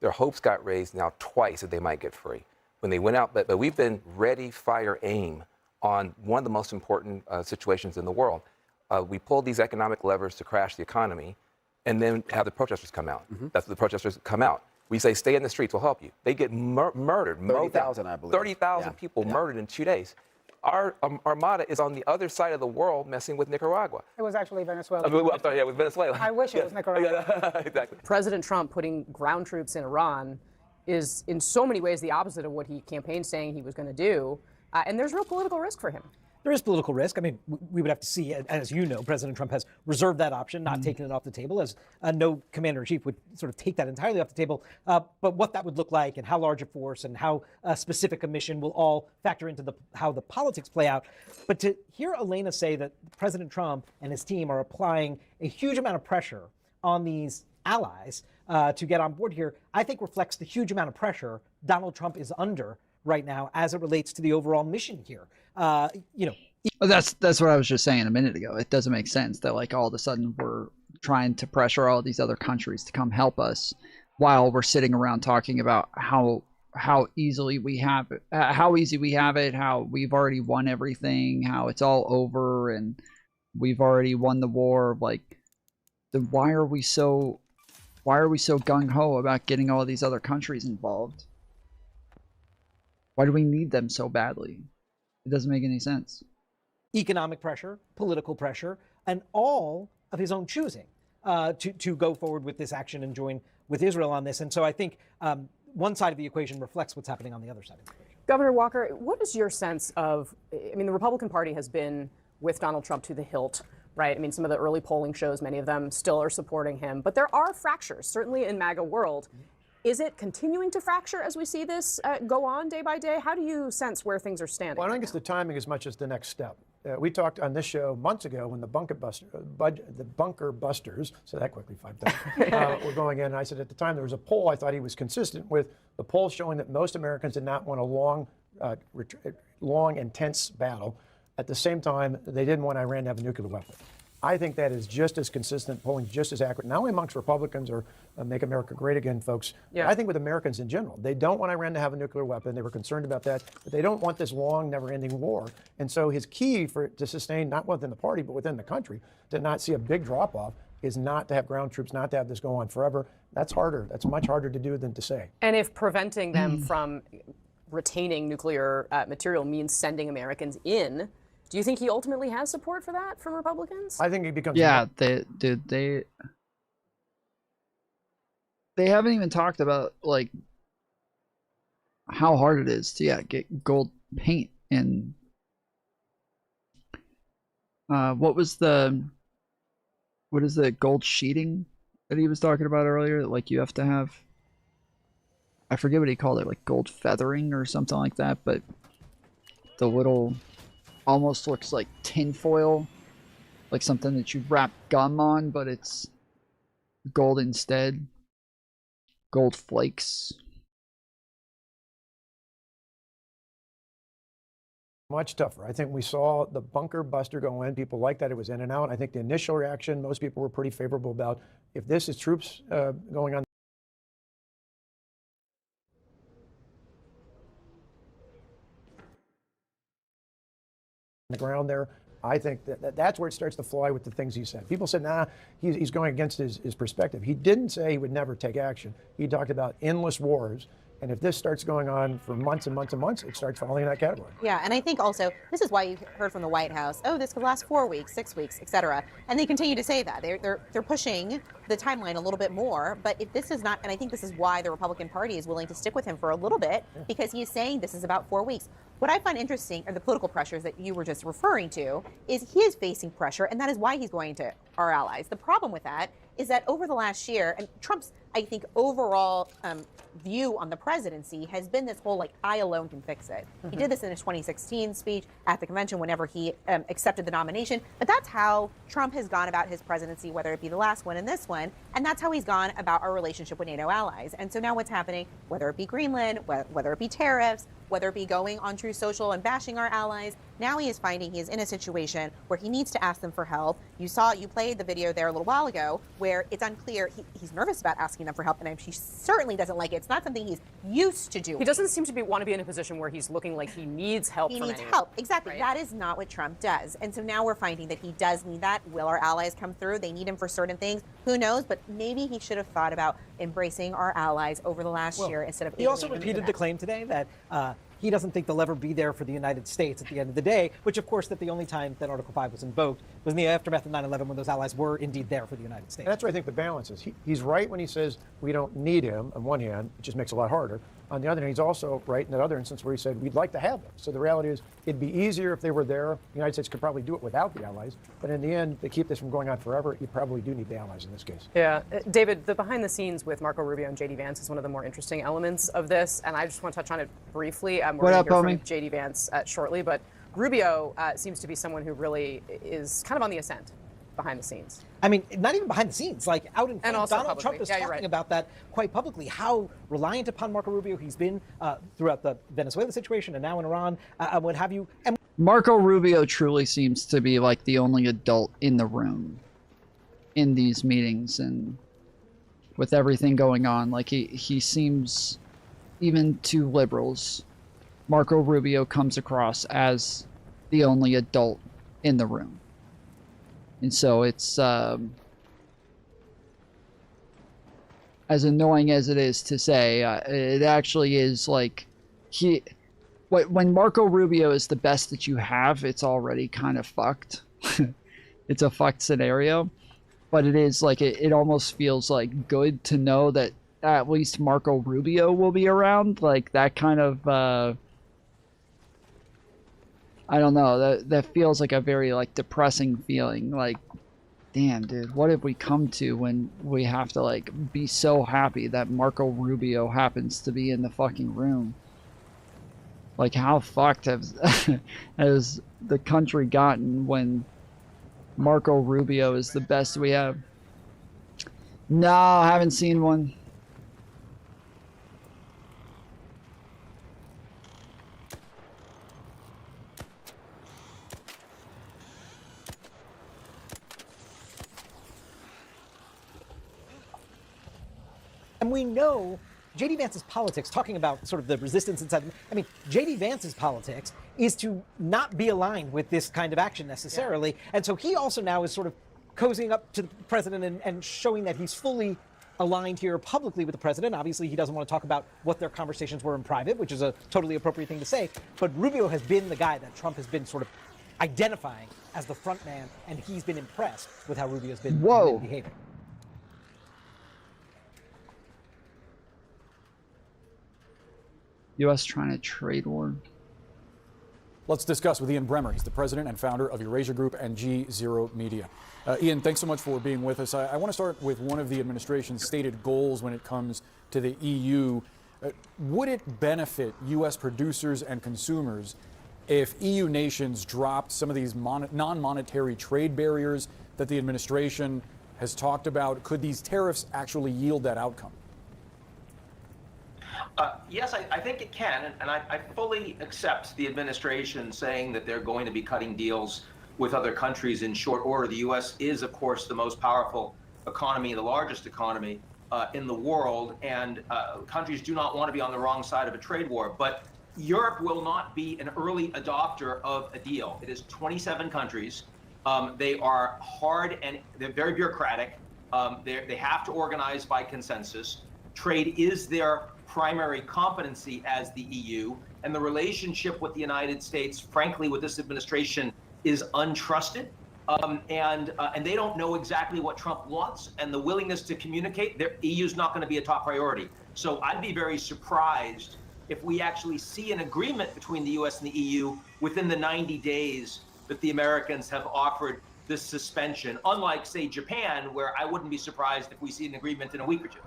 Speaker 21: Their hopes got raised now twice that they might get free. When they went out, but we've been ready, fire, aim on one of the most important situations in the world. We pulled these economic levers to crash the economy and then have the protesters come out. That's what the protesters come out. We say, stay in the streets, we'll help you. They get murdered.
Speaker 24: 30,000, I believe.
Speaker 21: 30,000 people murdered in 2 days. Our armada is on the other side of the world messing with Nicaragua.
Speaker 1: It was actually Venezuela.
Speaker 21: I'm sorry, yeah, with Venezuela.
Speaker 1: I wish it was Nicaragua.
Speaker 21: Exactly.
Speaker 7: President Trump putting ground troops in Iran is in so many ways the opposite of what he campaigned saying he was going to do. And there's real political risk for him.
Speaker 13: There is political risk. I mean, we would have to see, as you know, President Trump has reserved that option, not taking it off the table, as no commander-in-chief would sort of take that entirely off the table. But what that would look like and how large a force and how specific a mission will all factor into how the politics play out. But to hear Elena say that President Trump and his team are applying a huge amount of pressure on these allies to get on board here, I think reflects the huge amount of pressure Donald Trump is under right now as it relates to the overall mission here.
Speaker 5: That's what I was just saying a minute ago. It doesn't make sense that like all of a sudden we're trying to pressure all these other countries to come help us while we're sitting around talking about how easily we have it, how easy we have it, how we've already won everything, how it's all over and we've already won the war. Like, then why are we so gung-ho about getting all these other countries involved? Why do we need them so badly? It doesn't make any sense.
Speaker 13: Economic pressure, political pressure, and all of his own choosing to go forward with this action and join with Israel on this. And so I think one side of the equation reflects what's happening on the other side of the equation.
Speaker 7: Governor Walker, what is your sense of, I mean, the Republican Party has been with Donald Trump to the hilt, right? I mean, some of the early polling shows, many of them still are supporting him, but there are fractures, certainly in MAGA world. Is it continuing to fracture as we see this go on day by day? How do you sense where things are standing?
Speaker 3: Well, I think it's the timing as much as the next step. We talked on this show months ago when the bunker busters, so that quickly 5,000, were going in. And I said at the time there was a poll I thought he was consistent with, the poll showing that most Americans did not want a long, intense battle. At the same time, they didn't want Iran to have a nuclear weapon. I think that is just as consistent, polling just as accurate, not only amongst Republicans or Make America Great Again folks, but I think with Americans in general. They don't want Iran to have a nuclear weapon. They were concerned about that, but they don't want this long, never-ending war. And so his key to sustain, not within the party, but within the country, to not see a big drop-off is not to have ground troops, not to have this go on forever. That's harder. That's much harder to do than to say.
Speaker 7: And if preventing them from retaining nuclear material means sending Americans in, do you think he ultimately has support for that from Republicans?
Speaker 3: I think he becomes...
Speaker 5: Yeah, they haven't even talked about, like, how hard it is to, get gold paint. And what is the gold sheeting that he was talking about earlier? Like, you have to have, I forget what he called it, like gold feathering or something like that, but the little... almost looks like tin foil, like something that you wrap gum on, but it's gold instead. Gold flakes.
Speaker 3: Much tougher. I think we saw the bunker buster go in. People liked that it was in and out. I think the initial reaction, most people were pretty favorable about if this is troops going on the ground there. I think that's where it starts to fly with the things he said. People said, nah, he's going against his perspective. He didn't say he would never take action. He talked about endless wars. And if this starts going on for months and months and months, it starts falling in that category.
Speaker 6: Yeah, and I think also, this is why you heard from the White House, oh, this could last 4 weeks, 6 weeks, et cetera. And they continue to say that. They're pushing the timeline a little bit more. But if this is not, and I think this is why the Republican Party is willing to stick with him for a little bit, because he is saying this is about 4 weeks. What I find interesting are the political pressures that you were just referring to, is he is facing pressure, and that is why he's going to our allies. The problem with that is that over the last year, and Trump's, I think, overall view on the presidency has been this whole, like, I alone can fix it. He did this in his 2016 speech at the convention whenever he accepted the nomination. But that's how Trump has gone about his presidency, whether it be the last one and this one. And that's how he's gone about our relationship with NATO allies. And so now what's happening, whether it be Greenland, whether it be tariffs, whether it be going on True Social and bashing our allies, now he is finding he is in a situation where he needs to ask them for help. You played the video there a little while ago where it's unclear. He's nervous about asking them for help, and she certainly doesn't like it. It's not something he's used to doing.
Speaker 7: He doesn't seem to want to be in a position where he's looking like he needs help.
Speaker 6: He needs help. Exactly. Right? That is not what Trump does. And so now we're finding that he does need that. Will our allies come through? They need him for certain things. Who knows? But maybe he should have thought about embracing our allies over the last year instead of.
Speaker 13: He also repeated the claim today that he doesn't think they'll ever be there for the United States at the end of the day, which, of course, that the only time that Article 5 was invoked was in the aftermath of 9/11 when those allies were indeed there for the United States.
Speaker 3: And that's where I think the balance is. He's right when he says we don't need him, on one hand, it just makes it a lot harder. On the other hand, he's also right in that other instance where he said we'd like to have them. So the reality is it'd be easier if they were there. The United States could probably do it without the allies. But in the end, to keep this from going on forever, you probably do need the allies in this case.
Speaker 7: Yeah. David, the behind the scenes with Marco Rubio and J.D. Vance is one of the more interesting elements of this. And I just want to touch on it briefly. We're going to hear from J.D. Vance shortly. But Rubio seems to be someone who really is kind of on the ascent behind the scenes.
Speaker 13: I mean, not even behind the scenes, like out in front. Donald
Speaker 7: publicly.
Speaker 13: Trump is talking about that quite publicly, how reliant upon Marco Rubio he's been throughout the Venezuela situation and now in Iran, what have you. And
Speaker 5: Marco Rubio truly seems to be like the only adult in the room in these meetings and with everything going on. Like he seems, even to liberals, Marco Rubio comes across as the only adult in the room. And so it's, as annoying as it is to say, it actually is like, when Marco Rubio is the best that you have, it's already kind of fucked. It's a fucked scenario. But it is like, it almost feels like good to know that at least Marco Rubio will be around. Like that kind of I don't know. That feels like a very like depressing feeling. Like, damn, dude, what have we come to when we have to like be so happy that Marco Rubio happens to be in the fucking room? Like, how fucked has the country gotten when Marco Rubio is the best we have? No, I haven't seen one.
Speaker 13: And we know J.D. Vance's politics, talking about sort of the resistance inside, I mean, J.D. Vance's politics is to not be aligned with this kind of action necessarily. Yeah. And so he also now is sort of cozying up to the president and showing that he's fully aligned here publicly with the president. Obviously, he doesn't want to talk about what their conversations were in private, which is a totally appropriate thing to say. But Rubio has been the guy that Trump has been sort of identifying as the front man, and he's been impressed with how Rubio's been behaving.
Speaker 5: U.S.-China trade war.
Speaker 4: Let's discuss with Ian Bremmer. He's the president and founder of Eurasia Group and G0 Media. Ian, thanks so much for being with us. I want to start with one of the administration's stated goals when it comes to the EU. Would it benefit U.S. producers and consumers if EU nations dropped some of these non-monetary trade barriers that the administration has talked about? Could these tariffs actually yield that outcome?
Speaker 10: Yes, I think it can, and I fully accept the administration saying that they're going to be cutting deals with other countries in short order. The U.S. is, of course, the most powerful economy, the largest economy in the world, and countries do not want to be on the wrong side of a trade war. But Europe will not be an early adopter of a deal. It is 27 countries. They are hard and they're very bureaucratic. They have to organize by consensus. Trade is their primary competency as the EU, and the relationship with the United States, frankly, with this administration is untrusted, and they don't know exactly what Trump wants, and the willingness to communicate, the EU's not going to be a top priority. So I'd be very surprised if we actually see an agreement between the US and the EU within the 90 days that the Americans have offered this suspension, unlike, say, Japan, where I wouldn't be surprised if we see an agreement in a week or two.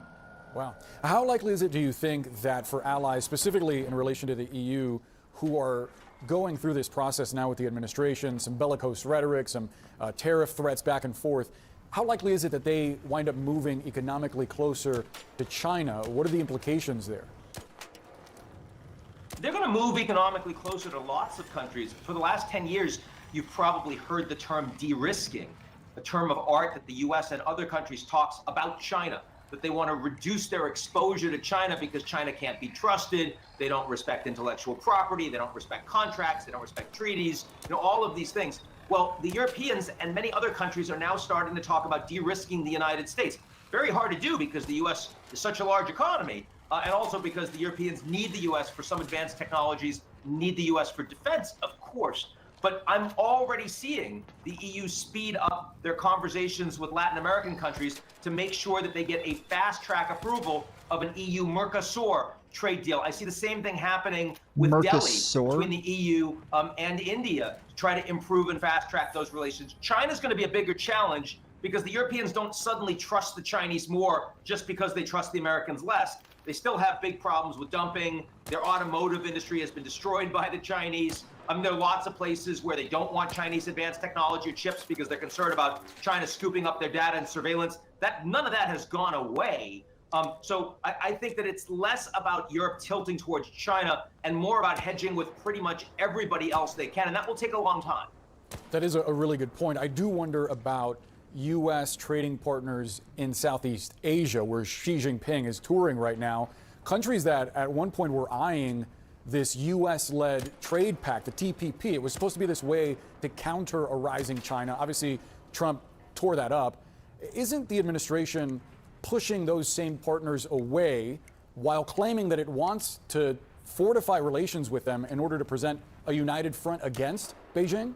Speaker 4: Wow. How likely is it, do you think, that for allies, specifically in relation to the EU, who are going through this process now with the administration, some bellicose rhetoric, some tariff threats back and forth, how likely is it that they wind up moving economically closer to China? What are the implications there?
Speaker 10: They're going to move economically closer to lots of countries. For the last 10 years, you've probably heard the term de-risking, a term of art that the US and other countries talks about China, that they want to reduce their exposure to China because China can't be trusted. They don't respect intellectual property. They don't respect contracts. They don't respect treaties, all of these things. Well, the Europeans and many other countries are now starting to talk about de-risking the United States. Very hard to do because the US is such a large economy, and also because the Europeans need the US for some advanced technologies, need the US for defense, of course. But I'm already seeing the EU speed up their conversations with Latin American countries to make sure that they get a fast-track approval of an EU-Mercosur trade deal. I see the same thing happening with
Speaker 5: Mercosur?
Speaker 10: Delhi between the EU and India to try to improve and fast-track those relations. China's going to be a bigger challenge because the Europeans don't suddenly trust the Chinese more just because they trust the Americans less. They still have big problems with dumping. Their automotive industry has been destroyed by the Chinese. There are lots of places where they don't want Chinese advanced technology or chips because they're concerned about China scooping up their data and surveillance. None of that has gone away. So I think that it's less about Europe tilting towards China and more about hedging with pretty much everybody else they can, and that will take a long time.
Speaker 4: That is a really good point. I do wonder about U.S. trading partners in Southeast Asia, where Xi Jinping is touring right now. Countries that at one point were eyeing this U.S.-led trade pact, the TPP. It was supposed to be this way to counter a rising China. Obviously, Trump tore that up. Isn't the administration pushing those same partners away while claiming that it wants to fortify relations with them in order to present a united front against Beijing?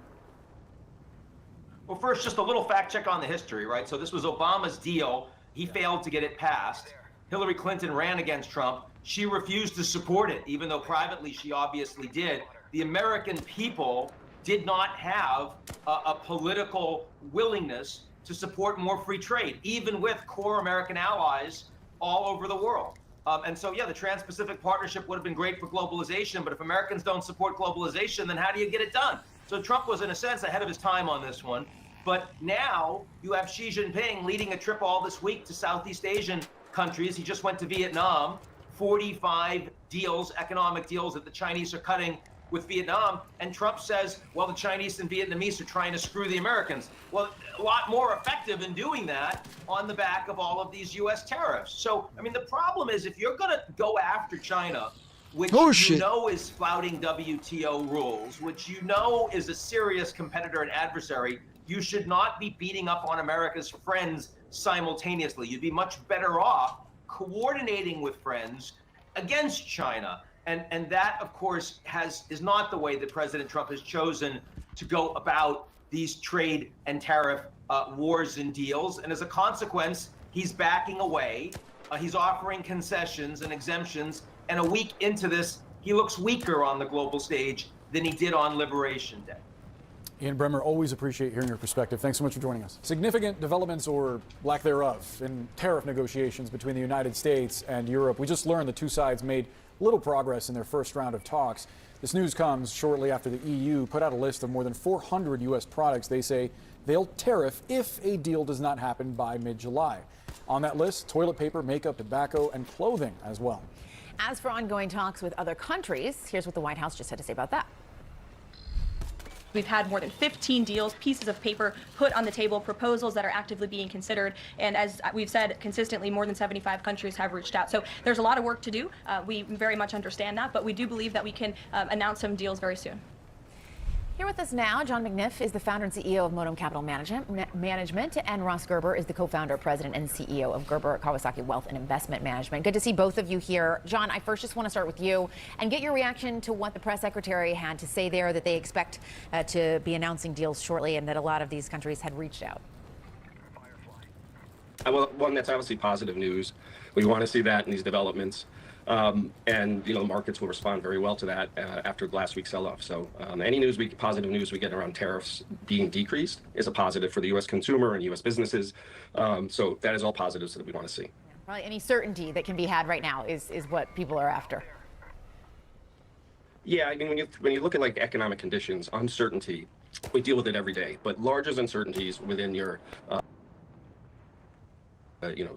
Speaker 10: Well, first, just a little fact check on the history, right? So this was Obama's deal. He failed to get it passed. Hillary Clinton ran against Trump. She refused to support it, even though privately she obviously did. The American people did not have a political willingness to support more free trade, even with core American allies all over the world. And so, yeah, the Trans-Pacific Partnership would have been great for globalization, but if Americans don't support globalization, then how do you get it done? So Trump was, in a sense, ahead of his time on this one. But now you have Xi Jinping leading a trip all this week to Southeast Asian countries. He just went to Vietnam, 45 deals, economic deals that the Chinese are cutting with Vietnam. And Trump says, well, the Chinese and Vietnamese are trying to screw the Americans. Well, a lot more effective in doing that on the back of all of these U.S. tariffs. So, I mean, the problem is if you're going to go after China, which you know is flouting WTO rules, which you know is a serious competitor and adversary, you should not be beating up on America's friends simultaneously. You'd be much better off coordinating with friends against China. And that, of course, is not the way that President Trump has chosen to go about these trade and tariff wars and deals. And as a consequence, he's backing away. He's offering concessions and exemptions. And a week into this, he looks weaker on the global stage than he did on Liberation Day.
Speaker 4: Ian Bremmer, always appreciate hearing your perspective. Thanks so much for joining us. Significant developments, or lack thereof, in tariff negotiations between the United States and Europe. We just learned the two sides made little progress in their first round of talks. This news comes shortly after the EU put out a list of more than 400 U.S. products they say they'll tariff if a deal does not happen by mid-July. On that list, toilet paper, makeup, tobacco, and clothing as well.
Speaker 2: As for ongoing talks with other countries, here's what the White House just had to say about that.
Speaker 11: We've had more than 15 deals, pieces of paper put on the table, proposals that are actively being considered. And as we've said consistently, more than 75 countries have reached out. So there's a lot of work to do. We very much understand that, but we do believe that we can announce some deals very soon.
Speaker 2: Here with us now, John McNiff is the founder and CEO of Modem Capital Management, and Ross Gerber is the co-founder, president, and CEO of Gerber Kawasaki Wealth and Investment Management. Good to see both of you here. John, I first just want to start with you and get your reaction to what the press secretary had to say there, that they expect to be announcing deals shortly and that a lot of these countries had reached out.
Speaker 12: Well, one, that's obviously positive news. We want to see that in these developments. And the markets will respond very well to that after last week's sell-off. So any positive news we get around tariffs being decreased is a positive for the U.S. consumer and U.S. businesses. So that is all positives that we want to see.
Speaker 2: Probably any certainty that can be had right now is what people are after.
Speaker 12: Yeah, I mean, when you look at like economic conditions, uncertainty, we deal with it every day. But larger uncertainties within your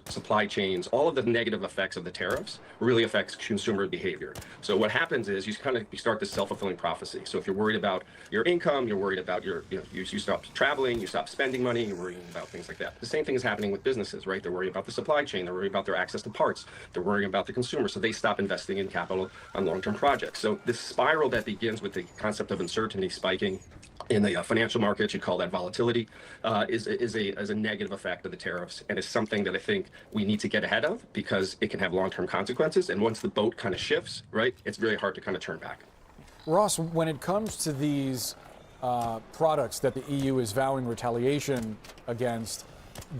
Speaker 12: supply chains, all of the negative effects of the tariffs really affects consumer behavior. So what happens is you start this self-fulfilling prophecy. So if you're worried about your income, you're worried about you stop traveling, you stop spending money, you're worrying about things like that. The same thing is happening with businesses, right? They're worried about the supply chain, they're worried about their access to parts, they're worrying about the consumer, so they stop investing in capital on long-term projects. So this spiral that begins with the concept of uncertainty spiking in the financial markets, you call that volatility, is a negative effect of the tariffs, and is something that I think we need to get ahead of because it can have long-term consequences. And once the boat kind of shifts, right, it's very hard to kind of turn back.
Speaker 4: Ross, when it comes to these products that the EU is vowing retaliation against,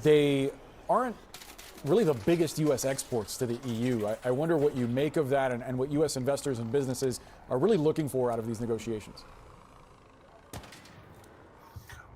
Speaker 4: they aren't really the biggest U.S. exports to the EU. I wonder what you make of that and what U.S. investors and businesses are really looking for out of these negotiations.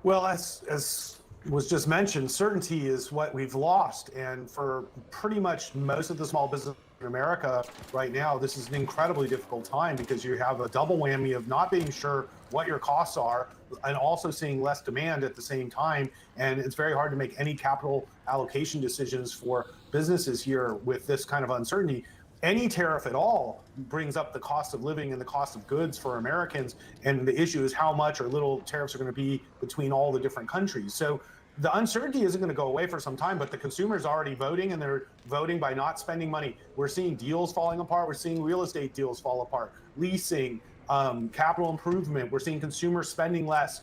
Speaker 19: Well, as was just mentioned, certainty is what we've lost. And for pretty much most of the small business in America right now, this is an incredibly difficult time because you have a double whammy of not being sure what your costs are and also seeing less demand at the same time. And it's very hard to make any capital allocation decisions for businesses here with this kind of uncertainty. Any tariff at all brings up the cost of living and the cost of goods for Americans. And the issue is how much or little tariffs are going to be between all the different countries. So the uncertainty isn't going to go away for some time, but the consumer's already voting, and they're voting by not spending money. We're seeing deals falling apart. We're seeing real estate deals fall apart, leasing, capital improvement. We're seeing consumers spending less.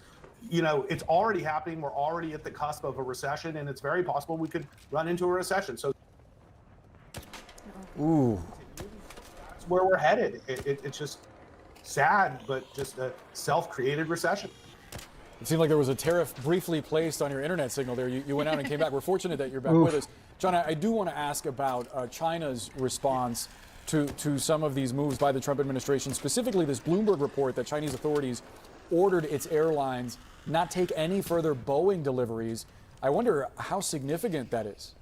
Speaker 19: It's already happening. We're already at the cusp of a recession, and it's very possible we could run into a recession. So
Speaker 4: ooh,
Speaker 19: that's where we're headed. It's just sad, but just a self-created recession.
Speaker 4: It seemed like there was a tariff briefly placed on your internet signal there. You went out and came back. We're fortunate that you're back with us. John, I do want to ask about China's response to some of these moves by the Trump administration, specifically this Bloomberg report that Chinese authorities ordered its airlines not take any further Boeing deliveries. I wonder how significant that is.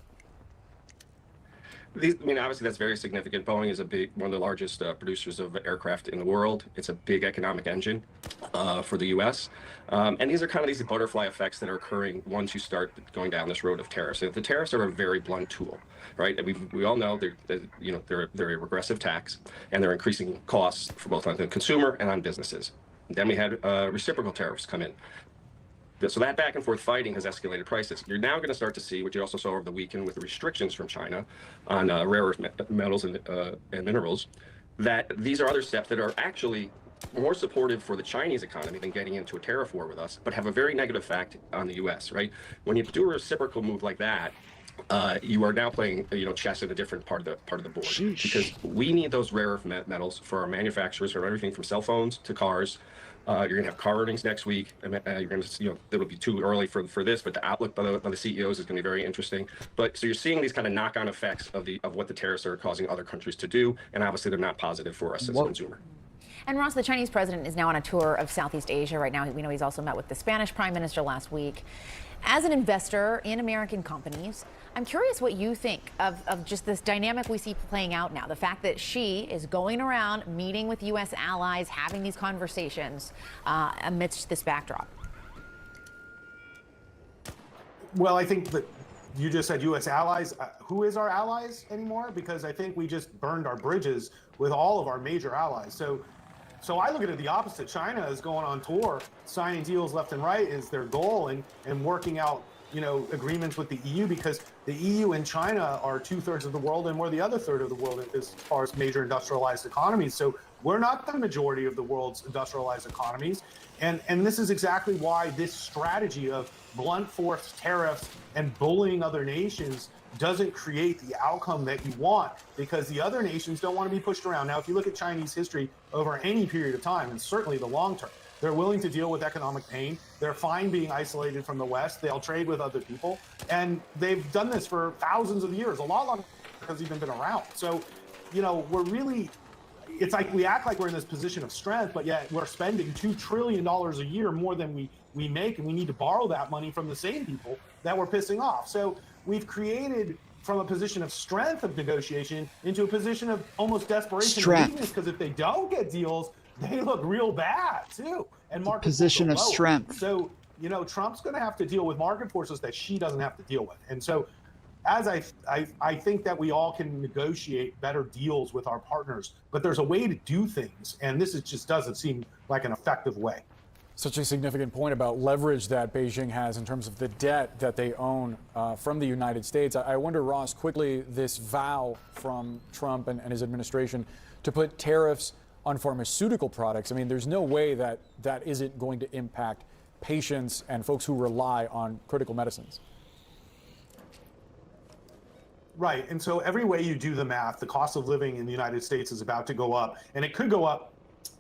Speaker 12: Obviously that's very significant. Boeing is one of the largest producers of aircraft in the world. It's a big economic engine for the U.S. And these are kind of these butterfly effects that are occurring once you start going down this road of tariffs. And the tariffs are a very blunt tool, right? And we all know they're a regressive tax, and they're increasing costs for both on the consumer and on businesses. Then we had reciprocal tariffs come in. So that back and forth fighting has escalated prices. You're now going to start to see what you also saw over the weekend with the restrictions from China on rare earth metals and minerals, that these are other steps that are actually more supportive for the Chinese economy than getting into a tariff war with us, but have a very negative effect on the U.S., right? When you do a reciprocal move like that, you are now playing, chess in a different part of the board. Because we need those rare earth metals for our manufacturers, for everything from cell phones to cars. You're going to have car earnings next week. You're going to, it'll be too early for this, but the outlook by the CEOs is going to be very interesting. But so you're seeing these kind of knock-on effects of what the tariffs are causing other countries to do, and obviously they're not positive for us as a consumer.
Speaker 2: And Ross, the Chinese president is now on a tour of Southeast Asia right now. We know he's also met with the Spanish prime minister last week. As an investor in American companies, I'm curious what you think of just this dynamic we see playing out now. The fact that Xi is going around meeting with U.S. allies, having these conversations amidst this backdrop.
Speaker 19: Well, I think that you just said U.S. allies. Who is our allies anymore? Because I think we just burned our bridges with all of our major allies. So I look at it the opposite. China is going on tour, signing deals left and right is their goal, and working out agreements with the EU, because the EU and China are 2/3 of the world, and we're the other third of the world as far as major industrialized economies. So we're not the majority of the world's industrialized economies. And this is exactly why this strategy of blunt force tariffs and bullying other nations doesn't create the outcome that you want, because the other nations don't want to be pushed around. Now, if you look at Chinese history over any period of time, and certainly the long term, they're willing to deal with economic pain. They're fine being isolated from the West. They'll trade with other people. And they've done this for thousands of years, a lot longer because they've even been around. So, we're really, it's like we act like we're in this position of strength, but yet we're spending $2 trillion a year more than we make, and we need to borrow that money from the same people that we're pissing off. So we've created from a position of strength of negotiation into a position of almost desperation and weakness, because if they don't get deals, they look real bad too. And market
Speaker 5: position of
Speaker 19: lower.
Speaker 5: strength.
Speaker 19: So, Trump's going to have to deal with market forces that Xi doesn't have to deal with. And so, as I think that we all can negotiate better deals with our partners, but there's a way to do things, and this just doesn't seem like an effective way.
Speaker 4: Such a significant point about leverage that Beijing has in terms of the debt that they own from the United States. I wonder, Ross, quickly, this vow from Trump and his administration to put tariffs on pharmaceutical products. I mean, there's no way that isn't going to impact patients and folks who rely on critical medicines.
Speaker 19: Right. And so every way you do the math, the cost of living in the United States is about to go up, and it could go up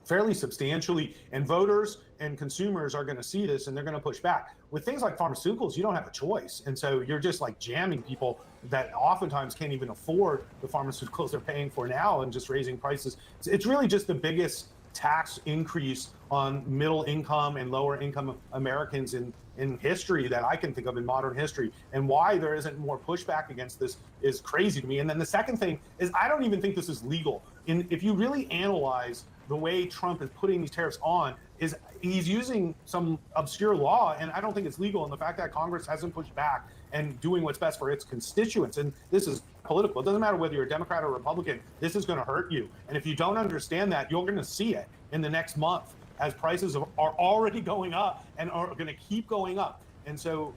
Speaker 19: fairly substantially. And voters and consumers are going to see this, and they're going to push back. With things like pharmaceuticals, you don't have a choice. And so you're just like jamming people that oftentimes can't even afford the pharmaceuticals they're paying for now, and just raising prices. It's really just the biggest tax increase on middle income and lower income Americans in history that I can think of in modern history. And why there isn't more pushback against this is crazy to me. And then the second thing is, I don't even think this is legal. If you really analyze the way Trump is putting these tariffs on, is he's using some obscure law, and I don't think it's legal. And the fact that Congress hasn't pushed back and doing what's best for its constituents, and this is political. It doesn't matter whether you're a Democrat or Republican, this is going to hurt you. And if you don't understand that, you're going to see it in the next month as prices are already going up and are going to keep going up. And so,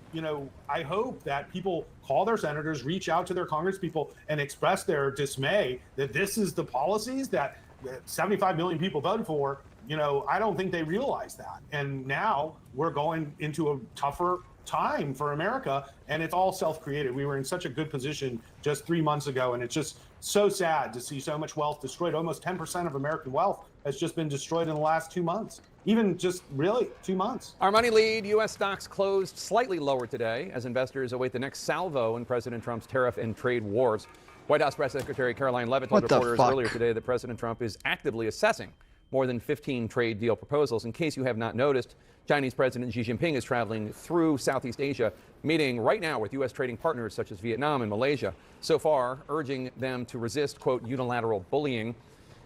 Speaker 19: I hope that people call their senators, reach out to their congresspeople, and express their dismay that this is the policies that 75 million people voted for. I don't think they realize that. And now we're going into a tougher time for America, and it's all self-created. We were in such a good position just 3 months ago, and it's just so sad to see so much wealth destroyed. Almost 10% of American wealth has just been destroyed in the last 2 months. Even just really 2 months.
Speaker 9: Our money lead, U.S. stocks closed slightly lower today as investors await the next salvo in President Trump's tariff and trade wars. White House Press Secretary Caroline Leavitt told reporters earlier today that President Trump is actively assessing more than 15 trade deal proposals. In case you have not noticed, Chinese President Xi Jinping is traveling through Southeast Asia, meeting right now with U.S. trading partners such as Vietnam and Malaysia, so far urging them to resist, quote, unilateral bullying.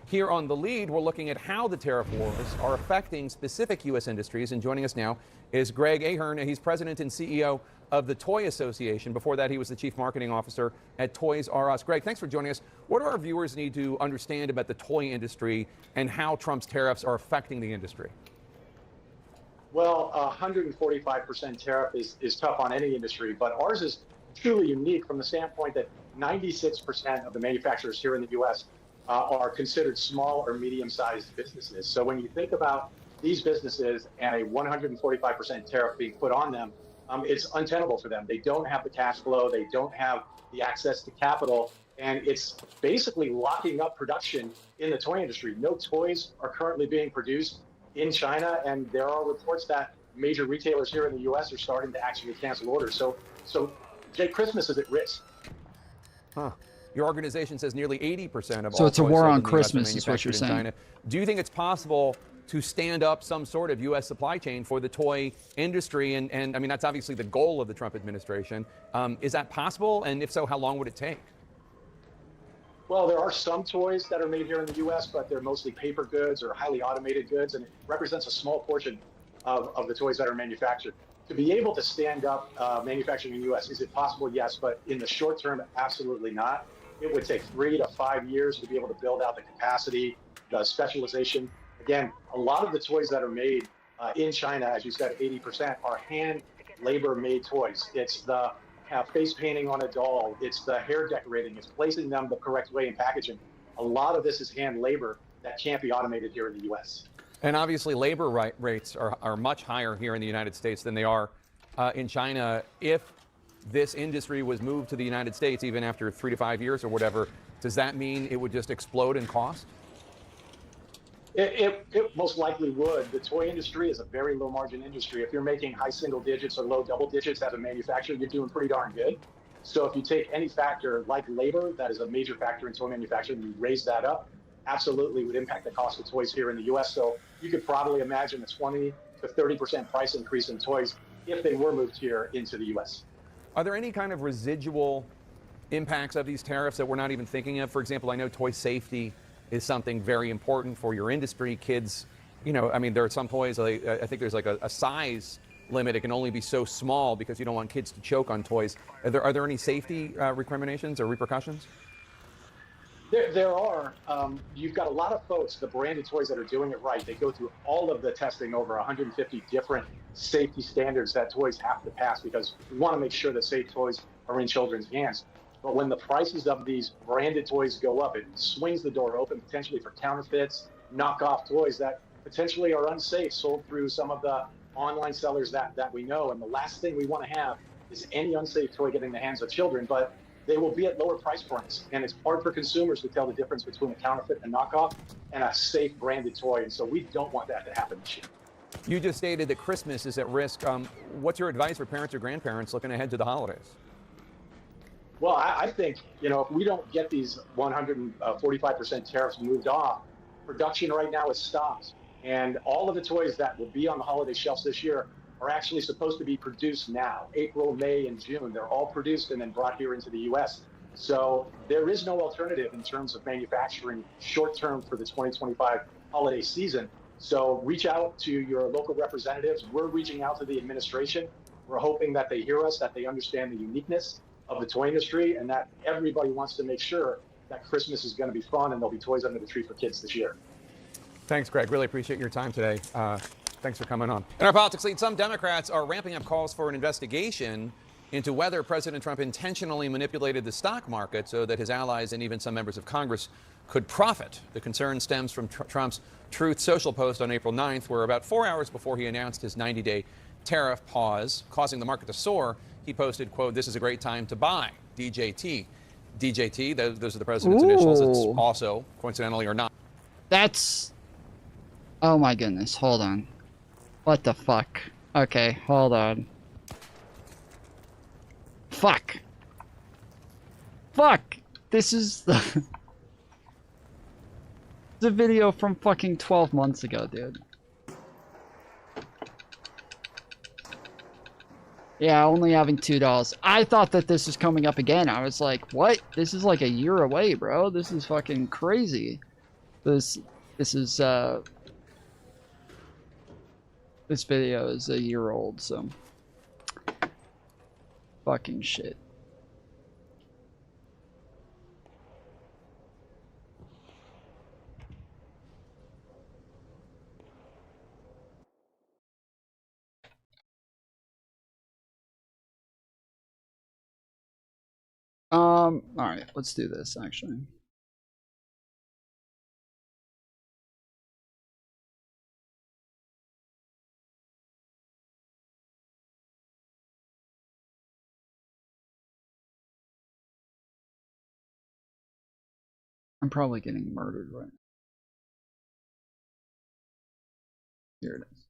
Speaker 9: Here on The Lead, we're looking at how the tariff wars are affecting specific U.S. industries. And joining us now is Greg Ahern. He's president and CEO of the Toy Association. Before that, he was the chief marketing officer at Toys R Us. Greg, thanks for joining us. What do our viewers need to understand about the toy industry and how Trump's tariffs are affecting the industry?
Speaker 14: Well, 145% tariff is tough on any industry, but ours is truly unique from the standpoint that 96% of the manufacturers here in the U.S. Are considered small or medium-sized businesses. So when you think about these businesses and a 145% tariff being put on them, it's untenable for them. They don't have the cash flow, they don't have the access to capital, and it's basically locking up production in the toy industry. No toys are currently being produced in China, and there are reports that major retailers here in the U.S. are starting to actually cancel orders. So Jay, Christmas is at risk.
Speaker 9: Huh. Your organization says nearly 80% of
Speaker 5: So
Speaker 9: all
Speaker 5: it's a
Speaker 9: toys
Speaker 5: war
Speaker 9: sold
Speaker 5: on
Speaker 9: in the US are
Speaker 5: Christmas is what you're
Speaker 9: manufactured in
Speaker 5: saying.
Speaker 9: China. Do you think it's possible to stand up some sort of U.S. supply chain for the toy industry? And I mean, that's obviously the goal of the Trump administration. Is that possible? And if so, how long would it take?
Speaker 14: Well, there are some toys that are made here in the U.S., but they're mostly paper goods or highly automated goods, and it represents a small portion of the toys that are manufactured. To be able to stand up manufacturing in the U.S., is it possible? Yes, but in the short term, absolutely not. It would take 3 to 5 years to be able to build out the capacity, the specialization. Again, a lot of the toys that are made in China, as you said, 80% are hand labor made toys. It's the face painting on a doll. It's the hair decorating. It's placing them the correct way in packaging. A lot of this is hand labor that can't be automated here in the U.S.
Speaker 9: And obviously, labor rates are much higher here in the United States than they are in China. If this industry was moved to the United States, even after 3 to 5 years or whatever, does that mean it would just explode in cost?
Speaker 14: It most likely would. The toy industry is a very low margin industry. If you're making high single digits or low double digits as a manufacturer, you're doing pretty darn good. So if you take any factor like labor, that is a major factor in toy manufacturing, and you raise that up, absolutely would impact the cost of toys here in the U.S. So you could probably imagine a 20 to 30% price increase in toys if they were moved here into the U.S.
Speaker 9: Are there any kind of residual impacts of these tariffs that we're not even thinking of? For example, I know toy safety is something very important for your industry. Kids, you know, I mean, there are some toys, I think there's like a size limit. It can only be so small because you don't want kids to choke on toys. Are there any safety recriminations or repercussions?
Speaker 14: There are. You've got a lot of folks, the branded toys that are doing it right. They go through all of the testing, over 150 different safety standards that toys have to pass, because we want to make sure that safe toys are in children's hands. But when the prices of these branded toys go up, it swings the door open potentially for counterfeits, knockoff toys that potentially are unsafe, sold through some of the online sellers that we know. And the last thing we want to have is any unsafe toy getting in the hands of children, but they will be at lower price points. And it's hard for consumers to tell the difference between a counterfeit and a knockoff and a safe branded toy. And so we don't want that to happen this year.
Speaker 9: You just stated that Christmas is at risk. What's your advice for parents or grandparents looking ahead to the holidays?
Speaker 14: Well, I think, if we don't get these 145% tariffs moved off, production right now is stopped. And all of the toys that will be on the holiday shelves this year are actually supposed to be produced now. April, May, and June. They're all produced and then brought here into the U.S. So there is no alternative in terms of manufacturing short term for the 2025 holiday season. So reach out to your local representatives. We're reaching out to the administration. We're hoping that they hear us, that they understand the uniqueness of the toy industry, and that everybody wants to make sure that Christmas is going to be fun and there'll be toys under the tree for kids this year.
Speaker 9: Thanks, Greg. Really appreciate your time today. Thanks for coming on. In our politics lead, some Democrats are ramping up calls for an investigation into whether President Trump intentionally manipulated the stock market so that his allies and even some members of Congress could profit. The concern stems from Trump's Truth Social post on April 9th, where about 4 hours before he announced his 90-day tariff pause, causing the market to soar, he posted, quote, "This is a great time to buy, DJT." DJT, those are the president's initials. It's also, coincidentally or not.
Speaker 5: That's... Oh my goodness, hold on. What the fuck? Okay, hold on. Fuck. Fuck! This is the... It's a video from fucking 12 months ago, dude. Yeah, only having $2. I thought that this was coming up again. I was like, what? This is like a year away, bro. This is fucking crazy. This video is a year old, so fucking shit. All right, let's do this actually. I'm probably getting murdered right now. Here it is.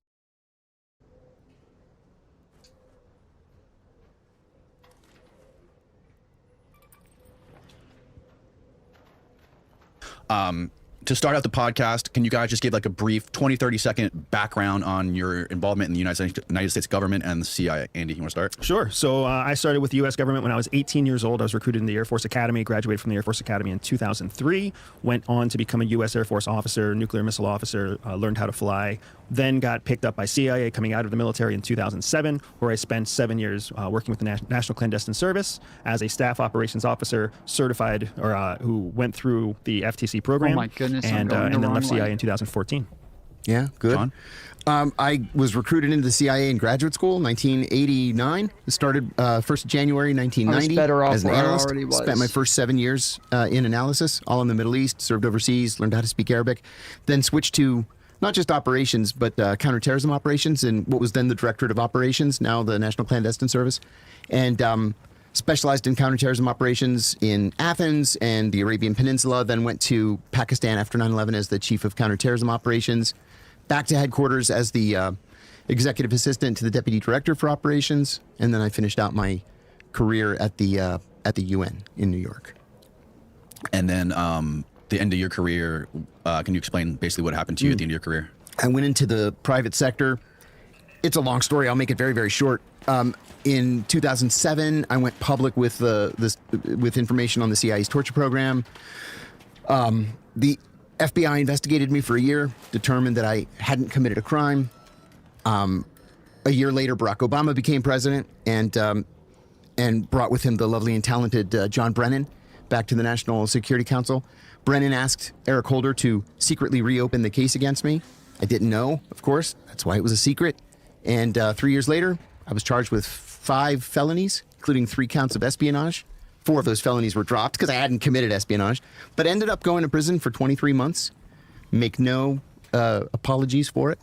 Speaker 8: To start out the podcast, can you guys just give like a brief 20, 30-second background on your involvement in the United States government and the CIA? Andy, you want to start?
Speaker 15: Sure. So I started with the U.S. government when I was 18 years old. I was recruited in the Air Force Academy, graduated from the Air Force Academy in 2003, went on to become a U.S. Air Force officer, nuclear missile officer, learned how to fly, then got picked up by CIA coming out of the military in 2007, where I spent 7 years working with the National Clandestine Service as a staff operations officer, certified, or who went through the FTC program.
Speaker 5: Oh my goodness.
Speaker 15: And then left CIA in 2014.
Speaker 17: Yeah, good. I was recruited into the CIA in graduate school, 1989. Started 1st January 1990
Speaker 5: I was better off
Speaker 17: as an
Speaker 5: where I
Speaker 17: analyst.
Speaker 5: already was.
Speaker 17: Spent my first 7 years in analysis, all in the Middle East. Served overseas, learned how to speak Arabic, then switched to not just operations, but counterterrorism operations in what was then the Directorate of Operations, now the National Clandestine Service, and specialized in counterterrorism operations in Athens and the Arabian Peninsula, then went to Pakistan after 9/11 as the chief of counterterrorism operations, back to headquarters as the executive assistant to the deputy director for operations, and then I finished out my career at the UN in New York.
Speaker 8: And then the end of your career, can you explain basically what happened to you at the end of your career?
Speaker 17: I went into the private sector. It's a long story. I'll make it very, very short. In 2007, I went public with with information on the CIA's torture program. The FBI investigated me for a year, determined that I hadn't committed a crime. A year later, Barack Obama became president and brought with him the lovely and talented John Brennan back to the National Security Council. Brennan asked Eric Holder to secretly reopen the case against me. I didn't know, of course. That's why it was a secret. And 3 years later, I was charged with 5 felonies, including 3 counts of espionage. 4 of those felonies were dropped because I hadn't committed espionage, but ended up going to prison for 23 months. Make no apologies for it.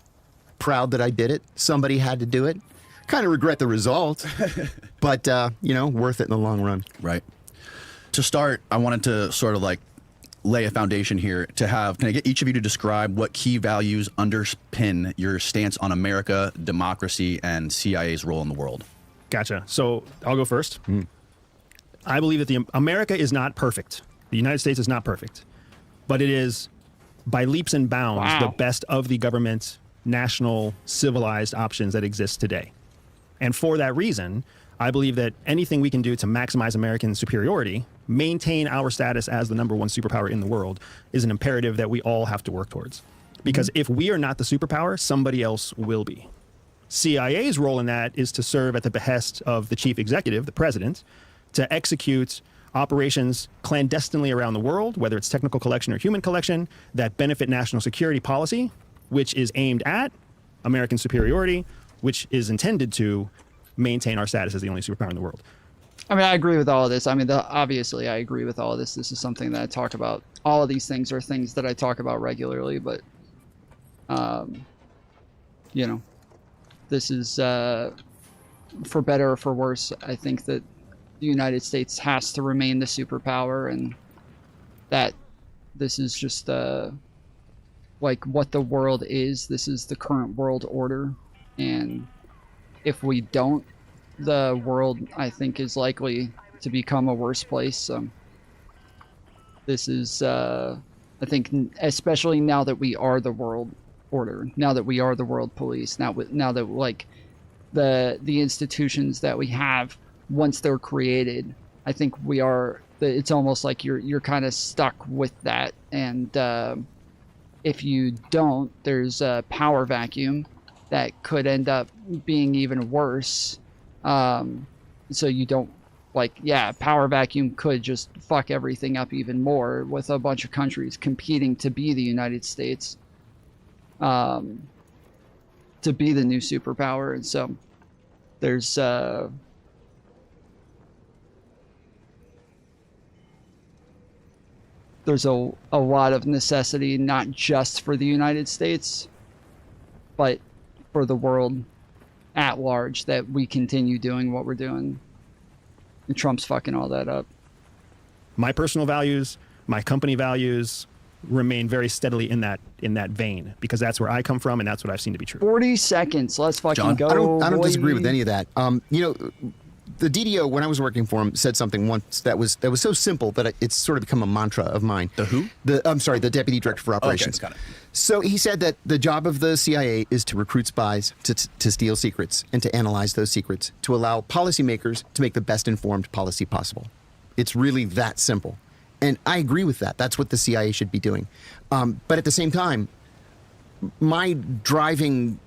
Speaker 17: Proud that I did it. Somebody had to do it. Kind of regret the result, but, worth it in the long run.
Speaker 8: Right. To start, I wanted to sort of like lay a foundation here to have, can I get each of you to describe what key values underpin your stance on America, democracy, and CIA's role in the world?
Speaker 15: Gotcha. So I'll go first. I believe that America is not perfect. The United States is not perfect, but it is by leaps and bounds the best of the government, national, civilized options that exist today. And for that reason, I believe that anything we can do to maximize American superiority, maintain our status as the #1 superpower in the world, is an imperative that we all have to work towards. Because if we are not the superpower, somebody else will be. CIA's role in that is to serve at the behest of the chief executive, the president, to execute operations clandestinely around the world, whether it's technical collection or human collection, that benefit national security policy, which is aimed at American superiority, which is intended to maintain our status as the only superpower in the world.
Speaker 5: I mean, I agree with all of this. I mean, obviously, I agree with all of this. This is something that I talk about. All of these things are things that I talk about regularly, but, this is, for better or for worse, I think that the United States has to remain the superpower, and that this is just, like what the world is. This is the current world order, and if we don't, the world, I think, is likely to become a worse place. This is I think especially now that we are the world order, now that we are the world police, now that like the institutions that we have, once they're created, I think we are. It's almost like you're kind of stuck with that, and if you don't, there's a power vacuum that could end up being even worse. So you don't, like, yeah, power vacuum could just fuck everything up even more with a bunch of countries competing to be the United States, to be the new superpower. And so there's a lot of necessity, not just for the United States, but for the world at large, that we continue doing what we're doing. And Trump's fucking all that up.
Speaker 15: My personal values, my company values remain very steadily in that vein, because that's where I come from and that's what I've seen to be true.
Speaker 5: 40 seconds. Let's fucking
Speaker 17: John,
Speaker 5: go.
Speaker 17: I don't
Speaker 5: boy.
Speaker 17: disagree with any of that. The DDO, when I was working for him, said something once that was so simple that it's sort of become a mantra of mine.
Speaker 8: The who?
Speaker 17: The Deputy Director for Operations.
Speaker 8: Okay, got it.
Speaker 17: So he said that the job of the CIA is to recruit spies, to steal secrets, and to analyze those secrets, to allow policymakers to make the best informed policy possible. It's really that simple. And I agree with that. That's what the CIA should be doing. But at the same time, my driving,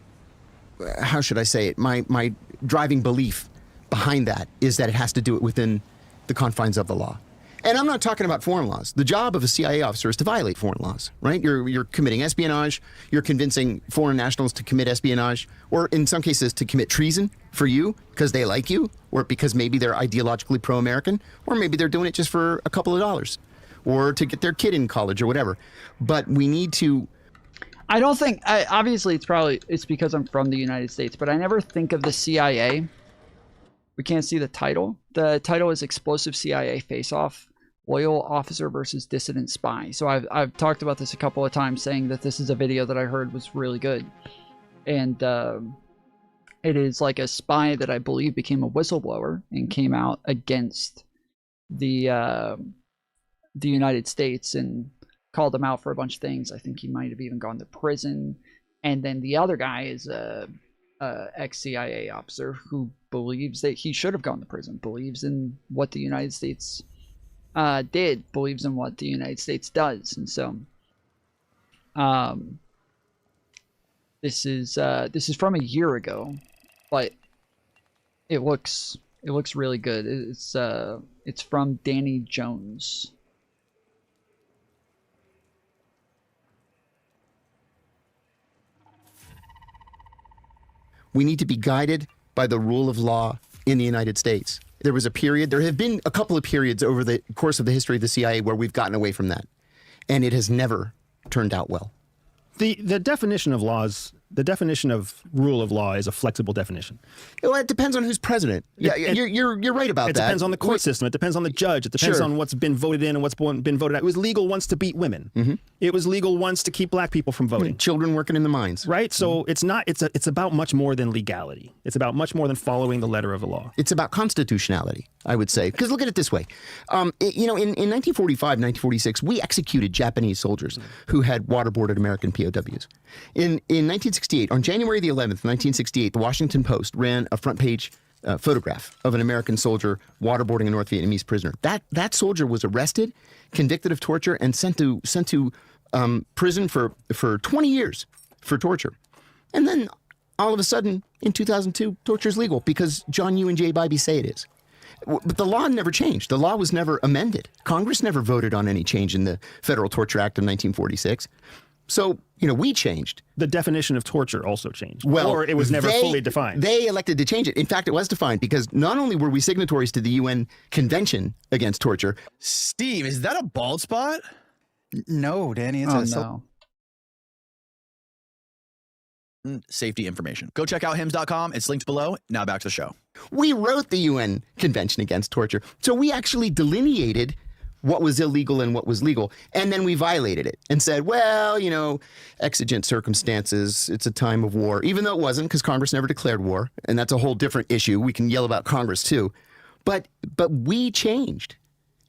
Speaker 17: how should I say it? My driving belief behind that is that it has to do it within the confines of the law. And I'm not talking about foreign laws. The job of a CIA officer is to violate foreign laws, right? You're committing espionage, you're convincing foreign nationals to commit espionage, or in some cases to commit treason for you because they like you, or because maybe they're ideologically pro-American, or maybe they're doing it just for a couple of dollars, or to get their kid in college or whatever. But we need to...
Speaker 5: I don't think, obviously it's because I'm from the United States, but I never think of the CIA. We can't see the title. The title is Explosive CIA Face-Off, Loyal Officer versus Dissident Spy. So I've talked about this a couple of times, saying that this is a video that I heard was really good. And it is like a spy that I believe became a whistleblower and came out against the United States and called them out for a bunch of things. I think he might have even gone to prison. And then the other guy is a ex-CIA officer who believes that he should have gone to prison, believes in what the United States did, believes in what the United States does. And so this is from a year ago, but it looks really good. It's from Danny Jones.
Speaker 17: We need to be guided by the rule of law in the United States. There have been a couple of periods over the course of the history of the CIA where we've gotten away from that. And it has never turned out well.
Speaker 15: The definition of laws, the definition of rule of law is a flexible definition.
Speaker 17: Well, it depends on who's president. Yeah, you're right about that.
Speaker 15: It depends on the court system. It depends on the judge. It depends on what's been voted in and what's been voted out. It was legal once to beat women. Mm-hmm. It was legal once to keep black people from voting.
Speaker 17: Children working in the mines.
Speaker 15: Right? So it's not. It's about much more than legality. It's about much more than following the letter of the law.
Speaker 17: It's about constitutionality, I would say. Because look at it this way. In 1945, 1946, we executed Japanese soldiers who had waterboarded American POWs. In 1968, on January the 11th, 1968, the Washington Post ran a front page photograph of an American soldier waterboarding a North Vietnamese prisoner. That soldier was arrested, convicted of torture, and sent to prison for 20 years for torture. And then all of a sudden, in 2002, torture is legal because John Yoo and Jay Bybee say it is. But the law never changed. The law was never amended. Congress never voted on any change in the Federal Torture Act of 1946. So, we changed.
Speaker 15: The definition of torture also changed.
Speaker 17: Well,
Speaker 15: or it was never fully defined.
Speaker 17: They elected to change it. In fact, it was defined because not only were we signatories to the UN Convention Against Torture.
Speaker 8: Steve, is that a bald spot? No, Danny. It's safety information. Go check out hims.com. It's linked below. Now back to the show.
Speaker 17: We wrote the UN Convention Against Torture. So we actually delineated what was illegal and what was legal. And then we violated it and said, well, exigent circumstances, it's a time of war, even though it wasn't because Congress never declared war. And that's a whole different issue. We can yell about Congress too. But we changed.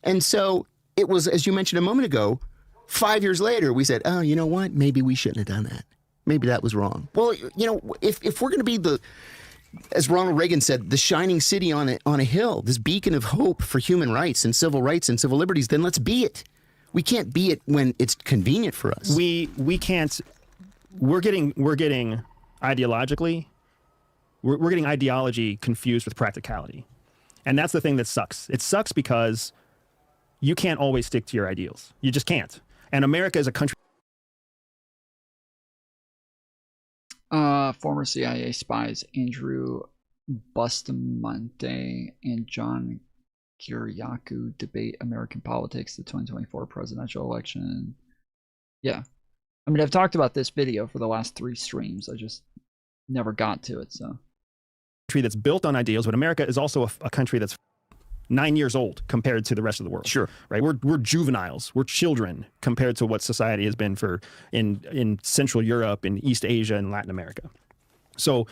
Speaker 17: And so it was, as you mentioned a moment ago, 5 years later, we said, oh, you know what? Maybe we shouldn't have done that. Maybe that was wrong. Well, you know, if we're going to be as Ronald Reagan said, the shining city on a hill, this beacon of hope for human rights and civil liberties, then let's be it. We can't be it when it's convenient for us.
Speaker 15: We can't. We're getting ideologically. We're getting ideology confused with practicality, and that's the thing that sucks. It sucks because you can't always stick to your ideals. You just can't. And America is a country.
Speaker 5: Former CIA spies Andrew Bustamante and John Kiriakou debate American politics, the 2024 presidential election. Yeah. I mean, I've talked about this video for the last 3 streams. I just never got to it, so.
Speaker 15: Country that's built on ideals, but America is also a country that's 9 years old compared to the rest of the world.
Speaker 17: Sure.
Speaker 15: Right? We're juveniles. We're children compared to what society has been for in Central Europe, in East Asia, and Latin America. So,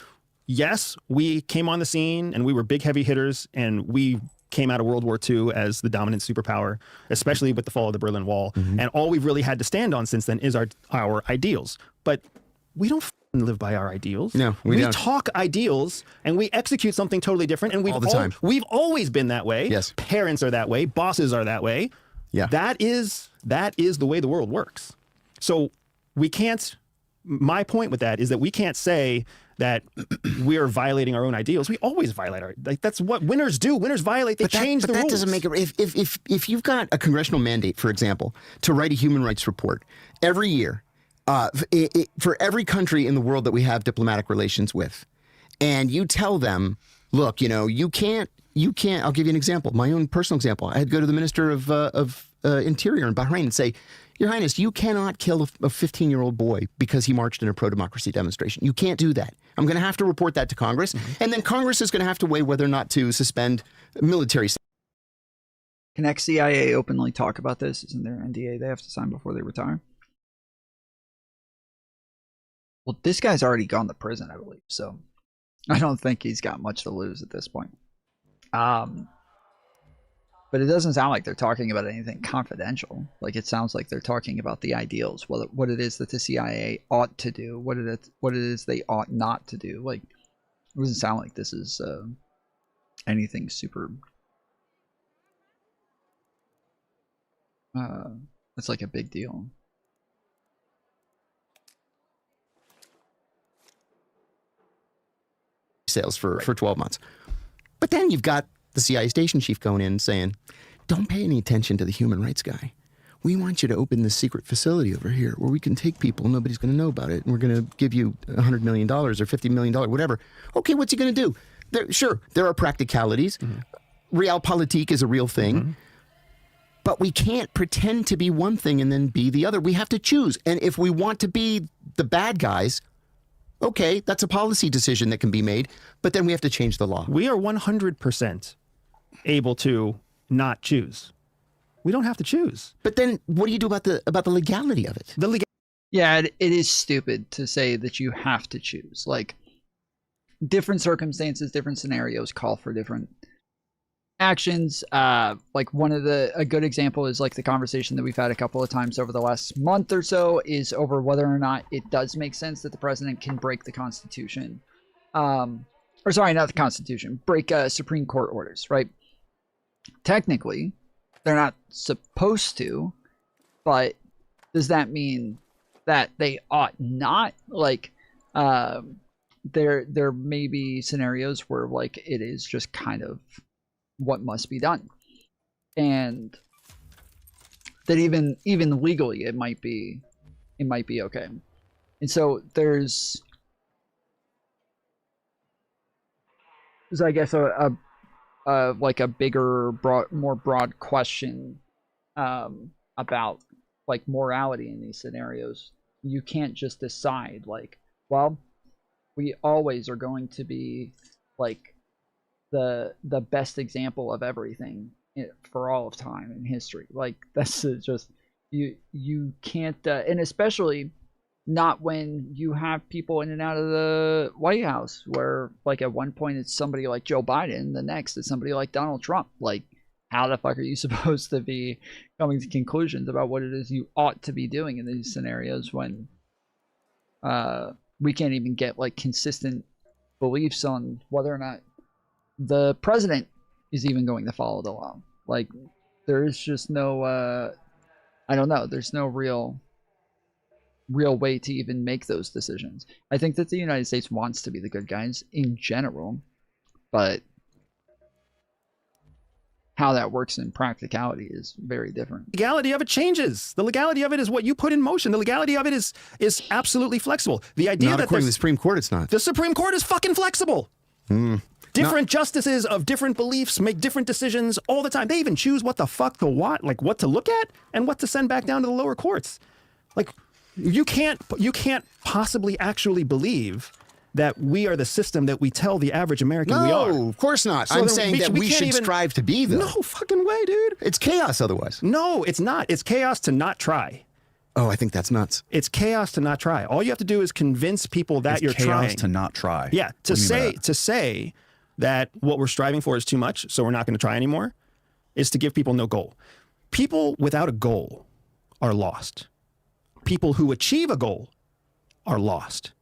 Speaker 15: yes, we came on the scene and we were big heavy hitters, and we came out of World War II as the dominant superpower, especially with the fall of the Berlin Wall.
Speaker 17: Mm-hmm.
Speaker 15: And all we've really had to stand on since then is our ideals. But we don't live by our ideals.
Speaker 17: No, we don't.
Speaker 15: Talk ideals and we execute something totally different. And
Speaker 17: all the time.
Speaker 15: We've always been that way.
Speaker 17: Yes.
Speaker 15: Parents are that way. Bosses are that way.
Speaker 17: Yeah.
Speaker 15: That is the way the world works. So we can't. My point with that is that we can't say that we are violating our own ideals. We always violate that's what winners do. Winners violate. They change the rules.
Speaker 17: But that doesn't make it. If you've got a congressional mandate, for example, to write a human rights report every year, for every country in the world that we have diplomatic relations with, and you tell them, look, you can't. I'll give you an example. My own personal example. I had to go to the Minister of Interior in Bahrain and say, Your Highness, you cannot kill a 15-year-old boy because he marched in a pro-democracy demonstration. You can't do that. I'm going to have to report that to Congress, and then Congress is going to have to weigh whether or not to suspend military.
Speaker 5: Can ex-CIA openly talk about this? Isn't there an NDA they have to sign before they retire? Well, this guy's already gone to prison, I believe, so I don't think he's got much to lose at this point. But it doesn't sound like they're talking about anything confidential. Like, it sounds like they're talking about the ideals, what it is that the CIA ought to do, what it is they ought not to do. Like, it doesn't sound like this is anything super. It's like a big deal.
Speaker 17: Sales for 12 months. But then you've got the CIA station chief going in and saying, don't pay any attention to the human rights guy. We want you to open this secret facility over here where we can take people, nobody's going to know about it, and we're going to give you $100 million or $50 million, whatever. Okay, what's he going to do? Sure, there are practicalities. Mm-hmm. Realpolitik is a real thing. Mm-hmm. But we can't pretend to be one thing and then be the other. We have to choose. And if we want to be the bad guys, okay, that's a policy decision that can be made, but then we have to change the law.
Speaker 15: We are 100% able to not choose. We don't have to choose.
Speaker 17: But then what do you do about the legality of it?
Speaker 5: Yeah, it is stupid to say that you have to choose. Like, different circumstances, different scenarios call for different actions. Like, a good example is like the conversation that we've had a couple of times over the last month or so is over whether or not it does make sense that the president can break the Constitution. Or sorry, not the Constitution, break Supreme Court orders, right? Technically, they're not supposed to, but does that mean that they ought not? Like, there may be scenarios where like it is just kind of what must be done, and that even legally it might be okay. And so there's I guess a like a bigger, more broad question about like morality in these scenarios. You can't just decide like, well, we always are going to be like the best example of everything for all of time in history. Like, that's just you can't, and especially not when you have people in and out of the White House, where like at one point it's somebody like Joe Biden, the next it's somebody like Donald Trump. Like, how the fuck are you supposed to be coming to conclusions about what it is you ought to be doing in these scenarios when we can't even get like consistent beliefs on whether or not the president is even going to follow the law? Like, there is just no I don't know, there's no real way to even make those decisions. I think that the United States wants to be the good guys in general, but how that works in practicality is very different.
Speaker 15: The legality of it changes. The legality of it is what you put in motion. The legality of it is absolutely flexible. The idea
Speaker 17: Not
Speaker 15: that
Speaker 17: according to the Supreme Court, it's not.
Speaker 15: The Supreme Court is fucking flexible. Different justices of different beliefs make different decisions all the time. They even choose what the fuck to what, like what to look at and what to send back down to the lower courts. Like, you can't possibly actually believe that we are the system that we tell the average American we are.
Speaker 17: No, of course not.
Speaker 15: So
Speaker 17: I'm saying that we should
Speaker 15: even
Speaker 17: strive to be, though.
Speaker 15: No fucking way, dude.
Speaker 17: It's chaos otherwise.
Speaker 15: No, it's not. It's chaos to not try.
Speaker 17: Oh, I think that's nuts.
Speaker 15: It's chaos to not try. All you have to do is convince people that you're
Speaker 8: chaos
Speaker 15: trying.
Speaker 8: to not try.
Speaker 15: Yeah,
Speaker 8: What do you mean by that?
Speaker 15: to say that what we're striving for is too much, so we're not going to try anymore, is to give people no goal. People without a goal are lost. People who achieve a goal are lost.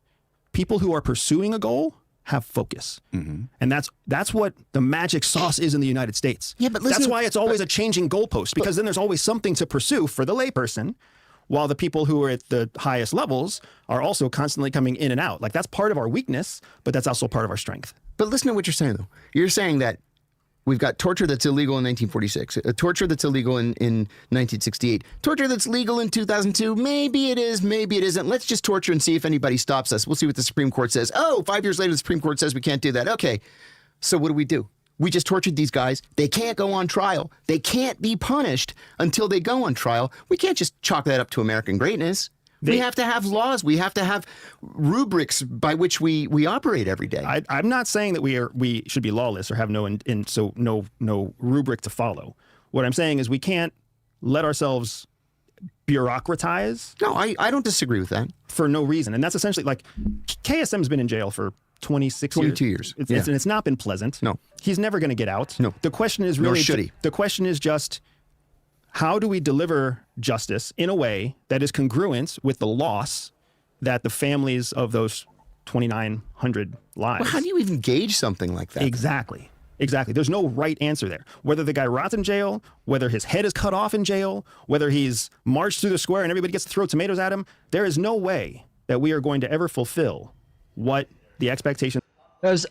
Speaker 15: People who are pursuing a goal have focus. And that's what the magic sauce is in the United States.
Speaker 17: Yeah, but
Speaker 15: that's why it's always a changing goalpost, because then there's always something to pursue for the layperson, while the people who are at the highest levels are also constantly coming in and out. Like, that's part of our weakness, but that's also part of our strength.
Speaker 17: But listen to what you're saying, though. You're saying that we've got torture that's illegal in 1946, a torture that's illegal in 1968, torture that's legal in 2002. Maybe it is, maybe it isn't. Let's just torture and see if anybody stops us. We'll see what the Supreme Court says. Oh, 5 years later, the Supreme Court says we can't do that. Okay, so what do? We just tortured these guys. They can't go on trial. They can't be punished until they go on trial. We can't just chalk that up to American greatness. We have to have laws. We have to have rubrics by which we operate every day.
Speaker 15: I'm not saying that we should be lawless or have no rubric to follow. What I'm saying is we can't let ourselves bureaucratize.
Speaker 17: No, I don't disagree with that.
Speaker 15: For no reason. And that's essentially, like, KSM's been in jail for
Speaker 17: 22 years.
Speaker 15: And it's not been pleasant.
Speaker 17: No.
Speaker 15: He's never going to get out.
Speaker 17: No.
Speaker 15: The question is really,
Speaker 17: Nor should he.
Speaker 15: The question is just, how do we deliver justice in a way that is congruent with the loss that the families of those 2,900 lives?
Speaker 17: Well, how do you even gauge something like that?
Speaker 15: Exactly. There's no right answer there. Whether the guy rots in jail, whether his head is cut off in jail, whether he's marched through the square and everybody gets to throw tomatoes at him, there is no way that we are going to ever fulfill what the expectation.
Speaker 5: I was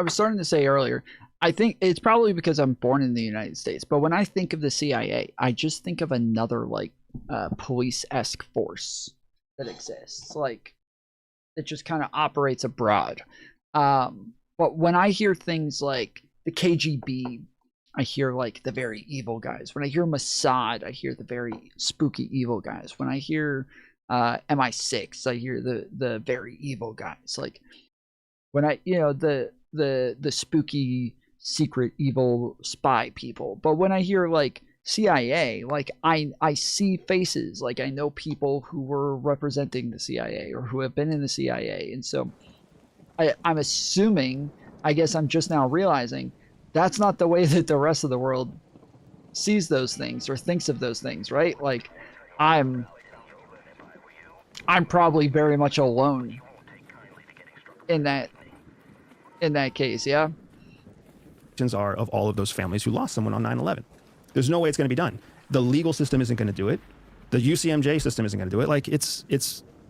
Speaker 5: starting to say earlier, I think it's probably because I'm born in the United States, but when I think of the CIA, I just think of another, like, police-esque force that exists. Like, it just kind of operates abroad. But when I hear things like the KGB, I hear, like, the very evil guys. When I hear Mossad, I hear the very spooky evil guys. When I hear MI6, I hear the very evil guys. Like, when I, the spooky secret evil spy people. But when I hear, like, CIA, like, I see faces. Like, I know people who were representing the CIA or who have been in the CIA. And so I'm assuming, I guess I'm just now realizing, that's not the way that the rest of the world sees those things or thinks of those things, right? Like, I'm probably very much alone in that case, yeah?
Speaker 15: Are of all of those families who lost someone on 9/11. There's no way it's going to be done. The legal system isn't going to do it. The UCMJ system isn't going to do it. Like, it's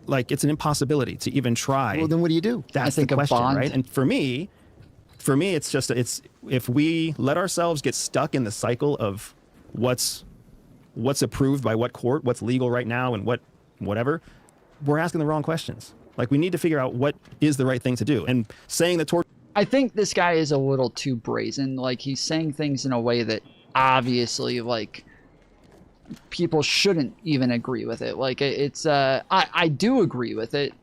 Speaker 15: an impossibility to even try.
Speaker 17: Well, then what do you do?
Speaker 15: That's the question, right? And for me, it's just, if we let ourselves get stuck in the cycle of what's approved by what court, what's legal right now, and whatever, we're asking the wrong questions. Like, we need to figure out what is the right thing to do. And saying that
Speaker 5: I think this guy is a little too brazen. Like, he's saying things in a way that obviously, like, people shouldn't even agree with it. Like, it's I do agree with it,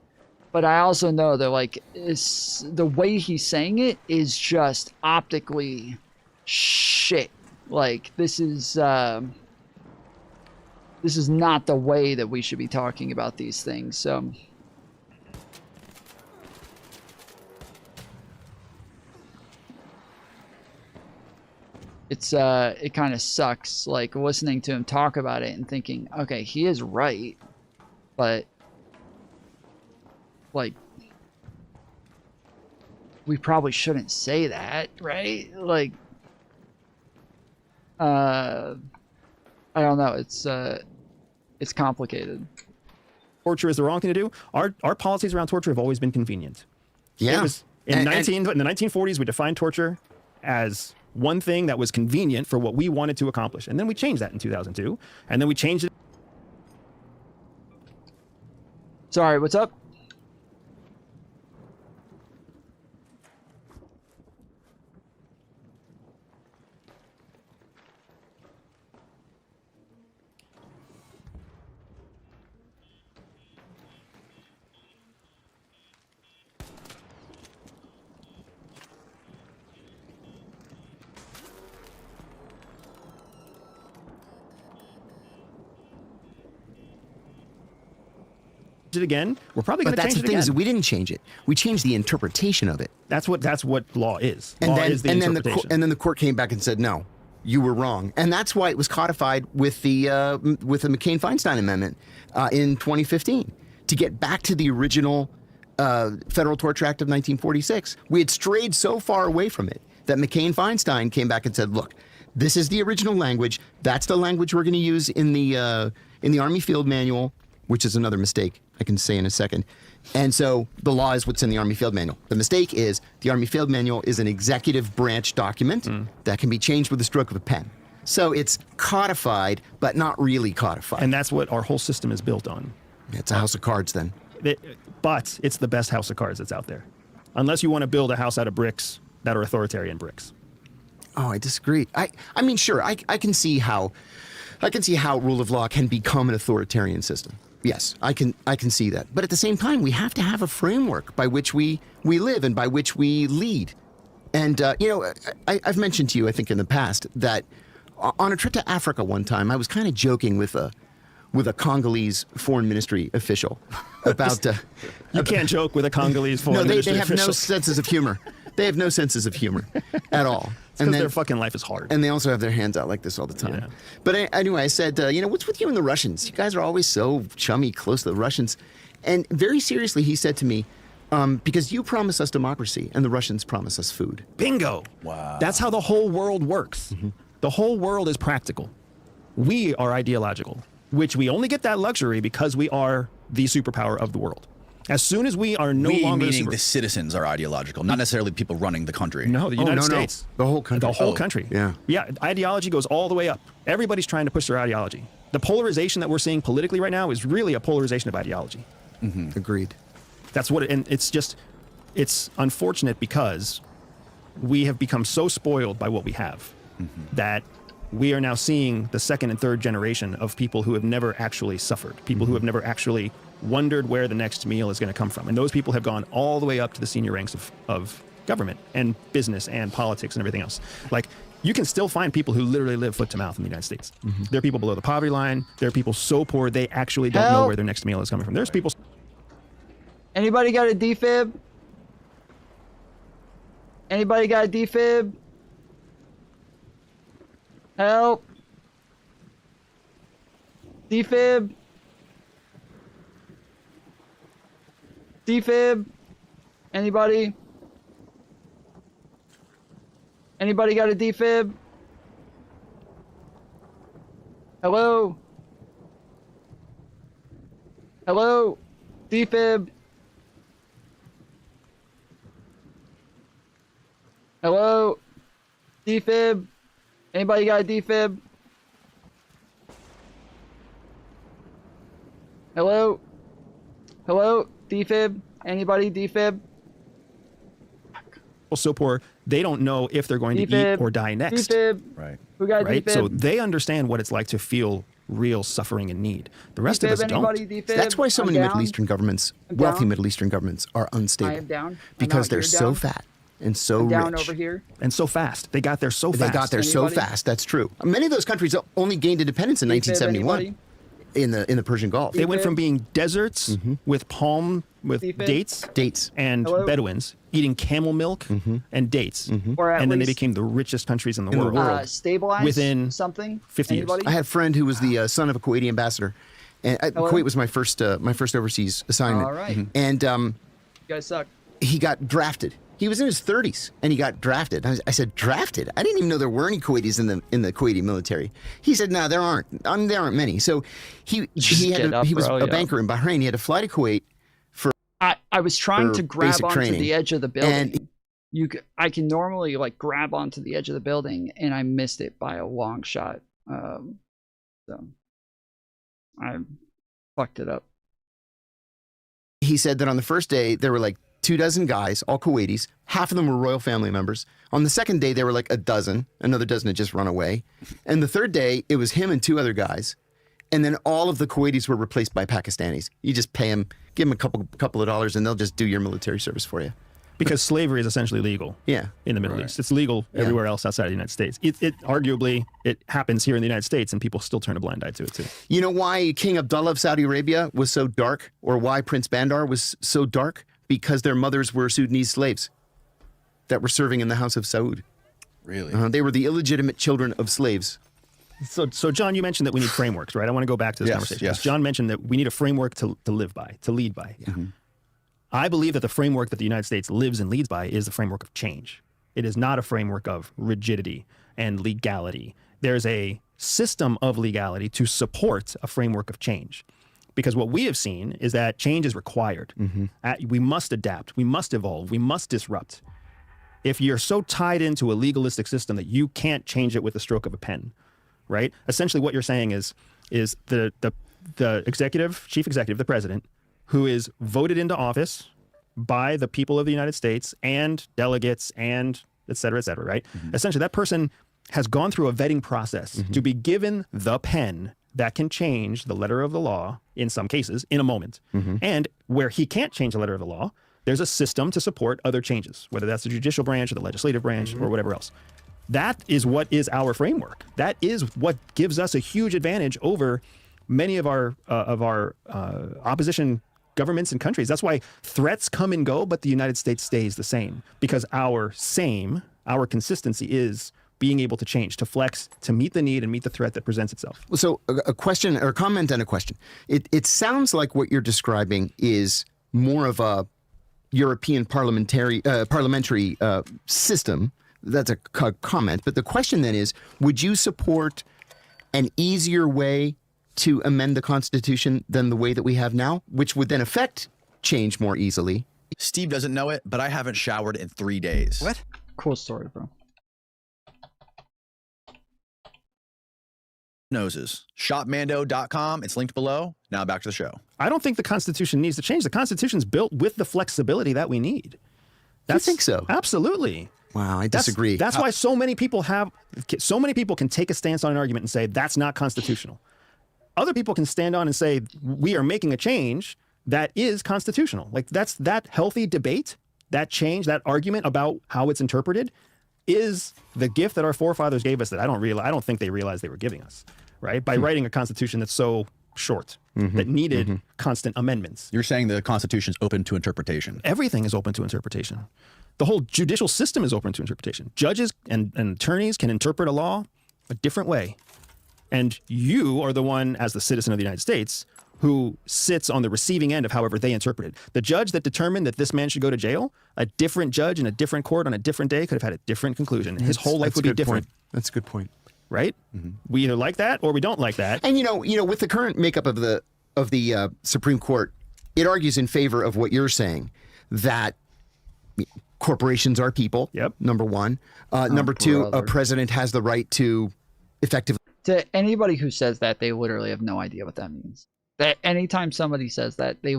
Speaker 5: but I also know that, like, the way he's saying it is just optically shit. Like, this is not the way that we should be talking about these things. So it kind of sucks, like listening to him talk about it and thinking, okay, he is right, but like we probably shouldn't say that, right? Like, I don't know. It's complicated.
Speaker 15: Torture is the wrong thing to do. Our policies around torture have always been convenient.
Speaker 17: Yeah.
Speaker 15: It was in the 1940s, we defined torture as one thing that was convenient for what we wanted to accomplish. And then we changed that in 2002. And then we changed it.
Speaker 5: Sorry, what's up?
Speaker 15: It again, we're probably going to change it again.
Speaker 17: But that's the thing is, we didn't change it. We changed the interpretation of it.
Speaker 15: That's what law is.
Speaker 17: And
Speaker 15: law
Speaker 17: then
Speaker 15: is the interpretation.
Speaker 17: And then the court came back and said, no, you were wrong. And that's why it was codified with the McCain-Feinstein Amendment in 2015 to get back to the original Federal Torture Act of 1946. We had strayed so far away from it that McCain-Feinstein came back and said, look, this is the original language. That's the language we're going to use in the Army Field Manual, which is another mistake I can say in a second. And so the law is what's in the Army Field Manual. The mistake is the Army Field Manual is an executive branch document that can be changed with the stroke of a pen. So it's codified, but not really codified.
Speaker 15: And that's what our whole system is built on.
Speaker 17: It's a house of cards then.
Speaker 15: But it's the best house of cards that's out there. Unless you want to build a house out of bricks that are authoritarian bricks.
Speaker 17: Oh, I disagree. I mean, sure, I can see how rule of law can become an authoritarian system. Yes, I can see that. But at the same time, we have to have a framework by which we live and by which we lead. And, I've mentioned to you, I think in the past, that on a trip to Africa one time, I was kind of joking with a Congolese foreign ministry official about...
Speaker 15: you can't joke with a Congolese foreign ministry official.
Speaker 17: No, they have no senses of humor. They have no senses of humor at all.
Speaker 15: Because their fucking life is hard.
Speaker 17: And they also have their hands out like this all the time. Yeah. But anyway, I said, what's with you and the Russians? You guys are always so chummy, close to the Russians. And very seriously, he said to me, because you promise us democracy and the Russians promise us food.
Speaker 15: Bingo. Wow. That's how the whole world works. Mm-hmm. The whole world is practical. We are ideological, which we only get that luxury because we are the superpower of the world. As soon as we are no longer...
Speaker 8: meaning the citizens are ideological, not necessarily people running the country.
Speaker 15: No, the United States.
Speaker 17: No. The whole country.
Speaker 15: The whole country.
Speaker 17: Yeah.
Speaker 15: Yeah, ideology goes all the way up. Everybody's trying to push their ideology. The polarization that we're seeing politically right now is really a polarization of ideology.
Speaker 17: Mm-hmm. Agreed.
Speaker 15: That's what... And it's unfortunate because we have become so spoiled by what we have that we are now seeing the second and third generation of people who have never actually suffered, people who have never actually wondered where the next meal is going to come from. And those people have gone all the way up to the senior ranks of government and business and politics and everything else. Like, you can still find people who literally live foot to mouth in the United States. There are people below the poverty line. There are people so poor they actually don't know where their next meal is coming from. There's people...
Speaker 5: Anybody got a defib? Anybody got a defib? Help. Defib. Defib. Anybody? Anybody got a defib? Hello? Hello? Defib? Hello? Defib? Anybody got a defib? Hello? Hello? Defib? Anybody defib?
Speaker 15: So poor, they don't know if they're going to eat or die next.
Speaker 5: Defib.
Speaker 8: Right.
Speaker 5: Who got
Speaker 15: right?
Speaker 5: defib?
Speaker 15: So they understand what it's like to feel real suffering and need. The rest of us don't.
Speaker 5: Defib?
Speaker 17: That's why so many Middle Eastern governments, wealthy Middle Eastern governments, are unstable.
Speaker 5: I am down.
Speaker 17: Because they're so fat and so
Speaker 5: I'm down
Speaker 17: rich.
Speaker 5: over here.
Speaker 15: And so fast. They got there so fast.
Speaker 17: They got there so fast. That's true. Many of those countries only gained independence in 1971. in the Persian Gulf.
Speaker 15: They went from being deserts with dates and
Speaker 5: Hello?
Speaker 15: Bedouins eating camel milk and dates,
Speaker 5: Or at
Speaker 15: and then they
Speaker 5: least-
Speaker 15: became the richest countries in the world.
Speaker 5: Stabilize
Speaker 15: within
Speaker 5: something?
Speaker 15: 50 years.
Speaker 5: Anybody?
Speaker 17: I had a friend who was the son of a Kuwaiti ambassador, and
Speaker 5: Hello?
Speaker 17: Kuwait was my first overseas assignment.
Speaker 5: All right.
Speaker 17: And
Speaker 5: You guys suck.
Speaker 17: he got drafted. He was in his 30s, and he got drafted. I said, drafted? I didn't even know there were any Kuwaitis in the Kuwaiti military. He said, no, there aren't. I mean, there aren't many. So he was a banker in Bahrain. He had to fly to Kuwait for
Speaker 5: I was trying to grab
Speaker 17: basic
Speaker 5: onto
Speaker 17: training.
Speaker 5: the edge of the building.
Speaker 17: And
Speaker 5: I can normally like grab onto the edge of the building, and I missed it by a long shot. So I fucked it up.
Speaker 17: he said that on the first day, there were like 24 guys, all Kuwaitis. Half of them were royal family members. On the second day, there were like a dozen. Another dozen had just run away. And the third day, it was him and 2 other guys. And then all of the Kuwaitis were replaced by Pakistanis. You just pay them, give them a couple of dollars, and they'll just do your military service for you.
Speaker 15: Because slavery is essentially legal.
Speaker 17: Yeah.
Speaker 15: In the Middle East. It's legal everywhere else outside of the United States. It arguably, it happens here in the United States, and people still turn a blind eye to it too.
Speaker 17: You know why King Abdullah of Saudi Arabia was so dark, or why Prince Bandar was so dark? Because their mothers were Sudanese slaves that were serving in the House of Saud.
Speaker 8: Really?
Speaker 17: They were the illegitimate children of slaves.
Speaker 15: So John, you mentioned that we need frameworks, right? I want to go back to this conversation.
Speaker 8: Yes.
Speaker 15: John mentioned that we need a framework to live by, to lead by.
Speaker 17: Yeah.
Speaker 15: I believe that the framework that the United States lives and leads by is the framework of change. It is not a framework of rigidity and legality. There's a system of legality to support a framework of change. Because what we have seen is that change is required. We must adapt. We must evolve. We must disrupt. If you're so tied into a legalistic system that you can't change it with the stroke of a pen, right? Essentially what you're saying is the chief executive, the president, who is voted into office by the people of the United States and delegates and et cetera, right? Essentially, that person has gone through a vetting process to be given the pen that can change the letter of the law, in some cases, in a moment. And where he can't change the letter of the law, there's a system to support other changes, whether that's the judicial branch or the legislative branch or whatever else. That is what is our framework. That is what gives us a huge advantage over many of our opposition governments and countries. That's why threats come and go, but the United States stays the same, because our consistency is being able to change, to flex, to meet the need and meet the threat that presents itself.
Speaker 17: So a question or a comment and a question. It sounds like what you're describing is more of a European parliamentary system. That's a comment. But the question then is, would you support an easier way to amend the Constitution than the way that we have now, which would then affect change more easily?
Speaker 8: Steve doesn't know it, but I haven't showered in 3 days.
Speaker 5: What? Cool story, bro.
Speaker 8: Noses. Shopmando.com. It's linked below. Now back to the show.
Speaker 15: I don't think the Constitution needs to change. The Constitution's built with the flexibility that we need.
Speaker 17: You think so?
Speaker 15: Absolutely.
Speaker 17: Wow, I disagree.
Speaker 15: That's why so many people can take a stance on an argument and say that's not constitutional. Other people can stand on and say we are making a change that is constitutional. Like that healthy debate, that change, that argument about how it's interpreted is the gift that our forefathers gave us that I don't think they realized they were giving us, right? By writing a constitution that's so short, that needed constant amendments.
Speaker 8: You're saying the Constitution is open to interpretation.
Speaker 15: Everything is open to interpretation. The whole judicial system is open to interpretation. Judges and attorneys can interpret a law a different way. And you are the one, as the citizen of the United States, who sits on the receiving end of however they interpret it. The judge that determined that this man should go to jail, a different judge in a different court on a different day could have had a different conclusion. His whole life would be different.
Speaker 17: That's a good point.
Speaker 15: Right? We either like that or we don't like that.
Speaker 17: And you know, with the current makeup of the Supreme Court, it argues in favor of what you're saying, that corporations are people.
Speaker 15: Yep.
Speaker 17: Number one. Number two, a president has the right to effectively.
Speaker 5: To anybody who says that, they literally have no idea what that means. That anytime somebody says that, they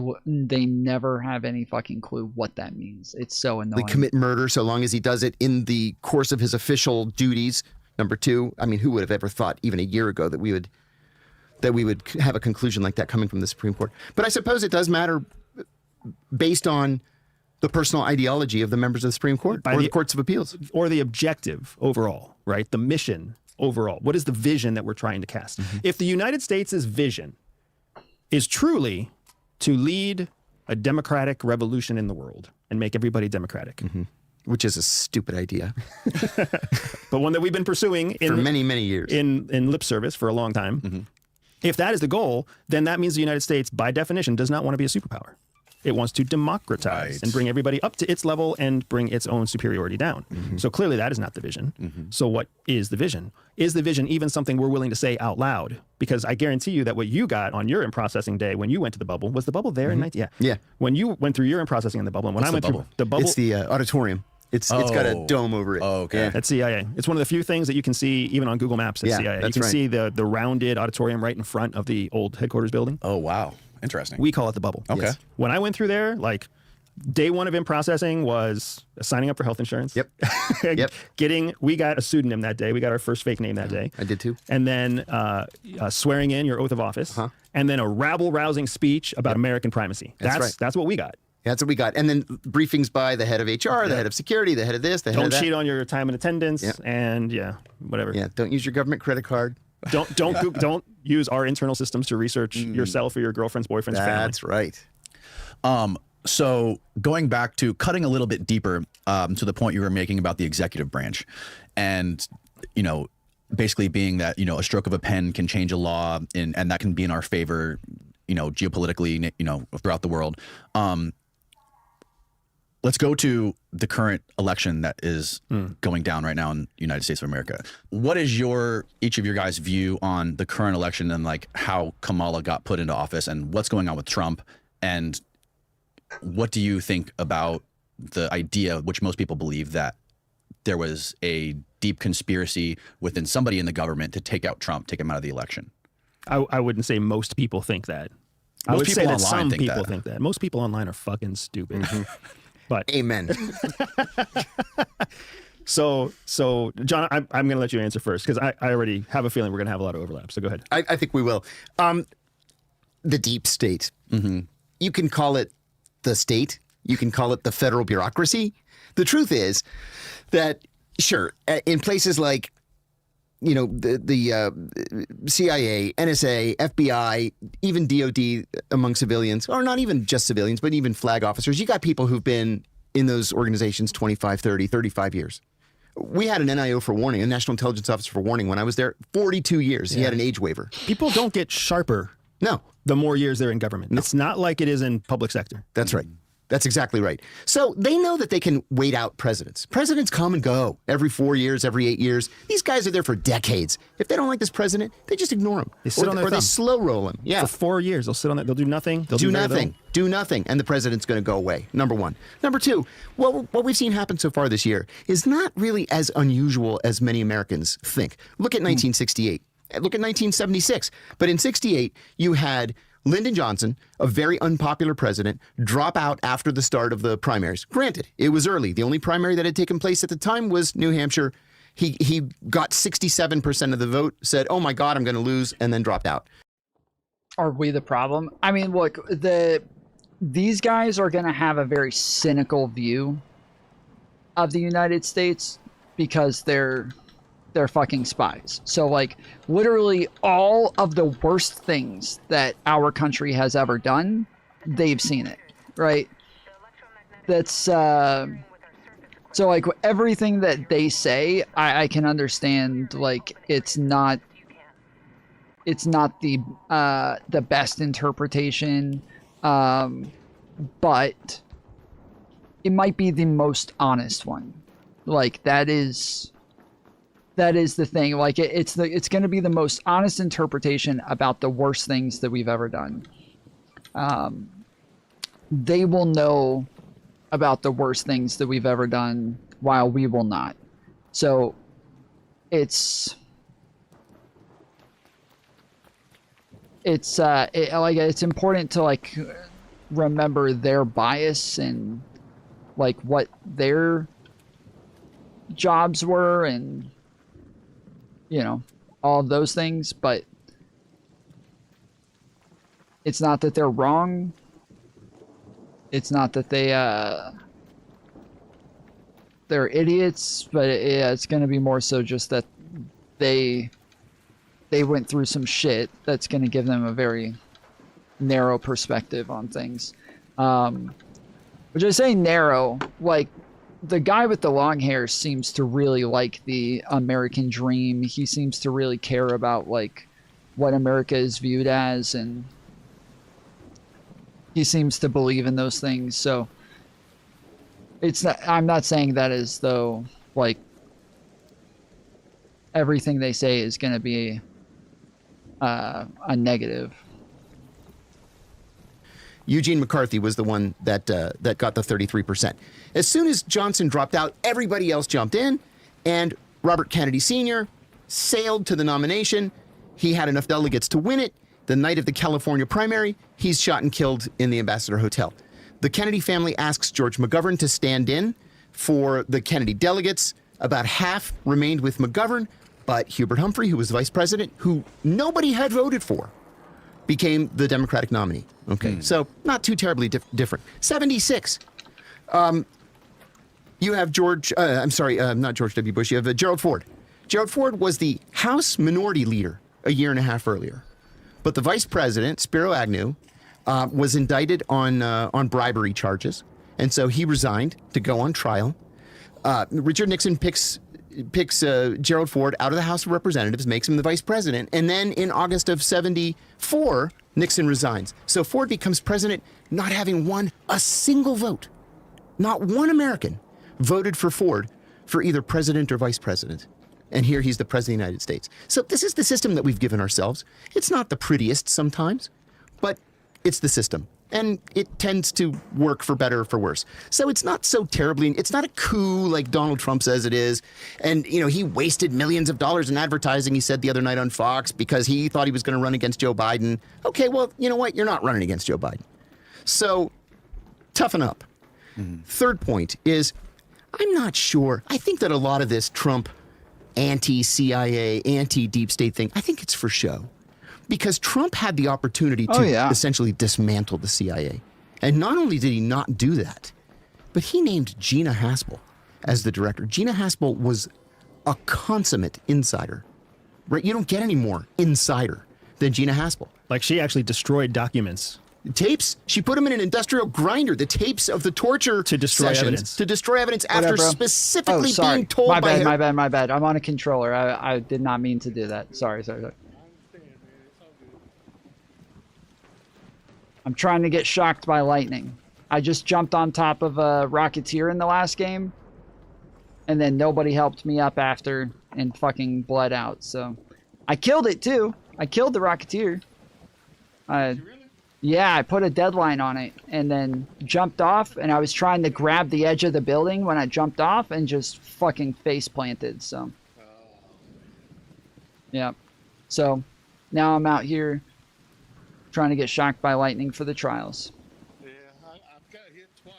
Speaker 5: never have any fucking clue what that means. It's so annoying.
Speaker 17: Commit murder so long as he does it in the course of his official duties. Number two, I mean, who would have ever thought even a year ago that we would have a conclusion like that coming from the Supreme Court? But I suppose it does matter based on the personal ideology of the members of the Supreme Court or the courts of appeals.
Speaker 15: Or the objective overall, right? The mission overall. What is the vision that we're trying to cast? If the United States' vision is truly to lead a democratic revolution in the world and make everybody democratic.
Speaker 17: Which is a stupid idea.
Speaker 15: But one that we've been pursuing
Speaker 17: for many, many years.
Speaker 15: In lip service for a long time. If that is the goal, then that means the United States, by definition, does not want to be a superpower. It wants to democratize and bring everybody up to its level and bring its own superiority down. So clearly that is not the vision. So what is the vision? Is the vision even something we're willing to say out loud? Because I guarantee you that what you got on your in-processing day when you went to the bubble, was the bubble there in 19?
Speaker 17: Yeah.
Speaker 15: When you went through your in-processing in the bubble, and when I went through the bubble.
Speaker 17: It's the auditorium. It's got a dome over it.
Speaker 8: Oh, okay.
Speaker 17: Yeah.
Speaker 15: That's CIA. It's one of the few things that you can see even on Google Maps at CIA. You can see the rounded auditorium right in front of the old headquarters building.
Speaker 8: Oh, wow. Interesting.
Speaker 15: We call it the bubble.
Speaker 8: Okay.
Speaker 15: Yes. When I went through there, like day one of in-processing was signing up for health insurance.
Speaker 17: Yep.
Speaker 15: We got a pseudonym that day. We got our first fake name that day.
Speaker 17: I did too.
Speaker 15: And then swearing in your oath of office. And then a rabble-rousing speech about American primacy.
Speaker 17: That's right.
Speaker 15: That's what we got.
Speaker 17: That's what we got. And then briefings by the head of HR, the head of security, the head of this, the head of that.
Speaker 15: Don't cheat on your time and attendance, and whatever.
Speaker 17: Yeah, don't use your government credit card.
Speaker 15: Don't use our internal systems to research yourself or your girlfriend's boyfriend's family.
Speaker 17: That's right.
Speaker 8: So going back to cutting a little bit deeper to the point you were making about the executive branch, and basically being that a stroke of a pen can change a law, and that can be in our favor, geopolitically, throughout the world. Let's go to the current election that is going down right now in the United States of America. What is each of your guys' view on the current election and like how Kamala got put into office and what's going on with Trump? And what do you think about the idea, which most people believe, that there was a deep conspiracy within somebody in the government to take out Trump, take him out of the election?
Speaker 15: I wouldn't say most people think that. I would say that some people think that. Most people online are fucking stupid. But
Speaker 17: amen.
Speaker 15: So John, I'm going to let you answer first because I already have a feeling we're going to have a lot of overlap. So go ahead.
Speaker 17: I think we will. The deep state. You can call it the state. You can call it the federal bureaucracy. The truth is that, sure, in places like the CIA, NSA, FBI, even DOD among civilians, or not even just civilians, but even flag officers, you got people who've been in those organizations 25, 30, 35 years. We had an NIO for warning, a National Intelligence Officer for warning when I was there, 42 years. He had an age waiver.
Speaker 15: People don't get sharper the more years they're in government. It's not like it is in public sector.
Speaker 17: That's right. That's exactly right. So they know that they can wait out presidents. Presidents come and go every 4 years, every 8 years. These guys are there for decades. If they don't like this president, they just ignore him.
Speaker 15: They sit on their
Speaker 17: or
Speaker 15: thumb.
Speaker 17: they slow roll him. Yeah.
Speaker 15: For 4 years, they'll sit on that. They'll do nothing. They'll
Speaker 17: do
Speaker 15: very
Speaker 17: nothing.
Speaker 15: little.
Speaker 17: Do nothing. And the president's going to go away. Number one. Number two, what we've seen happen so far this year is not really as unusual as many Americans think. Look at 1968. Look at 1976. But in 68, you had Lyndon Johnson, a very unpopular president, drop out after the start of the primaries. Granted, it was early. The only primary that had taken place at the time was New Hampshire. He got 67% of the vote, said, oh my God, I'm going to lose, and then dropped out.
Speaker 5: Are we the problem? I mean, look, these guys are going to have a very cynical view of the United States because they're fucking spies. So like literally all of the worst things that our country has ever done, they've seen it, right? That's so like everything that they say, I can understand. Like it's not the best interpretation, but it might be the most honest one. Like that is the thing. Like it's going to be the most honest interpretation about the worst things that we've ever done. They will know about the worst things that we've ever done while we will not. So it's important to like remember their bias and like what their jobs were and all of those things, but it's not that they're wrong. It's not that they're idiots, but it's going to be more so just that they went through some shit that's going to give them a very narrow perspective on things. Which I say narrow, like the guy with the long hair seems to really like the American dream. He seems to really care about like what America is viewed as, and he seems to believe in those things. So it's not, I'm not saying that as though like everything they say is going to be a negative.
Speaker 17: Eugene McCarthy was the one that that got the 33%. As soon as Johnson dropped out, everybody else jumped in, and Robert Kennedy Sr. sailed to the nomination. He had enough delegates to win it. The night of the California primary, he's shot and killed in the Ambassador Hotel. The Kennedy family asks George McGovern to stand in for the Kennedy delegates. About half remained with McGovern, but Hubert Humphrey, who was vice president, who nobody had voted for, became the Democratic nominee. Okay, so not too terribly different. 76. You have not George W. Bush. You have Gerald Ford. Gerald Ford was the House Minority Leader a year and a half earlier, but the vice president, Spiro Agnew, was indicted on bribery charges, and so he resigned to go on trial. Richard Nixon picks Gerald Ford out of the House of Representatives, makes him the vice president, and then in August of 74, Nixon resigns. So Ford becomes president not having won a single vote. Not one American voted for Ford for either president or vice president. And here he's the president of the United States. So this is the system that we've given ourselves. It's not the prettiest sometimes, but it's the system. And it tends to work for better or for worse. So it's not so terribly, it's not a coup like Donald Trump says it is. And, you know, he wasted millions of dollars in advertising, he said the other night on Fox, because he thought he was going to run against Joe Biden. Okay, well, you know what? You're not running against Joe Biden. So toughen up. Third point is, I'm not sure. I think that a lot of this Trump anti-CIA, anti-deep state thing, I think it's for show. Because Trump had the opportunity to essentially dismantle the CIA. And not only did he not do that, but he named Gina Haspel as the director. Gina Haspel was a consummate insider. Right? You don't get any more insider than Gina Haspel.
Speaker 15: Like, she actually destroyed documents.
Speaker 17: Tapes? She put them in an industrial grinder, the tapes of the torture
Speaker 15: to destroy
Speaker 17: sessions,
Speaker 15: evidence.
Speaker 17: To destroy evidence after specifically being told
Speaker 5: my
Speaker 17: by
Speaker 5: bad, my bad. I'm on a controller. I did not mean to do that. Sorry. I'm trying to get shocked by lightning. I just jumped on top of a Rocketeer in the last game, and then nobody helped me up after and fucking bled out. So I killed it too. I killed the Rocketeer. Yeah, I put a deadline on it and then jumped off, and I was trying to grab the edge of the building when I jumped off and just fucking face planted. So yeah. So now I'm out here trying to get shocked by lightning for the trials.
Speaker 16: Yeah, I've got hit twice.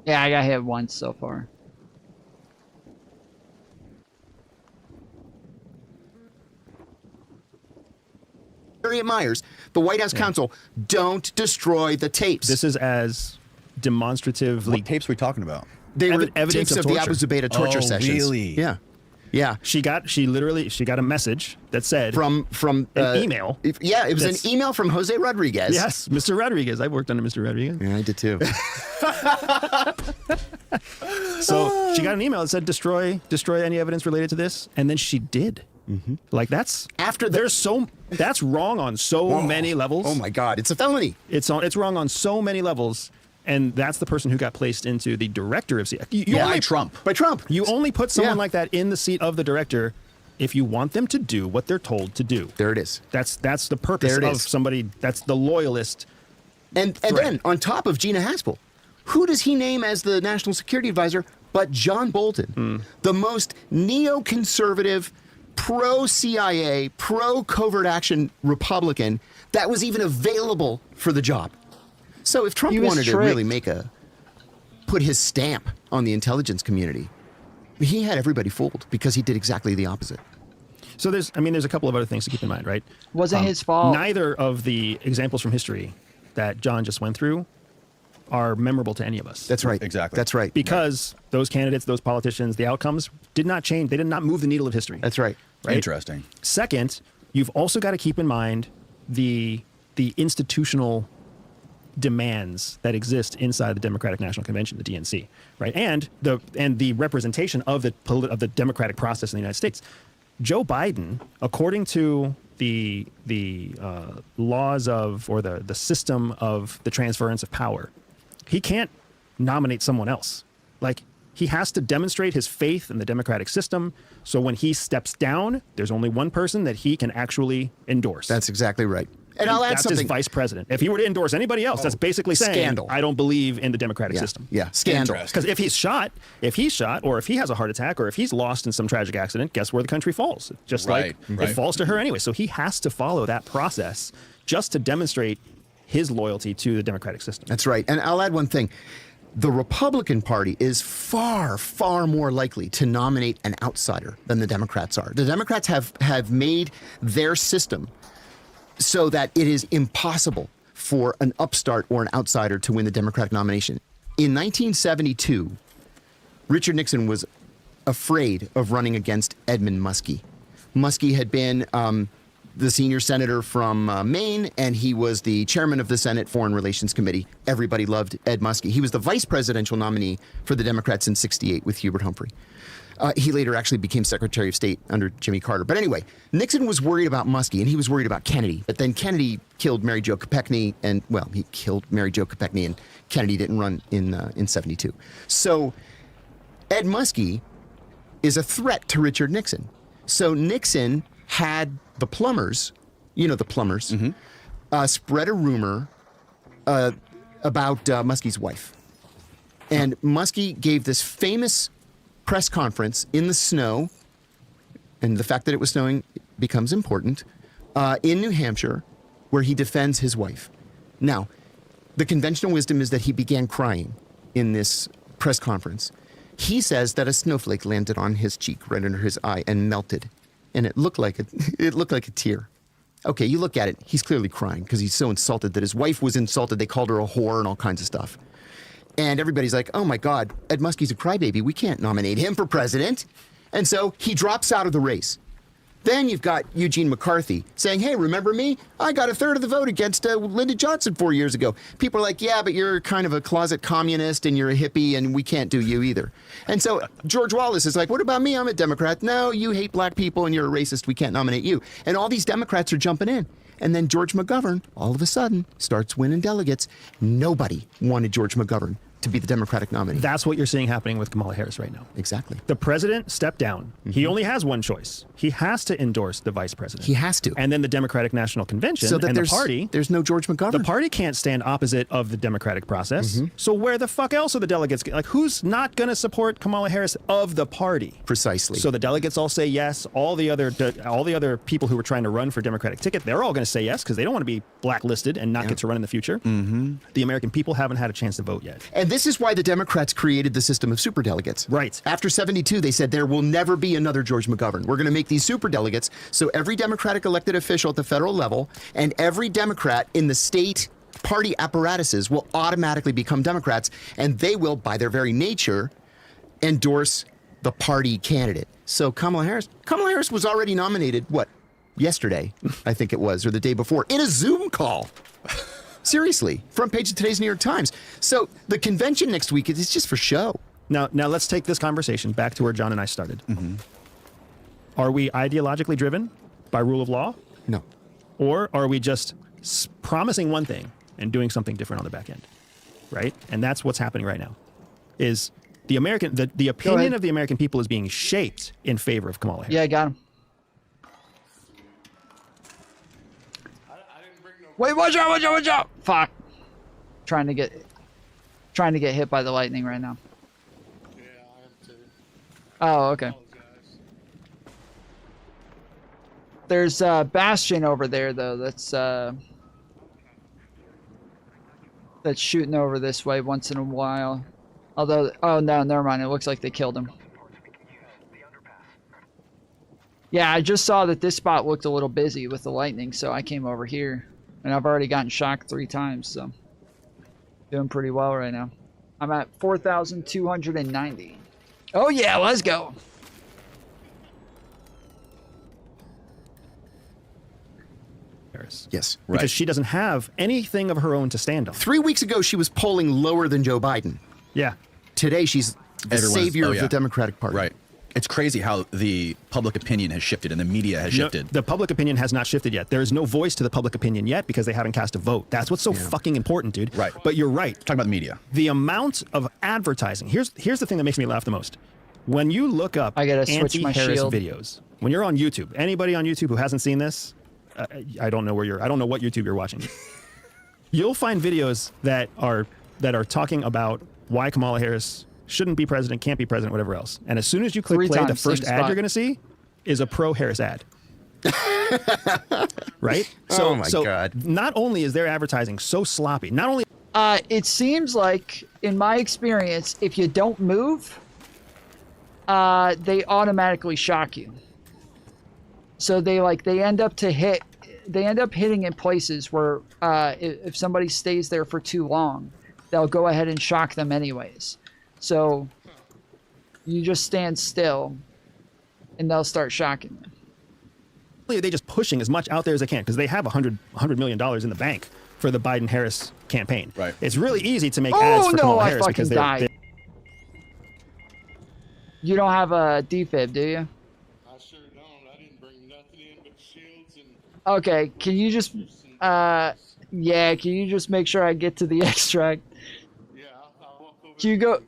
Speaker 5: Yeah, I got hit once so far.
Speaker 17: Harriet Myers, the White House counsel, don't destroy the tapes.
Speaker 15: This is as demonstratively.
Speaker 8: What tapes are we talking about?
Speaker 17: They were
Speaker 15: evidence
Speaker 17: tapes of the Abu Zubaydah torture sessions.
Speaker 8: Really?
Speaker 17: Yeah. Yeah.
Speaker 15: She got a message that said
Speaker 17: from
Speaker 15: an email.
Speaker 17: It was an email from Jose Rodriguez.
Speaker 15: Yes, Mr. Rodriguez. I worked under Mr. Rodriguez.
Speaker 17: Yeah, I did too.
Speaker 15: So she got an email that said destroy any evidence related to this, and then she did. Like that's that's wrong on so many levels.
Speaker 17: Oh my God, it's a felony.
Speaker 15: It's wrong on so many levels. And that's the person who got placed into the director of CIA.
Speaker 17: By Trump.
Speaker 15: You only put someone like that in the seat of the director if you want them to do what they're told to do.
Speaker 17: There it is.
Speaker 15: That's the purpose of somebody. That's the loyalist.
Speaker 17: And then on top of Gina Haspel, who does he name as the national security advisor but John Bolton, the most neoconservative, pro-CIA, pro-covert action Republican that was even available for the job. So if Trump wanted to really put his stamp on the intelligence community, he had everybody fooled because he did exactly the opposite.
Speaker 15: So there's a couple of other things to keep in mind, right?
Speaker 5: Wasn't his fault.
Speaker 15: Neither of the examples from history that John just went through are memorable to any of us.
Speaker 17: That's right.
Speaker 8: Exactly.
Speaker 17: That's right.
Speaker 15: Because those candidates, those politicians, the outcomes did not change. They did not move the needle of history.
Speaker 17: That's right.
Speaker 15: Right?
Speaker 8: Interesting.
Speaker 15: Second, you've also got to keep in mind the the institutional demands that exist inside the Democratic National Convention, the DNC, right? And the representation of the democratic process in the United States. Joe Biden, according to the laws of, or the system of the transference of power, he can't nominate someone else. Like, he has to demonstrate his faith in the democratic system. So when he steps down, there's only one person that he can actually endorse.
Speaker 17: That's exactly right. And I'll add
Speaker 15: that's
Speaker 17: something.
Speaker 15: His vice president. If he were to endorse anybody else, that's basically saying,
Speaker 17: scandal.
Speaker 15: I don't believe in the democratic system.
Speaker 17: Yeah, scandal.
Speaker 15: Because if he's shot, or if he has a heart attack, or if he's lost in some tragic accident, guess where the country falls? Just like it falls to her anyway. So he has to follow that process just to demonstrate his loyalty to the democratic system.
Speaker 17: That's right. And I'll add one thing. The Republican Party is far, far more likely to nominate an outsider than the Democrats are. The Democrats have made their system so that it is impossible for an upstart or an outsider to win the Democratic nomination. In 1972, Richard Nixon was afraid of running against Edmund Muskie. Muskie had been the senior senator from Maine, and he was the chairman of the Senate Foreign Relations Committee. Everybody loved Ed Muskie. He was the vice presidential nominee for the Democrats in '68 with Hubert Humphrey. He later actually became Secretary of State under Jimmy Carter. But anyway, Nixon was worried about Muskie, and he was worried about Kennedy. But then Kennedy killed Mary Jo Kopechne, and, well, he killed Mary Jo Kopechne, and Kennedy didn't run in '72. So Ed Muskie is a threat to Richard Nixon. So Nixon had the plumbers, the plumbers, spread a rumor about Muskie's wife. And Muskie gave this famous press conference in the snow, and the fact that it was snowing becomes important, in New Hampshire, where he defends his wife. Now, the conventional wisdom is that he began crying in this press conference. He says that a snowflake landed on his cheek right under his eye and melted. And it looked like a tear. Okay, you look at it, he's clearly crying because he's so insulted that his wife was insulted. They called her a whore and all kinds of stuff. And everybody's like, oh my God, Ed Muskie's a crybaby. We can't nominate him for president. And so he drops out of the race. Then you've got Eugene McCarthy saying, hey, remember me? I got a third of the vote against Lyndon Johnson 4 years ago. People are like, yeah, but you're kind of a closet communist and you're a hippie and we can't do you either. And so George Wallace is like, what about me? I'm a Democrat. No, you hate black people and you're a racist. We can't nominate you. And all these Democrats are jumping in. And then George McGovern, all of a sudden, starts winning delegates. Nobody wanted George McGovern to be the Democratic nominee.
Speaker 15: That's what you're seeing happening with Kamala Harris right now.
Speaker 17: Exactly.
Speaker 15: The president stepped down. He only has one choice. He has to endorse the vice president.
Speaker 17: He has to.
Speaker 15: And then the Democratic National Convention and the party.
Speaker 17: There's no George McGovern.
Speaker 15: The party can't stand opposite of the democratic process. So where the fuck else are the delegates? Like, who's not going to support Kamala Harris of the party?
Speaker 17: Precisely.
Speaker 15: So the delegates all say yes. All the other people who were trying to run for Democratic ticket, they're all going to say yes because they don't want to be blacklisted and not get to run in the future. The American people haven't had a chance to vote yet.
Speaker 17: And this is why the Democrats created the system of superdelegates.
Speaker 15: Right.
Speaker 17: After '72, they said there will never be another George McGovern. We're going to make these superdelegates so every Democratic elected official at the federal level and every Democrat in the state party apparatuses will automatically become Democrats, and they will, by their very nature, endorse the party candidate. So Kamala Harris was already nominated, yesterday, I think it was, or the day before, in a Zoom call. Seriously, front page of today's New York Times. So the convention next week is just for show.
Speaker 15: Now let's take this conversation back to where John and I started. Are we ideologically driven by rule of law?
Speaker 17: No.
Speaker 15: Or are we just promising one thing and doing something different on the back end? Right? And that's what's happening right now. Is the opinion of the American people is being shaped in favor of Kamala Harris.
Speaker 5: Yeah, I got him. Wait, watch out! Fuck. Trying to get hit by the lightning right now.
Speaker 16: Yeah, I am too.
Speaker 5: Oh, okay. There's Bastion over there though. That's shooting over this way once in a while. Although, oh no, never mind. It looks like they killed him. Yeah, I just saw that this spot looked a little busy with the lightning, so I came over here. And I've already gotten shocked 3 times, so doing pretty well right now. I'm at 4,290. Oh yeah, let's go.
Speaker 15: Harris.
Speaker 17: Yes.
Speaker 15: Because she doesn't have anything of her own to stand on.
Speaker 17: 3 weeks ago, she was polling lower than Joe Biden.
Speaker 15: Yeah.
Speaker 17: Today, she's the savior of the Democratic Party.
Speaker 8: Right. It's crazy how the public opinion has shifted and the media has shifted.
Speaker 15: The public opinion has not shifted yet. There is no voice to the public opinion yet because they haven't cast a vote. That's what's so fucking important, dude.
Speaker 8: Right.
Speaker 15: But you're right.
Speaker 8: Talking about the media.
Speaker 15: The amount of advertising. Here's the thing that makes me laugh the most. When you look up anti-Harris videos, when you're on YouTube, anybody on YouTube who hasn't seen this, I don't know what YouTube you're watching. You'll find videos that are talking about why Kamala Harris shouldn't be president, can't be president, whatever else. And as soon as you click play, the first ad you're going to see is a pro-Harris ad. Right?
Speaker 17: Oh my God.
Speaker 15: Not only is their advertising so sloppy, not only...
Speaker 5: It seems like, in my experience, if you don't move, they automatically shock you. So they end up hitting in places where if somebody stays there for too long, they'll go ahead and shock them anyways. So you just stand still and they'll start shocking them.
Speaker 15: Are they just pushing as much out there as they can? Because they have $100 million in the bank for the Biden-Harris campaign.
Speaker 8: Right.
Speaker 15: It's really easy to make ads for Kamala Harris because they're...
Speaker 5: You don't have a defib, do you?
Speaker 16: I sure don't. I didn't bring nothing in but shields and...
Speaker 5: Okay, can you just... yeah, can you just make sure I get to the extract?
Speaker 16: Yeah, I'll walk over.
Speaker 5: Can you go...
Speaker 16: I'm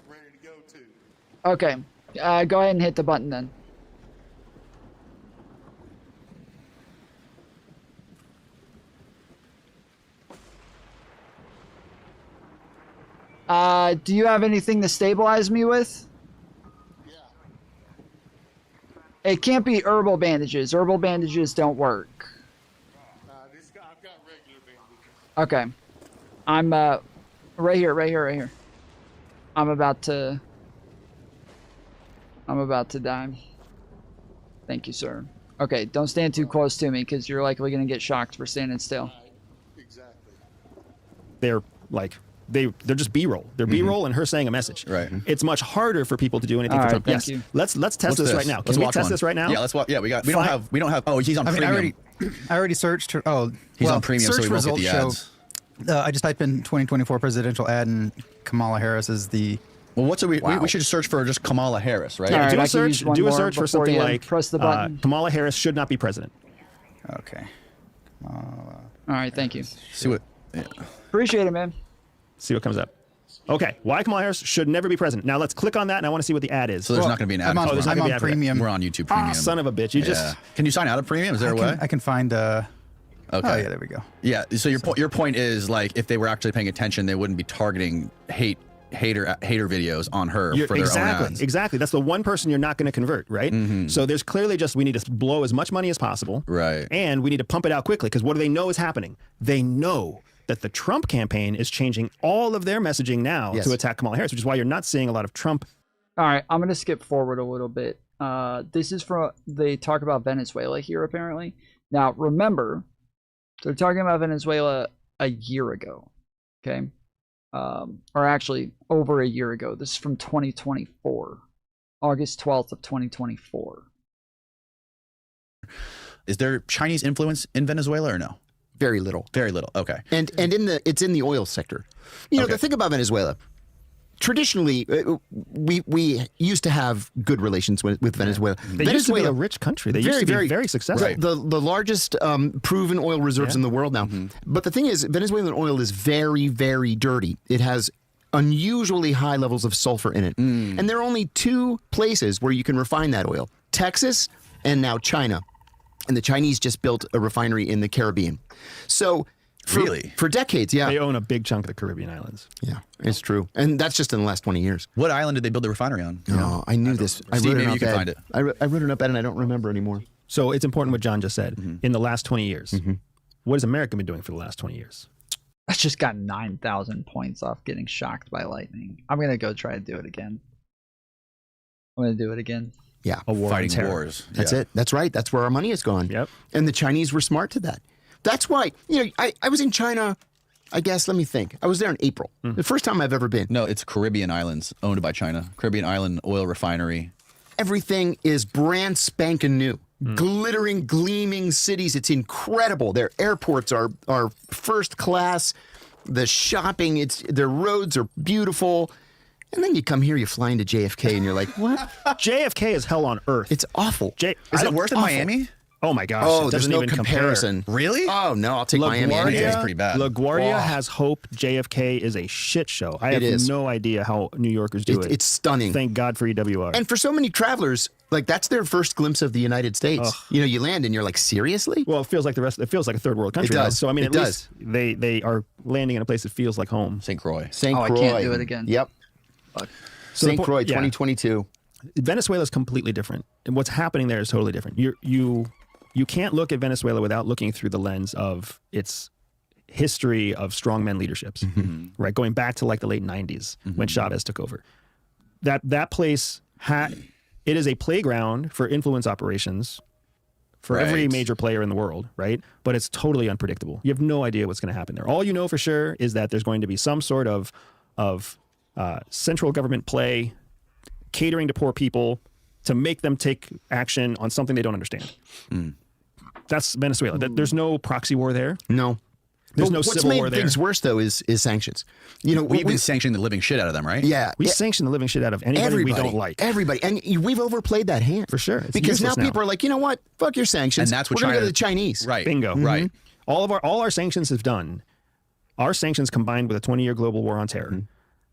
Speaker 16: ready to go too.
Speaker 5: Okay, go ahead and hit the button then. Do you have anything to stabilize me with?
Speaker 16: Yeah.
Speaker 5: It can't be herbal bandages. Herbal bandages don't work.
Speaker 16: I've got regular bandages.
Speaker 5: Okay. I'm, right here. I'm about to die. Thank you, sir. Okay, don't stand too close to me because you're likely going to get shocked for standing still.
Speaker 16: Exactly.
Speaker 15: They're like... They're just B-roll. They're B-roll and her saying a message.
Speaker 8: Right.
Speaker 15: It's much harder for people to do anything for Trump.
Speaker 5: Thank you.
Speaker 15: Let's test this right now. Can we test this right now?
Speaker 8: Yeah, let's watch. Yeah, we don't have. Oh, he's on premium.
Speaker 18: I already searched. Oh,
Speaker 8: he's on premium, so
Speaker 18: search
Speaker 8: we won't get the
Speaker 18: results
Speaker 8: ads.
Speaker 18: I just typed in 2024 presidential ad, and Kamala Harris is the.
Speaker 8: Well, we should just search for just Kamala Harris, right?
Speaker 15: Yeah,
Speaker 5: All right,
Speaker 15: do a search for something like
Speaker 5: press the button.
Speaker 15: Kamala Harris should not be president.
Speaker 18: Okay.
Speaker 5: All right, thank you.
Speaker 8: See what? Yeah.
Speaker 5: Appreciate it, man.
Speaker 15: See what comes up. Okay, why Kamala Harris should never be president. Now let's click on that, and I want to see what the ad is.
Speaker 8: So there's not going to be an ad.
Speaker 18: I'm on premium.
Speaker 8: We're on YouTube Premium.
Speaker 15: Son of a bitch!
Speaker 8: Can you sign out of premium? Is there a way?
Speaker 18: I can find. Okay. Oh yeah, there we go.
Speaker 8: Yeah. So your point is, like, if they were actually paying attention, they wouldn't be targeting hater videos on her for their own ads.
Speaker 15: Exactly. That's the one person you're not going to convert, right?
Speaker 8: Mm-hmm.
Speaker 15: So there's clearly just we need to blow as much money as possible,
Speaker 8: right?
Speaker 15: And we need to pump it out quickly because what do they know is happening? They know that the Trump campaign is changing all of their messaging now to attack Kamala Harris, which is why you're not seeing a lot of Trump.
Speaker 5: All right, I'm going to skip forward a little bit. This is from, they talk about Venezuela here, apparently. Now, remember, they're talking about Venezuela a year ago, okay? Or actually, over a year ago. This is from 2024, August 12th of 2024.
Speaker 8: Is there Chinese influence in Venezuela or no?
Speaker 17: Very little.
Speaker 8: Very little. Okay.
Speaker 17: And it's in the oil sector. You know, the thing about Venezuela, traditionally, we used to have good relations with Venezuela.
Speaker 15: They used to be a rich country. They used to be very successful.
Speaker 17: Right. The largest proven oil reserves in the world now. Mm-hmm. But the thing is, Venezuelan oil is very, very dirty. It has unusually high levels of sulfur in it. And there are only two places where you can refine that oil: Texas and now China. And the Chinese just built a refinery in the Caribbean. So for decades,
Speaker 15: they own a big chunk of the Caribbean islands.
Speaker 17: Yeah, it's true. And that's just in the last 20 years.
Speaker 8: What island did they build the refinery on?
Speaker 17: Oh, I knew this.
Speaker 8: Steve, maybe you can find it.
Speaker 17: I wrote an op-ed and I don't remember anymore.
Speaker 15: So it's important what John just said. In the last 20 years, what has America been doing for the last 20 years?
Speaker 5: I just got 9,000 points off getting shocked by lightning. I'm going to go try to do it again.
Speaker 17: Yeah,
Speaker 15: a war
Speaker 8: fighting wars.
Speaker 17: That's it. That's right. That's where our money has gone.
Speaker 15: Yep.
Speaker 17: And the Chinese were smart to that. That's why, I was in China, I guess, let me think. I was there in April. The first time I've ever been.
Speaker 8: No, it's Caribbean islands owned by China. Caribbean island oil refinery.
Speaker 17: Everything is brand spanking new. glittering, gleaming cities. It's incredible. Their airports are first class. The shopping, their roads are beautiful. And then you come here, you fly into JFK, and you're like, what?
Speaker 15: JFK is hell on earth.
Speaker 17: It's awful.
Speaker 15: Is
Speaker 8: it worse than Miami?
Speaker 15: Oh my gosh!
Speaker 17: Oh,
Speaker 15: it
Speaker 17: there's
Speaker 15: doesn't
Speaker 17: no
Speaker 15: even
Speaker 17: comparison.
Speaker 15: Compare.
Speaker 8: Really?
Speaker 17: Oh no, I'll take Miami.
Speaker 8: It's pretty bad.
Speaker 15: LaGuardia has hope. JFK is a shit show. I have no idea how New Yorkers do it.
Speaker 17: It's stunning.
Speaker 15: Thank God for EWR.
Speaker 17: And for so many travelers, like that's their first glimpse of the United States.
Speaker 15: Ugh.
Speaker 17: You know, you land and you're like, seriously?
Speaker 15: Well, it feels like it feels like a third world country.
Speaker 17: It does.
Speaker 15: Now. So I mean,
Speaker 17: It
Speaker 15: at
Speaker 17: does.
Speaker 15: least they are landing in a place that feels like home.
Speaker 8: St. Croix.
Speaker 17: St. Croix.
Speaker 5: I can't do it again.
Speaker 17: Yep.
Speaker 15: So
Speaker 17: St. Croix, 2022.
Speaker 15: Venezuela is completely different, and what's happening there is totally different. You can't look at Venezuela without looking through the lens of its history of strongman leaderships, right? Going back to like the late 90s when Chavez took over. That place it is a playground for influence operations for every major player in the world, right? But it's totally unpredictable. You have no idea what's going to happen there. All you know for sure is that there's going to be some sort of central government play catering to poor people to make them take action on something they don't understand. That's Venezuela. There's no proxy war there.
Speaker 17: No.
Speaker 15: There's no civil war there.
Speaker 17: What's made things worse, though, is sanctions. You know,
Speaker 8: we've been sanctioning the living shit out of them, right?
Speaker 17: Yeah.
Speaker 15: We sanction the living shit out of anybody we don't like.
Speaker 17: Everybody. And we've overplayed that hand.
Speaker 15: For sure. It's
Speaker 17: because now
Speaker 15: useless
Speaker 17: people are like, you know what? Fuck your sanctions.
Speaker 8: And that's what
Speaker 17: We're going to go
Speaker 8: China-
Speaker 17: to the Chinese.
Speaker 8: Right.
Speaker 15: Bingo.
Speaker 8: Right.
Speaker 15: All our sanctions have done, our sanctions combined with a 20-year global war on terror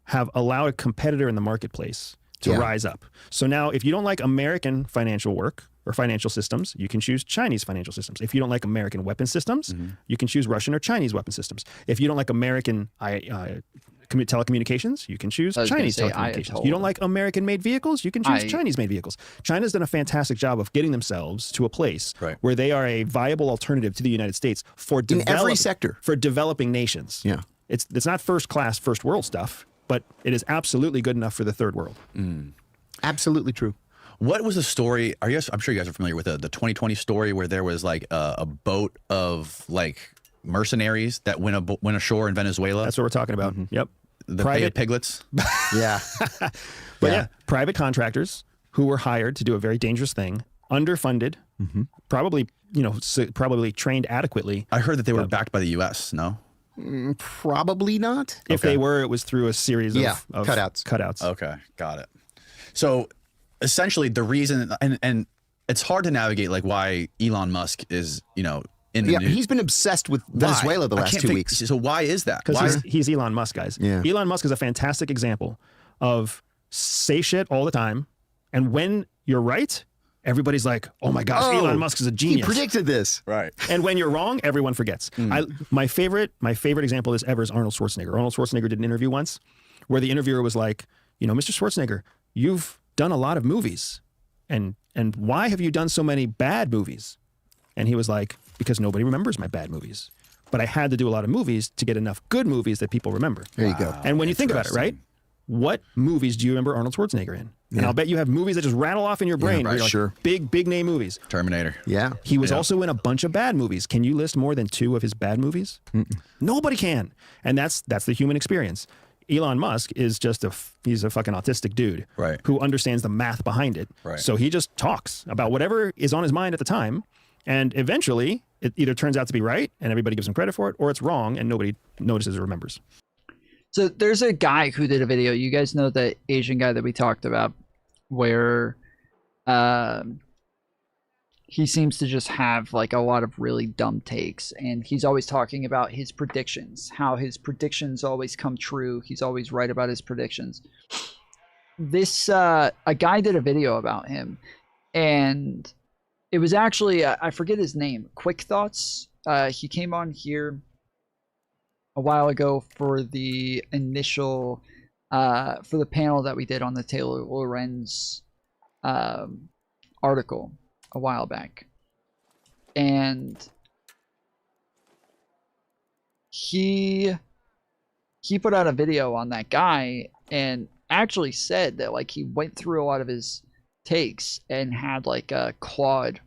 Speaker 15: have allowed a competitor in the marketplace to rise up. So now if you don't like American financial work or financial systems, you can choose Chinese financial systems. If you don't like American weapon systems, you can choose Russian or Chinese weapon systems. If you don't like American telecommunications, you can choose Chinese telecommunications. You don't like American-made vehicles, you can choose Chinese-made vehicles. China's done a fantastic job of getting themselves to a place where they are a viable alternative to the United States for
Speaker 17: in every sector
Speaker 15: for developing nations.
Speaker 17: Yeah.
Speaker 15: It's not first class, first world stuff, but it is absolutely good enough for the third world.
Speaker 17: Absolutely true.
Speaker 8: What was the story? I'm sure you guys are familiar with the 2020 story where there was like a boat of like mercenaries that went ashore in Venezuela.
Speaker 15: That's what we're talking about. Yep.
Speaker 8: The private piglets.
Speaker 17: Yeah.
Speaker 15: But private contractors who were hired to do a very dangerous thing, underfunded, probably trained adequately.
Speaker 8: I heard that they were backed by the U.S. No.
Speaker 17: Probably not.
Speaker 15: If they were, it was through a series of
Speaker 17: cutouts.
Speaker 8: Okay, got it. So essentially the reason, and it's hard to navigate like why Elon Musk is, in the news.
Speaker 17: He's been obsessed with Venezuela the last 2 weeks.
Speaker 8: So why is that?
Speaker 15: Because he's Elon Musk, guys.
Speaker 17: Yeah.
Speaker 15: Elon Musk is a fantastic example of say shit all the time, and when you're right, everybody's like, oh my gosh, Elon Musk is a genius.
Speaker 17: He predicted this.
Speaker 8: Right.
Speaker 15: And when you're wrong, everyone forgets. My favorite example is Arnold Schwarzenegger. Arnold Schwarzenegger did an interview once where the interviewer was like, Mr. Schwarzenegger, you've done a lot of movies. And why have you done so many bad movies? And he was like, because nobody remembers my bad movies. But I had to do a lot of movies to get enough good movies that people remember.
Speaker 17: There you go.
Speaker 15: And when you think about it, right? What movies do you remember Arnold Schwarzenegger in? And I'll bet you have movies that just rattle off in your brain.
Speaker 17: right,
Speaker 15: You're like,
Speaker 17: sure.
Speaker 15: Big name movies.
Speaker 8: Terminator.
Speaker 17: Yeah.
Speaker 15: He was also in a bunch of bad movies. Can you list more than 2 of his bad movies? Nobody can. And that's the human experience. Elon Musk is just he's a fucking autistic dude who understands the math behind it.
Speaker 8: Right.
Speaker 15: So he just talks about whatever is on his mind at the time. And eventually it either turns out to be right and everybody gives him credit for it, or it's wrong and nobody notices or remembers.
Speaker 5: So there's a guy who did a video. You guys know the Asian guy that we talked about where he seems to just have like a lot of really dumb takes, and he's always talking about his predictions, how his predictions always come true. He's always right about his predictions. This a guy did a video about him, and it was actually I forget his name, Quick Thoughts. He came on here a while ago for the initial for the panel that we did on the Taylor Lorenz article a while back, and he put out a video on that guy and actually said that like he went through a lot of his takes and had like a Claude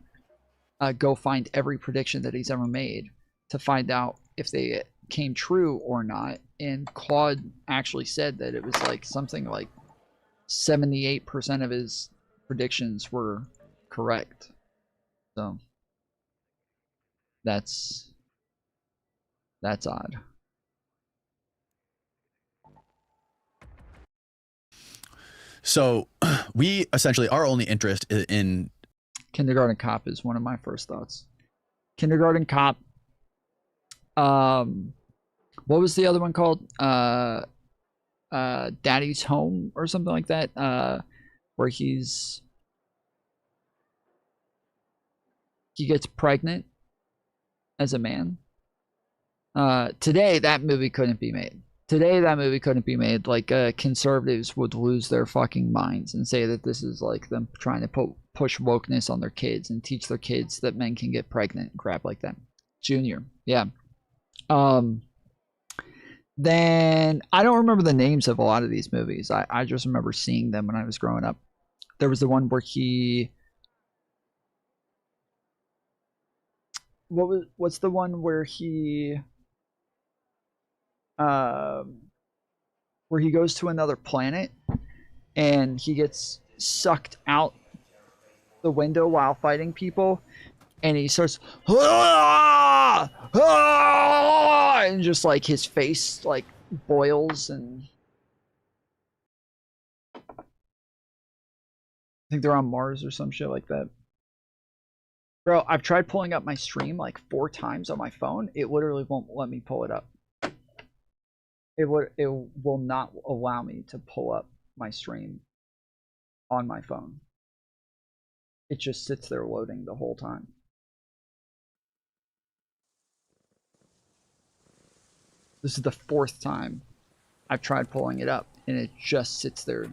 Speaker 5: go find every prediction that he's ever made to find out if they came true or not. And Claude actually said that it was like something like 78% of his predictions were correct. So that's odd.
Speaker 8: So we essentially, our only interest in
Speaker 5: Kindergarten Cop is one of my first thoughts. Kindergarten Cop. What was the other one called? Daddy's Home or something like that. Where he gets pregnant as a man. Today that movie couldn't be made. Like, conservatives would lose their fucking minds and say that this is like them trying to push wokeness on their kids and teach their kids that men can get pregnant and crap like that. Junior, yeah. Then I don't remember the names of a lot of these movies. I just remember seeing them when I was growing up. There was the one where what's the one where he goes to another planet and he gets sucked out the window while fighting people, and he starts and just like his face like boils, and I think they're on Mars or some shit like that. Bro, I've tried pulling up my stream like 4 times on my phone. It literally won't let me pull it up. It will not allow me to pull up my stream on my phone. It just sits there loading the whole time. This is the 4th time I've tried pulling it up, and it just sits there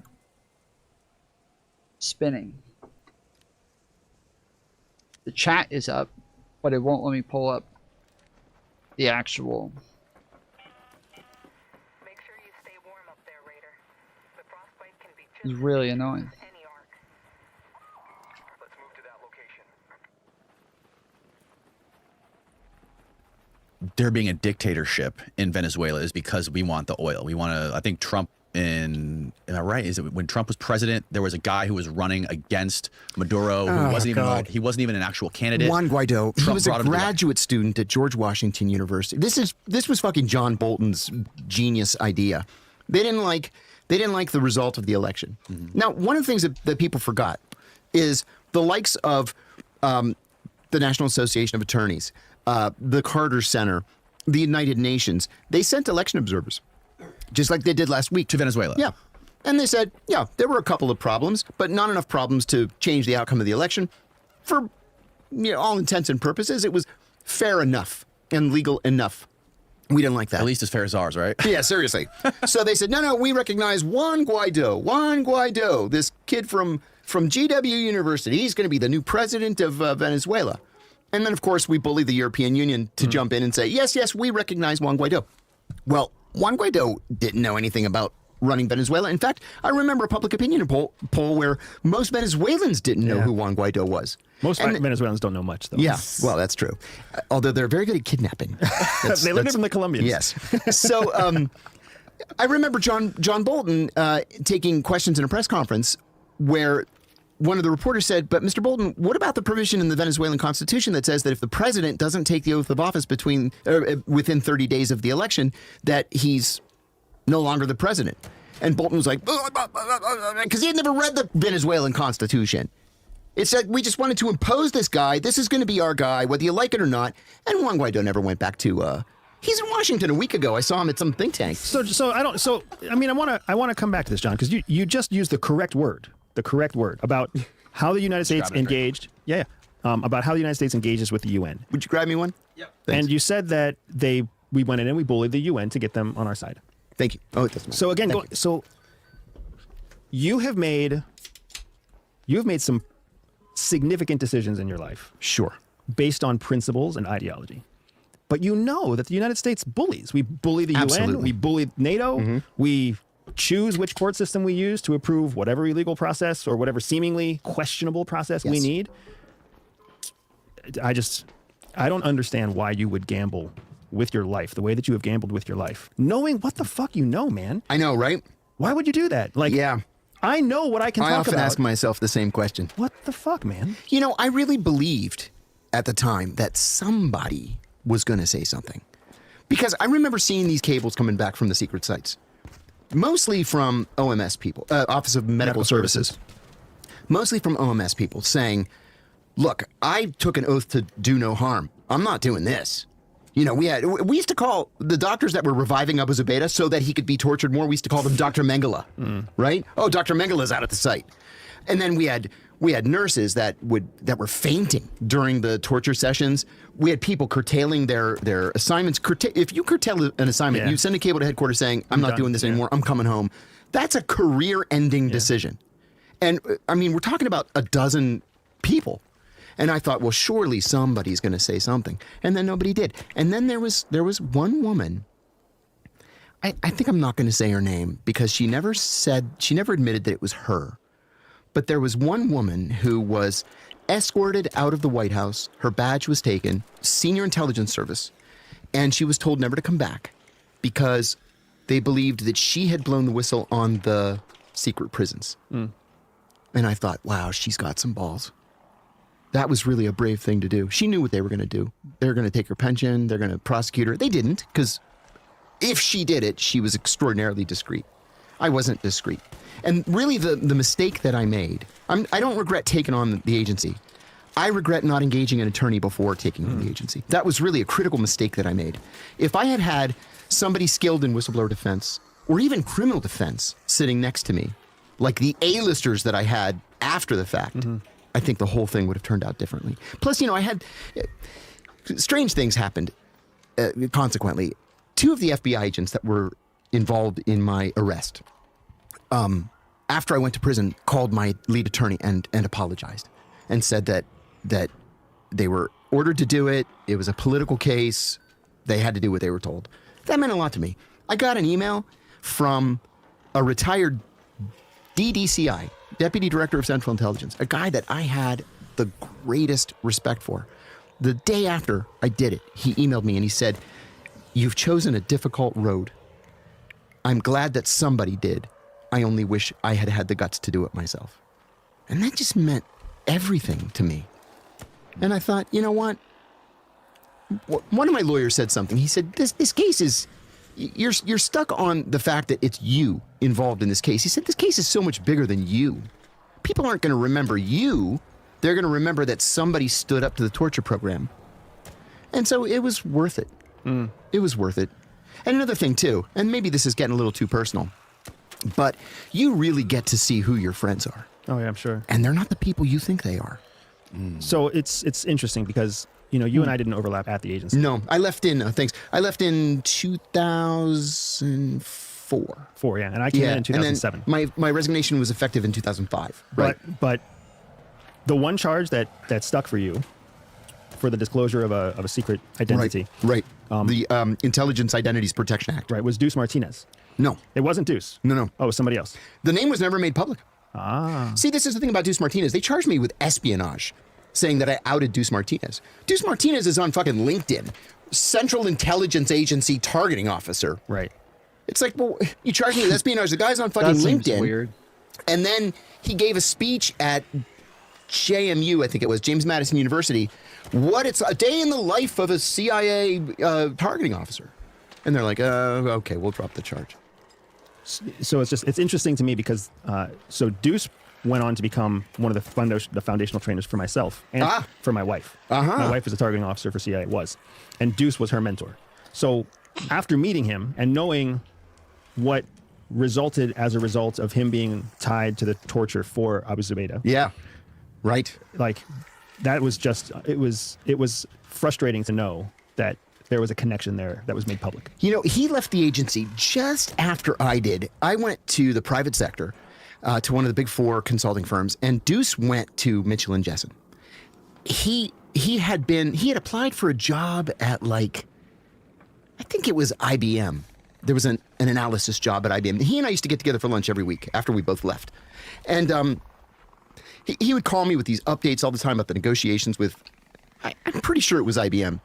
Speaker 5: spinning. The chat is up, but it won't let me pull up the actual.
Speaker 20: Make sure you stay warm up there, Raider. The frostbite can be
Speaker 5: It's really annoying.
Speaker 20: any arc. Let's move to that location.
Speaker 8: there being a dictatorship in Venezuela is because we want the oil. We want to, I think Trump am I right? Is it when Trump was president, there was a guy who was running against Maduro who he wasn't even an actual candidate.
Speaker 17: Juan Guaido.
Speaker 8: Trump
Speaker 17: He was a
Speaker 8: brought him to
Speaker 17: graduate student at George Washington University. This was fucking John Bolton's genius idea. They didn't like the result of the election.
Speaker 8: Mm-hmm.
Speaker 17: Now, one of the things that people forgot is the likes of the National Association of Attorneys, the Carter Center, the United Nations. They sent election observers, just like they did last week.
Speaker 8: To Venezuela.
Speaker 17: Yeah. And they said, yeah, there were a couple of problems, but not enough problems to change the outcome of the election. For all intents and purposes, it was fair enough and legal enough. We didn't like that.
Speaker 8: At least as fair as ours, right?
Speaker 17: Yeah, seriously. So they said, no, we recognize Juan Guaido, this kid from GW University. He's going to be the new president of Venezuela. And then, of course, we bullied the European Union to jump in and say, yes, we recognize Juan Guaido. Well, Juan Guaido didn't know anything about running Venezuela. In fact, I remember a public opinion poll where most Venezuelans didn't know who Juan Guaido was.
Speaker 15: Most Venezuelans don't know much, though.
Speaker 17: Yeah, well, that's true. Although they're very good at kidnapping.
Speaker 15: They learned it from the Colombians.
Speaker 17: Yes. So I remember John Bolton taking questions in a press conference where one of the reporters said, but Mr. Bolton, what about the provision in the Venezuelan Constitution that says that if the president doesn't take the oath of office within 30 days of the election, that he's no longer the president? And Bolton was like, because he had never read the Venezuelan Constitution. It said, we just wanted to impose this guy. This is going to be our guy, whether you like it or not. And Juan Guaido never went back to, he's in Washington a week ago. I saw him at some think tank.
Speaker 15: I want to come back to this, John, because you just used the correct word about how the United States engaged. About how the United States engages with the UN.
Speaker 17: Would you grab me one?
Speaker 15: Yep. And you said that we went in and we bullied the UN to get them on our side.
Speaker 17: Thank you. Oh, it doesn't matter.
Speaker 15: So again, so you have made some significant decisions in your life.
Speaker 17: Sure.
Speaker 15: Based on principles and ideology. But you know that the United States bullies. We bully the UN, we bully NATO, we choose which court system we use to approve whatever illegal process or whatever seemingly questionable process we need. I don't understand why you would gamble with your life the way that you have gambled with your life, knowing what the fuck you know, man.
Speaker 17: I know, right?
Speaker 15: Why would you do that? I know what I can talk about.
Speaker 17: I often ask myself the same question.
Speaker 15: What the fuck, man?
Speaker 17: I really believed at the time that somebody was going to say something. Because I remember seeing these cables coming back from the secret sites, mostly from OMS people, Office of Medical Services, mostly from OMS people saying, look, I took an oath to do no harm. I'm not doing this. You know, we used to call the doctors that were reviving Abu Zubaydah so that he could be tortured more. We used to call them Dr. Mengele, right? Oh, Dr. Mengele's out at the site. And then we had nurses that were fainting during the torture sessions. We had people curtailing their assignments. If you curtail an assignment, you send a cable to headquarters saying, I'm not doing this anymore. I'm coming home. That's a career-ending decision. And I mean, we're talking about a dozen people. And I thought, well, surely somebody's going to say something. And then nobody did. And then there was one woman. I think I'm not going to say her name because she never admitted that it was her. But there was one woman who was escorted out of the White House. Her badge was taken, Senior Intelligence Service, and she was told never to come back because they believed that she had blown the whistle on the secret prisons. And I thought, wow, she's got some balls. That was really a brave thing to do. She knew what they were going to do. They were going to take her pension. They're going to prosecute her. They didn't, because if she did it, she was extraordinarily discreet. I wasn't discreet. And really the mistake that I made, I don't regret taking on the agency. I regret not engaging an attorney before taking on the agency. That was really a critical mistake that I made. If I had had somebody skilled in whistleblower defense, or even criminal defense, sitting next to me, like the A-listers that I had after the fact, I think the whole thing would have turned out differently. Plus, you know, I had strange things happened. Consequently, two of the FBI agents that were involved in my arrest, after I went to prison, called my lead attorney and apologized and said that they were ordered to do it. It was a political case. They had to do what they were told. That meant a lot to me. I got an email from a retired DDCI, Deputy Director of Central Intelligence, a guy that I had the greatest respect for. The day after I did it, he emailed me and he said, "You've chosen a difficult road. I'm glad that somebody did. I only wish I had had the guts to do it myself." And that just meant everything to me. And I thought, you know what? One of my lawyers said something. He said, this case is, you're stuck on the fact that it's you involved in this case. He said, this case is so much bigger than you. People aren't going to remember you. They're going to remember that somebody stood up to the torture program. And so it was worth it. It was worth it. And another thing too, and maybe this is getting a little too personal, but you really get to see who your friends are.
Speaker 15: Oh yeah, I'm sure.
Speaker 17: And they're not the people you think they are.
Speaker 15: So it's interesting because, you know, you and I didn't overlap at the agency.
Speaker 17: No, I left in, I left in 2004.
Speaker 15: Yeah, and I came in 2007.
Speaker 17: And then my resignation was effective in 2005. Right.
Speaker 15: But the one charge that stuck for you, for the disclosure of a secret identity.
Speaker 17: Right. The Intelligence Identities Protection Act.
Speaker 15: Right, was Deuce Martinez.
Speaker 17: No.
Speaker 15: It wasn't Deuce.
Speaker 17: No.
Speaker 15: Oh, it was somebody else.
Speaker 17: The name was never made public.
Speaker 15: Ah.
Speaker 17: See, this is the thing about Deuce Martinez. They charged me with espionage, saying that I outed Deuce Martinez. Deuce Martinez is on fucking LinkedIn. Central Intelligence Agency targeting officer.
Speaker 15: Right.
Speaker 17: It's like, well, you charge me with espionage. The guy's on fucking LinkedIn.
Speaker 5: Seems weird.
Speaker 17: And then he gave a speech at JMU, I think it was, James Madison University. It's a day in the life of a CIA targeting officer. And they're like, okay, we'll drop the charge.
Speaker 15: So it's interesting to me because so Deuce went on to become one of the foundational trainers for myself and for my wife. My wife was a targeting officer for CIA, and Deuce was her mentor. So after meeting him and knowing what resulted as a result of him being tied to the torture for Abu Zubaydah.
Speaker 17: Yeah, right.
Speaker 15: Like that was just it was frustrating to know that there was a connection there that was made public.
Speaker 17: You know, he left the agency just after I did. I went to the private sector, to one of the big four consulting firms, and Deuce went to Mitchell and Jessen. He had applied for a job at I think it was IBM. There was an analysis job at IBM. He and I used to get together for lunch every week after we both left. And he would call me with these updates all the time about the negotiations with, I'm pretty sure it was IBM.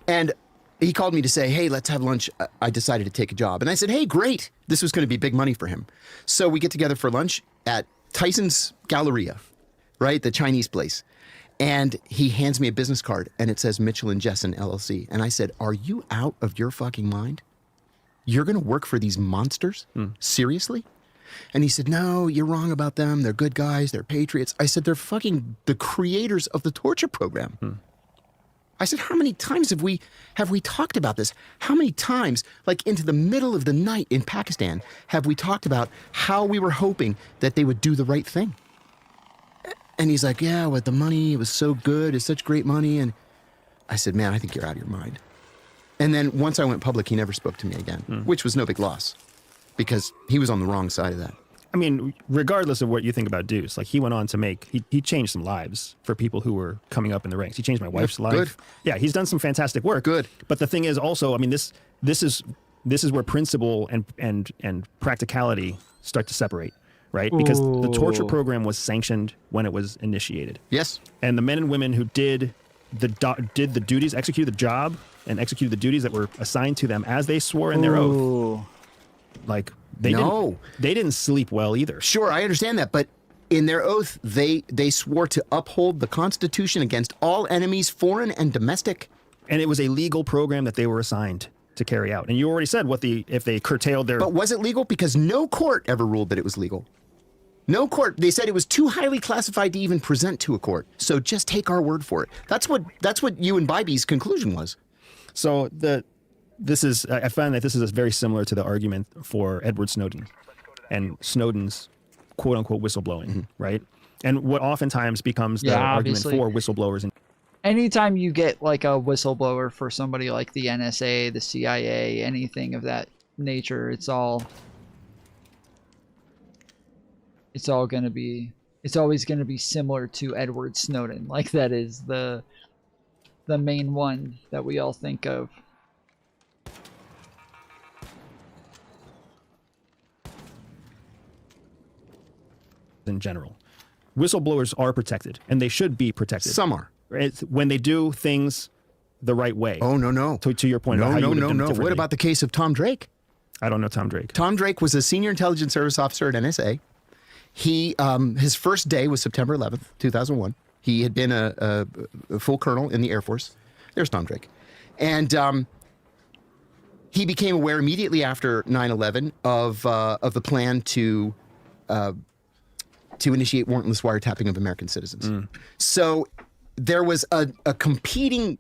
Speaker 17: And he called me to say, hey, let's have lunch. I decided to take a job. And I said, hey, great. This was going to be big money for him. So we get together for lunch at Tyson's Galleria, right? The Chinese place. And he hands me a business card, and it says Mitchell and Jessen LLC. And I said, "Are you out of your fucking mind? You're going to work for these monsters? Seriously?" And he said, "No, you're wrong about them. They're good guys. They're patriots." I said, "They're fucking the creators of the torture program." I said, "How many times have we talked about this? How many times, like into the middle of the night in Pakistan, have we talked about how we were hoping that they would do the right thing?" And he's like, "Yeah, with the money, it was so good. It's such great money." And I said, "Man, I think you're out of your mind." And then once I went public, he never spoke to me again, which was no big loss because he was on the wrong side of that.
Speaker 15: I mean, regardless of what you think about Deuce, like he went on to make, he changed some lives for people who were coming up in the ranks. He changed my wife's life.
Speaker 17: Good.
Speaker 15: Yeah, he's done some fantastic work.
Speaker 17: Good.
Speaker 15: But the thing is also, I mean, this is where principle and practicality start to separate, right? Because the torture program was sanctioned when it was initiated.
Speaker 17: Yes.
Speaker 15: And the men and women who did the duties, executed the job, and executed the duties that were assigned to them as they swore in their oath, like. They didn't sleep well either.
Speaker 17: Sure, I understand that, but in their oath, they swore to uphold the Constitution against all enemies, foreign and domestic.
Speaker 15: And it was a legal program that they were assigned to carry out. And you already said if they curtailed their...
Speaker 17: But was it legal? Because no court ever ruled that it was legal. No court. They said it was too highly classified to even present to a court. So just take our word for it. That's what you and Bybee's conclusion was.
Speaker 15: So I find that this is very similar to the argument for Edward Snowden and Snowden's quote unquote whistleblowing, right? And what oftentimes becomes the argument for whistleblowers.
Speaker 5: Anytime you get like a whistleblower for somebody like the NSA, the CIA, anything of that nature, it's always going to be similar to Edward Snowden. Like that is the main one that we all think of.
Speaker 15: In general, whistleblowers are protected, and they should be protected.
Speaker 17: Some are.
Speaker 15: It's when they do things the right way.
Speaker 17: Oh, no.
Speaker 15: To your point about how you would have done it differently.
Speaker 17: What about the case of Tom Drake?
Speaker 15: I don't know Tom Drake.
Speaker 17: Tom Drake was a senior intelligence service officer at NSA. He his first day was September 11th, 2001. He had been a full colonel in the Air Force. There's Tom Drake. And he became aware immediately after 9/11 of the plan to initiate warrantless wiretapping of American citizens. So there was a competing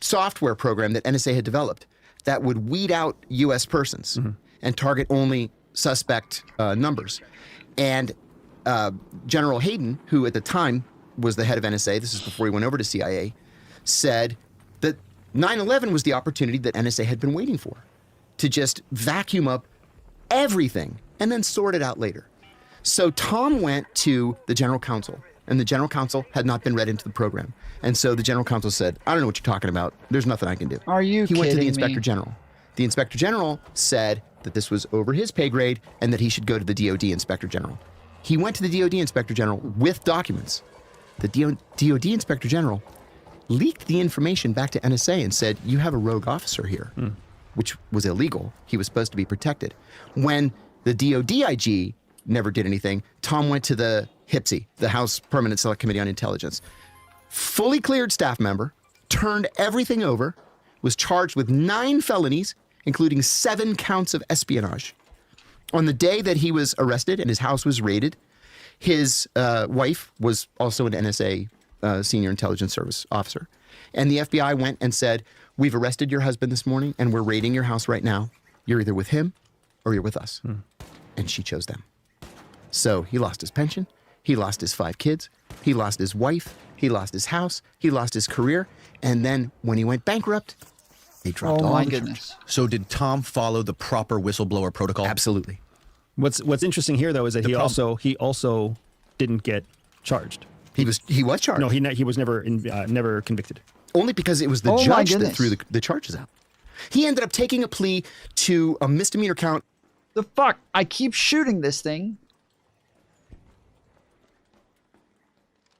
Speaker 17: software program that NSA had developed that would weed out U.S. persons and target only suspect numbers. And General Hayden, who at the time was the head of NSA, this is before he went over to CIA, said that 9/11 was the opportunity that NSA had been waiting for, to just vacuum up everything and then sort it out later. So Tom went to the general counsel, and the general counsel had not been read into the program. And so the general counsel said, "I don't know what you're talking about. There's nothing I can do."
Speaker 5: Are you kidding me?
Speaker 17: He went to the inspector general. The inspector general said that this was over his pay grade and that he should go to the DOD inspector general. He went to the DOD inspector general with documents. The DOD inspector general leaked the information back to NSA and said, "You have a rogue officer here," which was illegal. He was supposed to be protected. When the DOD IG never did anything, Tom went to the HPSI, the House Permanent Select Committee on Intelligence. Fully cleared staff member, turned everything over, was charged with 9 felonies, including 7 counts of espionage. On the day that he was arrested and his house was raided, his wife was also an NSA senior intelligence service officer. And the FBI went and said, "We've arrested your husband this morning and we're raiding your house right now. You're either with him or you're with us." And she chose them. So he lost his pension, he lost his 5 kids, he lost his wife, he lost his house, he lost his career, and then when he went bankrupt, they dropped all the charges.
Speaker 8: So did Tom follow the proper whistleblower protocol?
Speaker 17: Absolutely.
Speaker 15: What's interesting here though is that he also didn't get charged.
Speaker 17: He was charged.
Speaker 15: No, he was never convicted.
Speaker 17: Only because it was the judge that threw the charges out. He ended up taking a plea to a misdemeanor count.
Speaker 5: The fuck? I keep shooting this thing.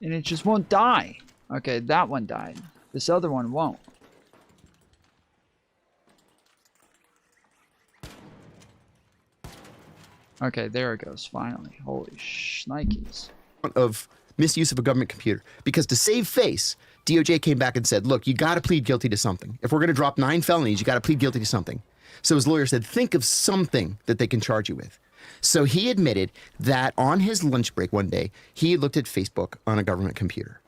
Speaker 5: And it just won't die. Okay, that one died. This other one won't. Okay, there it goes, finally. Holy shnikes.
Speaker 17: Of misuse of a government computer. Because to save face, DOJ came back and said, look, you got to plead guilty to something. If we're going to drop 9 felonies, you got to plead guilty to something. So his lawyer said, think of something that they can charge you with. So he admitted that on his lunch break one day, he looked at Facebook on a government computer.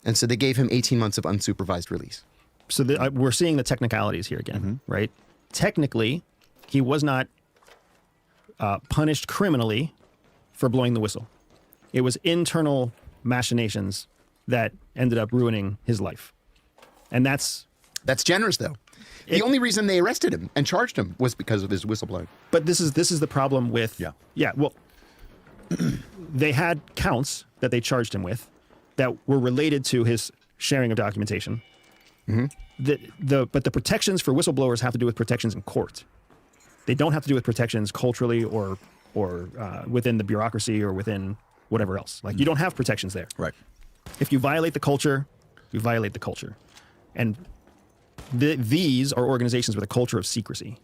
Speaker 17: And so they gave him 18 months of unsupervised release.
Speaker 15: So we're seeing the technicalities here again, right? Technically, he was not punished criminally for blowing the whistle. It was internal machinations that ended up ruining his life. And that's
Speaker 17: generous, though. The only reason they arrested him and charged him was because of his whistleblowing.
Speaker 15: But this is the problem with well, they had counts that they charged him with that were related to his sharing of documentation. But the protections for whistleblowers have to do with protections in court. They don't have to do with protections culturally or within the bureaucracy or within whatever else. Like you don't have protections there.
Speaker 8: Right.
Speaker 15: If you violate the culture, you violate the culture. And these are organizations with a culture of secrecy.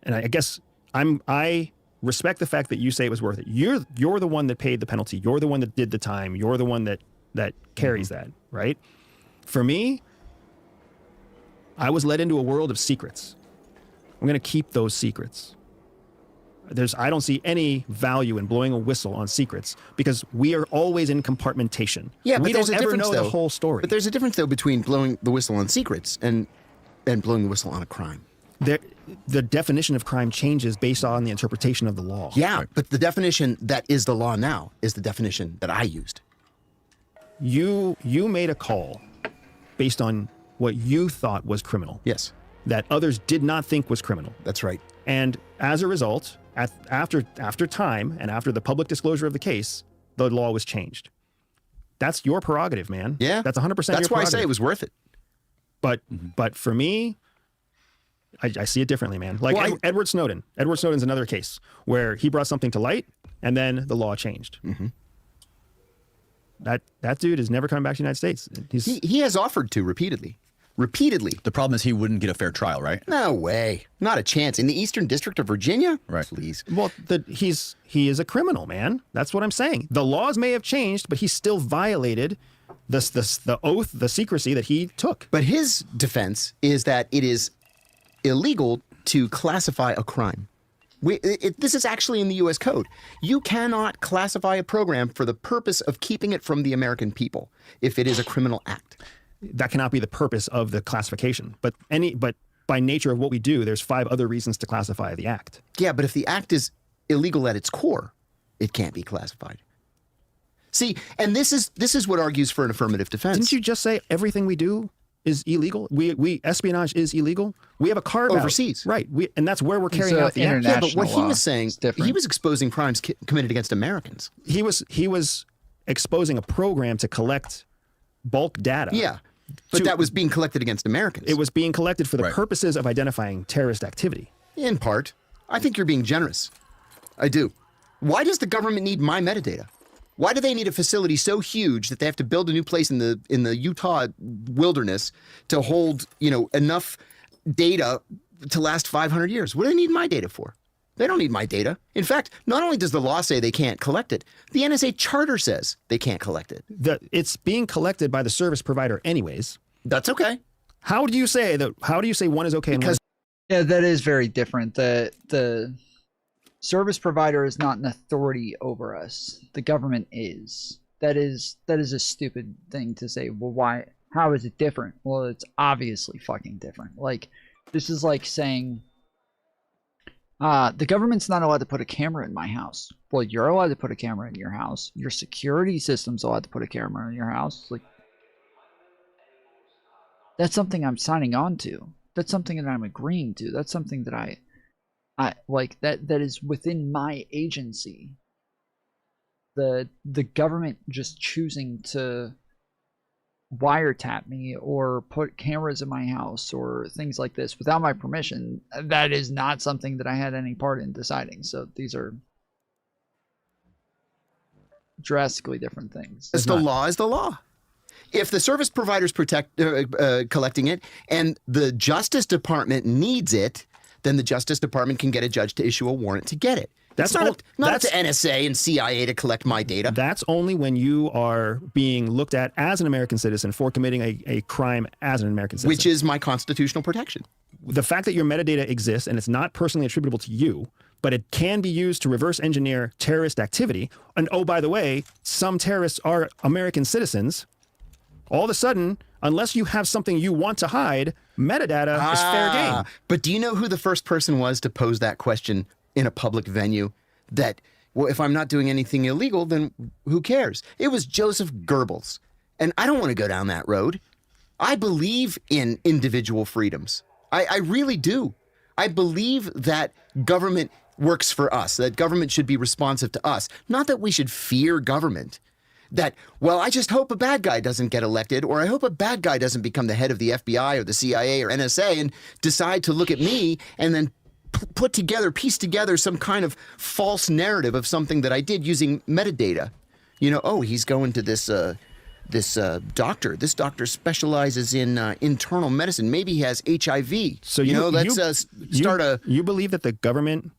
Speaker 15: And I guess I respect the fact that you say it was worth it. You're the one that paid the penalty. You're the one that did the time. You're the one that carries that, right? For me, I was led into a world of secrets. I'm going to keep those secrets. I don't see any value in blowing a whistle on secrets because we are always in compartmentation.
Speaker 17: Yeah, but
Speaker 15: we
Speaker 17: there's
Speaker 15: don't
Speaker 17: a
Speaker 15: ever
Speaker 17: difference,
Speaker 15: know
Speaker 17: though.
Speaker 15: the whole story.
Speaker 17: But there's a difference, though, between blowing the whistle on secrets and blowing the whistle on a crime.
Speaker 15: The definition of crime changes based on the interpretation of the law.
Speaker 17: Yeah, but the definition that is the law now is the definition that I used.
Speaker 15: You made a call based on what you thought was criminal.
Speaker 17: Yes.
Speaker 15: That others did not think was criminal.
Speaker 17: That's right.
Speaker 15: And as a result, after time and after the public disclosure of the case, the law was changed. That's your prerogative, man.
Speaker 17: Yeah.
Speaker 15: That's 100% your prerogative.
Speaker 17: That's why I say it was worth it.
Speaker 15: But for me, I see it differently, man. Like Edward Snowden. Edward Snowden's another case where he brought something to light and then the law changed. That dude is never coming back to the United States.
Speaker 17: He has offered to repeatedly. The
Speaker 8: problem is he wouldn't get a fair trial, right?
Speaker 17: No way. Not a chance. In the Eastern District of Virginia?
Speaker 8: Right.
Speaker 17: Please.
Speaker 15: Well, he is a criminal, man. That's what I'm saying. The laws may have changed, but he still violated the oath, the secrecy that he took.
Speaker 17: But his defense is that it is illegal to classify a crime. This is actually in the U.S. Code. You cannot classify a program for the purpose of keeping it from the American people if it is a criminal act.
Speaker 15: That cannot be the purpose of the classification. But by nature of what we do, there's 5 other reasons to classify the act.
Speaker 17: Yeah, but if the act is illegal at its core, it can't be classified. See, and this is what argues for an affirmative defense.
Speaker 15: Didn't you just say everything we do is illegal? We espionage is illegal. We have a carve out
Speaker 17: overseas,
Speaker 15: right? And that's where we're carrying out the act.
Speaker 17: Yeah, but what he was saying, he was exposing crimes committed against Americans.
Speaker 15: He was exposing a program to collect bulk data.
Speaker 17: Yeah, but that was being collected against Americans.
Speaker 15: It was being collected for the purposes of identifying terrorist activity.
Speaker 17: In part, I think you're being generous. I do. Why does the government need my metadata? Why do they need a facility so huge that they have to build a new place in the Utah wilderness to hold, enough data to last 500 years? What do they need my data for? They don't need my data. In fact, not only does the law say they can't collect it, the NSA charter says they can't collect it.
Speaker 15: It's being collected by the service provider anyways.
Speaker 17: That's okay.
Speaker 15: How do you say one is okay?
Speaker 5: Yeah, that is very different. The service provider is not an authority over us. The government is. That is a stupid thing to say. Well, why? How is it different? Well, it's obviously fucking different. Like, this is like saying, the government's not allowed to put a camera in my house. Well, you're allowed to put a camera in your house. Your security system's allowed to put a camera in your house. Like, that's something I'm signing on to. That's something that I'm agreeing to. That's something that I like, that is within my agency. The government just choosing to wiretap me or put cameras in my house or things like this without my permission, that is not something that I had any part in deciding. So these are drastically different things.
Speaker 17: The law is the law. If the service provider's collecting it and the Justice Department needs it, then the Justice Department can get a judge to issue a warrant to get it. It's not up to NSA and CIA to collect my data.
Speaker 15: That's only when you are being looked at as an American citizen for committing a crime as an American citizen.
Speaker 17: Which is my constitutional protection.
Speaker 15: The fact that your metadata exists and it's not personally attributable to you, but it can be used to reverse engineer terrorist activity. And oh, by the way, some terrorists are American citizens. All of a sudden, unless you have something you want to hide, metadata is fair game.
Speaker 17: But do you know who the first person was to pose that question in a public venue? That, well, if I'm not doing anything illegal, then who cares? It was Joseph Goebbels. And I don't want to go down that road. I believe in individual freedoms. I really do. I believe that government works for us, that government should be responsive to us. Not that we should fear government. That, well, I just hope a bad guy doesn't get elected, or I hope a bad guy doesn't become the head of the FBI or the CIA or NSA and decide to look at me and then piece together some kind of false narrative of something that I did using metadata. You know, oh, he's going to this doctor. This doctor specializes in internal medicine. Maybe he has HIV.
Speaker 15: So
Speaker 17: let's start a...
Speaker 15: You believe that the government...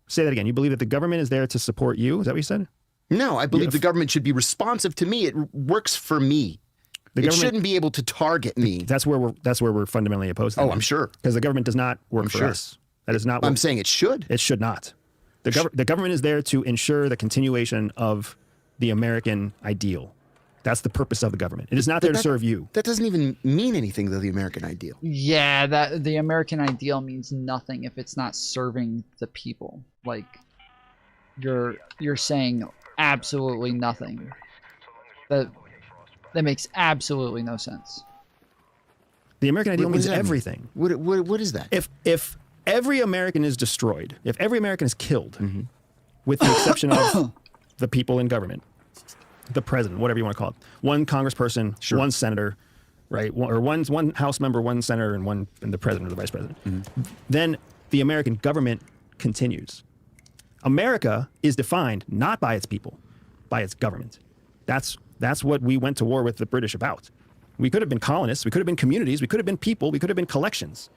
Speaker 15: Say that again. You believe that the government is there to support you? Is that what you said?
Speaker 17: No, I believe the government should be responsive to me. It works for me. It shouldn't be able to target me.
Speaker 15: That's where we're fundamentally opposed to
Speaker 17: Oh,
Speaker 15: that.
Speaker 17: I'm sure.
Speaker 15: Because the government does not work for us. That is not what...
Speaker 17: I'm saying it should.
Speaker 15: It should not. The government is there to ensure the continuation of the American ideal. That's the purpose of the government. It is not there to serve you.
Speaker 17: That doesn't even mean anything, though, the American ideal.
Speaker 5: Yeah, that the American ideal means nothing if it's not serving the people. Like, you're saying absolutely nothing. That makes absolutely no sense.
Speaker 15: The American ideal means everything.
Speaker 17: What is that?
Speaker 15: If every American is destroyed, if every American is killed, with the exception of the people in government, the president, whatever you want to call it, one congressperson, one senator, right, or one House member, one senator, and the president or the vice president, then the American government continues. America is defined not by its people, by its government. That's what we went to war with the British about. We could have been colonists, we could have been communities, we could have been people, we could have been collections.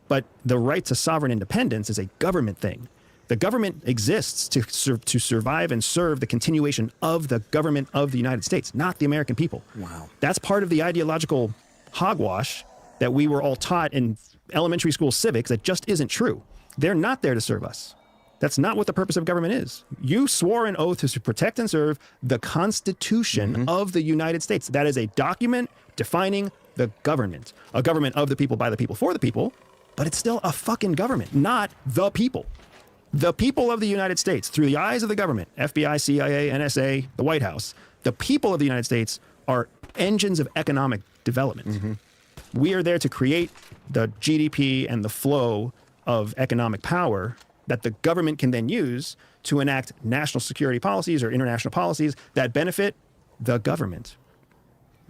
Speaker 15: But the right to sovereign independence is a government thing. The government exists to survive and serve the continuation of the government of the United States, not the American people.
Speaker 17: Wow.
Speaker 15: That's part of the ideological hogwash that we were all taught in elementary school civics that just isn't true. They're not there to serve us. That's not what the purpose of government is. You swore an oath to protect and serve the Constitution of the United States. That is a document defining the government. A government of the people, by the people, for the people, but it's still a fucking government, not the people. The people of the United States, through the eyes of the government, FBI, CIA, NSA, the White House, the people of the United States are engines of economic development. We are there to create the GDP and the flow of economic power that the government can then use to enact national security policies or international policies that benefit the government.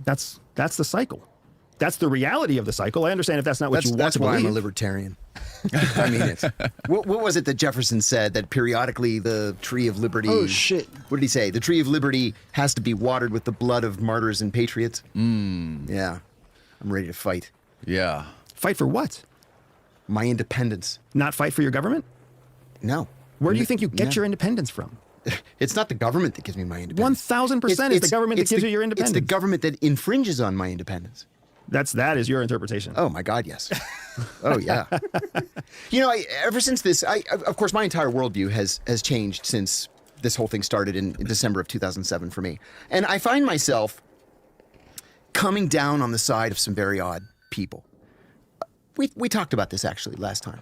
Speaker 15: That's the cycle. That's the reality of the cycle. I understand if that's not what you want to believe.
Speaker 17: That's why I'm a libertarian. I mean it. What was it that Jefferson said, that periodically the tree of liberty...
Speaker 5: Oh, shit.
Speaker 17: What did he say? The tree of liberty has to be watered with the blood of martyrs and patriots? Yeah. I'm ready to fight.
Speaker 8: Yeah.
Speaker 15: Fight for what?
Speaker 17: My independence.
Speaker 15: Not fight for your government?
Speaker 17: No.
Speaker 15: Where do you think you get your independence from?
Speaker 17: It's not the government that gives me my independence.
Speaker 15: 1,000% is the government that gives you your independence.
Speaker 17: It's the government that infringes on my independence.
Speaker 15: That is your interpretation.
Speaker 17: Oh my God, yes. Oh yeah. You know, ever since this, of course, my entire worldview has changed since this whole thing started in December of 2007 for me, and I find myself coming down on the side of some very odd people. We talked about this actually last time.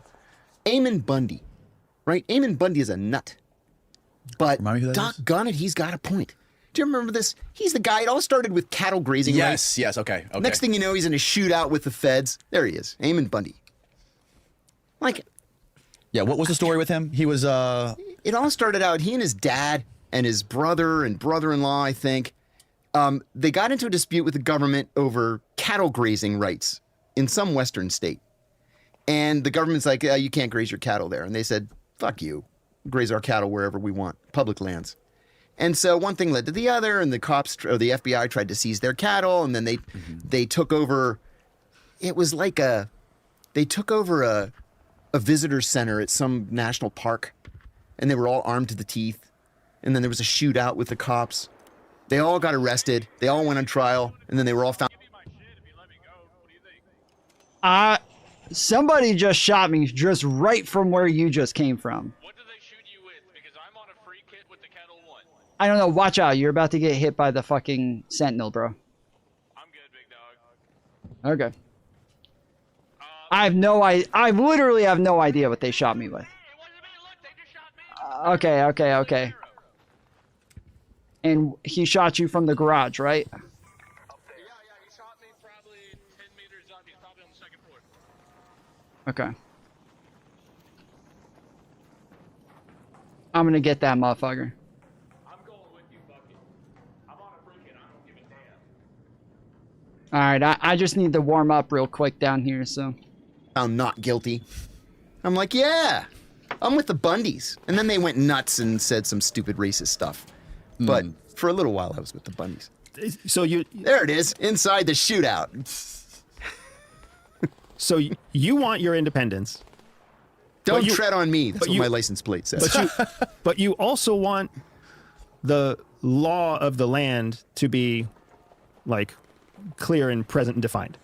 Speaker 17: Eamon Bundy, right? Eamon Bundy is a nut, but doggone it, he's got a point. Do you remember this? He's the guy. It all started with cattle grazing.
Speaker 8: Yes,
Speaker 17: right?
Speaker 8: yes, okay.
Speaker 17: Next thing you know, he's in a shootout with the feds. There he is, Eamon Bundy.
Speaker 8: Yeah, what was the story with him? He was,
Speaker 17: It all started out, he and his dad and his brother and brother-in-law, I think, they got into a dispute with the government over cattle grazing rights in some western state. And the government's like, you can't graze your cattle there. And they said, fuck you. Graze our cattle wherever we want, public lands. And so one thing led to the other, and the cops or the FBI tried to seize their cattle, and then they took over. It was like they took over a visitor center at some national park, and they were all armed to the teeth. And then there was a shootout with the cops. They all got arrested. They all went on trial, and then they were all found.
Speaker 5: Somebody just shot me just right from where you just came from. What did they shoot you with? Because I'm on a free kit with the Kettle One. I don't know. Watch out. You're about to get hit by the fucking Sentinel, bro. I'm good, big dog. Okay. I literally have no idea what they shot me with. Okay. And he shot you from the garage, right?
Speaker 16: Yeah, he shot me probably 10 meters up. He's probably on the second floor.
Speaker 5: Okay. I'm gonna get that motherfucker.
Speaker 16: I'm going with you, Bucket. I'm on a free kit. I don't give a damn.
Speaker 5: Alright, I just need to warm up real quick down here, so.
Speaker 17: Found not guilty. I'm like, yeah, I'm with the Bundys. And then they went nuts and said some stupid racist stuff. But for a little while, I was with the Bundys.
Speaker 15: So
Speaker 17: there it is, inside the shootout.
Speaker 15: So you want your independence.
Speaker 17: Don't tread on me. That's what my license plate says.
Speaker 15: But you also want the law of the land to be like clear and present and defined.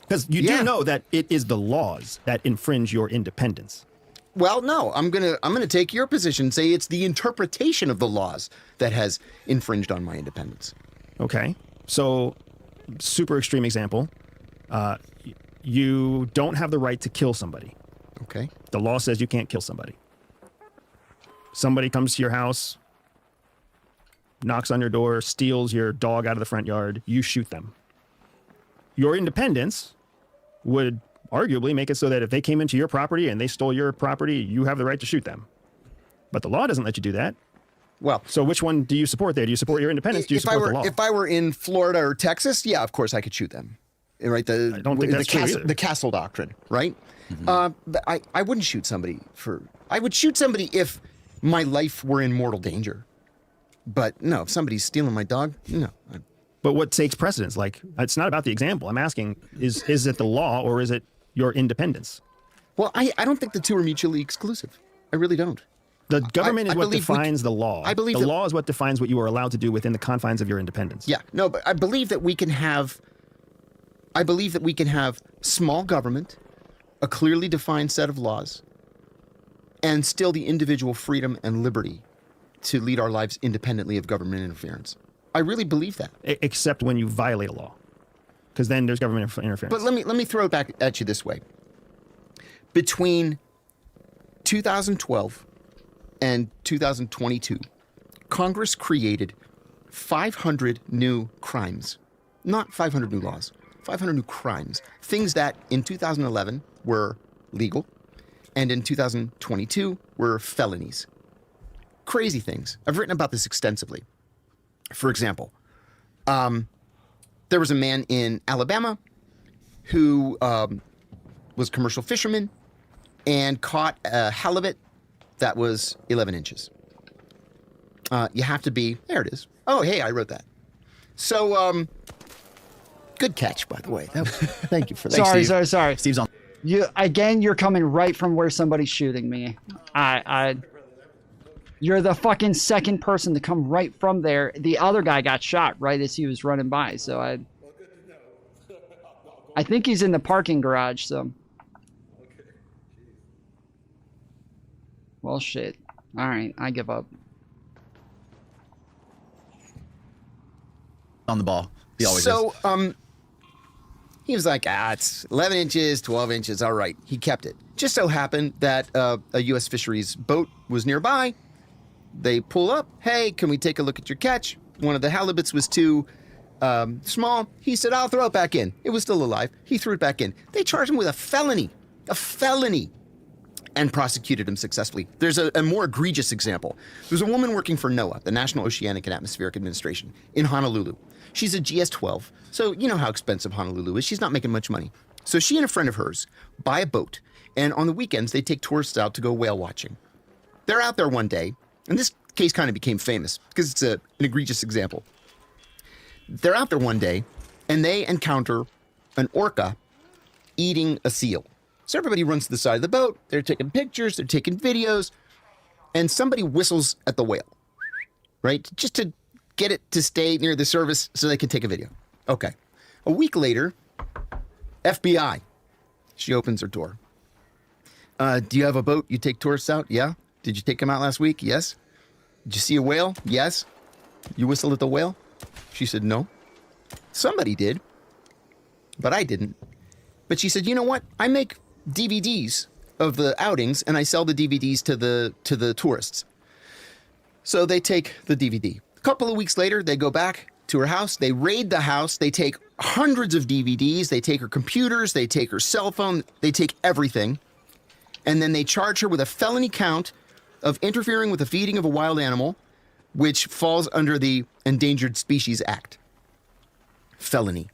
Speaker 15: Because you do know that it is the laws that infringe your independence.
Speaker 17: Well, no, I'm gonna take your position and say it's the interpretation of the laws that has infringed on my independence.
Speaker 15: Okay. So, super extreme example. You don't have the right to kill somebody.
Speaker 17: Okay.
Speaker 15: The law says you can't kill somebody. Somebody comes to your house, knocks on your door, steals your dog out of the front yard, you shoot them. Your independence would arguably make it so that if they came into your property and they stole your property, you have the right to shoot them. But the law doesn't let you do that.
Speaker 17: Well,
Speaker 15: so which one do you support there? Do you support your independence? Do you support the law?
Speaker 17: If I were in Florida or Texas, yeah, of course I could shoot them. Right?
Speaker 15: I don't think that's true either.
Speaker 17: The castle doctrine, right? But I wouldn't shoot somebody I would shoot somebody if my life were in mortal danger. But no, if somebody's stealing my dog, no.
Speaker 15: But what takes precedence? Like, it's not about the example. I'm asking, is it the law or is it your independence?
Speaker 17: Well, I don't think the two are mutually exclusive. I really don't.
Speaker 15: The government is what defines the law.
Speaker 17: I believe
Speaker 15: the law is what defines what you are allowed to do within the confines of your independence.
Speaker 17: Yeah, no, but I believe that we can have small government, a clearly defined set of laws, and still the individual freedom and liberty to lead our lives independently of government interference. I really believe that.
Speaker 15: Except when you violate a law, because then there's government interference.
Speaker 17: But let me throw it back at you this way. Between 2012 and 2022, Congress created 500 new crimes, not 500 new laws, 500 new crimes, things that in 2011 were legal and in 2022 were felonies. Crazy things. I've written about this extensively. For example, there was a man in Alabama who was a commercial fisherman and caught a halibut that was 11 inches. You have to be, there it is. Oh, hey, I wrote that. So, good catch, by the way. Thank you for that.
Speaker 5: Sorry.
Speaker 17: Steve's on.
Speaker 5: You're coming right from where somebody's shooting me. You're the fucking second person to come right from there. The other guy got shot right as he was running by, so I think he's in the parking garage, so. Well, shit. All right, I give up.
Speaker 8: On the ball. He always is.
Speaker 17: He was like, it's 11 inches, 12 inches, all right. He kept it. Just so happened that a U.S. fisheries boat was nearby. They pull up. Hey, can we take a look at your catch? One of the halibuts was too small. He said, I'll throw it back in. It was still alive. He threw it back in. They charged him with a felony, and prosecuted him successfully. There's a more egregious example. There's a woman working for NOAA, the National Oceanic and Atmospheric Administration, in Honolulu. She's a GS-12, so you know how expensive Honolulu is. She's not making much money. So she and a friend of hers buy a boat, and on the weekends, they take tourists out to go whale watching. They're out there one day, and this case kind of became famous because it's an egregious example. They're out there one day, and they encounter an orca eating a seal. So everybody runs to the side of the boat. They're taking pictures. They're taking videos. and somebody whistles at the whale, right? Just to get it to stay near the service so they can take a video. Okay. A week later, FBI. She opens her door. Do you have a boat you take tourists out? Yeah. Did you take them out last week? Yes. Did you see a whale? Yes. You whistled at the whale? She said, no. Somebody did, but I didn't. But she said, you know what? I make DVDs of the outings and I sell the DVDs to the tourists. So they take the DVD. A couple of weeks later, they go back to her house. They raid the house. They take hundreds of DVDs. They take her computers. They take her cell phone. They take everything. And then they charge her with a felony count of interfering with the feeding of a wild animal, which falls under the Endangered Species Act. Felony.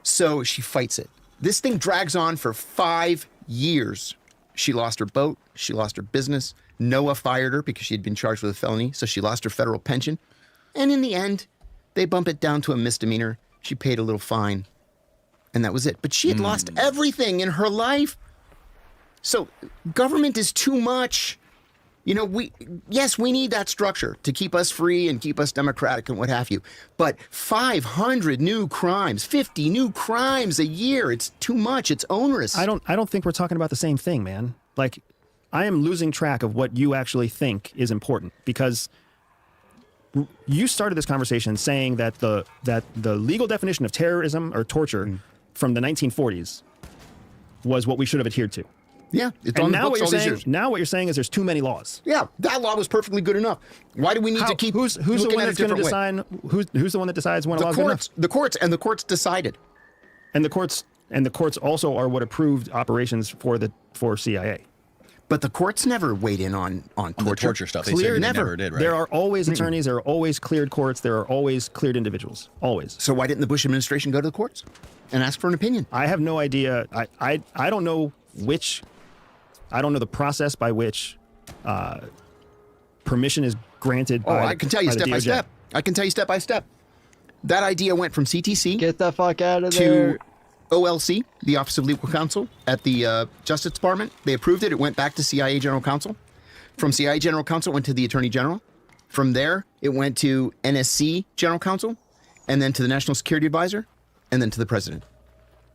Speaker 17: So she fights it. This thing drags on for 5 years. She lost her boat. She lost her business. NOAA fired her because she had been charged with a felony, so she lost her federal pension. And in the end, they bump it down to a misdemeanor. She paid a little fine, and that was it. But she had lost everything in her life. So government is too much. You know, we need that structure to keep us free and keep us democratic and what have you. But 500 new crimes, 50 new crimes a year, it's too much. It's onerous.
Speaker 15: I don't think we're talking about the same thing, man. Like, I am losing track of what you actually think is important, because you started this conversation saying that the legal definition of terrorism or torture from the 1940s was what we should have adhered to.
Speaker 17: Yeah, it's
Speaker 15: and
Speaker 17: on the
Speaker 15: now
Speaker 17: books all these years.
Speaker 15: Now what you're saying is there's too many laws.
Speaker 17: Yeah, that law was perfectly good enough. Why do we need to keep
Speaker 15: who's the one that's going to decide? Who's the one that decides when a law is good enough?
Speaker 17: The courts decided.
Speaker 15: And the courts also are what approved operations for CIA.
Speaker 17: But the courts never weighed in on torture
Speaker 8: stuff. They said they never did, right?
Speaker 15: There are always attorneys. There are always cleared courts. There are always cleared individuals. Always.
Speaker 17: So why didn't the Bush administration go to the courts and ask for an opinion?
Speaker 15: I have no idea. I don't know which. I don't know the process by which permission is granted.
Speaker 17: I can tell you step by step. I can tell you step by step. That idea went from CTC.
Speaker 5: Get the fuck out of there.
Speaker 17: To OLC, the Office of Legal Counsel at the Justice Department. They approved it. It went back to CIA General Counsel. From CIA General Counsel, it went to the Attorney General. From there, it went to NSC General Counsel, and then to the National Security Advisor, and then to the President.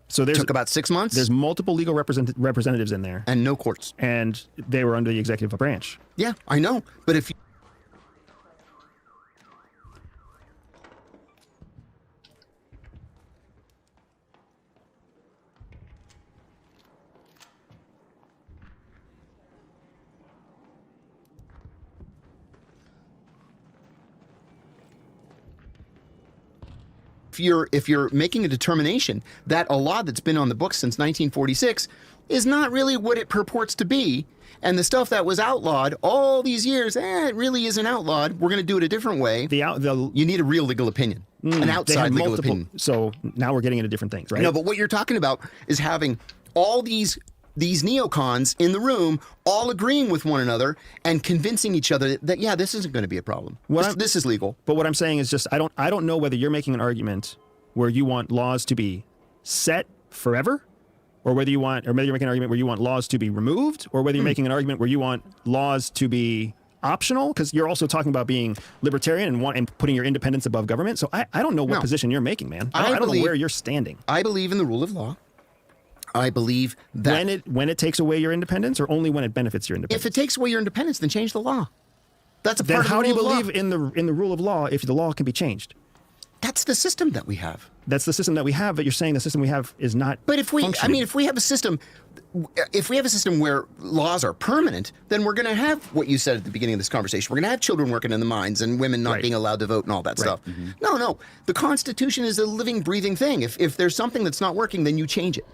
Speaker 15: So
Speaker 17: took about 6 months.
Speaker 15: There's multiple legal representatives in there.
Speaker 17: And no courts.
Speaker 15: And they were under the executive branch.
Speaker 17: Yeah, I know. But if if you're making a determination that a law that's been on the books since 1946 is not really what it purports to be, and the stuff that was outlawed all these years, it really isn't outlawed. We're going to do it a different way. You need a real legal opinion, an outside legal opinion.
Speaker 15: So now we're getting into different things, right?
Speaker 17: No, but what you're talking about is having all these neocons in the room all agreeing with one another and convincing each other that, yeah, this isn't going to be a problem. This is legal.
Speaker 15: But what I'm saying is just I don't know whether you're making an argument where you want laws to be set forever, or whether you're making an argument where you want laws to be removed, or whether you're making an argument where you want laws to be optional, because you're also talking about being libertarian and putting your independence above government. So I don't know what position you're making, man. I don't know where you're standing.
Speaker 17: I believe in the rule of law. I believe that
Speaker 15: when it takes away your independence, or only when it benefits your independence.
Speaker 17: If it takes away your independence, then change the law. That's a part of the
Speaker 15: how do you
Speaker 17: rule of
Speaker 15: believe in the rule of law if the law can be changed?
Speaker 17: That's the system that we have.
Speaker 15: That's the system that we have, but you're saying the system we have is not.
Speaker 17: But if we have a system where laws are permanent, then we're going to have what you said at the beginning of this conversation. We're going to have children working in the mines and women not being allowed to vote and all that stuff. Mm-hmm. No. The Constitution is a living, breathing thing. If there's something that's not working, then you change it.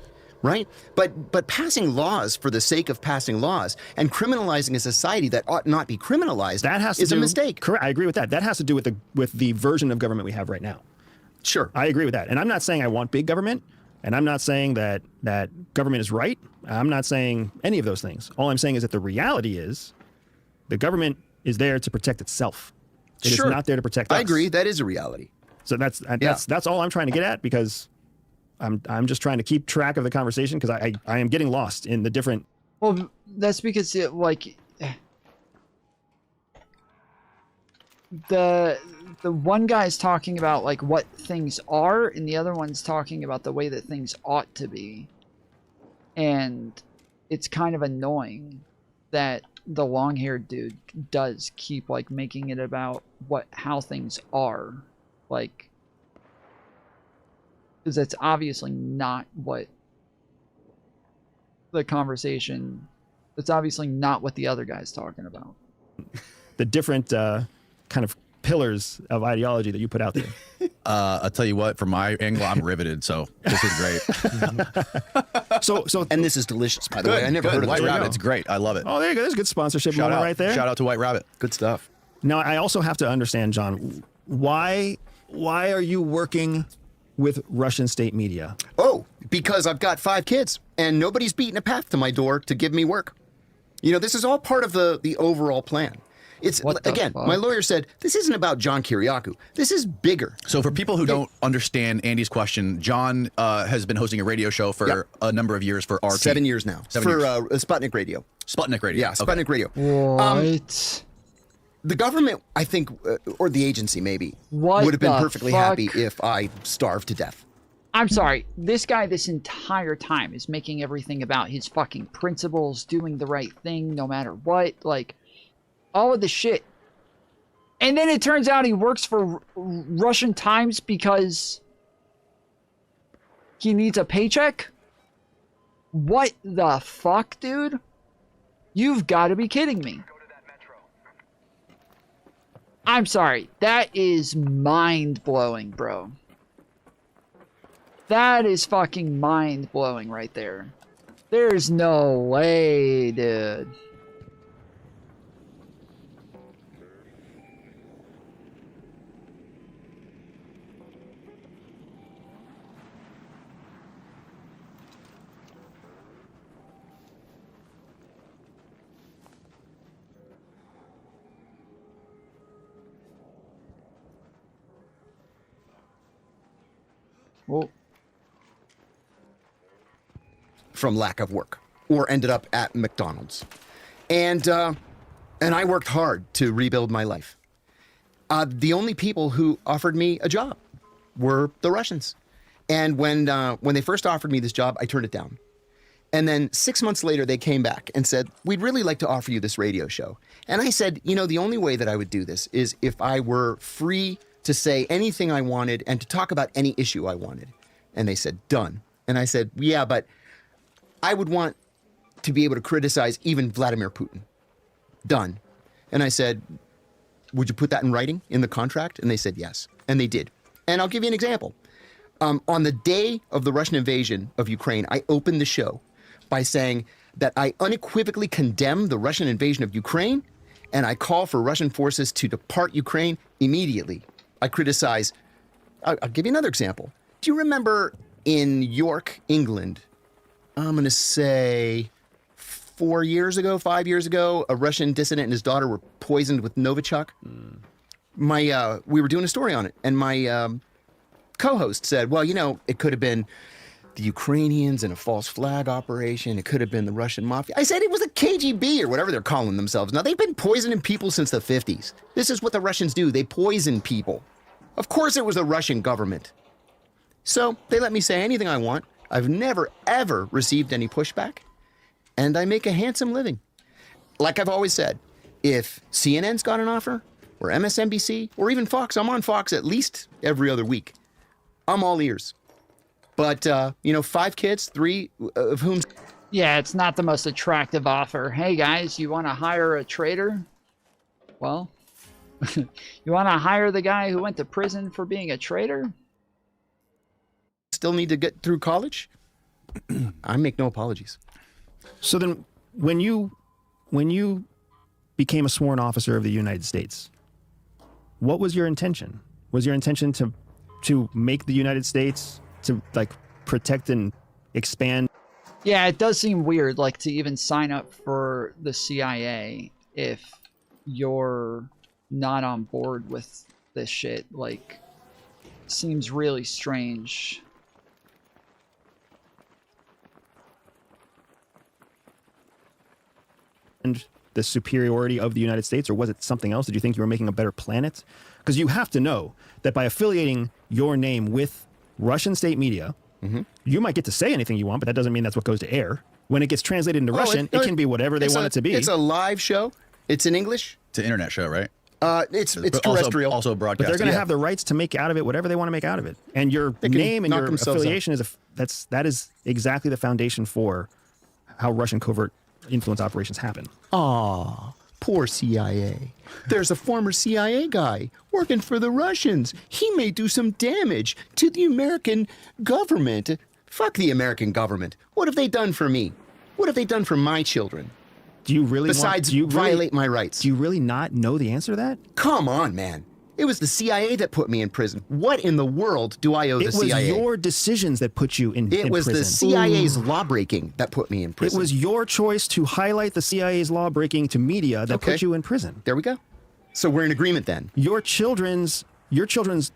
Speaker 17: Right? But passing laws for the sake of passing laws and criminalizing a society that ought not be criminalized is a mistake.
Speaker 15: Correct. I agree with that. That has to do with the version of government we have right now.
Speaker 17: Sure.
Speaker 15: I agree with that. And I'm not saying I want big government, and I'm not saying that government is right. I'm not saying any of those things. All I'm saying is that the reality is the government is there to protect itself. It is not there to protect us.
Speaker 17: I agree. That is a reality.
Speaker 15: So that's all I'm trying to get at, because I'm just trying to keep track of the conversation, because I am getting lost in the different.
Speaker 5: Well, that's because the one guy's talking about like what things are, and the other one's talking about the way that things ought to be. And it's kind of annoying that the long-haired dude does keep like making it about how things are, like, because that's obviously not what the conversation. That's obviously not what the other guy's talking about.
Speaker 15: The different kind of pillars of ideology that you put out there.
Speaker 8: I'll tell you what, from my angle, I'm riveted. So this is great.
Speaker 17: So, and this is delicious, by the way. I never heard of
Speaker 8: White
Speaker 17: this.
Speaker 8: Rabbit. It's great. I love it.
Speaker 15: Oh, there you go. There's a good sponsorship
Speaker 8: Shout
Speaker 15: moment
Speaker 8: out
Speaker 15: right there.
Speaker 8: Shout out to White Rabbit.
Speaker 17: Good stuff.
Speaker 15: Now, I also have to understand, John, why are you working with Russian state media?
Speaker 17: Oh, because I've got 5 kids, and nobody's beaten a path to my door to give me work. You know, this is all part of the overall plan. It's again, my lawyer said this isn't about John Kiriakou. This is bigger.
Speaker 8: So for people who don't understand Andy's question, John has been hosting a radio show for a number of years for RT.
Speaker 17: 7 years now.
Speaker 8: 7
Speaker 17: for
Speaker 8: years.
Speaker 17: Sputnik Radio.
Speaker 8: Sputnik Radio.
Speaker 17: Yeah, Sputnik Radio.
Speaker 5: What?
Speaker 17: The government, I think, or the agency maybe,
Speaker 5: What
Speaker 17: would have been
Speaker 5: the
Speaker 17: perfectly
Speaker 5: fuck?
Speaker 17: happy if I starved to death.
Speaker 5: I'm sorry, this guy this entire time is making everything about his fucking principles, doing the right thing no matter what, like, all of the shit. And then it turns out he works for Russian Times because he needs a paycheck? What the fuck, dude? You've got to be kidding me. I'm sorry, that is mind-blowing, bro. That is fucking mind-blowing right there. There's no way, dude.
Speaker 17: Well, from lack of work, or ended up at McDonald's, and I worked hard to rebuild my life. The only people who offered me a job were the Russians, and when they first offered me this job, I turned it down. And then 6 months later, they came back and said, "We'd really like to offer you this radio show." And I said, you know, the only way that I would do this is if I were free to say anything I wanted and to talk about any issue I wanted. And they said, done. And I said, yeah, but I would want to be able to criticize even Vladimir Putin. Done. And I said, would you put that in writing in the contract? And they said, yes. And they did. And I'll give you an example. On the day of the Russian invasion of Ukraine, I opened the show by saying that I unequivocally condemn the Russian invasion of Ukraine, and I call for Russian forces to depart Ukraine immediately. I criticize. I'll give you another example. Do you remember in York, England, I'm going to say 5 years ago, a Russian dissident and his daughter were poisoned with Novichok? We were doing a story on it, and my co-host said, well, you know, it could have been the Ukrainians in a false flag operation. It could have been the Russian mafia. I said it was the KGB or whatever they're calling themselves. Now, they've been poisoning people since the 50s. This is what the Russians do. They poison people. Of course it was the Russian government. So they let me say anything I want. I've never, ever received any pushback. And I make a handsome living. Like I've always said, if CNN's got an offer, or MSNBC, or even Fox, I'm on Fox at least every other week. I'm all ears. But, 5 kids, 3 of whom...
Speaker 5: Yeah, it's not the most attractive offer. Hey, guys, you want to hire a traitor? Well, you want to hire the guy who went to prison for being a traitor?
Speaker 17: Still need to get through college? I make no apologies.
Speaker 15: So then, when you became a sworn officer of the United States, what was your intention? Was your intention to make the United States, to like protect and expand?
Speaker 5: Yeah, it does seem weird, like, to even sign up for the CIA if you're not on board with this shit. Like, seems really strange.
Speaker 15: And the superiority of the United States, or was it something else? Did you think you were making a better planet? Because you have to know that by affiliating your name with Russian state media, you might get to say anything you want, but that doesn't mean that's what goes to air. When it gets translated into Russian, it can be whatever they want it to be.
Speaker 17: It's a live show. It's in English.
Speaker 8: It's an internet show, right?
Speaker 17: It's terrestrial.
Speaker 8: Also broadcast.
Speaker 15: But they're going to have the rights to make out of it whatever they want to make out of it. And your name and your affiliation that is exactly the foundation for how Russian covert influence operations happen.
Speaker 17: Aw, poor CIA. There's a former CIA guy working for the Russians. He may do some damage to the American government. Fuck the American government. What have they done for me? What have they done for my children?
Speaker 15: Do you really
Speaker 17: violate my rights?
Speaker 15: Do you really not know the answer to that?
Speaker 17: Come on, man. It was the CIA that put me in prison. What in the world do I owe the CIA?
Speaker 15: It was your decisions that put you in prison.
Speaker 17: It was the CIA's lawbreaking that put me in prison.
Speaker 15: It was your choice to highlight the CIA's lawbreaking to media that put you in prison.
Speaker 17: There we go. So we're in agreement then.
Speaker 15: Your children's,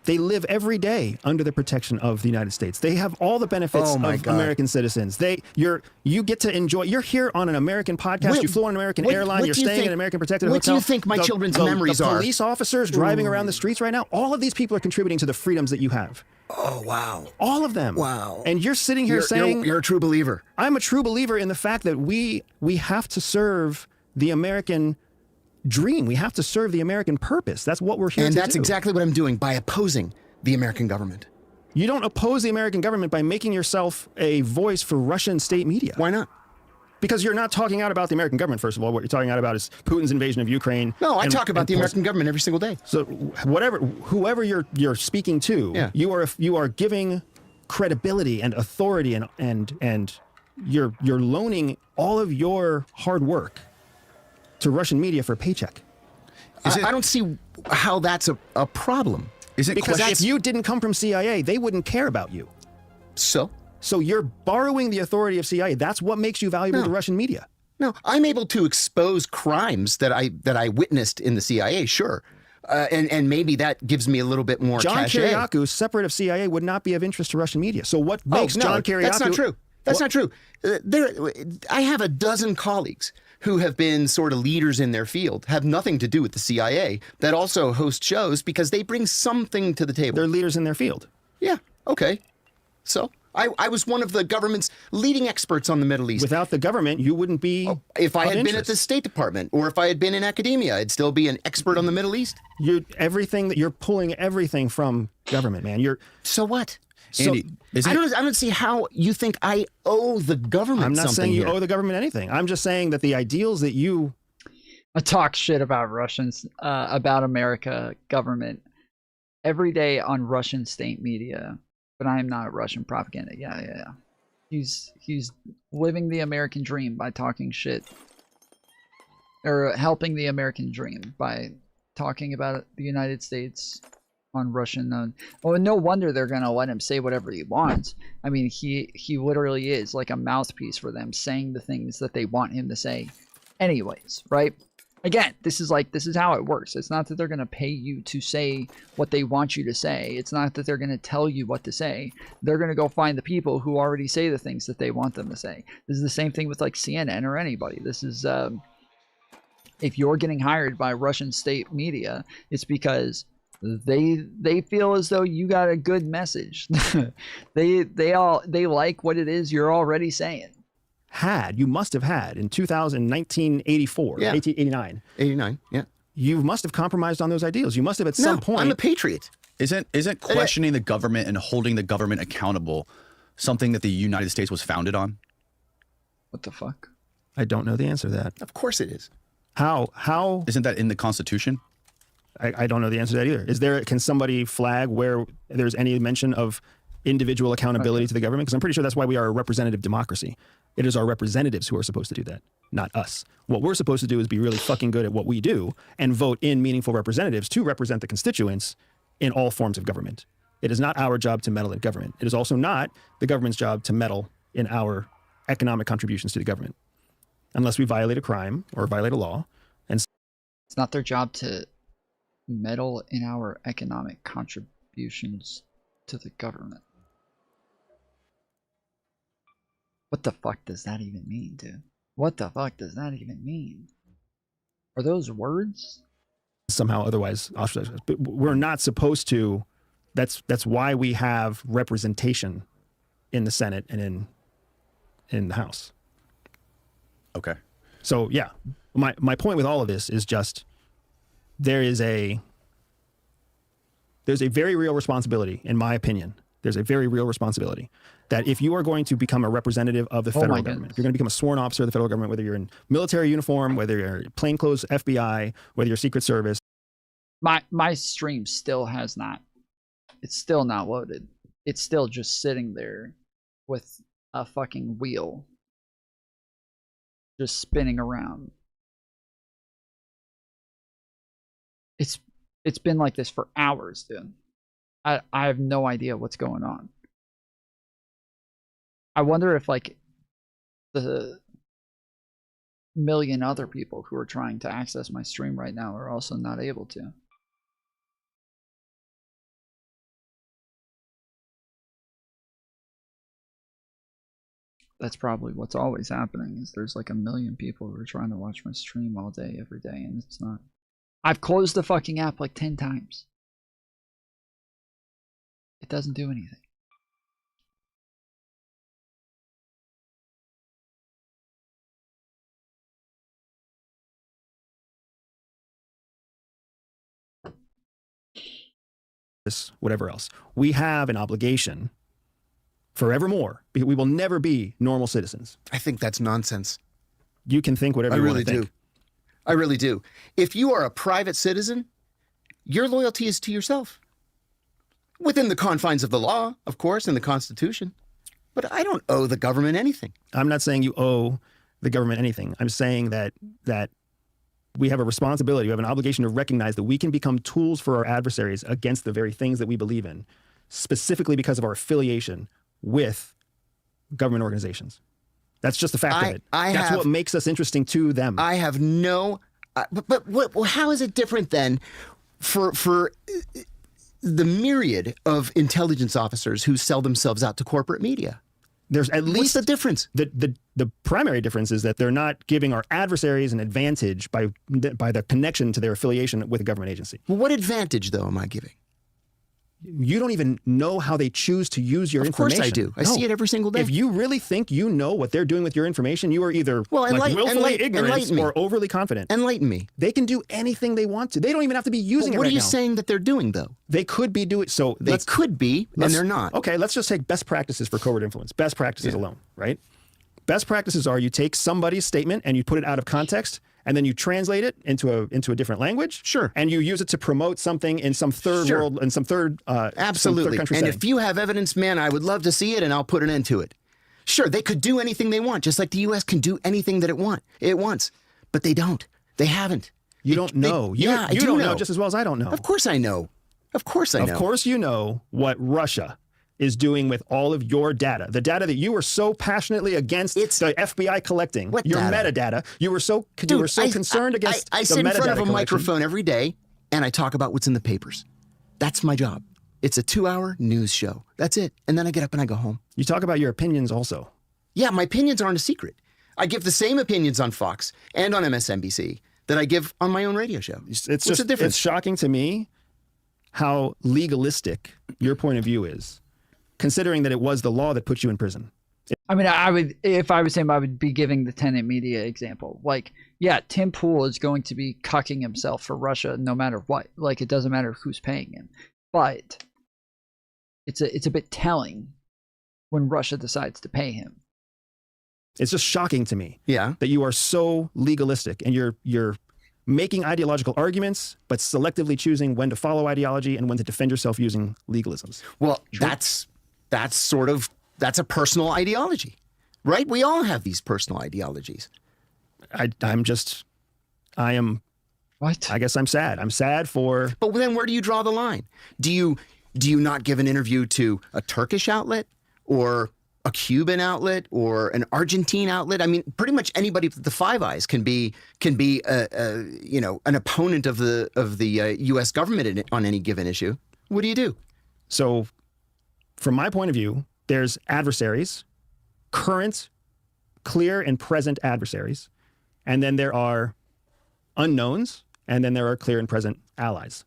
Speaker 15: they live every day under the protection of the United States. They have all the benefits of American citizens. You get to enjoy. You're here on an American podcast. You flew on an American airline. You're staying in an American protected hotel.
Speaker 17: What do you think my children's memories are?
Speaker 15: The police officers driving around the streets right now. All of these people are contributing to the freedoms that you have.
Speaker 17: Oh, wow.
Speaker 15: All of them.
Speaker 17: Wow.
Speaker 15: And you're sitting here saying
Speaker 17: you're a true believer.
Speaker 15: I'm a true believer in the fact that we have to serve the American dream. We have to serve the American purpose. That's what we're here to do.
Speaker 17: And that's exactly what I'm doing by opposing the American government.
Speaker 15: You don't oppose the American government by making yourself a voice for Russian state media.
Speaker 17: Why not?
Speaker 15: Because you're not talking out about the American government, first of all. What you're talking out about is Putin's invasion of Ukraine.
Speaker 17: No, I talk about the American government every single day.
Speaker 15: So whoever you're speaking to, you are giving credibility and authority and you're loaning all of your hard work to Russian media for a paycheck.
Speaker 17: I don't see how that's a problem.
Speaker 15: Because if you didn't come from CIA, they wouldn't care about you.
Speaker 17: So
Speaker 15: you're borrowing the authority of CIA. That's what makes you valuable to Russian media.
Speaker 17: No, I'm able to expose crimes that I witnessed in the CIA, sure. And maybe that gives me a little bit more
Speaker 15: John
Speaker 17: cachet.
Speaker 15: Kiriakou, separate of CIA, would not be of interest to Russian media. So what makes John Kiriakou...
Speaker 17: That's not true. That's not true. I have a dozen colleagues who have been sort of leaders in their field, have nothing to do with the CIA, that also host shows because they bring something to the table.
Speaker 15: They're leaders in their field.
Speaker 17: Yeah, okay. So I was one of the government's leading experts on the Middle East.
Speaker 15: Without the government, you wouldn't be
Speaker 17: if I had been at the State Department, or if I had been in academia, I'd still be an expert on the Middle East.
Speaker 15: You're pulling everything from government, man.
Speaker 17: So what?
Speaker 8: Andy,
Speaker 17: I don't see how you think I owe the government
Speaker 15: I'm not
Speaker 17: something
Speaker 15: saying you
Speaker 17: here.
Speaker 15: owe the government anything. I'm just saying that the ideals that you...
Speaker 5: I talk shit about Russians, about America government every day on Russian state media, but I am not Russian propaganda. Yeah. He's living the American dream by talking shit, or helping the American dream by talking about the United States on Russian. Well, no wonder they're gonna let him say whatever he wants. I mean, he literally is like a mouthpiece for them, saying the things that they want him to say anyways, right? Again, this is how it works. It's not that they're gonna pay you to say what they want you to say. It's not that they're gonna tell you what to say. They're gonna go find the people who already say the things that they want them to say. This is the same thing with like CNN or anybody. This is if you're getting hired by Russian state media, it's because they feel as though you got a good message. they like what it is you're already saying.
Speaker 15: You must have had in 1984, 1889.
Speaker 17: 89, yeah.
Speaker 15: You must have compromised on those ideals. You must have at some point.
Speaker 17: I'm a patriot.
Speaker 8: Isn't questioning the government and holding the government accountable something that the United States was founded on?
Speaker 5: What the fuck?
Speaker 15: I don't know the answer to that.
Speaker 17: Of course it is.
Speaker 15: How?
Speaker 8: Isn't that in the Constitution?
Speaker 15: I don't know the answer to that either. Can somebody flag where there's any mention of individual accountability to the government? Because I'm pretty sure that's why we are a representative democracy. It is our representatives who are supposed to do that, not us. What we're supposed to do is be really fucking good at what we do and vote in meaningful representatives to represent the constituents in all forms of government. It is not our job to meddle in government. It is also not the government's job to meddle in our economic contributions to the government, unless we violate a crime or violate a law. And
Speaker 5: it's not their job to meddle in our economic contributions to the government. What the fuck does that even mean, dude? What the fuck does that even mean? Are those words?
Speaker 15: Somehow otherwise ostracized. But we're not supposed to. That's why we have representation in the Senate and in the House.
Speaker 8: Okay.
Speaker 15: So yeah, my point with all of this is just there's a very real responsibility, in my opinion. There's a very real responsibility that if you are going to become a representative of the federal government, if you're going to become a sworn officer of the federal government, whether you're in military uniform, whether you're plainclothes FBI, whether you're Secret Service.
Speaker 5: My stream still has not. It's still not loaded. It's still just sitting there with a fucking wheel just spinning around. It's been like this for hours, dude. I have no idea what's going on. I wonder if like the million other people who are trying to access my stream right now are also not able to. That's probably what's always happening, is there's like a million people who are trying to watch my stream all day, every day, and it's not. I've closed the fucking app like 10 times. It doesn't do anything.
Speaker 15: Whatever else. We have an obligation forevermore. We will never be normal citizens.
Speaker 17: I think that's nonsense.
Speaker 15: You can think whatever you want to think.
Speaker 17: I really do. If you are a private citizen, your loyalty is to yourself. Within the confines of the law, of course, and the Constitution. But I don't owe the government anything.
Speaker 15: I'm not saying you owe the government anything. I'm saying that we have a responsibility, we have an obligation to recognize that we can become tools for our adversaries against the very things that we believe in, specifically because of our affiliation with government organizations. That's just the fact of it. That's what makes us interesting to them.
Speaker 17: I have no... how is it different then for the myriad of intelligence officers who sell themselves out to corporate media?
Speaker 15: There's at least...
Speaker 17: What's the difference?
Speaker 15: The primary difference is that they're not giving our adversaries an advantage by the connection to their affiliation with a government agency.
Speaker 17: Well, what advantage, though, am I giving?
Speaker 15: You don't even know how they choose to use your information.
Speaker 17: Of course I do. I see it every single day.
Speaker 15: If you really think you know what they're doing with your information, you are either willfully ignorant or overly confident.
Speaker 17: Enlighten me.
Speaker 15: They can do anything they want to. They don't even have to be using it right now.
Speaker 17: What are you saying that they're doing, though?
Speaker 15: They could be doing... So
Speaker 17: they could be, and they're not.
Speaker 15: Okay, let's just take best practices for covert influence. Best practices alone, right? Best practices are you take somebody's statement and you put it out of context, and then you translate it into a different language.
Speaker 17: Sure.
Speaker 15: And you use it to promote something in some third world, in some third
Speaker 17: absolutely.
Speaker 15: Some third country
Speaker 17: and
Speaker 15: setting.
Speaker 17: If you have evidence, man, I would love to see it, and I'll put an end to it. Sure, they could do anything they want, just like the U.S. can do anything that it wants, but they don't. They haven't.
Speaker 15: You don't know. You don't know just as well as I don't know.
Speaker 17: Of course I know. Of course I know.
Speaker 15: Of course you know what Russia is doing with all of your data. The data that you were so passionately against the FBI collecting.
Speaker 17: What
Speaker 15: your
Speaker 17: data?
Speaker 15: Metadata. You were so concerned against
Speaker 17: I
Speaker 15: the
Speaker 17: sit in front of a
Speaker 15: metadata
Speaker 17: microphone every day, and I talk about what's in the papers. That's my job. It's a 2-hour news show. That's it. And then I get up and I go home.
Speaker 15: You talk about your opinions also.
Speaker 17: Yeah, my opinions aren't a secret. I give the same opinions on Fox and on MSNBC that I give on my own radio show. What's the difference?
Speaker 15: It's shocking to me how legalistic your point of view is, considering that it was the law that put you in prison.
Speaker 5: I mean, I would, if I was him, I would be giving the Tenet Media example. Like, yeah, Tim Pool is going to be cucking himself for Russia no matter what. Like, it doesn't matter who's paying him. But it's a bit telling when Russia decides to pay him.
Speaker 15: It's just shocking to me
Speaker 17: that
Speaker 15: you are so legalistic and you're making ideological arguments, but selectively choosing when to follow ideology and when to defend yourself using legalisms.
Speaker 17: Well, that's a personal ideology, right? We all have these personal ideologies.
Speaker 15: I guess I'm sad. I'm sad for...
Speaker 17: But then where do you draw the line? Do you not give an interview to a Turkish outlet or a Cuban outlet or an Argentine outlet? I mean, pretty much anybody with the Five Eyes can be an opponent of the U.S. government on any given issue. What do you do?
Speaker 15: So, from my point of view, there's adversaries, current, clear, and present adversaries, and then there are unknowns, and then there are clear and present allies.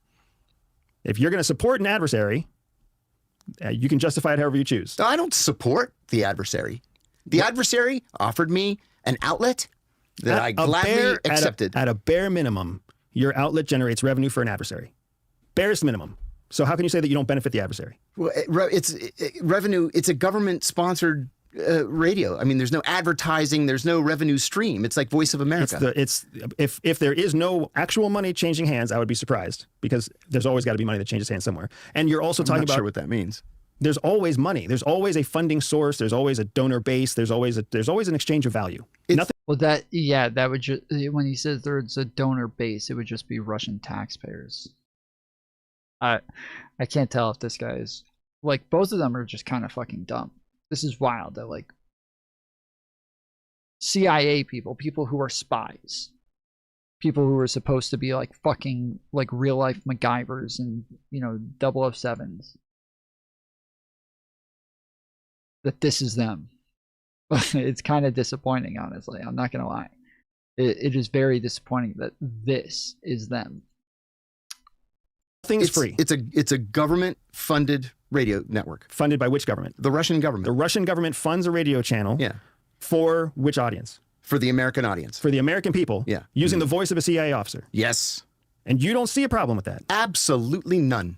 Speaker 15: If you're going to support an adversary, you can justify it however you choose.
Speaker 17: No, I don't support the adversary. The adversary offered me an outlet that I gladly accepted.
Speaker 15: At a bare minimum, your outlet generates revenue for an adversary. Barest minimum. So how can you say that you don't benefit the adversary?
Speaker 17: Well, it's revenue. It's a government-sponsored radio. I mean, there's no advertising. There's no revenue stream. It's like Voice of America.
Speaker 15: If there is no actual money changing hands, I would be surprised, because there's always got to be money that changes hands somewhere. And you're also talking about.
Speaker 17: I'm not sure what that means.
Speaker 15: There's always money. There's always a funding source. There's always a donor base. There's always an exchange of value. Nothing.
Speaker 5: Well, that would just, when he says there's a donor base, it would just be Russian taxpayers. I can't tell if this guy is, like, both of them are just kind of fucking dumb. This is wild that, like, CIA people who are spies, people who are supposed to be like fucking like real life MacGyvers and, you know, 007s, that this is them. It's kind of disappointing, honestly. I'm not gonna lie. It is very disappointing that this is them.
Speaker 15: Things free.
Speaker 17: It's a government-funded radio network.
Speaker 15: Funded by which government?
Speaker 17: The Russian government.
Speaker 15: The Russian government funds a radio channel.
Speaker 17: Yeah.
Speaker 15: For which audience?
Speaker 17: For the American audience.
Speaker 15: For the American people.
Speaker 17: Yeah.
Speaker 15: Using the voice of a CIA officer.
Speaker 17: Yes.
Speaker 15: And you don't see a problem with that?
Speaker 17: Absolutely none.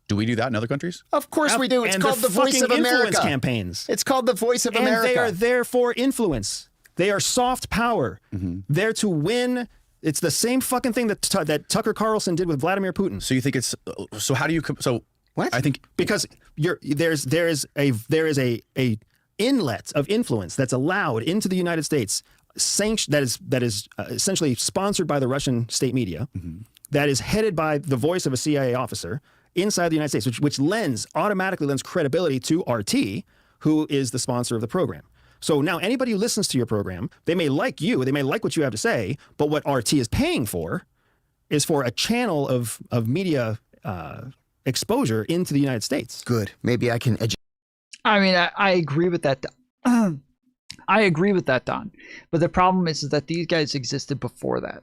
Speaker 8: Do we do that in other countries?
Speaker 17: Of course we do. It's called the Voice of America.
Speaker 15: Influence campaigns.
Speaker 17: It's called the Voice of America.
Speaker 15: And they are there for influence. They are soft power. There to win. It's the same fucking thing that Tucker Carlson did with Vladimir Putin.
Speaker 8: So you think it's so? How do you? So
Speaker 17: what?
Speaker 8: I think
Speaker 15: because there is a inlet of influence that's allowed into the United States, that is essentially sponsored by the Russian state media, that is headed by the voice of a CIA officer inside the United States, which automatically lends credibility to RT, who is the sponsor of the program. So now anybody who listens to your program, they may like you, they may like what you have to say, but what RT is paying for is for a channel of media exposure into the United States.
Speaker 17: Good. Maybe I can educate.
Speaker 5: I mean, I agree with that. I agree with that, Don. But the problem is that these guys existed before that.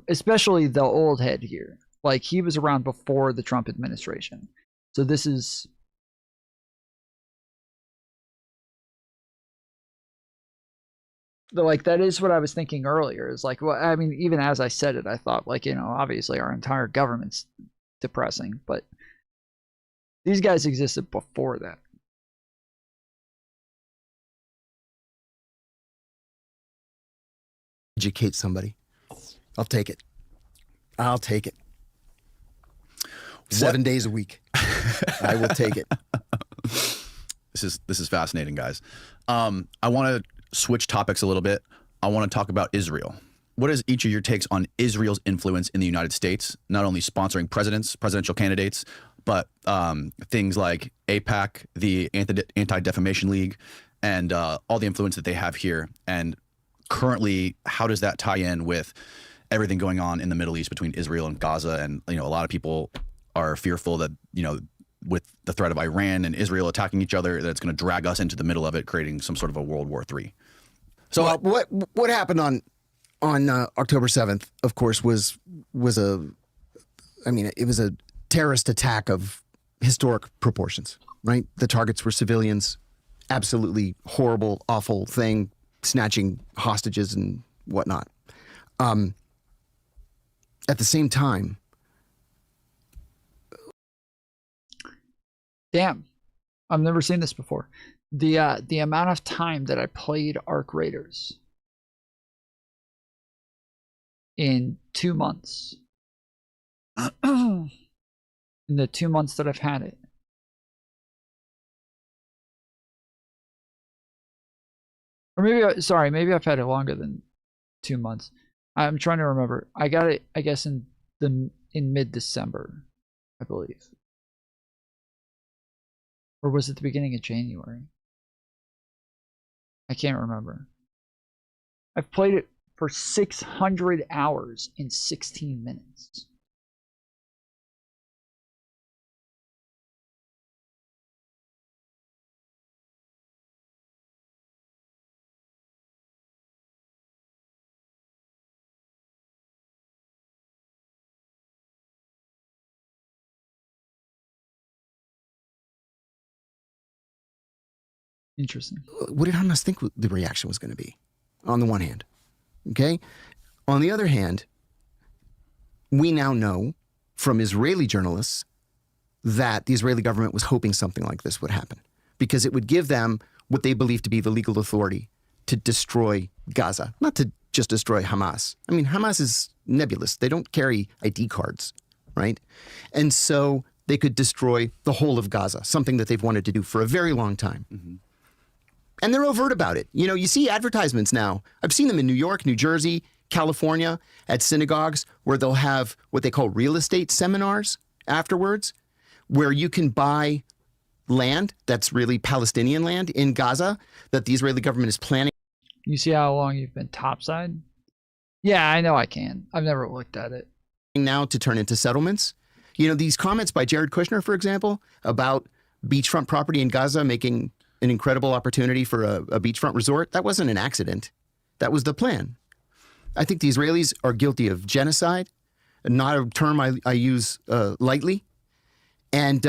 Speaker 5: Especially the old head here. Like, he was around before the Trump administration. So this is... Like, that is what I was thinking earlier. Is like, well, I mean, even as I said it, I thought, like, you know, obviously our entire government's depressing, but these guys existed before that.
Speaker 17: Educate somebody. I'll take it. I'll take it. 7 days a week. I will take it.
Speaker 8: This is fascinating, guys. I want to switch topics a little bit. I want to talk about Israel. What is each of your takes on Israel's influence in the United States, not only sponsoring presidential candidates, but things like AIPAC, the Anti-Defamation League, and all the influence that they have here? And currently, how does that tie in with everything going on in the Middle East between Israel and Gaza? And, you know, a lot of people are fearful that, you know, with the threat of Iran and Israel attacking each other, that it's going to drag us into the middle of it, creating some sort of a World War III.
Speaker 17: So what happened on October 7th, of course, was it was a terrorist attack of historic proportions, right? The targets were civilians, absolutely horrible, awful thing, snatching hostages and whatnot. At the same time,
Speaker 5: damn, I've never seen this before. The amount of time that I played Arc Raiders in 2 months, in the 2 months that I've had it, or maybe I've had it longer than 2 months. I'm trying to remember. I got it, I guess, in mid-December, I believe. Or was it the beginning of January? I can't remember. I've played it for 600 hours in 16 minutes. Interesting.
Speaker 17: What did Hamas think the reaction was going to be? On the one hand, okay? On the other hand, we now know from Israeli journalists that the Israeli government was hoping something like this would happen because it would give them what they believe to be the legal authority to destroy Gaza, not to just destroy Hamas. I mean, Hamas is nebulous. They don't carry ID cards, right? And so they could destroy the whole of Gaza, something that they've wanted to do for a very long time. Mm-hmm. And they're overt about it. You know, you see advertisements now. I've seen them in New York, New Jersey, California, at synagogues where they'll have what they call real estate seminars afterwards, where you can buy land that's really Palestinian land in Gaza that the Israeli government is planning.
Speaker 5: You see how long you've been topside? Yeah, I know I can. I've never looked at it.
Speaker 17: Now to turn into settlements. You know, these comments by Jared Kushner, for example, about beachfront property in Gaza making an incredible opportunity for a beachfront resort, that wasn't an accident. That was the plan. I think the Israelis are guilty of genocide, not a term I use lightly. And,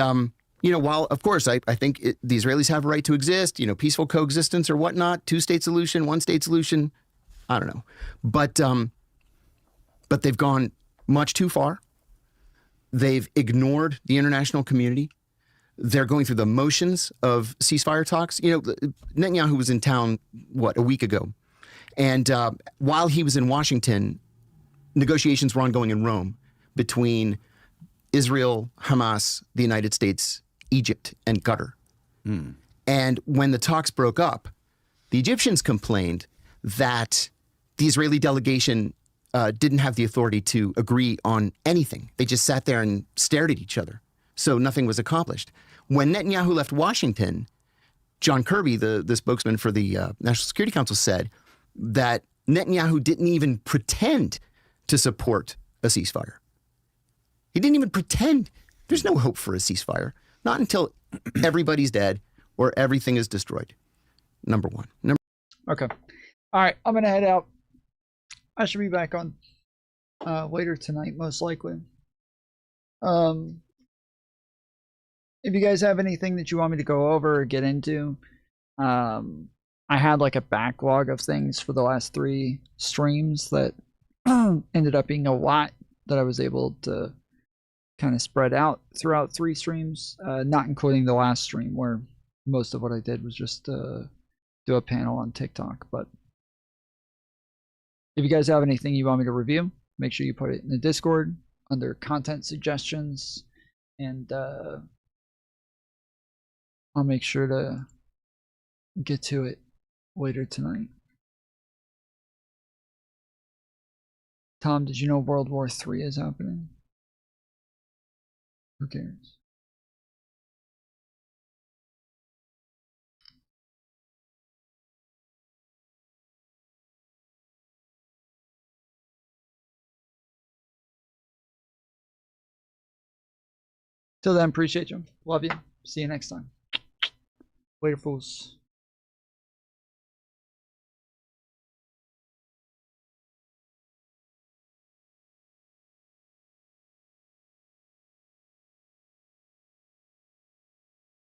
Speaker 17: you know, while, of course, I think the Israelis have a right to exist, you know, peaceful coexistence or whatnot, two-state solution, one-state solution, I don't know. But they've gone much too far. They've ignored the international community. They're going through the motions of ceasefire talks. You know, Netanyahu was in town, a week ago? And while he was in Washington, negotiations were ongoing in Rome between Israel, Hamas, the United States, Egypt, and Qatar. Mm. And when the talks broke up, the Egyptians complained that the Israeli delegation didn't have the authority to agree on anything. They just sat there and stared at each other. So nothing was accomplished. When Netanyahu left Washington, John Kirby, the spokesman for the National Security Council, said that Netanyahu didn't even pretend to support a ceasefire. He didn't even pretend. There's no hope for a ceasefire. Not until everybody's dead or everything is destroyed. Number one.
Speaker 5: Okay. All right. I'm going to head out. I should be back on later tonight, most likely. If you guys have anything that you want me to go over or get into, I had like a backlog of things for the last 3 streams that ended up being a lot that I was able to kind of spread out throughout 3 streams, not including the last stream where most of what I did was just do a panel on TikTok. But if you guys have anything you want me to review, make sure you put it in the Discord under content suggestions, and I'll make sure to get to it later tonight. Tom, did you know World War III is happening? Who cares? Till then, appreciate you. Love you. See you next time. Later, fools.